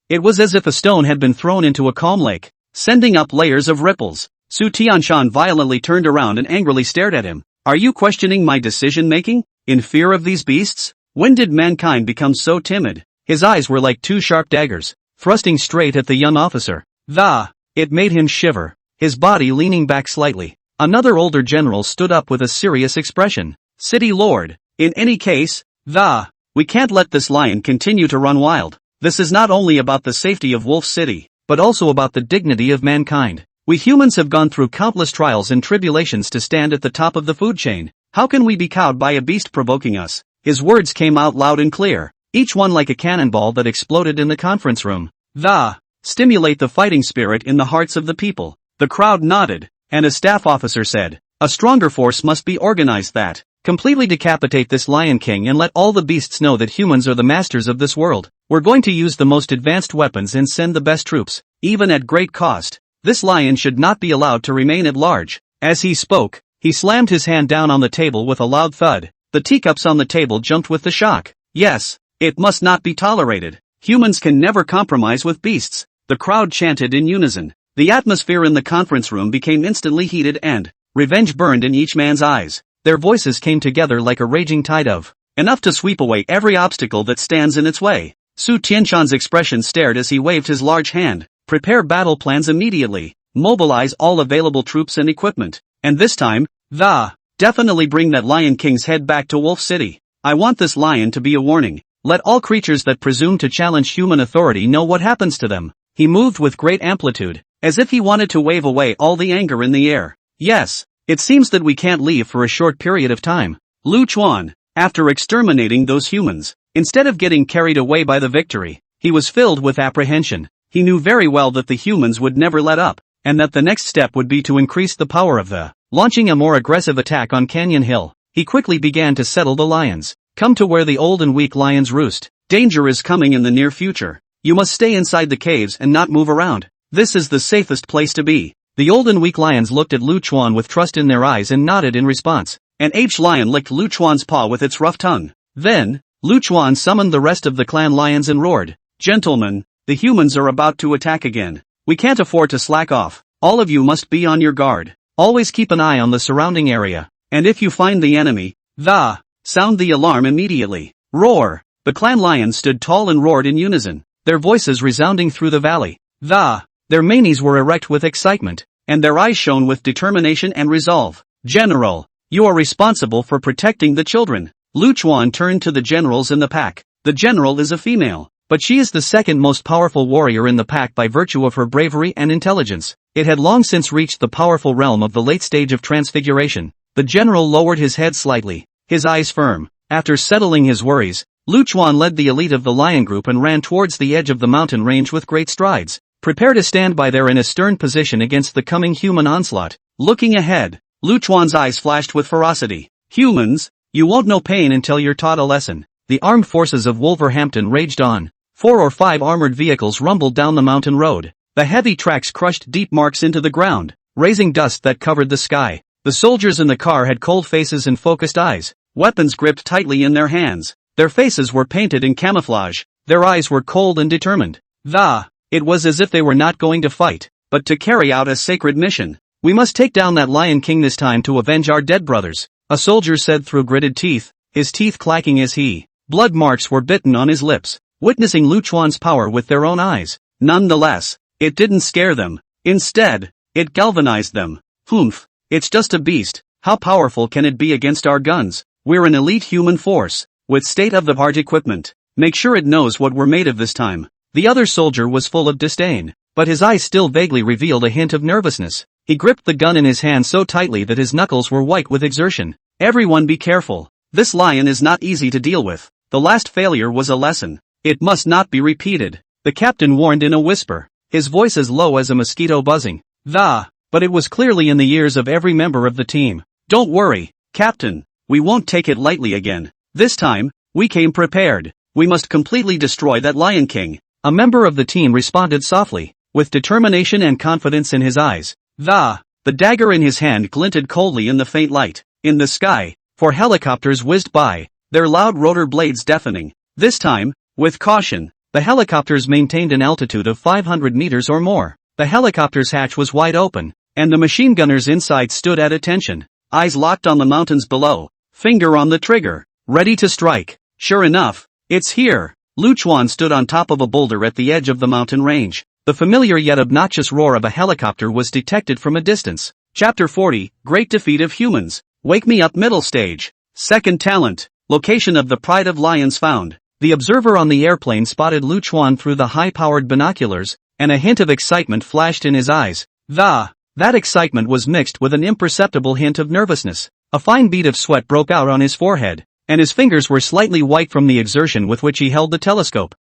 It was as if a stone had been thrown into a calm lake, sending up layers of ripples. Su Tianshan violently turned around and angrily stared at him. Are you questioning my decision-making? In fear of these beasts? When did mankind become so timid? His eyes were like two sharp daggers, thrusting straight at the young officer. It made him shiver, his body leaning back slightly. Another older general stood up with a serious expression. City Lord, in any case, we can't let this lion continue to run wild. This is not only about the safety of Wolf City, but also about the dignity of mankind. We humans have gone through countless trials and tribulations to stand at the top of the food chain. How can we be cowed by a beast provoking us? His words came out loud and clear, each one like a cannonball that exploded in the conference room. Stimulate the fighting spirit in the hearts of the people. The crowd nodded, and a staff officer said, a stronger force must be organized that completely decapitate this Lion King and let all the beasts know that humans are the masters of this world. We're going to use the most advanced weapons and send the best troops, even at great cost. This lion should not be allowed to remain at large. As he spoke, he slammed his hand down on the table with a loud thud. The teacups on the table jumped with the shock. Yes, it must not be tolerated. Humans can never compromise with beasts. The crowd chanted in unison. The atmosphere in the conference room became instantly heated and revenge burned in each man's eyes. Their voices came together like a raging tide of enough to sweep away every obstacle that stands in its way. Su Tianshan's expression stared as he waved his large hand. Prepare battle plans immediately. Mobilize all available troops and equipment. And this time, definitely bring that Lion King's head back to Wolf City. I want this lion to be a warning. Let all creatures that presume to challenge human authority know what happens to them. He moved with great amplitude, as if he wanted to wave away all the anger in the air. Yes, it seems that we can't leave for a short period of time. Lu Chuan, after exterminating those humans, instead of getting carried away by the victory, he was filled with apprehension. He knew very well that the humans would never let up, and that the next step would be to increase the power of the launching a more aggressive attack on Canyon Hill. He quickly began to settle the lions. Come to where the old and weak lions roost. Danger is coming in the near future. You must stay inside the caves and not move around. This is the safest place to be. The old and weak lions looked at Lu Chuan with trust in their eyes and nodded in response. An aged lion licked Lu Chuan's paw with its rough tongue. Then, Lu Chuan summoned the rest of the clan lions and roared, Gentlemen, the humans are about to attack again. We can't afford to slack off. All of you must be on your guard. Always keep an eye on the surrounding area. And if you find the enemy, sound the alarm immediately. Roar! The clan lions stood tall and roared in unison, their voices resounding through the valley. Their manes were erect with excitement, and their eyes shone with determination and resolve. General, you are responsible for protecting the children. Lu Chuan turned to the generals in the pack. The general is a female, but she is the second most powerful warrior in the pack by virtue of her bravery and intelligence. It had long since reached the powerful realm of the late stage of transfiguration. The general lowered his head slightly, his eyes firm. After settling his worries, Lu Chuan led the elite of the lion group and ran towards the edge of the mountain range with great strides. Prepare to stand by there in a stern position against the coming human onslaught. Looking ahead, Lu Chuan's eyes flashed with ferocity. Humans, you won't know pain until you're taught a lesson. The armed forces of Wolverhampton raged on. 4 or 5 armored vehicles rumbled down the mountain road. The heavy tracks crushed deep marks into the ground, raising dust that covered the sky. The soldiers in the car had cold faces and focused eyes, weapons gripped tightly in their hands. Their faces were painted in camouflage. Their eyes were cold and determined. It was as if they were not going to fight, but to carry out a sacred mission. We must take down that Lion King this time to avenge our dead brothers, a soldier said through gritted teeth, his teeth clacking as blood marks were bitten on his lips, witnessing Lu Chuan's power with their own eyes. Nonetheless, it didn't scare them. Instead, it galvanized them. Humph, it's just a beast. How powerful can it be against our guns? We're an elite human force, with state-of-the-art equipment. Make sure it knows what we're made of this time. The other soldier was full of disdain, but his eyes still vaguely revealed a hint of nervousness. He gripped the gun in his hand so tightly that his knuckles were white with exertion. Everyone be careful. This lion is not easy to deal with. The last failure was a lesson. It must not be repeated. The captain warned in a whisper, his voice as low as a mosquito buzzing. But it was clearly in the ears of every member of the team. Don't worry, Captain. we won't take it lightly again. This time, we came prepared. We must completely destroy that Lion King. A member of the team responded softly, with determination and confidence in his eyes. The dagger in his hand glinted coldly in the faint light. In the sky, 4 helicopters whizzed by, their loud rotor blades deafening. This time, with caution, the helicopters maintained an altitude of 500 meters or more. The helicopter's hatch was wide open, and the machine gunners inside stood at attention, eyes locked on the mountains below, finger on the trigger, ready to strike. Sure enough, it's here. Lu Chuan stood on top of a boulder at the edge of the mountain range. The familiar yet obnoxious roar of a helicopter was detected from a distance. Chapter 40, Great Defeat of Humans. Wake Me Up Middle Stage. Second talent. Location of the Pride of Lions found. The observer on the airplane spotted Lu Chuan through the high-powered binoculars, and a hint of excitement flashed in his eyes. That excitement was mixed with an imperceptible hint of nervousness. A fine bead of sweat broke out on his forehead, and his fingers were slightly white from the exertion with which he held the telescope.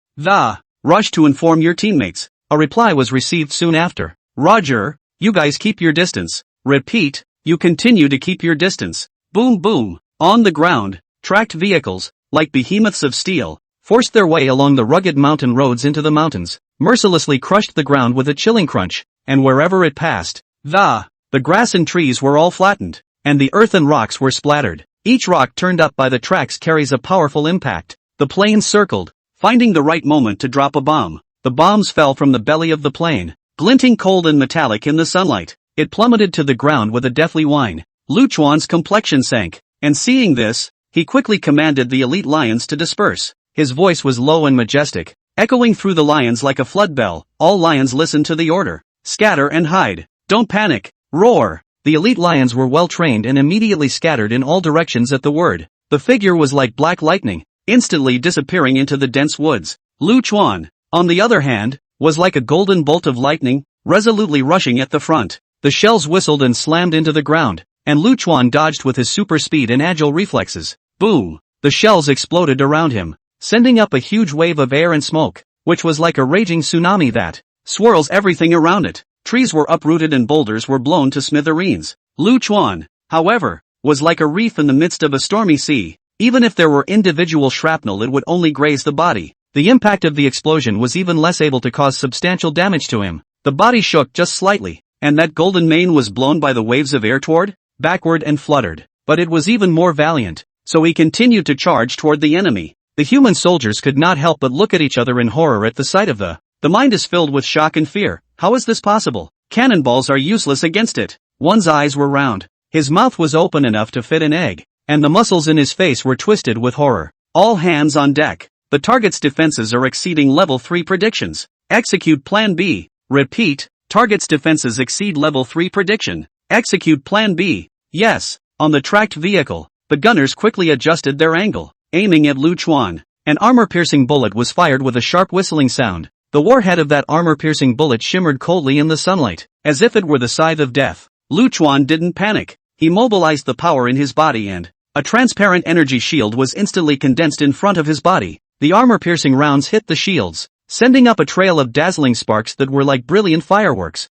Rush to inform your teammates. A reply was received soon after. Roger, you guys keep your distance. Repeat, you continue to keep your distance. Boom boom. On the ground, tracked vehicles, like behemoths of steel, forced their way along the rugged mountain roads into the mountains, mercilessly crushed the ground with a chilling crunch, and wherever it passed, the grass and trees were all flattened, and the earth and rocks were splattered. Each rock turned up by the tracks carries a powerful impact. The plane circled, finding the right moment to drop a bomb. The bombs fell from the belly of the plane, glinting cold and metallic in the sunlight. It plummeted to the ground with a deathly whine. Lu Chuan's complexion sank, and seeing this, he quickly commanded the elite lions to disperse. His voice was low and majestic, echoing through the lions like a flood bell. All lions listened to the order. Scatter and hide. Don't panic. Roar. The elite lions were well trained and immediately scattered in all directions at the word. The figure was like black lightning, instantly disappearing into the dense woods. Lu Chuan, on the other hand, was like a golden bolt of lightning, resolutely rushing at the front. The shells whistled and slammed into the ground, and Lu Chuan dodged with his super speed and agile reflexes. Boom! The shells exploded around him, sending up a huge wave of air and smoke, which was like a raging tsunami that swirls everything around it. Trees were uprooted and boulders were blown to smithereens. Lu Chuan, however, was like a reef in the midst of a stormy sea. Even if there were individual shrapnel, it would only graze the body. The impact of the explosion was even less able to cause substantial damage to him. The body shook just slightly, and that golden mane was blown by the waves of air backward and fluttered. But it was even more valiant, so he continued to charge toward the enemy. The human soldiers could not help but look at each other in horror at the sight of the mind is filled with shock and fear. How is this possible? Cannonballs are useless against it. One's eyes were round. His mouth was open enough to fit an egg, and the muscles in his face were twisted with horror. All hands on deck. The target's defenses are exceeding level 3 predictions. Execute Plan B. Repeat, target's defenses exceed level 3 prediction. Execute Plan B. Yes, on the tracked vehicle, the gunners quickly adjusted their angle, aiming at Lu Chuan. An armor-piercing bullet was fired with a sharp whistling sound. The warhead of that armor-piercing bullet shimmered coldly in the sunlight, as if it were the scythe of death. Lu Chuan didn't panic. He mobilized the power in his body and a transparent energy shield was instantly condensed in front of his body. The armor-piercing rounds hit the shields, sending up a trail of dazzling sparks that were like brilliant fireworks.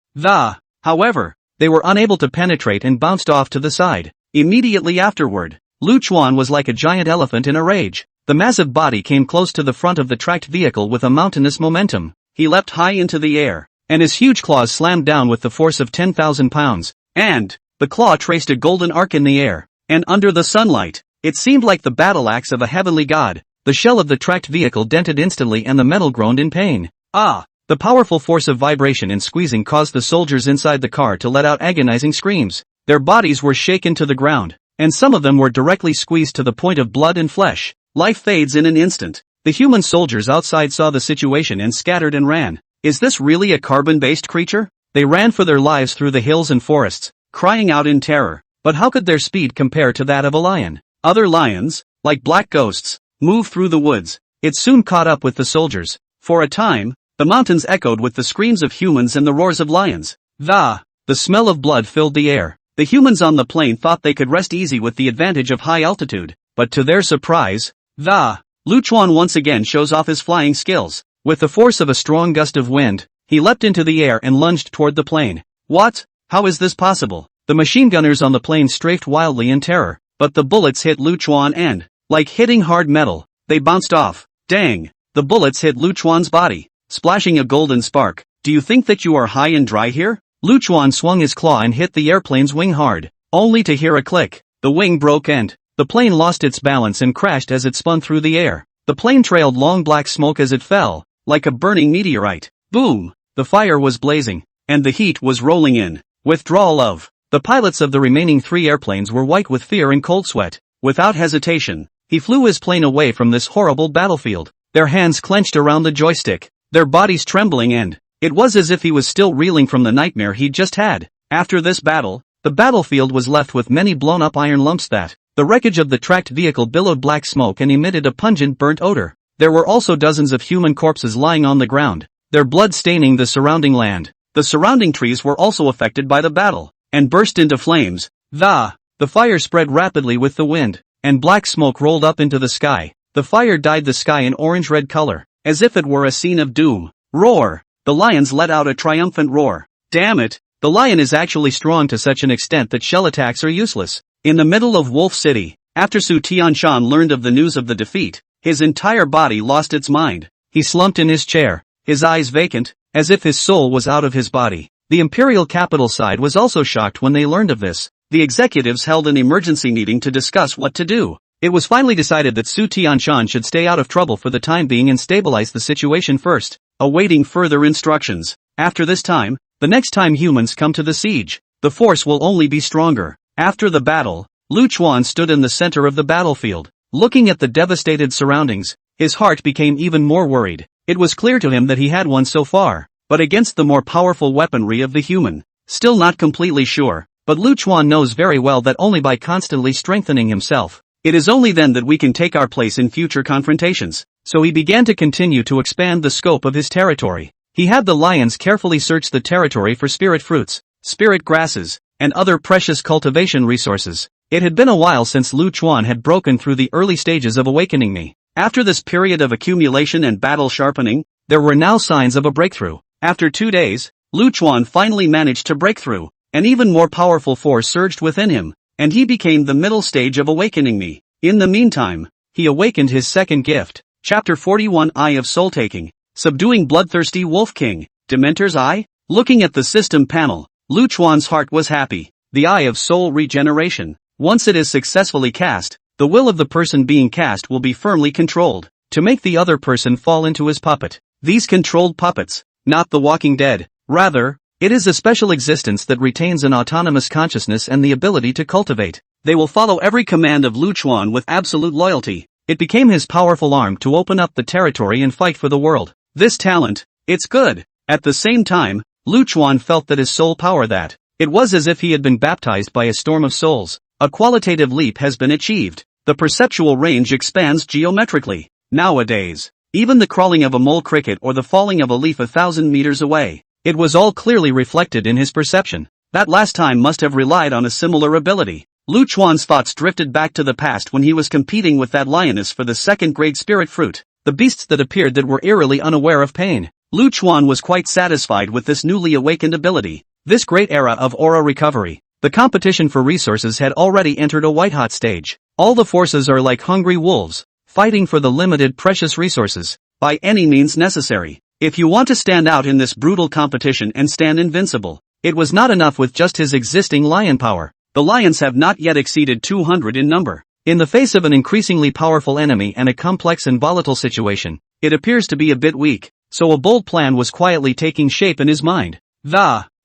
However, they were unable to penetrate and bounced off to the side. Immediately afterward, Lu Chuan was like a giant elephant in a rage. The massive body came close to the front of the tracked vehicle with a mountainous momentum. He leapt high into the air, and his huge claws slammed down with the force of 10,000 pounds. And the claw traced a golden arc in the air, and under the sunlight, it seemed like the battle axe of a heavenly god. The shell of the tracked vehicle dented instantly and the metal groaned in pain. The powerful force of vibration and squeezing caused the soldiers inside the car to let out agonizing screams. Their bodies were shaken to the ground, and some of them were directly squeezed to the point of blood and flesh. Life fades in an instant. The human soldiers outside saw the situation and scattered and ran. Is this really a carbon-based creature? They ran for their lives through the hills and forests, crying out in terror. But how could their speed compare to that of a lion? Other lions, like black ghosts, moved through the woods. It soon caught up with the soldiers. For a time, the mountains echoed with the screams of humans and the roars of lions. The smell of blood filled the air. The humans on the plane thought they could rest easy with the advantage of high altitude. But to their surprise, Lu Chuan once again shows off his flying skills. With the force of a strong gust of wind, he leapt into the air and lunged toward the plane. What? How is this possible? The machine gunners on the plane strafed wildly in terror. but the bullets hit Lu Chuan and, like hitting hard metal, they bounced off. Dang! The bullets hit Lu Chuan's body, splashing a golden spark. Do you think that you are high and dry here? Lu Chuan swung his claw and hit the airplane's wing hard, only to hear a click. The wing broke and the plane lost its balance and crashed as it spun through the air. The plane trailed long black smoke as it fell, like a burning meteorite. Boom! The fire was blazing, and the heat was rolling in. Withdrawal of. The pilots of the remaining 3 airplanes were white with fear and cold sweat. Without hesitation, he flew his plane away from this horrible battlefield, their hands clenched around the joystick, their bodies trembling, and it was as if he was still reeling from the nightmare he'd just had. After this battle, the battlefield was left with many blown-up iron lumps that, the wreckage of the tracked vehicle billowed black smoke and emitted a pungent burnt odor. There were also dozens of human corpses lying on the ground, their blood staining the surrounding land. The surrounding trees were also affected by the battle, and burst into flames. The fire spread rapidly with the wind, and black smoke rolled up into the sky. The fire dyed the sky an orange-red color, as if it were a scene of doom. Roar! The lions let out a triumphant roar. Damn it! The lion is actually strong to such an extent that shell attacks are useless. In the middle of Wolf City, after Su Tianshan learned of the news of the defeat, his entire body lost its mind. He slumped in his chair, his eyes vacant, as if his soul was out of his body. The imperial capital side was also shocked when they learned of this. The executives held an emergency meeting to discuss what to do. It was finally decided that Su Tianshan should stay out of trouble for the time being and stabilize the situation first, awaiting further instructions. After this time, the next time humans come to the siege, the force will only be stronger. After the battle, Lu Chuan stood in the center of the battlefield, looking at the devastated surroundings. His heart became even more worried. It was clear to him that he had won so far, but against the more powerful weaponry of the human. Still not completely sure, but Lu Chuan knows very well that only by constantly strengthening himself, it is only then that we can take our place in future confrontations. So he began to continue to expand the scope of his territory. He had the lions carefully search the territory for spirit fruits, spirit grasses, and other precious cultivation resources. It had been a while since Lu Chuan had broken through the early stages of awakening me. After this period of accumulation and battle sharpening, there were now signs of a breakthrough. After 2 days, Lu Chuan finally managed to break through. An even more powerful force surged within him, and he became the middle stage of awakening me. In the meantime, he awakened his second gift. Chapter 41 Eye of Soul Taking. Subduing Bloodthirsty Wolf King. Dementor's Eye? Looking at the system panel, Lu Chuan's heart was happy. The Eye of Soul Regeneration. Once it is successfully cast, the will of the person being cast will be firmly controlled, to make the other person fall into his puppet. These controlled puppets, not the Walking Dead, rather, it is a special existence that retains an autonomous consciousness and the ability to cultivate. They will follow every command of Lu Chuan with absolute loyalty. It became his powerful arm to open up the territory and fight for the world. This talent, it's good. At the same time, Lu Chuan felt that his soul power that, it was as if he had been baptized by a storm of souls. A qualitative leap has been achieved. The perceptual range expands geometrically. Nowadays, even the crawling of a mole cricket or the falling of a leaf 1,000 meters away, it was all clearly reflected in his perception. That last time must have relied on a similar ability. Lu Chuan's thoughts drifted back to the past when he was competing with that lioness for the second-grade spirit fruit. The beasts that appeared that were eerily unaware of pain. Lu Chuan was quite satisfied with this newly awakened ability. This great era of aura recovery. The competition for resources had already entered a white-hot stage. All the forces are like hungry wolves, fighting for the limited precious resources, by any means necessary. If you want to stand out in this brutal competition and stand invincible, it was not enough with just his existing lion power. The lions have not yet exceeded 200 in number. In the face of an increasingly powerful enemy and a complex and volatile situation, it appears to be a bit weak, so a bold plan was quietly taking shape in his mind.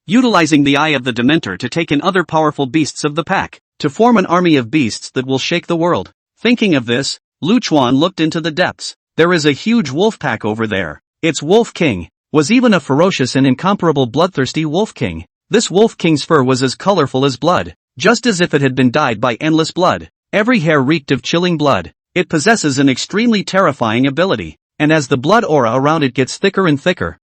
Utilizing the Eye of the Dementor to take in other powerful beasts of the pack, to form an army of beasts that will shake the world. Thinking of this, Lu Chuan looked into the depths. There is a huge wolf pack over there. Its Wolf King was even a ferocious and incomparable bloodthirsty Wolf King. This Wolf King's fur was as colorful as blood, just as if it had been dyed by endless blood. Every hair reeked of chilling blood. It possesses an extremely terrifying ability, and as the blood aura around it gets thicker and thicker,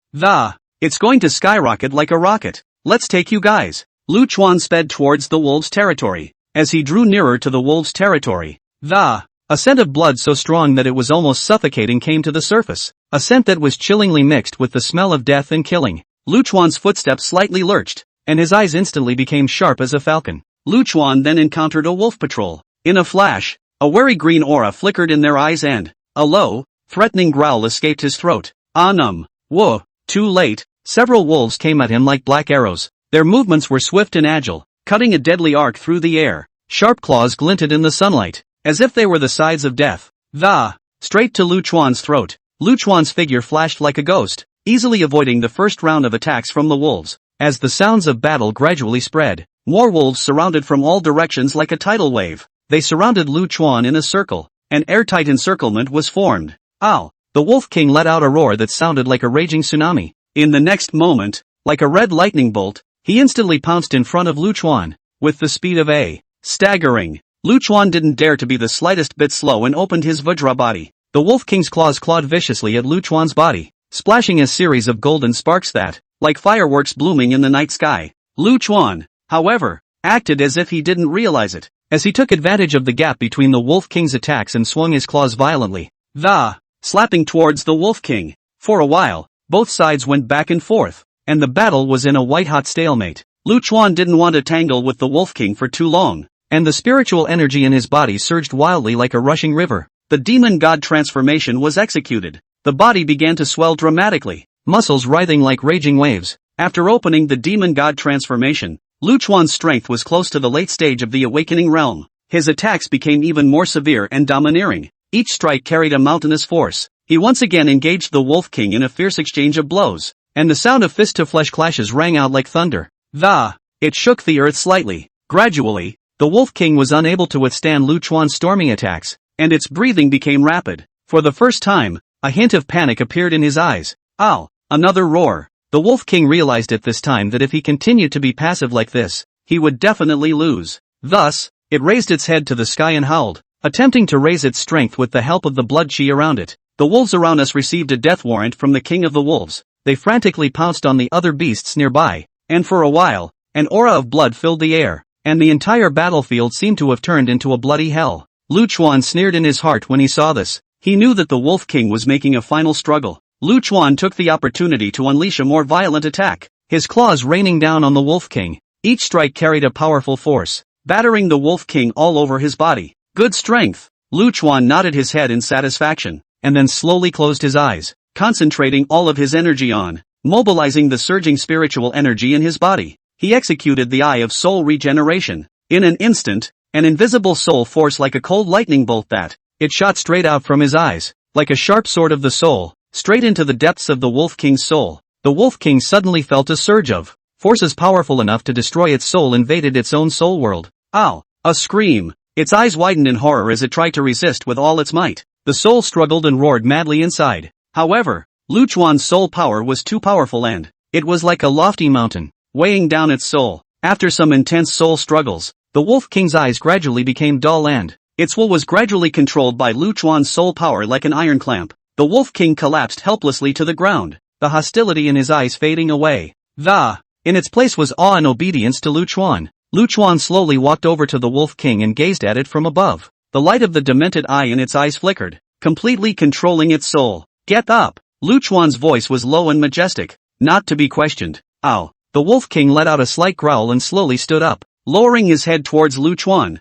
it's going to skyrocket like a rocket. Let's take you guys. Lu Chuan sped towards the wolves' territory. As he drew nearer to the wolves' territory, a scent of blood so strong that it was almost suffocating came to the surface. A scent that was chillingly mixed with the smell of death and killing. Lu Chuan's footsteps slightly lurched, and his eyes instantly became sharp as a falcon. Lu Chuan then encountered a wolf patrol. In a flash, a wary green aura flickered in their eyes and a low, threatening growl escaped his throat. Whoa, too late. Several wolves came at him like black arrows. Their movements were swift and agile, cutting a deadly arc through the air. Sharp claws glinted in the sunlight, as if they were the sides of death. Straight to Lu Chuan's throat. Lu Chuan's figure flashed like a ghost, easily avoiding the first round of attacks from the wolves. As the sounds of battle gradually spread, more wolves surrounded from all directions like a tidal wave. They surrounded Lu Chuan in a circle. An airtight encirclement was formed. Ow! The Wolf King let out a roar that sounded like a raging tsunami. In the next moment, like a red lightning bolt, he instantly pounced in front of Lu Chuan. With the speed of a staggering, Lu Chuan didn't dare to be the slightest bit slow and opened his Vajra body. The Wolf King's claws clawed viciously at Lu Chuan's body, splashing a series of golden sparks that, like fireworks blooming in the night sky. Lu Chuan, however, acted as if he didn't realize it, as he took advantage of the gap between the Wolf King's attacks and swung his claws violently, slapping towards the Wolf King. For a while, both sides went back and forth, and the battle was in a white-hot stalemate. Lu Chuan didn't want to tangle with the Wolf King for too long, and the spiritual energy in his body surged wildly like a rushing river. The demon god transformation was executed. The body began to swell dramatically, muscles writhing like raging waves. After opening the demon god transformation, Lu Chuan's strength was close to the late stage of the awakening realm. His attacks became even more severe and domineering. Each strike carried a mountainous force. He once again engaged the Wolf King in a fierce exchange of blows, and the sound of fist-to-flesh clashes rang out like thunder. It shook the earth slightly. Gradually, the Wolf King was unable to withstand Lu Chuan's storming attacks, and its breathing became rapid. For the first time, a hint of panic appeared in his eyes. Ow! Another roar. The Wolf King realized at this time that if he continued to be passive like this, he would definitely lose. Thus, it raised its head to the sky and howled, attempting to raise its strength with the help of the blood chi around it. The wolves around us received a death warrant from the king of the wolves. They frantically pounced on the other beasts nearby, and for a while, an aura of blood filled the air, and the entire battlefield seemed to have turned into a bloody hell. Lu Chuan sneered in his heart when he saw this. He knew that the Wolf King was making a final struggle. Lu Chuan took the opportunity to unleash a more violent attack, his claws raining down on the Wolf King. Each strike carried a powerful force, battering the Wolf King all over his body. Good strength. Lu Chuan nodded his head in satisfaction, and then slowly closed his eyes, concentrating all of his energy on mobilizing the surging spiritual energy in his body. He executed the Eye of Soul Regeneration. In an instant, an invisible soul force like a cold lightning bolt that, it shot straight out from his eyes, like a sharp sword of the soul, straight into the depths of the Wolf King's soul. The Wolf King suddenly felt a surge of forces powerful enough to destroy its soul invaded its own soul world. Ow! A scream. Its eyes widened in horror as it tried to resist with all its might. The soul struggled and roared madly inside. However, Lu Chuan's soul power was too powerful and it was like a lofty mountain, weighing down its soul. After some intense soul struggles, the Wolf King's eyes gradually became dull and its will was gradually controlled by Lu Chuan's soul power like an iron clamp. The Wolf King collapsed helplessly to the ground, the hostility in his eyes fading away. In its place was awe and obedience to Lu Chuan. Lu Chuan slowly walked over to the Wolf King and gazed at it from above. The light of the demented eye in its eyes flickered, completely controlling its soul. Get up! Lu Chuan's voice was low and majestic, not to be questioned. Ow! The Wolf King let out a slight growl and slowly stood up, lowering his head towards Lu Chuan.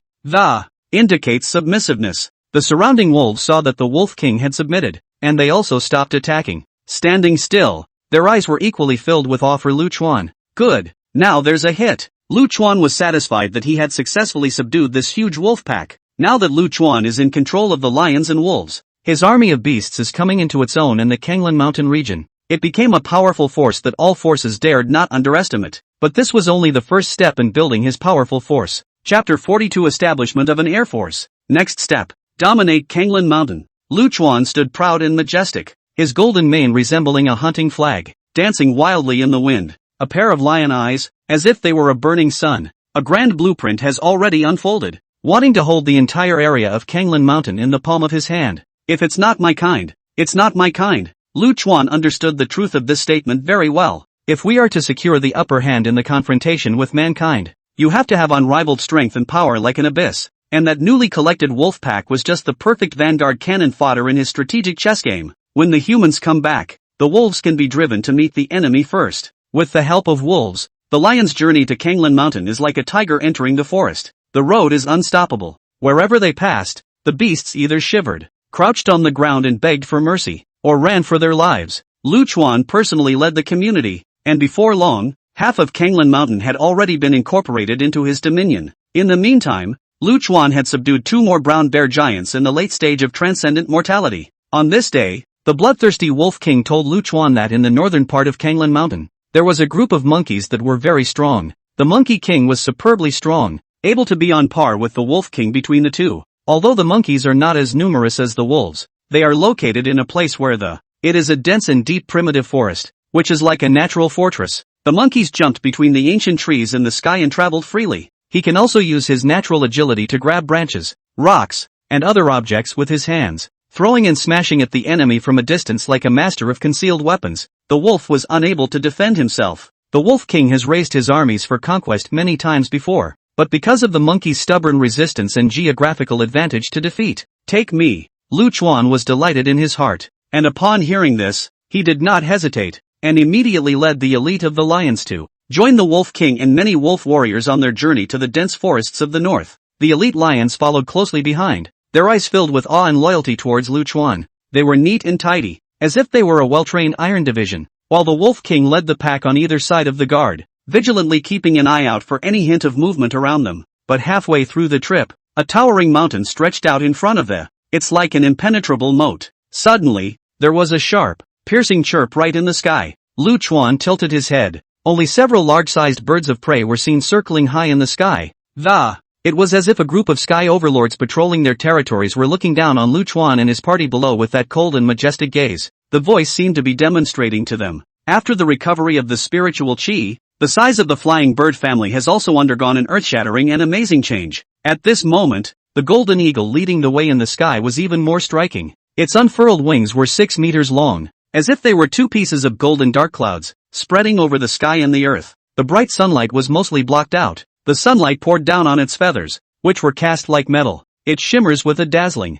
Indicates submissiveness. The surrounding wolves saw that the Wolf King had submitted, and they also stopped attacking. Standing still, their eyes were equally filled with awe for Lu Chuan. Good, now there's a hit. Lu Chuan was satisfied that he had successfully subdued this huge wolf pack. Now that Lu Chuan is in control of the lions and wolves, his army of beasts is coming into its own in the Kanglan Mountain region. It became a powerful force that all forces dared not underestimate. But this was only the first step in building his powerful force. Chapter 42 Establishment of an Air Force. Next step. Dominate Kanglan Mountain. Lu Chuan stood proud and majestic, his golden mane resembling a hunting flag, dancing wildly in the wind. A pair of lion eyes, as if they were a burning sun. A grand blueprint has already unfolded, wanting to hold the entire area of Kanglan Mountain in the palm of his hand. If it's not my kind, it's not my kind. Lu Chuan understood the truth of this statement very well. If we are to secure the upper hand in the confrontation with mankind, you have to have unrivaled strength and power like an abyss. And that newly collected wolf pack was just the perfect vanguard cannon fodder in his strategic chess game. When the humans come back, the wolves can be driven to meet the enemy first. With the help of wolves, the lion's journey to Kanglan Mountain is like a tiger entering the forest. The road is unstoppable. Wherever they passed, the beasts either shivered, crouched on the ground and begged for mercy, or ran for their lives. Lu Chuan personally led the community, and before long, half of Kanglan Mountain had already been incorporated into his dominion. In the meantime, Lu Chuan had subdued 2 more brown bear giants in the late stage of transcendent mortality. On this day, the bloodthirsty Wolf King told Lu Chuan that in the northern part of Kanglan Mountain, there was a group of monkeys that were very strong. The Monkey King was superbly strong, able to be on par with the Wolf King between the two. Although the monkeys are not as numerous as the wolves, they are located in a place where it is a dense and deep primitive forest, which is like a natural fortress. The monkeys jumped between the ancient trees in the sky and traveled freely. He can also use his natural agility to grab branches, rocks, and other objects with his hands, throwing and smashing at the enemy from a distance like a master of concealed weapons. The wolf was unable to defend himself. The Wolf King has raised his armies for conquest many times before, but because of the monkey's stubborn resistance and geographical advantage to defeat, take me. Lu Chuan was delighted in his heart, and upon hearing this, he did not hesitate, and immediately led the elite of the lions to join the Wolf King and many wolf warriors on their journey to the dense forests of the north. The elite lions followed closely behind, their eyes filled with awe and loyalty towards Lu Chuan. They were neat and tidy, as if they were a well-trained iron division, while the Wolf King led the pack on either side of the guard, vigilantly keeping an eye out for any hint of movement around them. But halfway through the trip, a towering mountain stretched out in front of them. It's like an impenetrable moat. Suddenly, there was a sharp, piercing chirp right in the sky. Lu Chuan tilted his head. Only several large-sized birds of prey were seen circling high in the sky. It was as if a group of sky overlords patrolling their territories were looking down on Lu Chuan and his party below with that cold and majestic gaze. The voice seemed to be demonstrating to them. After the recovery of the spiritual chi, the size of the flying bird family has also undergone an earth-shattering and amazing change. At this moment, the golden eagle leading the way in the sky was even more striking. Its unfurled wings were 6 meters long, as if they were 2 pieces of golden dark clouds, spreading over the sky and the earth. The bright sunlight was mostly blocked out. The sunlight poured down on its feathers, which were cast like metal. It shimmers with a dazzling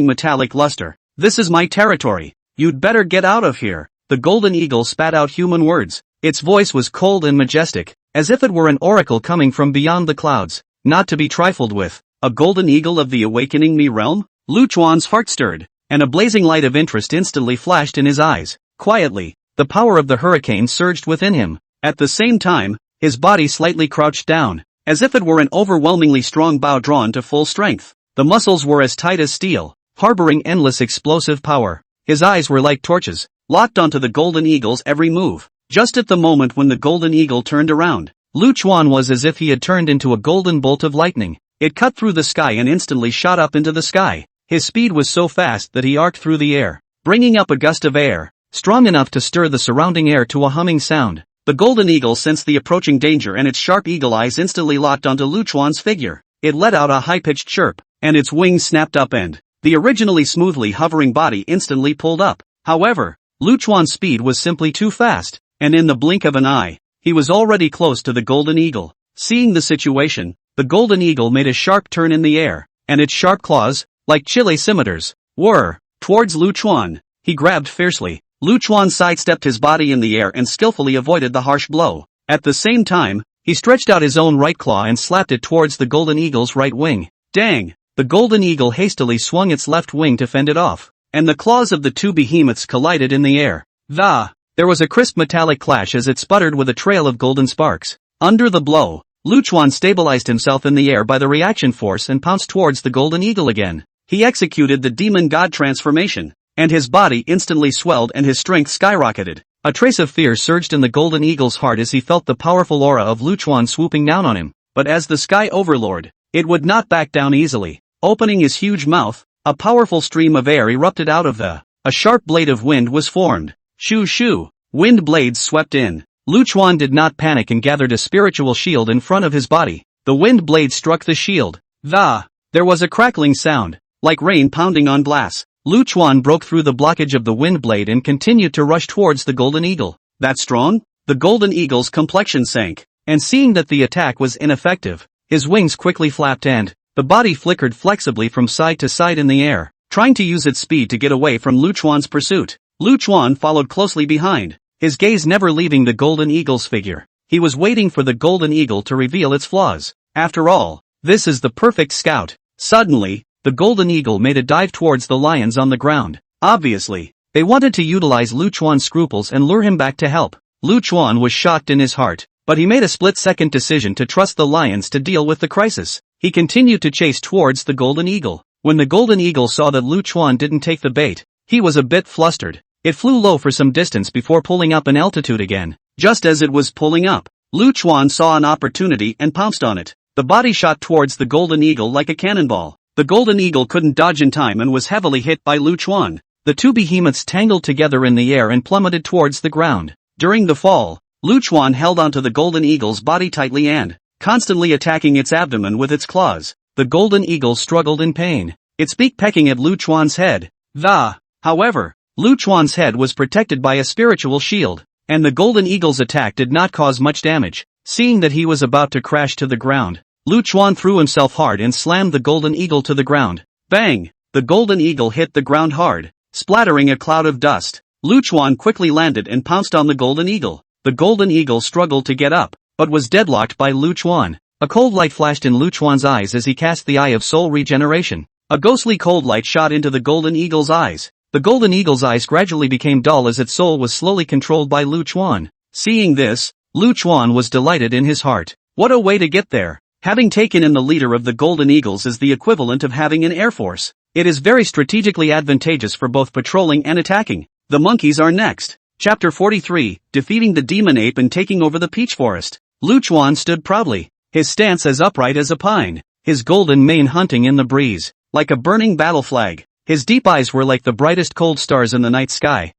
metallic luster. This is my territory. You'd better get out of here. The golden eagle spat out human words. Its voice was cold and majestic, as if it were an oracle coming from beyond the clouds, not to be trifled with. A golden eagle of the awakening me realm? Lu Chuan's heart stirred, and a blazing light of interest instantly flashed in his eyes. Quietly, the power of the hurricane surged within him. At the same time, his body slightly crouched down, as if it were an overwhelmingly strong bow drawn to full strength. The muscles were as tight as steel, harboring endless explosive power. His eyes were like torches, locked onto the golden eagle's every move. Just at the moment when the golden eagle turned around, Lu Chuan was as if he had turned into a golden bolt of lightning. It cut through the sky and instantly shot up into the sky. His speed was so fast that he arced through the air, bringing up a gust of air, strong enough to stir the surrounding air to a humming sound. The golden eagle sensed the approaching danger and its sharp eagle eyes instantly locked onto Lu Chuan's figure. It let out a high-pitched chirp, and its wings snapped up and the originally smoothly hovering body instantly pulled up. However, Lu Chuan's speed was simply too fast, and in the blink of an eye, he was already close to the golden eagle. Seeing the situation, the golden eagle made a sharp turn in the air, and its sharp claws, like chile scimitars, whirred towards Lu Chuan. He grabbed fiercely. Lu Chuan sidestepped his body in the air and skillfully avoided the harsh blow. At the same time, he stretched out his own right claw and slapped it towards the golden eagle's right wing. Dang! The golden eagle hastily swung its left wing to fend it off, and the claws of the two behemoths collided in the air. There was a crisp metallic clash as it sputtered with a trail of golden sparks. Under the blow, Lu Chuan stabilized himself in the air by the reaction force and pounced towards the golden eagle again. He executed the demon god transformation, and his body instantly swelled and his strength skyrocketed. A trace of fear surged in the golden eagle's heart as he felt the powerful aura of Lu Chuan swooping down on him. But as the sky overlord, it would not back down easily. Opening his huge mouth, a powerful stream of air erupted out of a sharp blade of wind was formed. Shoo shoo! Wind blades swept in. Lu Chuan did not panic and gathered a spiritual shield in front of his body. The wind blade struck the shield. There was a crackling sound, like rain pounding on glass. Lu Chuan broke through the blockage of the wind blade and continued to rush towards the golden eagle. That strong? The golden eagle's complexion sank, and seeing that the attack was ineffective, his wings quickly flapped and the body flickered flexibly from side to side in the air, trying to use its speed to get away from Lu Chuan's pursuit. Lu Chuan followed closely behind, his gaze never leaving the golden eagle's figure. He was waiting for the golden eagle to reveal its flaws. After all, this is the perfect scout. Suddenly, the golden eagle made a dive towards the lions on the ground. Obviously, they wanted to utilize Lu Chuan's scruples and lure him back to help. Lu Chuan was shocked in his heart, but he made a split-second decision to trust the lions to deal with the crisis. He continued to chase towards the golden eagle. When the golden eagle saw that Lu Chuan didn't take the bait, he was a bit flustered. It flew low for some distance before pulling up in altitude again. Just as it was pulling up, Lu Chuan saw an opportunity and pounced on it. The body shot towards the golden eagle like a cannonball. The golden eagle couldn't dodge in time and was heavily hit by Lu Chuan. The two behemoths tangled together in the air and plummeted towards the ground. During the fall, Lu Chuan held onto the golden eagle's body tightly and, constantly attacking its abdomen with its claws. The golden eagle struggled in pain, its beak pecking at Lu Chuan's head. However, Lu Chuan's head was protected by a spiritual shield, and the golden eagle's attack did not cause much damage. Seeing that he was about to crash to the ground, Lu Chuan threw himself hard and slammed the golden eagle to the ground. Bang! The golden eagle hit the ground hard, splattering a cloud of dust. Lu Chuan quickly landed and pounced on the golden eagle. The golden eagle struggled to get up, but was deadlocked by Lu Chuan. A cold light flashed in Lu Chuan's eyes as he cast the Eye of Soul Regeneration. A ghostly cold light shot into the golden eagle's eyes. The golden eagle's eyes gradually became dull as its soul was slowly controlled by Lu Chuan. Seeing this, Lu Chuan was delighted in his heart. What a way to get there! Having taken in the leader of the golden eagles is the equivalent of having an air force. It is very strategically advantageous for both patrolling and attacking. The monkeys are next. Chapter 43, Defeating the Demon Ape and Taking Over the Peach Forest. Lu Chuan stood proudly, his stance as upright as a pine, his golden mane hunting in the breeze, like a burning battle flag. His deep eyes were like the brightest cold stars in the night sky.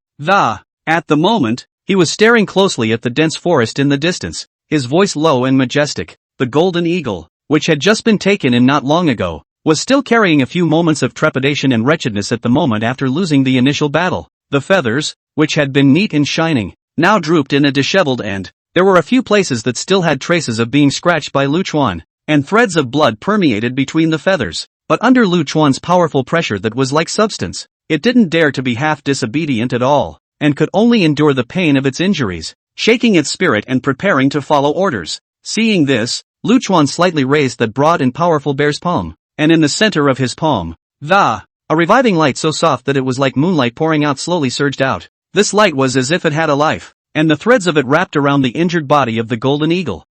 At the moment, he was staring closely at the dense forest in the distance, his voice low and majestic. The golden eagle, which had just been taken in not long ago, was still carrying a few moments of trepidation and wretchedness at the moment after losing the initial battle. The feathers, which had been neat and shining, now drooped in a disheveled end. There were a few places that still had traces of being scratched by Lu Chuan, and threads of blood permeated between the feathers. But under Lu Chuan's powerful pressure that was like substance, it didn't dare to be half disobedient at all, and could only endure the pain of its injuries, shaking its spirit and preparing to follow orders. Seeing this, Lu Chuan slightly raised that broad and powerful bear's palm, and in the center of his palm, a reviving light so soft that it was like moonlight pouring out slowly surged out. This light was as if it had a life, and the threads of it wrapped around the injured body of the golden eagle.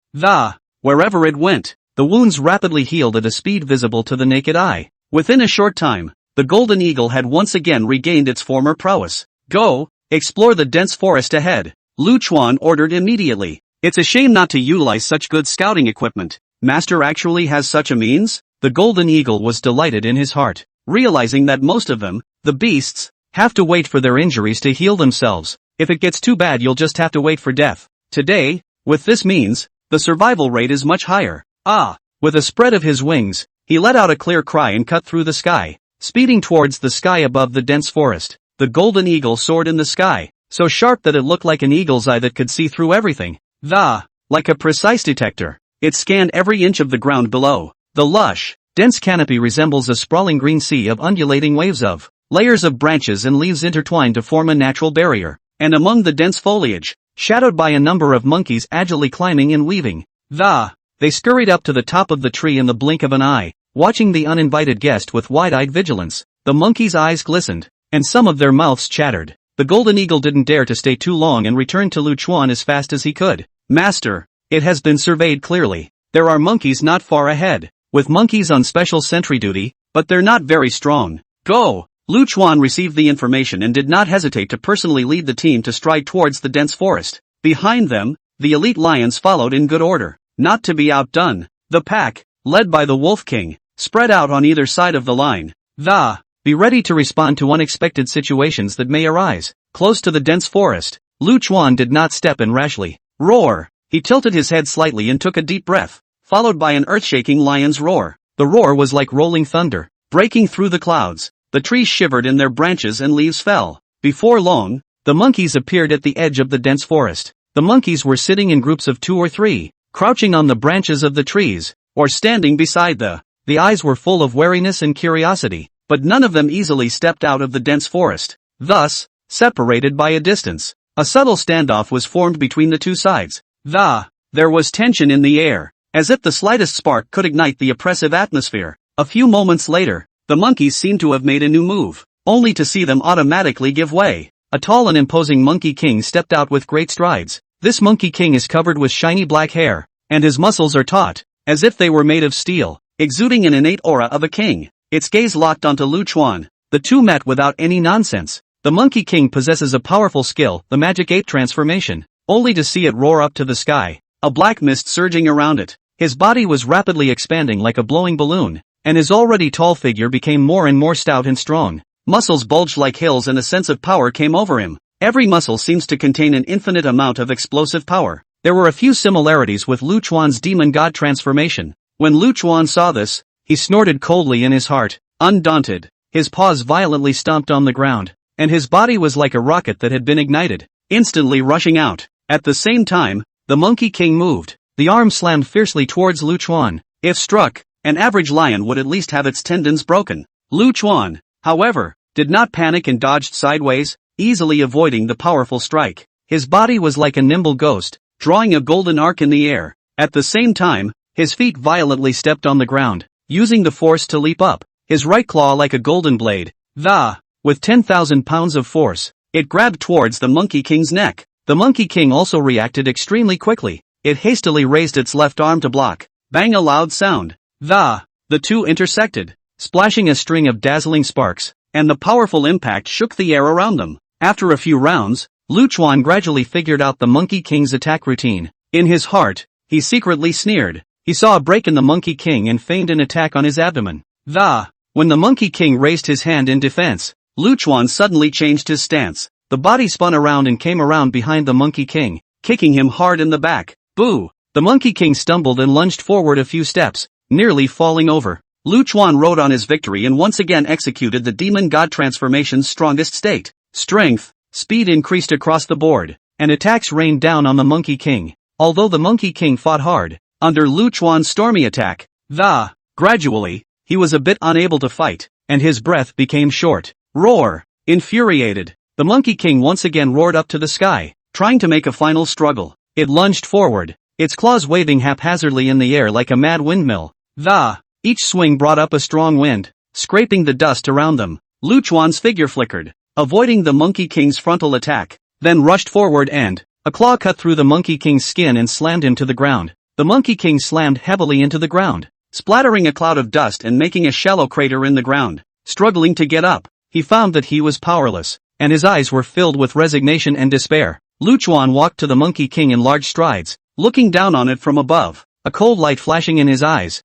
Wherever it went, the wounds rapidly healed at a speed visible to the naked eye. Within a short time, the golden eagle had once again regained its former prowess. Go, explore the dense forest ahead, Lu Chuan ordered immediately. It's a shame not to utilize such good scouting equipment. Master actually has such a means? The golden eagle was delighted in his heart, realizing that most of them, the beasts, have to wait for their injuries to heal themselves. If it gets too bad, you'll just have to wait for death. Today, with this means, the survival rate is much higher. With a spread of his wings, he let out a clear cry and cut through the sky, speeding towards the sky above the dense forest. The golden eagle soared in the sky, so sharp that it looked like an eagle's eye that could see through everything. Like a precise detector, it scanned every inch of the ground below. The lush, dense canopy resembles a sprawling green sea of undulating waves of layers of branches and leaves intertwined to form a natural barrier, and among the dense foliage, shadowed by a number of monkeys agilely climbing and weaving. They scurried up to the top of the tree in the blink of an eye, watching the uninvited guest with wide-eyed vigilance. The monkeys' eyes glistened, and some of their mouths chattered. The golden eagle didn't dare to stay too long and returned to Lu Chuan as fast as he could. Master, it has been surveyed clearly. There are monkeys not far ahead, with monkeys on special sentry duty, but they're not very strong. Go! Lu Chuan received the information and did not hesitate to personally lead the team to stride towards the dense forest. Behind them, the elite lions followed in good order. Not to be outdone, the pack, led by the Wolf King, spread out on either side of the line. Be ready to respond to unexpected situations that may arise. Close to the dense forest, Lu Chuan did not step in rashly. Roar! He tilted his head slightly and took a deep breath, followed by an earth-shaking lion's roar. The roar was like rolling thunder, breaking through the clouds. The trees shivered in their branches and leaves fell. Before long, the monkeys appeared at the edge of the dense forest. The monkeys were sitting in groups of 2 or 3, crouching on the branches of the trees, or standing beside the eyes were full of wariness and curiosity, but none of them easily stepped out of the dense forest. Thus, separated by a distance, a subtle standoff was formed between the two sides. There was tension in the air, as if the slightest spark could ignite the oppressive atmosphere. A few moments later, the monkeys seemed to have made a new move, only to see them automatically give way. A tall and imposing Monkey King stepped out with great strides. This Monkey King is covered with shiny black hair, and his muscles are taut, as if they were made of steel, exuding an innate aura of a king. Its gaze locked onto Lu Chuan. The two met without any nonsense. The Monkey King possesses a powerful skill, the magic ape transformation, only to see it roar up to the sky, a black mist surging around it. His body was rapidly expanding like a blowing balloon, and his already tall figure became more and more stout and strong. Muscles bulged like hills and a sense of power came over him. Every muscle seems to contain an infinite amount of explosive power. There were a few similarities with Lu Chuan's demon god transformation. When Lu Chuan saw this, he snorted coldly in his heart. Undaunted, his paws violently stomped on the ground, and his body was like a rocket that had been ignited, instantly rushing out. At the same time, the Monkey King moved. The arm slammed fiercely towards Lu Chuan. If struck, an average lion would at least have its tendons broken. Lu Chuan, however, did not panic and dodged sideways, easily avoiding the powerful strike. His body was like a nimble ghost, drawing a golden arc in the air. At the same time, his feet violently stepped on the ground, using the force to leap up. His right claw like a golden blade, with 10,000 pounds of force, it grabbed towards the Monkey King's neck. The Monkey King also reacted extremely quickly. It hastily raised its left arm to block. Bang, a loud sound. The two intersected, splashing a string of dazzling sparks, and the powerful impact shook the air around them. After a few rounds, Lu Chuan gradually figured out the Monkey King's attack routine. In his heart, he secretly sneered. He saw a break in the Monkey King and feigned an attack on his abdomen. When the Monkey King raised his hand in defense, Lu Chuan suddenly changed his stance. The body spun around and came around behind the Monkey King, kicking him hard in the back. Boo! The Monkey King stumbled and lunged forward a few steps, nearly falling over. Lu Chuan rode on his victory and once again executed the demon god transformation's strongest state. Strength, speed increased across the board, and attacks rained down on the Monkey King. Although the Monkey King fought hard, under Lu Chuan's stormy attack, gradually, he was a bit unable to fight, and his breath became short. Roar! Infuriated, the Monkey King once again roared up to the sky, trying to make a final struggle. It lunged forward, its claws waving haphazardly in the air like a mad windmill. Each swing brought up a strong wind, scraping the dust around them. Lu Chuan's figure flickered, avoiding the Monkey King's frontal attack, then rushed forward and, a claw cut through the Monkey King's skin and slammed him to the ground. The Monkey King slammed heavily into the ground, splattering a cloud of dust and making a shallow crater in the ground. Struggling to get up, he found that he was powerless, and his eyes were filled with resignation and despair. Lu Chuan walked to the Monkey King in large strides, looking down on it from above, a cold light flashing in his eyes.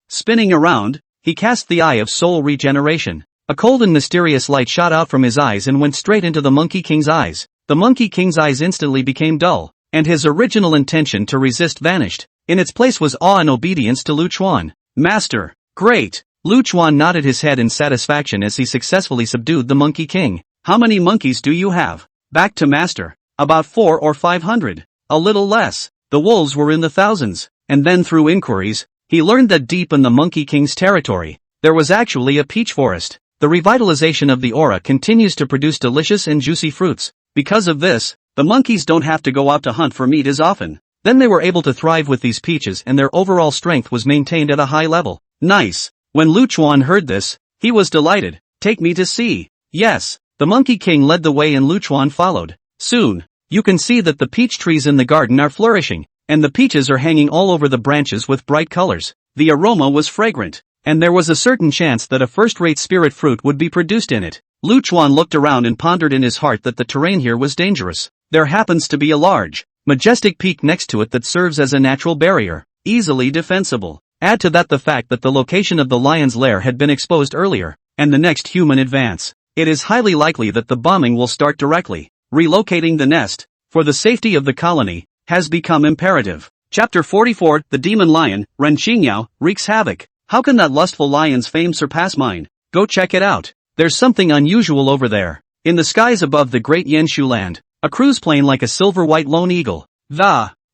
Spinning around, he cast the Eye of Soul Regeneration. A cold and mysterious light shot out from his eyes and went straight into the Monkey King's eyes. The Monkey King's eyes instantly became dull, and his original intention to resist vanished. In its place was awe and obedience to Lu Chuan. Master, great! Lu Chuan nodded his head in satisfaction as he successfully subdued the Monkey King. How many monkeys do you have? Back to Master. About 400 or 500. A little less. The wolves were in the thousands. And then through inquiries, he learned that deep in the Monkey King's territory, there was actually a peach forest. The revitalization of the aura continues to produce delicious and juicy fruits. Because of this, the monkeys don't have to go out to hunt for meat as often. Then they were able to thrive with these peaches and their overall strength was maintained at a high level. Nice. When Lu Chuan heard this, he was delighted. Take me to see. Yes. The Monkey King led the way and Lu Chuan followed. Soon, you can see that the peach trees in the garden are flourishing, and the peaches are hanging all over the branches with bright colors. The aroma was fragrant, and there was a certain chance that a first-rate spirit fruit would be produced in it. Lu Chuan looked around and pondered in his heart that the terrain here was dangerous. There happens to be a large, majestic peak next to it that serves as a natural barrier, easily defensible. Add to that the fact that the location of the lion's lair had been exposed earlier, and the next human advance. It is highly likely that the bombing will start directly. Relocating the nest, for the safety of the colony, has become imperative. Chapter 44, The Demon Lion, Ren Qingyao, wreaks havoc. How can that lustful lion's fame surpass mine? Go check it out. There's something unusual over there. In the skies above the great Yenshu land, a cruise plane like a silver-white lone eagle,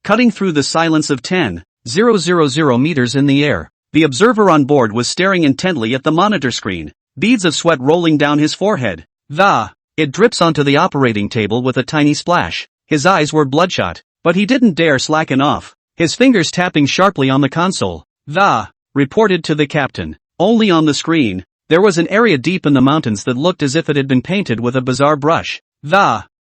cutting through the silence of 10,000 meters in the air. The observer on board was staring intently at the monitor screen, beads of sweat rolling down his forehead. It drips onto the operating table with a tiny splash. His eyes were bloodshot, but he didn't dare slacken off, his fingers tapping sharply on the console. Reported to the captain. Only on the screen, there was an area deep in the mountains that looked as if it had been painted with a bizarre brush.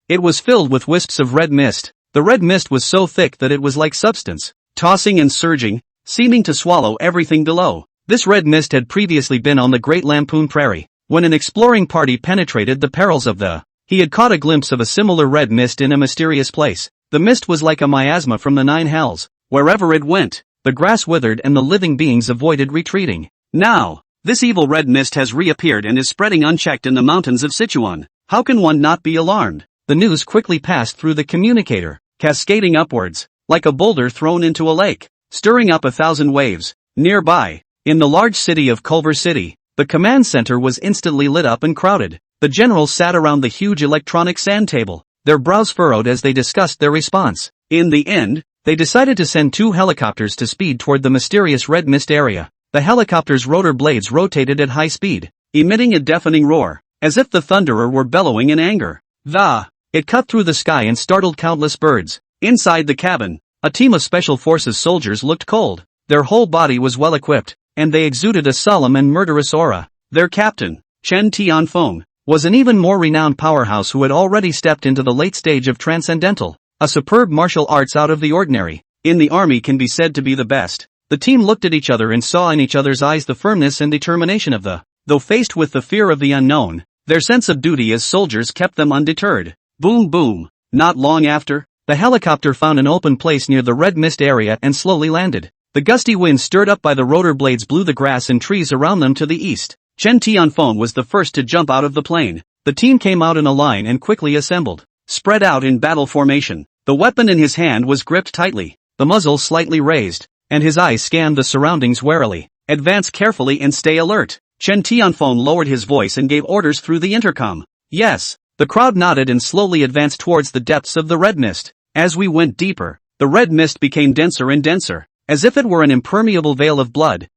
It was filled with wisps of red mist. The red mist was so thick that it was like substance, tossing and surging, seeming to swallow everything below. This red mist had previously been on the Great Lampoon Prairie. When an exploring party penetrated the perils of he had caught a glimpse of a similar red mist in a mysterious place. The mist was like a miasma from the nine hells. Wherever it went, the grass withered and the living beings avoided retreating. Now, this evil red mist has reappeared and is spreading unchecked in the mountains of Sichuan. How can one not be alarmed? The news quickly passed through the communicator, cascading upwards, like a boulder thrown into a lake, stirring up 1,000 waves. Nearby, in the large city of Culver City, the command center was instantly lit up and crowded. The generals sat around the huge electronic sand table, their brows furrowed as they discussed their response. In the end, they decided to send 2 helicopters to speed toward the mysterious red mist area. The helicopters' rotor blades rotated at high speed, emitting a deafening roar, as if the thunderer were bellowing in anger. It cut through the sky and startled countless birds. Inside the cabin, a team of Special Forces soldiers looked cold. Their whole body was well equipped, and they exuded a solemn and murderous aura. Their captain, Chen Tianfeng, was an even more renowned powerhouse who had already stepped into the late stage of Transcendental, a superb martial arts out of the ordinary. In the army can be said to be the best. The team looked at each other and saw in each other's eyes the firmness and determination of though faced with the fear of the unknown, their sense of duty as soldiers kept them undeterred. Boom boom. Not long after, the helicopter found an open place near the red mist area and slowly landed. The gusty wind stirred up by the rotor blades blew the grass and trees around them to the east. Chen Tianfeng was the first to jump out of the plane. The team came out in a line and quickly assembled, spread out in battle formation. The weapon in his hand was gripped tightly, the muzzle slightly raised, and his eyes scanned the surroundings warily. Advance carefully and stay alert. Chen Tianfeng lowered his voice and gave orders through the intercom. Yes. The crowd nodded and slowly advanced towards the depths of the red mist. As we went deeper, the red mist became denser and denser, as if it were an impermeable veil of blood.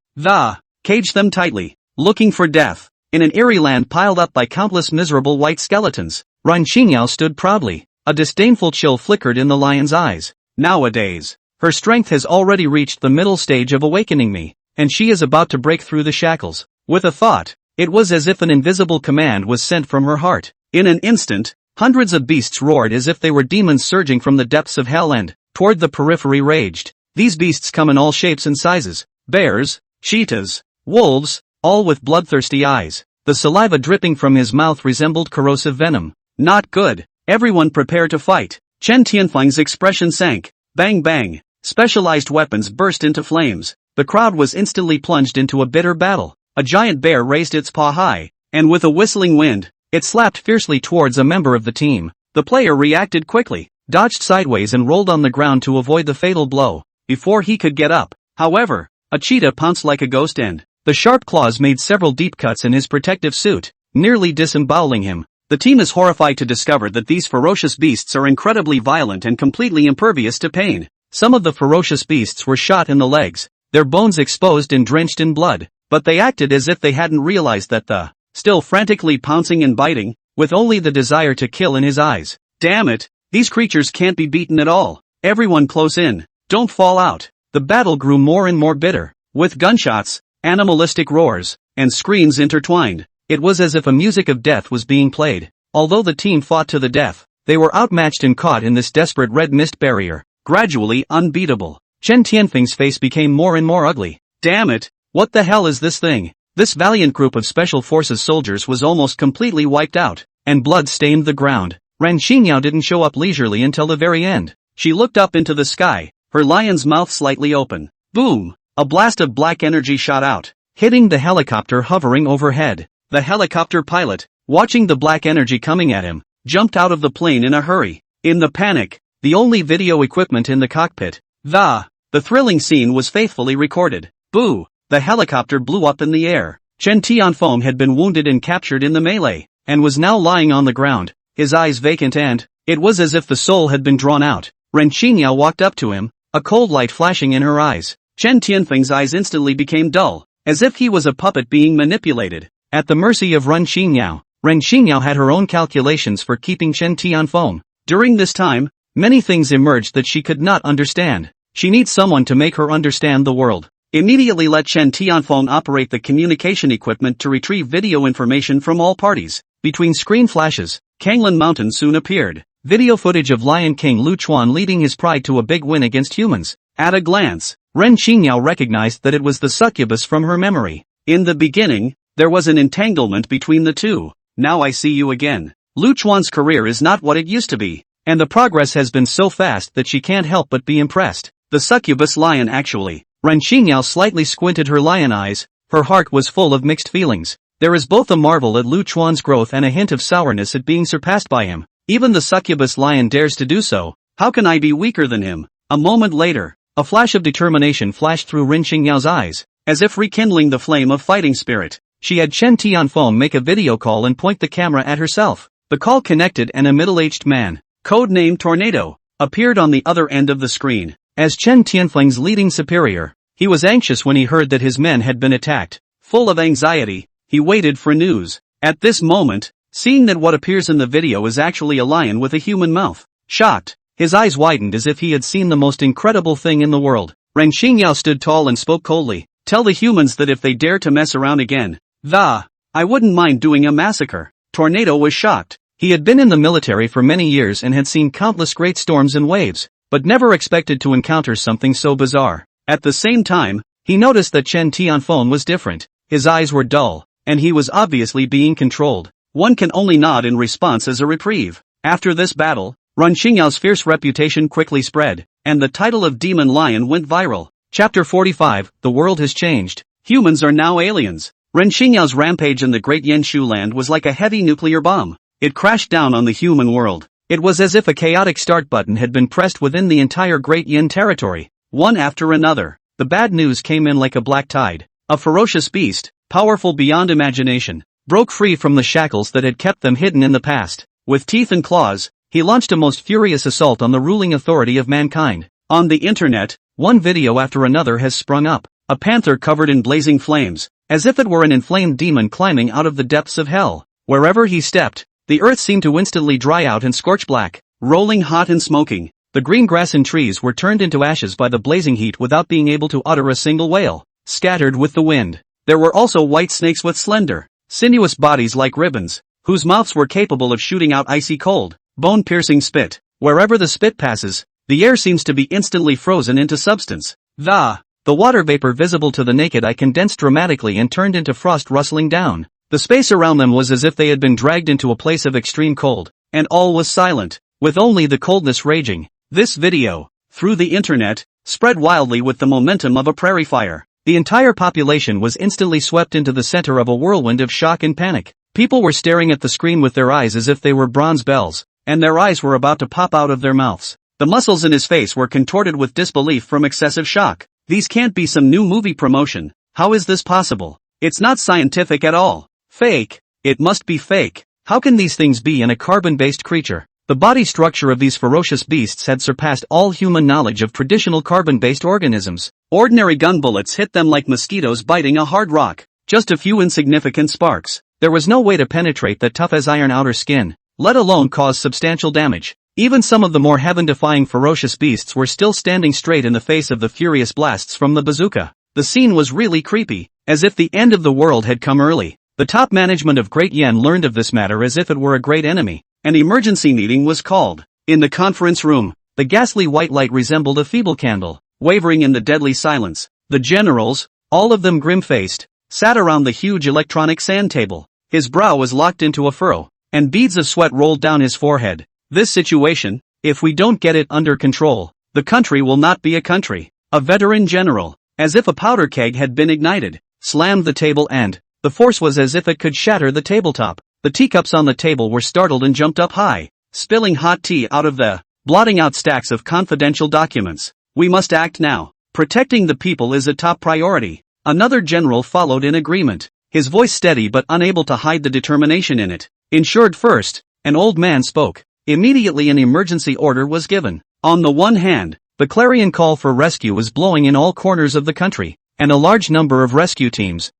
Caged them tightly, looking for death. In an eerie land piled up by countless miserable white skeletons, Ran Xingyao stood proudly. A disdainful chill flickered in the lion's eyes. Nowadays, her strength has already reached the middle stage of awakening me, and she is about to break through the shackles. With a thought, it was as if an invisible command was sent from her heart. In an instant, hundreds of beasts roared as if they were demons surging from the depths of hell and, toward the periphery raged. These beasts come in all shapes and sizes. Bears, cheetahs, wolves, all with bloodthirsty eyes. The saliva dripping from his mouth resembled corrosive venom. Not good. Everyone prepare to fight. Chen Tianfeng's expression sank. Bang bang. Specialized weapons burst into flames. The crowd was instantly plunged into a bitter battle. A giant bear raised its paw high, and with a whistling wind, it slapped fiercely towards a member of the team. The player reacted quickly, dodged sideways and rolled on the ground to avoid the fatal blow. Before he could get up, however, a cheetah pounced like a ghost and the sharp claws made several deep cuts in his protective suit, nearly disemboweling him. The team is horrified to discover that these ferocious beasts are incredibly violent and completely impervious to pain. Some of the ferocious beasts were shot in the legs, their bones exposed and drenched in blood, but they acted as if they hadn't realized that still frantically pouncing and biting, with only the desire to kill in his eyes. Damn it, these creatures can't be beaten at all. Everyone close in, don't fall out. The battle grew more and more bitter, with gunshots, animalistic roars, and screams intertwined. It was as if a music of death was being played. Although the team fought to the death, they were outmatched and caught in this desperate red mist barrier, gradually unbeatable. Chen Tianfeng's face became more and more ugly. Damn it, what the hell is this thing? This valiant group of Special Forces soldiers was almost completely wiped out, and blood stained the ground. Ran Xingyao didn't show up leisurely until the very end. She looked up into the sky, her lion's mouth slightly open. Boom! A blast of black energy shot out, hitting the helicopter hovering overhead. The helicopter pilot, watching the black energy coming at him, jumped out of the plane in a hurry. In the panic, the only video equipment in the cockpit, the thrilling scene was faithfully recorded. Boo! The helicopter blew up in the air. Chen Tianfeng had been wounded and captured in the melee, and was now lying on the ground, his eyes vacant and, it was as if the soul had been drawn out. Ren Xingyao walked up to him, a cold light flashing in her eyes. Chen Tianfeng's eyes instantly became dull, as if he was a puppet being manipulated. At the mercy of Ren Xingyao had her own calculations for keeping Chen Tianfeng. During this time, many things emerged that she could not understand. She needs someone to make her understand the world. Immediately let Chen Tianfeng operate the communication equipment to retrieve video information from all parties. Between screen flashes, Kanglan Mountain soon appeared. Video footage of Lion King Lu Chuan leading his pride to a big win against humans. At a glance, Ren Qingyao recognized that it was the succubus from her memory. In the beginning, there was an entanglement between the two. Now I see you again. Lu Chuan's career is not what it used to be, and the progress has been so fast that she can't help but be impressed. The succubus lion actually. Ren Qingyao slightly squinted her lion eyes. Her heart was full of mixed feelings. There is both a marvel at Lu Chuan's growth and a hint of sourness at being surpassed by him. Even the succubus lion dares to do so. How can I be weaker than him? A moment later, a flash of determination flashed through Ren Qingyao's eyes, as if rekindling the flame of fighting spirit. She had Chen Tianfeng make a video call and point the camera at herself. The call connected and a middle-aged man, codenamed Tornado, appeared on the other end of the screen. As Chen Tianfeng's leading superior, he was anxious when he heard that his men had been attacked. Full of anxiety, he waited for news. At this moment, seeing that what appears in the video is actually a lion with a human mouth, shocked, his eyes widened as if he had seen the most incredible thing in the world. Ren Qingyao stood tall and spoke coldly. Tell the humans that if they dare to mess around again, I wouldn't mind doing a massacre. Tornado was shocked. He had been in the military for many years and had seen countless great storms and waves, but never expected to encounter something so bizarre. At the same time, he noticed that Chen Tianfeng was different. His eyes were dull, and he was obviously being controlled. One can only nod in response as a reprieve. After this battle, Ren Qingyao's fierce reputation quickly spread, and the title of Demon Lion went viral. Chapter 45, The World Has Changed. Humans are now aliens. Ren Qingyao's rampage in the Great Yenshu land was like a heavy nuclear bomb. It crashed down on the human world. It was as if a chaotic start button had been pressed within the entire Great Yin territory. One after another, the bad news came in like a black tide. A ferocious beast, powerful beyond imagination, broke free from the shackles that had kept them hidden in the past. With teeth and claws, he launched a most furious assault on the ruling authority of mankind. On the internet, one video after another has sprung up. A panther covered in blazing flames, as if it were an inflamed demon climbing out of the depths of hell. Wherever he stepped, the earth seemed to instantly dry out and scorch black, rolling hot and smoking. The green grass and trees were turned into ashes by the blazing heat without being able to utter a single wail, scattered with the wind. There were also white snakes with slender, sinuous bodies like ribbons, whose mouths were capable of shooting out icy cold, bone-piercing spit. Wherever the spit passes, the air seems to be instantly frozen into substance. The water vapor visible to the naked eye condensed dramatically and turned into frost rustling down. The space around them was as if they had been dragged into a place of extreme cold, and all was silent, with only the coldness raging. This video, through the internet, spread wildly with the momentum of a prairie fire. The entire population was instantly swept into the center of a whirlwind of shock and panic. People were staring at the screen with their eyes as if they were bronze bells, and their eyes were about to pop out of their mouths. The muscles in his face were contorted with disbelief from excessive shock. These can't be some new movie promotion. How is this possible? It's not scientific at all. Fake. It must be fake. How can these things be in a carbon-based creature? The body structure of these ferocious beasts had surpassed all human knowledge of traditional carbon-based organisms. Ordinary gun bullets hit them like mosquitoes biting a hard rock. Just a few insignificant sparks. There was no way to penetrate that tough as iron outer skin, let alone cause substantial damage. Even some of the more heaven-defying ferocious beasts were still standing straight in the face of the furious blasts from the bazooka. The scene was really creepy, as if the end of the world had come early. The top management of Great Yen learned of this matter as if it were a great enemy. An emergency meeting was called. In the conference room, the ghastly white light resembled a feeble candle, wavering in the deadly silence. The generals, all of them grim-faced, sat around the huge electronic sand table. His brow was locked into a furrow, and beads of sweat rolled down his forehead. This situation, if we don't get it under control, the country will not be a country. A veteran general, as if a powder keg had been ignited, slammed the table and, the force was as if it could shatter the tabletop. The teacups on the table were startled and jumped up high, spilling hot tea out of the, blotting out stacks of confidential documents. We must act now. Protecting the people is a top priority. Another general followed in agreement, his voice steady but unable to hide the determination in it. Insured first, an old man spoke. Immediately an emergency order was given. On the one hand, the clarion call for rescue was blowing in all corners of the country, and a large number of rescue teams,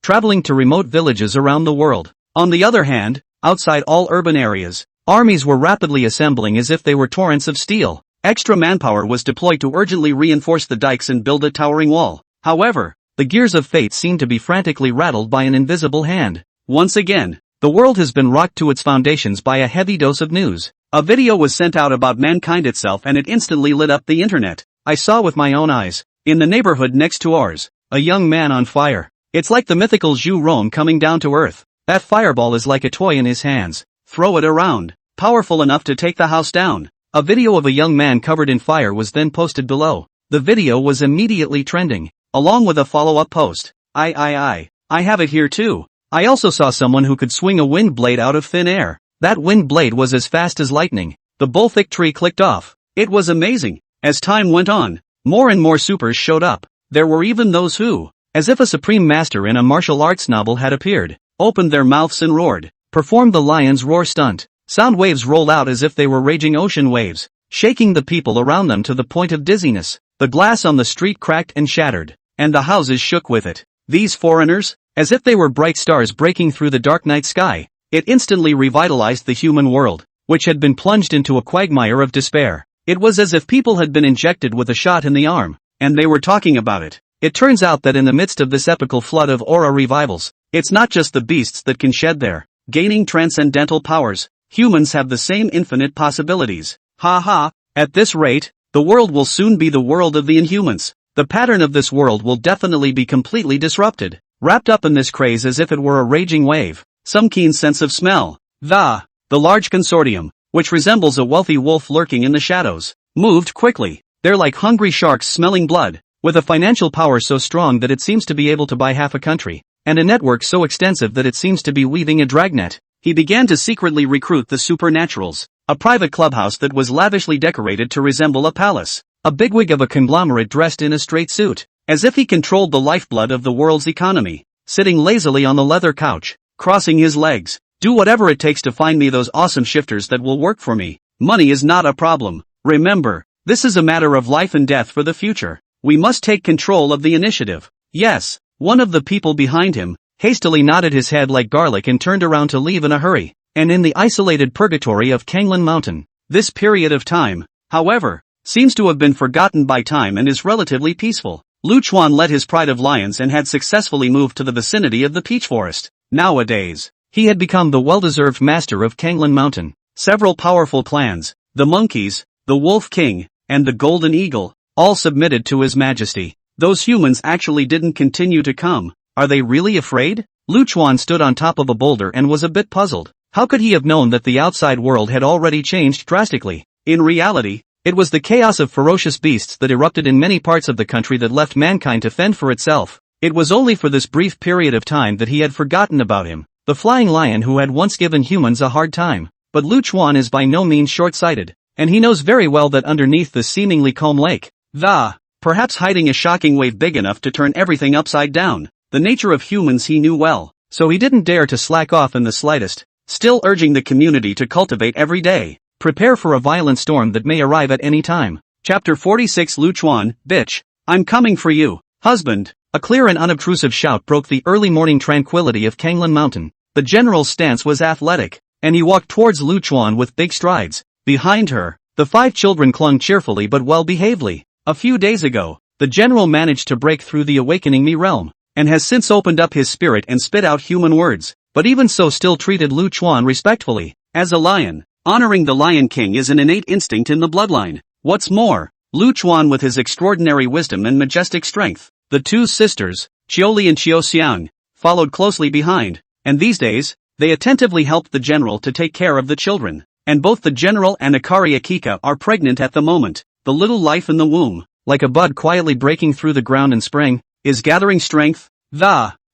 traveling to remote villages around the world. On the other hand, outside all urban areas, armies were rapidly assembling as if they were torrents of steel. Extra manpower was deployed to urgently reinforce the dikes and build a towering wall. However, the gears of fate seem to be frantically rattled by an invisible hand. Once again, the world has been rocked to its foundations by a heavy dose of news. A video was sent out about mankind itself and it instantly lit up the internet. I saw with my own eyes, in the neighborhood next to ours, a young man on fire. It's like the mythical Zhu Rong coming down to earth. That fireball is like a toy in his hands. Throw it around. Powerful enough to take the house down. A video of a young man covered in fire was then posted below. The video was immediately trending, along with a follow-up post. I have it here too. I also saw someone who could swing a wind blade out of thin air. That wind blade was as fast as lightning. The bull-thick tree clicked off. It was amazing. As time went on, more and more supers showed up. There were even those who, as if a supreme master in a martial arts novel had appeared, opened their mouths and roared, performed the lion's roar stunt. Sound waves rolled out as if they were raging ocean waves, shaking the people around them to the point of dizziness. The glass on the street cracked and shattered, and the houses shook with it. These foreigners, as if they were bright stars breaking through the dark night sky, it instantly revitalized the human world, which had been plunged into a quagmire of despair. It was as if people had been injected with a shot in the arm, and they were talking about it. It turns out that in the midst of this epical flood of aura revivals, it's not just the beasts that can shed their gaining transcendental powers. Humans have the same infinite possibilities. At this rate, the world will soon be the world of the Inhumans. The pattern of this world will definitely be completely disrupted. Wrapped up in this craze as if it were a raging wave, some keen sense of smell. The large consortium, which resembles a wealthy wolf lurking in the shadows, moved quickly. They're like hungry sharks smelling blood, with a financial power so strong that it seems to be able to buy half a country, and a network so extensive that it seems to be weaving a dragnet. He began to secretly recruit the supernaturals, a private clubhouse that was lavishly decorated to resemble a palace, a bigwig of a conglomerate dressed in a straight suit, as if he controlled the lifeblood of the world's economy, sitting lazily on the leather couch, crossing his legs. Do whatever it takes to find me those awesome shifters that will work for me. Money is not a problem. Remember, this is a matter of life and death for the future. We must take control of the initiative. Yes, one of the people behind him hastily nodded his head like garlic and turned around to leave in a hurry. And in the isolated purgatory of Kanglan Mountain, this period of time, however, seems to have been forgotten by time and is relatively peaceful. Lu Chuan led his pride of lions and had successfully moved to the vicinity of the peach forest. Nowadays, he had become the well-deserved master of Kanglan Mountain. Several powerful clans, the monkeys, the wolf king, and the golden eagle, all submitted to his majesty. Those humans actually didn't continue to come. Are they really afraid? Lu Chuan stood on top of a boulder and was a bit puzzled. How could he have known that the outside world had already changed drastically? In reality, it was the chaos of ferocious beasts that erupted in many parts of the country that left mankind to fend for itself. It was only for this brief period of time that he had forgotten about him, the flying lion who had once given humans a hard time. But Lu Chuan is by no means short-sighted, and he knows very well that underneath the seemingly calm lake, perhaps hiding a shocking wave big enough to turn everything upside down. The nature of humans he knew well, so he didn't dare to slack off in the slightest, still urging the community to cultivate every day. Prepare for a violent storm that may arrive at any time. Chapter 46 Lu Chuan, bitch, I'm coming for you, husband. A clear and unobtrusive shout broke the early morning tranquility of Kanglan Mountain. The general's stance was athletic, and he walked towards Lu Chuan with big strides. Behind her, the 5 children clung cheerfully but well-behavedly. A few days ago, the general managed to break through the awakening me realm, and has since opened up his spirit and spit out human words, but even so still treated Lu Chuan respectfully. As a lion, honoring the Lion King is an innate instinct in the bloodline. What's more, Lu Chuan with his extraordinary wisdom and majestic strength, the 2 sisters, Qiuli and Qiuxiang, followed closely behind, and these days, they attentively helped the general to take care of the children, and both the general and Akari Akika are pregnant at the moment. The little life in the womb, like a bud quietly breaking through the ground in spring, is gathering strength.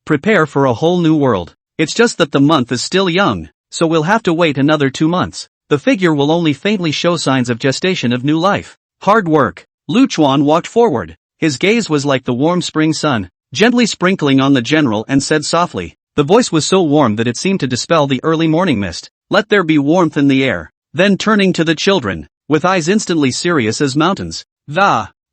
Prepare for a whole new world. It's just that the month is still young, so we'll have to wait another 2 months. The figure will only faintly show signs of gestation of new life. Hard work. Lu Chuan walked forward. His gaze was like the warm spring sun, gently sprinkling on the general and said softly. The voice was so warm that it seemed to dispel the early morning mist. Let there be warmth in the air. Then turning to the children, with eyes instantly serious as mountains,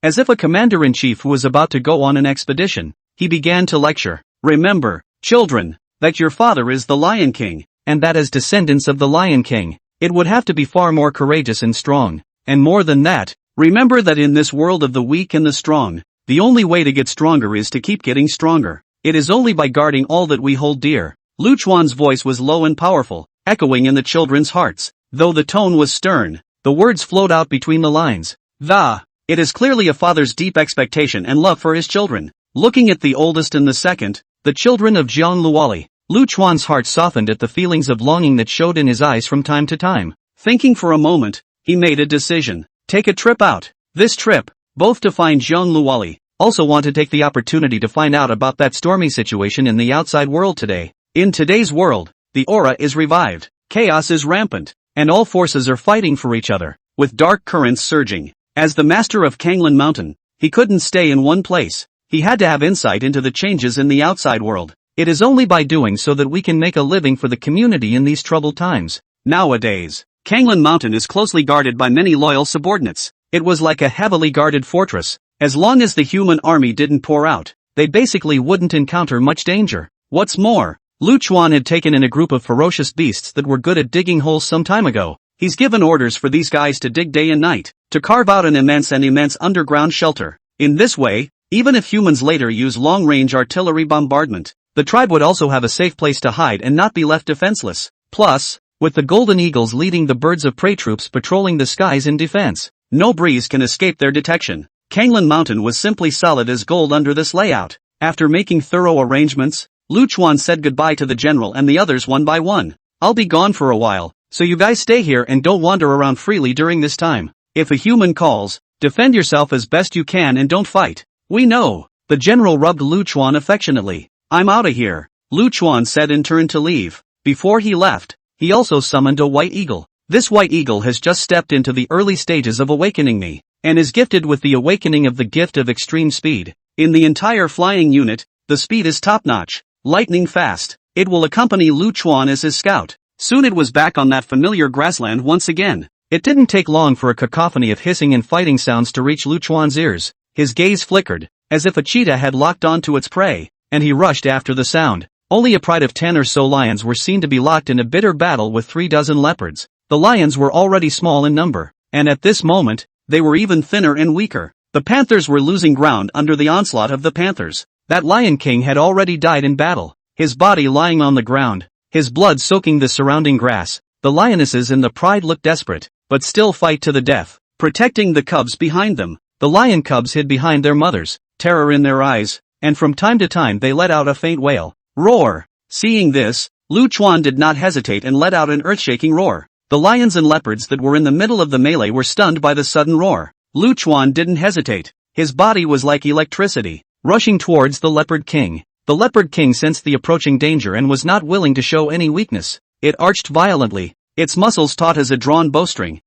as if a commander-in-chief who was about to go on an expedition, he began to lecture. Remember, children, that your father is the Lion King, and that as descendants of the Lion King, it would have to be far more courageous and strong. And more than that, remember that in this world of the weak and the strong, The only way to get stronger is to keep getting stronger. It is only by guarding all that we hold dear. Lu Chuan's voice was low and powerful, echoing in the children's hearts. Though the tone was stern, the words flowed out between the lines. It is clearly a father's deep expectation and love for his children. Looking at the oldest and the second, the children of Jiang Luoli, Lu Chuan's heart softened at the feelings of longing that showed in his eyes from time to time. Thinking for a moment, he made a decision. Take a trip out. This trip, both to find Jiang Luoli, also want to take the opportunity to find out about that stormy situation in the outside world today. In today's world, the aura is revived, chaos is rampant, and all forces are fighting for each other, with dark currents surging. As the master of Kanglan Mountain, he couldn't stay in one place. He had to have insight into the changes in the outside world. It is only by doing so that we can make a living for the community in these troubled times. Nowadays, Kanglan Mountain is closely guarded by many loyal subordinates. It was like a heavily guarded fortress. As long as the human army didn't pour out, they basically wouldn't encounter much danger. What's more, Lu Chuan had taken in a group of ferocious beasts that were good at digging holes some time ago. He's given orders for these guys to dig day and night, to carve out an immense underground shelter. In this way, even if humans later use long-range artillery bombardment, the tribe would also have a safe place to hide and not be left defenseless. Plus, with the Golden Eagles leading the birds of prey troops patrolling the skies in defense, no breeze can escape their detection. Kanglan Mountain was simply solid as gold under this layout. After making thorough arrangements, Lu Chuan said goodbye to the general and the others one by one. I'll be gone for a while, so you guys stay here and don't wander around freely during this time. If a human calls, defend yourself as best you can and don't fight. We know. The general rubbed Lu Chuan affectionately. I'm outta here, Lu Chuan said and turned to leave. Before he left, he also summoned a white eagle. This white eagle has just stepped into the early stages of awakening me, and is gifted with the awakening of the gift of extreme speed. In the entire flying unit, the speed is top-notch, lightning fast. It will accompany Lu Chuan as his scout. Soon it was back on that familiar grassland once again. It didn't take long for a cacophony of hissing and fighting sounds to reach Lu Chuan's ears. His gaze flickered, as if a cheetah had locked onto its prey, and he rushed after the sound. Only a pride of 10 or so lions were seen to be locked in a bitter battle with 3 dozen leopards. The lions were already small in number, and at this moment, they were even thinner and weaker. The panthers were losing ground under the onslaught of the panthers. That lion king had already died in battle, his body lying on the ground, his blood soaking the surrounding grass. The lionesses in the pride looked desperate, but still fight to the death, protecting the cubs behind them. The lion cubs hid behind their mothers, terror in their eyes, and from time to time they let out a faint wail. Roar! Seeing this, Lu Chuan did not hesitate and let out an earth-shaking roar. The lions and leopards that were in the middle of the melee were stunned by the sudden roar. Lu Chuan didn't hesitate. His body was like electricity, rushing towards the leopard king. The leopard king sensed the approaching danger and was not willing to show any weakness. It arched violently, its muscles taut as a drawn bowstring,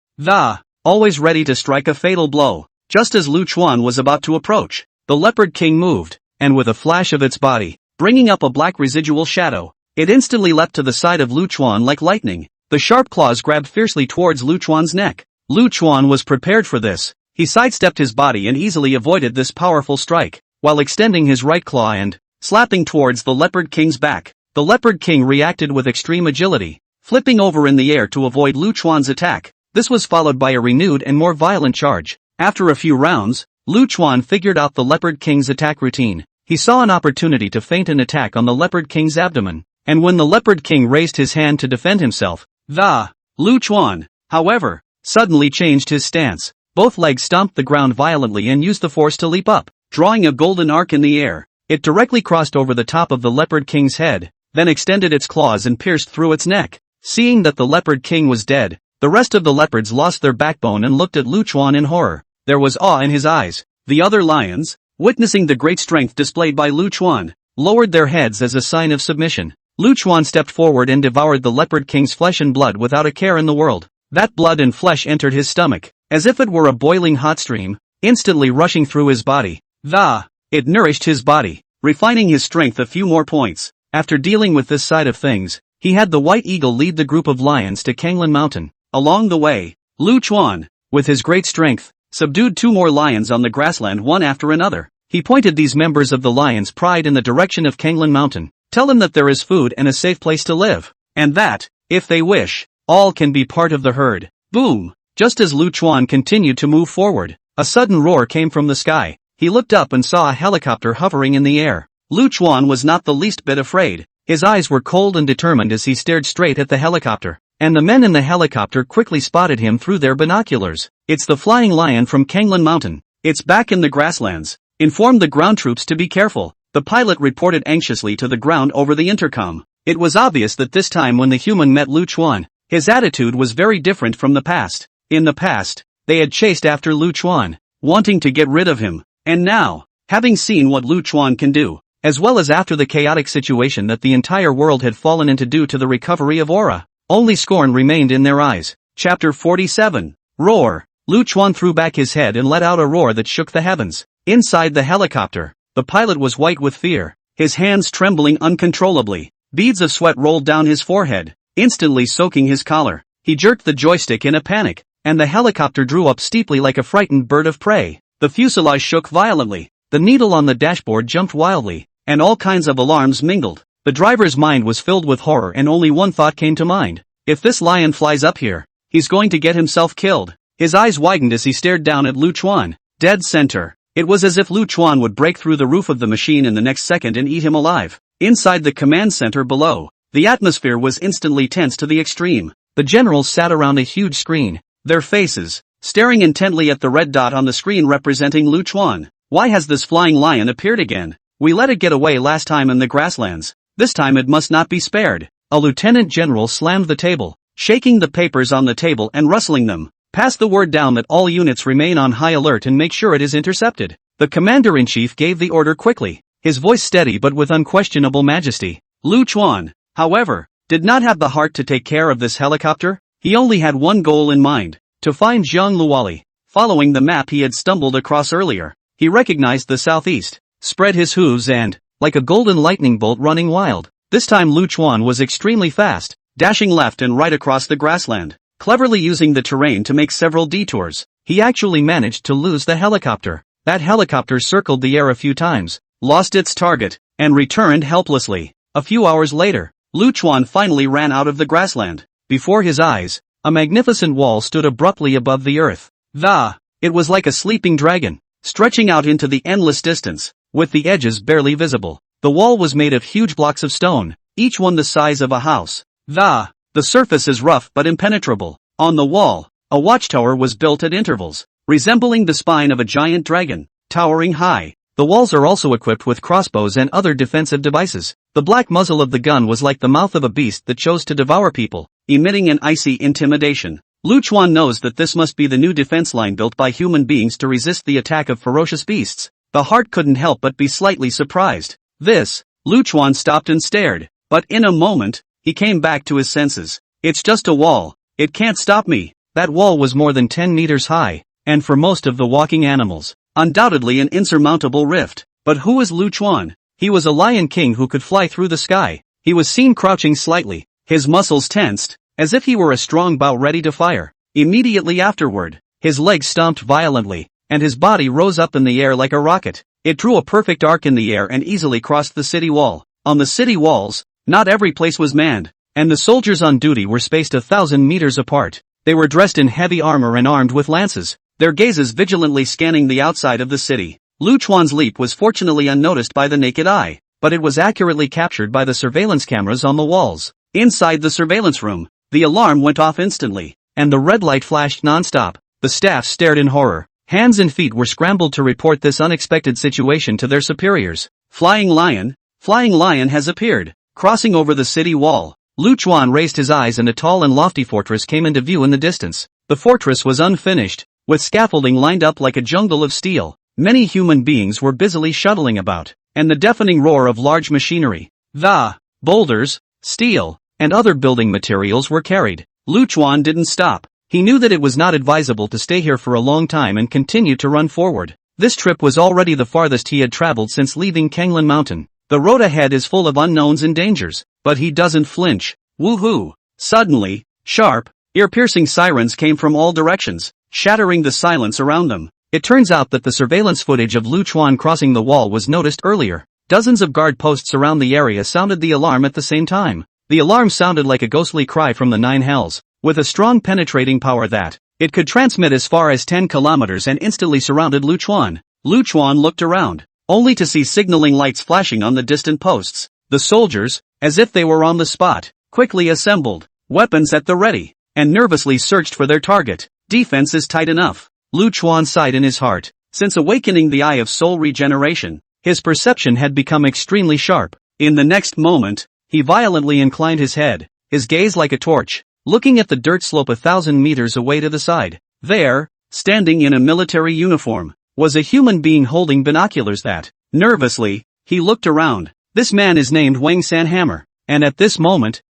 always ready to strike a fatal blow. Just as Lu Chuan was about to approach, the leopard king moved, and with a flash of its body, bringing up a black residual shadow, it instantly leapt to the side of Lu Chuan like lightning. The sharp claws grabbed fiercely towards Lu Chuan's neck. Lu Chuan was prepared for this. He sidestepped his body and easily avoided this powerful strike, while extending his right claw and slapping towards the leopard king's back. The leopard king reacted with extreme agility, flipping over in the air to avoid Lu Chuan's attack. This was followed by a renewed and more violent charge. After a few rounds, Lu Chuan figured out the leopard king's attack routine. He saw an opportunity to feint an attack on the leopard king's abdomen, and when the leopard king raised his hand to defend himself, Lu Chuan, however, suddenly changed his stance. Both legs stomped the ground violently and used the force to leap up, drawing a golden arc in the air. It directly crossed over the top of the leopard king's head, then extended its claws and pierced through its neck. Seeing that the leopard king was dead, the rest of the leopards lost their backbone and looked at Lu Chuan in horror. There was awe in his eyes. The other lions, witnessing the great strength displayed by Lu Chuan, lowered their heads as a sign of submission. Lu Chuan stepped forward and devoured the leopard king's flesh and blood without a care in the world. That blood and flesh entered his stomach, as if it were a boiling hot stream, instantly rushing through his body. It nourished his body, refining his strength a few more points. After dealing with this side of things, he had the white eagle lead the group of lions to Kanglan Mountain. Along the way, Lu Chuan, with his great strength, subdued 2 more lions on the grassland one after another. He pointed these members of the lion's pride in the direction of Kanglan Mountain. Tell them that there is food and a safe place to live, and that, if they wish, all can be part of the herd. Boom! Just as Lu Chuan continued to move forward, a sudden roar came from the sky. he looked up and saw a helicopter hovering in the air. Lu Chuan was not the least bit afraid. His eyes were cold and determined as he stared straight at the helicopter. And the men in the helicopter quickly spotted him through their binoculars. It's the flying lion from Kanglan Mountain. It's back in the grasslands. Inform the ground troops to be careful. The pilot reported anxiously to the ground over the intercom. It was obvious that this time when the human met Lu Chuan, his attitude was very different from the past. In the past, they had chased after Lu Chuan, wanting to get rid of him. And now, having seen what Lu Chuan can do, as well as after the chaotic situation that the entire world had fallen into due to the recovery of Aura, only scorn remained in their eyes. Chapter 47. Roar. Lu Chuan threw back his head and let out a roar that shook the heavens. Inside the helicopter, the pilot was white with fear, his hands trembling uncontrollably. Beads of sweat rolled down his forehead, instantly soaking his collar. He jerked the joystick in a panic, and the helicopter drew up steeply like a frightened bird of prey. The fuselage shook violently, the needle on the dashboard jumped wildly, and all kinds of alarms mingled. The driver's mind was filled with horror and only one thought came to mind. If this lion flies up here, he's going to get himself killed. His eyes widened as he stared down at Lu Chuan. Dead center. It was as if Lu Chuan would break through the roof of the machine in the next second and eat him alive. Inside the command center below, the atmosphere was instantly tense to the extreme. The generals sat around a huge screen, their faces, staring intently at the red dot on the screen representing Lu Chuan. Why has this flying lion appeared again? We let it get away last time in the grasslands. This time it must not be spared. A lieutenant general slammed the table, shaking the papers on the table and rustling them. Pass the word down that all units remain on high alert and make sure it is intercepted. The commander-in-chief gave the order quickly, his voice steady but with unquestionable majesty. Lu Chuan, however, did not have the heart to take care of this helicopter. He only had one goal in mind, to find Zhang Luoli. Following the map he had stumbled across earlier, he recognized the southeast, spread his hooves and, like a golden lightning bolt running wild, this time Lu Chuan was extremely fast, dashing left and right across the grassland, cleverly using the terrain to make several detours. He actually managed to lose the helicopter. That helicopter circled the air a few times, lost its target, and returned helplessly. A few hours later, Lu Chuan finally ran out of the grassland. Before his eyes, a magnificent wall stood abruptly above the earth. It was like a sleeping dragon, stretching out into the endless distance, with the edges barely visible. The wall was made of huge blocks of stone, each one the size of a house. The surface is rough but impenetrable. On the wall, a watchtower was built at intervals, resembling the spine of a giant dragon, towering high. The walls are also equipped with crossbows and other defensive devices. The black muzzle of the gun was like the mouth of a beast that chose to devour people, emitting an icy intimidation. Lu Chuan knows that this must be the new defense line built by human beings to resist the attack of ferocious beasts. The heart couldn't help but be slightly surprised. Lu Chuan stopped and stared, but in a moment, he came back to his senses. It's just a wall. It can't stop me. That wall was more than 10 meters high, and for most of the walking animals, undoubtedly an insurmountable rift. But who is Lu Chuan? He was a lion king who could fly through the sky. He was seen crouching slightly, his muscles tensed, as if he were a strong bow ready to fire. Immediately afterward, his legs stomped violently, and his body rose up in the air like a rocket. It drew a perfect arc in the air and easily crossed the city wall. On the city walls, not every place was manned, and the soldiers on duty were spaced 1,000 meters apart. They were dressed in heavy armor and armed with lances, their gazes vigilantly scanning the outside of the city. Lu Chuan's leap was fortunately unnoticed by the naked eye, but it was accurately captured by the surveillance cameras on the walls. Inside the surveillance room, the alarm went off instantly, and the red light flashed non-stop. The staff stared in horror. Hands and feet were scrambled to report this unexpected situation to their superiors. Flying lion has appeared, crossing over the city wall. Lu Chuan raised his eyes and a tall and lofty fortress came into view in the distance. The fortress was unfinished, with scaffolding lined up like a jungle of steel. Many human beings were busily shuttling about, and the deafening roar of large machinery, boulders, steel, and other building materials were carried. Lu Chuan didn't stop. He knew that it was not advisable to stay here for a long time and continue to run forward. This trip was already the farthest he had traveled since leaving Kanglan Mountain. The road ahead is full of unknowns and dangers, but he doesn't flinch. Woohoo! Suddenly, sharp, ear-piercing sirens came from all directions, shattering the silence around them. It turns out that the surveillance footage of Lu Chuan crossing the wall was noticed earlier. Dozens of guard posts around the area sounded the alarm at the same time. The alarm sounded like a ghostly cry from the nine hells, with a strong penetrating power that it could transmit as far as 10 kilometers and instantly surrounded Lu Chuan. Lu Chuan looked around, only to see signaling lights flashing on the distant posts. The soldiers, as if they were on the spot, quickly assembled, weapons at the ready, and nervously searched for their target. Defense is tight enough. Lu Chuan sighed in his heart. Since awakening the Eye of Soul Regeneration, his perception had become extremely sharp. In the next moment, he violently inclined his head, his gaze like a torch, looking at the dirt slope 1,000 meters away to the side. There, standing in a military uniform, was a human being holding binoculars that, nervously, he looked around. This man is named Wang Sanhammer, and at this moment,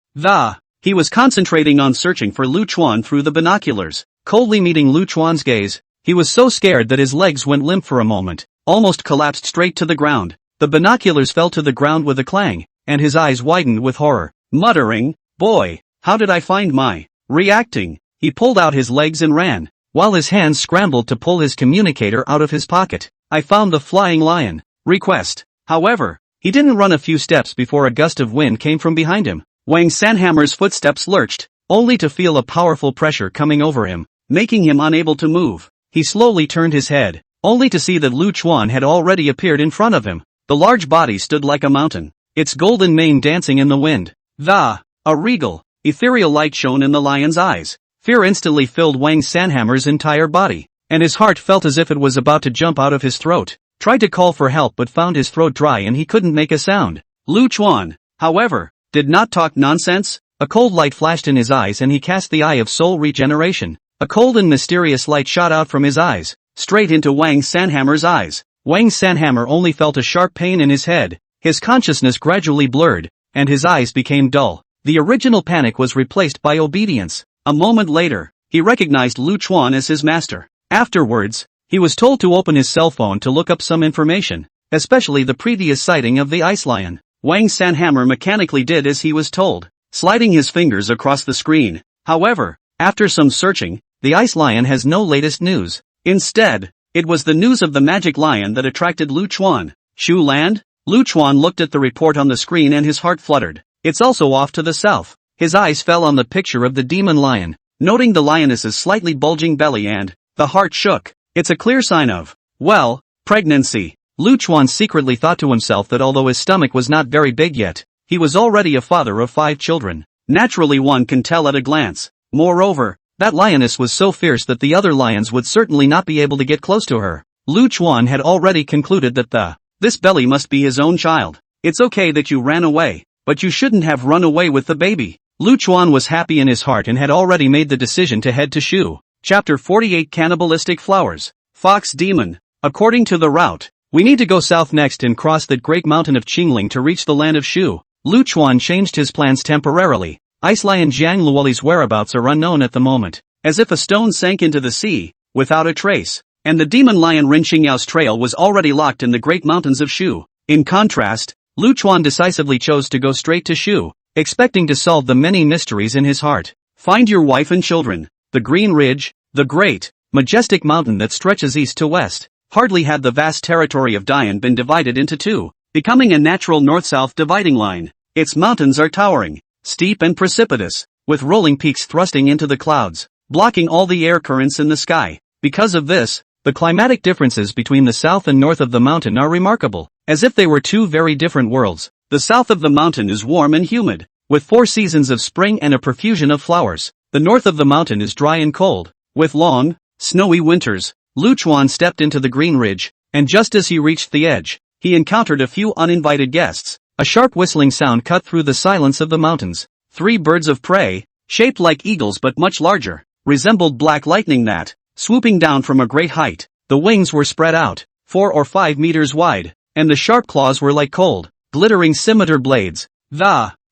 he was concentrating on searching for Lu Chuan through the binoculars. Coldly meeting Lu Chuan's gaze, he was so scared that his legs went limp for a moment, almost collapsed straight to the ground. The binoculars fell to the ground with a clang, and his eyes widened with horror. Muttering, "Boy, how did I find my..." Reacting, he pulled out his legs and ran, while his hands scrambled to pull his communicator out of his pocket. "I found the flying lion." Request. However, he didn't run a few steps before a gust of wind came from behind him. Wang Sanhammer's footsteps lurched, only to feel a powerful pressure coming over him, making him unable to move. He slowly turned his head, only to see that Lu Chuan had already appeared in front of him. The large body stood like a mountain, its golden mane dancing in the wind. A regal, ethereal light shone in the lion's eyes. Fear instantly filled Wang Sanhammer's entire body, and his heart felt as if it was about to jump out of his throat. Tried to call for help but found his throat dry and he couldn't make a sound. Lu Chuan, however, did not talk nonsense. A cold light flashed in his eyes and he cast the Eye of Soul Regeneration. A cold and mysterious light shot out from his eyes, straight into Wang Sanhammer's eyes. Wang Sanhammer only felt a sharp pain in his head. His consciousness gradually blurred, and his eyes became dull. The original panic was replaced by obedience. A moment later, he recognized Lu Chuan as his master. Afterwards, he was told to open his cell phone to look up some information, especially the previous sighting of the ice lion. Wang Sanhammer mechanically did as he was told, sliding his fingers across the screen. However, after some searching, the ice lion has no latest news. Instead, it was the news of the magic lion that attracted Lu Chuan. Shu Land? Lu Chuan looked at the report on the screen and his heart fluttered. It's also off to the south. His eyes fell on the picture of the demon lion, noting the lioness's slightly bulging belly and, the heart shook. It's a clear sign of, well, pregnancy. Lu Chuan secretly thought to himself that although his stomach was not very big yet, he was already a father of 5 children. Naturally one can tell at a glance. Moreover, that lioness was so fierce that the other lions would certainly not be able to get close to her. Lu Chuan had already concluded that this belly must be his own child. It's okay that you ran away, but you shouldn't have run away with the baby. Lu Chuan was happy in his heart and had already made the decision to head to Shu. Chapter 48 Cannibalistic Flowers. Fox Demon. According to the route, we need to go south next and cross that great mountain of Qingling to reach the land of Shu. Lu Chuan changed his plans temporarily. Ice Lion Jiang Luoli's whereabouts are unknown at the moment, as if a stone sank into the sea, without a trace, and the demon lion Ren Qingyao's trail was already locked in the great mountains of Shu. In contrast, Lu Chuan decisively chose to go straight to Shu, expecting to solve the many mysteries in his heart. Find your wife and children. The Green Ridge, the great, majestic mountain that stretches east to west. Hardly had the vast territory of Dian been divided into two, becoming a natural north-south dividing line. Its mountains are towering, steep and precipitous, with rolling peaks thrusting into the clouds, blocking all the air currents in the sky. Because of this, the climatic differences between the south and north of the mountain are remarkable, as if they were two very different worlds. The south of the mountain is warm and humid, with 4 seasons of spring and a profusion of flowers. The north of the mountain is dry and cold, with long, snowy winters. Lu Chuan stepped into the Green Ridge, and just as he reached the edge, he encountered a few uninvited guests. A sharp whistling sound cut through the silence of the mountains. 3 birds of prey, shaped like eagles but much larger, resembled black lightning that, swooping down from a great height. The wings were spread out, 4 or 5 meters wide, and the sharp claws were like cold, glittering scimitar blades.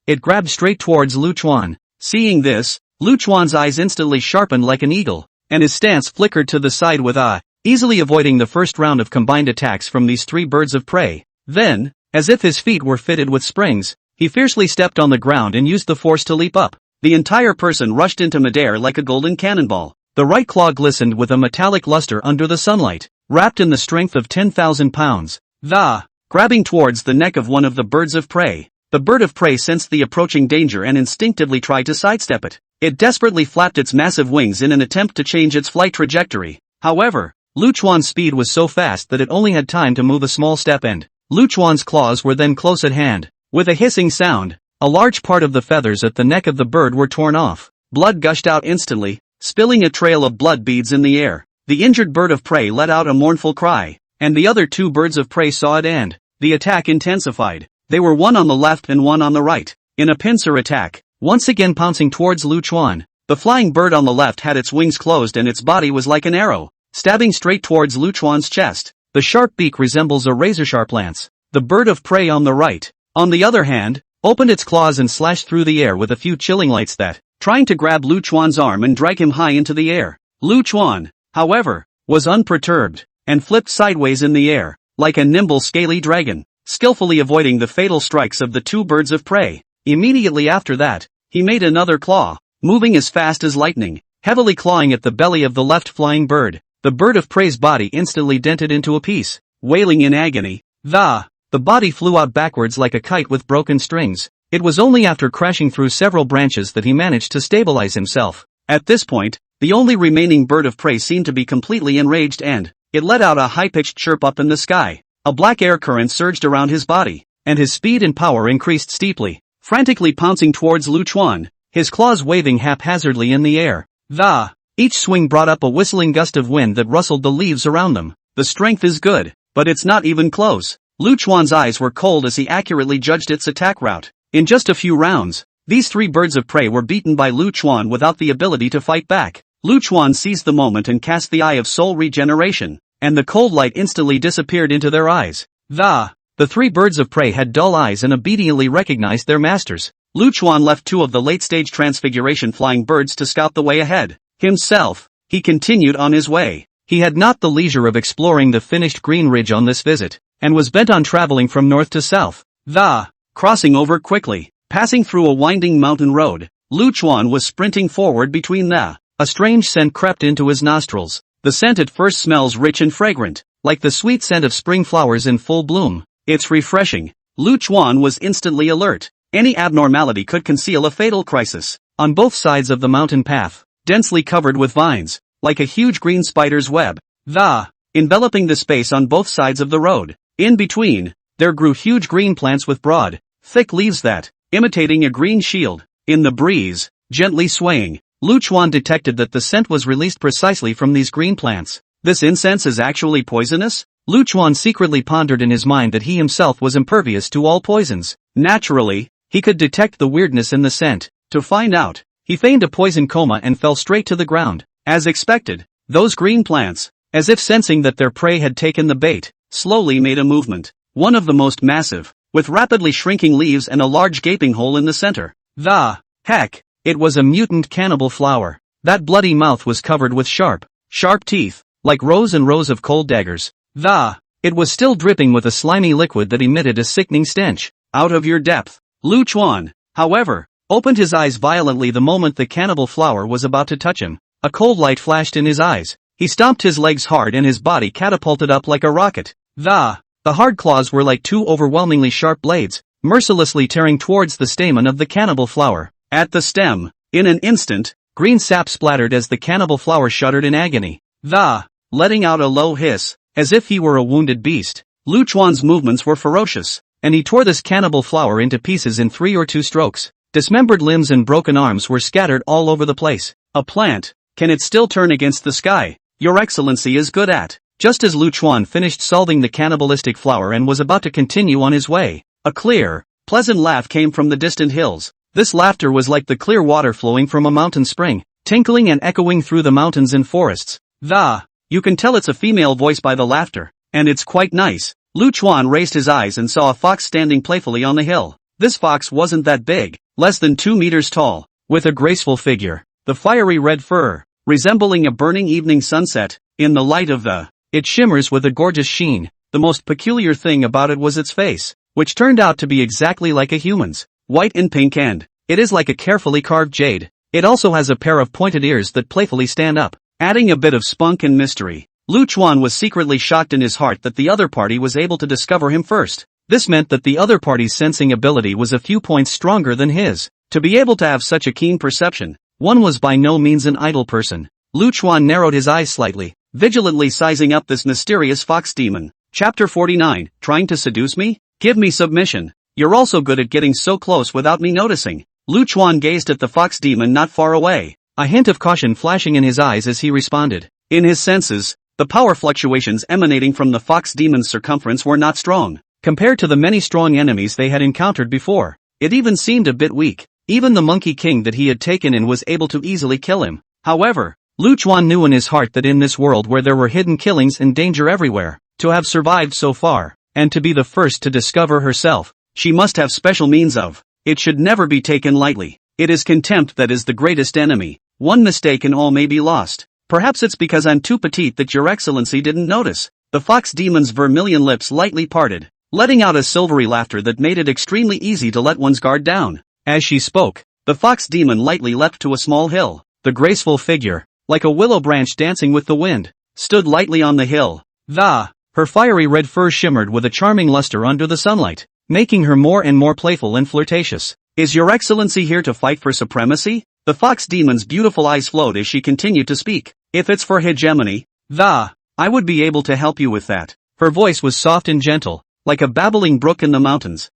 It grabbed straight towards Lu Chuan. Seeing this, Lu Chuan's eyes instantly sharpened like an eagle, and his stance flickered to the side with easily avoiding the first round of combined attacks from these 3 birds of prey. Then, as if his feet were fitted with springs, he fiercely stepped on the ground and used the force to leap up. The entire person rushed into midair like a golden cannonball. The right claw glistened with a metallic luster under the sunlight, wrapped in the strength of 10,000 pounds. Grabbing towards the neck of one of the birds of prey. The bird of prey sensed the approaching danger and instinctively tried to sidestep it. It desperately flapped its massive wings in an attempt to change its flight trajectory. However, Lu Chuan's speed was so fast that it only had time to move a small step and Lu Chuan's claws were then close at hand. With a hissing sound, a large part of the feathers at the neck of the bird were torn off. Blood gushed out instantly, spilling a trail of blood beads in the air. The injured bird of prey let out a mournful cry, and the other two birds of prey saw it and the attack intensified. They were one on the left and one on the right, in a pincer attack, once again pouncing towards Lu Chuan. The flying bird on the left had its wings closed and its body was like an arrow, stabbing straight towards Lu Chuan's chest. The sharp beak resembles a razor-sharp lance. The bird of prey on the right, on the other hand, opened its claws and slashed through the air with a few chilling lights that, trying to grab Lu Chuan's arm and drag him high into the air. Lu Chuan, however, was unperturbed, and flipped sideways in the air, like a nimble scaly dragon, skillfully avoiding the fatal strikes of the two birds of prey. Immediately after that, he made another claw, moving as fast as lightning, heavily clawing at the belly of the left flying bird. The bird of prey's body instantly dented into a piece, wailing in agony. The body flew out backwards like a kite with broken strings. It was only after crashing through several branches that he managed to stabilize himself. At this point, the only remaining bird of prey seemed to be completely enraged and it let out a high-pitched chirp up in the sky. A black air current surged around his body, and his speed and power increased steeply, frantically pouncing towards Lu Chuan, his claws waving haphazardly in the air. Each swing brought up a whistling gust of wind that rustled the leaves around them. The strength is good, but it's not even close. Lu Chuan's eyes were cold as he accurately judged its attack route. In just a few rounds, these three birds of prey were beaten by Lu Chuan without the ability to fight back. Lu Chuan seized the moment and cast the Eye of Soul Regeneration, and the cold light instantly disappeared into their eyes. The three birds of prey had dull eyes and obediently recognized their masters. Lu Chuan left two of the late-stage transfiguration flying birds to scout the way ahead. Himself, he continued on his way. He had not the leisure of exploring the finished Green Ridge on this visit, and was bent on traveling from north to south. Crossing over quickly, passing through a winding mountain road, Lu Chuan was sprinting forward between a strange scent crept into his nostrils. The scent at first smells rich and fragrant, like the sweet scent of spring flowers in full bloom. It's refreshing. Lu Chuan was instantly alert. Any abnormality could conceal a fatal crisis. On both sides of the mountain path, densely covered with vines, like a huge green spider's web, enveloping the space on both sides of the road. In between, there grew huge green plants with broad, thick leaves that, imitating a green shield, in the breeze, gently swaying. Lu Chuan detected that the scent was released precisely from these green plants. This incense is actually poisonous? Lu Chuan secretly pondered in his mind that he himself was impervious to all poisons. Naturally, he could detect the weirdness in the scent. To find out, he feigned a poison coma and fell straight to the ground. As expected, those green plants, as if sensing that their prey had taken the bait, slowly made a movement. One of the most massive, with rapidly shrinking leaves and a large gaping hole in the center. Heck! It was a mutant cannibal flower. That bloody mouth was covered with sharp teeth, like rows and rows of cold daggers. It was still dripping with a slimy liquid that emitted a sickening stench. Out of your depth. Lu Chuan, however, opened his eyes violently the moment the cannibal flower was about to touch him. A cold light flashed in his eyes. He stomped his legs hard and his body catapulted up like a rocket. The hard claws were like two overwhelmingly sharp blades, mercilessly tearing towards the stamen of the cannibal flower. At the stem, in an instant, green sap splattered as the cannibal flower shuddered in agony. Letting out a low hiss, as if he were a wounded beast. Lu Chuan's movements were ferocious, and he tore this cannibal flower into pieces in 3 or 2 strokes. Dismembered limbs and broken arms were scattered all over the place. A plant, can it still turn against the sky? Your Excellency is good at. Just as Lu Chuan finished solving the cannibalistic flower and was about to continue on his way, a clear, pleasant laugh came from the distant hills. This laughter was like the clear water flowing from a mountain spring, tinkling and echoing through the mountains and forests. You can tell it's a female voice by the laughter, and it's quite nice. Lu Chuan raised his eyes and saw a fox standing playfully on the hill. This fox wasn't that big, less than 2 meters tall, with a graceful figure, the fiery red fur, resembling a burning evening sunset. In the light of it shimmers with a gorgeous sheen. The most peculiar thing about it was its face, which turned out to be exactly like a human's, white and pink, and it is like a carefully carved jade. It also has a pair of pointed ears that playfully stand up, adding a bit of spunk and mystery. Lu Chuan was secretly shocked in his heart that the other party was able to discover him first. This meant that the other party's sensing ability was a few points stronger than his. To be able to have such a keen perception, one was by no means an idle person. Lu Chuan narrowed his eyes slightly, vigilantly sizing up this mysterious fox demon. Chapter 49, trying to seduce me? Give me submission. You're also good at getting so close without me noticing. Lu Chuan gazed at the fox demon not far away, a hint of caution flashing in his eyes as he responded. In his senses, the power fluctuations emanating from the fox demon's circumference were not strong, compared to the many strong enemies they had encountered before. It even seemed a bit weak. Even the Monkey King that he had taken in was able to easily kill him. However, Lu Chuan knew in his heart that in this world where there were hidden killings and danger everywhere, to have survived so far, and to be the first to discover herself, she must have special means of. It should never be taken lightly. It is contempt that is the greatest enemy. One mistake and all may be lost. Perhaps it's because I'm too petite that your excellency didn't notice. The fox demon's vermilion lips lightly parted, letting out a silvery laughter that made it extremely easy to let one's guard down. As she spoke, the fox demon lightly leapt to a small hill. The graceful figure, like a willow branch dancing with the wind, stood lightly on the hill. Her fiery red fur shimmered with a charming luster under the sunlight, making her more and more playful and flirtatious. Is your excellency here to fight for supremacy? The fox demon's beautiful eyes flowed as she continued to speak. If it's for hegemony, I would be able to help you with that. Her voice was soft and gentle, like a babbling brook in the mountains.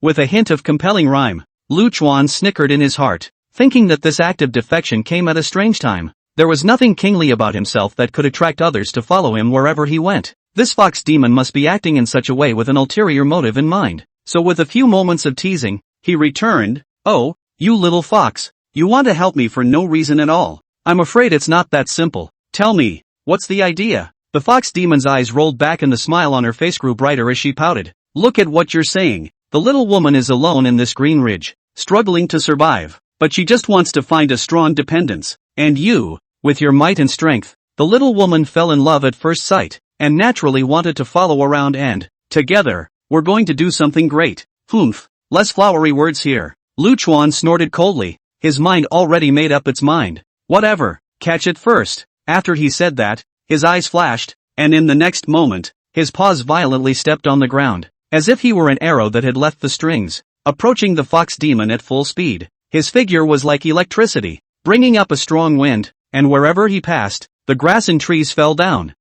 With a hint of compelling rhyme, Lu Chuan snickered in his heart, thinking that this act of defection came at a strange time. There was nothing kingly about himself that could attract others to follow him wherever he went. This fox demon must be acting in such a way with an ulterior motive in mind. So with a few moments of teasing, he returned, "Oh, you little fox, you want to help me for no reason at all. I'm afraid it's not that simple. Tell me, what's the idea?" The fox demon's eyes rolled back and the smile on her face grew brighter as she pouted. "Look at what you're saying. The little woman is alone in this green ridge, struggling to survive, but she just wants to find a strong dependence. And you, with your might and strength." The little woman fell in love at first sight, and naturally wanted to follow around and, together, we're going to do something great. Humph, less flowery words here. Lu Chuan snorted coldly, his mind already made up its mind. Whatever, catch it first. After he said that, his eyes flashed, and in the next moment, his paws violently stepped on the ground, as if he were an arrow that had left the strings, approaching the fox demon at full speed. His figure was like electricity, bringing up a strong wind, and wherever he passed, the grass and trees fell down,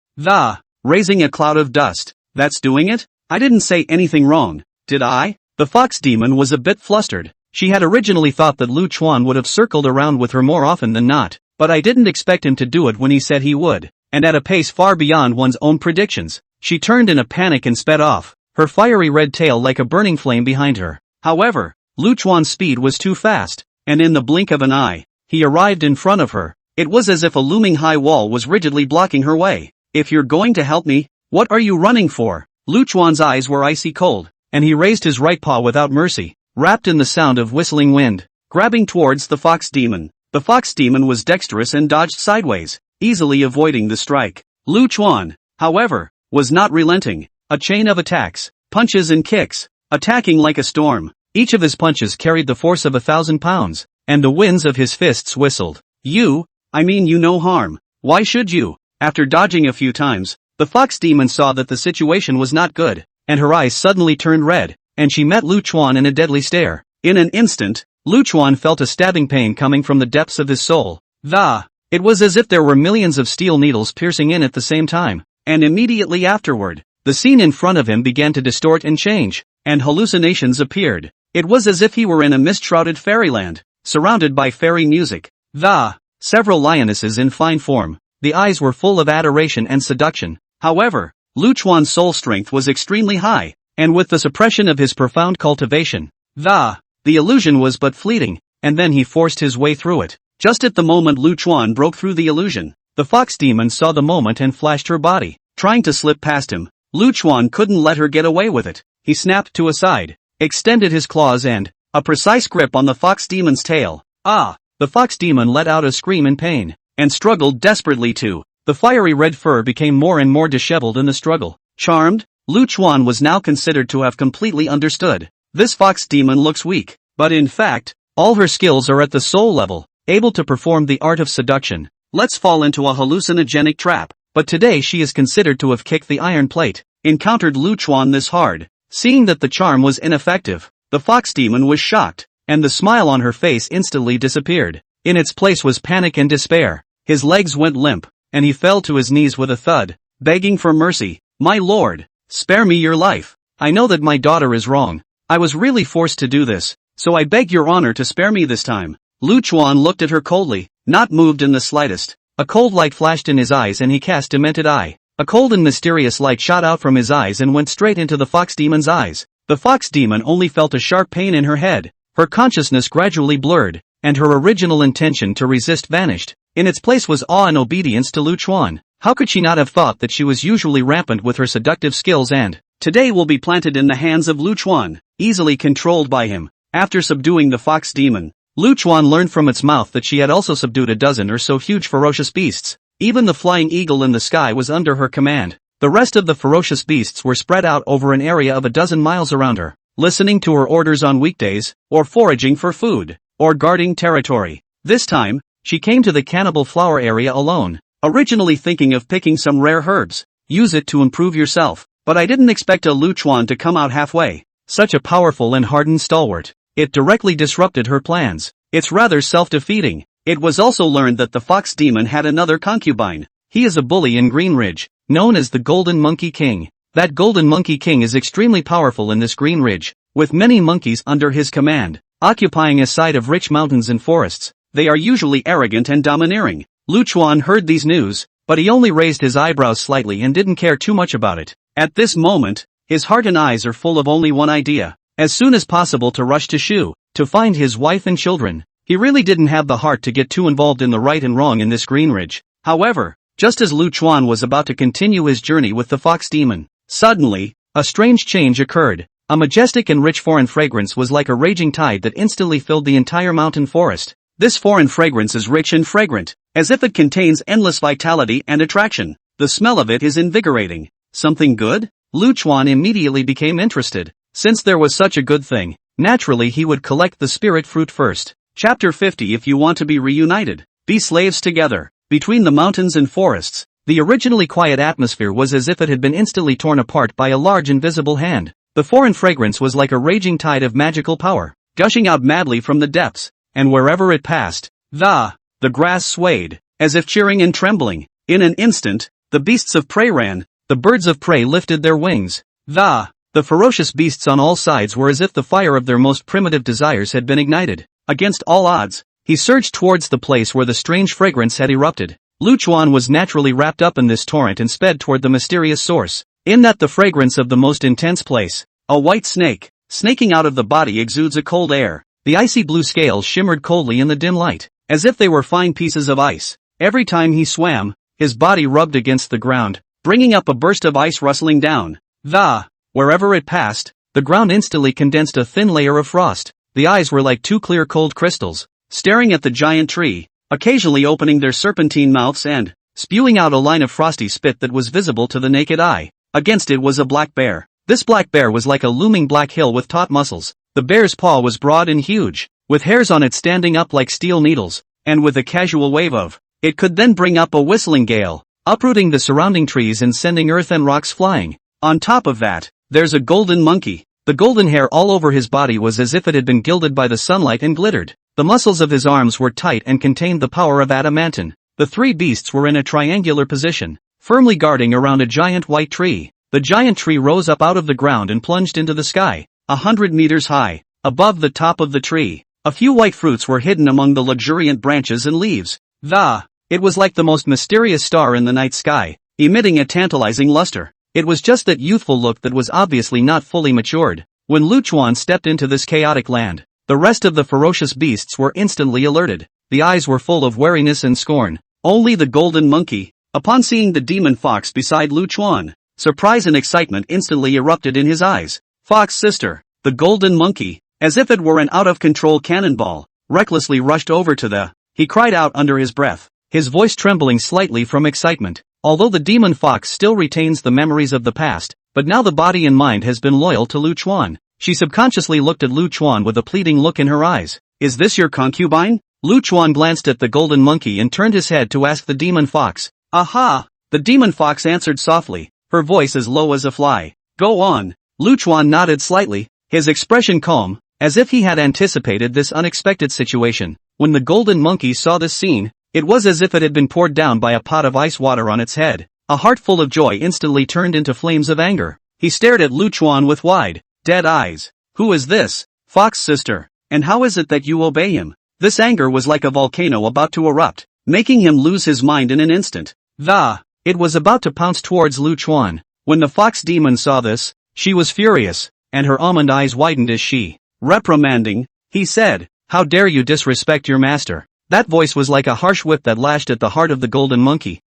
raising a cloud of dust. That's doing it? I didn't say anything wrong, did I? The fox demon was a bit flustered. She had originally thought that Lu Chuan would have circled around with her more often than not, but I didn't expect him to do it when he said he would, and at a pace far beyond one's own predictions. She turned in a panic and sped off, her fiery red tail like a burning flame behind her. However, Lu Chuan's speed was too fast, and in the blink of an eye, he arrived in front of her. It was as if a looming high wall was rigidly blocking her way. If you're going to help me, what are you running for? Lu Chuan's eyes were icy cold, and he raised his right paw without mercy, wrapped in the sound of whistling wind, grabbing towards the fox demon. The fox demon was dexterous and dodged sideways, easily avoiding the strike. Lu Chuan, however, was not relenting. A chain of attacks, punches and kicks, attacking like a storm. Each of his punches carried the force of 1,000 pounds, and the winds of his fists whistled. You no harm. Why should you? After dodging a few times, the fox demon saw that the situation was not good, and her eyes suddenly turned red, and she met Lu Chuan in a deadly stare. In an instant, Lu Chuan felt a stabbing pain coming from the depths of his soul. It was as if there were millions of steel needles piercing in at the same time, and immediately afterward, the scene in front of him began to distort and change, and hallucinations appeared. It was as if he were in a mist-shrouded fairyland, surrounded by fairy music. Several lionesses in fine form. The eyes were full of adoration and seduction. However, Lu Chuan's soul strength was extremely high, and with the suppression of his profound cultivation, the illusion was but fleeting, and then he forced his way through it. Just at the moment Lu Chuan broke through the illusion, the fox demon saw the moment and flashed her body, trying to slip past him. Lu Chuan couldn't let her get away with it. He snapped to a side, extended his claws and, a precise grip on the fox demon's tail. The fox demon let out a scream in pain, and struggled desperately to. The fiery red fur became more and more disheveled in the struggle. Charmed, Lu Chuan was now considered to have completely understood. This fox demon looks weak, but in fact, all her skills are at the soul level, able to perform the art of seduction. Let's fall into a hallucinogenic trap. But today she is considered to have kicked the iron plate, encountered Lu Chuan this hard. Seeing that the charm was ineffective, the fox demon was shocked, and the smile on her face instantly disappeared. In its place was panic and despair. His legs went limp, and he fell to his knees with a thud, begging for mercy. "My lord, spare me your life. I know that my daughter is wrong. I was really forced to do this, so I beg your honor to spare me this time." Lu Chuan looked at her coldly, not moved in the slightest. A cold light flashed in his eyes and he cast demented eye. A cold and mysterious light shot out from his eyes and went straight into the fox demon's eyes. The fox demon only felt a sharp pain in her head. Her consciousness gradually blurred, and her original intention to resist vanished. In its place was awe and obedience to Lu Chuan. How could she not have thought that she was usually rampant with her seductive skills and today will be planted in the hands of Lu Chuan, easily controlled by him. After subduing the fox demon, Lu Chuan learned from its mouth that she had also subdued a dozen or so huge ferocious beasts. Even the flying eagle in the sky was under her command. The rest of the ferocious beasts were spread out over an area of a dozen miles around her, listening to her orders on weekdays, or foraging for food, or guarding territory. This time, she came to the cannibal flower area alone, originally thinking of picking some rare herbs. Use it to improve yourself. But I didn't expect a Lu Chuan to come out halfway. Such a powerful and hardened stalwart. It directly disrupted her plans. It's rather self-defeating. It was also learned that the fox demon had another concubine. He is a bully in Green Ridge, known as the Golden Monkey King. That Golden Monkey King is extremely powerful in this Green Ridge, with many monkeys under his command, occupying a side of rich mountains and forests. They are usually arrogant and domineering. Lu Chuan heard these news, but he only raised his eyebrows slightly and didn't care too much about it. At this moment, his heart and eyes are full of only one idea: as soon as possible to rush to Shu, to find his wife and children. He really didn't have the heart to get too involved in the right and wrong in this Green Ridge. However, just as Lu Chuan was about to continue his journey with the fox demon, suddenly, a strange change occurred. A majestic and rich foreign fragrance was like a raging tide that instantly filled the entire mountain forest. This foreign fragrance is rich and fragrant, as if it contains endless vitality and attraction. The smell of it is invigorating. Something good? Lu Chuan immediately became interested. Since there was such a good thing, naturally he would collect the spirit fruit first. Chapter 50. If you want to be reunited, be slaves together. Between the mountains and forests, the originally quiet atmosphere was as if it had been instantly torn apart by a large invisible hand. The foreign fragrance was like a raging tide of magical power, gushing out madly from the depths, and wherever it passed, the grass swayed, as if cheering and trembling. In an instant, the beasts of prey ran. The birds of prey lifted their wings. The ferocious beasts on all sides were as if the fire of their most primitive desires had been ignited. Against all odds, he surged towards the place where the strange fragrance had erupted. Lu Chuan was naturally wrapped up in this torrent and sped toward the mysterious source. In that the fragrance of the most intense place, a white snake, snaking out of the body exudes a cold air. The icy blue scales shimmered coldly in the dim light, as if they were fine pieces of ice. Every time he swam, his body rubbed against the ground, bringing up a burst of ice rustling down. Wherever it passed, the ground instantly condensed a thin layer of frost. The eyes were like two clear cold crystals, staring at the giant tree, occasionally opening their serpentine mouths and spewing out a line of frosty spit that was visible to the naked eye. Against it was a black bear. This black bear was like a looming black hill with taut muscles. The bear's paw was broad and huge, with hairs on it standing up like steel needles, and with a casual wave of it could then bring up a whistling gale, uprooting the surrounding trees and sending earth and rocks flying. On top of that, there's a golden monkey. The golden hair all over his body was as if it had been gilded by the sunlight and glittered. The muscles of his arms were tight and contained the power of adamantine. The three beasts were in a triangular position, firmly guarding around a giant white tree. The giant tree rose up out of the ground and plunged into the sky, 100 meters high. Above the top of the tree, a few white fruits were hidden among the luxuriant branches and leaves. It was like the most mysterious star in the night sky, emitting a tantalizing luster. It was just that youthful look that was obviously not fully matured. When Lu Chuan stepped into this chaotic land, the rest of the ferocious beasts were instantly alerted. The eyes were full of wariness and scorn. Only the golden monkey, upon seeing the demon fox beside Lu Chuan, surprise and excitement instantly erupted in his eyes. Fox sister, the golden monkey, as if it were an out-of-control cannonball, recklessly rushed over to he cried out under his breath, his voice trembling slightly from excitement. Although the demon fox still retains the memories of the past, but now the body and mind has been loyal to Lu Chuan. She subconsciously looked at Lu Chuan with a pleading look in her eyes. Is this your concubine? Lu Chuan glanced at the golden monkey and turned his head to ask the demon fox. Aha! The demon fox answered softly, her voice as low as a fly. Go on. Lu Chuan nodded slightly, his expression calm, as if he had anticipated this unexpected situation. When the golden monkey saw this scene, It was as if it had been poured down by a pot of ice water on its head. A heart full of joy instantly turned into flames of anger. He stared at Lu Chuan with wide, dead eyes. Who is this? Fox sister. And how is it that you obey him? This anger was like a volcano about to erupt, making him lose his mind in an instant. It was about to pounce towards Lu Chuan. When the fox demon saw this, she was furious, and her almond eyes widened as she, reprimanding, he said, "How dare you disrespect your master?" That voice was like a harsh whip that lashed at the heart of the golden monkey.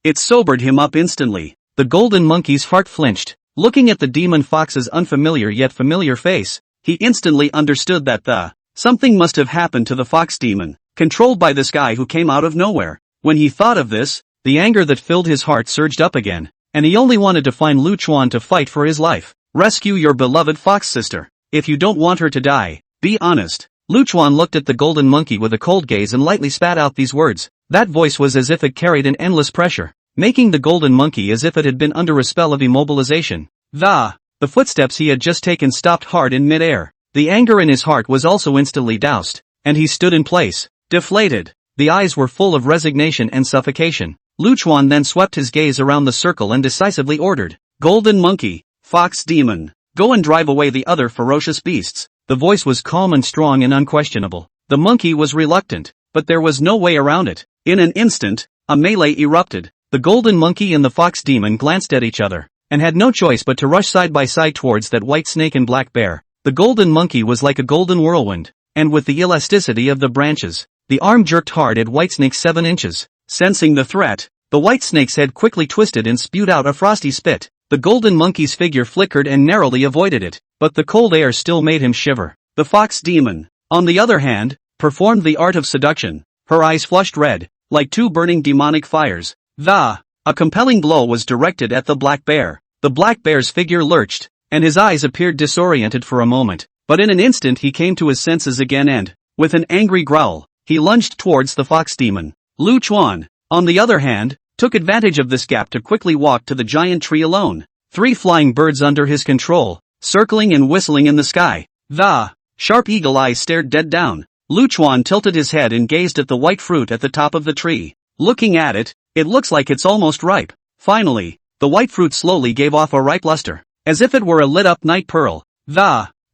It sobered him up instantly. The golden monkey's heart flinched. Looking at the demon fox's unfamiliar yet familiar face, he instantly understood that something must have happened to the fox demon, controlled by this guy who came out of nowhere. When he thought of this, the anger that filled his heart surged up again, and he only wanted to find Lu Chuan to fight for his life. Rescue your beloved fox sister. If you don't want her to die, be honest. Lu Chuan looked at the golden monkey with a cold gaze and lightly spat out these words. That voice was as if it carried an endless pressure, making the golden monkey as if it had been under a spell of immobilization. The footsteps he had just taken stopped hard in midair. The anger in his heart was also instantly doused, and he stood in place, deflated. The eyes were full of resignation and suffocation. Lu Chuan then swept his gaze around the circle and decisively ordered, "Golden monkey, fox demon, go and drive away the other ferocious beasts." The voice was calm and strong and unquestionable. The monkey was reluctant, but there was no way around it. In an instant, a melee erupted. The golden monkey and the fox demon glanced at each other, and had no choice but to rush side by side towards that white snake and black bear. The golden monkey was like a golden whirlwind, and with the elasticity of the branches, the arm jerked hard at Whitesnake's 7 inches. Sensing the threat, the white snake's head quickly twisted and spewed out a frosty spit. The golden monkey's figure flickered and narrowly avoided it, but the cold air still made him shiver. The fox demon, on the other hand, performed the art of seduction. Her eyes flushed red, like 2 burning demonic fires. A compelling blow was directed at the black bear. The black bear's figure lurched, and his eyes appeared disoriented for a moment, but in an instant he came to his senses again and, with an angry growl, he lunged towards the fox demon. Lu Chuan, on the other hand, took advantage of this gap to quickly walk to the giant tree alone. 3 flying birds under his control, circling and whistling in the sky. The sharp eagle eyes stared dead down. Lu Chuan tilted his head and gazed at the white fruit at the top of the tree. Looking at it, it looks like it's almost ripe. Finally, the white fruit slowly gave off a ripe luster, as if it were a lit-up night pearl.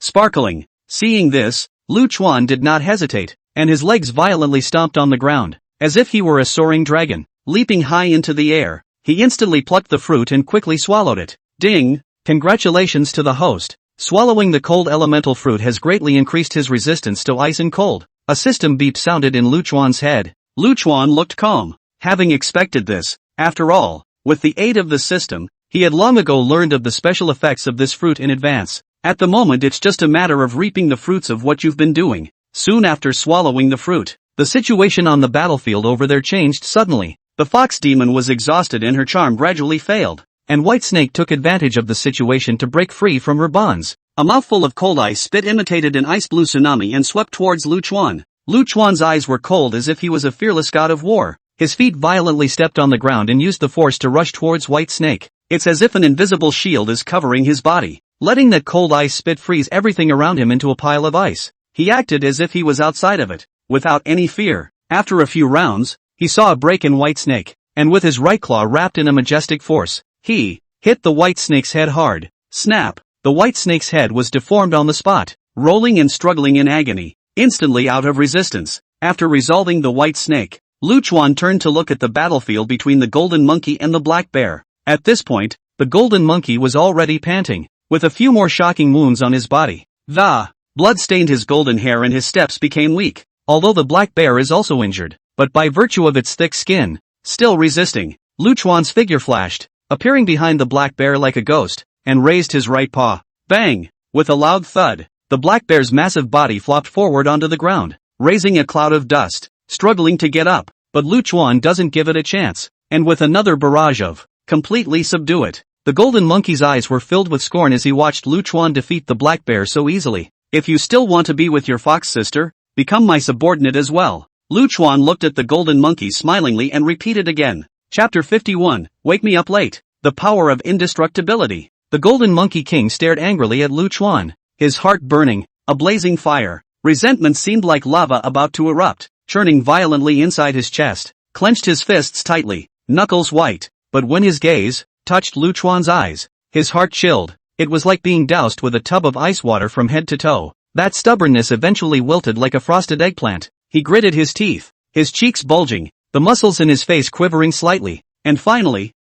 Sparkling. Seeing this, Lu Chuan did not hesitate, and his legs violently stomped on the ground, as if he were a soaring dragon. Leaping high into the air, he instantly plucked the fruit and quickly swallowed it. Ding! Congratulations to the host. Swallowing the cold elemental fruit has greatly increased his resistance to ice and cold. A system beep sounded in Lu Chuan's head. Lu Chuan looked calm, having expected this. After all, with the aid of the system, he had long ago learned of the special effects of this fruit in advance. At the moment it's just a matter of reaping the fruits of what you've been doing. Soon after swallowing the fruit, the situation on the battlefield over there changed suddenly. The fox demon was exhausted and her charm gradually failed, and Whitesnake took advantage of the situation to break free from her bonds. A mouthful of cold ice spit imitated an ice blue tsunami and swept towards Lu Chuan. Lu Chuan's eyes were cold as if he was a fearless god of war. His feet violently stepped on the ground and used the force to rush towards Whitesnake. It's as if an invisible shield is covering his body, letting that cold ice spit freeze everything around him into a pile of ice. He acted as if he was outside of it, without any fear. After a few rounds, he saw a break in Whitesnake, and with his right claw wrapped in a majestic force, he hit the Whitesnake's head hard. Snap! The Whitesnake's head was deformed on the spot, rolling and struggling in agony, instantly out of resistance. After resolving the Whitesnake, Lu Chuan turned to look at the battlefield between the golden monkey and the black bear. At this point, the golden monkey was already panting, with a few more shocking wounds on his body. The blood stained his golden hair and his steps became weak, although the black bear is also injured, but by virtue of its thick skin, still resisting. Lu Chuan's figure flashed, appearing behind the black bear like a ghost, and raised his right paw. Bang! With a loud thud, the black bear's massive body flopped forward onto the ground, raising a cloud of dust, struggling to get up, but Lu Chuan doesn't give it a chance, and with another barrage of completely subdue it. The golden monkey's eyes were filled with scorn as he watched Lu Chuan defeat the black bear so easily. If you still want to be with your fox sister, become my subordinate as well. Lu Chuan looked at the golden monkey smilingly and repeated again. Chapter 51, Wake Me Up Late. The Power of Indestructibility. The golden monkey king stared angrily at Lu Chuan, his heart burning, a blazing fire. Resentment seemed like lava about to erupt. churning violently inside his chest, clenched his fists tightly, knuckles white. But when his gaze touched Lu Chuan's eyes, his heart chilled. It was like being doused with a tub of ice water from head to toe. That stubbornness eventually wilted like a frosted eggplant. He gritted his teeth, his cheeks bulging, the muscles in his face quivering slightly, and finally,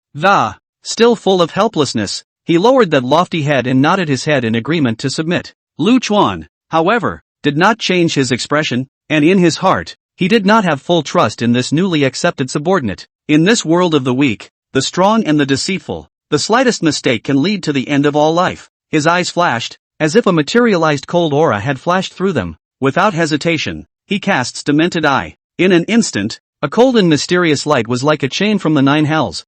still full of helplessness, he lowered that lofty head and nodded his head in agreement to submit. Lu Chuan, however, did not change his expression, and in his heart, he did not have full trust in this newly accepted subordinate. In this world of the weak, the strong and the deceitful, the slightest mistake can lead to the end of all life. His eyes flashed, as if a materialized cold aura had flashed through them. Without hesitation, he cast demented eye. In an instant, a cold and mysterious light was like a chain from the nine hells.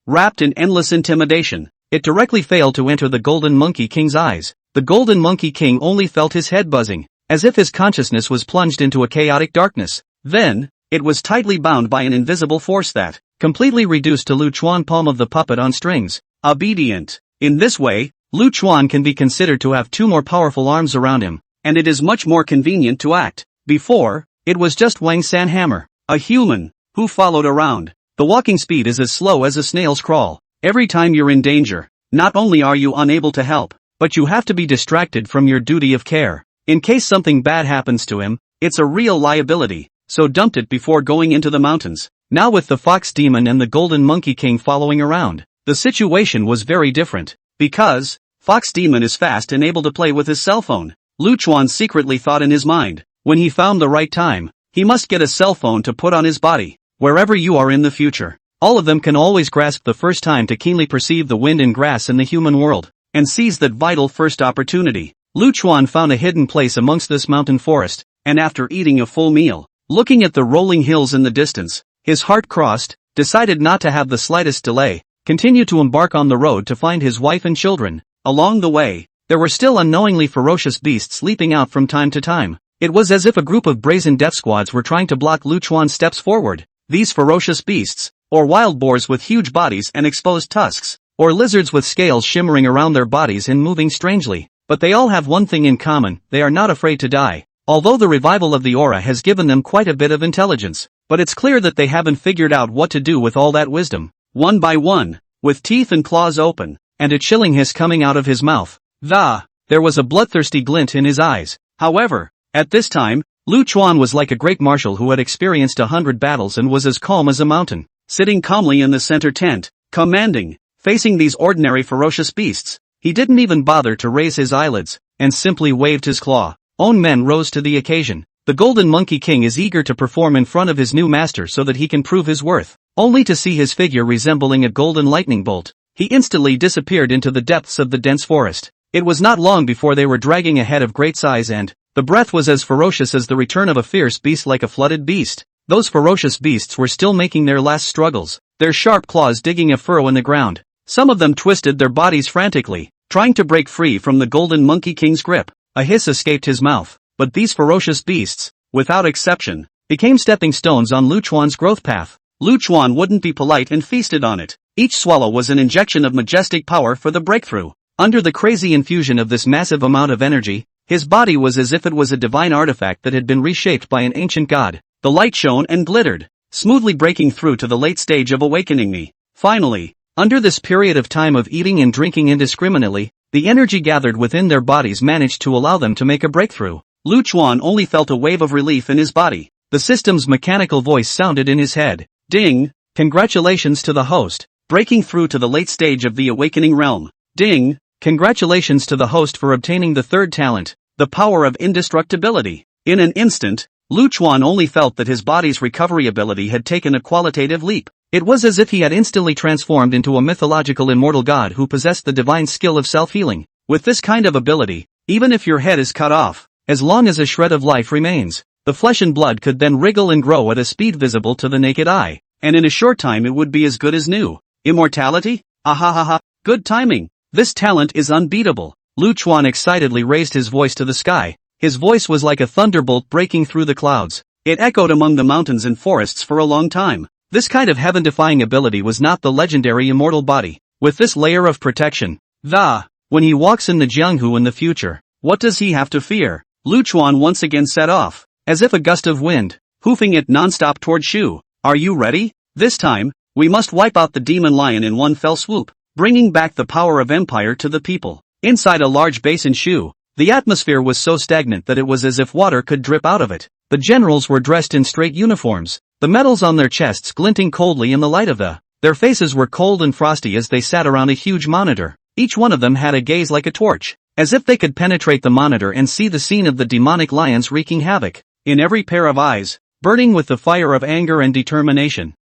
Wrapped in endless intimidation, it directly failed to enter the Golden Monkey King's eyes. The Golden Monkey King only felt his head buzzing, as if his consciousness was plunged into a chaotic darkness. Then, it was tightly bound by an invisible force that completely reduced to Lu Chuan, palm of the puppet on strings. Obedient. In this way, Lu Chuan can be considered to have two more powerful arms around him, and it is much more convenient to act. Before, it was just Wang San Hammer, a human, who followed around. The walking speed is as slow as a snail's crawl. Every time you're in danger, not only are you unable to help, but you have to be distracted from your duty of care. In case something bad happens to him, it's a real liability, so dumped it before going into the mountains. Now with the Fox Demon and the Golden Monkey King following around, the situation was very different. Because Fox Demon is fast and able to play with his cell phone, Lu Chuan secretly thought in his mind, when he found the right time, he must get a cell phone to put on his body. Wherever you are in the future, all of them can always grasp the first time to keenly perceive the wind and grass in the human world, and seize that vital first opportunity. Lu Chuan found a hidden place amongst this mountain forest, and after eating a full meal, looking at the rolling hills in the distance, his heart crossed, decided not to have the slightest delay, continued to embark on the road to find his wife and children. Along the way, there were still unknowingly ferocious beasts leaping out from time to time. It was as if a group of brazen death squads were trying to block Lu Chuan's steps forward. These ferocious beasts, or wild boars with huge bodies and exposed tusks, or lizards with scales shimmering around their bodies and moving strangely, but they all have one thing in common: they are not afraid to die. Although the revival of the aura has given them quite a bit of intelligence, but it's clear that they haven't figured out what to do with all that wisdom. One by one, with teeth and claws open, and a chilling hiss coming out of his mouth, there was a bloodthirsty glint in his eyes. However, at this time, Lu Chuan was like a great marshal who had experienced 100 battles and was as calm as a mountain, sitting calmly in the center tent, commanding, facing these ordinary ferocious beasts. He didn't even bother to raise his eyelids, and simply waved his claw. Own men rose to the occasion. The Golden Monkey King is eager to perform in front of his new master so that he can prove his worth, only to see his figure resembling a golden lightning bolt. He instantly disappeared into the depths of the dense forest. It was not long before they were dragging a head of great size, and the breath was as ferocious as the return of a fierce beast, like a flooded beast. Those ferocious beasts were still making their last struggles, their sharp claws digging a furrow in the ground. Some of them twisted their bodies frantically, trying to break free from the Golden Monkey King's grip. A hiss escaped his mouth, but these ferocious beasts, without exception, became stepping stones on Lu Chuan's growth path. Lu Chuan wouldn't be polite and feasted on it. Each swallow was an injection of majestic power for the breakthrough. Under the crazy infusion of this massive amount of energy, his body was as if it was a divine artifact that had been reshaped by an ancient god. The light shone and glittered, smoothly breaking through to the late stage of awakening me. Finally, under this period of time of eating and drinking indiscriminately, the energy gathered within their bodies managed to allow them to make a breakthrough. Lu Chuan only felt a wave of relief in his body. The system's mechanical voice sounded in his head. Ding! Congratulations to the host, breaking through to the late stage of the awakening realm. Ding! Congratulations to the host for obtaining the third talent, the power of indestructibility. In an instant, Lu Chuan only felt that his body's recovery ability had taken a qualitative leap. It was as if he had instantly transformed into a mythological immortal god who possessed the divine skill of self-healing. With this kind of ability, even if your head is cut off, as long as a shred of life remains, the flesh and blood could then wriggle and grow at a speed visible to the naked eye, and in a short time it would be as good as new. Immortality? Ahahaha, good timing. This talent is unbeatable. Lu Chuan excitedly raised his voice to the sky. His voice was like a thunderbolt breaking through the clouds. It echoed among the mountains and forests for a long time. This kind of heaven-defying ability was not the legendary immortal body. With this layer of protection, when he walks in the Jianghu in the future, what does he have to fear? Lu Chuan once again set off, as if a gust of wind, hoofing it non-stop toward Shu. Are you ready? This time, we must wipe out the demon lion in one fell swoop, bringing back the power of empire to the people. Inside a large basin Shu, the atmosphere was so stagnant that it was as if water could drip out of it. The generals were dressed in straight uniforms, the medals on their chests glinting coldly in the light of their faces were cold and frosty as they sat around a huge monitor. Each one of them had a gaze like a torch, as if they could penetrate the monitor and see the scene of the demonic lions wreaking havoc. In every pair of eyes, burning with the fire of anger and determination.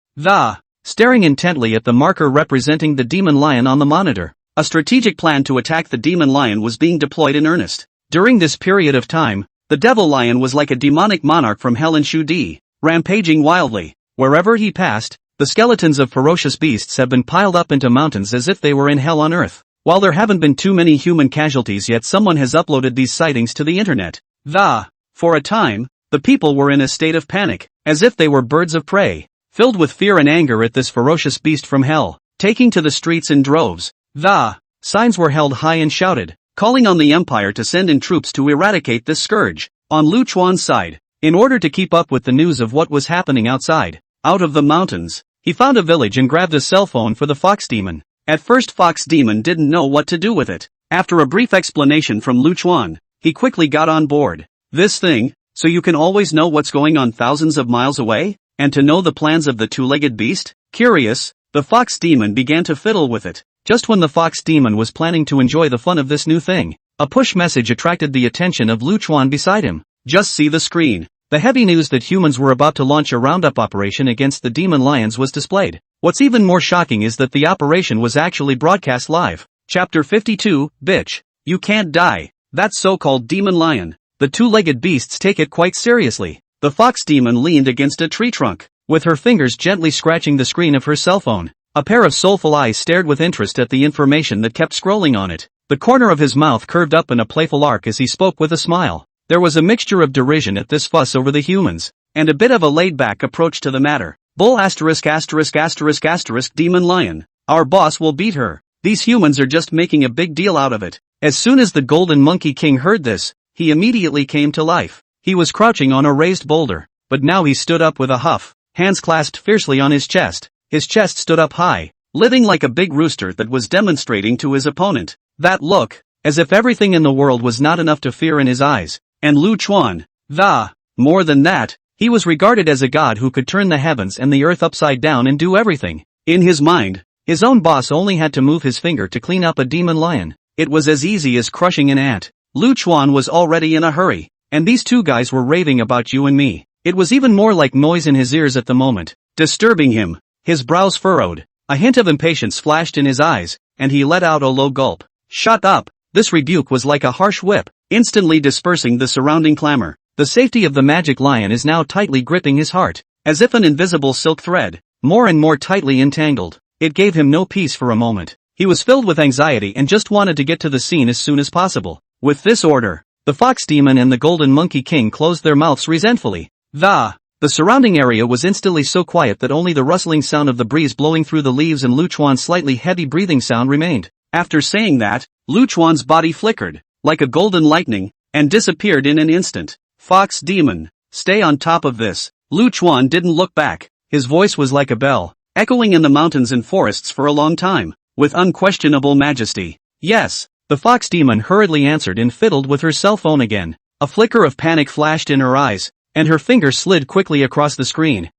Staring intently at the marker representing the demon lion on the monitor. A strategic plan to attack the demon lion was being deployed in earnest. During this period of time, the devil lion was like a demonic monarch from hell in Shu, rampaging wildly. Wherever he passed, the skeletons of ferocious beasts have been piled up into mountains as if they were in hell on earth. While there haven't been too many human casualties yet, someone has uploaded these sightings to the internet. For a time, the people were in a state of panic, as if they were birds of prey, filled with fear and anger at this ferocious beast from hell, taking to the streets in droves. Signs were held high and shouted, calling on the empire to send in troops to eradicate this scourge. On Lu Chuan's side, in order to keep up with the news of what was happening outside, out of the mountains, he found a village and grabbed a cell phone for the fox demon. At first Fox Demon didn't know what to do with it. After a brief explanation from Lu Chuan, he quickly got on board. This thing, so you can always know what's going on thousands of miles away, and to know the plans of the two-legged beast? Curious, the Fox Demon began to fiddle with it. Just when the Fox Demon was planning to enjoy the fun of this new thing, a push message attracted the attention of Lu Chuan beside him. Just see the screen. The heavy news that humans were about to launch a roundup operation against the demon lions was displayed. What's even more shocking is that the operation was actually broadcast live. Chapter 52, Bitch. You can't die. That so-called demon lion. The two-legged beasts take it quite seriously. The fox demon leaned against a tree trunk, with her fingers gently scratching the screen of her cell phone. A pair of soulful eyes stared with interest at the information that kept scrolling on it. The corner of his mouth curved up in a playful arc as he spoke with a smile. There was a mixture of derision at this fuss over the humans, and a bit of a laid-back approach to the matter. Bull ***** demon lion. Our boss will beat her. These humans are just making a big deal out of it. As soon as the Golden Monkey King heard this, he immediately came to life. He was crouching on a raised boulder, but now he stood up with a huff, hands clasped fiercely on his chest. His chest stood up high, living like a big rooster that was demonstrating to his opponent. That look, as if everything in the world was not enough to fear in his eyes. And Lu Chuan, more than that, he was regarded as a god who could turn the heavens and the earth upside down and do everything. In his mind, his own boss only had to move his finger to clean up a demon lion. It was as easy as crushing an ant. Lu Chuan was already in a hurry, and these two guys were raving about you and me. It was even more like noise in his ears at the moment, disturbing him. His brows furrowed, a hint of impatience flashed in his eyes, and he let out a low gulp. Shut up! This rebuke was like a harsh whip, instantly dispersing the surrounding clamor. The safety of the magic lion is now tightly gripping his heart, as if an invisible silk thread, more and more tightly entangled. It gave him no peace for a moment. He was filled with anxiety and just wanted to get to the scene as soon as possible. With this order, the Fox Demon and the Golden Monkey King closed their mouths resentfully. The surrounding area was instantly so quiet that only the rustling sound of the breeze blowing through the leaves and Lu Chuan's slightly heavy breathing sound remained. After saying that, Lu Chuan's body flickered, like a golden lightning, and disappeared in an instant. Fox Demon, stay on top of this. Lu Chuan didn't look back. His voice was like a bell, echoing in the mountains and forests for a long time, with unquestionable majesty. Yes, the Fox Demon hurriedly answered and fiddled with her cell phone again. A flicker of panic flashed in her eyes, and her finger slid quickly across the screen.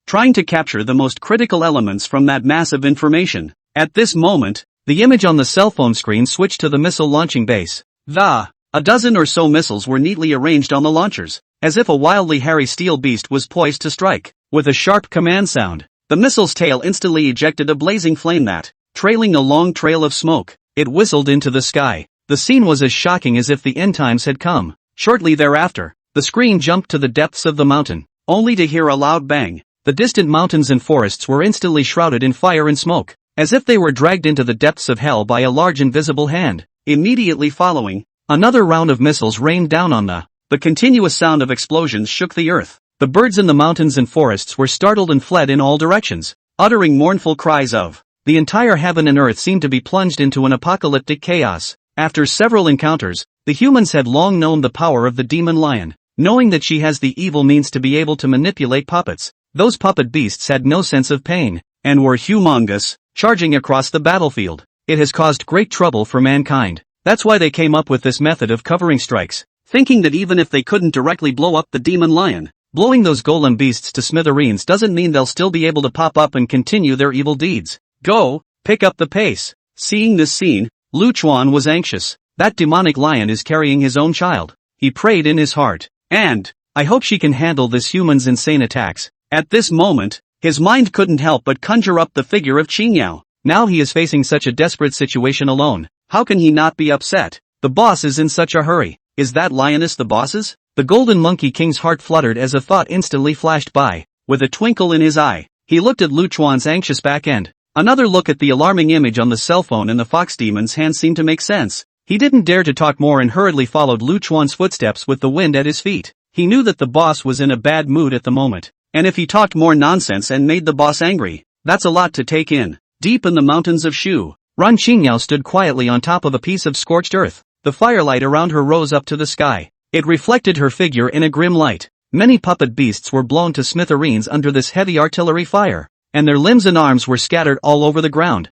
Trying to capture the most critical elements from that mass of information. At this moment, the image on the cell phone screen switched to the missile launching base. A dozen or so missiles were neatly arranged on the launchers, as if a wildly hairy steel beast was poised to strike. With a sharp command sound, the missile's tail instantly ejected a blazing flame that, trailing a long trail of smoke, it whistled into the sky. The scene was as shocking as if the end times had come. Shortly thereafter, the screen jumped to the depths of the mountain, only to hear a loud bang. The distant mountains and forests were instantly shrouded in fire and smoke, as if they were dragged into the depths of hell by a large invisible hand. Immediately following, another round of missiles rained down on the continuous sound of explosions shook the earth. The birds in the mountains and forests were startled and fled in all directions, uttering mournful cries of. The entire heaven and earth seemed to be plunged into an apocalyptic chaos. After several encounters, the humans had long known the power of the demon lion. knowing that she has the evil means to be able to manipulate puppets. Those puppet beasts had no sense of pain, and were humongous, charging across the battlefield. It has caused great trouble for mankind. That's why they came up with this method of covering strikes, thinking that even if they couldn't directly blow up the demon lion, blowing those golem beasts to smithereens doesn't mean they'll still be able to pop up and continue their evil deeds. Go, pick up the pace. Seeing this scene, Lu Chuan was anxious. That demonic lion is carrying his own child. He prayed in his heart. And, I hope she can handle this human's insane attacks. At this moment, his mind couldn't help but conjure up the figure of Qingyao. Now he is facing such a desperate situation alone. How can he not be upset? The boss is in such a hurry. Is that lioness the boss's? The Golden Monkey King's heart fluttered as a thought instantly flashed by. With a twinkle in his eye, he looked at Lu Chuan's anxious back end. Another look at the alarming image on the cell phone in the fox demon's hand seemed to make sense. He didn't dare to talk more and hurriedly followed Lu Chuan's footsteps with the wind at his feet. He knew that the boss was in a bad mood at the moment. And if he talked more nonsense and made the boss angry, that's a lot to take in. Deep in the mountains of Shu, Ran Qingyao stood quietly on top of a piece of scorched earth. The firelight around her rose up to the sky. It reflected her figure in a grim light. Many puppet beasts were blown to smithereens under this heavy artillery fire, and their limbs and arms were scattered all over the ground.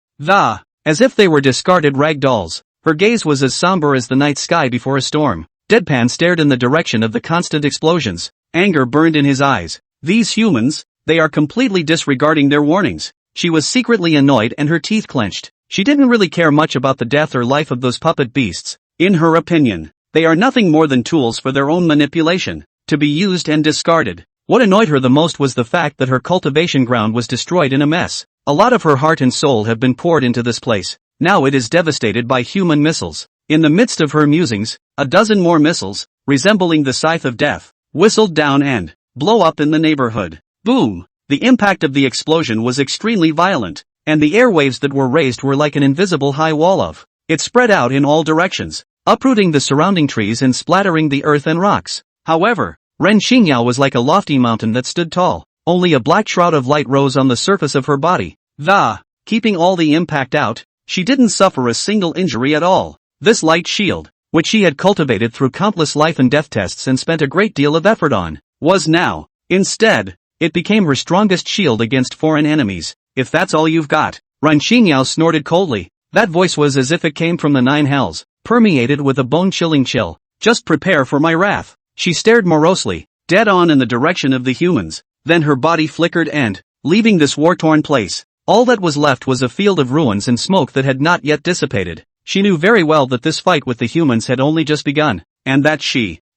As if they were discarded rag dolls. Her gaze was as somber as the night sky before a storm. Deadpan stared in the direction of the constant explosions. Anger burned in his eyes. These humans, they are completely disregarding their warnings. She was secretly annoyed and her teeth clenched. She didn't really care much about the death or life of those puppet beasts. In her opinion, they are nothing more than tools for their own manipulation, to be used and discarded. What annoyed her the most was the fact that her cultivation ground was destroyed in a mess. A lot of her heart and soul have been poured into this place. Now it is devastated by human missiles. In the midst of her musings, a dozen more missiles, resembling the scythe of death, whistled down and blow up in the neighborhood. Boom! The impact of the explosion was extremely violent, and the airwaves that were raised were like an invisible high wall of. It spread out in all directions, uprooting the surrounding trees and splattering the earth and rocks. However, Ren Xingyao was like a lofty mountain that stood tall. Only a black shroud of light rose on the surface of her body. Keeping all the impact out, she didn't suffer a single injury at all. This light shield, which she had cultivated through countless life and death tests and spent a great deal of effort on, was now, instead, it became her strongest shield against foreign enemies. If that's all you've got, Ran Xingyao snorted coldly. That voice was as if it came from the nine hells, permeated with a bone-chilling chill. Just prepare for my wrath. She stared morosely, dead on in the direction of the humans. Then her body flickered and, leaving this war-torn place, all that was left was a field of ruins and smoke that had not yet dissipated. She knew very well that this fight with the humans had only just begun, and that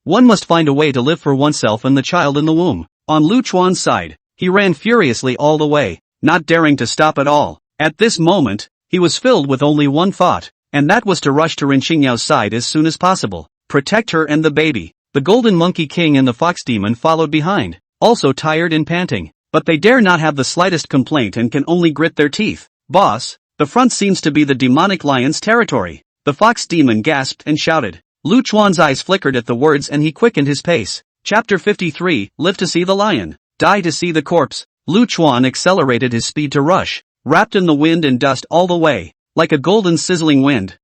one must find a way to live for oneself and the child in the womb. On Lu Chuan's side, he ran furiously all the way, not daring to stop at all. At this moment, he was filled with only one thought, and that was to rush to Ren Xingyao's side as soon as possible. Protect her and the baby. The Golden Monkey King and the Fox Demon followed behind, also tired and panting, but they dare not have the slightest complaint and can only grit their teeth. Boss, the front seems to be the demonic lion's territory. The Fox Demon gasped and shouted. Lu Chuan's eyes flickered at the words and he quickened his pace. Chapter 53, Live to see the lion, die to see the corpse. Lu Chuan accelerated his speed to rush, wrapped in the wind and dust all the way, like a golden sizzling wind.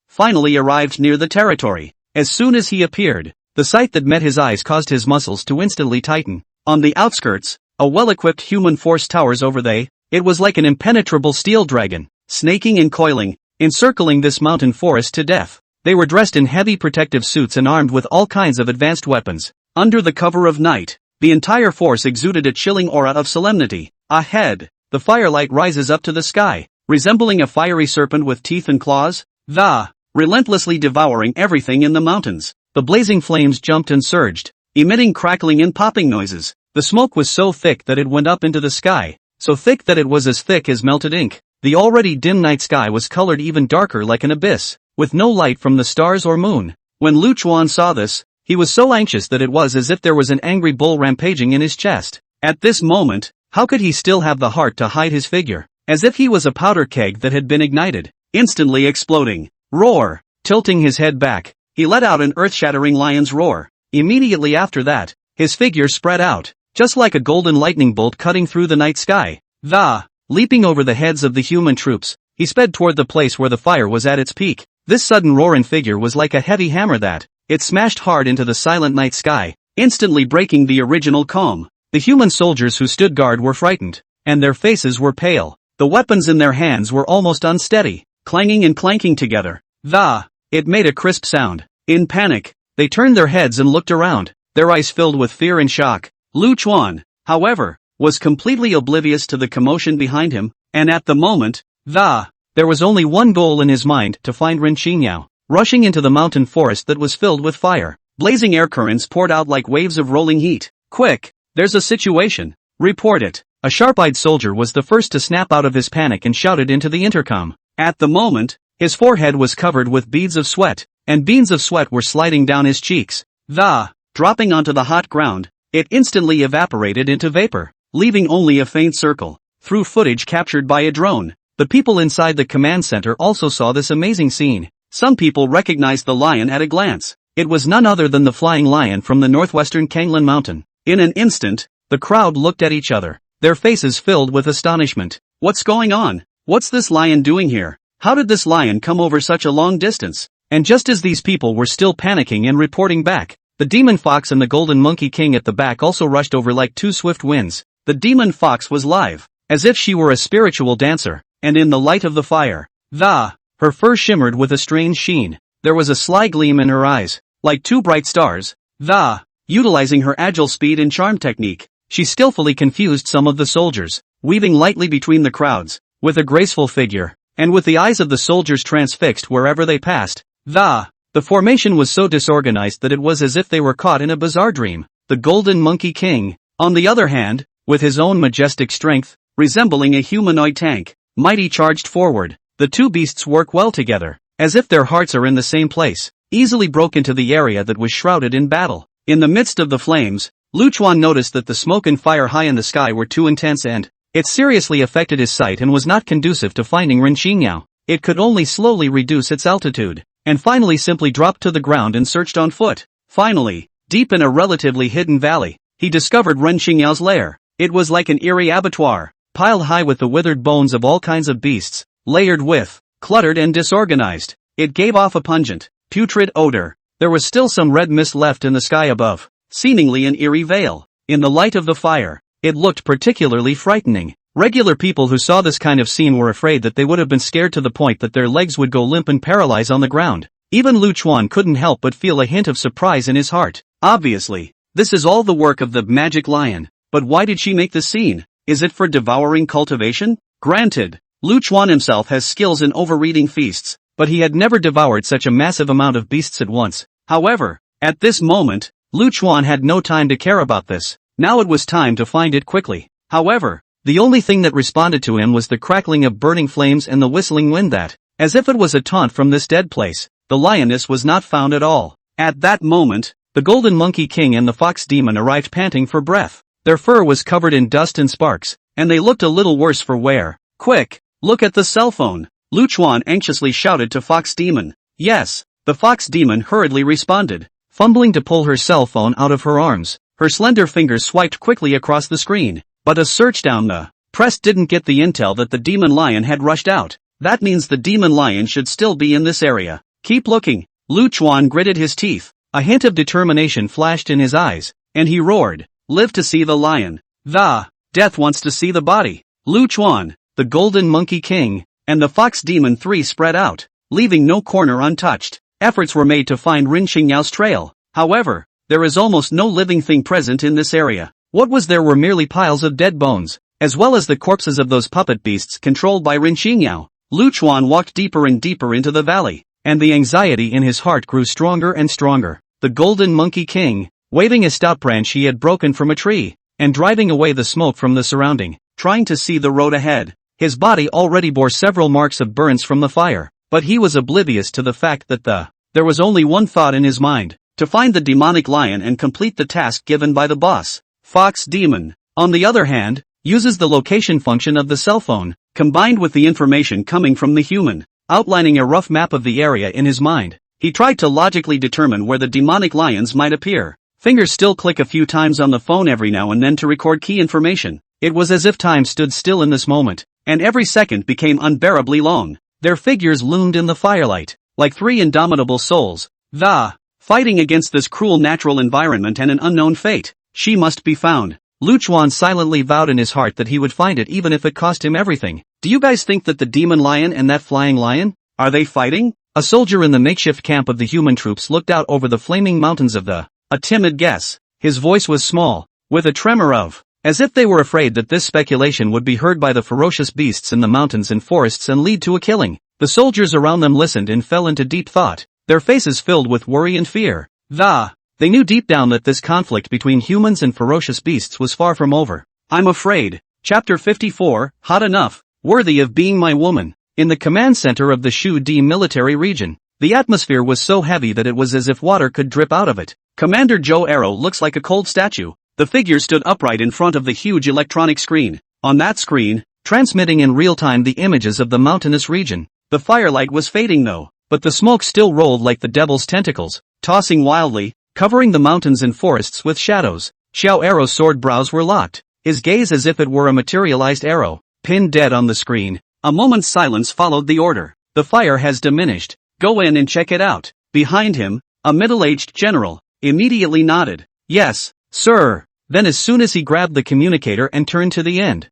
Finally arrived near the territory. As soon as he appeared, the sight that met his eyes caused his muscles to instantly tighten. On the outskirts, a well-equipped human force towers over they. It was like an impenetrable steel dragon, snaking and coiling, encircling this mountain forest to death. They were dressed in heavy protective suits and armed with all kinds of advanced weapons. Under the cover of night, the entire force exuded a chilling aura of solemnity. Ahead, the firelight rises up to the sky, resembling a fiery serpent with teeth and claws, relentlessly devouring everything in the mountains. The blazing flames jumped and surged, emitting crackling and popping noises. The smoke was so thick that it went up into the sky, so thick that it was as thick as melted ink. The already dim night sky was colored even darker like an abyss, with no light from the stars or moon. When Lu Chuan saw this, he was so anxious that it was as if there was an angry bull rampaging in his chest. At this moment, how could he still have the heart to hide his figure? As if he was a powder keg that had been ignited, instantly exploding. Roar! Tilting his head back, he let out an earth-shattering lion's roar. Immediately after that, his figure spread out, just like a golden lightning bolt cutting through the night sky. Leaping over the heads of the human troops, he sped toward the place where the fire was at its peak. This sudden roaring figure was like a heavy hammer that, it smashed hard into the silent night sky, instantly breaking the original calm. The human soldiers who stood guard were frightened, and their faces were pale. The weapons in their hands were almost unsteady, clanging and clanking together. It made a crisp sound. In panic, they turned their heads and looked around, their eyes filled with fear and shock. Lu Chuan, however, was completely oblivious to the commotion behind him, and at the moment, there was only one goal in his mind: to find Ren Qingyao. Rushing into the mountain forest that was filled with fire, blazing air currents poured out like waves of rolling heat. Quick, there's a situation. Report it. A sharp-eyed soldier was the first to snap out of his panic and shouted into the intercom. At the moment, his forehead was covered with beads of sweat, and beads of sweat were sliding down his cheeks. Dropping onto the hot ground, it instantly evaporated into vapor, leaving only a faint circle. Through footage captured by a drone, the people inside the command center also saw this amazing scene. Some people recognized the lion at a glance. It was none other than the flying lion from the northwestern Kanglan mountain. In an instant, the crowd looked at each other, their faces filled with astonishment. What's going on? What's this lion doing here? How did this lion come over such a long distance? And just as these people were still panicking and reporting back, the demon fox and the golden monkey king at the back also rushed over like two swift winds. The demon fox was live, as if she were a spiritual dancer, and in the light of the fire, her fur shimmered with a strange sheen. There was a sly gleam in her eyes, like two bright stars. Utilizing her agile speed and charm technique, she skillfully confused some of the soldiers, weaving lightly between the crowds, with a graceful figure, and with the eyes of the soldiers transfixed wherever they passed. The formation was so disorganized that it was as if they were caught in a bizarre dream. The golden monkey king, on the other hand, with his own majestic strength, resembling a humanoid tank, mighty charged forward. The two beasts work well together, as if their hearts are in the same place, easily broke into the area that was shrouded in battle. In the midst of the flames, Lu Chuan noticed that the smoke and fire high in the sky were too intense and it seriously affected his sight and was not conducive to finding Ren Qingyao. It could only slowly reduce its altitude, and finally simply dropped to the ground and searched on foot. Finally, deep in a relatively hidden valley, he discovered Ren Qingyao's lair. It was like an eerie abattoir, piled high with the withered bones of all kinds of beasts, layered with, cluttered and disorganized. It gave off a pungent, putrid odor. There was still some red mist left in the sky above, seemingly an eerie veil. In the light of the fire, it looked particularly frightening. Regular people who saw this kind of scene were afraid that they would have been scared to the point that their legs would go limp and paralyze on the ground. Even Lu Chuan couldn't help but feel a hint of surprise in his heart. Obviously, this is all the work of the magic lion. But why did she make this scene? Is it for devouring cultivation? Granted, Lu Chuan himself has skills in overeating feasts, but he had never devoured such a massive amount of beasts at once. However, at this moment, Lu Chuan had no time to care about this. Now it was time to find it quickly. However, the only thing that responded to him was the crackling of burning flames and the whistling wind that, as if it was a taunt from this dead place, the lioness was not found at all. At that moment, the golden monkey king and the fox demon arrived panting for breath. Their fur was covered in dust and sparks, and they looked a little worse for wear. Quick, look at the cell phone. Lu Chuan anxiously shouted to Fox Demon. Yes, the Fox Demon hurriedly responded, fumbling to pull her cell phone out of her arms. Her slender fingers swiped quickly across the screen, but a search down the press didn't get the intel that the demon lion had rushed out. That means the demon lion should still be in this area. Keep looking. Lu Chuan gritted his teeth. A hint of determination flashed in his eyes, and he roared, "Live to see the lion. Death wants to see the body." Lu Chuan, the golden monkey king, and the fox demon three spread out, leaving no corner untouched. Efforts were made to find Ren Qingyao's trail. However, there is almost no living thing present in this area. What was there were merely piles of dead bones, as well as the corpses of those puppet beasts controlled by Ren Qingyao. Lu Chuan walked deeper and deeper into the valley, and the anxiety in his heart grew stronger and stronger. The golden monkey king, waving a stout branch he had broken from a tree, and driving away the smoke from the surrounding, trying to see the road ahead. His body already bore several marks of burns from the fire, but he was oblivious to the fact that there was only one thought in his mind: to find the demonic lion and complete the task given by the boss. Fox Demon, on the other hand, uses the location function of the cell phone, combined with the information coming from the human, outlining a rough map of the area in his mind. He tried to logically determine where the demonic lions might appear. Fingers still click a few times on the phone every now and then to record key information. It was as if time stood still in this moment, and every second became unbearably long. Their figures loomed in the firelight, like three indomitable souls. The fighting against this cruel natural environment and an unknown fate. She must be found. Luchuan silently vowed in his heart that he would find it even if it cost him everything. Do you guys think that the demon lion and that flying lion, are they fighting? A soldier in the makeshift camp of the human troops looked out over the flaming mountains of a timid guess. His voice was small, with a tremor as if they were afraid that this speculation would be heard by the ferocious beasts in the mountains and forests and lead to a killing. The soldiers around them listened and fell into deep thought, their faces filled with worry and fear. They knew deep down that this conflict between humans and ferocious beasts was far from over. I'm afraid. Chapter 54, Hot Enough, Worthy of Being My Woman. In the command center of the Shu D military region, the atmosphere was so heavy that it was as if water could drip out of it. Commander Joe Arrow looks like a cold statue. The figure stood upright in front of the huge electronic screen. On that screen, transmitting in real time the images of the mountainous region. The firelight was fading though, but the smoke still rolled like the devil's tentacles, tossing wildly, covering the mountains and forests with shadows. Xiao Arrow's sword brows were locked, his gaze as if it were a materialized arrow, pinned dead on the screen. A moment's silence followed the order. The fire has diminished. Go in and check it out. Behind him, a middle-aged general immediately nodded. Yes, sir. Then as soon as he grabbed the communicator and turned to the end,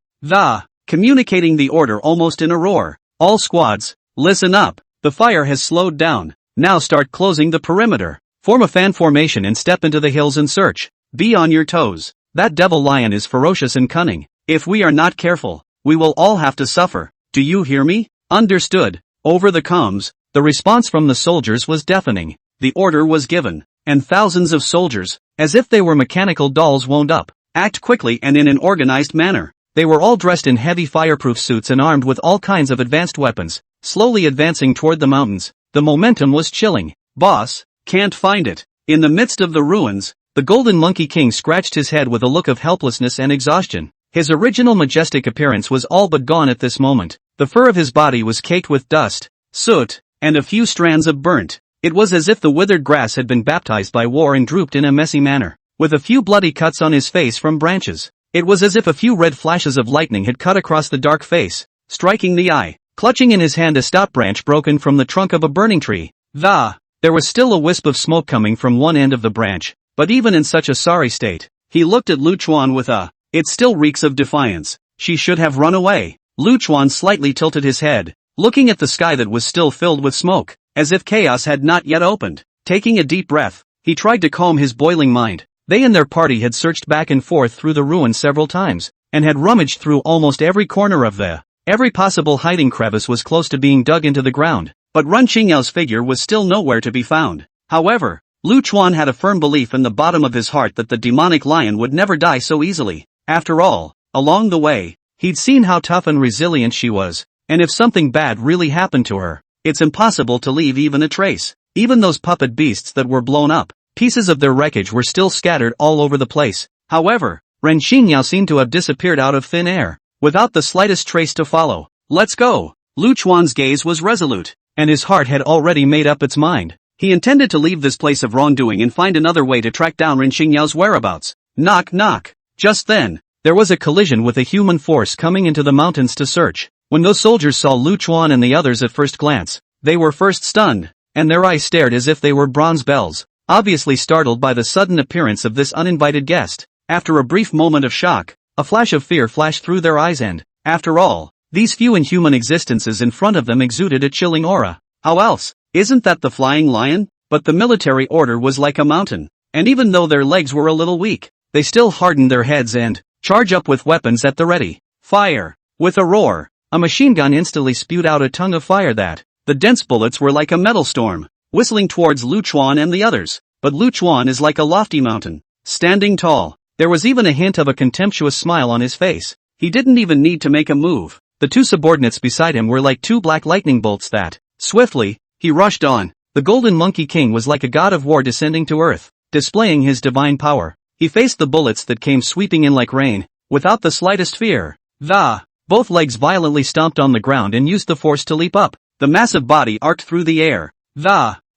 communicating the order almost in a roar. All squads, listen up. The fire has slowed down. Now start closing the perimeter. Form a fan formation and step into the hills and search. Be on your toes. That devil lion is ferocious and cunning. If we are not careful, we will all have to suffer. Do you hear me? Understood. Over the comms, the response from the soldiers was deafening. The order was given, and thousands of soldiers, as if they were mechanical dolls, wound up. Act quickly and in an organized manner. They were all dressed in heavy fireproof suits and armed with all kinds of advanced weapons, slowly advancing toward the mountains. The momentum was chilling. Boss, can't find it. In the midst of the ruins, the Golden Monkey King scratched his head with a look of helplessness and exhaustion. His original majestic appearance was all but gone at this moment. The fur of his body was caked with dust, soot, and a few strands of burnt. It was as if the withered grass had been baptized by war and drooped in a messy manner, with a few bloody cuts on his face from branches. It was as if a few red flashes of lightning had cut across the dark face, striking the eye. Clutching in his hand a stout branch broken from the trunk of a burning tree. There was still a wisp of smoke coming from one end of the branch, but even in such a sorry state, he looked at Luchuan with it still reeks of defiance. She should have run away. Luchuan slightly tilted his head, looking at the sky that was still filled with smoke, as if chaos had not yet opened. Taking a deep breath, he tried to calm his boiling mind. They and their party had searched back and forth through the ruins several times, and had rummaged through almost every corner of every possible hiding crevice was close to being dug into the ground, but Ren Qingyao's figure was still nowhere to be found. However, Luchuan had a firm belief in the bottom of his heart that the demonic lion would never die so easily. After all, along the way, he'd seen how tough and resilient she was, and if something bad really happened to her, it's impossible to leave even a trace. Even those puppet beasts that were blown up, pieces of their wreckage were still scattered all over the place. However, Ren Qingyao seemed to have disappeared out of thin air, without the slightest trace to follow. Let's go. Luchuan's gaze was resolute, and his heart had already made up its mind. He intended to leave this place of wrongdoing and find another way to track down Ren Qingyao's whereabouts. Knock knock. Just then, there was a collision with a human force coming into the mountains to search. When those soldiers saw Luchuan and the others at first glance, they were first stunned, and their eyes stared as if they were bronze bells, obviously startled by the sudden appearance of this uninvited guest. After a brief moment of shock, a flash of fear flashed through their eyes and, after all, these few inhuman existences in front of them exuded a chilling aura. How else? Isn't that the flying lion? But the military order was like a mountain, and even though their legs were a little weak, they still hardened their heads and charge up with weapons at the ready. Fire! With a roar, a machine gun instantly spewed out a tongue of fire that, the dense bullets were like a metal storm, whistling towards Luchuan and the others. But Luchuan is like a lofty mountain, standing tall. There was even a hint of a contemptuous smile on his face. He didn't even need to make a move. The two subordinates beside him were like two black lightning bolts that, swiftly, he rushed on. The Golden Monkey King was like a god of war descending to earth, displaying his divine power. He faced the bullets that came sweeping in like rain, without the slightest fear. Both legs violently stomped on the ground and used the force to leap up. The massive body arced through the air.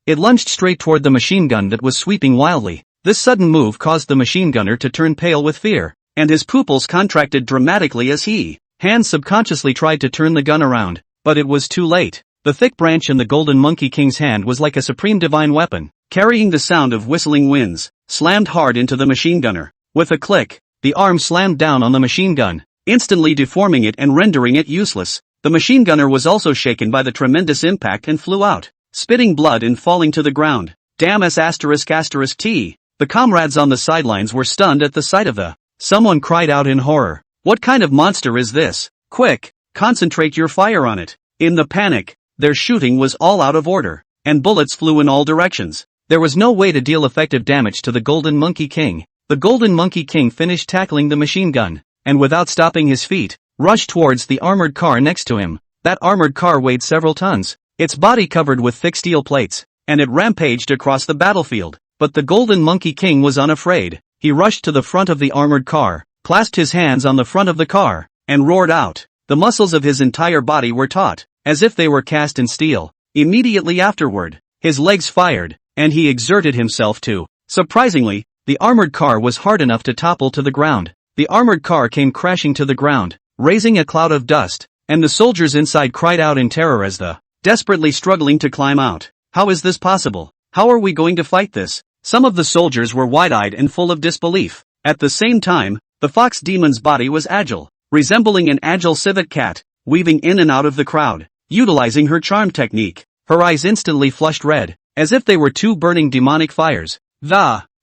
It lunged straight toward the machine gun that was sweeping wildly. This sudden move caused the machine gunner to turn pale with fear, and his pupils contracted dramatically as he, hands subconsciously tried to turn the gun around, but it was too late. The thick branch in the Golden Monkey King's hand was like a supreme divine weapon, carrying the sound of whistling winds, slammed hard into the machine gunner. With a click, the arm slammed down on the machine gun, instantly deforming it and rendering it useless. The machine gunner was also shaken by the tremendous impact and flew out, spitting blood and falling to the ground. Damn s******. The comrades on the sidelines were stunned at the sight of the. Someone cried out in horror. What kind of monster is this? Quick, concentrate your fire on it. In the panic, their shooting was all out of order, and bullets flew in all directions. There was no way to deal effective damage to the Golden Monkey King. The Golden Monkey King finished tackling the machine gun, and without stopping his feet, rushed towards the armored car next to him. That armored car weighed several tons, its body covered with thick steel plates, and it rampaged across the battlefield. But the Golden Monkey King was unafraid. He rushed to the front of the armored car, clasped his hands on the front of the car, and roared out. The muscles of his entire body were taut, as if they were cast in steel. Immediately afterward, his legs fired, and he exerted himself to. Surprisingly, the armored car was hard enough to topple to the ground. The armored car came crashing to the ground, raising a cloud of dust, and the soldiers inside cried out in terror as the desperately struggling to climb out. How is this possible? How are we going to fight this? Some of the soldiers were wide-eyed and full of disbelief. At the same time, the fox demon's body was agile, resembling an agile civet cat, weaving in and out of the crowd, utilizing her charm technique. Her eyes instantly flushed red, as if they were two burning demonic fires.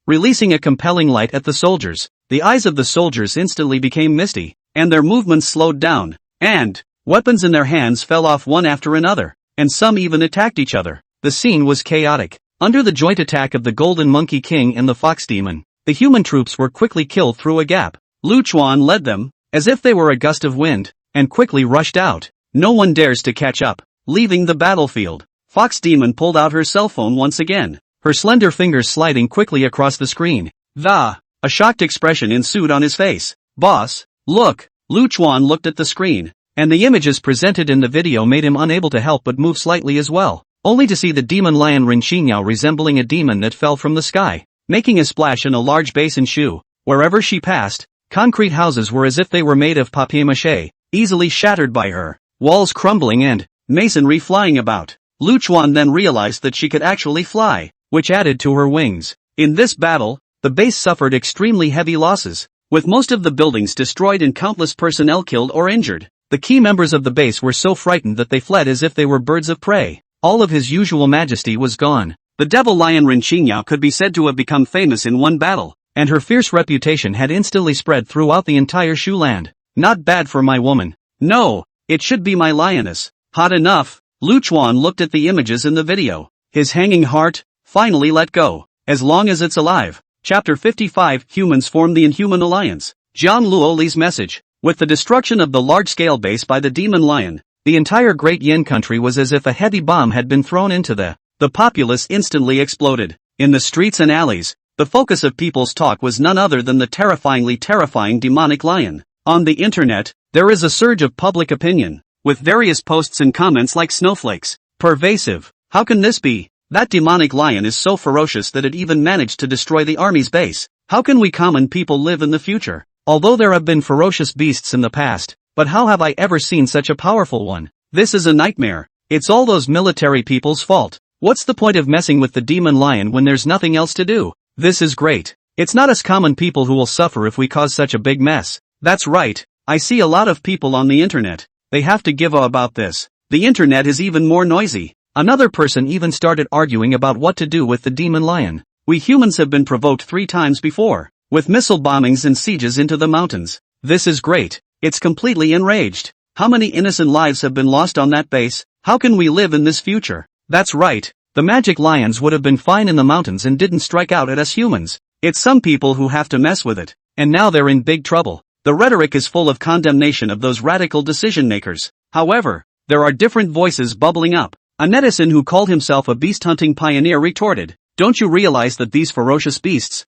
Releasing a compelling light at the soldiers. The eyes of the soldiers instantly became misty, and their movements slowed down, and weapons in their hands fell off one after another, and some even attacked each other. The scene was chaotic. Under the joint attack of the Golden Monkey King and the Fox Demon, the human troops were quickly killed through a gap. Lu Chuan led them, as if they were a gust of wind, and quickly rushed out. No one dares to catch up. Leaving the battlefield, Fox Demon pulled out her cell phone once again, her slender fingers sliding quickly across the screen. A shocked expression ensued on his face. Boss, look! Lu Chuan looked at the screen, and the images presented in the video made him unable to help but move slightly as well, only to see the demon lion Rinqinyao resembling a demon that fell from the sky, making a splash in a large basin shoe. Wherever she passed, concrete houses were as if they were made of papier-mâché, easily shattered by her, walls crumbling and masonry flying about. Lu Chuan then realized that she could actually fly, which added to her wings. In this battle, the base suffered extremely heavy losses, with most of the buildings destroyed and countless personnel killed or injured. The key members of the base were so frightened that they fled as if they were birds of prey. All of his usual majesty was gone. The devil lion Rinqinyao could be said to have become famous in one battle, and her fierce reputation had instantly spread throughout the entire Shu land. Not bad for my woman. No, it should be my lioness. Hot enough. Lu Chuan looked at the images in the video. His hanging heart finally let go. As long as it's alive. Chapter 55. Humans form the Inhuman Alliance. Jiang Luoli's message. With the destruction of the large-scale base by the demon lion, the entire Great Yin country was as if a heavy bomb had been thrown into the populace instantly exploded. In the streets and alleys, the focus of people's talk was none other than the terrifyingly terrifying demonic lion. On the internet, there is a surge of public opinion, with various posts and comments like snowflakes. Pervasive. How can this be? That demonic lion is so ferocious that it even managed to destroy the army's base. How can we common people live in the future? Although there have been ferocious beasts in the past, but how have I ever seen such a powerful one? This is a nightmare. It's all those military people's fault. What's the point of messing with the demon lion when there's nothing else to do? This is great. It's not us common people who will suffer if we cause such a big mess. That's right. I see a lot of people on the internet. They have to give a about this. The internet is even more noisy. Another person even started arguing about what to do with the demon lion. We humans have been provoked 3 times before, with missile bombings and sieges into the mountains. This is great. It's completely enraged. How many innocent lives have been lost on that base? How can we live in this future? That's right. The magic lions would have been fine in the mountains and didn't strike out at us humans. It's some people who have to mess with it. And now they're in big trouble. The rhetoric is full of condemnation of those radical decision makers. However, there are different voices bubbling up. A netizen who called himself a beast-hunting pioneer retorted, "Don't you realize that these ferocious beasts,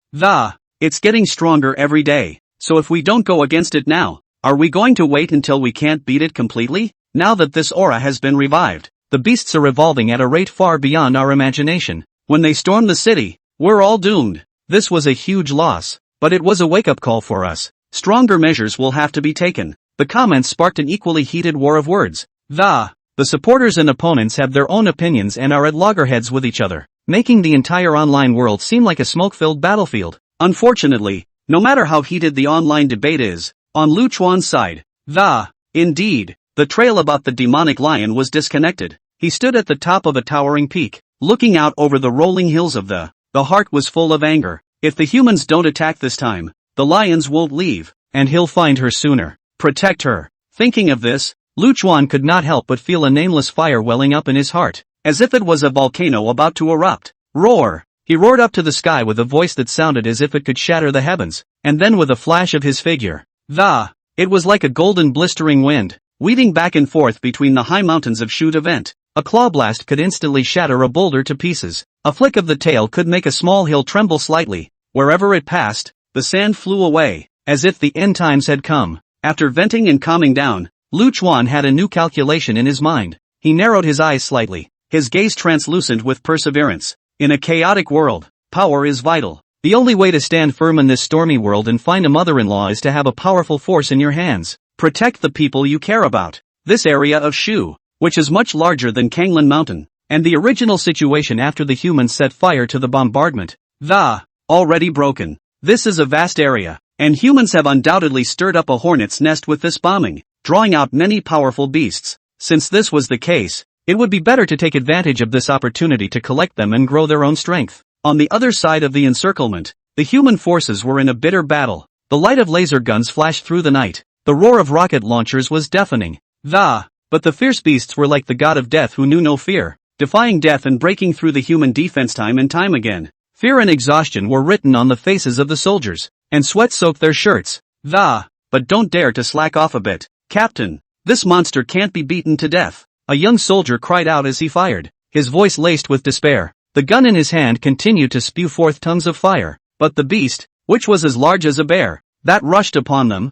it's getting stronger every day, so if we don't go against it now, are we going to wait until we can't beat it completely? Now that this aura has been revived, the beasts are evolving at a rate far beyond our imagination. When they storm the city, we're all doomed." This was a huge loss, but it was a wake-up call for us. Stronger measures will have to be taken. The comments sparked an equally heated war of words. The supporters and opponents have their own opinions and are at loggerheads with each other. making the entire online world seem like a smoke-filled battlefield. Unfortunately, no matter how heated the online debate is, on Lu Chuan's side, the trail about the demonic lion was disconnected. He stood at the top of a towering peak, looking out over the rolling hills of the heart was full of anger. If the humans don't attack this time, the lions won't leave, and he'll find her sooner. Protect her. Thinking of this, Lu Chuan could not help but feel a nameless fire welling up in his heart, as if it was a volcano about to erupt. Roar! He roared up to the sky with a voice that sounded as if it could shatter the heavens, and then with a flash of his figure, it was like a golden blistering wind, weaving back and forth between the high mountains of Shoot Event. A claw blast could instantly shatter a boulder to pieces. A flick of the tail could make a small hill tremble slightly. Wherever it passed, the sand flew away, as if the end times had come. After venting and calming down, Lu Chuan had a new calculation in his mind. He narrowed his eyes slightly, his gaze translucent with perseverance. In a chaotic world, power is vital. The only way to stand firm in this stormy world and find a mother-in-law is to have a powerful force in your hands. Protect the people you care about. This area of Shu, which is much larger than Kanglan Mountain, and the original situation after the humans set fire to the bombardment, already broken. This is a vast area, and humans have undoubtedly stirred up a hornet's nest with this bombing, drawing out many powerful beasts. Since this was the case, it would be better to take advantage of this opportunity to collect them and grow their own strength. On the other side of the encirclement, the human forces were in a bitter battle. The light of laser guns flashed through the night. The roar of rocket launchers was deafening. But the fierce beasts were like the god of death who knew no fear, defying death and breaking through the human defense time and time again. Fear and exhaustion were written on the faces of the soldiers, and sweat soaked their shirts. But don't dare to slack off a bit, Captain. This monster can't be beaten to death. A young soldier cried out as he fired, his voice laced with despair. The gun in his hand continued to spew forth tongues of fire, but the beast, which was as large as a bear, that rushed upon them,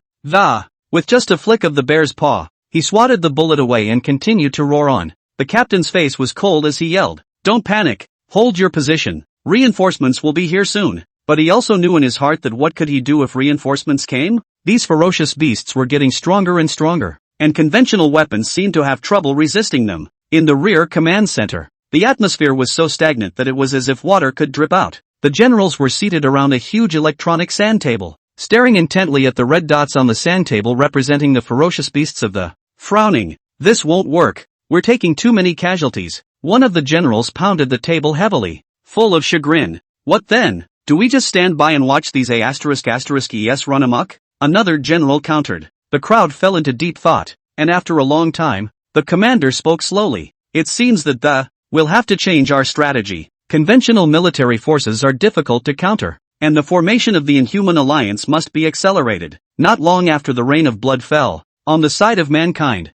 with just a flick of the bear's paw, he swatted the bullet away and continued to roar on. The captain's face was cold as he yelled, "Don't panic, hold your position, reinforcements will be here soon." But he also knew in his heart that what could he do if reinforcements came? These ferocious beasts were getting stronger and stronger, and conventional weapons seemed to have trouble resisting them. In the rear command center, the atmosphere was so stagnant that it was as if water could drip out. The generals were seated around a huge electronic sand table, staring intently at the red dots on the sand table representing the ferocious beasts of the frowning. "This won't work. We're taking too many casualties." One of the generals pounded the table heavily, full of chagrin. "What then? Do we just stand by and watch these ***es run amok?" Another general countered. The crowd fell into deep thought, and after a long time, the commander spoke slowly. "It seems that we'll have to change our strategy. Conventional military forces are difficult to counter, and the formation of the Inhuman Alliance must be accelerated." Not long after the rain of blood fell on the side of mankind,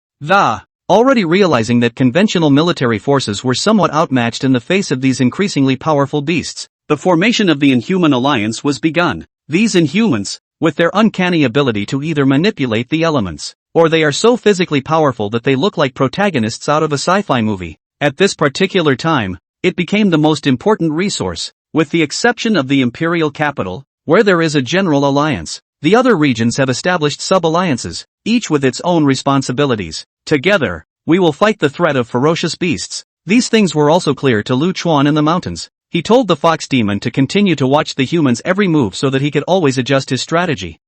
already realizing that conventional military forces were somewhat outmatched in the face of these increasingly powerful beasts, the formation of the Inhuman Alliance was begun. These Inhumans, with their uncanny ability to either manipulate the elements, or they are so physically powerful that they look like protagonists out of a sci-fi movie. At this particular time, it became the most important resource, with the exception of the imperial capital, where there is a general alliance. The other regions have established sub-alliances, each with its own responsibilities. Together, we will fight the threat of ferocious beasts. These things were also clear to Lu Chuan in the mountains. He told the fox demon to continue to watch the humans' every move so that he could always adjust his strategy.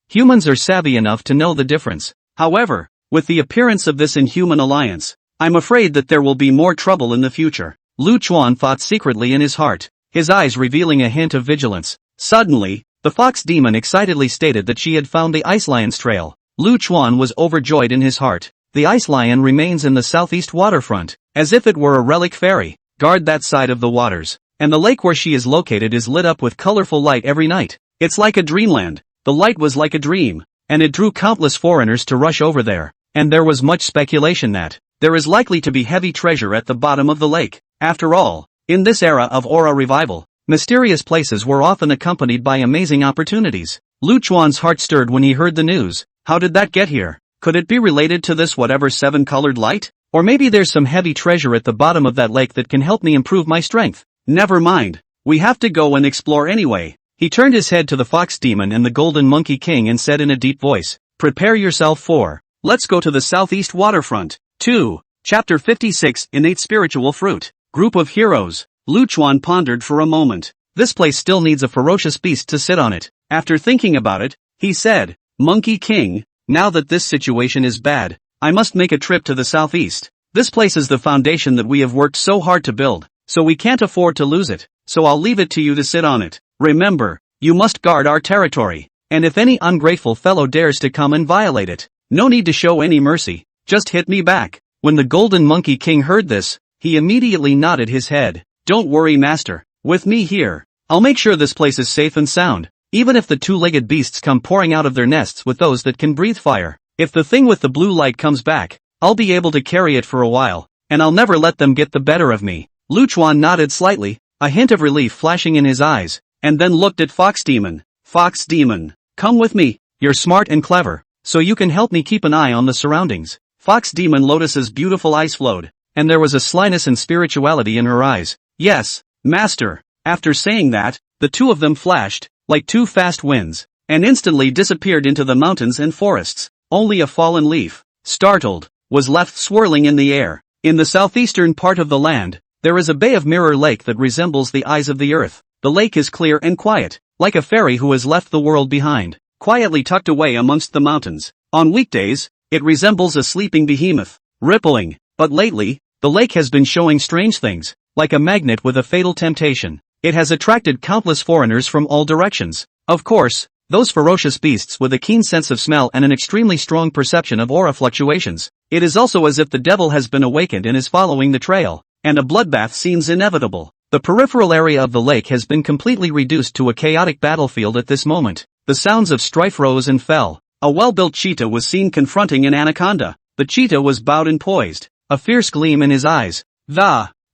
Humans are savvy enough to know the difference. However, with the appearance of this Inhuman Alliance, I'm afraid that there will be more trouble in the future. Lu Chuan thought secretly in his heart, his eyes revealing a hint of vigilance. Suddenly, the fox demon excitedly stated that she had found the ice lion's trail. Lu Chuan was overjoyed in his heart. The ice lion remains in the southeast waterfront, as if it were a relic fairy. Guard that side of the waters, and the lake where she is located is lit up with colorful light every night. It's like a dreamland. The light was like a dream, and it drew countless foreigners to rush over there, and there was much speculation that there is likely to be heavy treasure at the bottom of the lake. After all, in this era of aura revival, mysterious places were often accompanied by amazing opportunities. Lu Chuan's heart stirred when he heard the news. How did that get here? Could it be related to this whatever seven-colored light? Or maybe there's some heavy treasure at the bottom of that lake that can help me improve my strength. Never mind. We have to go and explore anyway. He turned his head to the fox demon and the golden monkey king and said in a deep voice, "Prepare yourself for, let's go to the southeast waterfront." 2. Chapter 56 Innate Spiritual Fruit. Group of Heroes. Luchuan pondered for a moment. This place still needs a ferocious beast to sit on it. After thinking about it, he said, Monkey King, now that this situation is bad, I must make a trip to the southeast. This place is the foundation that we have worked so hard to build, so we can't afford to lose it, so I'll leave it to you to sit on it. Remember, you must guard our territory, and if any ungrateful fellow dares to come and violate it, no need to show any mercy, just hit me back. When the Golden Monkey King heard this, he immediately nodded his head. Don't worry, master, with me here, I'll make sure this place is safe and sound, even if the two-legged beasts come pouring out of their nests with those that can breathe fire. If the thing with the blue light comes back, I'll be able to carry it for a while, and I'll never let them get the better of me. Luchuan nodded slightly, a hint of relief flashing in his eyes, and then looked at Fox Demon. Fox Demon, come with me, you're smart and clever, so you can help me keep an eye on the surroundings. Fox Demon Lotus's beautiful eyes flowed, and there was a slyness and spirituality in her eyes. Yes, master. After saying that, the two of them flashed, like two fast winds, and instantly disappeared into the mountains and forests. Only a fallen leaf, startled, was left swirling in the air. In the southeastern part of the land, there is a bay of mirror lake that resembles the eyes of the earth. The lake is clear and quiet, like a fairy who has left the world behind, quietly tucked away amongst the mountains. On weekdays, it resembles a sleeping behemoth, rippling, but lately, the lake has been showing strange things, like a magnet with a fatal temptation. It has attracted countless foreigners from all directions. Of course, those ferocious beasts with a keen sense of smell and an extremely strong perception of aura fluctuations. It is also as if the devil has been awakened and is following the trail, and a bloodbath seems inevitable. The peripheral area of the lake has been completely reduced to a chaotic battlefield at this moment. The sounds of strife rose and fell. A well-built cheetah was seen confronting an anaconda. The cheetah was bowed and poised, a fierce gleam in his eyes.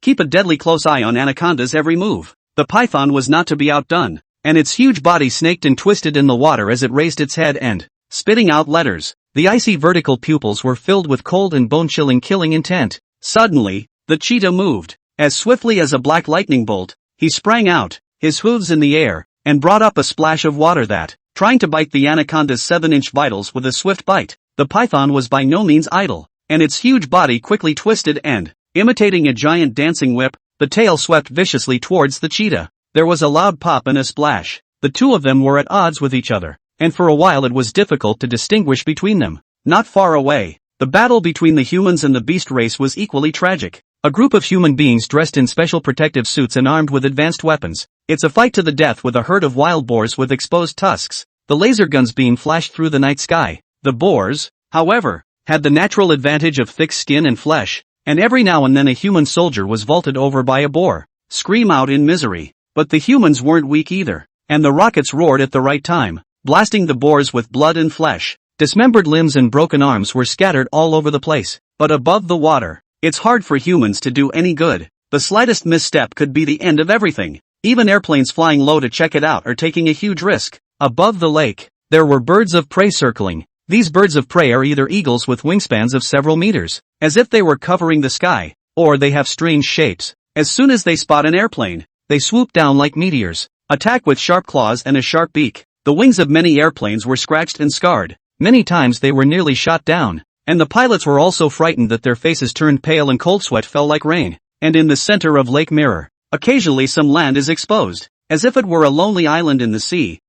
Keep a deadly close eye on anaconda's every move. The python was not to be outdone, and its huge body snaked and twisted in the water as it raised its head and, spitting out letters, the icy vertical pupils were filled with cold and bone-chilling killing intent. Suddenly, the cheetah moved. As swiftly as a black lightning bolt, he sprang out, his hooves in the air, and brought up a splash of water that, trying to bite the anaconda's 7-inch vitals with a swift bite. The python was by no means idle, and its huge body quickly twisted and, imitating a giant dancing whip, the tail swept viciously towards the cheetah. There was a loud pop and a splash. The two of them were at odds with each other, and for a while it was difficult to distinguish between them. Not far away, the battle between the humans and the beast race was equally tragic. A group of human beings dressed in special protective suits and armed with advanced weapons. It's a fight to the death with a herd of wild boars with exposed tusks. The laser guns beam flashed through the night sky. The boars, however, had the natural advantage of thick skin and flesh, and every now and then a human soldier was vaulted over by a boar. Scream out in misery. But the humans weren't weak either, and the rockets roared at the right time, blasting the boars with blood and flesh. Dismembered limbs and broken arms were scattered all over the place. But above the water, it's hard for humans to do any good. The slightest misstep could be the end of everything. Even airplanes flying low to check it out are taking a huge risk. Above the lake, there were birds of prey circling. These birds of prey are either eagles with wingspans of several meters, as if they were covering the sky, or they have strange shapes. As soon as they spot an airplane, they swoop down like meteors, attack with sharp claws and a sharp beak. The wings of many airplanes were scratched and scarred. Many times they were nearly shot down, and the pilots were also frightened that their faces turned pale and cold sweat fell like rain. And in the center of Lake Mirror, occasionally some land is exposed, as if it were a lonely island in the sea.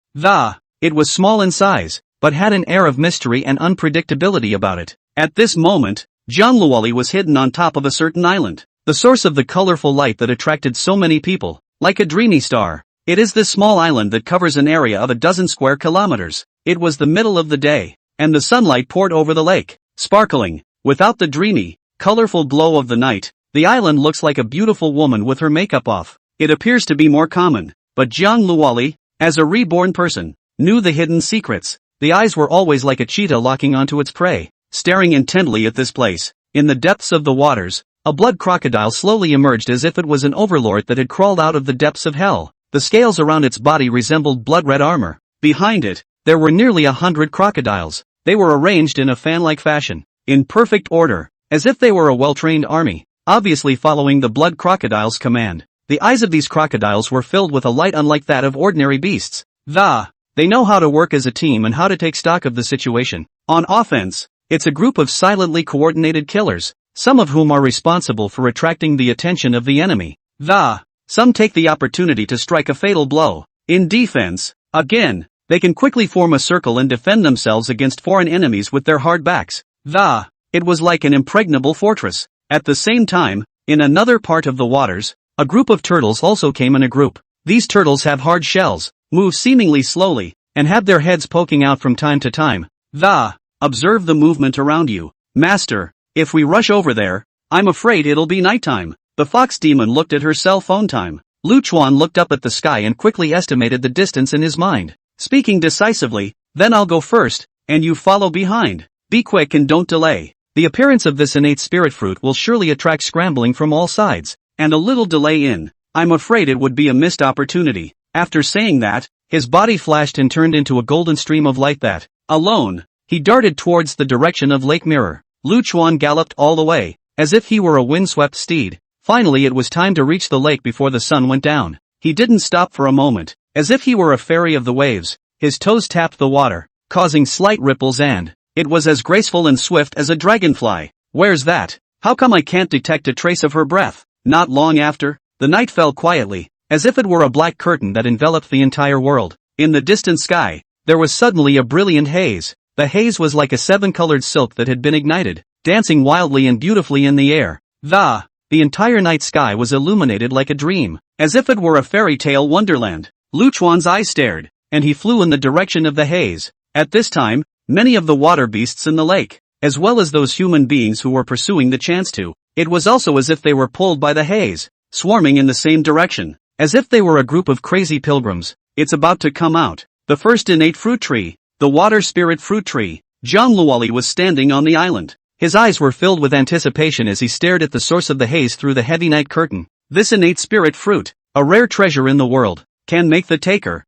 It was small in size, but had an air of mystery and unpredictability about it. At this moment, Jiangluoli was hidden on top of a certain island, the source of the colorful light that attracted so many people. Like a dreamy star, it is this small island that covers an area of a dozen square kilometers. It was the middle of the day, and the sunlight poured over the lake, sparkling. Without the dreamy, colorful glow of the night, the island looks like a beautiful woman with her makeup off. It appears to be more common, but Jiang Luoli, as a reborn person, knew the hidden secrets. The eyes were always like a cheetah locking onto its prey, staring intently at this place. In the depths of the waters, a blood crocodile slowly emerged as if it was an overlord that had crawled out of the depths of hell. The scales around its body resembled blood-red armor. Behind it, there were nearly 100 crocodiles. They were arranged in a fan-like fashion, in perfect order, as if they were a well-trained army, obviously following the blood crocodile's command. The eyes of these crocodiles were filled with a light unlike that of ordinary beasts. They know how to work as a team and how to take stock of the situation. On offense, it's a group of silently coordinated killers, some of whom are responsible for attracting the attention of the enemy. some take the opportunity to strike a fatal blow. In defense, again, they can quickly form a circle and defend themselves against foreign enemies with their hard backs. It was like an impregnable fortress. At the same time, in another part of the waters, a group of turtles also came in a group. These turtles have hard shells, move seemingly slowly, and have their heads poking out from time to time. Observe the movement around you. Master, if we rush over there, I'm afraid it'll be nighttime. The fox demon looked at her cell phone time. Lu Chuan looked up at the sky and quickly estimated the distance in his mind. Speaking decisively, then I'll go first, and you follow behind. Be quick and don't delay. The appearance of this innate spirit fruit will surely attract scrambling from all sides, and a little delay in, I'm afraid it would be a missed opportunity. After saying that, his body flashed and turned into a golden stream of light that, alone, he darted towards the direction of Lake Mirror. Lu Chuan galloped all the way, as if he were a windswept steed. Finally it was time to reach the lake before the sun went down. He didn't stop for a moment, as if he were a fairy of the waves. His toes tapped the water, causing slight ripples, and it was as graceful and swift as a dragonfly. Where's that? How come I can't detect a trace of her breath? Not long after, the night fell quietly, as if it were a black curtain that enveloped the entire world. In the distant sky, there was suddenly a brilliant haze. The haze was like a seven-colored silk that had been ignited, dancing wildly and beautifully in the air. The entire night sky was illuminated like a dream, as if it were a fairy tale wonderland. Lu Chuan's eyes stared, and he flew in the direction of the haze. At this time, many of the water beasts in the lake, as well as those human beings who were pursuing the chance to, it was also as if they were pulled by the haze, swarming in the same direction, as if they were a group of crazy pilgrims. It's about to come out. The first innate fruit tree, the water spirit fruit tree. Zhang Luoli was standing on the island. His eyes were filled with anticipation as he stared at the source of the haze through the heavy night curtain. This innate spirit fruit, a rare treasure in the world, can make the taker.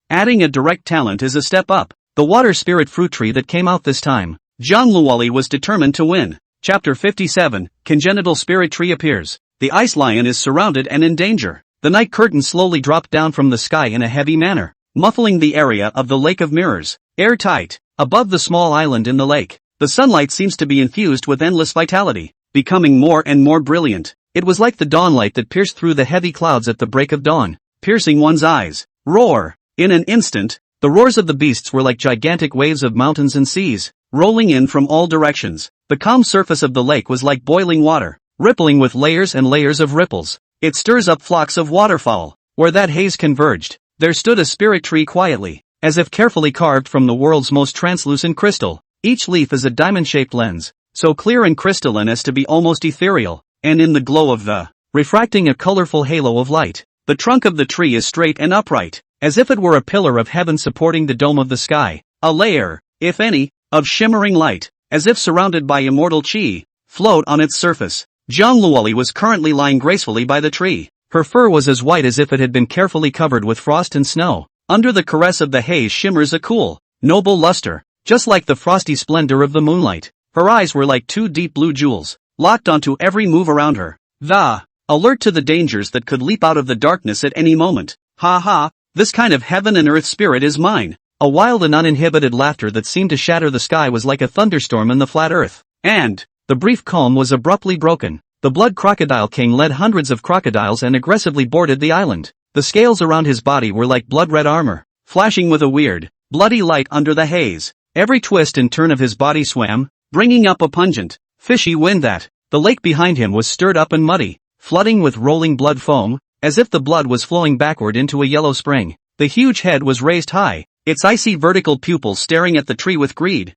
Adding a direct talent is a step up. The water spirit fruit tree that came out this time. Zhang Luoli was determined to win. Chapter 57, Congenital Spirit Tree appears. The ice lion is surrounded and in danger. The night curtain slowly dropped down from the sky in a heavy manner, muffling the area of the Lake of Mirrors. Airtight, above the small island in the lake, the sunlight seems to be infused with endless vitality, becoming more and more brilliant. It was like the dawnlight that pierced through the heavy clouds at the break of dawn, piercing one's eyes. Roar! In an instant, the roars of the beasts were like gigantic waves of mountains and seas, rolling in from all directions. The calm surface of the lake was like boiling water, rippling with layers and layers of ripples. It stirs up flocks of waterfowl. Where that haze converged, there stood a spirit tree quietly, as if carefully carved from the world's most translucent crystal. Each leaf is a diamond-shaped lens, so clear and crystalline as to be almost ethereal, and in the glow of the, refracting a colorful halo of light. The trunk of the tree is straight and upright, as if it were a pillar of heaven supporting the dome of the sky. A layer, if any, of shimmering light, as if surrounded by immortal chi, float on its surface. Zhang Luoli was currently lying gracefully by the tree. Her fur was as white as if it had been carefully covered with frost and snow. Under the caress of the haze shimmers a cool, noble luster, just like the frosty splendor of the moonlight. Her eyes were like two deep blue jewels, locked onto every move around her. Alert to the dangers that could leap out of the darkness at any moment. This kind of heaven and earth spirit is mine. A wild and uninhibited laughter that seemed to shatter the sky was like a thunderstorm in the flat earth. And the brief calm was abruptly broken. The Blood Crocodile King led hundreds of crocodiles and aggressively boarded the island. The scales around his body were like blood-red armor, flashing with a weird, bloody light under the haze. Every twist and turn of his body swam, bringing up a pungent, fishy wind that, the lake behind him was stirred up and muddy, flooding with rolling blood foam, as if the blood was flowing backward into a yellow spring. The huge head was raised high, its icy vertical pupils staring at the tree with greed.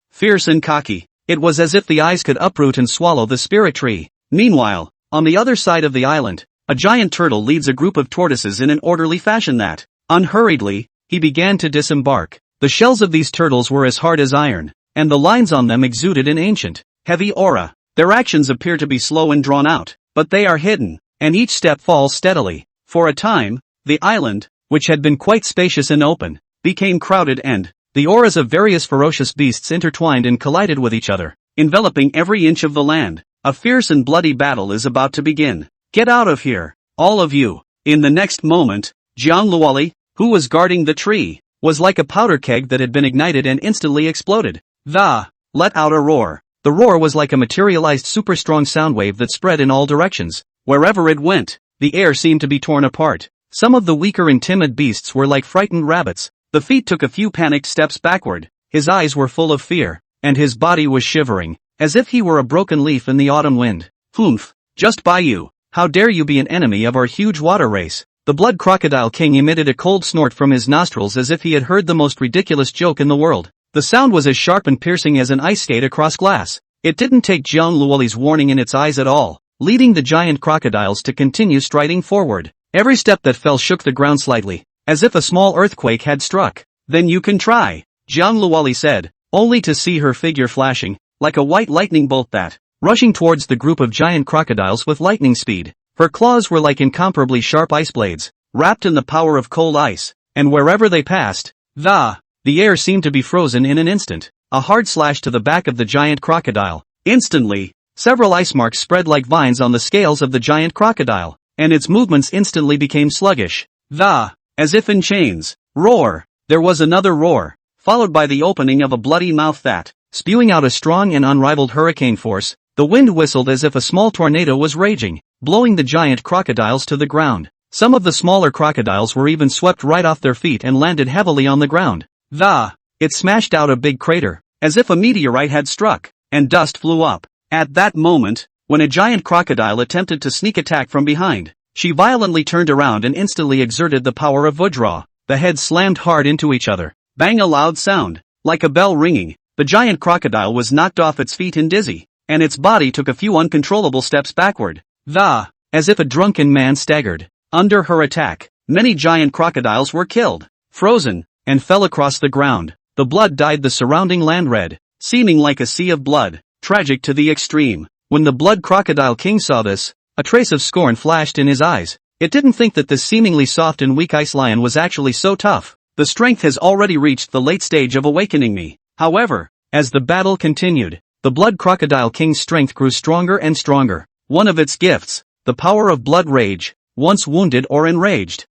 Fierce and cocky. It was as if the eyes could uproot and swallow the spirit tree. Meanwhile, on the other side of the island, a giant turtle leads a group of tortoises in an orderly fashion that, unhurriedly, he began to disembark. The shells of these turtles were as hard as iron, and the lines on them exuded an ancient, heavy aura. Their actions appear to be slow and drawn out, but they are hidden, and each step falls steadily. For a time, the island, which had been quite spacious and open, became crowded and the auras of various ferocious beasts intertwined and collided with each other, enveloping every inch of the land. A fierce and bloody battle is about to begin. Get out of here, all of you. In the next moment, Zhang Luoli, who was guarding the tree, was like a powder keg that had been ignited and instantly exploded. Let out a roar. The roar was like a materialized super-strong sound wave that spread in all directions. Wherever it went, the air seemed to be torn apart. Some of the weaker and timid beasts were like frightened rabbits. The feet took a few panicked steps backward, his eyes were full of fear, and his body was shivering, as if he were a broken leaf in the autumn wind. Humph! Just by you! How dare you be an enemy of our huge water race? The blood crocodile king emitted a cold snort from his nostrils as if he had heard the most ridiculous joke in the world. The sound was as sharp and piercing as an ice skate across glass. It didn't take Jiang Luoli's warning in its eyes at all, leading the giant crocodiles to continue striding forward. Every step that fell shook the ground slightly, as if a small earthquake had struck. Then you can try, Jiang Luoli said, only to see her figure flashing, like a white lightning bolt that, rushing towards the group of giant crocodiles with lightning speed. Her claws were like incomparably sharp ice blades, wrapped in the power of cold ice, and wherever they passed, the air seemed to be frozen in an instant. A hard slash to the back of the giant crocodile. Instantly, several ice marks spread like vines on the scales of the giant crocodile, and its movements instantly became sluggish. As if in chains. Roar! There was another roar, followed by the opening of a bloody mouth that, spewing out a strong and unrivaled hurricane force, the wind whistled as if a small tornado was raging, blowing the giant crocodiles to the ground. Some of the smaller crocodiles were even swept right off their feet and landed heavily on the ground. It smashed out a big crater, as if a meteorite had struck, and dust flew up. At that moment, when a giant crocodile attempted to sneak attack from behind, she violently turned around and instantly exerted the power of Vajra. The heads slammed hard into each other. Bang! A loud sound, like a bell ringing. The giant crocodile was knocked off its feet and dizzy, and its body took a few uncontrollable steps backward. As if a drunken man staggered. Under her attack, many giant crocodiles were killed, frozen, and fell across the ground. The blood dyed the surrounding land red, seeming like a sea of blood, tragic to the extreme. When the blood crocodile king saw this, a trace of scorn flashed in his eyes. It didn't think that this seemingly soft and weak ice lion was actually so tough. The strength has already reached the late stage of awakening me. However, as the battle continued, the blood crocodile king's strength grew stronger and stronger. One of its gifts, the power of blood rage, once wounded or enraged,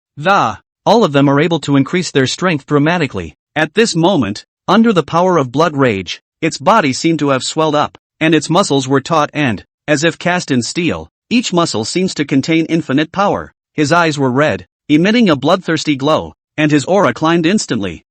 all of them are able to increase their strength dramatically. At this moment, under the power of blood rage, its body seemed to have swelled up, and its muscles were taut and, as if cast in steel, each muscle seems to contain infinite power. His eyes were red, emitting a bloodthirsty glow, and his aura climbed instantly.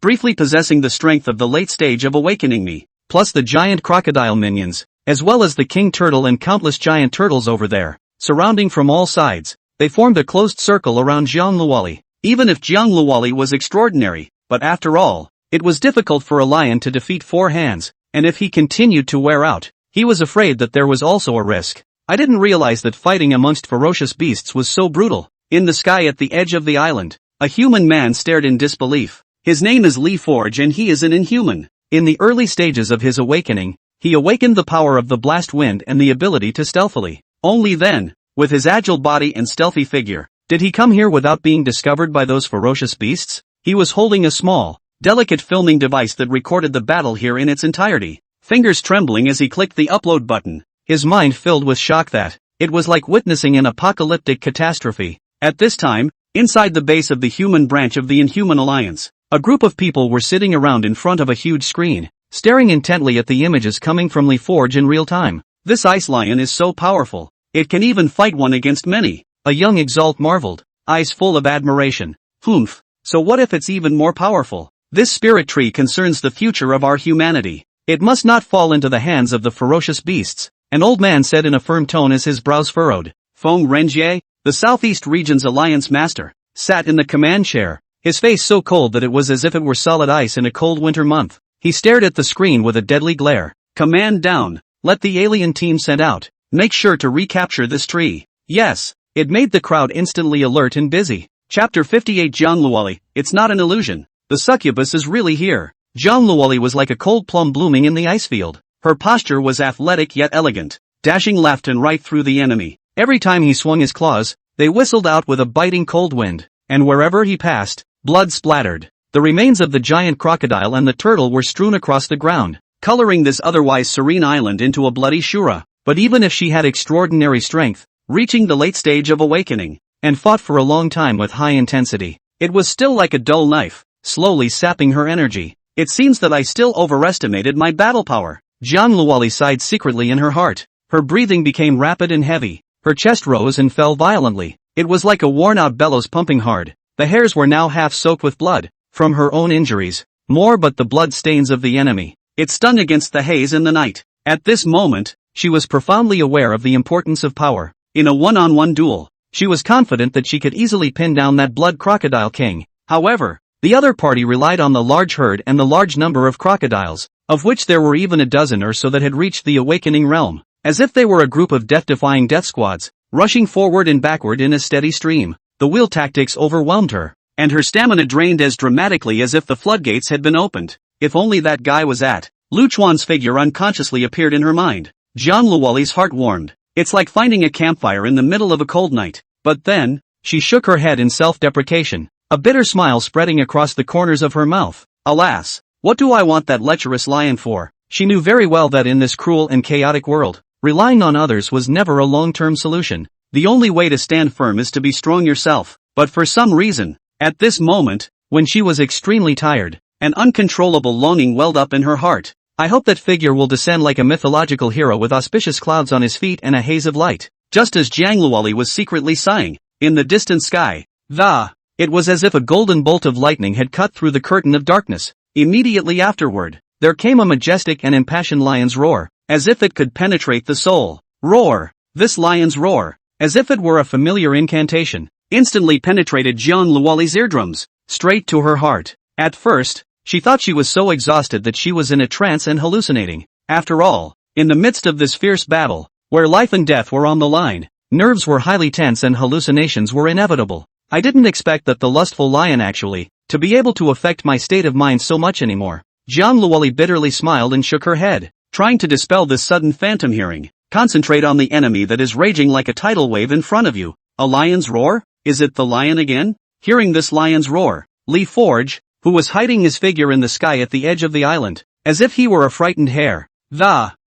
Briefly possessing the strength of the late stage of awakening me, plus the giant crocodile minions, as well as the king turtle and countless giant turtles over there, surrounding from all sides. They formed a closed circle around Jiang Luoli. Even if Jiang Luoli was extraordinary, but after all, it was difficult for a lion to defeat four hands, and if he continued to wear out, he was afraid that there was also a risk. I didn't realize that fighting amongst ferocious beasts was so brutal. In the sky at the edge of the island, a human man stared in disbelief. His name is Li Forge and he is an inhuman. In the early stages of his awakening, he awakened the power of the blast wind and the ability to stealthily. Only then, with his agile body and stealthy figure, did he come here without being discovered by those ferocious beasts. He was holding a small, delicate filming device that recorded the battle here in its entirety, fingers trembling as he clicked the upload button, his mind filled with shock that, it was like witnessing an apocalyptic catastrophe. At this time, inside the base of the human branch of the Inhuman Alliance, a group of people were sitting around in front of a huge screen, staring intently at the images coming from Li Forge in real time. This ice lion is so powerful. It can even fight one against many. A young exalt marveled, eyes full of admiration. Humph, so what if it's even more powerful? This spirit tree concerns the future of our humanity. It must not fall into the hands of the ferocious beasts, an old man said in a firm tone as his brows furrowed. Feng Renjie, the Southeast Region's alliance master, sat in the command chair, his face so cold that it was as if it were solid ice in a cold winter month. He stared at the screen with a deadly glare. Command down, let the alien team sent out. Make sure to recapture this tree. Yes, it made the crowd instantly alert and busy. Chapter 58 Jiang Luoli, it's not an illusion. The succubus is really here. Jiang Luoli was like a cold plum blooming in the ice field. Her posture was athletic yet elegant, dashing left and right through the enemy. Every time he swung his claws, they whistled out with a biting cold wind, and wherever he passed, blood splattered. The remains of the giant crocodile and the turtle were strewn across the ground, coloring this otherwise serene island into a bloody Shura. But even if she had extraordinary strength, reaching the late stage of awakening, and fought for a long time with high intensity, it was still like a dull knife, slowly sapping her energy. It seems that I still overestimated my battle power. Jiang Luoli sighed secretly in her heart. Her breathing became rapid and heavy, Her chest rose and fell violently. It was like a worn-out bellows pumping hard. The hairs were now half soaked with blood, from her own injuries. More but the blood stains of the enemy. It stunned against the haze in the night. At this moment, she was profoundly aware of the importance of power. In a one-on-one duel, she was confident that she could easily pin down that blood crocodile king. However, the other party relied on the large herd and the large number of crocodiles, of which there were even a dozen or so that had reached the awakening realm, as if they were a group of death-defying death squads, rushing forward and backward in a steady stream. The wheel tactics overwhelmed her, and her stamina drained as dramatically as if the floodgates had been opened. If only that guy was at. Lu Chuan's figure unconsciously appeared in her mind. Jiang Luoli's heart warmed. It's like finding a campfire in the middle of a cold night. But then, she shook her head in self-deprecation, a bitter smile spreading across the corners of her mouth. Alas, what do I want that lecherous lion for? She knew very well that in this cruel and chaotic world, relying on others was never a long-term solution. The only way to stand firm is to be strong yourself. But for some reason, at this moment, when she was extremely tired, an uncontrollable longing welled up in her heart. I hope that figure will descend like a mythological hero with auspicious clouds on his feet and a haze of light. Just as Jiang Luoli was secretly sighing, in the distant sky, it was as if a golden bolt of lightning had cut through the curtain of darkness. Immediately afterward, there came a majestic and impassioned lion's roar, as if it could penetrate the soul. Roar! This lion's roar, as if it were a familiar incantation, instantly penetrated Jiang Luoli's eardrums, straight to her heart. At first, she thought she was so exhausted that she was in a trance and hallucinating. After all, in the midst of this fierce battle, where life and death were on the line, nerves were highly tense and hallucinations were inevitable. I didn't expect that the lustful lion actually, to be able to affect my state of mind so much anymore. Jiang Luoli bitterly smiled and shook her head, trying to dispel this sudden phantom hearing. Concentrate on the enemy that is raging like a tidal wave in front of you. A lion's roar? Is it the lion again? Hearing this lion's roar, Li Forge, who was hiding his figure in the sky at the edge of the island, as if he were a frightened hare.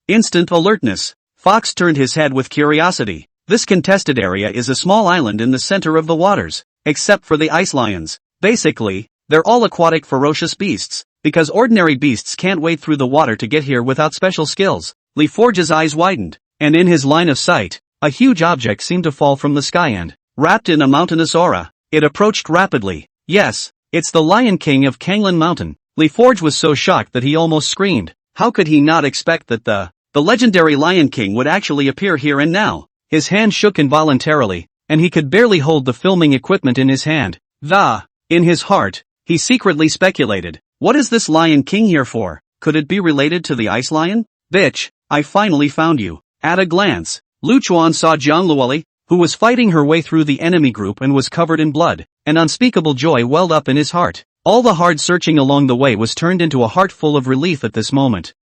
Instant alertness. Fox turned his head with curiosity. This contested area is a small island in the center of the waters, except for the ice lions. Basically, they're all aquatic ferocious beasts, because ordinary beasts can't wade through the water to get here without special skills. Li Forge's eyes widened, and in his line of sight, a huge object seemed to fall from the sky and, wrapped in a mountainous aura, it approached rapidly. Yes, it's the Lion King of Kanglan Mountain. Li Forge was so shocked that he almost screamed. How could he not expect that the legendary Lion King would actually appear here and now? His hand shook involuntarily, and he could barely hold the filming equipment in his hand. In his heart, he secretly speculated, what is this Lion King here for? Could it be related to the ice lion? Bitch, I finally found you. At a glance, Lu Chuan saw Jiang Luoli, who was fighting her way through the enemy group and was covered in blood. An unspeakable joy welled up in his heart. All the hard searching along the way was turned into a heart full of relief at this moment.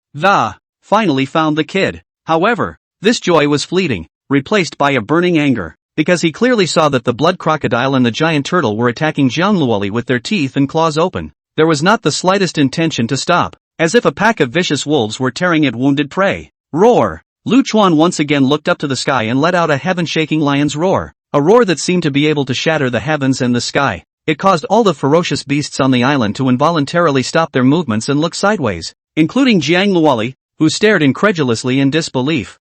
Finally found the kid. However, this joy was fleeting, replaced by a burning anger, because he clearly saw that the blood crocodile and the giant turtle were attacking Jiang Luoli with their teeth and claws open. There was not the slightest intention to stop, as if a pack of vicious wolves were tearing at wounded prey. Roar! Lu Chuan once again looked up to the sky and let out a heaven-shaking lion's roar, a roar that seemed to be able to shatter the heavens and the sky. It caused all the ferocious beasts on the island to involuntarily stop their movements and look sideways, including Jiang Luoli, who stared incredulously in disbelief.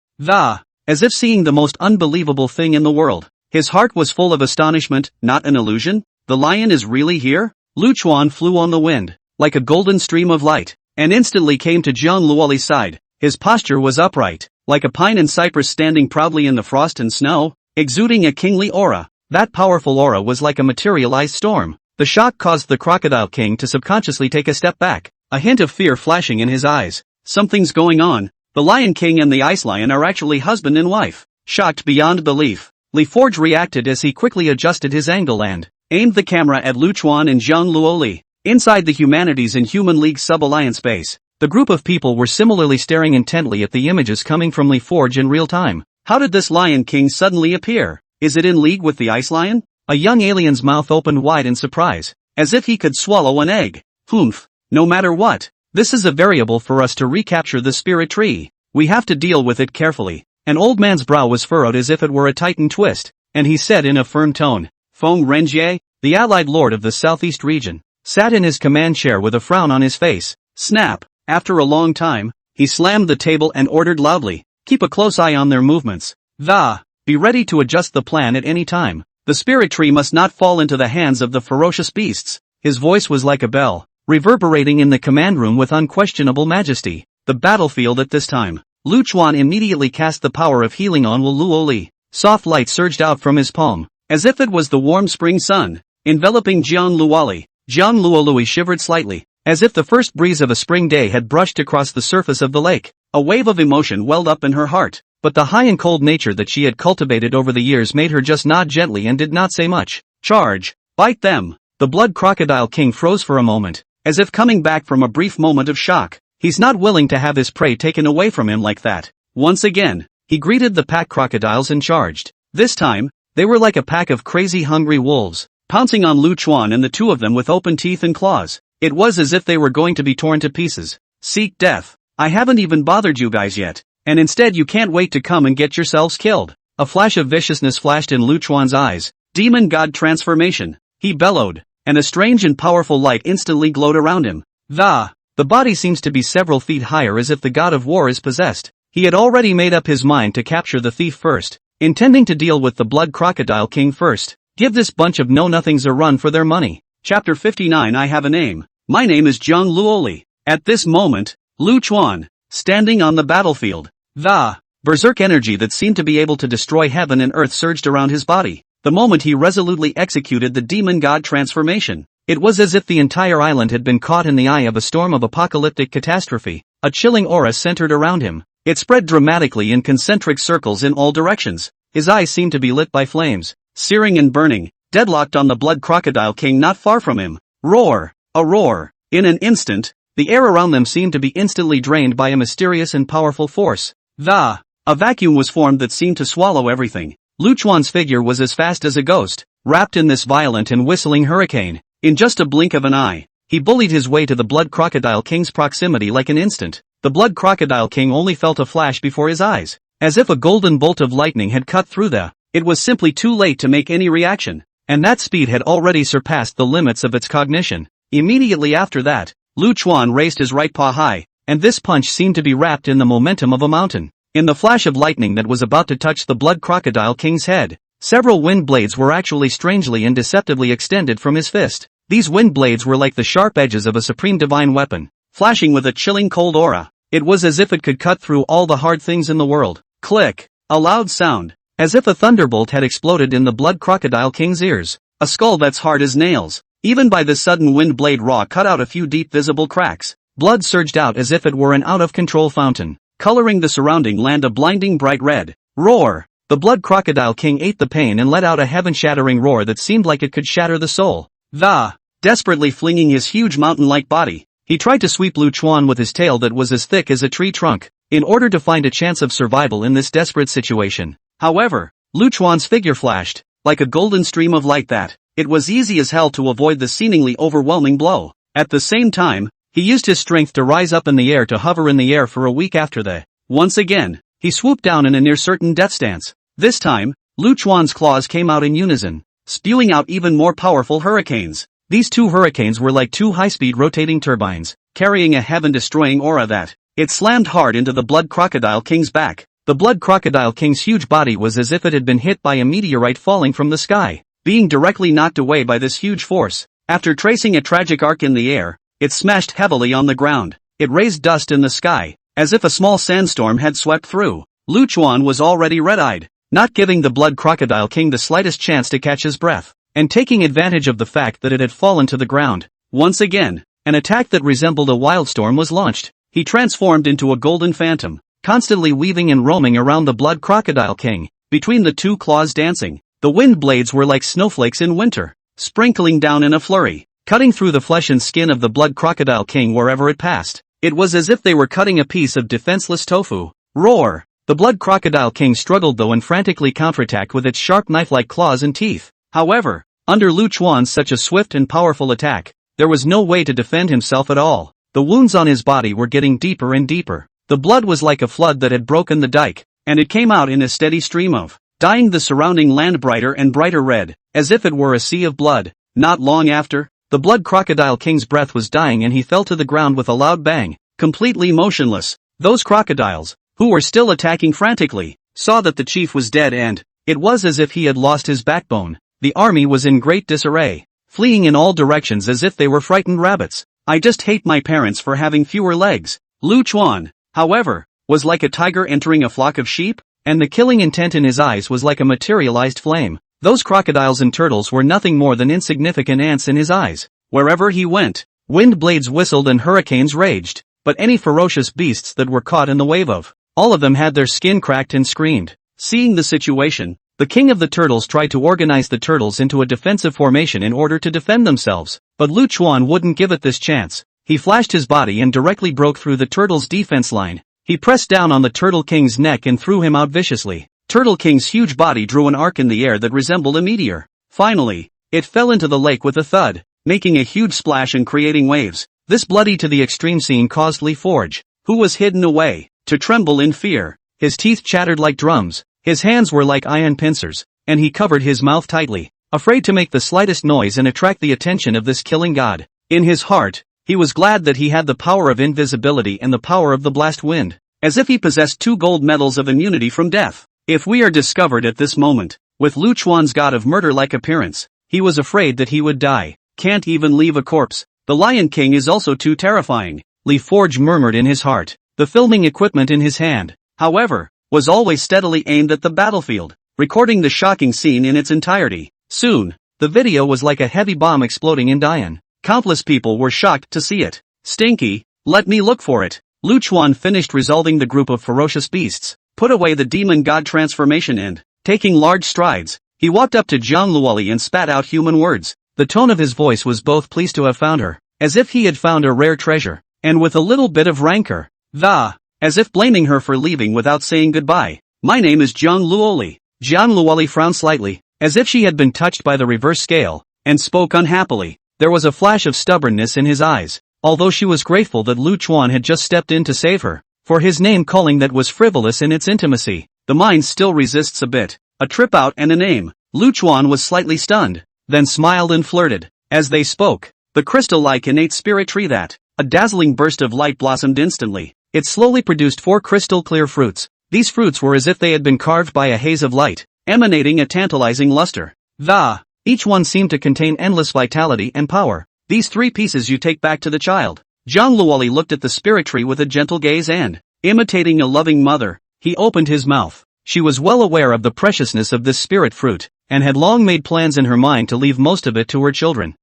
As if seeing the most unbelievable thing in the world. His heart was full of astonishment. Not an illusion? The lion is really here? Lu Chuan flew on the wind, like a golden stream of light, and instantly came to Jiang Luoli's side. His posture was upright, like a pine and cypress standing proudly in the frost and snow, exuding a kingly aura. That powerful aura was like a materialized storm. The shock caused the Crocodile King to subconsciously take a step back, a hint of fear flashing in his eyes. Something's going on. The Lion King and the Ice Lion are actually husband and wife. Shocked beyond belief, Li Forge reacted as he quickly adjusted his angle and aimed the camera at Lu Chuan and Jiang Luoli. Inside the Humanities and Human League sub-alliance base, the group of people were similarly staring intently at the images coming from Li Forge in real time. How did this Lion King suddenly appear? Is it in league with the Ice Lion? A young alien's mouth opened wide in surprise, as if he could swallow an egg. Humph, no matter what, this is a variable for us to recapture the spirit tree. We have to deal with it carefully. An old man's brow was furrowed as if it were a titan twist, and he said in a firm tone, Feng Renjie, the allied lord of the southeast region, sat in his command chair with a frown on his face. Snap! After a long time, he slammed the table and ordered loudly, keep a close eye on their movements. be ready to adjust the plan at any time. The spirit tree must not fall into the hands of the ferocious beasts. His voice was like a bell, reverberating in the command room with unquestionable majesty. The battlefield at this time. Lu Chuan immediately cast the power of healing on Wu Luoli. Soft light surged out from his palm, as if it was the warm spring sun, enveloping Jiang Luoli. Jiang Luolui shivered slightly, as if the first breeze of a spring day had brushed across the surface of the lake. A wave of emotion welled up in her heart, but the high and cold nature that she had cultivated over the years made her just nod gently and did not say much. Charge! Bite them! The blood crocodile king froze for a moment, as if coming back from a brief moment of shock. He's not willing to have his prey taken away from him like that. Once again, he greeted the pack crocodiles and charged. This time, they were like a pack of crazy hungry wolves, pouncing on Lu Chuan and the two of them with open teeth and claws. It was as if they were going to be torn to pieces. Seek death. I haven't even bothered you guys yet, and instead you can't wait to come and get yourselves killed. A flash of viciousness flashed in Lu Chuan's eyes. Demon God transformation. He bellowed, and a strange and powerful light instantly glowed around him. The body seems to be several feet higher, as if the god of war is possessed. He had already made up his mind to capture the thief first, intending to deal with the blood crocodile king first. Give this bunch of know-nothings a run for their money. Chapter 59. I have a name. My name is Jiang Luoli. At this moment, Lu Chuan, standing on the battlefield. The berserk energy that seemed to be able to destroy heaven and earth surged around his body, the moment he resolutely executed the demon god transformation. It was as if the entire island had been caught in the eye of a storm of apocalyptic catastrophe. A chilling aura centered around him. It spread dramatically in concentric circles in all directions. His eyes seemed to be lit by flames, searing and burning, deadlocked on the blood crocodile king not far from him. Roar! A roar! In an instant, the air around them seemed to be instantly drained by a mysterious and powerful force. A vacuum was formed that seemed to swallow everything. Lu Chuan's figure was as fast as a ghost, wrapped in this violent and whistling hurricane. In just a blink of an eye, he bullied his way to the blood crocodile king's proximity like an instant. The blood crocodile king only felt a flash before his eyes, as if a golden bolt of lightning had cut through it was simply too late to make any reaction, and that speed had already surpassed the limits of its cognition. Immediately after that, Lu Chuan raised his right paw high, and this punch seemed to be wrapped in the momentum of a mountain. In the flash of lightning that was about to touch the blood crocodile king's head, several wind blades were actually strangely and deceptively extended from his fist. These wind blades were like the sharp edges of a supreme divine weapon, flashing with a chilling cold aura. It was as if it could cut through all the hard things in the world. Click! A loud sound, as if a thunderbolt had exploded in the blood crocodile king's ears. A skull that's hard as nails. Even by this sudden wind blade raw cut out a few deep visible cracks. Blood surged out as if it were an out-of-control fountain, coloring the surrounding land a blinding bright red. Roar! The blood crocodile king ate the pain and let out a heaven-shattering roar that seemed like it could shatter the soul. Desperately flinging his huge mountain-like body, he tried to sweep Lu Chuan with his tail that was as thick as a tree trunk, in order to find a chance of survival in this desperate situation. However, Lu Chuan's figure flashed, like a golden stream of light that, it was easy as hell to avoid the seemingly overwhelming blow. At the same time, he used his strength to rise up in the air to hover in the air for a week after that. Once again, he swooped down in a near-certain death stance. This time, Lu Chuan's claws came out in unison, spewing out even more powerful hurricanes. These two hurricanes were like two high-speed rotating turbines, carrying a heaven-destroying aura that, it slammed hard into the blood crocodile king's back. The blood crocodile king's huge body was as if it had been hit by a meteorite falling from the sky, being directly knocked away by this huge force. After tracing a tragic arc in the air, it smashed heavily on the ground. It raised dust in the sky, as if a small sandstorm had swept through. Lu Chuan was already red-eyed, not giving the blood crocodile king the slightest chance to catch his breath, and taking advantage of the fact that it had fallen to the ground. Once again, an attack that resembled a wildstorm was launched. He transformed into a golden phantom, constantly weaving and roaming around the blood crocodile king, between the two claws dancing. The wind blades were like snowflakes in winter, sprinkling down in a flurry, cutting through the flesh and skin of the blood crocodile king wherever it passed. It was as if they were cutting a piece of defenseless tofu. Roar! The blood crocodile king struggled though and frantically counterattacked with its sharp knife-like claws and teeth. However, under Lu Chuan's such a swift and powerful attack, there was no way to defend himself at all. The wounds on his body were getting deeper and deeper. The blood was like a flood that had broken the dike, and it came out in a steady stream of, dyeing the surrounding land brighter and brighter red, as if it were a sea of blood. Not long after, the blood crocodile king's breath was dying and he fell to the ground with a loud bang, completely motionless. Those crocodiles, who were still attacking frantically, saw that the chief was dead and, It was as if he had lost his backbone. The army was in great disarray, fleeing in all directions as if they were frightened rabbits. I just hate my parents for having fewer legs. Lu Chuan, however, was like a tiger entering a flock of sheep, and the killing intent in his eyes was like a materialized flame. Those crocodiles and turtles were nothing more than insignificant ants in his eyes. Wherever he went, wind blades whistled and hurricanes raged, but any ferocious beasts that were caught in the wave of, all of them had their skin cracked and screamed. Seeing the situation, the king of the turtles tried to organize the turtles into a defensive formation in order to defend themselves, but Lu Chuan wouldn't give it this chance. He flashed his body and directly broke through the turtle's defense line. He pressed down on the Turtle King's neck and threw him out viciously. Turtle King's huge body drew an arc in the air that resembled a meteor. Finally, it fell into the lake with a thud, making a huge splash and creating waves. This bloody to the extreme scene caused Lee Forge, who was hidden away, to tremble in fear. His teeth chattered like drums, his hands were like iron pincers, and he covered his mouth tightly, afraid to make the slightest noise and attract the attention of this killing god. In his heart, he was glad that he had the power of invisibility and the power of the blast wind, as if he possessed 2 gold medals of immunity from death. If we are discovered at this moment, with Lu Chuan's god of murder-like appearance, he was afraid that he would die. Can't even leave a corpse. The Lion King is also too terrifying, Lee Forge murmured in his heart. The filming equipment in his hand, however, was always steadily aimed at the battlefield, recording the shocking scene in its entirety. Soon, the video was like a heavy bomb exploding in Dian. Countless people were shocked to see it. Stinky, let me look for it. Lu Chuan finished resolving the group of ferocious beasts, put away the demon god transformation and, taking large strides, he walked up to Jiang Luoli and spat out human words. The tone of his voice was both pleased to have found her, as if he had found a rare treasure, and with a little bit of rancor. As if blaming her for leaving without saying goodbye. My name is Jiang Luoli. Jiang Luoli frowned slightly, as if she had been touched by the reverse scale, and spoke unhappily. There was a flash of stubbornness in his eyes, although she was grateful that Lu Chuan had just stepped in to save her. For his name calling that was frivolous in its intimacy, the mind still resists a bit. A trip out and a name. Lu Chuan was slightly stunned, then smiled and flirted. As they spoke, the crystal-like innate spirit tree that, a dazzling burst of light blossomed instantly. It slowly produced 4 crystal-clear fruits. These fruits were as if they had been carved by a haze of light, emanating a tantalizing luster. Each one seemed to contain endless vitality and power. These 3 pieces you take back to the child. Jiang Luoli looked at the spirit tree with a gentle gaze and, imitating a loving mother, he opened his mouth. She was well aware of the preciousness of this spirit fruit, and had long made plans in her mind to leave most of it to her children.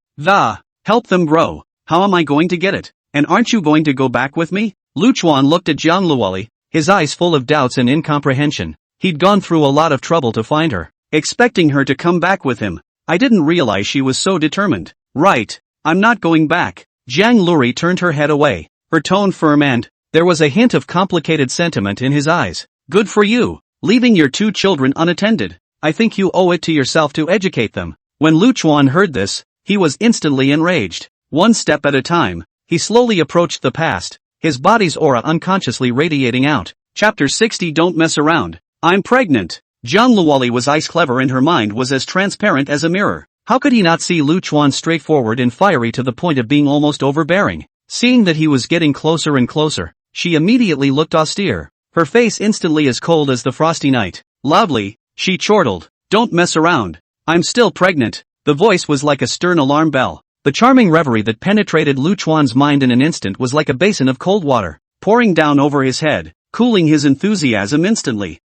Help them grow. How am I going to get it? And aren't you going to go back with me? Lu Chuan looked at Jiang Luoli, his eyes full of doubts and incomprehension. He'd gone through a lot of trouble to find her, expecting her to come back with him. I didn't realize she was so determined. Right, I'm not going back. Jiang Luori turned her head away, her tone firm and, there was a hint of complicated sentiment in his eyes. Good for you, leaving your 2 children unattended. I think you owe it to yourself to educate them. When Lu Chuan heard this, he was instantly enraged. One step at a time, he slowly approached the past, his body's aura unconsciously radiating out. Chapter 60. Don't mess around. I'm pregnant. Jiang Luoli was ice clever and her mind was as transparent as a mirror. How could he not see Lu Chuan straightforward and fiery to the point of being almost overbearing? Seeing that he was getting closer and closer, she immediately looked austere, her face instantly as cold as the frosty night. Loudly, she chortled, "Don't mess around. I'm still pregnant." The voice was like a stern alarm bell. The charming reverie that penetrated Lu Chuan's mind in an instant was like a basin of cold water, pouring down over his head, cooling his enthusiasm instantly.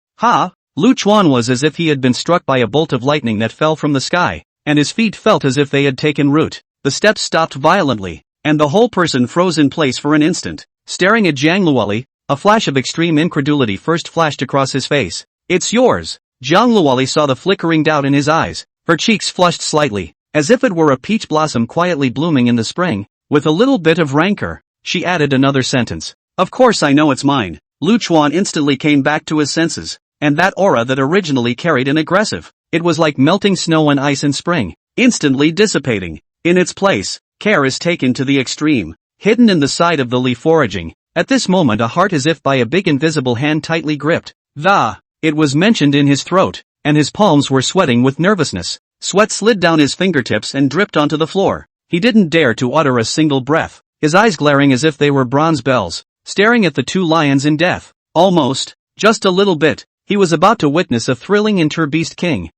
Lu Chuan was as if he had been struck by a bolt of lightning that fell from the sky, and his feet felt as if they had taken root. The steps stopped violently, and the whole person froze in place for an instant, staring at Jiang Luoli. A flash of extreme incredulity first flashed across his face. "It's yours." Jiang Luoli saw the flickering doubt in his eyes, her cheeks flushed slightly, as if it were a peach blossom quietly blooming in the spring. With a little bit of rancor, she added another sentence. "Of course I know it's mine." Lu Chuan instantly came back to his senses, and that aura that originally carried an aggressive, it was like melting snow and ice in spring, instantly dissipating. In its place, care is taken to the extreme, hidden in the side of the leaf foraging. At this moment a heart as if by a big invisible hand tightly gripped. It was mentioned in his throat, and his palms were sweating with nervousness. Sweat slid down his fingertips and dripped onto the floor. He didn't dare to utter a single breath, his eyes glaring as if they were bronze bells, staring at the 2 lions in death. Almost, just a little bit, He was about to witness a thrilling interbeast king.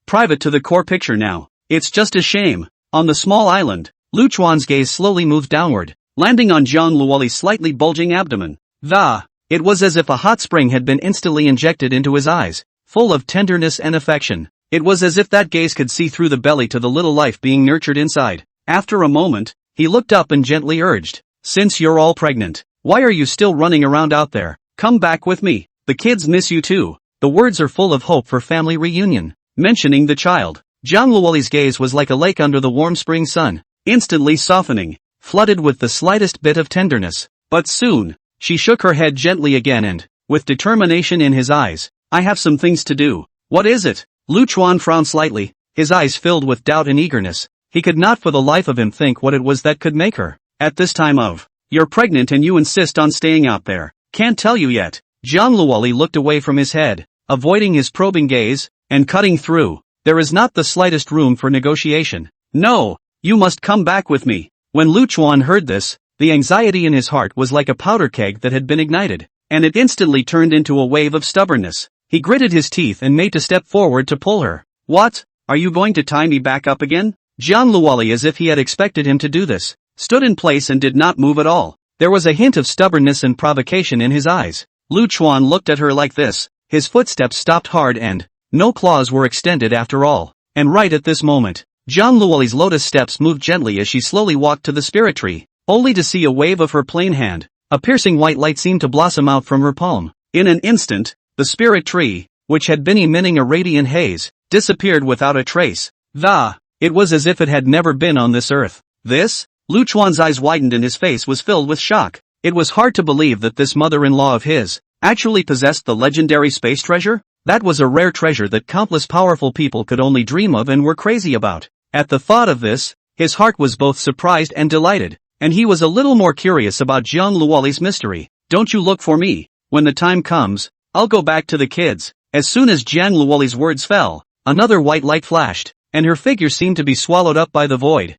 Private to the core picture now. It's just a shame. On the small island, Lu Chuan's gaze slowly moved downward, landing on Jiang Luoli's slightly bulging abdomen. It was as if a hot spring had been instantly injected into his eyes, full of tenderness and affection. It was as if that gaze could see through the belly to the little life being nurtured inside. After a moment, he looked up and gently urged, "Since you're all pregnant, why are you still running around out there? Come back with me. The kids miss you too." The words are full of hope for family reunion. Mentioning the child, Jiang Luoli's gaze was like a lake under the warm spring sun, instantly softening, flooded with the slightest bit of tenderness. But soon, she shook her head gently again and, with determination in his eyes, "I have some things to do." "What is it?" Lu Chuan frowned slightly, his eyes filled with doubt and eagerness. He could not for the life of him think what it was that could make her, at this time of, "You're pregnant and you insist on staying out there." "Can't tell you yet." Jiang Luoli looked away from his head, avoiding his probing gaze, and cutting through. "There is not the slightest room for negotiation. No, you must come back with me." When Lu Chuan heard this, the anxiety in his heart was like a powder keg that had been ignited, and it instantly turned into a wave of stubbornness. He gritted his teeth and made to step forward to pull her. "What? Are you going to tie me back up again?" Jiang Luoli, as if he had expected him to do this, stood in place and did not move at all. There was a hint of stubbornness and provocation in his eyes. Lu Chuan looked at her like this. His footsteps stopped hard and, no claws were extended after all. And right at this moment, Jiang Luoli's lotus steps moved gently as she slowly walked to the spirit tree, only to see a wave of her plain hand. A piercing white light seemed to blossom out from her palm. In an instant, the spirit tree, which had been emitting a radiant haze, disappeared without a trace. It was as if it had never been on this earth. This? Lu Chuan's eyes widened and his face was filled with shock. It was hard to believe that this mother-in-law of his actually possessed the legendary space treasure. That was a rare treasure that countless powerful people could only dream of and were crazy about. At the thought of this, his heart was both surprised and delighted, and he was a little more curious about Jiang Luoli's mystery. "Don't you look for me. When the time comes, I'll go back to the kids." As soon as Jiang Luoli's words fell, another white light flashed, and her figure seemed to be swallowed up by the void.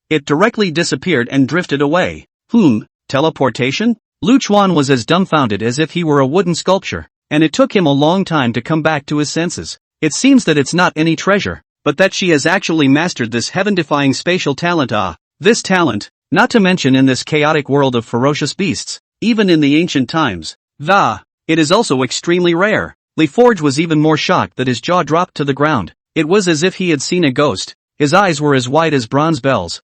It directly disappeared and drifted away. Teleportation? Lu Chuan was as dumbfounded as if he were a wooden sculpture, and it took him a long time to come back to his senses. It seems that it's not any treasure, but that she has actually mastered this heaven-defying spatial talent. This talent, not to mention in this chaotic world of ferocious beasts, even in the ancient times. It is also extremely rare. LeForge was even more shocked that his jaw dropped to the ground. It was as if he had seen a ghost. His eyes were as wide as bronze bells,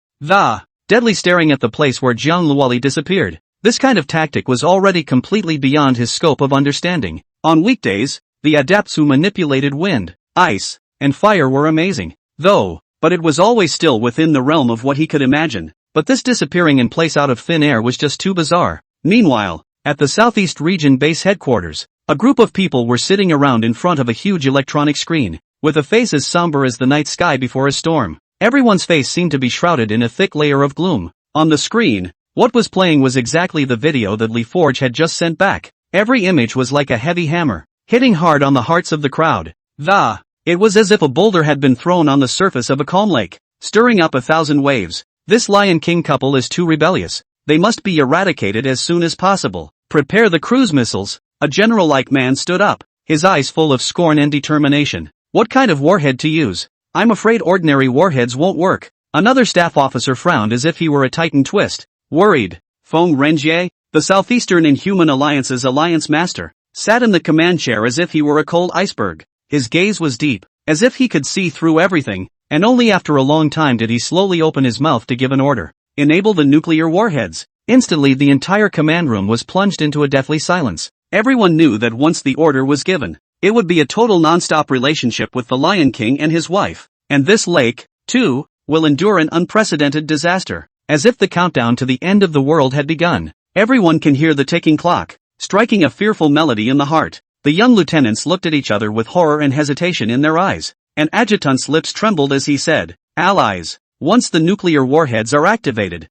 deadly staring at the place where Jiang Luoli disappeared. This kind of tactic was already completely beyond his scope of understanding. On weekdays, the adepts who manipulated wind, ice, and fire were amazing, but it was always still within the realm of what he could imagine. But this disappearing in place out of thin air was just too bizarre. Meanwhile, at the Southeast Region base headquarters, a group of people were sitting around in front of a huge electronic screen, with a face as somber as the night sky before a storm. Everyone's face seemed to be shrouded in a thick layer of gloom. On the screen, what was playing was exactly the video that LeForge had just sent back. Every image was like a heavy hammer, hitting hard on the hearts of the crowd. It was as if a boulder had been thrown on the surface of a calm lake, stirring up 1,000 waves. This Lion King couple is too rebellious. They must be eradicated as soon as possible. Prepare the cruise missiles. A general-like man stood up, his eyes full of scorn and determination. What kind of warhead to use? I'm afraid ordinary warheads won't work. Another staff officer frowned as if he were a Titan twist. Worried, Feng Renjie, the Southeastern Inhuman Alliance's alliance master, sat in the command chair as if he were a cold iceberg. His gaze was deep, as if he could see through everything, and only after a long time did he slowly open his mouth to give an order. Enable the nuclear warheads. Instantly the entire command room was plunged into a deathly silence. Everyone knew that once the order was given, it would be a total non-stop relationship with the Lion King and his wife. And this lake, too, will endure an unprecedented disaster. As if the countdown to the end of the world had begun. Everyone can hear the ticking clock, striking a fearful melody in the heart. The young lieutenants looked at each other with horror and hesitation in their eyes. An adjutant's lips trembled as he said, "Allies, once the nuclear warheads are activated,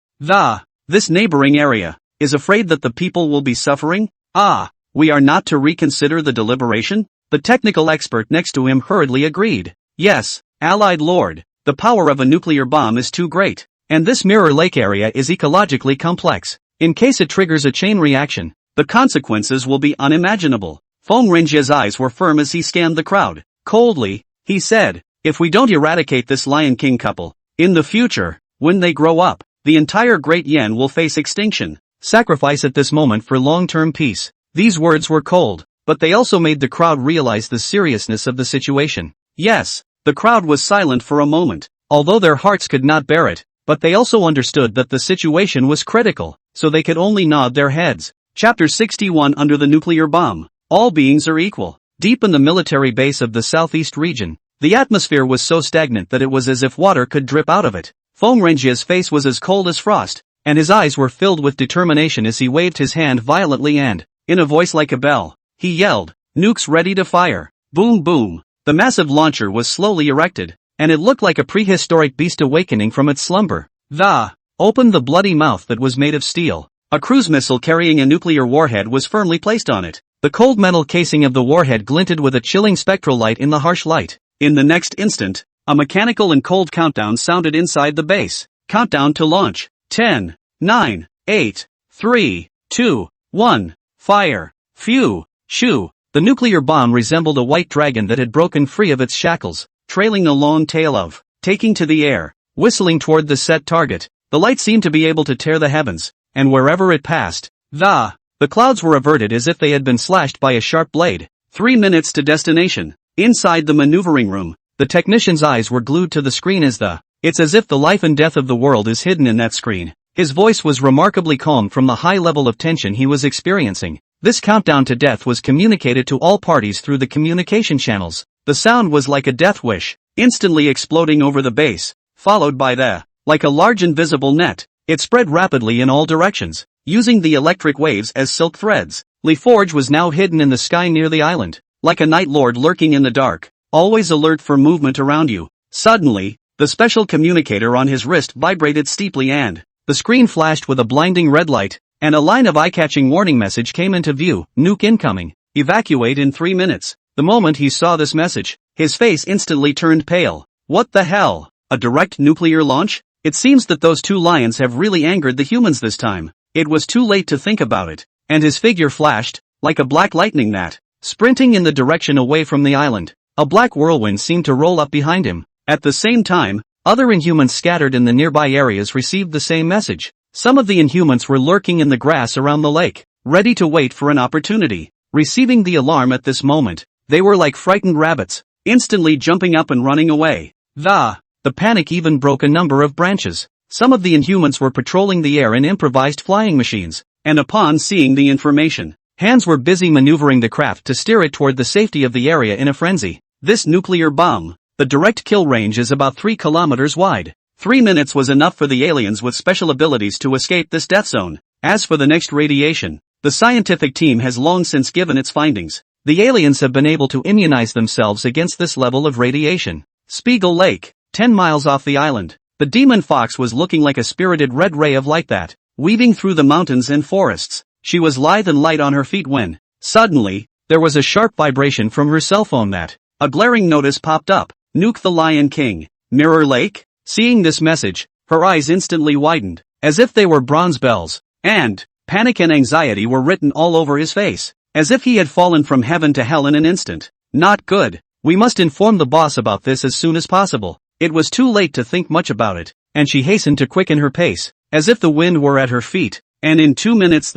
this neighboring area is afraid that the people will be suffering? We are not to reconsider the deliberation?" The technical expert next to him hurriedly agreed. "Yes, Allied Lord, the power of a nuclear bomb is too great, and this Mirror Lake area is ecologically complex. In case it triggers a chain reaction, the consequences will be unimaginable." Fengrenjia's eyes were firm as he scanned the crowd. Coldly, he said, if we don't eradicate this Lion King couple, in the future, when they grow up, the entire Great Yen will face extinction. Sacrifice at this moment for long-term peace. These words were cold, but they also made the crowd realize the seriousness of the situation. Yes, the crowd was silent for a moment, although their hearts could not bear it, but they also understood that the situation was critical, so they could only nod their heads. Chapter 61 Under the Nuclear Bomb. All beings are equal. Deep in the military base of the southeast region, the atmosphere was so stagnant that it was as if water could drip out of it. Fengrenjia's face was as cold as frost, and his eyes were filled with determination as he waved his hand violently and, in a voice like a bell, he yelled, nukes ready to fire. Boom boom. The massive launcher was slowly erected, and it looked like a prehistoric beast awakening from its slumber. Opened the bloody mouth that was made of steel. A cruise missile carrying a nuclear warhead was firmly placed on it. The cold metal casing of the warhead glinted with a chilling spectral light in the harsh light. In the next instant, a mechanical and cold countdown sounded inside the base. Countdown to launch. 10, 9, 8, 3, 2, 1, fire. Phew, shoo. The nuclear bomb resembled a white dragon that had broken free of its shackles, trailing a long tail of, taking to the air, whistling toward the set target. The light seemed to be able to tear the heavens, and wherever it passed, the clouds were averted as if they had been slashed by a sharp blade. 3 minutes to destination. Inside the maneuvering room, the technician's eyes were glued to the screen it's as if the life and death of the world is hidden in that screen. His voice was remarkably calm from the high level of tension he was experiencing. This countdown to death was communicated to all parties through the communication channels. The sound was like a death wish, instantly exploding over the base, followed by like a large invisible net. It spread rapidly in all directions, using the electric waves as silk threads. LeForge was now hidden in the sky near the island, like a night lord lurking in the dark, always alert for movement around you. Suddenly, the special communicator on his wrist vibrated steeply and the screen flashed with a blinding red light, and a line of eye-catching warning message came into view. Nuke incoming. Evacuate in 3 minutes. The moment he saw this message, his face instantly turned pale. What the hell? A direct nuclear launch? It seems that those two lions have really angered the humans this time. It was too late to think about it, and his figure flashed, like a black lightning that, sprinting in the direction away from the island. A black whirlwind seemed to roll up behind him. At the same time, other Inhumans scattered in the nearby areas received the same message. Some of the Inhumans were lurking in the grass around the lake, ready to wait for an opportunity. Receiving the alarm at this moment, they were like frightened rabbits, instantly jumping up and running away. The panic even broke a number of branches. Some of the Inhumans were patrolling the air in improvised flying machines, and upon seeing the information, hands were busy maneuvering the craft to steer it toward the safety of the area in a frenzy. This nuclear bomb, the direct kill range is about 3 kilometers wide. 3 minutes was enough for the aliens with special abilities to escape this death zone. As for the next radiation, the scientific team has long since given its findings. The aliens have been able to immunize themselves against this level of radiation. Spiegel Lake, 10 miles off the island. The demon fox was looking like a spirited red ray of light that, weaving through the mountains and forests. She was lithe and light on her feet when, suddenly, there was a sharp vibration from her cell phone that, a glaring notice popped up. Nuke the Lion King. Mirror Lake? Seeing this message, her eyes instantly widened, as if they were bronze bells, and panic and anxiety were written all over his face, as if he had fallen from heaven to hell in an instant. Not good. We must inform the boss about this as soon as possible. It was too late to think much about it, and she hastened to quicken her pace, as if the wind were at her feet, and in 2 minutes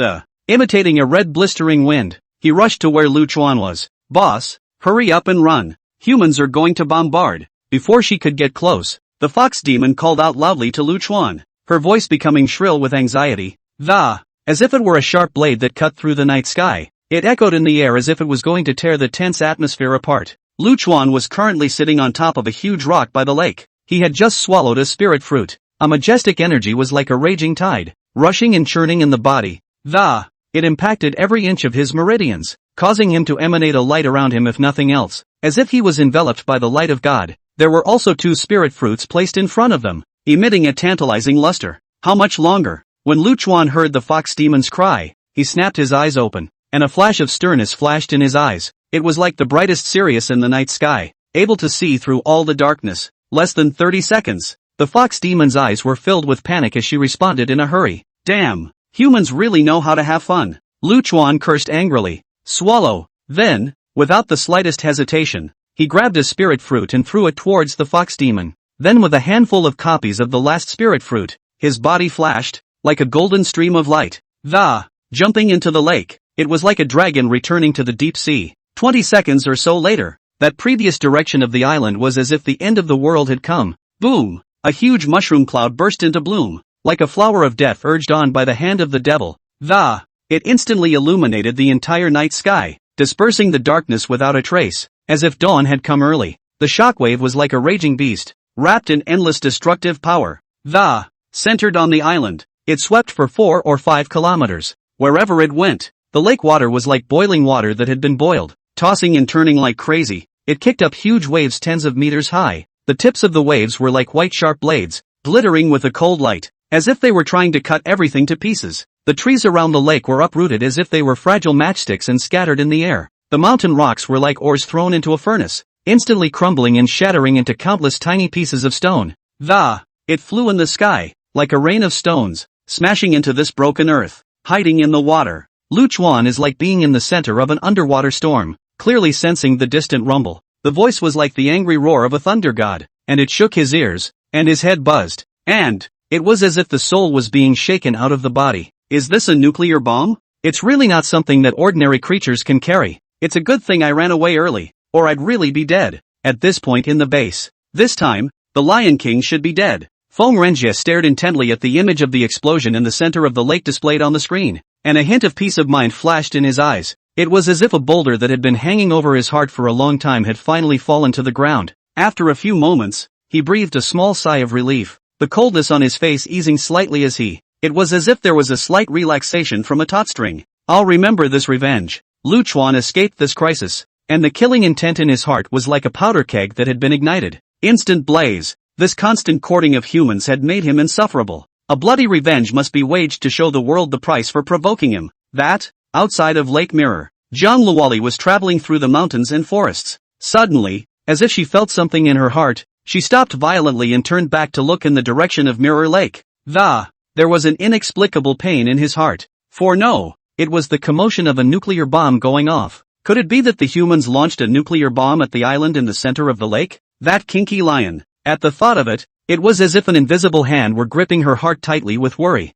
imitating a red blistering wind, he rushed to where Lu Chuan was. Boss, hurry up and run. Humans are going to bombard. Before she could get close, the fox demon called out loudly to Lu Chuan, her voice becoming shrill with anxiety. As if it were a sharp blade that cut through the night sky, it echoed in the air as if it was going to tear the tense atmosphere apart. Lu Chuan was currently sitting on top of a huge rock by the lake. He had just swallowed a spirit fruit. A majestic energy was like a raging tide, rushing and churning in the body. It impacted every inch of his meridians, causing him to emanate a light around him if nothing else, as if he was enveloped by the light of God. There were also 2 spirit fruits placed in front of them, emitting a tantalizing luster. How much longer? When Lu Chuan heard the fox demon's cry, he snapped his eyes open, and a flash of sternness flashed in his eyes. It was like the brightest Sirius in the night sky, able to see through all the darkness. Less than 30 seconds. The fox demon's eyes were filled with panic as she responded in a hurry. Damn, humans really know how to have fun. Lu Chuan cursed angrily. Swallow. Then, without the slightest hesitation, he grabbed a spirit fruit and threw it towards the fox demon. Then with a handful of copies of the last spirit fruit, his body flashed, like a golden stream of light. Jumping into the lake, it was like a dragon returning to the deep sea. 20 seconds or so later, that previous direction of the island was as if the end of the world had come. Boom! A huge mushroom cloud burst into bloom, like a flower of death urged on by the hand of the devil. It instantly illuminated the entire night sky, dispersing the darkness without a trace, as if dawn had come early. The shockwave was like a raging beast, wrapped in endless destructive power. Centered on the island, it swept for 4 or 5 kilometers. Wherever it went, the lake water was like boiling water that had been boiled, tossing and turning like crazy. It kicked up huge waves tens of meters high. The tips of the waves were like white sharp blades, glittering with a cold light, as if they were trying to cut everything to pieces. The trees around the lake were uprooted as if they were fragile matchsticks and scattered in the air. The mountain rocks were like ores thrown into a furnace, instantly crumbling and shattering into countless tiny pieces of stone. It flew in the sky, like a rain of stones, smashing into this broken earth, hiding in the water. Lu Chuan is like being in the center of an underwater storm, clearly sensing the distant rumble. The voice was like the angry roar of a thunder god, and it shook his ears, and his head buzzed, and it was as if the soul was being shaken out of the body. Is this a nuclear bomb? It's really not something that ordinary creatures can carry. It's a good thing I ran away early, or I'd really be dead. At this point in the base, this time, the Lion King should be dead. Feng Renjie stared intently at the image of the explosion in the center of the lake displayed on the screen, and a hint of peace of mind flashed in his eyes. It was as if a boulder that had been hanging over his heart for a long time had finally fallen to the ground. After a few moments, he breathed a small sigh of relief, the coldness on his face easing slightly as it was as if there was a slight relaxation from a taut string. I'll remember this revenge. Lu Chuan escaped this crisis, and the killing intent in his heart was like a powder keg that had been ignited. Instant blaze. This constant courting of humans had made him insufferable. A bloody revenge must be waged to show the world the price for provoking him. Outside of Lake Mirror, Zhang Luoli was traveling through the mountains and forests. Suddenly, as if she felt something in her heart, she stopped violently and turned back to look in the direction of Mirror Lake. There was an inexplicable pain in his heart. For no, it was the commotion of a nuclear bomb going off. Could it be that the humans launched a nuclear bomb at the island in the center of the lake? That kinky lion. At the thought of it, it was as if an invisible hand were gripping her heart tightly with worry.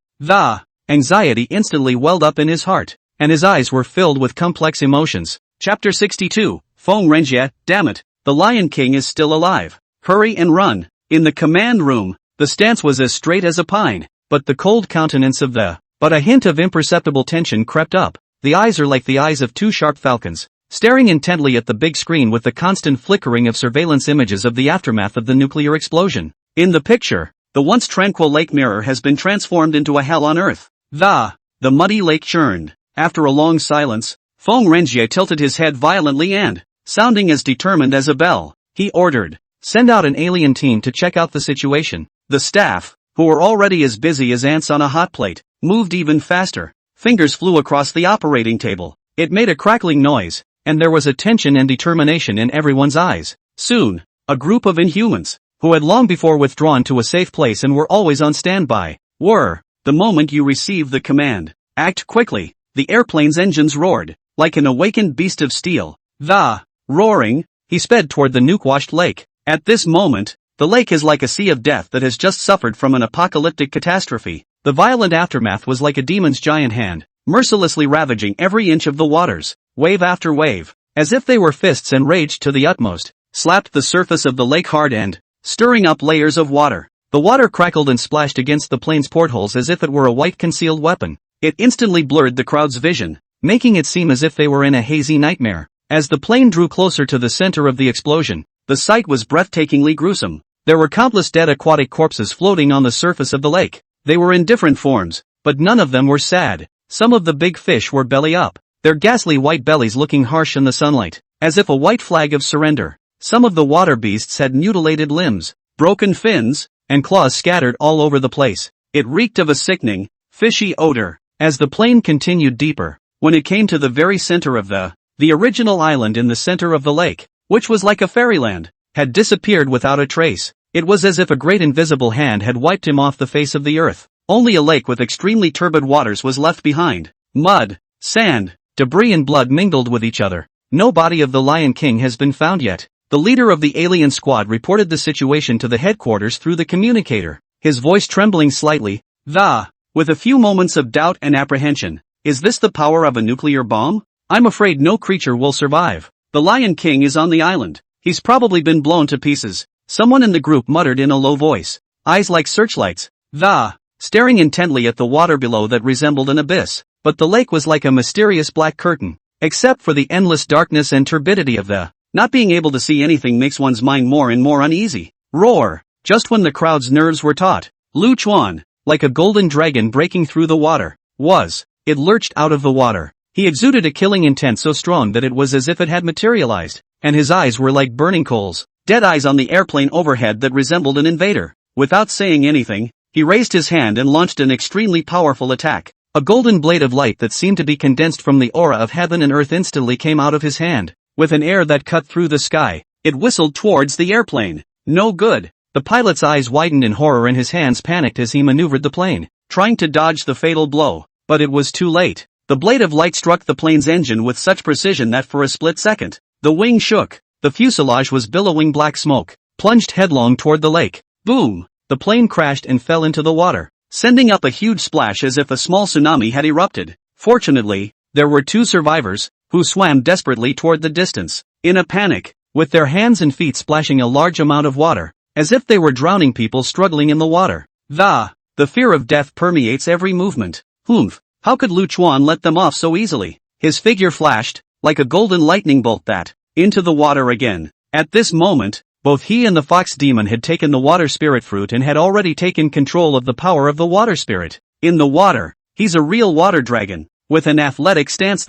Anxiety instantly welled up in his heart, and his eyes were filled with complex emotions. Chapter 62, Feng Renjie, damn it, the Lion King is still alive. Hurry and run. In the command room, the stance was as straight as a pine, but the cold countenance of but a hint of imperceptible tension crept up. The eyes are like the eyes of 2 sharp falcons, staring intently at the big screen with the constant flickering of surveillance images of the aftermath of the nuclear explosion. In the picture, the once tranquil Lake Mirror has been transformed into a hell on earth. The muddy lake churned. After a long silence, Feng Renjie tilted his head violently and, sounding as determined as a bell, he ordered, "Send out an alien team to check out the situation." The staff, who were already as busy as ants on a hot plate, moved even faster. Fingers flew across the operating table. It made a crackling noise, and there was a tension and determination in everyone's eyes. Soon, a group of Inhumans, who had long before withdrawn to a safe place and were always on standby, were, the moment you receive the command, act quickly. The airplane's engines roared, like an awakened beast of steel. Roaring, he sped toward the nuke-washed lake. At this moment, the lake is like a sea of death that has just suffered from an apocalyptic catastrophe. The violent aftermath was like a demon's giant hand, mercilessly ravaging every inch of the waters. Wave after wave, as if they were fists and raged to the utmost, slapped the surface of the lake hard and, stirring up layers of water. The water crackled and splashed against the plane's portholes as if it were a white concealed weapon. It instantly blurred the crowd's vision, making it seem as if they were in a hazy nightmare. As the plane drew closer to the center of the explosion, the sight was breathtakingly gruesome. There were countless dead aquatic corpses floating on the surface of the lake. They were in different forms, but none of them were sad. Some of the big fish were belly up, their ghastly white bellies looking harsh in the sunlight, as if a white flag of surrender. Some of the water beasts had mutilated limbs, broken fins, and claws scattered all over the place. It reeked of a sickening, fishy odor. As the plane continued deeper, when it came to the very center of the original island in the center of the lake, which was like a fairyland, had disappeared without a trace. It was as if a great invisible hand had wiped him off the face of the earth. Only a lake with extremely turbid waters was left behind. Mud, sand, debris and blood mingled with each other. no body of the Lion King has been found yet. The leader of the alien squad reported the situation to the headquarters through the communicator, his voice trembling slightly, with a few moments of doubt and apprehension. Is this the power of a nuclear bomb? I'm afraid no creature will survive. The Lion King is on the island. He's probably been blown to pieces. Someone in the group muttered in a low voice. Eyes like searchlights. Staring intently at the water below that resembled an abyss. But the lake was like a mysterious black curtain. Except for the endless darkness and turbidity of the. Not being able to see anything makes one's mind more and more uneasy. Roar! Just when the crowd's nerves were taut, Lu Chuan, like a golden dragon breaking through the water, it lurched out of the water. He exuded a killing intent so strong that it was as if it had materialized, and his eyes were like burning coals, dead eyes on the airplane overhead that resembled an invader. Without saying anything, he raised his hand and launched an extremely powerful attack. A golden blade of light that seemed to be condensed from the aura of heaven and earth instantly came out of his hand. With an air that cut through the sky, it whistled towards the airplane. No good. The pilot's eyes widened in horror and his hands panicked as he maneuvered the plane, trying to dodge the fatal blow. But it was too late. The blade of light struck the plane's engine with such precision that for a split second, the wing shook. The fuselage was billowing black smoke, plunged headlong toward the lake. Boom! The plane crashed and fell into the water, sending up a huge splash as if a small tsunami had erupted. Fortunately, there were 2 survivors, who swam desperately toward the distance, in a panic, with their hands and feet splashing a large amount of water, as if they were drowning people struggling in the water. The fear of death permeates every movement. How could Lu Chuan let them off so easily? His figure flashed, like a golden lightning bolt into the water again. At this moment, both he and the fox demon had taken the water spirit fruit and had already taken control of the power of the water spirit. In the water, he's a real water dragon, with an athletic stance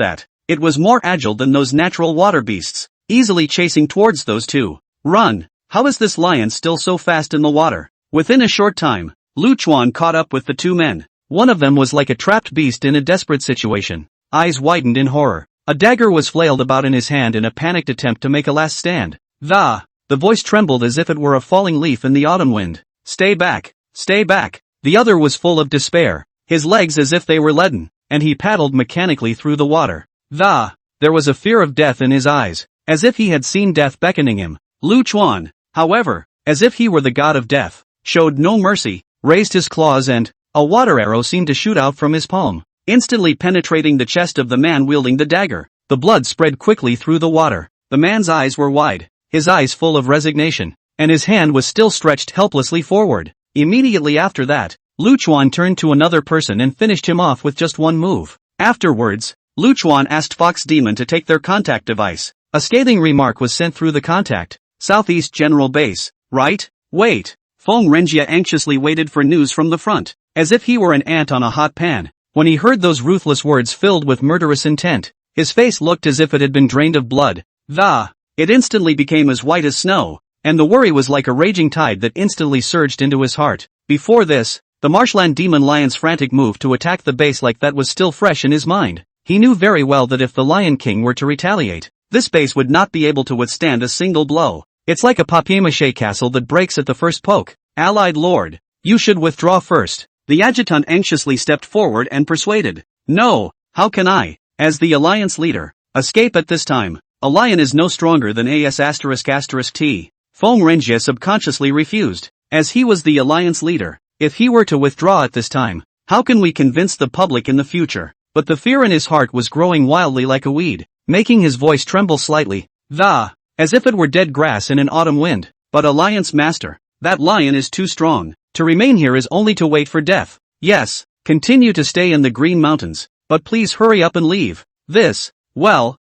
it was more agile than those natural water beasts, easily chasing towards those 2. Run! How is this lion still so fast in the water? Within a short time, Lu Chuan caught up with the 2 men. One of them was like a trapped beast in a desperate situation. Eyes widened in horror. A dagger was flailed about in his hand in a panicked attempt to make a last stand. The voice trembled as if it were a falling leaf in the autumn wind. Stay back! Stay back! The other was full of despair, his legs as if they were leaden, and he paddled mechanically through the water. There was a fear of death in his eyes, as if he had seen death beckoning him. Lu Chuan, however, as if he were the god of death, showed no mercy, raised his claws and, a water arrow seemed to shoot out from his palm, instantly penetrating the chest of the man wielding the dagger. The blood spread quickly through the water. The man's eyes were wide, his eyes full of resignation, and his hand was still stretched helplessly forward. Immediately after that, Lu Chuan turned to another person and finished him off with just one move. Afterwards, Lu Chuan asked Fox Demon to take their contact device. A scathing remark was sent through the contact. Southeast General Base, right? Wait. Feng Renjia anxiously waited for news from the front, as if he were an ant on a hot pan. When he heard those ruthless words filled with murderous intent, his face looked as if it had been drained of blood. It instantly became as white as snow, and the worry was like a raging tide that instantly surged into his heart. Before this, the marshland demon lion's frantic move to attack the base like that was still fresh in his mind. He knew very well that if the Lion King were to retaliate, this base would not be able to withstand a single blow. It's like a papier-mâché castle that breaks at the first poke. Allied Lord, you should withdraw first. The adjutant anxiously stepped forward and persuaded. No, how can I, as the alliance leader, escape at this time? A lion is no stronger than T. Feng Renjia subconsciously refused, as he was the alliance leader. If he were to withdraw at this time, how can we convince the public in the future? But the fear in his heart was growing wildly like a weed, making his voice tremble slightly. As if it were dead grass in an autumn wind. But Alliance Master, that lion is too strong. To remain here is only to wait for death. Yes, continue to stay in the Green Mountains, but please hurry up and leave.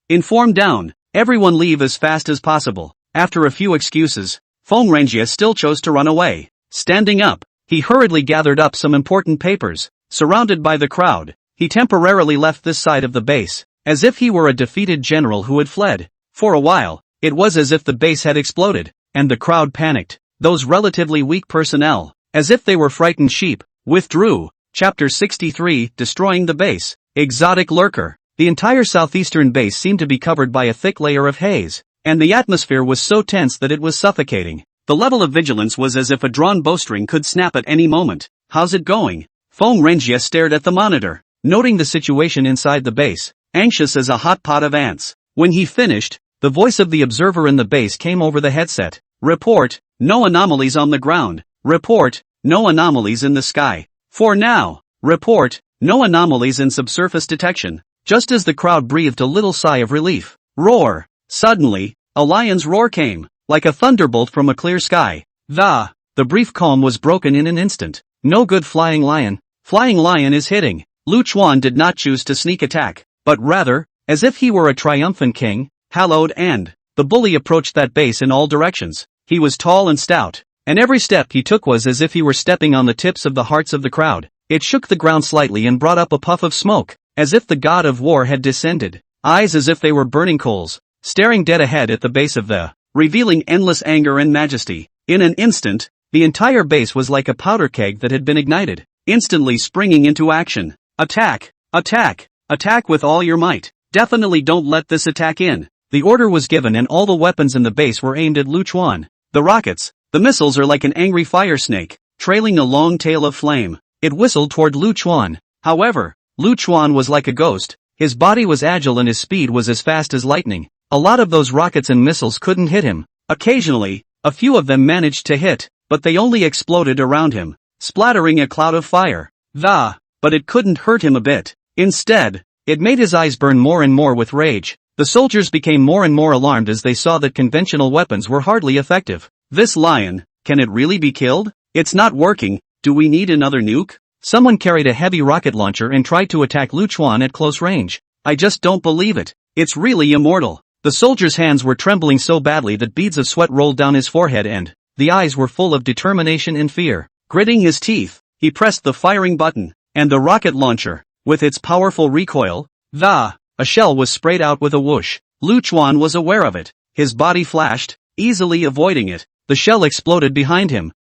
Inform down. Everyone leave as fast as possible. After a few excuses, Feng Renjia still chose to run away. Standing up, he hurriedly gathered up some important papers. Surrounded by the crowd, he temporarily left this side of the base, as if he were a defeated general who had fled. For a while, it was as if the base had exploded, and the crowd panicked. Those relatively weak personnel, as if they were frightened sheep, withdrew. Chapter 63, Destroying the Base. Exotic Lurker. The entire southeastern base seemed to be covered by a thick layer of haze, and the atmosphere was so tense that it was suffocating. The level of vigilance was as if a drawn bowstring could snap at any moment. How's it going? Feng Renjia stared at the monitor, noting the situation inside the base, anxious as a hot pot of ants. When he finished, the voice of the observer in the base came over the headset. Report, no anomalies on the ground. Report, no anomalies in the sky. For now. Report, no anomalies in subsurface detection. Just as the crowd breathed a little sigh of relief. Roar. Suddenly, a lion's roar came, like a thunderbolt from a clear sky. The brief calm was broken in an instant. No good flying lion. Flying lion is hitting. Lu Chuan did not choose to sneak attack, but rather, as if he were a triumphant king, hallowed and, the bully approached that base in all directions. He was tall and stout, and every step he took was as if he were stepping on the tips of the hearts of the crowd. It shook the ground slightly and brought up a puff of smoke, as if the god of war had descended. Eyes as if they were burning coals, staring dead ahead at the base of the, revealing endless anger and majesty. In an instant, the entire base was like a powder keg that had been ignited, instantly springing into action. Attack! Attack! Attack with all your might. Definitely don't let this attack in. The order was given and all the weapons in the base were aimed at Lu Chuan. The rockets, the missiles are like an angry fire snake, trailing a long tail of flame. It whistled toward Lu Chuan. However, Lu Chuan was like a ghost. His body was agile and his speed was as fast as lightning. A lot of those rockets and missiles couldn't hit him. Occasionally, a few of them managed to hit, but they only exploded around him, splattering a cloud of fire. But it couldn't hurt him a bit. Instead, it made his eyes burn more and more with rage. The soldiers became more and more alarmed as they saw that conventional weapons were hardly effective. This lion, can it really be killed? It's not working. Do we need another nuke? Someone carried a heavy rocket launcher and tried to attack Lu Chuan at close range. I just don't believe it. It's really immortal. The soldier's hands were trembling so badly that beads of sweat rolled down his forehead and the eyes were full of determination and fear. Gritting his teeth, he pressed the firing button, and the rocket launcher, with its powerful recoil, a shell was sprayed out with a whoosh. Lu Chuan was aware of it. His body flashed, easily avoiding it. The shell exploded behind him.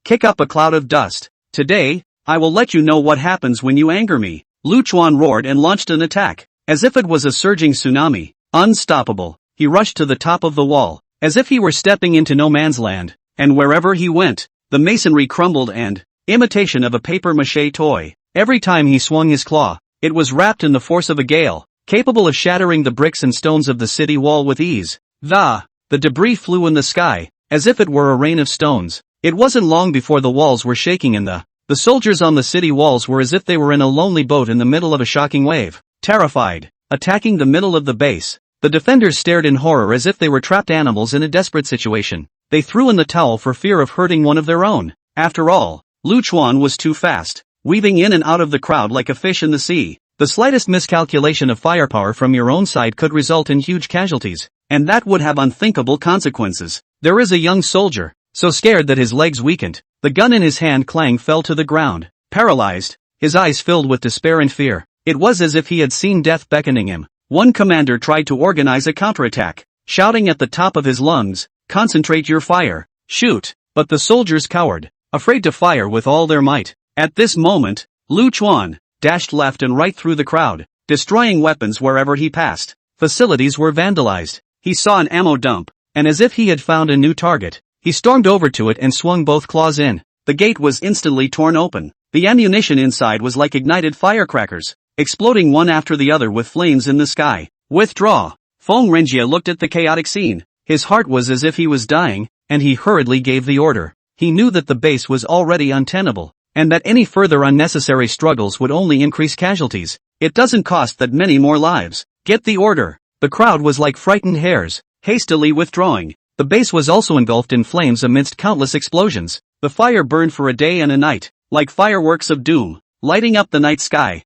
Kick up a cloud of dust. Today, I will let you know what happens when you anger me. Lu Chuan roared and launched an attack, as if it was a surging tsunami. Unstoppable, he rushed to the top of the wall, as if he were stepping into no man's land, and wherever he went, the masonry crumbled and, imitation of a papier-mâché toy. Every time he swung his claw, it was wrapped in the force of a gale, capable of shattering the bricks and stones of the city wall with ease. The debris flew in the sky, as if it were a rain of stones. It wasn't long before the walls were shaking and the soldiers on the city walls were as if they were in a lonely boat in the middle of a shocking wave. Terrified, attacking the middle of the base, the defenders stared in horror as if they were trapped animals in a desperate situation. They threw in the towel for fear of hurting one of their own. After all, Lu Chuan was too fast, weaving in and out of the crowd like a fish in the sea. The slightest miscalculation of firepower from your own side could result in huge casualties, and that would have unthinkable consequences. There is a young soldier, so scared that his legs weakened. The gun in his hand Clang fell to the ground, paralyzed, his eyes filled with despair and fear. It was as if he had seen death beckoning him. One commander tried to organize a counterattack, shouting at the top of his lungs, "Concentrate your fire, shoot!" But the soldiers cowered, afraid to fire with all their might. At this moment, Lu Chuan dashed left and right through the crowd, destroying weapons wherever he passed. Facilities were vandalized. He saw an ammo dump, and as if he had found a new target, he stormed over to it and swung both claws in. The gate was instantly torn open. The ammunition inside was like ignited firecrackers, exploding one after the other with flames in the sky. Withdraw. Feng Renjie looked at the chaotic scene. His heart was as if he was dying, and he hurriedly gave the order. He knew that the base was already untenable, and that any further unnecessary struggles would only increase casualties. It doesn't cost that many more lives. Get the order. The crowd was like frightened hares, hastily withdrawing. The base was also engulfed in flames amidst countless explosions. The fire burned for a day and a night, like fireworks of doom, lighting up the night sky.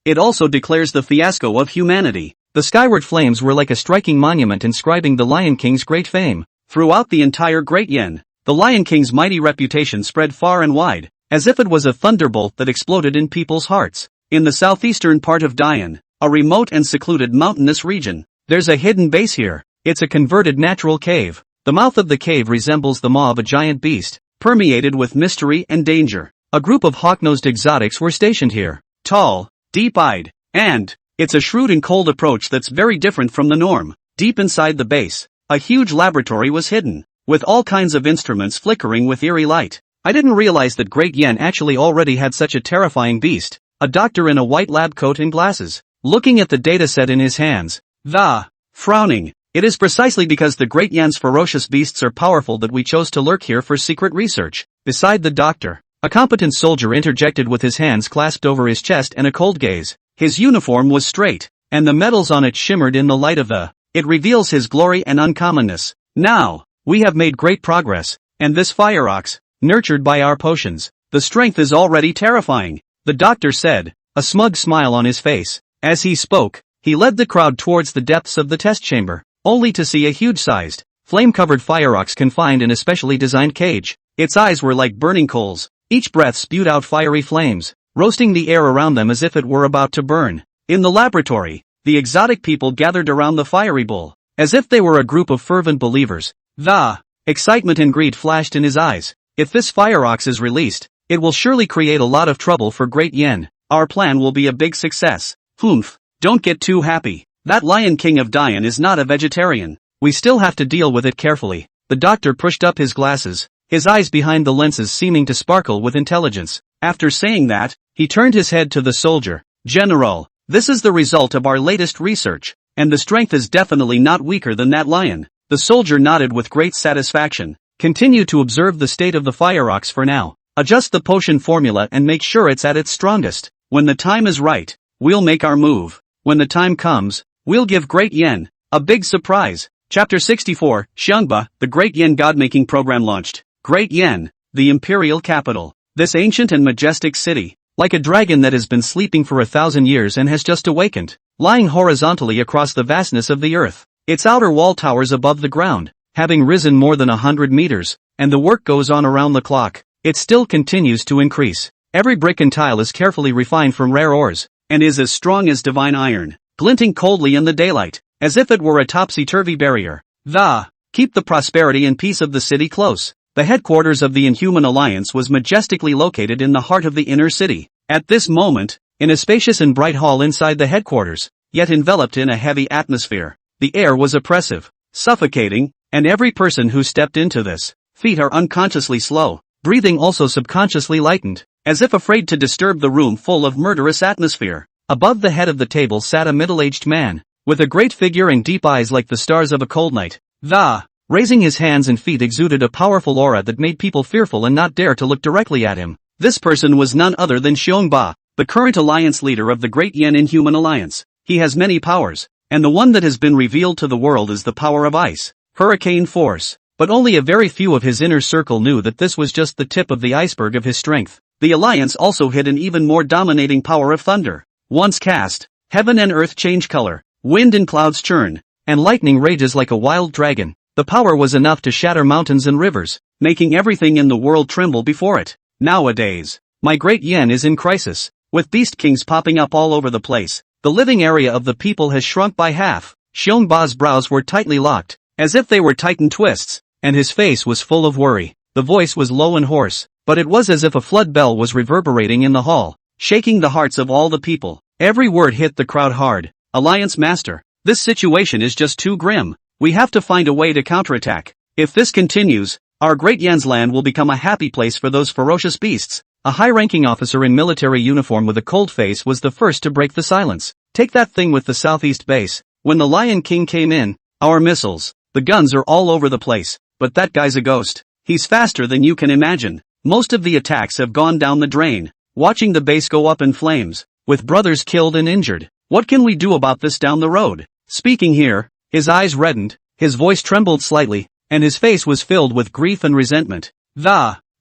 It also declares the fiasco of humanity. The skyward flames were like a striking monument inscribing the Lion King's great fame. Throughout the entire Great Yen, the Lion King's mighty reputation spread far and wide, as if it was a thunderbolt that exploded in people's hearts. In the southeastern part of Dian, a remote and secluded mountainous region, there's a hidden base here. It's a converted natural cave. The mouth of the cave resembles the maw of a giant beast, permeated with mystery and danger. A group of hawk-nosed exotics were stationed here, tall, deep-eyed, and it's a shrewd and cold approach that's very different from the norm. Deep inside the base, a huge laboratory was hidden, with all kinds of instruments flickering with eerie light. I didn't realize that Great Yen actually already had such a terrifying beast. A doctor in a white lab coat and glasses, looking at the dataset in his hands, Frowning. It is precisely because the Great Yan's ferocious beasts are powerful that we chose to lurk here for secret research. Beside the doctor, a competent soldier interjected with his hands clasped over his chest and a cold gaze. His uniform was straight, and the medals on it shimmered in the light of the. It reveals his glory and uncommonness. Now, we have made great progress, and this fire ox, nurtured by our potions, the strength is already terrifying, the doctor said, a smug smile on his face. As he spoke, he led the crowd towards the depths of the test chamber, only to see a huge-sized, flame-covered fire ox confined in a specially designed cage. Its eyes were like burning coals, each breath spewed out fiery flames, roasting the air around them as if it were about to burn. In the laboratory, the exotic people gathered around the fiery bull, as if they were a group of fervent believers. The excitement and greed flashed in his eyes. If this fire ox is released, it will surely create a lot of trouble for Great Yen. Our plan will be a big success. Humph, don't get too happy. That Lion King of Dian is not a vegetarian. We still have to deal with it carefully. The doctor pushed up his glasses, his eyes behind the lenses seeming to sparkle with intelligence. After saying that, he turned his head to the soldier. General, this is the result of our latest research, and the strength is definitely not weaker than that lion. The soldier nodded with great satisfaction. Continue to observe the state of the fire ox for now. Adjust the potion formula and make sure it's at its strongest. When the time is right, we'll make our move. When the time comes, we'll give Great Yen a big surprise. Chapter 64, Xiangba, the Great Yen God-making program launched. Great Yen, the imperial capital. This ancient and majestic city, like a dragon that has been sleeping for 1,000 years and has just awakened, lying horizontally across the vastness of the earth. Its outer wall towers above the ground, having risen more than 100 meters, and the work goes on around the clock. It still continues to increase. Every brick and tile is carefully refined from rare ores, and is as strong as divine iron, glinting coldly in the daylight, as if it were a topsy-turvy barrier. Keep the prosperity and peace of the city close. The headquarters of the Inhuman Alliance was majestically located in the heart of the inner city. At this moment, in a spacious and bright hall inside the headquarters, yet enveloped in a heavy atmosphere, the air was oppressive, suffocating, and every person who stepped into this, feet are unconsciously slow, breathing also subconsciously lightened, as if afraid to disturb the room full of murderous atmosphere. Above the head of the table sat a middle-aged man, with a great figure and deep eyes like the stars of a cold night. Raising his hands and feet exuded a powerful aura that made people fearful and not dare to look directly at him. This person was none other than Xiongba, the current alliance leader of the Great Yen Inhuman Alliance. He has many powers, and the one that has been revealed to the world is the power of ice, hurricane force. But only a very few of his inner circle knew that this was just the tip of the iceberg of his strength. The alliance also hid an even more dominating power of thunder. Once cast, heaven and earth change color, wind and clouds churn, and lightning rages like a wild dragon. The power was enough to shatter mountains and rivers, making everything in the world tremble before it. Nowadays, my Great Yen is in crisis, with beast kings popping up all over the place. The living area of the people has shrunk by half. Xiongba's brows were tightly locked, as if they were tightened twists, and his face was full of worry. The voice was low and hoarse, but it was as if a flood bell was reverberating in the hall, shaking the hearts of all the people. Every word hit the crowd hard. Alliance Master, this situation is just too grim. We have to find a way to counterattack. If this continues, our Great Yan's land will become a happy place for those ferocious beasts. A high-ranking officer in military uniform with a cold face was the first to break the silence. Take that thing with the southeast base. When the Lion King came in, our missiles, the guns are all over the place, but that guy's a ghost. He's faster than you can imagine. Most of the attacks have gone down the drain, watching the base go up in flames, with brothers killed and injured. What can we do about this down the road? Speaking here, his eyes reddened, his voice trembled slightly, and his face was filled with grief and resentment.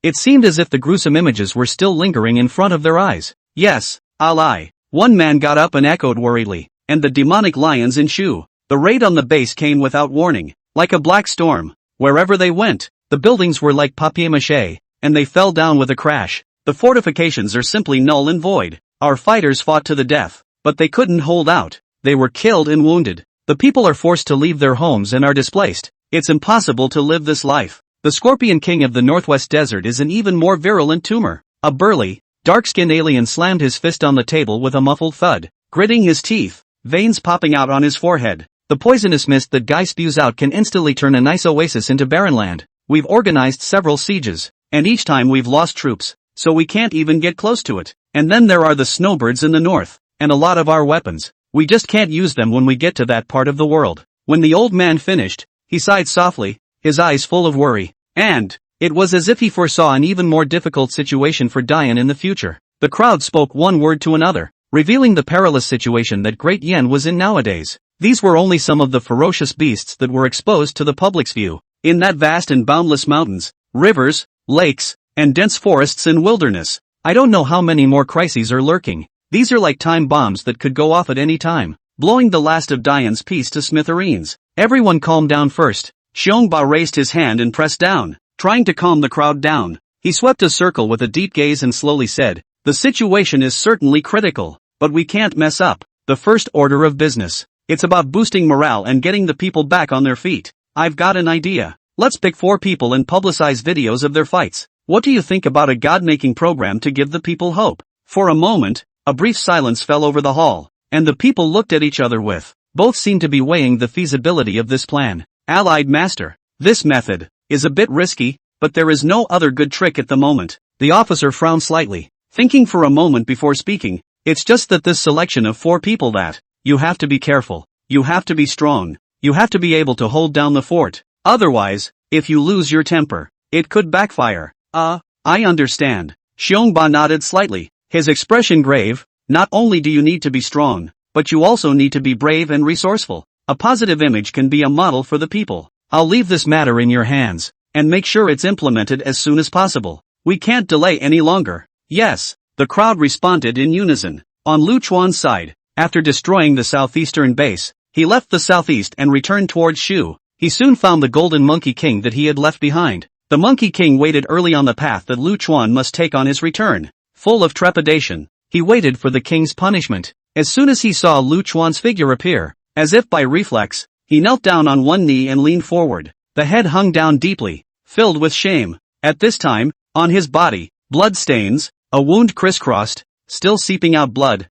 It seemed as if the gruesome images were still lingering in front of their eyes. Yes, I'll lie. One man got up and echoed worriedly, and the demonic lions ensue. The raid on the base came without warning, like a black storm. Wherever they went, the buildings were like papier-mâché, and they fell down with a crash. The fortifications are simply null and void. Our fighters fought to the death, but they couldn't hold out. They were killed and wounded. The people are forced to leave their homes and are displaced. It's impossible to live this life. The Scorpion King of the Northwest Desert is an even more virulent tumor. A burly, dark-skinned alien slammed his fist on the table with a muffled thud, gritting his teeth, veins popping out on his forehead. The poisonous mist that guy spews out can instantly turn a nice oasis into barren land. We've organized several sieges, and each time we've lost troops, so we can't even get close to it. And then there are the snowbirds in the north, and a lot of our weapons. We just can't use them when we get to that part of the world. When the old man finished, he sighed softly, his eyes full of worry. And it was as if he foresaw an even more difficult situation for Dian in the future. The crowd spoke one word to another, revealing the perilous situation that Great Yen was in nowadays. These were only some of the ferocious beasts that were exposed to the public's view. In that vast and boundless mountains, rivers, lakes, and dense forests and wilderness, I don't know how many more crises are lurking. These are like time bombs that could go off at any time, blowing the last of Dian's peace to smithereens. Everyone calmed down first. Xiongba raised his hand and pressed down, trying to calm the crowd down. He swept a circle with a deep gaze and slowly said, "The situation is certainly critical, but we can't mess up. The first order of business. It's about boosting morale and getting the people back on their feet. I've got an idea. Let's pick 4 people and publicize videos of their fights. What do you think about a god-making program to give the people hope?" For a moment, a brief silence fell over the hall, and the people looked at each other with, both seemed to be weighing the feasibility of this plan. Allied Master, this method is a bit risky, but there is no other good trick at the moment. The officer frowned slightly, thinking for a moment before speaking. It's just that this selection of 4 people that, you have to be careful, you have to be strong, you have to be able to hold down the fort. Otherwise, if you lose your temper, it could backfire. I understand. Xiongba nodded slightly, his expression grave. Not only do you need to be strong, but you also need to be brave and resourceful. A positive image can be a model for the people. I'll leave this matter in your hands, and make sure it's implemented as soon as possible. We can't delay any longer. Yes, the crowd responded in unison. On Lu Chuan's side, after destroying the southeastern base, he left the southeast and returned towards Shu. He soon found the Golden Monkey King that he had left behind. The Monkey King waited early on the path that Lu Chuan must take on his return. Full of trepidation, he waited for the king's punishment. As soon as he saw Lu Chuan's figure appear, as if by reflex, he knelt down on one knee and leaned forward. The head hung down deeply, filled with shame. At this time, on his body, blood stains, a wound crisscrossed, still seeping out blood,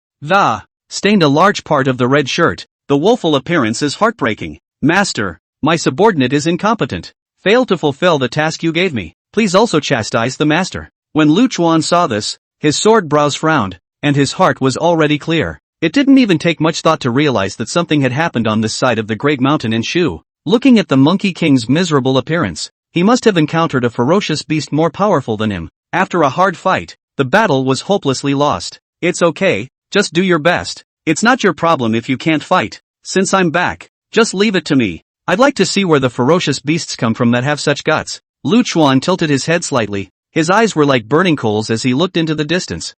stained a large part of the red shirt. The woeful appearance is heartbreaking. Master, my subordinate is incompetent. Failed to fulfill the task you gave me. Please also chastise the master. When Lu Chuan saw this, his sword brows frowned, and his heart was already clear. It didn't even take much thought to realize that something had happened on this side of the great mountain in Shu. Looking at the Monkey King's miserable appearance, he must have encountered a ferocious beast more powerful than him. After a hard fight, the battle was hopelessly lost. It's okay, just do your best. It's not your problem if you can't fight. Since I'm back, just leave it to me. I'd like to see where the ferocious beasts come from that have such guts. Lu Chuan tilted his head slightly. His eyes were like burning coals as he looked into the distance.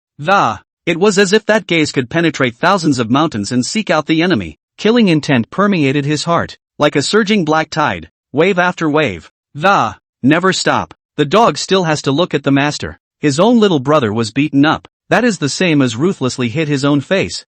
It was as if that gaze could penetrate thousands of mountains and seek out the enemy. Killing intent permeated his heart, like a surging black tide, wave after wave. Never stop. The dog still has to look at the master. His own little brother was beaten up. That is the same as ruthlessly hit his own face.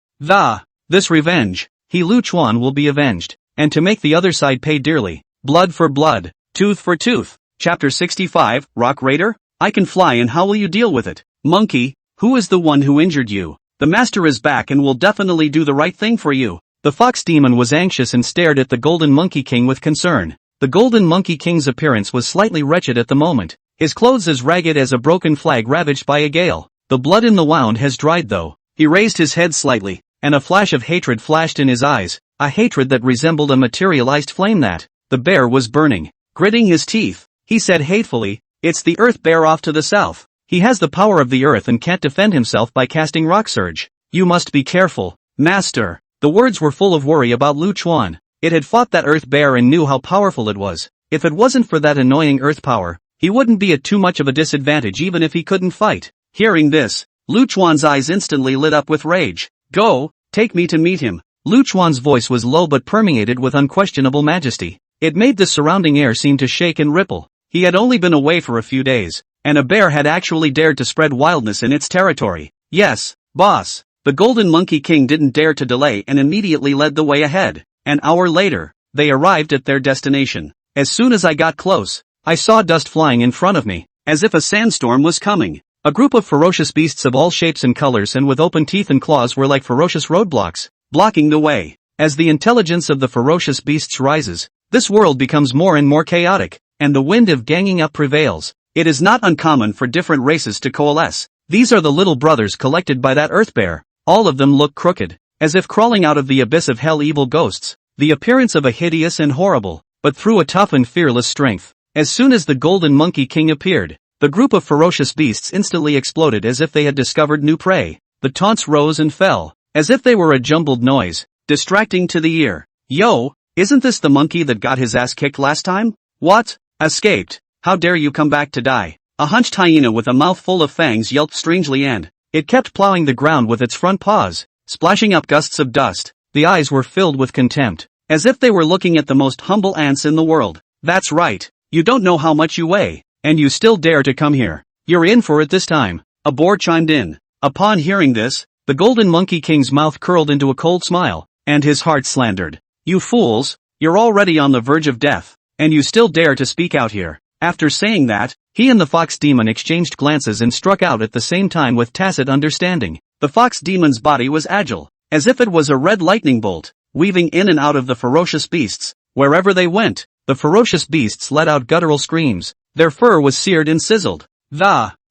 This revenge. Lu Chuan will be avenged, and to make the other side pay dearly. Blood for blood, tooth for tooth. Chapter 65, Rock Raider? I can fly, and how will you deal with it? Monkey, who is the one who injured you? The master is back and will definitely do the right thing for you. The fox demon was anxious and stared at the Golden Monkey King with concern. The Golden Monkey King's appearance was slightly wretched at the moment, his clothes as ragged as a broken flag ravaged by a gale. The blood in the wound has dried though. He raised his head slightly, and a flash of hatred flashed in his eyes, a hatred that resembled a materialized flame that. The bear was burning. Gritting his teeth, he said hatefully, "It's the earth bear off to the south. He has the power of the earth and can't defend himself by casting rock surge. You must be careful, master." The words were full of worry about Lu Chuan. It had fought that earth bear and knew how powerful it was. If it wasn't for that annoying earth power, he wouldn't be at too much of a disadvantage even if he couldn't fight. Hearing this, Lu Chuan's eyes instantly lit up with rage. "Go, take me to meet him." Lu Chuan's voice was low but permeated with unquestionable majesty. It made the surrounding air seem to shake and ripple. He had only been away for a few days, and a bear had actually dared to spread wildness in its territory. "Yes, boss." The Golden Monkey King didn't dare to delay and immediately led the way ahead. An hour later, they arrived at their destination. As soon as I got close, I saw dust flying in front of me, as if a sandstorm was coming. A group of ferocious beasts of all shapes and colors and with open teeth and claws were like ferocious roadblocks, blocking the way. As the intelligence of the ferocious beasts rises, this world becomes more and more chaotic, and the wind of ganging up prevails. It is not uncommon for different races to coalesce. These are the little brothers collected by that earth bear. All of them look crooked. as if crawling out of the abyss of hell evil ghosts, the appearance of a hideous and horrible, but through a tough and fearless strength. As soon as the Golden Monkey King appeared, the group of ferocious beasts instantly exploded as if they had discovered new prey. The taunts rose and fell, as if they were a jumbled noise, distracting to the ear. Yo, isn't this the monkey that got his ass kicked last time? What? Escaped? How dare you come back to die? A hunched hyena with a mouth full of fangs yelped strangely and it kept plowing the ground with its front paws, splashing up gusts of dust. The eyes were filled with contempt, as if they were looking at the most humble ants in the world. That's right, you don't know how much you weigh, and you still dare to come here. You're in for it this time. A boar chimed in. Upon hearing this, the Golden Monkey King's mouth curled into a cold smile, and his heart slandered. You fools, you're already on the verge of death, and you still dare to speak out here. After saying that, he and the fox demon exchanged glances and struck out at the same time with tacit understanding. The fox demon's body was agile, as if it was a red lightning bolt, weaving in and out of the ferocious beasts. Wherever they went, the ferocious beasts let out guttural screams. Their fur was seared and sizzled.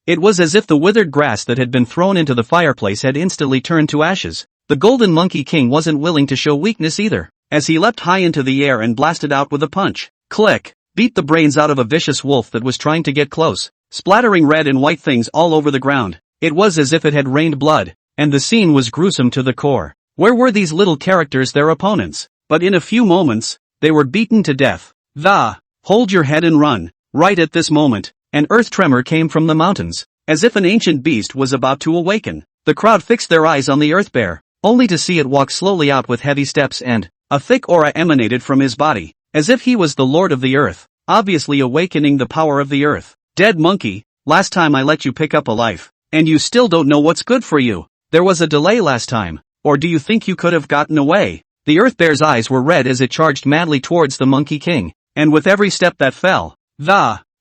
It was as if the withered grass that had been thrown into the fireplace had instantly turned to ashes. The Golden Monkey King wasn't willing to show weakness either, as he leapt high into the air and blasted out with a punch. Click! Beat the brains out of a vicious wolf that was trying to get close, splattering red and white things all over the ground. It was as if it had rained blood, and the scene was gruesome to the core. Where were these little characters, their opponents? But in a few moments, they were beaten to death. Hold your head and run. Right at this moment, an earth tremor came from the mountains, as if an ancient beast was about to awaken. The crowd fixed their eyes on the earth bear, only to see it walk slowly out with heavy steps and a thick aura emanated from his body, as if he was the lord of the earth, obviously awakening the power of the earth. Dead monkey, last time I let you pick up a life, and you still don't know what's good for you. There was a delay last time, or do you think you could have gotten away? The earth bear's eyes were red as it charged madly towards the Monkey King, and with every step that fell,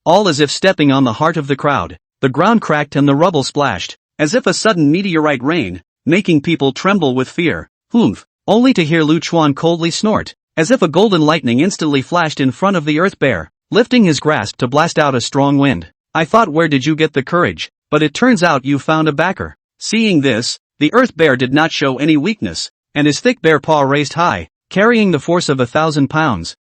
all as if stepping on the heart of the crowd, the ground cracked and the rubble splashed, as if a sudden meteorite rain, making people tremble with fear. Humph! Only to hear Lu Chuan coldly snort, as if a golden lightning instantly flashed in front of the earth bear, lifting his grasp to blast out a strong wind. I thought, where did you get the courage? But it turns out you found a backer. Seeing this, the earth bear did not show any weakness, and his thick bare paw raised high, carrying the force of 1,000 pounds.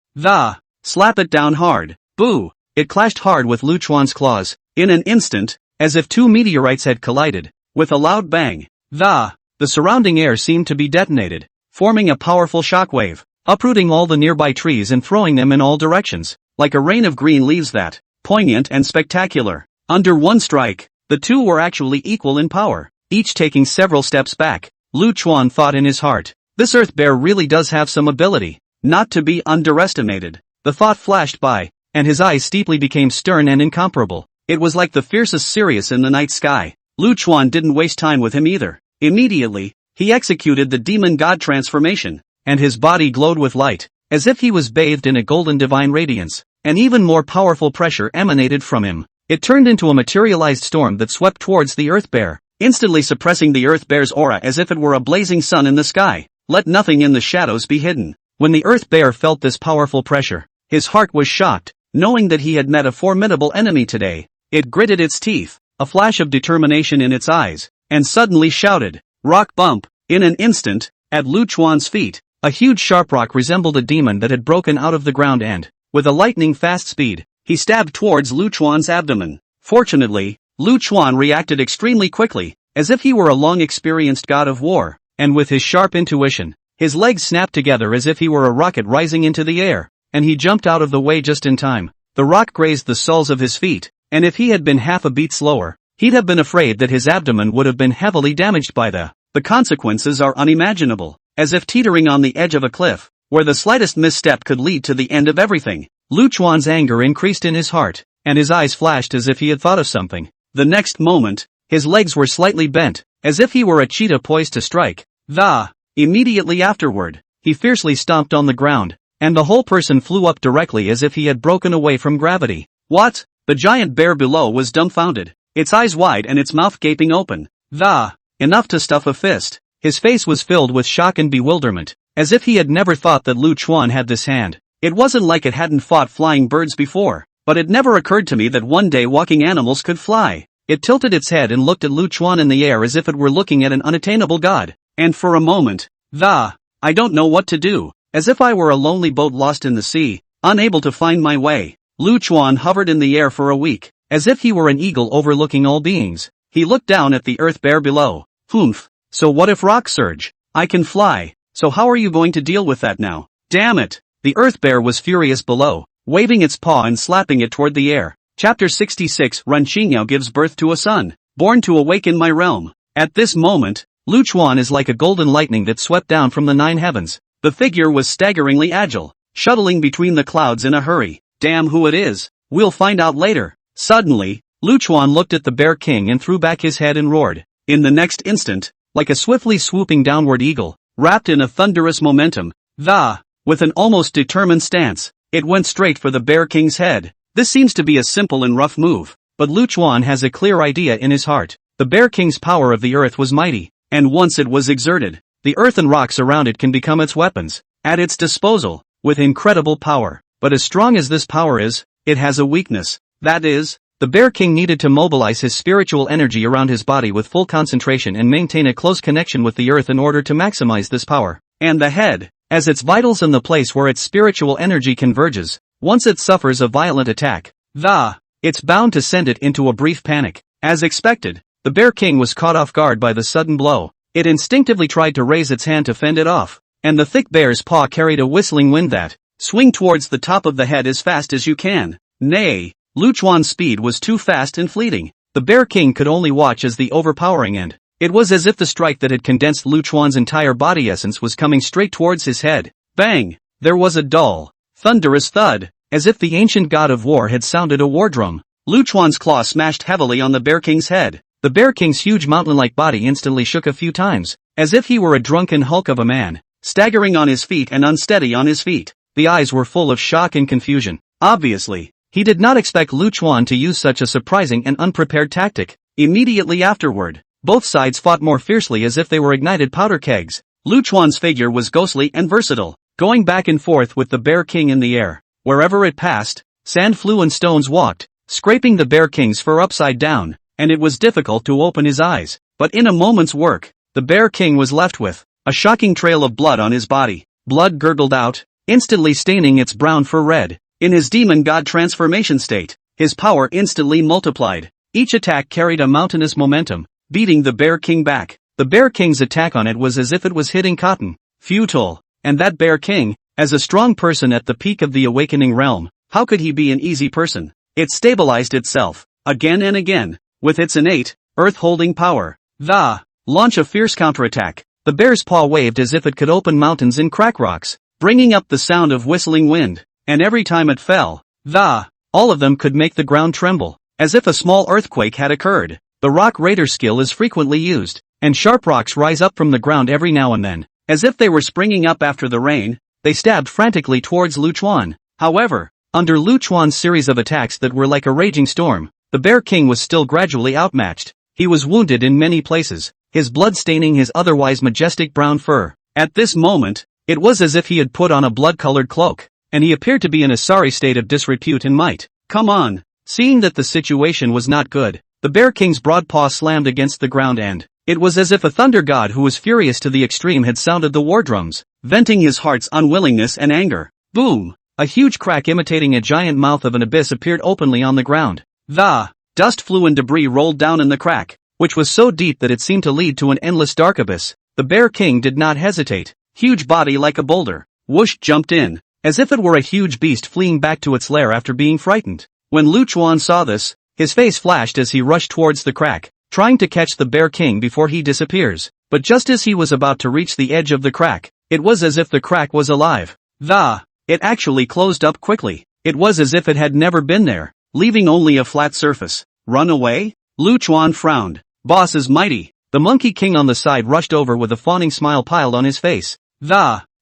Slap it down hard. Boo! It clashed hard with Lu Chuan's claws, in an instant, as if two meteorites had collided. With a loud bang, the surrounding air seemed to be detonated, forming a powerful shockwave, uprooting all the nearby trees and throwing them in all directions, like a rain of green leaves that, poignant and spectacular. Under one strike, the two were actually equal in power, each taking several steps back. Lu Chuan thought in his heart, this earth bear really does have some ability, not to be underestimated. The thought flashed by, and his eyes steeply became stern and incomparable. It was like the fiercest Sirius in the night sky. Lu Chuan didn't waste time with him either. Immediately, he executed the demon god transformation, and his body glowed with light, as if he was bathed in a golden divine radiance. An even more powerful pressure emanated from him. It turned into a materialized storm that swept towards the earth bear, instantly suppressing the earth bear's aura as if it were a blazing sun in the sky. Let nothing in the shadows be hidden. When the earth bear felt this powerful pressure, his heart was shocked, knowing that he had met a formidable enemy today. It gritted its teeth, a flash of determination in its eyes, and suddenly shouted, "Rock bump!" In an instant, at Lu Chuan's feet, a huge sharp rock resembled a demon that had broken out of the ground and, with a lightning-fast speed, he stabbed towards Lu Chuan's abdomen. Fortunately, Lu Chuan reacted extremely quickly, as if he were a long-experienced god of war, and with his sharp intuition, his legs snapped together as if he were a rocket rising into the air, and he jumped out of the way just in time. The rock grazed the soles of his feet, and if he had been half a beat slower, he'd have been afraid that his abdomen would have been heavily damaged by the consequences are unimaginable, as if teetering on the edge of a cliff, where the slightest misstep could lead to the end of everything. Lu Chuan's anger increased in his heart, and his eyes flashed as if he had thought of something. The next moment, his legs were slightly bent, as if he were a cheetah poised to strike. Immediately afterward, he fiercely stomped on the ground, and the whole person flew up directly as if he had broken away from gravity. What? The giant bear below was dumbfounded, its eyes wide and its mouth gaping open. Enough to stuff a fist. His face was filled with shock and bewilderment, as if he had never thought that Lu Chuan had this hand. It wasn't like it hadn't fought flying birds before, but it never occurred to me that one day walking animals could fly. It tilted its head and looked at Lu Chuan in the air as if it were looking at an unattainable god, and for a moment, I don't know what to do, as if I were a lonely boat lost in the sea, unable to find my way. Lu Chuan hovered in the air for a week, as if he were an eagle overlooking all beings. He looked down at the earth bear below. So what if rocks surge? I can fly, so how are you going to deal with that now? Damn it! The earth bear was furious below, waving its paw and slapping it toward the air. Chapter 66 Ren Qingyao gives birth to a son, born to awaken my realm. At this moment, Lu Chuan is like a golden lightning that swept down from the 9 heavens. The figure was staggeringly agile, shuttling between the clouds in a hurry. Damn who it is, we'll find out later. Suddenly, Lu Chuan looked at the Bear King and threw back his head and roared. In the next instant, like a swiftly swooping downward eagle, wrapped in a thunderous momentum, with an almost determined stance, it went straight for the Bear King's head. This seems to be a simple and rough move, but Lu Chuan has a clear idea in his heart. The Bear King's power of the earth was mighty, and once it was exerted, the earth and rocks around it can become its weapons, at its disposal, with incredible power. But as strong as this power is, it has a weakness. That is, the Bear King needed to mobilize his spiritual energy around his body with full concentration and maintain a close connection with the earth in order to maximize this power. And the head, as its vitals and the place where its spiritual energy converges, once it suffers a violent attack, it's bound to send it into a brief panic. As expected, the Bear King was caught off guard by the sudden blow. It instinctively tried to raise its hand to fend it off, and the thick bear's paw carried a whistling wind that, swing towards the top of the head as fast as you can. Nay, Lu Chuan's speed was too fast and fleeting. The Bear King could only watch as the overpowering end. It was as if the strike that had condensed Lu Chuan's entire body essence was coming straight towards his head. Bang! There was a dull, thunderous thud, as if the ancient god of war had sounded a war drum. Lu Chuan's claw smashed heavily on the Bear King's head. The Bear King's huge mountain-like body instantly shook a few times, as if he were a drunken hulk of a man, staggering on his feet and unsteady on his feet. The eyes were full of shock and confusion. Obviously, he did not expect Lu Chuan to use such a surprising and unprepared tactic. Immediately afterward, both sides fought more fiercely as if they were ignited powder kegs. Lu Chuan's figure was ghostly and versatile, going back and forth with the Bear King in the air. Wherever it passed, sand flew and stones walked, scraping the Bear King's fur upside down, and it was difficult to open his eyes. But in a moment's work, the Bear King was left with a shocking trail of blood on his body. Blood gurgled out, instantly staining its brown fur red. In his demon god transformation state, his power instantly multiplied. Each attack carried a mountainous momentum, beating the Bear King back. The Bear King's attack on it was as if it was hitting cotton. Futile. And that Bear King, as a strong person at the peak of the awakening realm, how could he be an easy person? It stabilized itself, again and again, with its innate, earth-holding power. Launch a fierce counterattack. The bear's paw waved as if it could open mountains and crack rocks, bringing up the sound of whistling wind. And every time it fell, all of them could make the ground tremble, as if a small earthquake had occurred. The Rock Raider skill is frequently used, and sharp rocks rise up from the ground every now and then. As if they were springing up after the rain, they stabbed frantically towards Lu Chuan. However, under Lu Chuan's series of attacks that were like a raging storm, the Bear King was still gradually outmatched. He was wounded in many places, his blood staining his otherwise majestic brown fur. At this moment, it was as if he had put on a blood-colored cloak, and he appeared to be in a sorry state of disrepute and might. Come on! Seeing that the situation was not good, the Bear King's broad paw slammed against the ground and it was as if a thunder god who was furious to the extreme had sounded the war drums, venting his heart's unwillingness and anger. Boom! A huge crack imitating a giant mouth of an abyss appeared openly on the ground. Dust flew and debris rolled down in the crack, which was so deep that it seemed to lead to an endless dark abyss. The Bear King did not hesitate. Huge body like a boulder, whoosh jumped in, as if it were a huge beast fleeing back to its lair after being frightened. When Lu Chuan saw this, his face flashed as he rushed towards the crack, trying to catch the Bear King before he disappears. But just as he was about to reach the edge of the crack, it was as if the crack was alive. It actually closed up quickly. It was as if it had never been there, leaving only a flat surface. Run away? Lu Chuan frowned. Boss is mighty. The Monkey King on the side rushed over with a fawning smile piled on his face.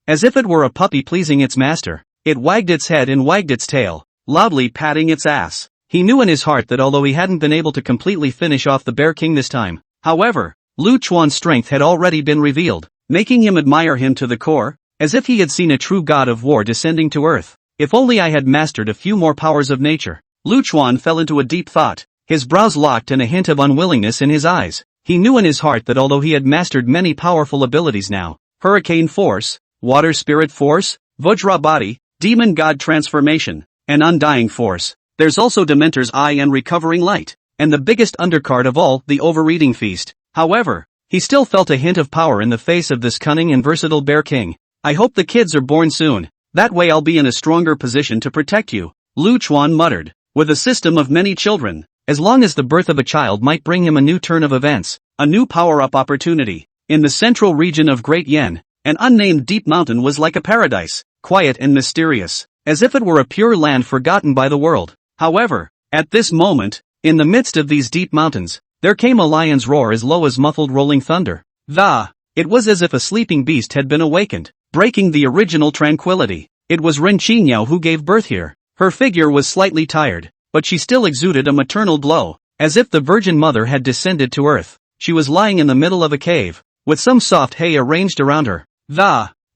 As if it were a puppy pleasing its master, it wagged its head and wagged its tail, loudly patting its ass. He knew in his heart that although he hadn't been able to completely finish off the Bear King this time, however, Lu Chuan's strength had already been revealed, making him admire him to the core, as if he had seen a true god of war descending to earth. If only I had mastered a few more powers of nature. Lu Chuan fell into a deep thought, his brows locked and a hint of unwillingness in his eyes. He knew in his heart that although he had mastered many powerful abilities now, hurricane force, water spirit force, Vajra body, demon god transformation, and undying force. There's also Dementor's eye and recovering light, and the biggest undercard of all, the overeating feast. However, he still felt a hint of power in the face of this cunning and versatile bear king. I hope the kids are born soon. That way I'll be in a stronger position to protect you, Lu Chuan muttered. With a system of many children, as long as the birth of a child might bring him a new turn of events, a new power-up opportunity. In the central region of Great Yen, an unnamed deep mountain was like a paradise, quiet and mysterious, as if it were a pure land forgotten by the world. However, at this moment, in the midst of these deep mountains, there came a lion's roar as low as muffled rolling thunder. It was as if a sleeping beast had been awakened, breaking the original tranquility. It was Ren Qingyao who gave birth here. Her figure was slightly tired, but she still exuded a maternal glow, as if the Virgin Mother had descended to earth. She was lying in the middle of a cave, with some soft hay arranged around her.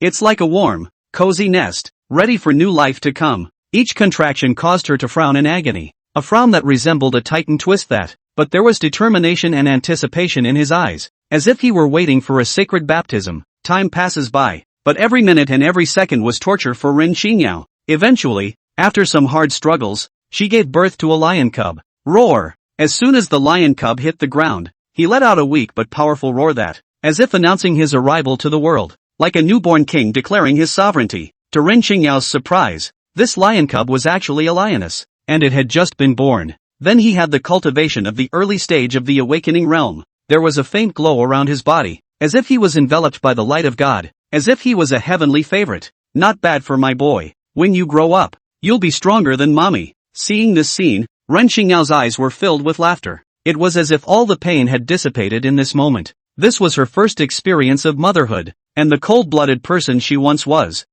It's like a warm, cozy nest, ready for new life to come. Each contraction caused her to frown in agony, a frown that resembled a tightened twist but there was determination and anticipation in his eyes, as if he were waiting for a sacred baptism. Time passes by, but every minute and every second was torture for Ren Qingyao. Eventually, after some hard struggles, she gave birth to a lion cub. Roar! As soon as the lion cub hit the ground, he let out a weak but powerful roar that, as if announcing his arrival to the world, like a newborn king declaring his sovereignty. To Ren Qingyao's surprise, this lion cub was actually a lioness, and it had just been born. Then he had the cultivation of the early stage of the awakening realm. There was a faint glow around his body, as if he was enveloped by the light of God, as if he was a heavenly favorite. Not bad for my boy. When you grow up, you'll be stronger than mommy. Seeing this scene, Ren Qingyao's eyes were filled with laughter. It was as if all the pain had dissipated in this moment. This was her first experience of motherhood, and the cold-blooded person she once was.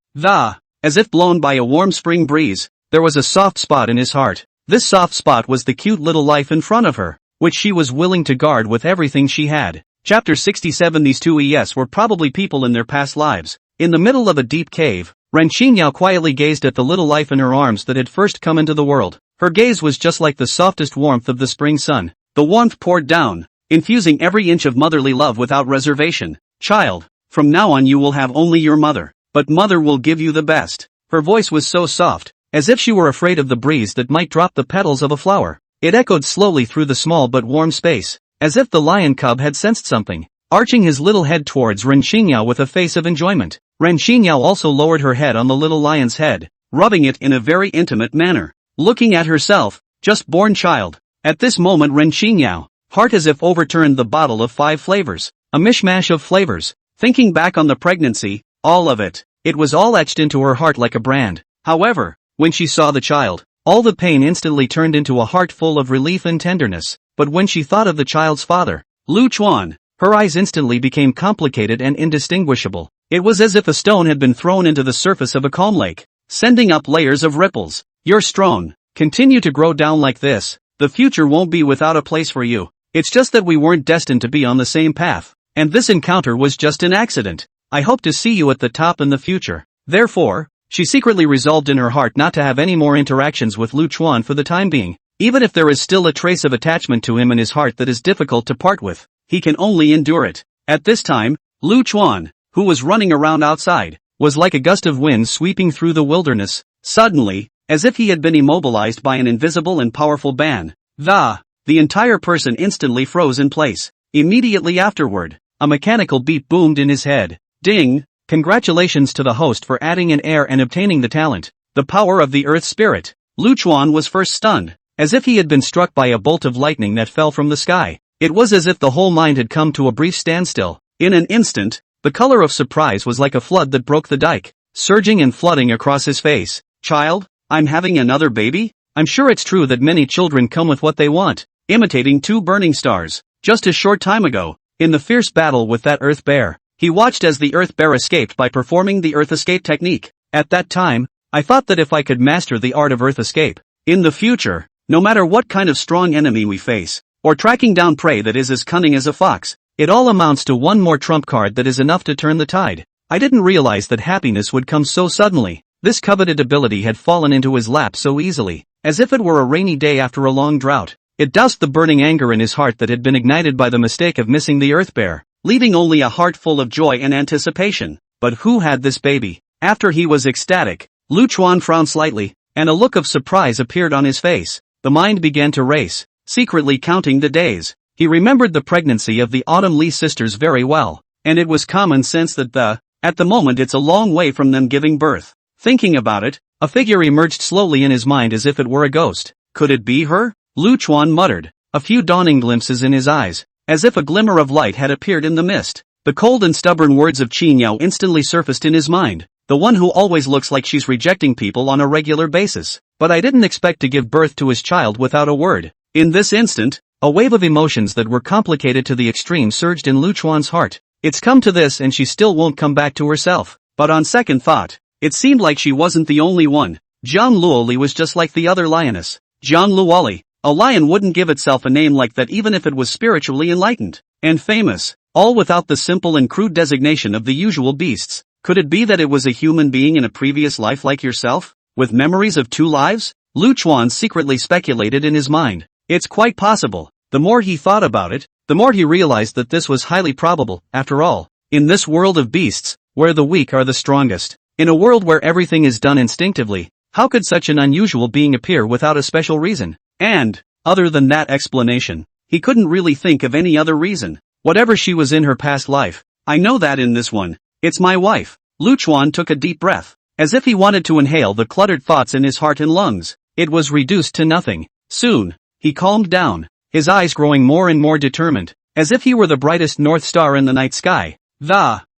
As if blown by a warm spring breeze, there was a soft spot in his heart. This soft spot was the cute little life in front of her, which she was willing to guard with everything she had. Chapter 67. These two were probably people in their past lives. In the middle of a deep cave, Ren Qingyao quietly gazed at the little life in her arms that had first come into the world. Her gaze was just like the softest warmth of the spring sun. The warmth poured down, infusing every inch of motherly love without reservation. Child, from now on you will have only your mother, but mother will give you the best. Her voice was so soft, as if she were afraid of the breeze that might drop the petals of a flower. It echoed slowly through the small but warm space, as if the lion cub had sensed something. Arching his little head towards Ren Qingyao with a face of enjoyment, Ren Qingyao also lowered her head on the little lion's head, rubbing it in a very intimate manner. Looking at herself, just born child. At this moment Ren Qingyao, heart as if overturned the bottle of 5 flavors, a mishmash of flavors. Thinking back on the pregnancy, all of it, it was all etched into her heart like a brand. However, when she saw the child, all the pain instantly turned into a heart full of relief and tenderness. But when she thought of the child's father, Lu Chuan, her eyes instantly became complicated and indistinguishable. It was as if a stone had been thrown into the surface of a calm lake, sending up layers of ripples. You're strong. Continue to grow down like this. The future won't be without a place for you. It's just that we weren't destined to be on the same path, and this encounter was just an accident. I hope to see you at the top in the future. Therefore, she secretly resolved in her heart not to have any more interactions with Lu Chuan for the time being. Even if there is still a trace of attachment to him in his heart that is difficult to part with, he can only endure it. At this time, Lu Chuan, who was running around outside, was like a gust of wind sweeping through the wilderness. Suddenly, as if he had been immobilized by an invisible and powerful ban, the entire person instantly froze in place. Immediately afterward, a mechanical beat boomed in his head. Ding! Congratulations to the host for adding an heir and obtaining the talent, the power of the earth spirit. Lu Chuan was first stunned, as if he had been struck by a bolt of lightning that fell from the sky. It was as if the whole mind had come to a brief standstill. In an instant, the color of surprise was like a flood that broke the dike, surging and flooding across his face. Child, I'm having another baby? I'm sure it's true that many children come with what they want, imitating 2 burning stars. Just a short time ago, in the fierce battle with that earth bear, he watched as the earth bear escaped by performing the earth escape technique. At that time, I thought that if I could master the art of earth escape, in the future, no matter what kind of strong enemy we face, or tracking down prey that is as cunning as a fox, it all amounts to one more trump card that is enough to turn the tide. I didn't realize that happiness would come so suddenly. This coveted ability had fallen into his lap so easily, as if it were a rainy day after a long drought. It doused the burning anger in his heart that had been ignited by the mistake of missing the earth bear. leaving only a heart full of joy and anticipation. But who had this baby? After he was ecstatic, Lu Chuan frowned slightly, and a look of surprise appeared on his face. The mind began to race, secretly counting the days. He remembered the pregnancy of the Autumn Lee sisters very well, and it was common sense that at the moment it's a long way from them giving birth. Thinking about it, a figure emerged slowly in his mind as if it were a ghost. Could it be her? Lu Chuan muttered, a few dawning glimpses in his eyes, as if a glimmer of light had appeared in the mist. The cold and stubborn words of Qin Yao instantly surfaced in his mind. The one who always looks like she's rejecting people on a regular basis. But I didn't expect to give birth to his child without a word. In this instant, a wave of emotions that were complicated to the extreme surged in Lu Chuan's heart. It's come to this and she still won't come back to herself. But on second thought, it seemed like she wasn't the only one. Zhang Luoli was just like the other lioness. Zhang Luoli. A lion wouldn't give itself a name like that even if it was spiritually enlightened and famous, all without the simple and crude designation of the usual beasts. Could it be that it was a human being in a previous life like yourself, with memories of 2 lives? Lu Chuan secretly speculated in his mind. It's quite possible. The more he thought about it, the more he realized that this was highly probable. After all, in this world of beasts, where the weak are the strongest, in a world where everything is done instinctively, how could such an unusual being appear without a special reason? And, other than that explanation, he couldn't really think of any other reason. Whatever she was in her past life, I know that in this one, it's my wife. Lu Chuan took a deep breath, as if he wanted to inhale the cluttered thoughts in his heart and lungs. It was reduced to nothing. Soon, he calmed down, his eyes growing more and more determined, as if he were the brightest north star in the night sky,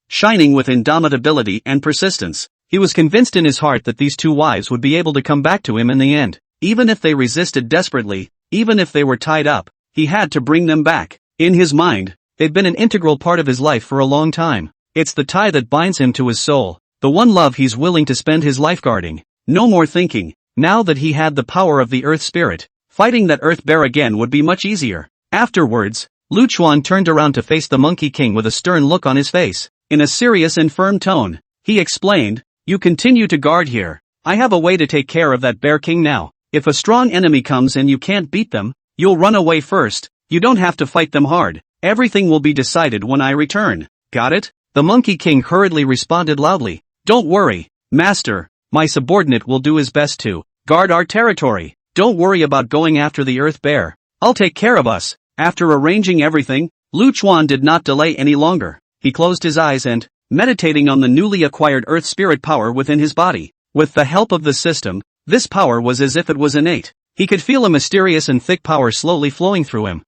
shining with indomitability and persistence. He was convinced in his heart that these 2 wives would be able to come back to him in the end. Even if they resisted desperately, even if they were tied up, he had to bring them back. In his mind, they'd been an integral part of his life for a long time. It's the tie that binds him to his soul, the one love he's willing to spend his life guarding. No more thinking. Now that he had the power of the Earth Spirit, fighting that Earth Bear again would be much easier. Afterwards, Lu Chuan turned around to face the Monkey King with a stern look on his face. In a serious and firm tone, he explained, "You continue to guard here. I have a way to take care of that Bear King now. If a strong enemy comes and you can't beat them, you'll run away first. You don't have to fight them hard. Everything will be decided when I return. Got it?" The Monkey King hurriedly responded loudly. "Don't worry, Master. My subordinate will do his best to guard our territory. Don't worry about going after the Earth Bear. I'll take care of us." After arranging everything, Lu Chuan did not delay any longer. He closed his eyes and, meditating on the newly acquired Earth Spirit power within his body, with the help of the system, this power was as if it was innate. He could feel a mysterious and thick power slowly flowing through him.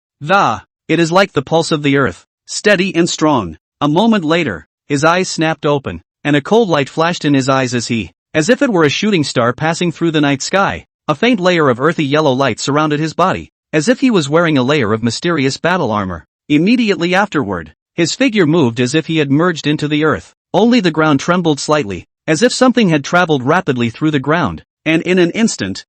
It is like the pulse of the earth, steady and strong. A moment later, his eyes snapped open, and a cold light flashed in his eyes as if it were a shooting star passing through the night sky. A faint layer of earthy yellow light surrounded his body, as if he was wearing a layer of mysterious battle armor. Immediately afterward, his figure moved as if he had merged into the earth. Only the ground trembled slightly, as if something had traveled rapidly through the ground. And in an instant,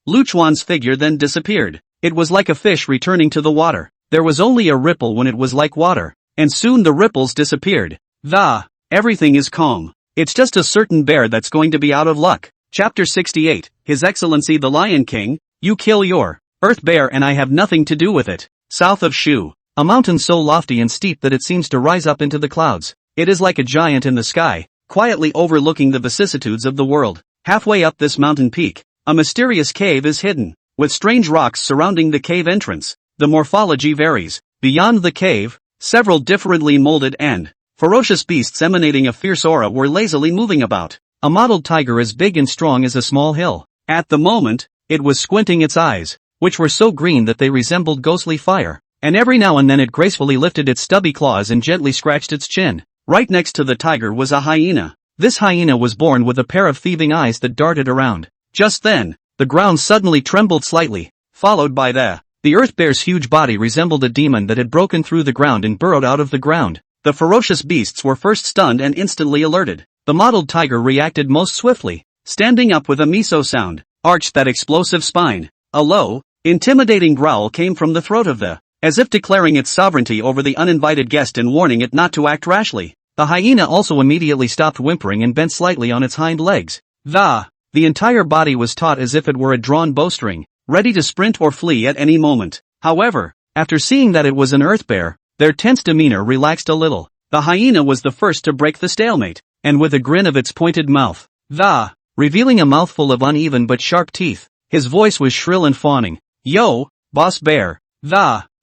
Lu Chuan's figure then disappeared. It was like a fish returning to the water. There was only a ripple when it was like water, and soon the ripples disappeared. Everything is calm. It's just a certain bear that's going to be out of luck. Chapter 68, His Excellency the Lion King, you kill your Earth Bear and I have nothing to do with it. South of Shu, a mountain so lofty and steep that it seems to rise up into the clouds. It is like a giant in the sky, quietly overlooking the vicissitudes of the world. Halfway up this mountain peak, a mysterious cave is hidden, with strange rocks surrounding the cave entrance. The morphology varies. Beyond the cave, several differently molded and ferocious beasts emanating a fierce aura were lazily moving about. A mottled tiger as big and strong as a small hill. At the moment, it was squinting its eyes, which were so green that they resembled ghostly fire, and every now and then it gracefully lifted its stubby claws and gently scratched its chin. Right next to the tiger was a hyena. This hyena was born with a pair of thieving eyes that darted around. Just then, the ground suddenly trembled slightly, followed by the Earth Bear's huge body resembled a demon that had broken through the ground and burrowed out of the ground. The ferocious beasts were first stunned and instantly alerted. The mottled tiger reacted most swiftly, standing up with a miso sound, arched that explosive spine. A low, intimidating growl came from the throat of as if declaring its sovereignty over the uninvited guest and warning it not to act rashly. The hyena also immediately stopped whimpering and bent slightly on its hind legs. The entire body was taut as if it were a drawn bowstring, ready to sprint or flee at any moment. However, after seeing that it was an Earth Bear, Their tense demeanor relaxed a little. The hyena was the first to break the stalemate, and with a grin of its pointed mouth, revealing a mouthful of uneven but sharp teeth, his voice was shrill and fawning. Yo, boss bear,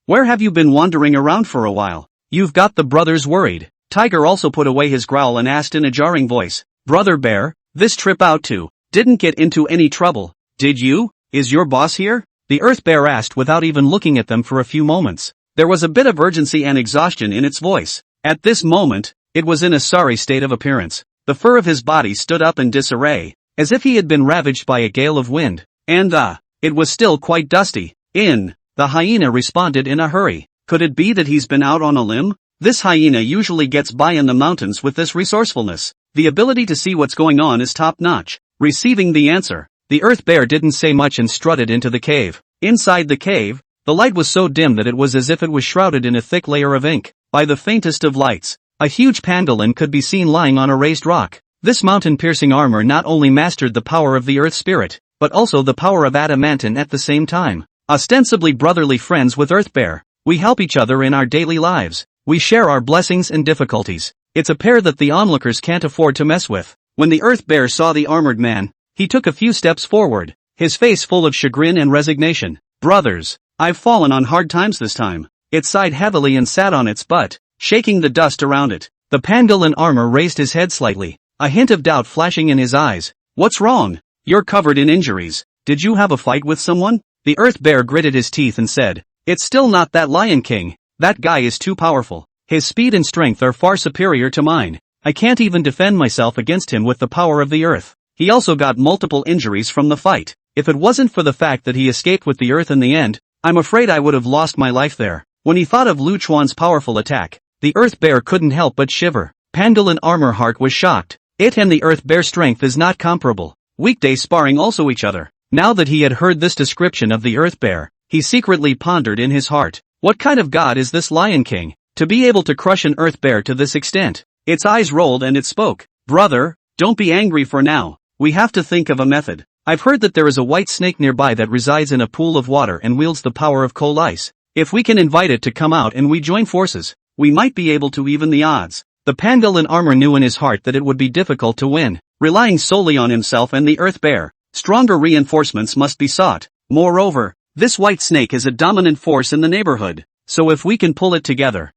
where have you been wandering around for a while? You've got the brothers worried. Tiger also put away his growl and asked in a jarring voice, Brother Bear, this trip out to, didn't get into any trouble, did you? Is your boss here? The Earth Bear asked without even looking at them for a few moments. There was a bit of urgency and exhaustion in its voice. At this moment, it was in a sorry state of appearance. The fur of his body stood up in disarray, as if he had been ravaged by a gale of wind, and it was still quite dusty. The hyena responded in a hurry. Could it be that he's been out on a limb? This hyena usually gets by in the mountains with this resourcefulness. The ability to see what's going on is top-notch. Receiving the answer, the Earth Bear didn't say much and strutted into the cave. Inside the cave, the light was so dim that it was as if it was shrouded in a thick layer of ink. By the faintest of lights, a huge pangolin could be seen lying on a raised rock. This mountain-piercing armor not only mastered the power of the Earth Spirit, but also the power of adamantine at the same time. Ostensibly brotherly friends with Earth Bear, we help each other in our daily lives. We share our blessings and difficulties. It's a pair that the onlookers can't afford to mess with. When the Earth Bear saw the armored man, he took a few steps forward, his face full of chagrin and resignation. Brothers, I've fallen on hard times this time. It sighed heavily and sat on its butt, shaking the dust around it. The pangolin armor raised his head slightly, a hint of doubt flashing in his eyes. What's wrong? You're covered in injuries. Did you have a fight with someone? The Earth Bear gritted his teeth and said, It's still not that Lion King. That guy is too powerful. His speed and strength are far superior to mine. I can't even defend myself against him with the power of the earth. He also got multiple injuries from the fight. If it wasn't for the fact that he escaped with the earth in the end, I'm afraid I would have lost my life there. When he thought of Lu Chuan's powerful attack, the Earth Bear couldn't help but shiver. Pangolin Armor Heart was shocked. It and the Earth Bear strength is not comparable. Weekday sparring also each other. Now that he had heard this description of the Earth Bear, he secretly pondered in his heart, what kind of god is this Lion King, to be able to crush an Earth Bear to this extent? Its eyes rolled and it spoke. Brother, don't be angry for now. We have to think of a method. I've heard that there is a white snake nearby that resides in a pool of water and wields the power of coal ice. If we can invite it to come out and we join forces, we might be able to even the odds. The pangolin armor knew in his heart that it would be difficult to win, relying solely on himself and the Earth Bear. Stronger reinforcements must be sought. Moreover, this white snake is a dominant force in the neighborhood, so if we can pull it together,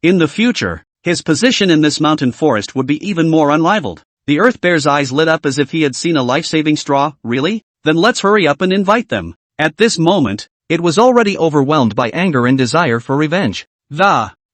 in the future, his position in this mountain forest would be even more unrivaled. The Earth Bear's eyes lit up as if he had seen a life-saving straw. Really? Then let's hurry up and invite them. At this moment, it was already overwhelmed by anger and desire for revenge.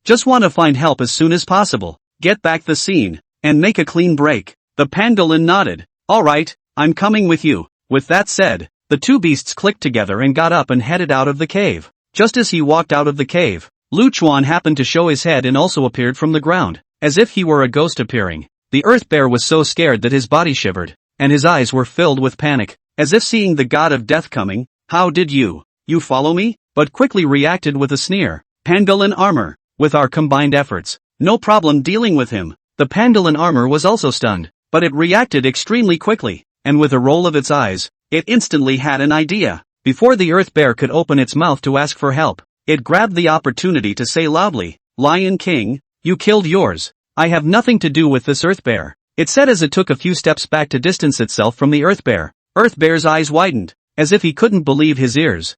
Just want to find help as soon as possible, get back the scene, and make a clean break. The pangolin nodded. Alright, I'm coming with you. With that said, the two beasts clicked together and got up and headed out of the cave. Just as he walked out of the cave, Lu Chuan happened to show his head and also appeared from the ground, as if he were a ghost appearing. The Earth Bear was so scared that his body shivered, and his eyes were filled with panic, as if seeing the god of death coming. How did you follow me? But quickly reacted with a sneer. Pangolin armor. With our combined efforts, no problem dealing with him. The pangolin armor was also stunned, but it reacted extremely quickly, and with a roll of its eyes, it instantly had an idea. Before the Earth Bear could open its mouth to ask for help, it grabbed the opportunity to say loudly, Lion King, you killed yours. I have nothing to do with this Earth Bear. It said as it took a few steps back to distance itself from the Earth Bear. Earth Bear's eyes widened, as if he couldn't believe his ears.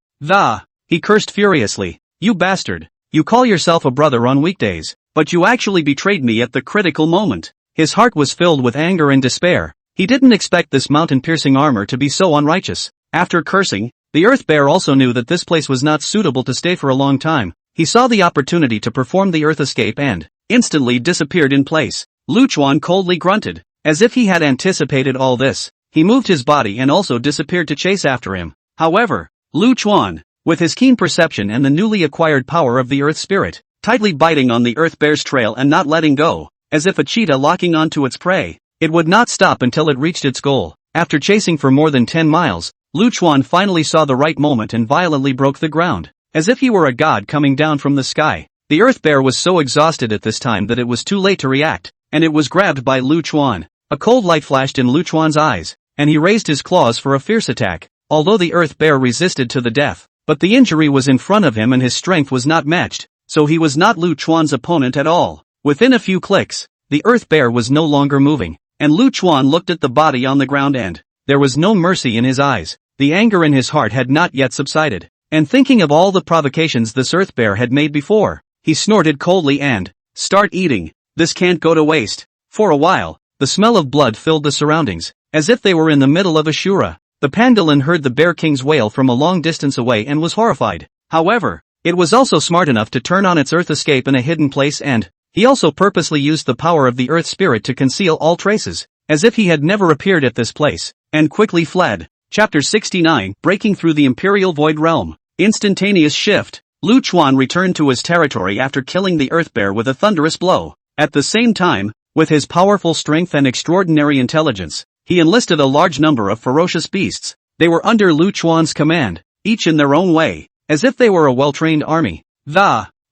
He cursed furiously. You bastard. You call yourself a brother on weekdays, but you actually betrayed me at the critical moment. His heart was filled with anger and despair. He didn't expect this mountain-piercing armor to be so unrighteous. After cursing, the Earth Bear also knew that this place was not suitable to stay for a long time. He saw the opportunity to perform the Earth escape and instantly disappeared in place. Lu Chuan coldly grunted, as if he had anticipated all this. He moved his body and also disappeared to chase after him. However, Lu Chuan, with his keen perception and the newly acquired power of the Earth Spirit, tightly biting on the Earth Bear's trail and not letting go, as if a cheetah locking onto its prey, it would not stop until it reached its goal. After chasing for more than 10 miles, Lu Chuan finally saw the right moment and violently broke the ground, as if he were a god coming down from the sky. The Earth Bear was so exhausted at this time that it was too late to react, and it was grabbed by Lu Chuan. A cold light flashed in Lu Chuan's eyes, and he raised his claws for a fierce attack. Although the Earth Bear resisted to the death, but the injury was in front of him and his strength was not matched. so he was not Lu Chuan's opponent at all. Within a few clicks, the earth bear was no longer moving, and Lu Chuan looked at the body on the ground and there was no mercy in his eyes. The anger in his heart had not yet subsided, and thinking of all the provocations this earth bear had made before, he snorted coldly and start eating. This can't go to waste. For a while, the smell of blood filled the surroundings, as if they were in the middle of a shura. The pangolin heard the bear king's wail from a long distance away and was horrified. However, it was also smart enough to turn on its earth escape in a hidden place, and he also purposely used the power of the earth spirit to conceal all traces, as if he had never appeared at this place, and quickly fled. Chapter 69, Breaking Through the Imperial Void Realm. Instantaneous shift. Lu Chuan returned to his territory after killing the earth bear with a thunderous blow. At the same time, with his powerful strength and extraordinary intelligence, he enlisted a large number of ferocious beasts. They were under Lu Chuan's command, each in their own way, as if they were a well-trained army.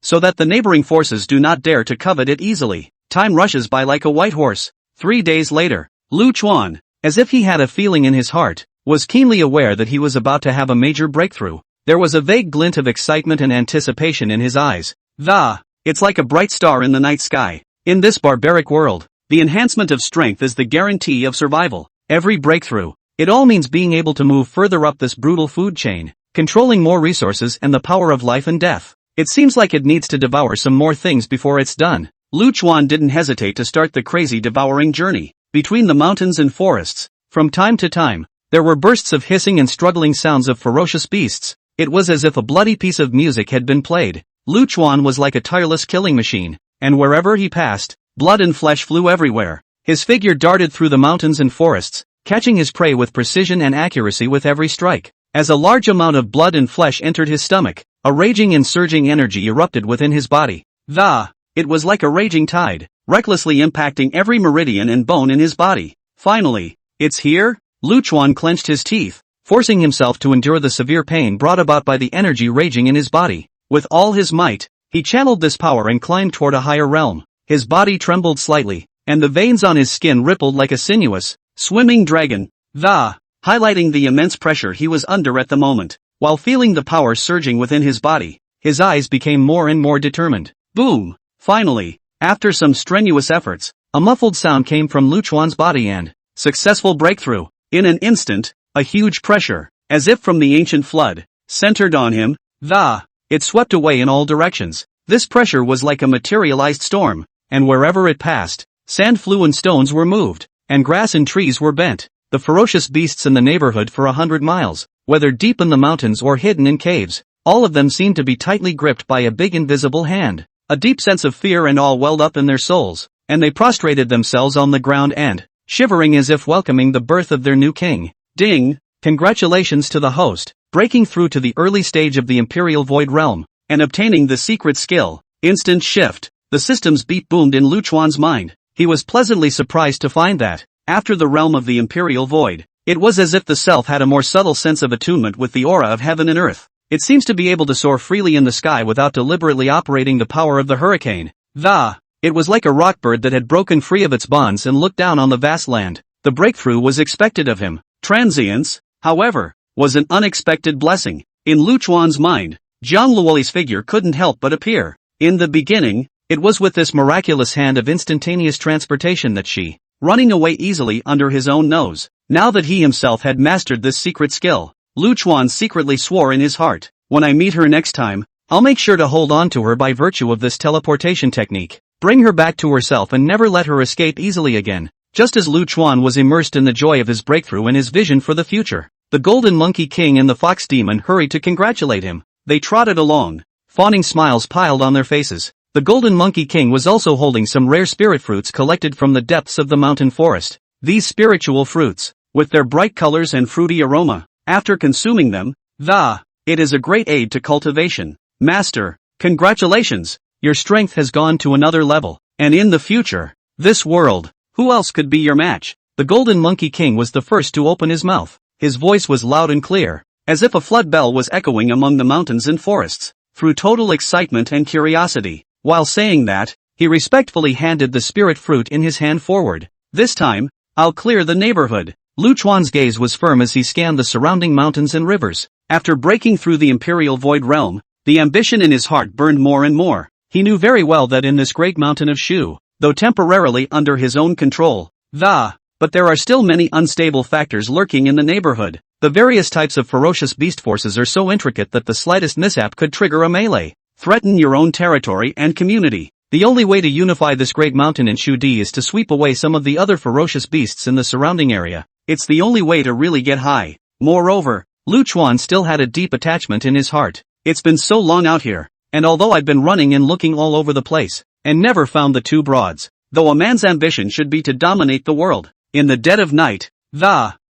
So that the neighboring forces do not dare to covet it easily. Time rushes by like a white horse. 3 days later, Lu Chuan, as if he had a feeling in his heart, was keenly aware that he was about to have a major breakthrough. There was a vague glint of excitement and anticipation in his eyes. It's like a bright star in the night sky. In this barbaric world, the enhancement of strength is the guarantee of survival. Every breakthrough, it all means being able to move further up this brutal food chain, controlling more resources and the power of life and death. It seems like it needs to devour some more things before it's done. Lu Chuan didn't hesitate to start the crazy devouring journey. Between the mountains and forests, from time to time, there were bursts of hissing and struggling sounds of ferocious beasts. It was as if a bloody piece of music had been played. Lu Chuan was like a tireless killing machine, and wherever he passed, blood and flesh flew everywhere. His figure darted through the mountains and forests, catching his prey with precision and accuracy with every strike. As a large amount of blood and flesh entered his stomach, a raging and surging energy erupted within his body. It was like a raging tide, recklessly impacting every meridian and bone in his body. Finally, it's here? Lu Chuan clenched his teeth, forcing himself to endure the severe pain brought about by the energy raging in his body. With all his might, he channeled this power and climbed toward a higher realm. His body trembled slightly, and the veins on his skin rippled like a sinuous, swimming dragon. Highlighting the immense pressure he was under at the moment. While feeling the power surging within his body, his eyes became more and more determined. Boom! Finally, after some strenuous efforts, a muffled sound came from Lu Chuan's body and successful breakthrough. In an instant, a huge pressure, as if from the ancient flood, centered on him. It swept away in all directions. This pressure was like a materialized storm, and wherever it passed, sand flew and stones were moved, and grass and trees were bent. The ferocious beasts in the neighborhood for 100 miles, whether deep in the mountains or hidden in caves, all of them seemed to be tightly gripped by a big invisible hand. A deep sense of fear and awe welled up in their souls, and they prostrated themselves on the ground and, shivering as if welcoming the birth of their new king. Ding! Congratulations to the host, breaking through to the early stage of the Imperial Void Realm, and obtaining the secret skill. Instant shift. The system's beat boomed in Lu Chuan's mind. He was pleasantly surprised to find that, after the realm of the Imperial Void, it was as if the self had a more subtle sense of attunement with the aura of heaven and earth. It seems to be able to soar freely in the sky without deliberately operating the power of the hurricane. It was like a rock bird that had broken free of its bonds and looked down on the vast land. The breakthrough was expected of him. Transience, however, was an unexpected blessing. In Lu Chuan's mind, Jiang Luoli's figure couldn't help but appear. In the beginning, it was with this miraculous hand of instantaneous transportation that she, running away easily under his own nose. Now that he himself had mastered this secret skill, Lu Chuan secretly swore in his heart, when I meet her next time, I'll make sure to hold on to her by virtue of this teleportation technique, bring her back to herself and never let her escape easily again. Just as Lu Chuan was immersed in the joy of his breakthrough and his vision for the future, the Golden Monkey King and the Fox Demon hurried to congratulate him. They trotted along, fawning smiles piled on their faces. The Golden Monkey King was also holding some rare spirit fruits collected from the depths of the mountain forest. These spiritual fruits, with their bright colors and fruity aroma, after consuming them, it is a great aid to cultivation. Master, congratulations, your strength has gone to another level, and in the future, this world, who else could be your match? The Golden Monkey King was the first to open his mouth. His voice was loud and clear, as if a flood bell was echoing among the mountains and forests, through total excitement and curiosity. While saying that, he respectfully handed the spirit fruit in his hand forward. This time, I'll clear the neighborhood. Lu Chuan's gaze was firm as he scanned the surrounding mountains and rivers. After breaking through the Imperial Void Realm, The ambition in his heart burned more and more. He knew very well that in this great mountain of Shu, though temporarily under his own control, but there are still many unstable factors lurking in the neighborhood. The various types of ferocious beast forces are so intricate that the slightest mishap could trigger a melee, threaten your own territory and community. The only way to unify this great mountain in Shudi is to sweep away some of the other ferocious beasts in the surrounding area. It's the only way to really get high. Moreover, Lu Chuan still had a deep attachment in his heart. It's been so long out here, and although I've been running and looking all over the place, and never found the two broads, though a man's ambition should be to dominate the world, in the dead of night,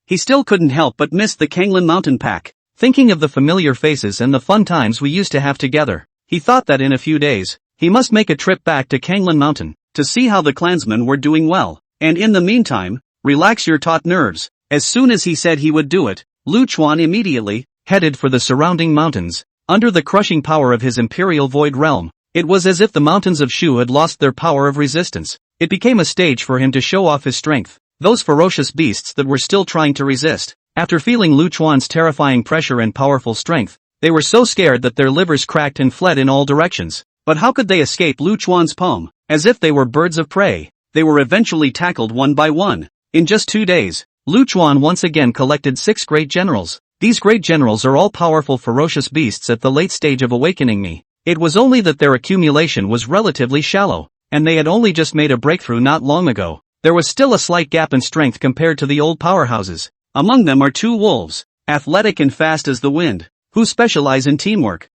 he still couldn't help but miss the Kanglan Mountain Pack. Thinking of the familiar faces and the fun times we used to have together, he thought that in a few days, he must make a trip back to Kanglan Mountain, to see how the clansmen were doing well, and in the meantime, relax your taut nerves. As soon as he said he would do it, Lu Chuan immediately headed for the surrounding mountains. Under the crushing power of his imperial void realm, it was as if the mountains of Shu had lost their power of resistance. It became a stage for him to show off his strength. Those ferocious beasts that were still trying to resist, after feeling Lu Chuan's terrifying pressure and powerful strength, they were so scared that their livers cracked and fled in all directions. But how could they escape Lu Chuan's palm? As if they were birds of prey, they were eventually tackled one by one. In just 2 days, Lu Chuan once again collected 6 great generals. These great generals are all powerful ferocious beasts at the late stage of awakening me. It was only that their accumulation was relatively shallow, and they had only just made a breakthrough not long ago. There was still a slight gap in strength compared to the old powerhouses. Among them are 2 wolves, athletic and fast as the wind, who specialize in teamwork.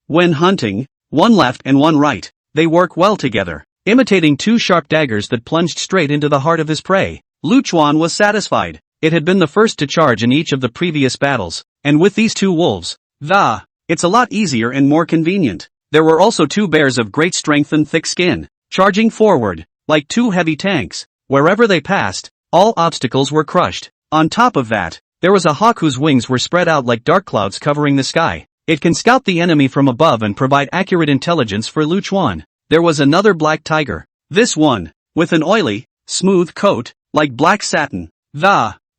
When hunting, one left and one right, they work well together, imitating 2 sharp daggers that plunged straight into the heart of his prey. Lu Chuan was satisfied. It had been the first to charge in each of the previous battles, and with these 2 wolves, it's a lot easier and more convenient. There were also 2 bears of great strength and thick skin, charging forward, like 2 heavy tanks. Wherever they passed, all obstacles were crushed. On top of that, there was a hawk whose wings were spread out like dark clouds covering the sky. It can scout the enemy from above and provide accurate intelligence for Lu Chuan. There was another black tiger. This one, with an oily, smooth coat, like black satin.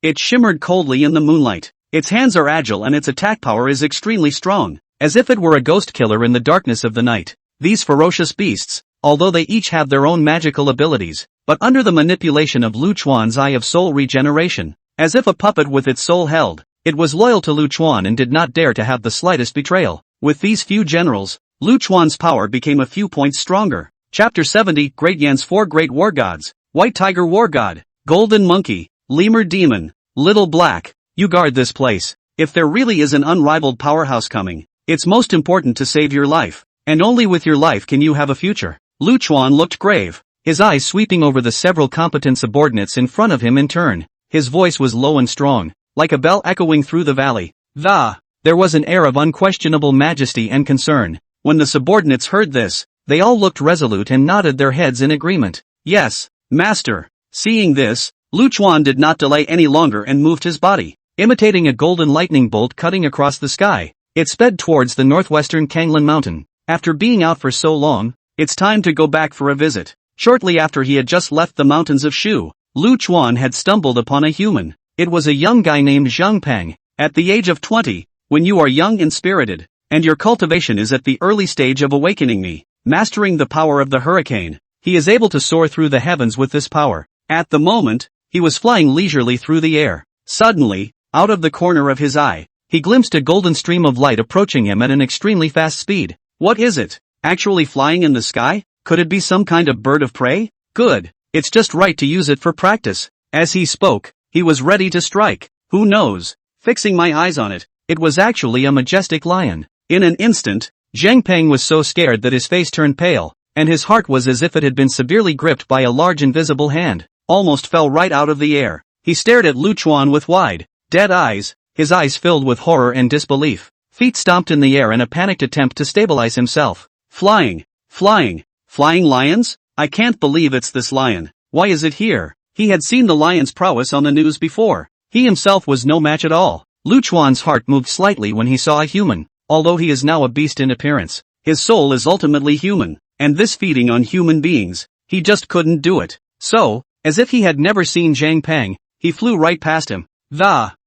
It shimmered coldly in the moonlight. Its hands are agile and its attack power is extremely strong, as if it were a ghost killer in the darkness of the night. These ferocious beasts, although they each have their own magical abilities, but under the manipulation of Lu Chuan's eye of soul regeneration, as if a puppet with its soul held, it was loyal to Lu Chuan and did not dare to have the slightest betrayal. With these few generals, Lu Chuan's power became a few points stronger. Chapter 70 Great Yan's 4 Great War Gods. White Tiger War God, Golden Monkey, Lemur Demon, Little Black, you guard this place. If there really is an unrivaled powerhouse coming, it's most important to save your life, and only with your life can you have a future. Lu Chuan looked grave, his eyes sweeping over the several competent subordinates in front of him in turn. His voice was low and strong, like a bell echoing through the valley. There was an air of unquestionable majesty and concern. When the subordinates heard this, they all looked resolute and nodded their heads in agreement. Yes, master. Seeing this, Lu Chuan did not delay any longer and moved his body, imitating a golden lightning bolt cutting across the sky. It sped towards the northwestern Kanglan Mountain. After being out for so long, it's time to go back for a visit. Shortly after he had just left the mountains of Shu, Lu Chuan had stumbled upon a human. It was a young guy named Zhang Peng. At the age of 20, when you are young and spirited, and your cultivation is at the early stage of awakening me, mastering the power of the hurricane, he is able to soar through the heavens with this power. At the moment, he was flying leisurely through the air. Suddenly, out of the corner of his eye, he glimpsed a golden stream of light approaching him at an extremely fast speed. What is it? Actually flying in the sky? Could it be some kind of bird of prey? Good. It's just right to use it for practice. As he spoke, he was ready to strike. Who knows? Fixing my eyes on it, it was actually a majestic lion. In an instant, Zhang Peng was so scared that his face turned pale, and his heart was as if it had been severely gripped by a large invisible hand, almost fell right out of the air. He stared at Lu Chuan with wide, dead eyes, his eyes filled with horror and disbelief. Feet stomped in the air in a panicked attempt to stabilize himself. Flying lions? I can't believe it's this lion. Why is it here? He had seen the lion's prowess on the news before. He himself was no match at all. Lu Chuan's heart moved slightly when he saw a human. Although he is now a beast in appearance, his soul is ultimately human, and this feeding on human beings, he just couldn't do it. So, as if he had never seen Zhang Peng, he flew right past him.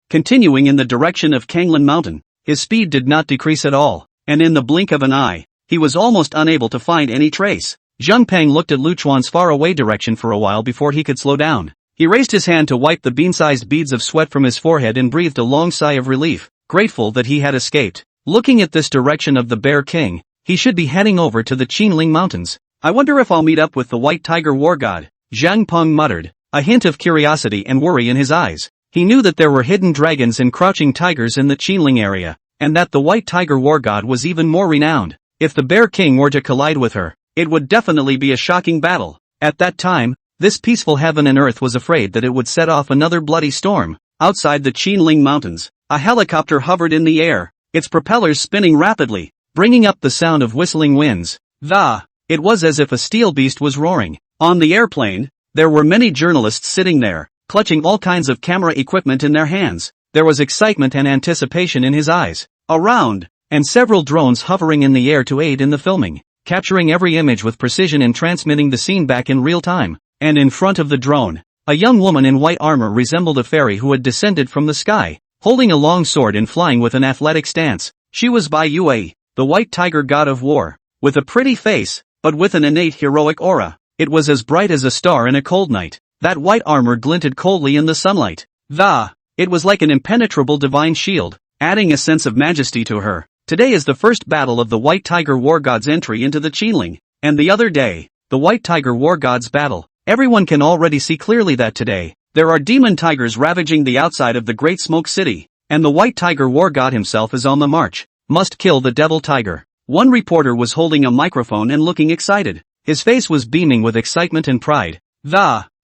Continuing in the direction of Kanglan Mountain, his speed did not decrease at all. and in the blink of an eye, he was almost unable to find any trace. Zheng Peng looked at Lu Chuan's faraway direction for a while before he could slow down. He raised his hand to wipe the bean-sized beads of sweat from his forehead and breathed a long sigh of relief, grateful that he had escaped. Looking at this direction of the Bear King, he should be heading over to the Qinling Mountains. I wonder if I'll meet up with the White Tiger War God, Zhang Peng muttered, a hint of curiosity and worry in his eyes. He knew that there were hidden dragons and crouching tigers in the Qinling area, and that the White Tiger War God was even more renowned. If the Bear King were to collide with her, it would definitely be a shocking battle. At that time, this peaceful heaven and earth was afraid that it would set off another bloody storm. Outside the Qinling Mountains, a helicopter hovered in the air, its propellers spinning rapidly, bringing up the sound of whistling winds. It was as if a steel beast was roaring. On the airplane, there were many journalists sitting there, clutching all kinds of camera equipment in their hands. There was excitement and anticipation in his eyes. Around, and several drones hovering in the air to aid in the filming, capturing every image with precision and transmitting the scene back in real time. And in front of the drone, a young woman in white armor resembled a fairy who had descended from the sky, holding a long sword and flying with an athletic stance. She was Bai Yue, the White Tiger God of War, with a pretty face, but with an innate heroic aura. It was as bright as a star in a cold night. That white armor glinted coldly in the sunlight. It was like an impenetrable divine shield, adding a sense of majesty to her. Today is the first battle of the White Tiger War God's entry into the Qinling, and the other day, the White Tiger War God's battle. Everyone can already see clearly that today, there are demon tigers ravaging the outside of the Great Smoke City, and the White Tiger War God himself is on the march. Must kill the Devil Tiger. One reporter was holding a microphone and looking excited. His face was beaming with excitement and pride.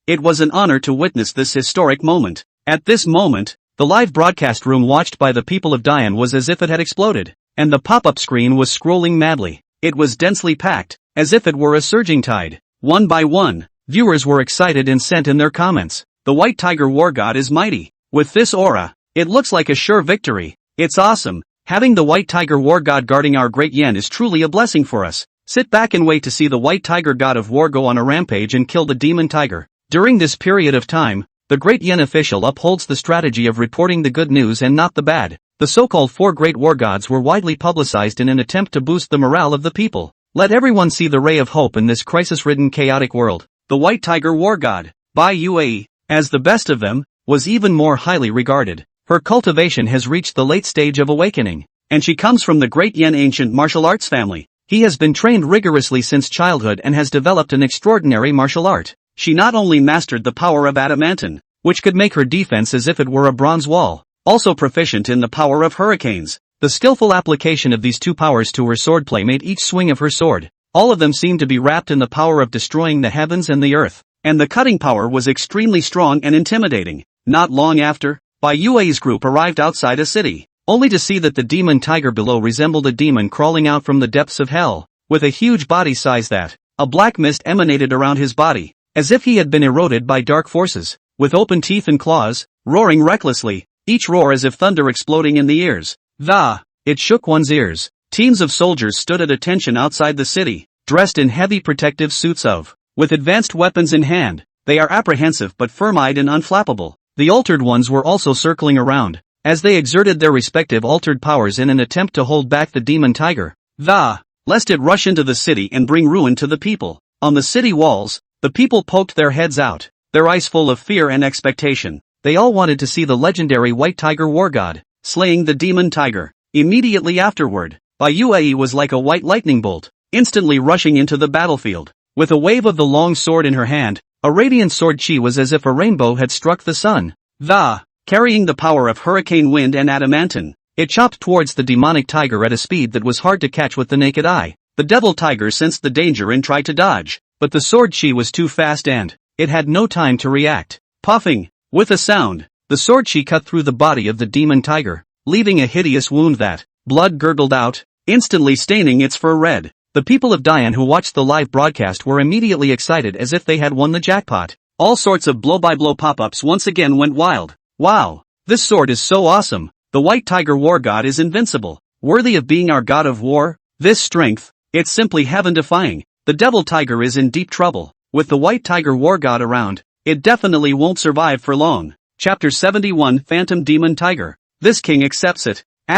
It was an honor to witness this historic moment. At this moment, the live broadcast room watched by the people of Dian was as if it had exploded, and the pop-up screen was scrolling madly. It was densely packed, as if it were a surging tide. One by one, viewers were excited and sent in their comments. The White Tiger War God is mighty. With this aura, it looks like a sure victory. It's awesome. Having the White Tiger War God guarding our great yen is truly a blessing for us. Sit back and wait to see the White Tiger God of War go on a rampage and kill the demon tiger. During this period of time, the great yen official upholds the strategy of reporting the good news and not the bad. The so-called four great war gods were widely publicized in an attempt to boost the morale of the people. Let everyone see the ray of hope in this crisis-ridden chaotic world. The White Tiger War God, Bai Yue, as the best of them, was even more highly regarded. Her cultivation has reached the late stage of awakening, and she comes from the great Yen ancient martial arts family. He has been trained rigorously since childhood and has developed an extraordinary martial art. She not only mastered the power of adamantine, which could make her defense as if it were a bronze wall, also proficient in the power of hurricanes. The skillful application of these two powers to her swordplay made each swing of her sword. All of them seemed to be wrapped in the power of destroying the heavens and the earth, and the cutting power was extremely strong and intimidating. Not long after, Bai Yue's group arrived outside a city, only to see that the demon tiger below resembled a demon crawling out from the depths of hell, with a huge body size that, a black mist emanated around his body, as if he had been eroded by dark forces, with open teeth and claws, roaring recklessly, each roar as if thunder exploding in the ears. It shook one's ears. Teams of soldiers stood at attention outside the city, dressed in heavy protective suits with advanced weapons in hand. They are apprehensive but firm-eyed and unflappable. The altered ones were also circling around, as they exerted their respective altered powers in an attempt to hold back the demon tiger, lest it rush into the city and bring ruin to the people. On the city walls, the people poked their heads out, their eyes full of fear and expectation. They all wanted to see the legendary White Tiger War God slaying the demon tiger. Immediately afterward, Bai Yue was like a white lightning bolt, instantly rushing into the battlefield. With a wave of the long sword in her hand, a radiant sword chi was as if a rainbow had struck the sun. Carrying the power of hurricane wind and adamantine, it chopped towards the demonic tiger at a speed that was hard to catch with the naked eye. The devil tiger sensed the danger and tried to dodge, but the sword chi was too fast and it had no time to react. Puffing, with a sound, the sword chi cut through the body of the demon tiger, leaving a hideous wound that blood gurgled out, instantly staining its fur red. The people of Dian who watched the live broadcast were immediately excited as if they had won the jackpot. All sorts of blow-by-blow pop-ups once again went wild. Wow, this sword is so awesome. The White Tiger War God is invincible, worthy of being our god of war. This strength, it's simply heaven-defying. The devil tiger is in deep trouble. With the White Tiger War God around, it definitely won't survive for long. Chapter 71 Phantom Demon Tiger. This king accepts it. ******ing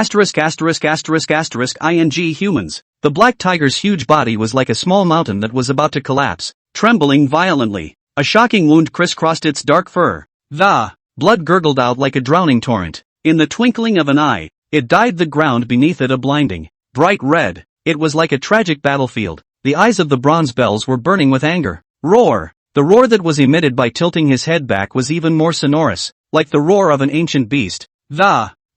humans. The black tiger's huge body was like a small mountain that was about to collapse, trembling violently. A shocking wound crisscrossed its dark fur. The blood gurgled out like a drowning torrent. In the twinkling of an eye, it dyed the ground beneath it a blinding, bright red. It was like a tragic battlefield. The eyes of the bronze bells were burning with anger. Roar! The roar that was emitted by tilting his head back was even more sonorous, like the roar of an ancient beast.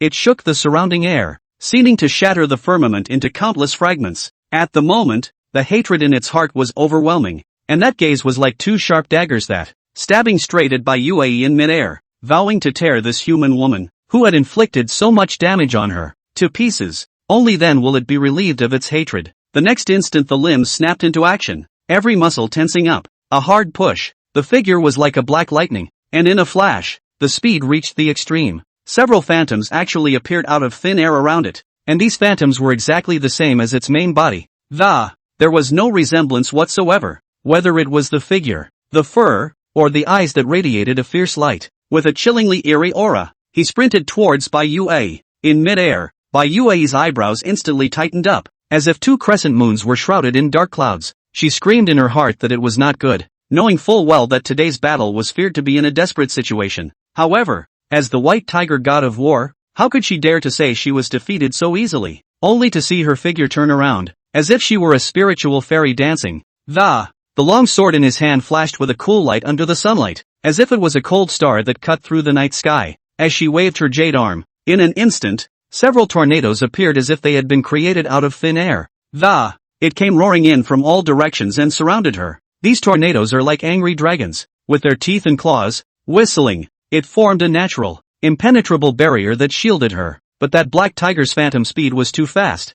It shook the surrounding air, seeming to shatter the firmament into countless fragments. At the moment, the hatred in its heart was overwhelming, and that gaze was like two sharp daggers that, stabbing straight at Bai Yue in midair, vowing to tear this human woman, who had inflicted so much damage on her, to pieces. Only then will it be relieved of its hatred. The next instant the limbs snapped into action, every muscle tensing up. A hard push. The figure was like a black lightning, and in a flash, the speed reached the extreme. Several phantoms actually appeared out of thin air around it, and these phantoms were exactly the same as its main body. There was no resemblance whatsoever, whether it was the figure, the fur, or the eyes that radiated a fierce light. With a chillingly eerie aura, he sprinted towards Bai Yue. In midair, Bai Yue's eyebrows instantly tightened up, as if two crescent moons were shrouded in dark clouds. She screamed in her heart that it was not good, knowing full well that today's battle was feared to be in a desperate situation. However, as the white tiger god of war, how could she dare to say she was defeated so easily, only to see her figure turn around, as if she were a spiritual fairy dancing. The long sword in his hand flashed with a cool light under the sunlight, as if it was a cold star that cut through the night sky. As she waved her jade arm, in an instant, several tornadoes appeared as if they had been created out of thin air. It came roaring in from all directions and surrounded her. These tornadoes are like angry dragons, with their teeth and claws, whistling. It formed a natural, impenetrable barrier that shielded her. But that black tiger's phantom speed was too fast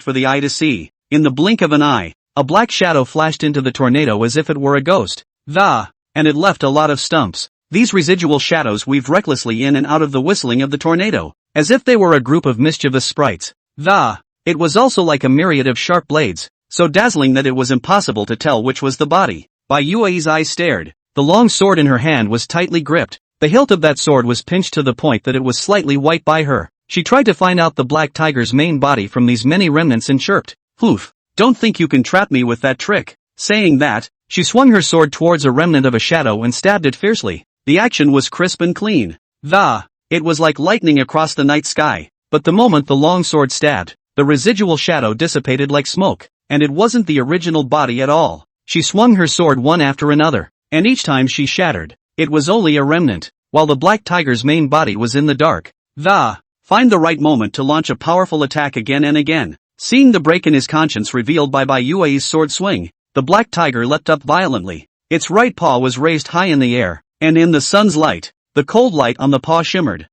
for the eye to see. In the blink of an eye, a black shadow flashed into the tornado as if it were a ghost. And it left a lot of stumps. These residual shadows weaved recklessly in and out of the whistling of the tornado, as if they were a group of mischievous sprites. It was also like a myriad of sharp blades, so dazzling that it was impossible to tell which was the body. Bai Yue's eyes stared. The long sword in her hand was tightly gripped. The hilt of that sword was pinched to the point that it was slightly white by her. She tried to find out the black tiger's main body from these many remnants and chirped, "Oof, don't think you can trap me with that trick." Saying that, she swung her sword towards a remnant of a shadow and stabbed it fiercely. The action was crisp and clean. It was like lightning across the night sky. But the moment the long sword stabbed, the residual shadow dissipated like smoke, and it wasn't the original body at all. She swung her sword one after another, and each time she shattered. It was only a remnant, while the black tiger's main body was in the dark. Find the right moment to launch a powerful attack again and again. Seeing the break in his conscience revealed by Bai Yue's sword swing, the black tiger leapt up violently. Its right paw was raised high in the air, and in the sun's light, the cold light on the paw shimmered.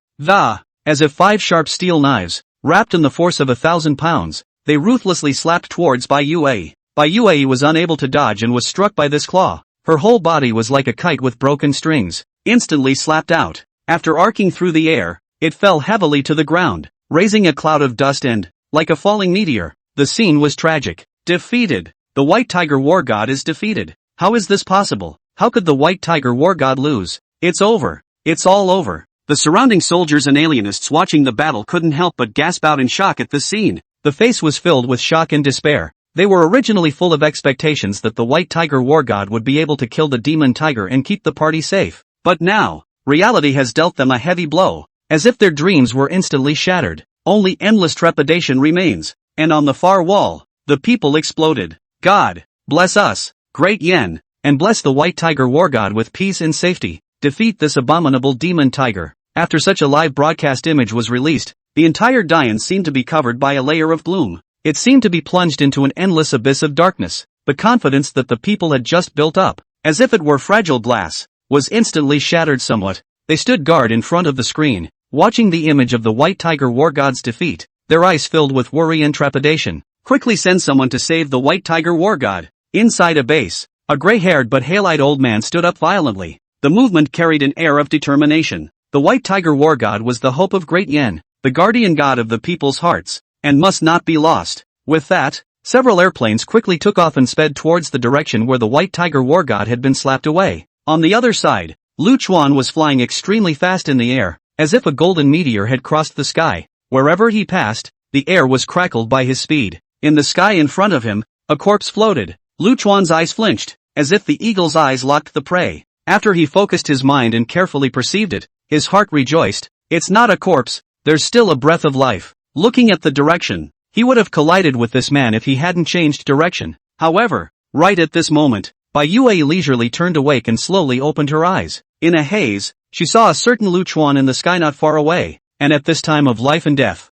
As if 5 sharp steel knives, wrapped in the force of 1,000 pounds, they ruthlessly slapped towards Bai Yue. Bai Yue was unable to dodge and was struck by this claw. Her whole body was like a kite with broken strings, instantly slapped out. After arcing through the air, it fell heavily to the ground, raising a cloud of dust and, like a falling meteor, the scene was tragic. Defeated. The white tiger war god is defeated. How is this possible? How could the white tiger war god lose? It's over. It's all over. The surrounding soldiers and alienists watching the battle couldn't help but gasp out in shock at this scene. The face was filled with shock and despair. They were originally full of expectations that the white tiger war god would be able to kill the demon tiger and keep the party safe. But now, reality has dealt them a heavy blow. As if their dreams were instantly shattered. Only endless trepidation remains. And on the far wall, the people exploded. God, bless us, great Yen, and bless the white tiger war god with peace and safety. Defeat this abominable demon tiger. After such a live broadcast image was released, the entire Dian seemed to be covered by a layer of gloom. It seemed to be plunged into an endless abyss of darkness. The confidence that the people had just built up, as if it were fragile glass, was instantly shattered somewhat. They stood guard in front of the screen, watching the image of the white tiger war god's defeat, their eyes filled with worry and trepidation. Quickly send someone to save the white tiger war god. Inside a base, a gray-haired but hale-eyed old man stood up violently. The movement carried an air of determination. The white tiger war god was the hope of Great Yen, the guardian god of the people's hearts, and must not be lost. With that, several airplanes quickly took off and sped towards the direction where the white tiger war god had been slapped away. On the other side, Lu Chuan was flying extremely fast in the air, as if a golden meteor had crossed the sky. Wherever he passed, the air was crackled by his speed. In the sky in front of him, a corpse floated. Lu Chuan's eyes flinched, as if the eagle's eyes locked the prey. After he focused his mind and carefully perceived it, his heart rejoiced. It's not a corpse, there's still a breath of life. Looking at the direction, he would have collided with this man if he hadn't changed direction. However, right at this moment, Bai Yue leisurely turned awake and slowly opened her eyes. In a haze, she saw a certain Lu Chuan in the sky not far away, and at this time of life and death.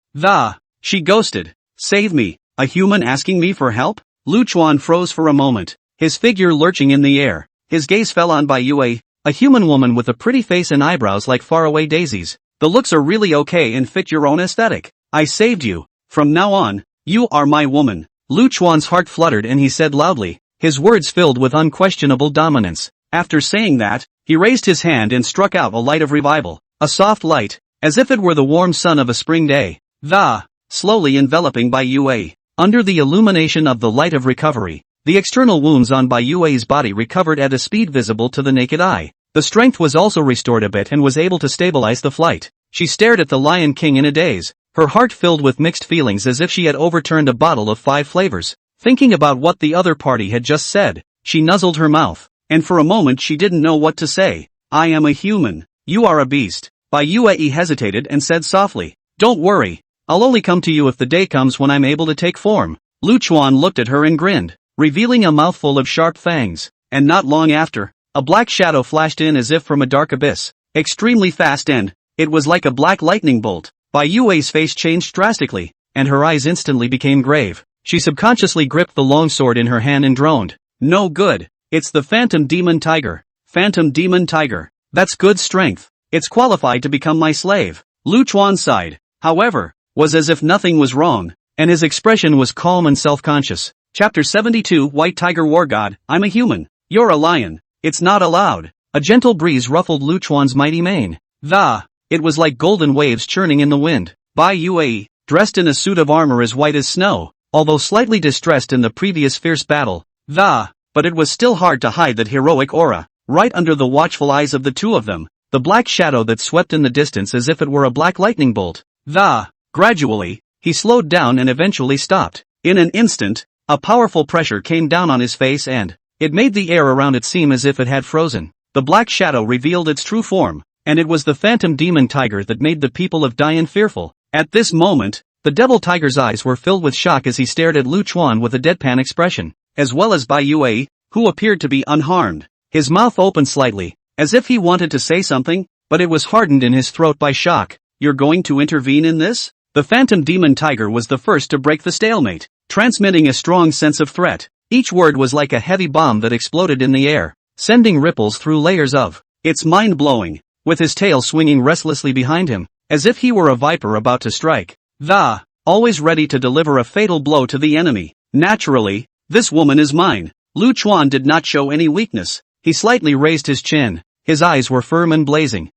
She ghosted. Save me, a human asking me for help? Lu Chuan froze for a moment, his figure lurching in the air. His gaze fell on Bai Yue, a human woman with a pretty face and eyebrows like faraway daisies. The looks are really okay and fit your own aesthetic. I saved you. From now on, you are my woman. Lu Chuan's heart fluttered and he said loudly, his words filled with unquestionable dominance. After saying that, he raised his hand and struck out a light of revival. A soft light, as if it were the warm sun of a spring day. Slowly enveloping Bai Yue. Under the illumination of the light of recovery, the external wounds on Bai Yue's body recovered at a speed visible to the naked eye. The strength was also restored a bit and was able to stabilize the flight. She stared at the Lion King in a daze, her heart filled with mixed feelings as if she had overturned a bottle of 5 flavors. Thinking about what the other party had just said, she nuzzled her mouth, and for a moment she didn't know what to say. I am a human. You are a beast. Bai Yue hesitated and said softly, don't worry. I'll only come to you if the day comes when I'm able to take form. Lu Chuan looked at her and grinned, revealing a mouthful of sharp fangs, and not long after, a black shadow flashed in as if from a dark abyss, extremely fast and, it was like a black lightning bolt. Bai Yue's face changed drastically, and her eyes instantly became grave. She subconsciously gripped the long sword in her hand and droned. No good. It's the Phantom Demon Tiger. Phantom Demon Tiger. That's good strength. It's qualified to become my slave. Lu Chuan sighed, however, was as if nothing was wrong, and his expression was calm and self-conscious. Chapter 72 White Tiger War God, I'm a human. You're a lion. It's not allowed. A gentle breeze ruffled Lu Chuan's mighty mane. It was like golden waves churning in the wind. Bai Yue, dressed in a suit of armor as white as snow, although slightly distressed in the previous fierce battle. But it was still hard to hide that heroic aura. Right under the watchful eyes of the two of them, the black shadow that swept in the distance as if it were a black lightning bolt. Gradually, he slowed down and eventually stopped. In an instant, a powerful pressure came down on his face and it made the air around it seem as if it had frozen. The black shadow revealed its true form, and it was the Phantom Demon Tiger that made the people of Dian fearful. At this moment, the Devil Tiger's eyes were filled with shock as he stared at Lu Chuan with a deadpan expression, as well as Bai Yue, who appeared to be unharmed. His mouth opened slightly, as if he wanted to say something, but it was hardened in his throat by shock. You're going to intervene in this? The Phantom Demon Tiger was the first to break the stalemate, transmitting a strong sense of threat. Each word was like a heavy bomb that exploded in the air, sending ripples through layers of. It's mind-blowing, with his tail swinging restlessly behind him, as if he were a viper about to strike. Always ready to deliver a fatal blow to the enemy. Naturally, this woman is mine. Lu Chuan did not show any weakness. He slightly raised his chin. His eyes were firm and blazing.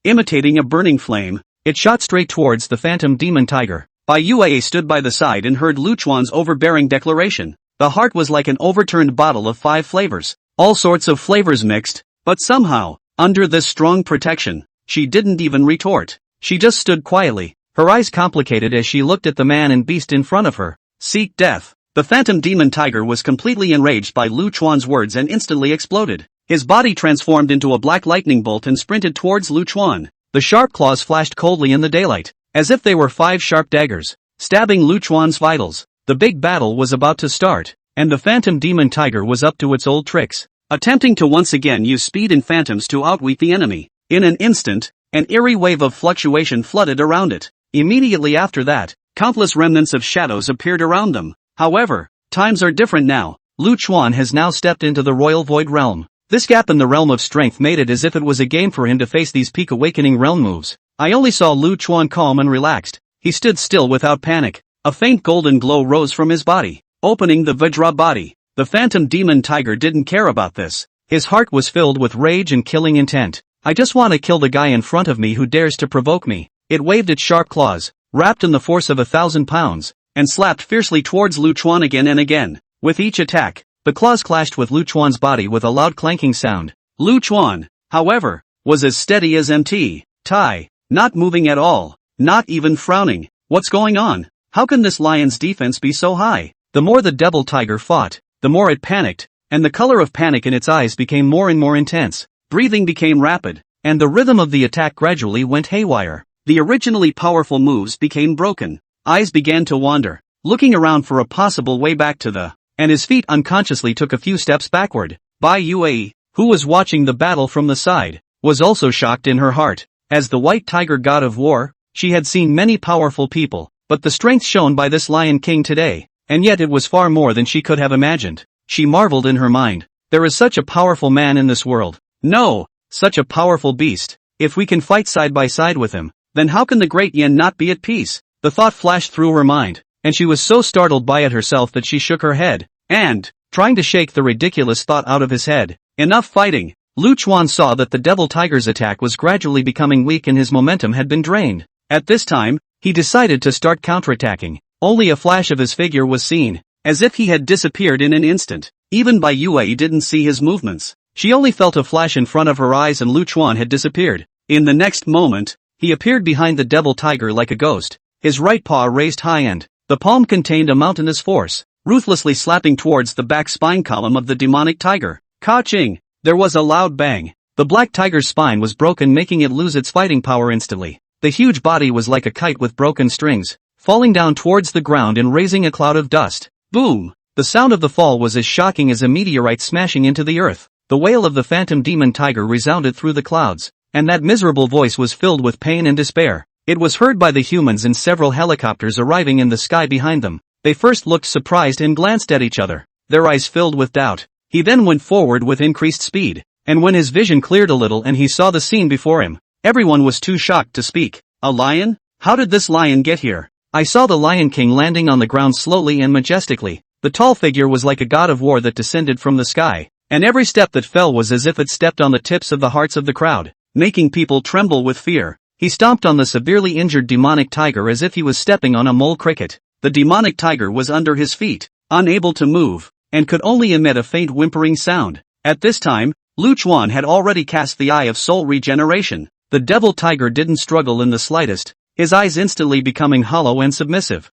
Imitating a burning flame, it shot straight towards the Phantom Demon Tiger. Bai Yue stood by the side and heard Lu Chuan's overbearing declaration. The heart was like an overturned bottle of 5 flavors. All sorts of flavors mixed, but somehow, under this strong protection, she didn't even retort. She just stood quietly, her eyes complicated as she looked at the man and beast in front of her. Seek death. The Phantom Demon Tiger was completely enraged by Lu Chuan's words and instantly exploded. His body transformed into a black lightning bolt and sprinted towards Lu Chuan. The sharp claws flashed coldly in the daylight, as if they were 5 sharp daggers, stabbing Lu Chuan's vitals. The big battle was about to start, and the Phantom Demon Tiger was up to its old tricks, attempting to once again use speed and phantoms to outwit the enemy. In an instant, an eerie wave of fluctuation flooded around it. Immediately after that, countless remnants of shadows appeared around them. However, times are different now. Lu Chuan has now stepped into the Royal Void Realm. This gap in the realm of strength made it as if it was a game for him to face these peak awakening realm moves. I only saw Lu Chuan calm and relaxed. He stood still without panic. A faint golden glow rose from his body, opening the Vajra body. The Phantom Demon Tiger didn't care about this. His heart was filled with rage and killing intent. I just want to kill the guy in front of me who dares to provoke me. It waved its sharp claws, wrapped in the force of 1,000 pounds, and slapped fiercely towards Lu Chuan again and again. With each attack, the claws clashed with Lu Chuan's body with a loud clanking sound. Lu Chuan, however, was as steady as MT. Tai, not moving at all. not even frowning. What's going on? How can this lion's defense be so high? The more the devil tiger fought, the more it panicked, and the color of panic in its eyes became more and more intense. Breathing became rapid, and the rhythm of the attack gradually went haywire. The originally powerful moves became broken. Eyes began to wander, looking around for a possible way back to the, and his feet unconsciously took a few steps backward. Bai Yue, who was watching the battle from the side, was also shocked in her heart. As the white tiger god of war, she had seen many powerful people, but the strength shown by this Lion King today, and yet it was far more than she could have imagined. She marveled in her mind. There is such a powerful man in this world. No, such a powerful beast. If we can fight side by side with him, then how can the great Yin not be at peace? The thought flashed through her mind, and she was so startled by it herself that she shook her head, and, trying to shake the ridiculous thought out of his head, enough fighting. Lu Chuan saw that the devil tiger's attack was gradually becoming weak and his momentum had been drained. At this time, he decided to start counterattacking. Only a flash of his figure was seen, as if he had disappeared in an instant. Even Bai Yue didn't see his movements. She only felt a flash in front of her eyes and Lu Chuan had disappeared. In the next moment, he appeared behind the devil tiger like a ghost, his right paw raised high and, the palm contained a mountainous force, ruthlessly slapping towards the back spine column of the demonic tiger. Ka-ching! There was a loud bang. The black tiger's spine was broken, making it lose its fighting power instantly. The huge body was like a kite with broken strings, falling down towards the ground and raising a cloud of dust. Boom! The sound of the fall was as shocking as a meteorite smashing into the earth. The wail of the phantom demon tiger resounded through the clouds, and that miserable voice was filled with pain and despair. It was heard by the humans in several helicopters arriving in the sky behind them. They first looked surprised and glanced at each other, their eyes filled with doubt. He then went forward with increased speed, and when his vision cleared a little and he saw the scene before him, everyone was too shocked to speak. A lion? How did this lion get here? I saw the Lion King landing on the ground slowly and majestically. The tall figure was like a god of war that descended from the sky, and every step that fell was as if it stepped on the tips of the hearts of the crowd, making people tremble with fear. He stomped on the severely injured demonic tiger as if he was stepping on a mole cricket. The demonic tiger was under his feet, unable to move, and could only emit a faint whimpering sound. At this time, Lu Chuan had already cast the Eye of Soul Regeneration. The devil tiger didn't struggle in the slightest, his eyes instantly becoming hollow and submissive.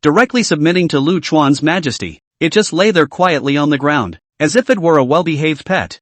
Directly submitting to Lu Chuan's majesty, it just lay there quietly on the ground, as if it were a well-behaved pet.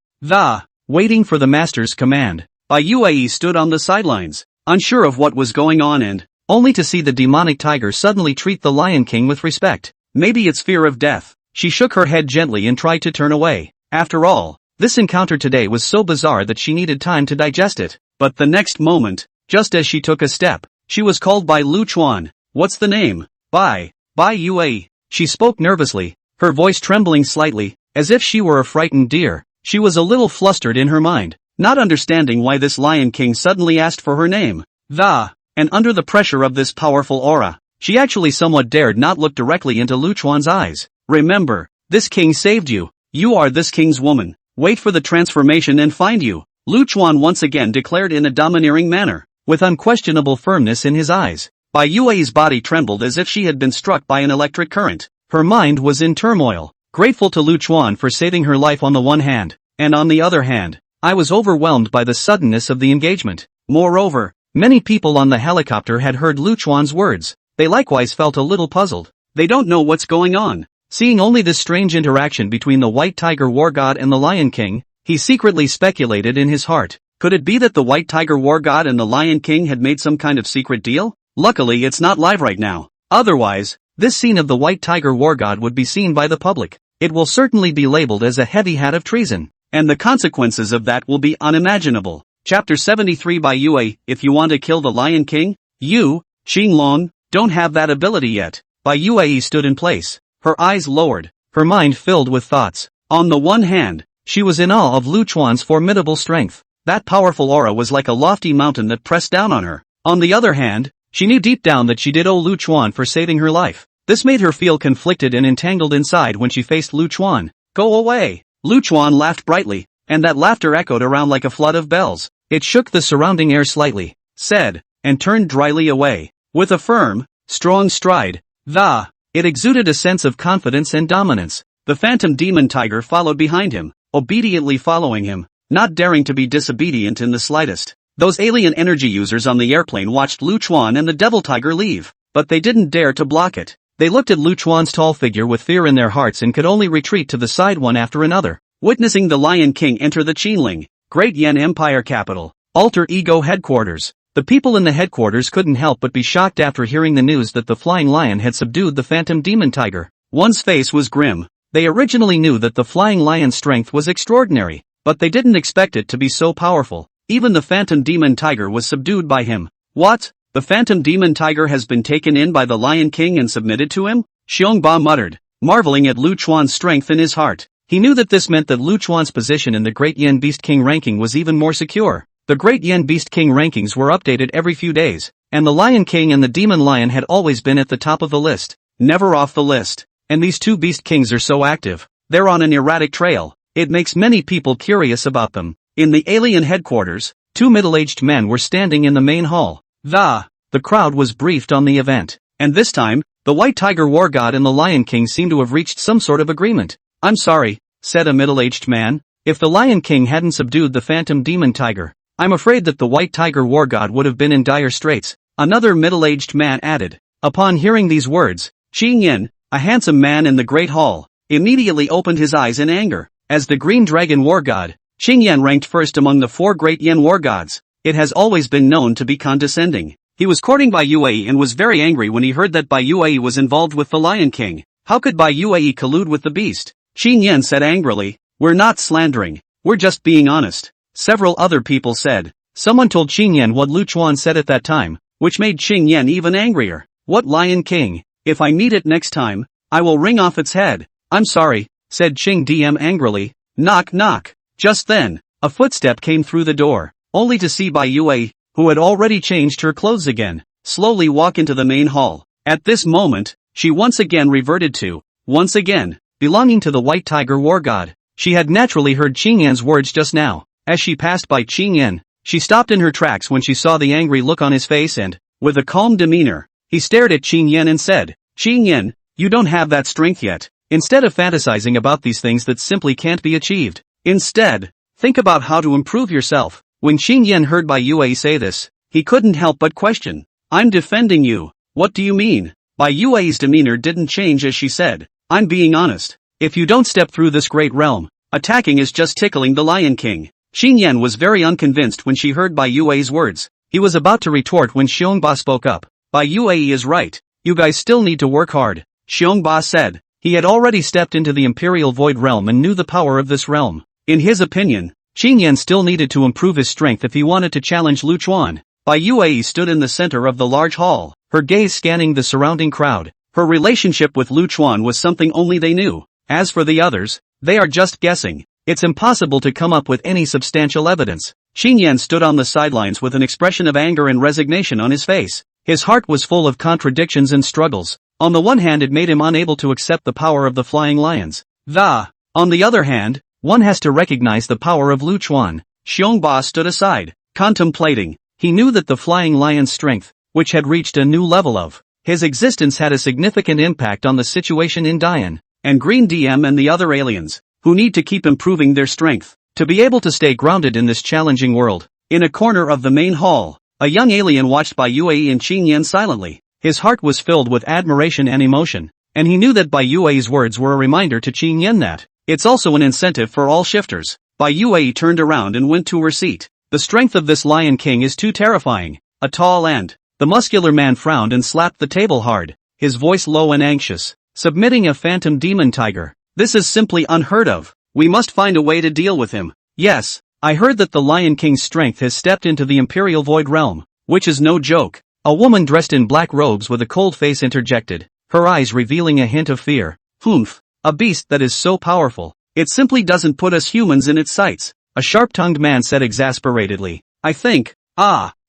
Waiting for the master's command. Bai Yue stood on the sidelines, unsure of what was going on and, only to see the demonic tiger suddenly treat the Lion King with respect. Maybe it's fear of death. She shook her head gently and tried to turn away. After all, this encounter today was so bizarre that she needed time to digest it. But the next moment, just as she took a step, she was called by Lu Chuan. What's the name? Bai Yue. She spoke nervously, her voice trembling slightly, as if she were a frightened deer. She was a little flustered in her mind, not understanding why this Lion King suddenly asked for her name. And under the pressure of this powerful aura, she actually somewhat dared not look directly into Lu Chuan's eyes. Remember, this king saved you. You are this king's woman. Wait for the transformation and find you. Lu Chuan once again declared in a domineering manner, with unquestionable firmness in his eyes. Bai Yue's body trembled as if she had been struck by an electric current. Her mind was in turmoil, grateful to Lu Chuan for saving her life on the one hand, and on the other hand, I was overwhelmed by the suddenness of the engagement. Moreover, many people on the helicopter had heard Lu Chuan's words. They likewise felt a little puzzled. They don't know what's going on. Seeing only this strange interaction between the white tiger war god and the Lion King, he secretly speculated in his heart. Could it be that the white tiger war god and the Lion King had made some kind of secret deal? Luckily it's not live right now. Otherwise, this scene of the white tiger war god would be seen by the public. It will certainly be labeled as a heavy hat of treason, and the consequences of that will be unimaginable. Chapter 73 Bai Yue. If you want to kill the Lion King, you, Xinglong, don't have that ability yet. Bai Yue stood in place, her eyes lowered, her mind filled with thoughts. On the one hand, she was in awe of Lu Chuan's formidable strength. That powerful aura was like a lofty mountain that pressed down on her. On the other hand, she knew deep down that she did owe Lu Chuan for saving her life. This made her feel conflicted and entangled inside when she faced Lu Chuan. Go away! Lu Chuan laughed brightly, and that laughter echoed around like a flood of bells. It shook the surrounding air slightly, said, and turned dryly away. With a firm, strong stride, it exuded a sense of confidence and dominance. The phantom demon tiger followed behind him, obediently following him, not daring to be disobedient in the slightest. Those alien energy users on the airplane watched Lu Chuan and the devil tiger leave, but they didn't dare to block it. They looked at Lu Chuan's tall figure with fear in their hearts and could only retreat to the side one after another. Witnessing the Lion King enter the Qinling, Great Yan Empire capital, alter ego headquarters, the people in the headquarters couldn't help but be shocked after hearing the news that the flying lion had subdued the phantom demon tiger. One's face was grim. They originally knew that the flying lion's strength was extraordinary, but they didn't expect it to be so powerful. Even the phantom demon tiger was subdued by him. What? The phantom demon tiger has been taken in by the Lion King and submitted to him? Xiongba muttered, marveling at Lu Chuan's strength in his heart. He knew that this meant that Lu Chuan's position in the Great Yan Beast King ranking was even more secure. The Great Yan Beast King rankings were updated every few days, and the Lion King and the Demon Lion had always been at the top of the list, never off the list. And these two Beast Kings are so active, they're on an erratic trail. It makes many people curious about them. In the alien headquarters, two middle-aged men were standing in the main hall. The crowd was briefed on the event, and this time, the White Tiger War God and the Lion King seemed to have reached some sort of agreement. "I'm sorry," said a middle-aged man. "If the Lion King hadn't subdued the phantom demon tiger, I'm afraid that the White Tiger War God would have been in dire straits," another middle-aged man added. Upon hearing these words, Qin Yin, a handsome man in the Great Hall, immediately opened his eyes in anger. As the Green Dragon War God, Qin Yan ranked first among the 4 Great Yan War Gods. It has always been known to be condescending. He was courting Bai Yue and was very angry when he heard that Bai Yue was involved with the Lion King. How could Bai Yue collude with the beast? Qin Yan said angrily, "We're not slandering, we're just being honest." Several other people said. Someone told Qin Yan what Lu Chuan said at that time, which made Qin Yan even angrier. "What Lion King? If I meet it next time, I will wring off its head." "I'm sorry," said Qing DM angrily. Knock knock. Just then, a footstep came through the door, only to see Bai Yue, who had already changed her clothes again, slowly walk into the main hall. At this moment, she once again reverted to, once again, belonging to the White Tiger War God. She had naturally heard Qin Yan's words just now. As she passed by Qin Yan, she stopped in her tracks when she saw the angry look on his face and, with a calm demeanor, he stared at Qin Yan and said, "Qin Yan, you don't have that strength yet. Instead of fantasizing about these things that simply can't be achieved, instead, think about how to improve yourself." When Qin Yan heard Bai Yue say this, he couldn't help but question. "I'm defending you. What do you mean?" Bai Yue's demeanor didn't change as she said, "I'm being honest. If you don't step through this great realm, attacking is just tickling the Lion King." Qin Yan was very unconvinced when she heard Bai Yue's words. He was about to retort when Xiongba spoke up. "Bai Yue is right. You guys still need to work hard," Xiongba said. He had already stepped into the Imperial Void Realm and knew the power of this realm. In his opinion, Qin Yan still needed to improve his strength if he wanted to challenge Lu Chuan. Bai Yue stood in the center of the large hall, her gaze scanning the surrounding crowd. Her relationship with Lu Chuan was something only they knew. As for the others, they are just guessing. It's impossible to come up with any substantial evidence. Qin Yan stood on the sidelines with an expression of anger and resignation on his face. His heart was full of contradictions and struggles. On the one hand, it made him unable to accept the power of the flying lions. On the other hand, one has to recognize the power of Lu Chuan. Xiongba stood aside, contemplating. He knew that the flying lion's strength, which had reached a new level of his existence, had a significant impact on the situation in Dian and Green DM and the other aliens, who need to keep improving their strength to be able to stay grounded in this challenging world. In a corner of the main hall, a young alien watched Bai Yue and Qin Yan silently. His heart was filled with admiration and emotion, and he knew that Bai Yue's words were a reminder to Qin Yan that it's also an incentive for all shifters. Bai Yue turned around and went to her seat. "The strength of this Lion King is too terrifying." A tall and the muscular man frowned and slapped the table hard, his voice low and anxious. "Submitting a phantom demon tiger. This is simply unheard of. We must find a way to deal with him." "Yes, I heard that the Lion King's strength has stepped into the Imperial Void Realm, which is no joke." A woman dressed in black robes with a cold face interjected, her eyes revealing a hint of fear. "Humph, a beast that is so powerful, it simply doesn't put us humans in its sights," a sharp-tongued man said exasperatedly. "I think,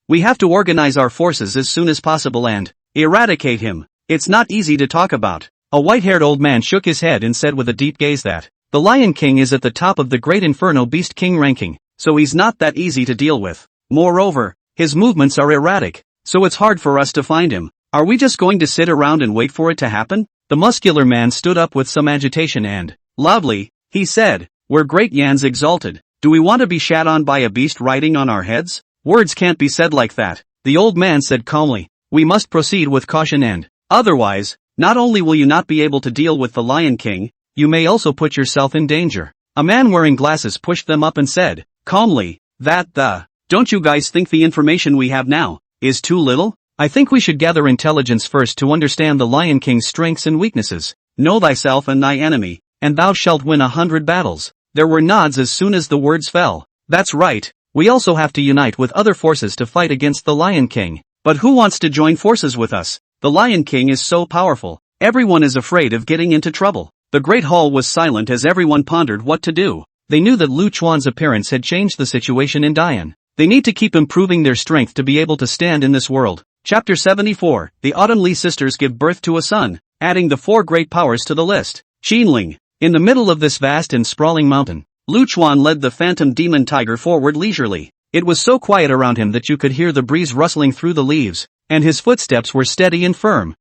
we have to organize our forces as soon as possible and eradicate him. It's not easy to talk about." A white-haired old man shook his head and said with a deep gaze that the Lion King is at the top of the Great Inferno Beast King ranking, so he's not that easy to deal with. Moreover, his movements are erratic, so it's hard for us to find him. Are we just going to sit around and wait for it to happen? The muscular man stood up with some agitation and, loudly, he said, "We're Great Yans exalted. Do we want to be shat on by a beast riding on our heads? Words can't be said like that, the old man said calmly. We must proceed with caution and, otherwise, not only will you not be able to deal with the Lion King, you may also put yourself in danger. A man wearing glasses pushed them up and said, calmly, don't you guys think the information we have now is too little? I think we should gather intelligence first to understand the Lion King's strengths and weaknesses. Know thyself and thy enemy, and thou shalt win 100 battles. There were nods as soon as the words fell. That's right, we also have to unite with other forces to fight against the Lion King. But who wants to join forces with us? The Lion King is so powerful. Everyone is afraid of getting into trouble. The great hall was silent as everyone pondered what to do. They knew that Lu Chuan's appearance had changed the situation in Dian. They need to keep improving their strength to be able to stand in this world. Chapter 74, The Autumn Li sisters give birth to a son, adding the 4 great powers to the list. Xinling. In the middle of this vast and sprawling mountain, Lu Chuan led the phantom demon tiger forward leisurely. It was so quiet around him that you could hear the breeze rustling through the leaves, and his footsteps were steady and firm.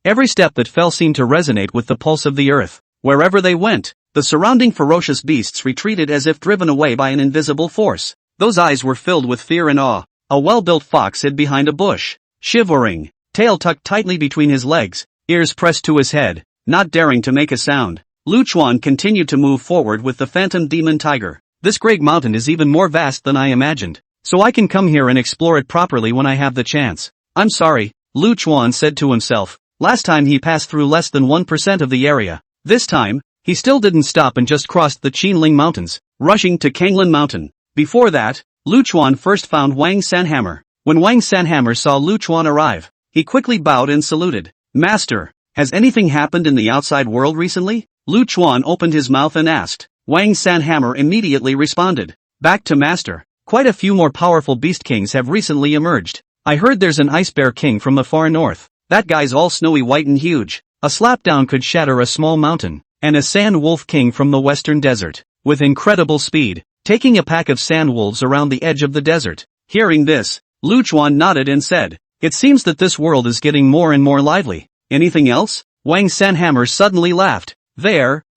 Every step that fell seemed to resonate with the pulse of the earth. Wherever they went, the surrounding ferocious beasts retreated as if driven away by an invisible force. Those eyes were filled with fear and awe. A well-built fox hid behind a bush, shivering, tail tucked tightly between his legs, ears pressed to his head, not daring to make a sound. Lu Chuan continued to move forward with the phantom demon tiger. This great mountain is even more vast than I imagined, so I can come here and explore it properly when I have the chance. I'm sorry, Lu Chuan said to himself. Last time he passed through less than 1% of the area. This time, he still didn't stop and just crossed the Qinling Mountains, rushing to Kanglan Mountain. Before that, Lu Chuan first found Wang Sanhammer. When Wang Sanhammer saw Lu Chuan arrive, he quickly bowed and saluted. Master, has anything happened in the outside world recently? Lu Chuan opened his mouth and asked. Wang Sanhammer immediately responded. Back to master. Quite a few more powerful beast kings have recently emerged. I heard there's an ice bear king from the far north. That guy's all snowy white and huge. A slapdown could shatter a small mountain. And a sand wolf king from the western desert, with incredible speed, taking a pack of sand wolves around the edge of the desert. Hearing this, Lu Chuan nodded and said, it seems that this world is getting more and more lively. Anything else? Wang Sanhammer suddenly laughed.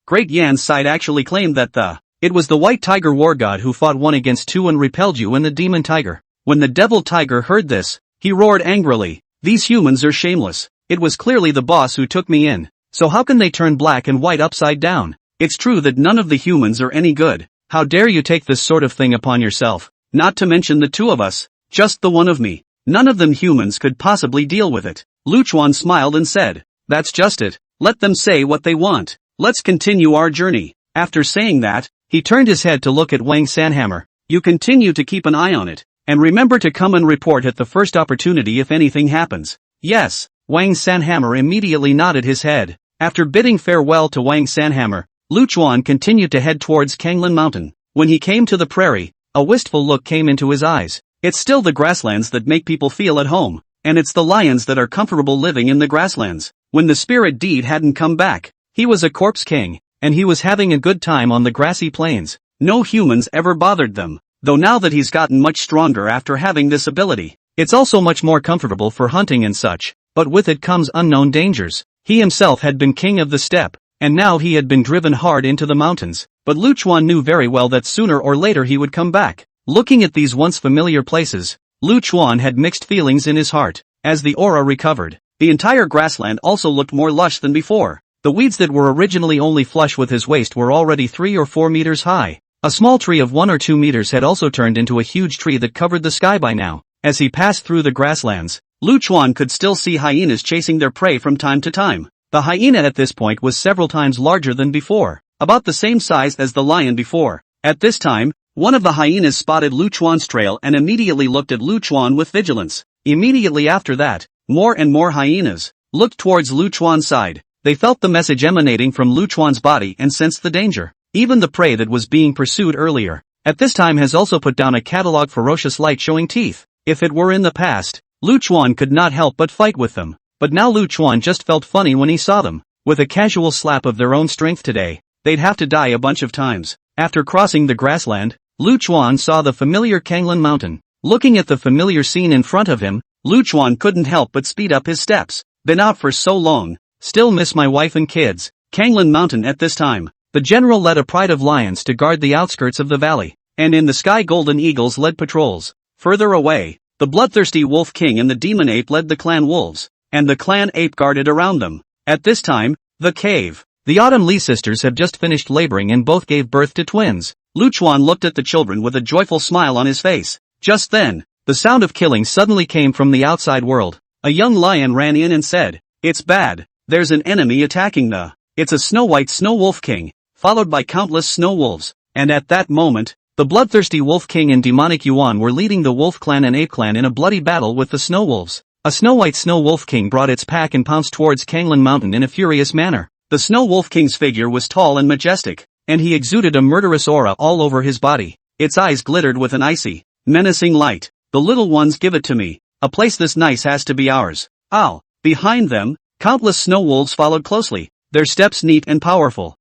Great Yan's side actually claimed that it was the white tiger war god who fought 1 against 2 and repelled you and the demon tiger. When the devil tiger heard this, he roared angrily. These humans are shameless. It was clearly the boss who took me in. So how can they turn black and white upside down? It's true that none of the humans are any good. How dare you take this sort of thing upon yourself? Not to mention the 2 of us, just the 1 of me. None of them humans could possibly deal with it. Lu Chuan smiled and said, that's just it. Let them say what they want. Let's continue our journey. After saying that, he turned his head to look at Wang Sanhammer. You continue to keep an eye on it, and remember to come and report at the first opportunity if anything happens. Yes. Wang Sanhammer immediately nodded his head. After bidding farewell to Wang Sanhammer, Lu Chuan continued to head towards Kanglan Mountain. When he came to the prairie, a wistful look came into his eyes. It's still the grasslands that make people feel at home, and it's the lions that are comfortable living in the grasslands. When the spirit deed hadn't come back, he was a corpse king, and he was having a good time on the grassy plains. No humans ever bothered them, though now that he's gotten much stronger after having this ability, it's also much more comfortable for hunting and such. But with it comes unknown dangers. He himself had been king of the steppe, and now he had been driven hard into the mountains. But Lu Chuan knew very well that sooner or later he would come back. Looking at these once familiar places, Lu Chuan had mixed feelings in his heart. As the aura recovered, the entire grassland also looked more lush than before. The weeds that were originally only flush with his waist were already 3 or 4 meters high. A small tree of 1 or 2 meters had also turned into a huge tree that covered the sky by now. As he passed through the grasslands, Lu Chuan could still see hyenas chasing their prey from time to time. The hyena at this point was several times larger than before, about the same size as the lion before. At this time, one of the hyenas spotted Lu Chuan's trail and immediately looked at Lu Chuan with vigilance. Immediately after that, more and more hyenas looked towards Lu Chuan's side. They felt the message emanating from Lu Chuan's body and sensed the danger. Even the prey that was being pursued earlier, at this time has also put down a catalog ferocious light showing teeth. If it were in the past, Lu Chuan could not help but fight with them, but now Lu Chuan just felt funny when he saw them. With a casual slap of their own strength today, they'd have to die a bunch of times. After crossing the grassland, Lu Chuan saw the familiar Kanglan Mountain. Looking at the familiar scene in front of him, Lu Chuan couldn't help but speed up his steps. Been out for so long, still miss my wife and kids. Kanglan Mountain at this time. The general led a pride of lions to guard the outskirts of the valley, and in the sky golden eagles led patrols. Further away, the bloodthirsty wolf king and the demon ape led the clan wolves, and the clan ape guarded around them. At this time, the cave. The Autumn Lee sisters have just finished laboring and both gave birth to twins. Luchuan looked at the children with a joyful smile on his face. Just then, the sound of killing suddenly came from the outside world. A young lion ran in and said, "It's bad, there's an enemy attacking the..." It's a snow-white snow wolf king, followed by countless snow wolves, and at that moment, the bloodthirsty wolf king and demonic Yuan were leading the wolf clan and ape clan in a bloody battle with the snow wolves. A snow-white snow wolf king brought its pack and pounced towards Kanglan Mountain in a furious manner. The snow wolf king's figure was tall and majestic, and he exuded a murderous aura all over his body. Its eyes glittered with an icy, menacing light. "The little ones, give it to me. A place this nice has to be ours." Ow! Behind them, countless snow wolves followed closely, their steps neat and powerful.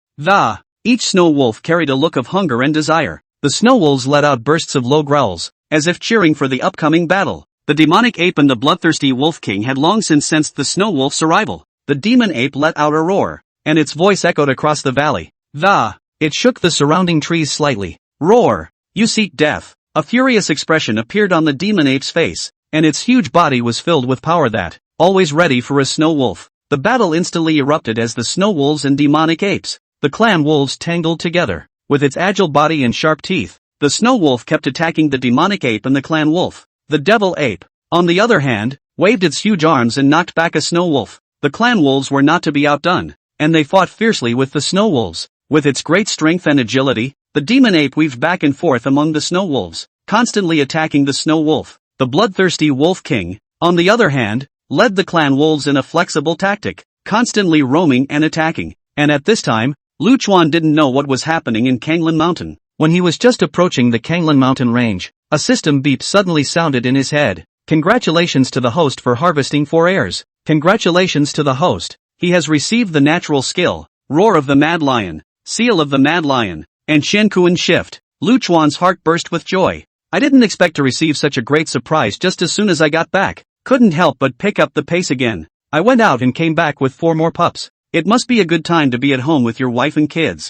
Each snow wolf carried a look of hunger and desire. The snow wolves let out bursts of low growls, as if cheering for the upcoming battle. The demonic ape and the bloodthirsty wolf king had long since sensed the snow wolf's arrival. The demon ape let out a roar, and its voice echoed across the valley. It shook the surrounding trees slightly. "Roar! You seek death." A furious expression appeared on the demon ape's face, and its huge body was filled with power that, always ready for a snow wolf. The battle instantly erupted as the snow wolves and demonic apes, the clan wolves, tangled together. With its agile body and sharp teeth, the snow wolf kept attacking the demonic ape and the clan wolf. The devil ape, on the other hand, waved its huge arms and knocked back a snow wolf. The clan wolves were not to be outdone, and they fought fiercely with the snow wolves. With its great strength and agility, the demon ape weaved back and forth among the snow wolves, constantly attacking the snow wolf. The bloodthirsty wolf king, on the other hand, led the clan wolves in a flexible tactic, constantly roaming and attacking. And at this time, Luchuan didn't know what was happening in Kanglan Mountain. When he was just approaching the Kanglan Mountain range, a system beep suddenly sounded in his head. "Congratulations to the host for harvesting 4 heirs. Congratulations to the host. He has received the natural skill, Roar of the Mad Lion, Seal of the Mad Lion, and Shenkuan Shift." Luchuan's heart burst with joy. "I didn't expect to receive such a great surprise just as soon as I got back. Couldn't help but pick up the pace again. I went out and came back with 4 more pups. It must be a good time to be at home with your wife and kids."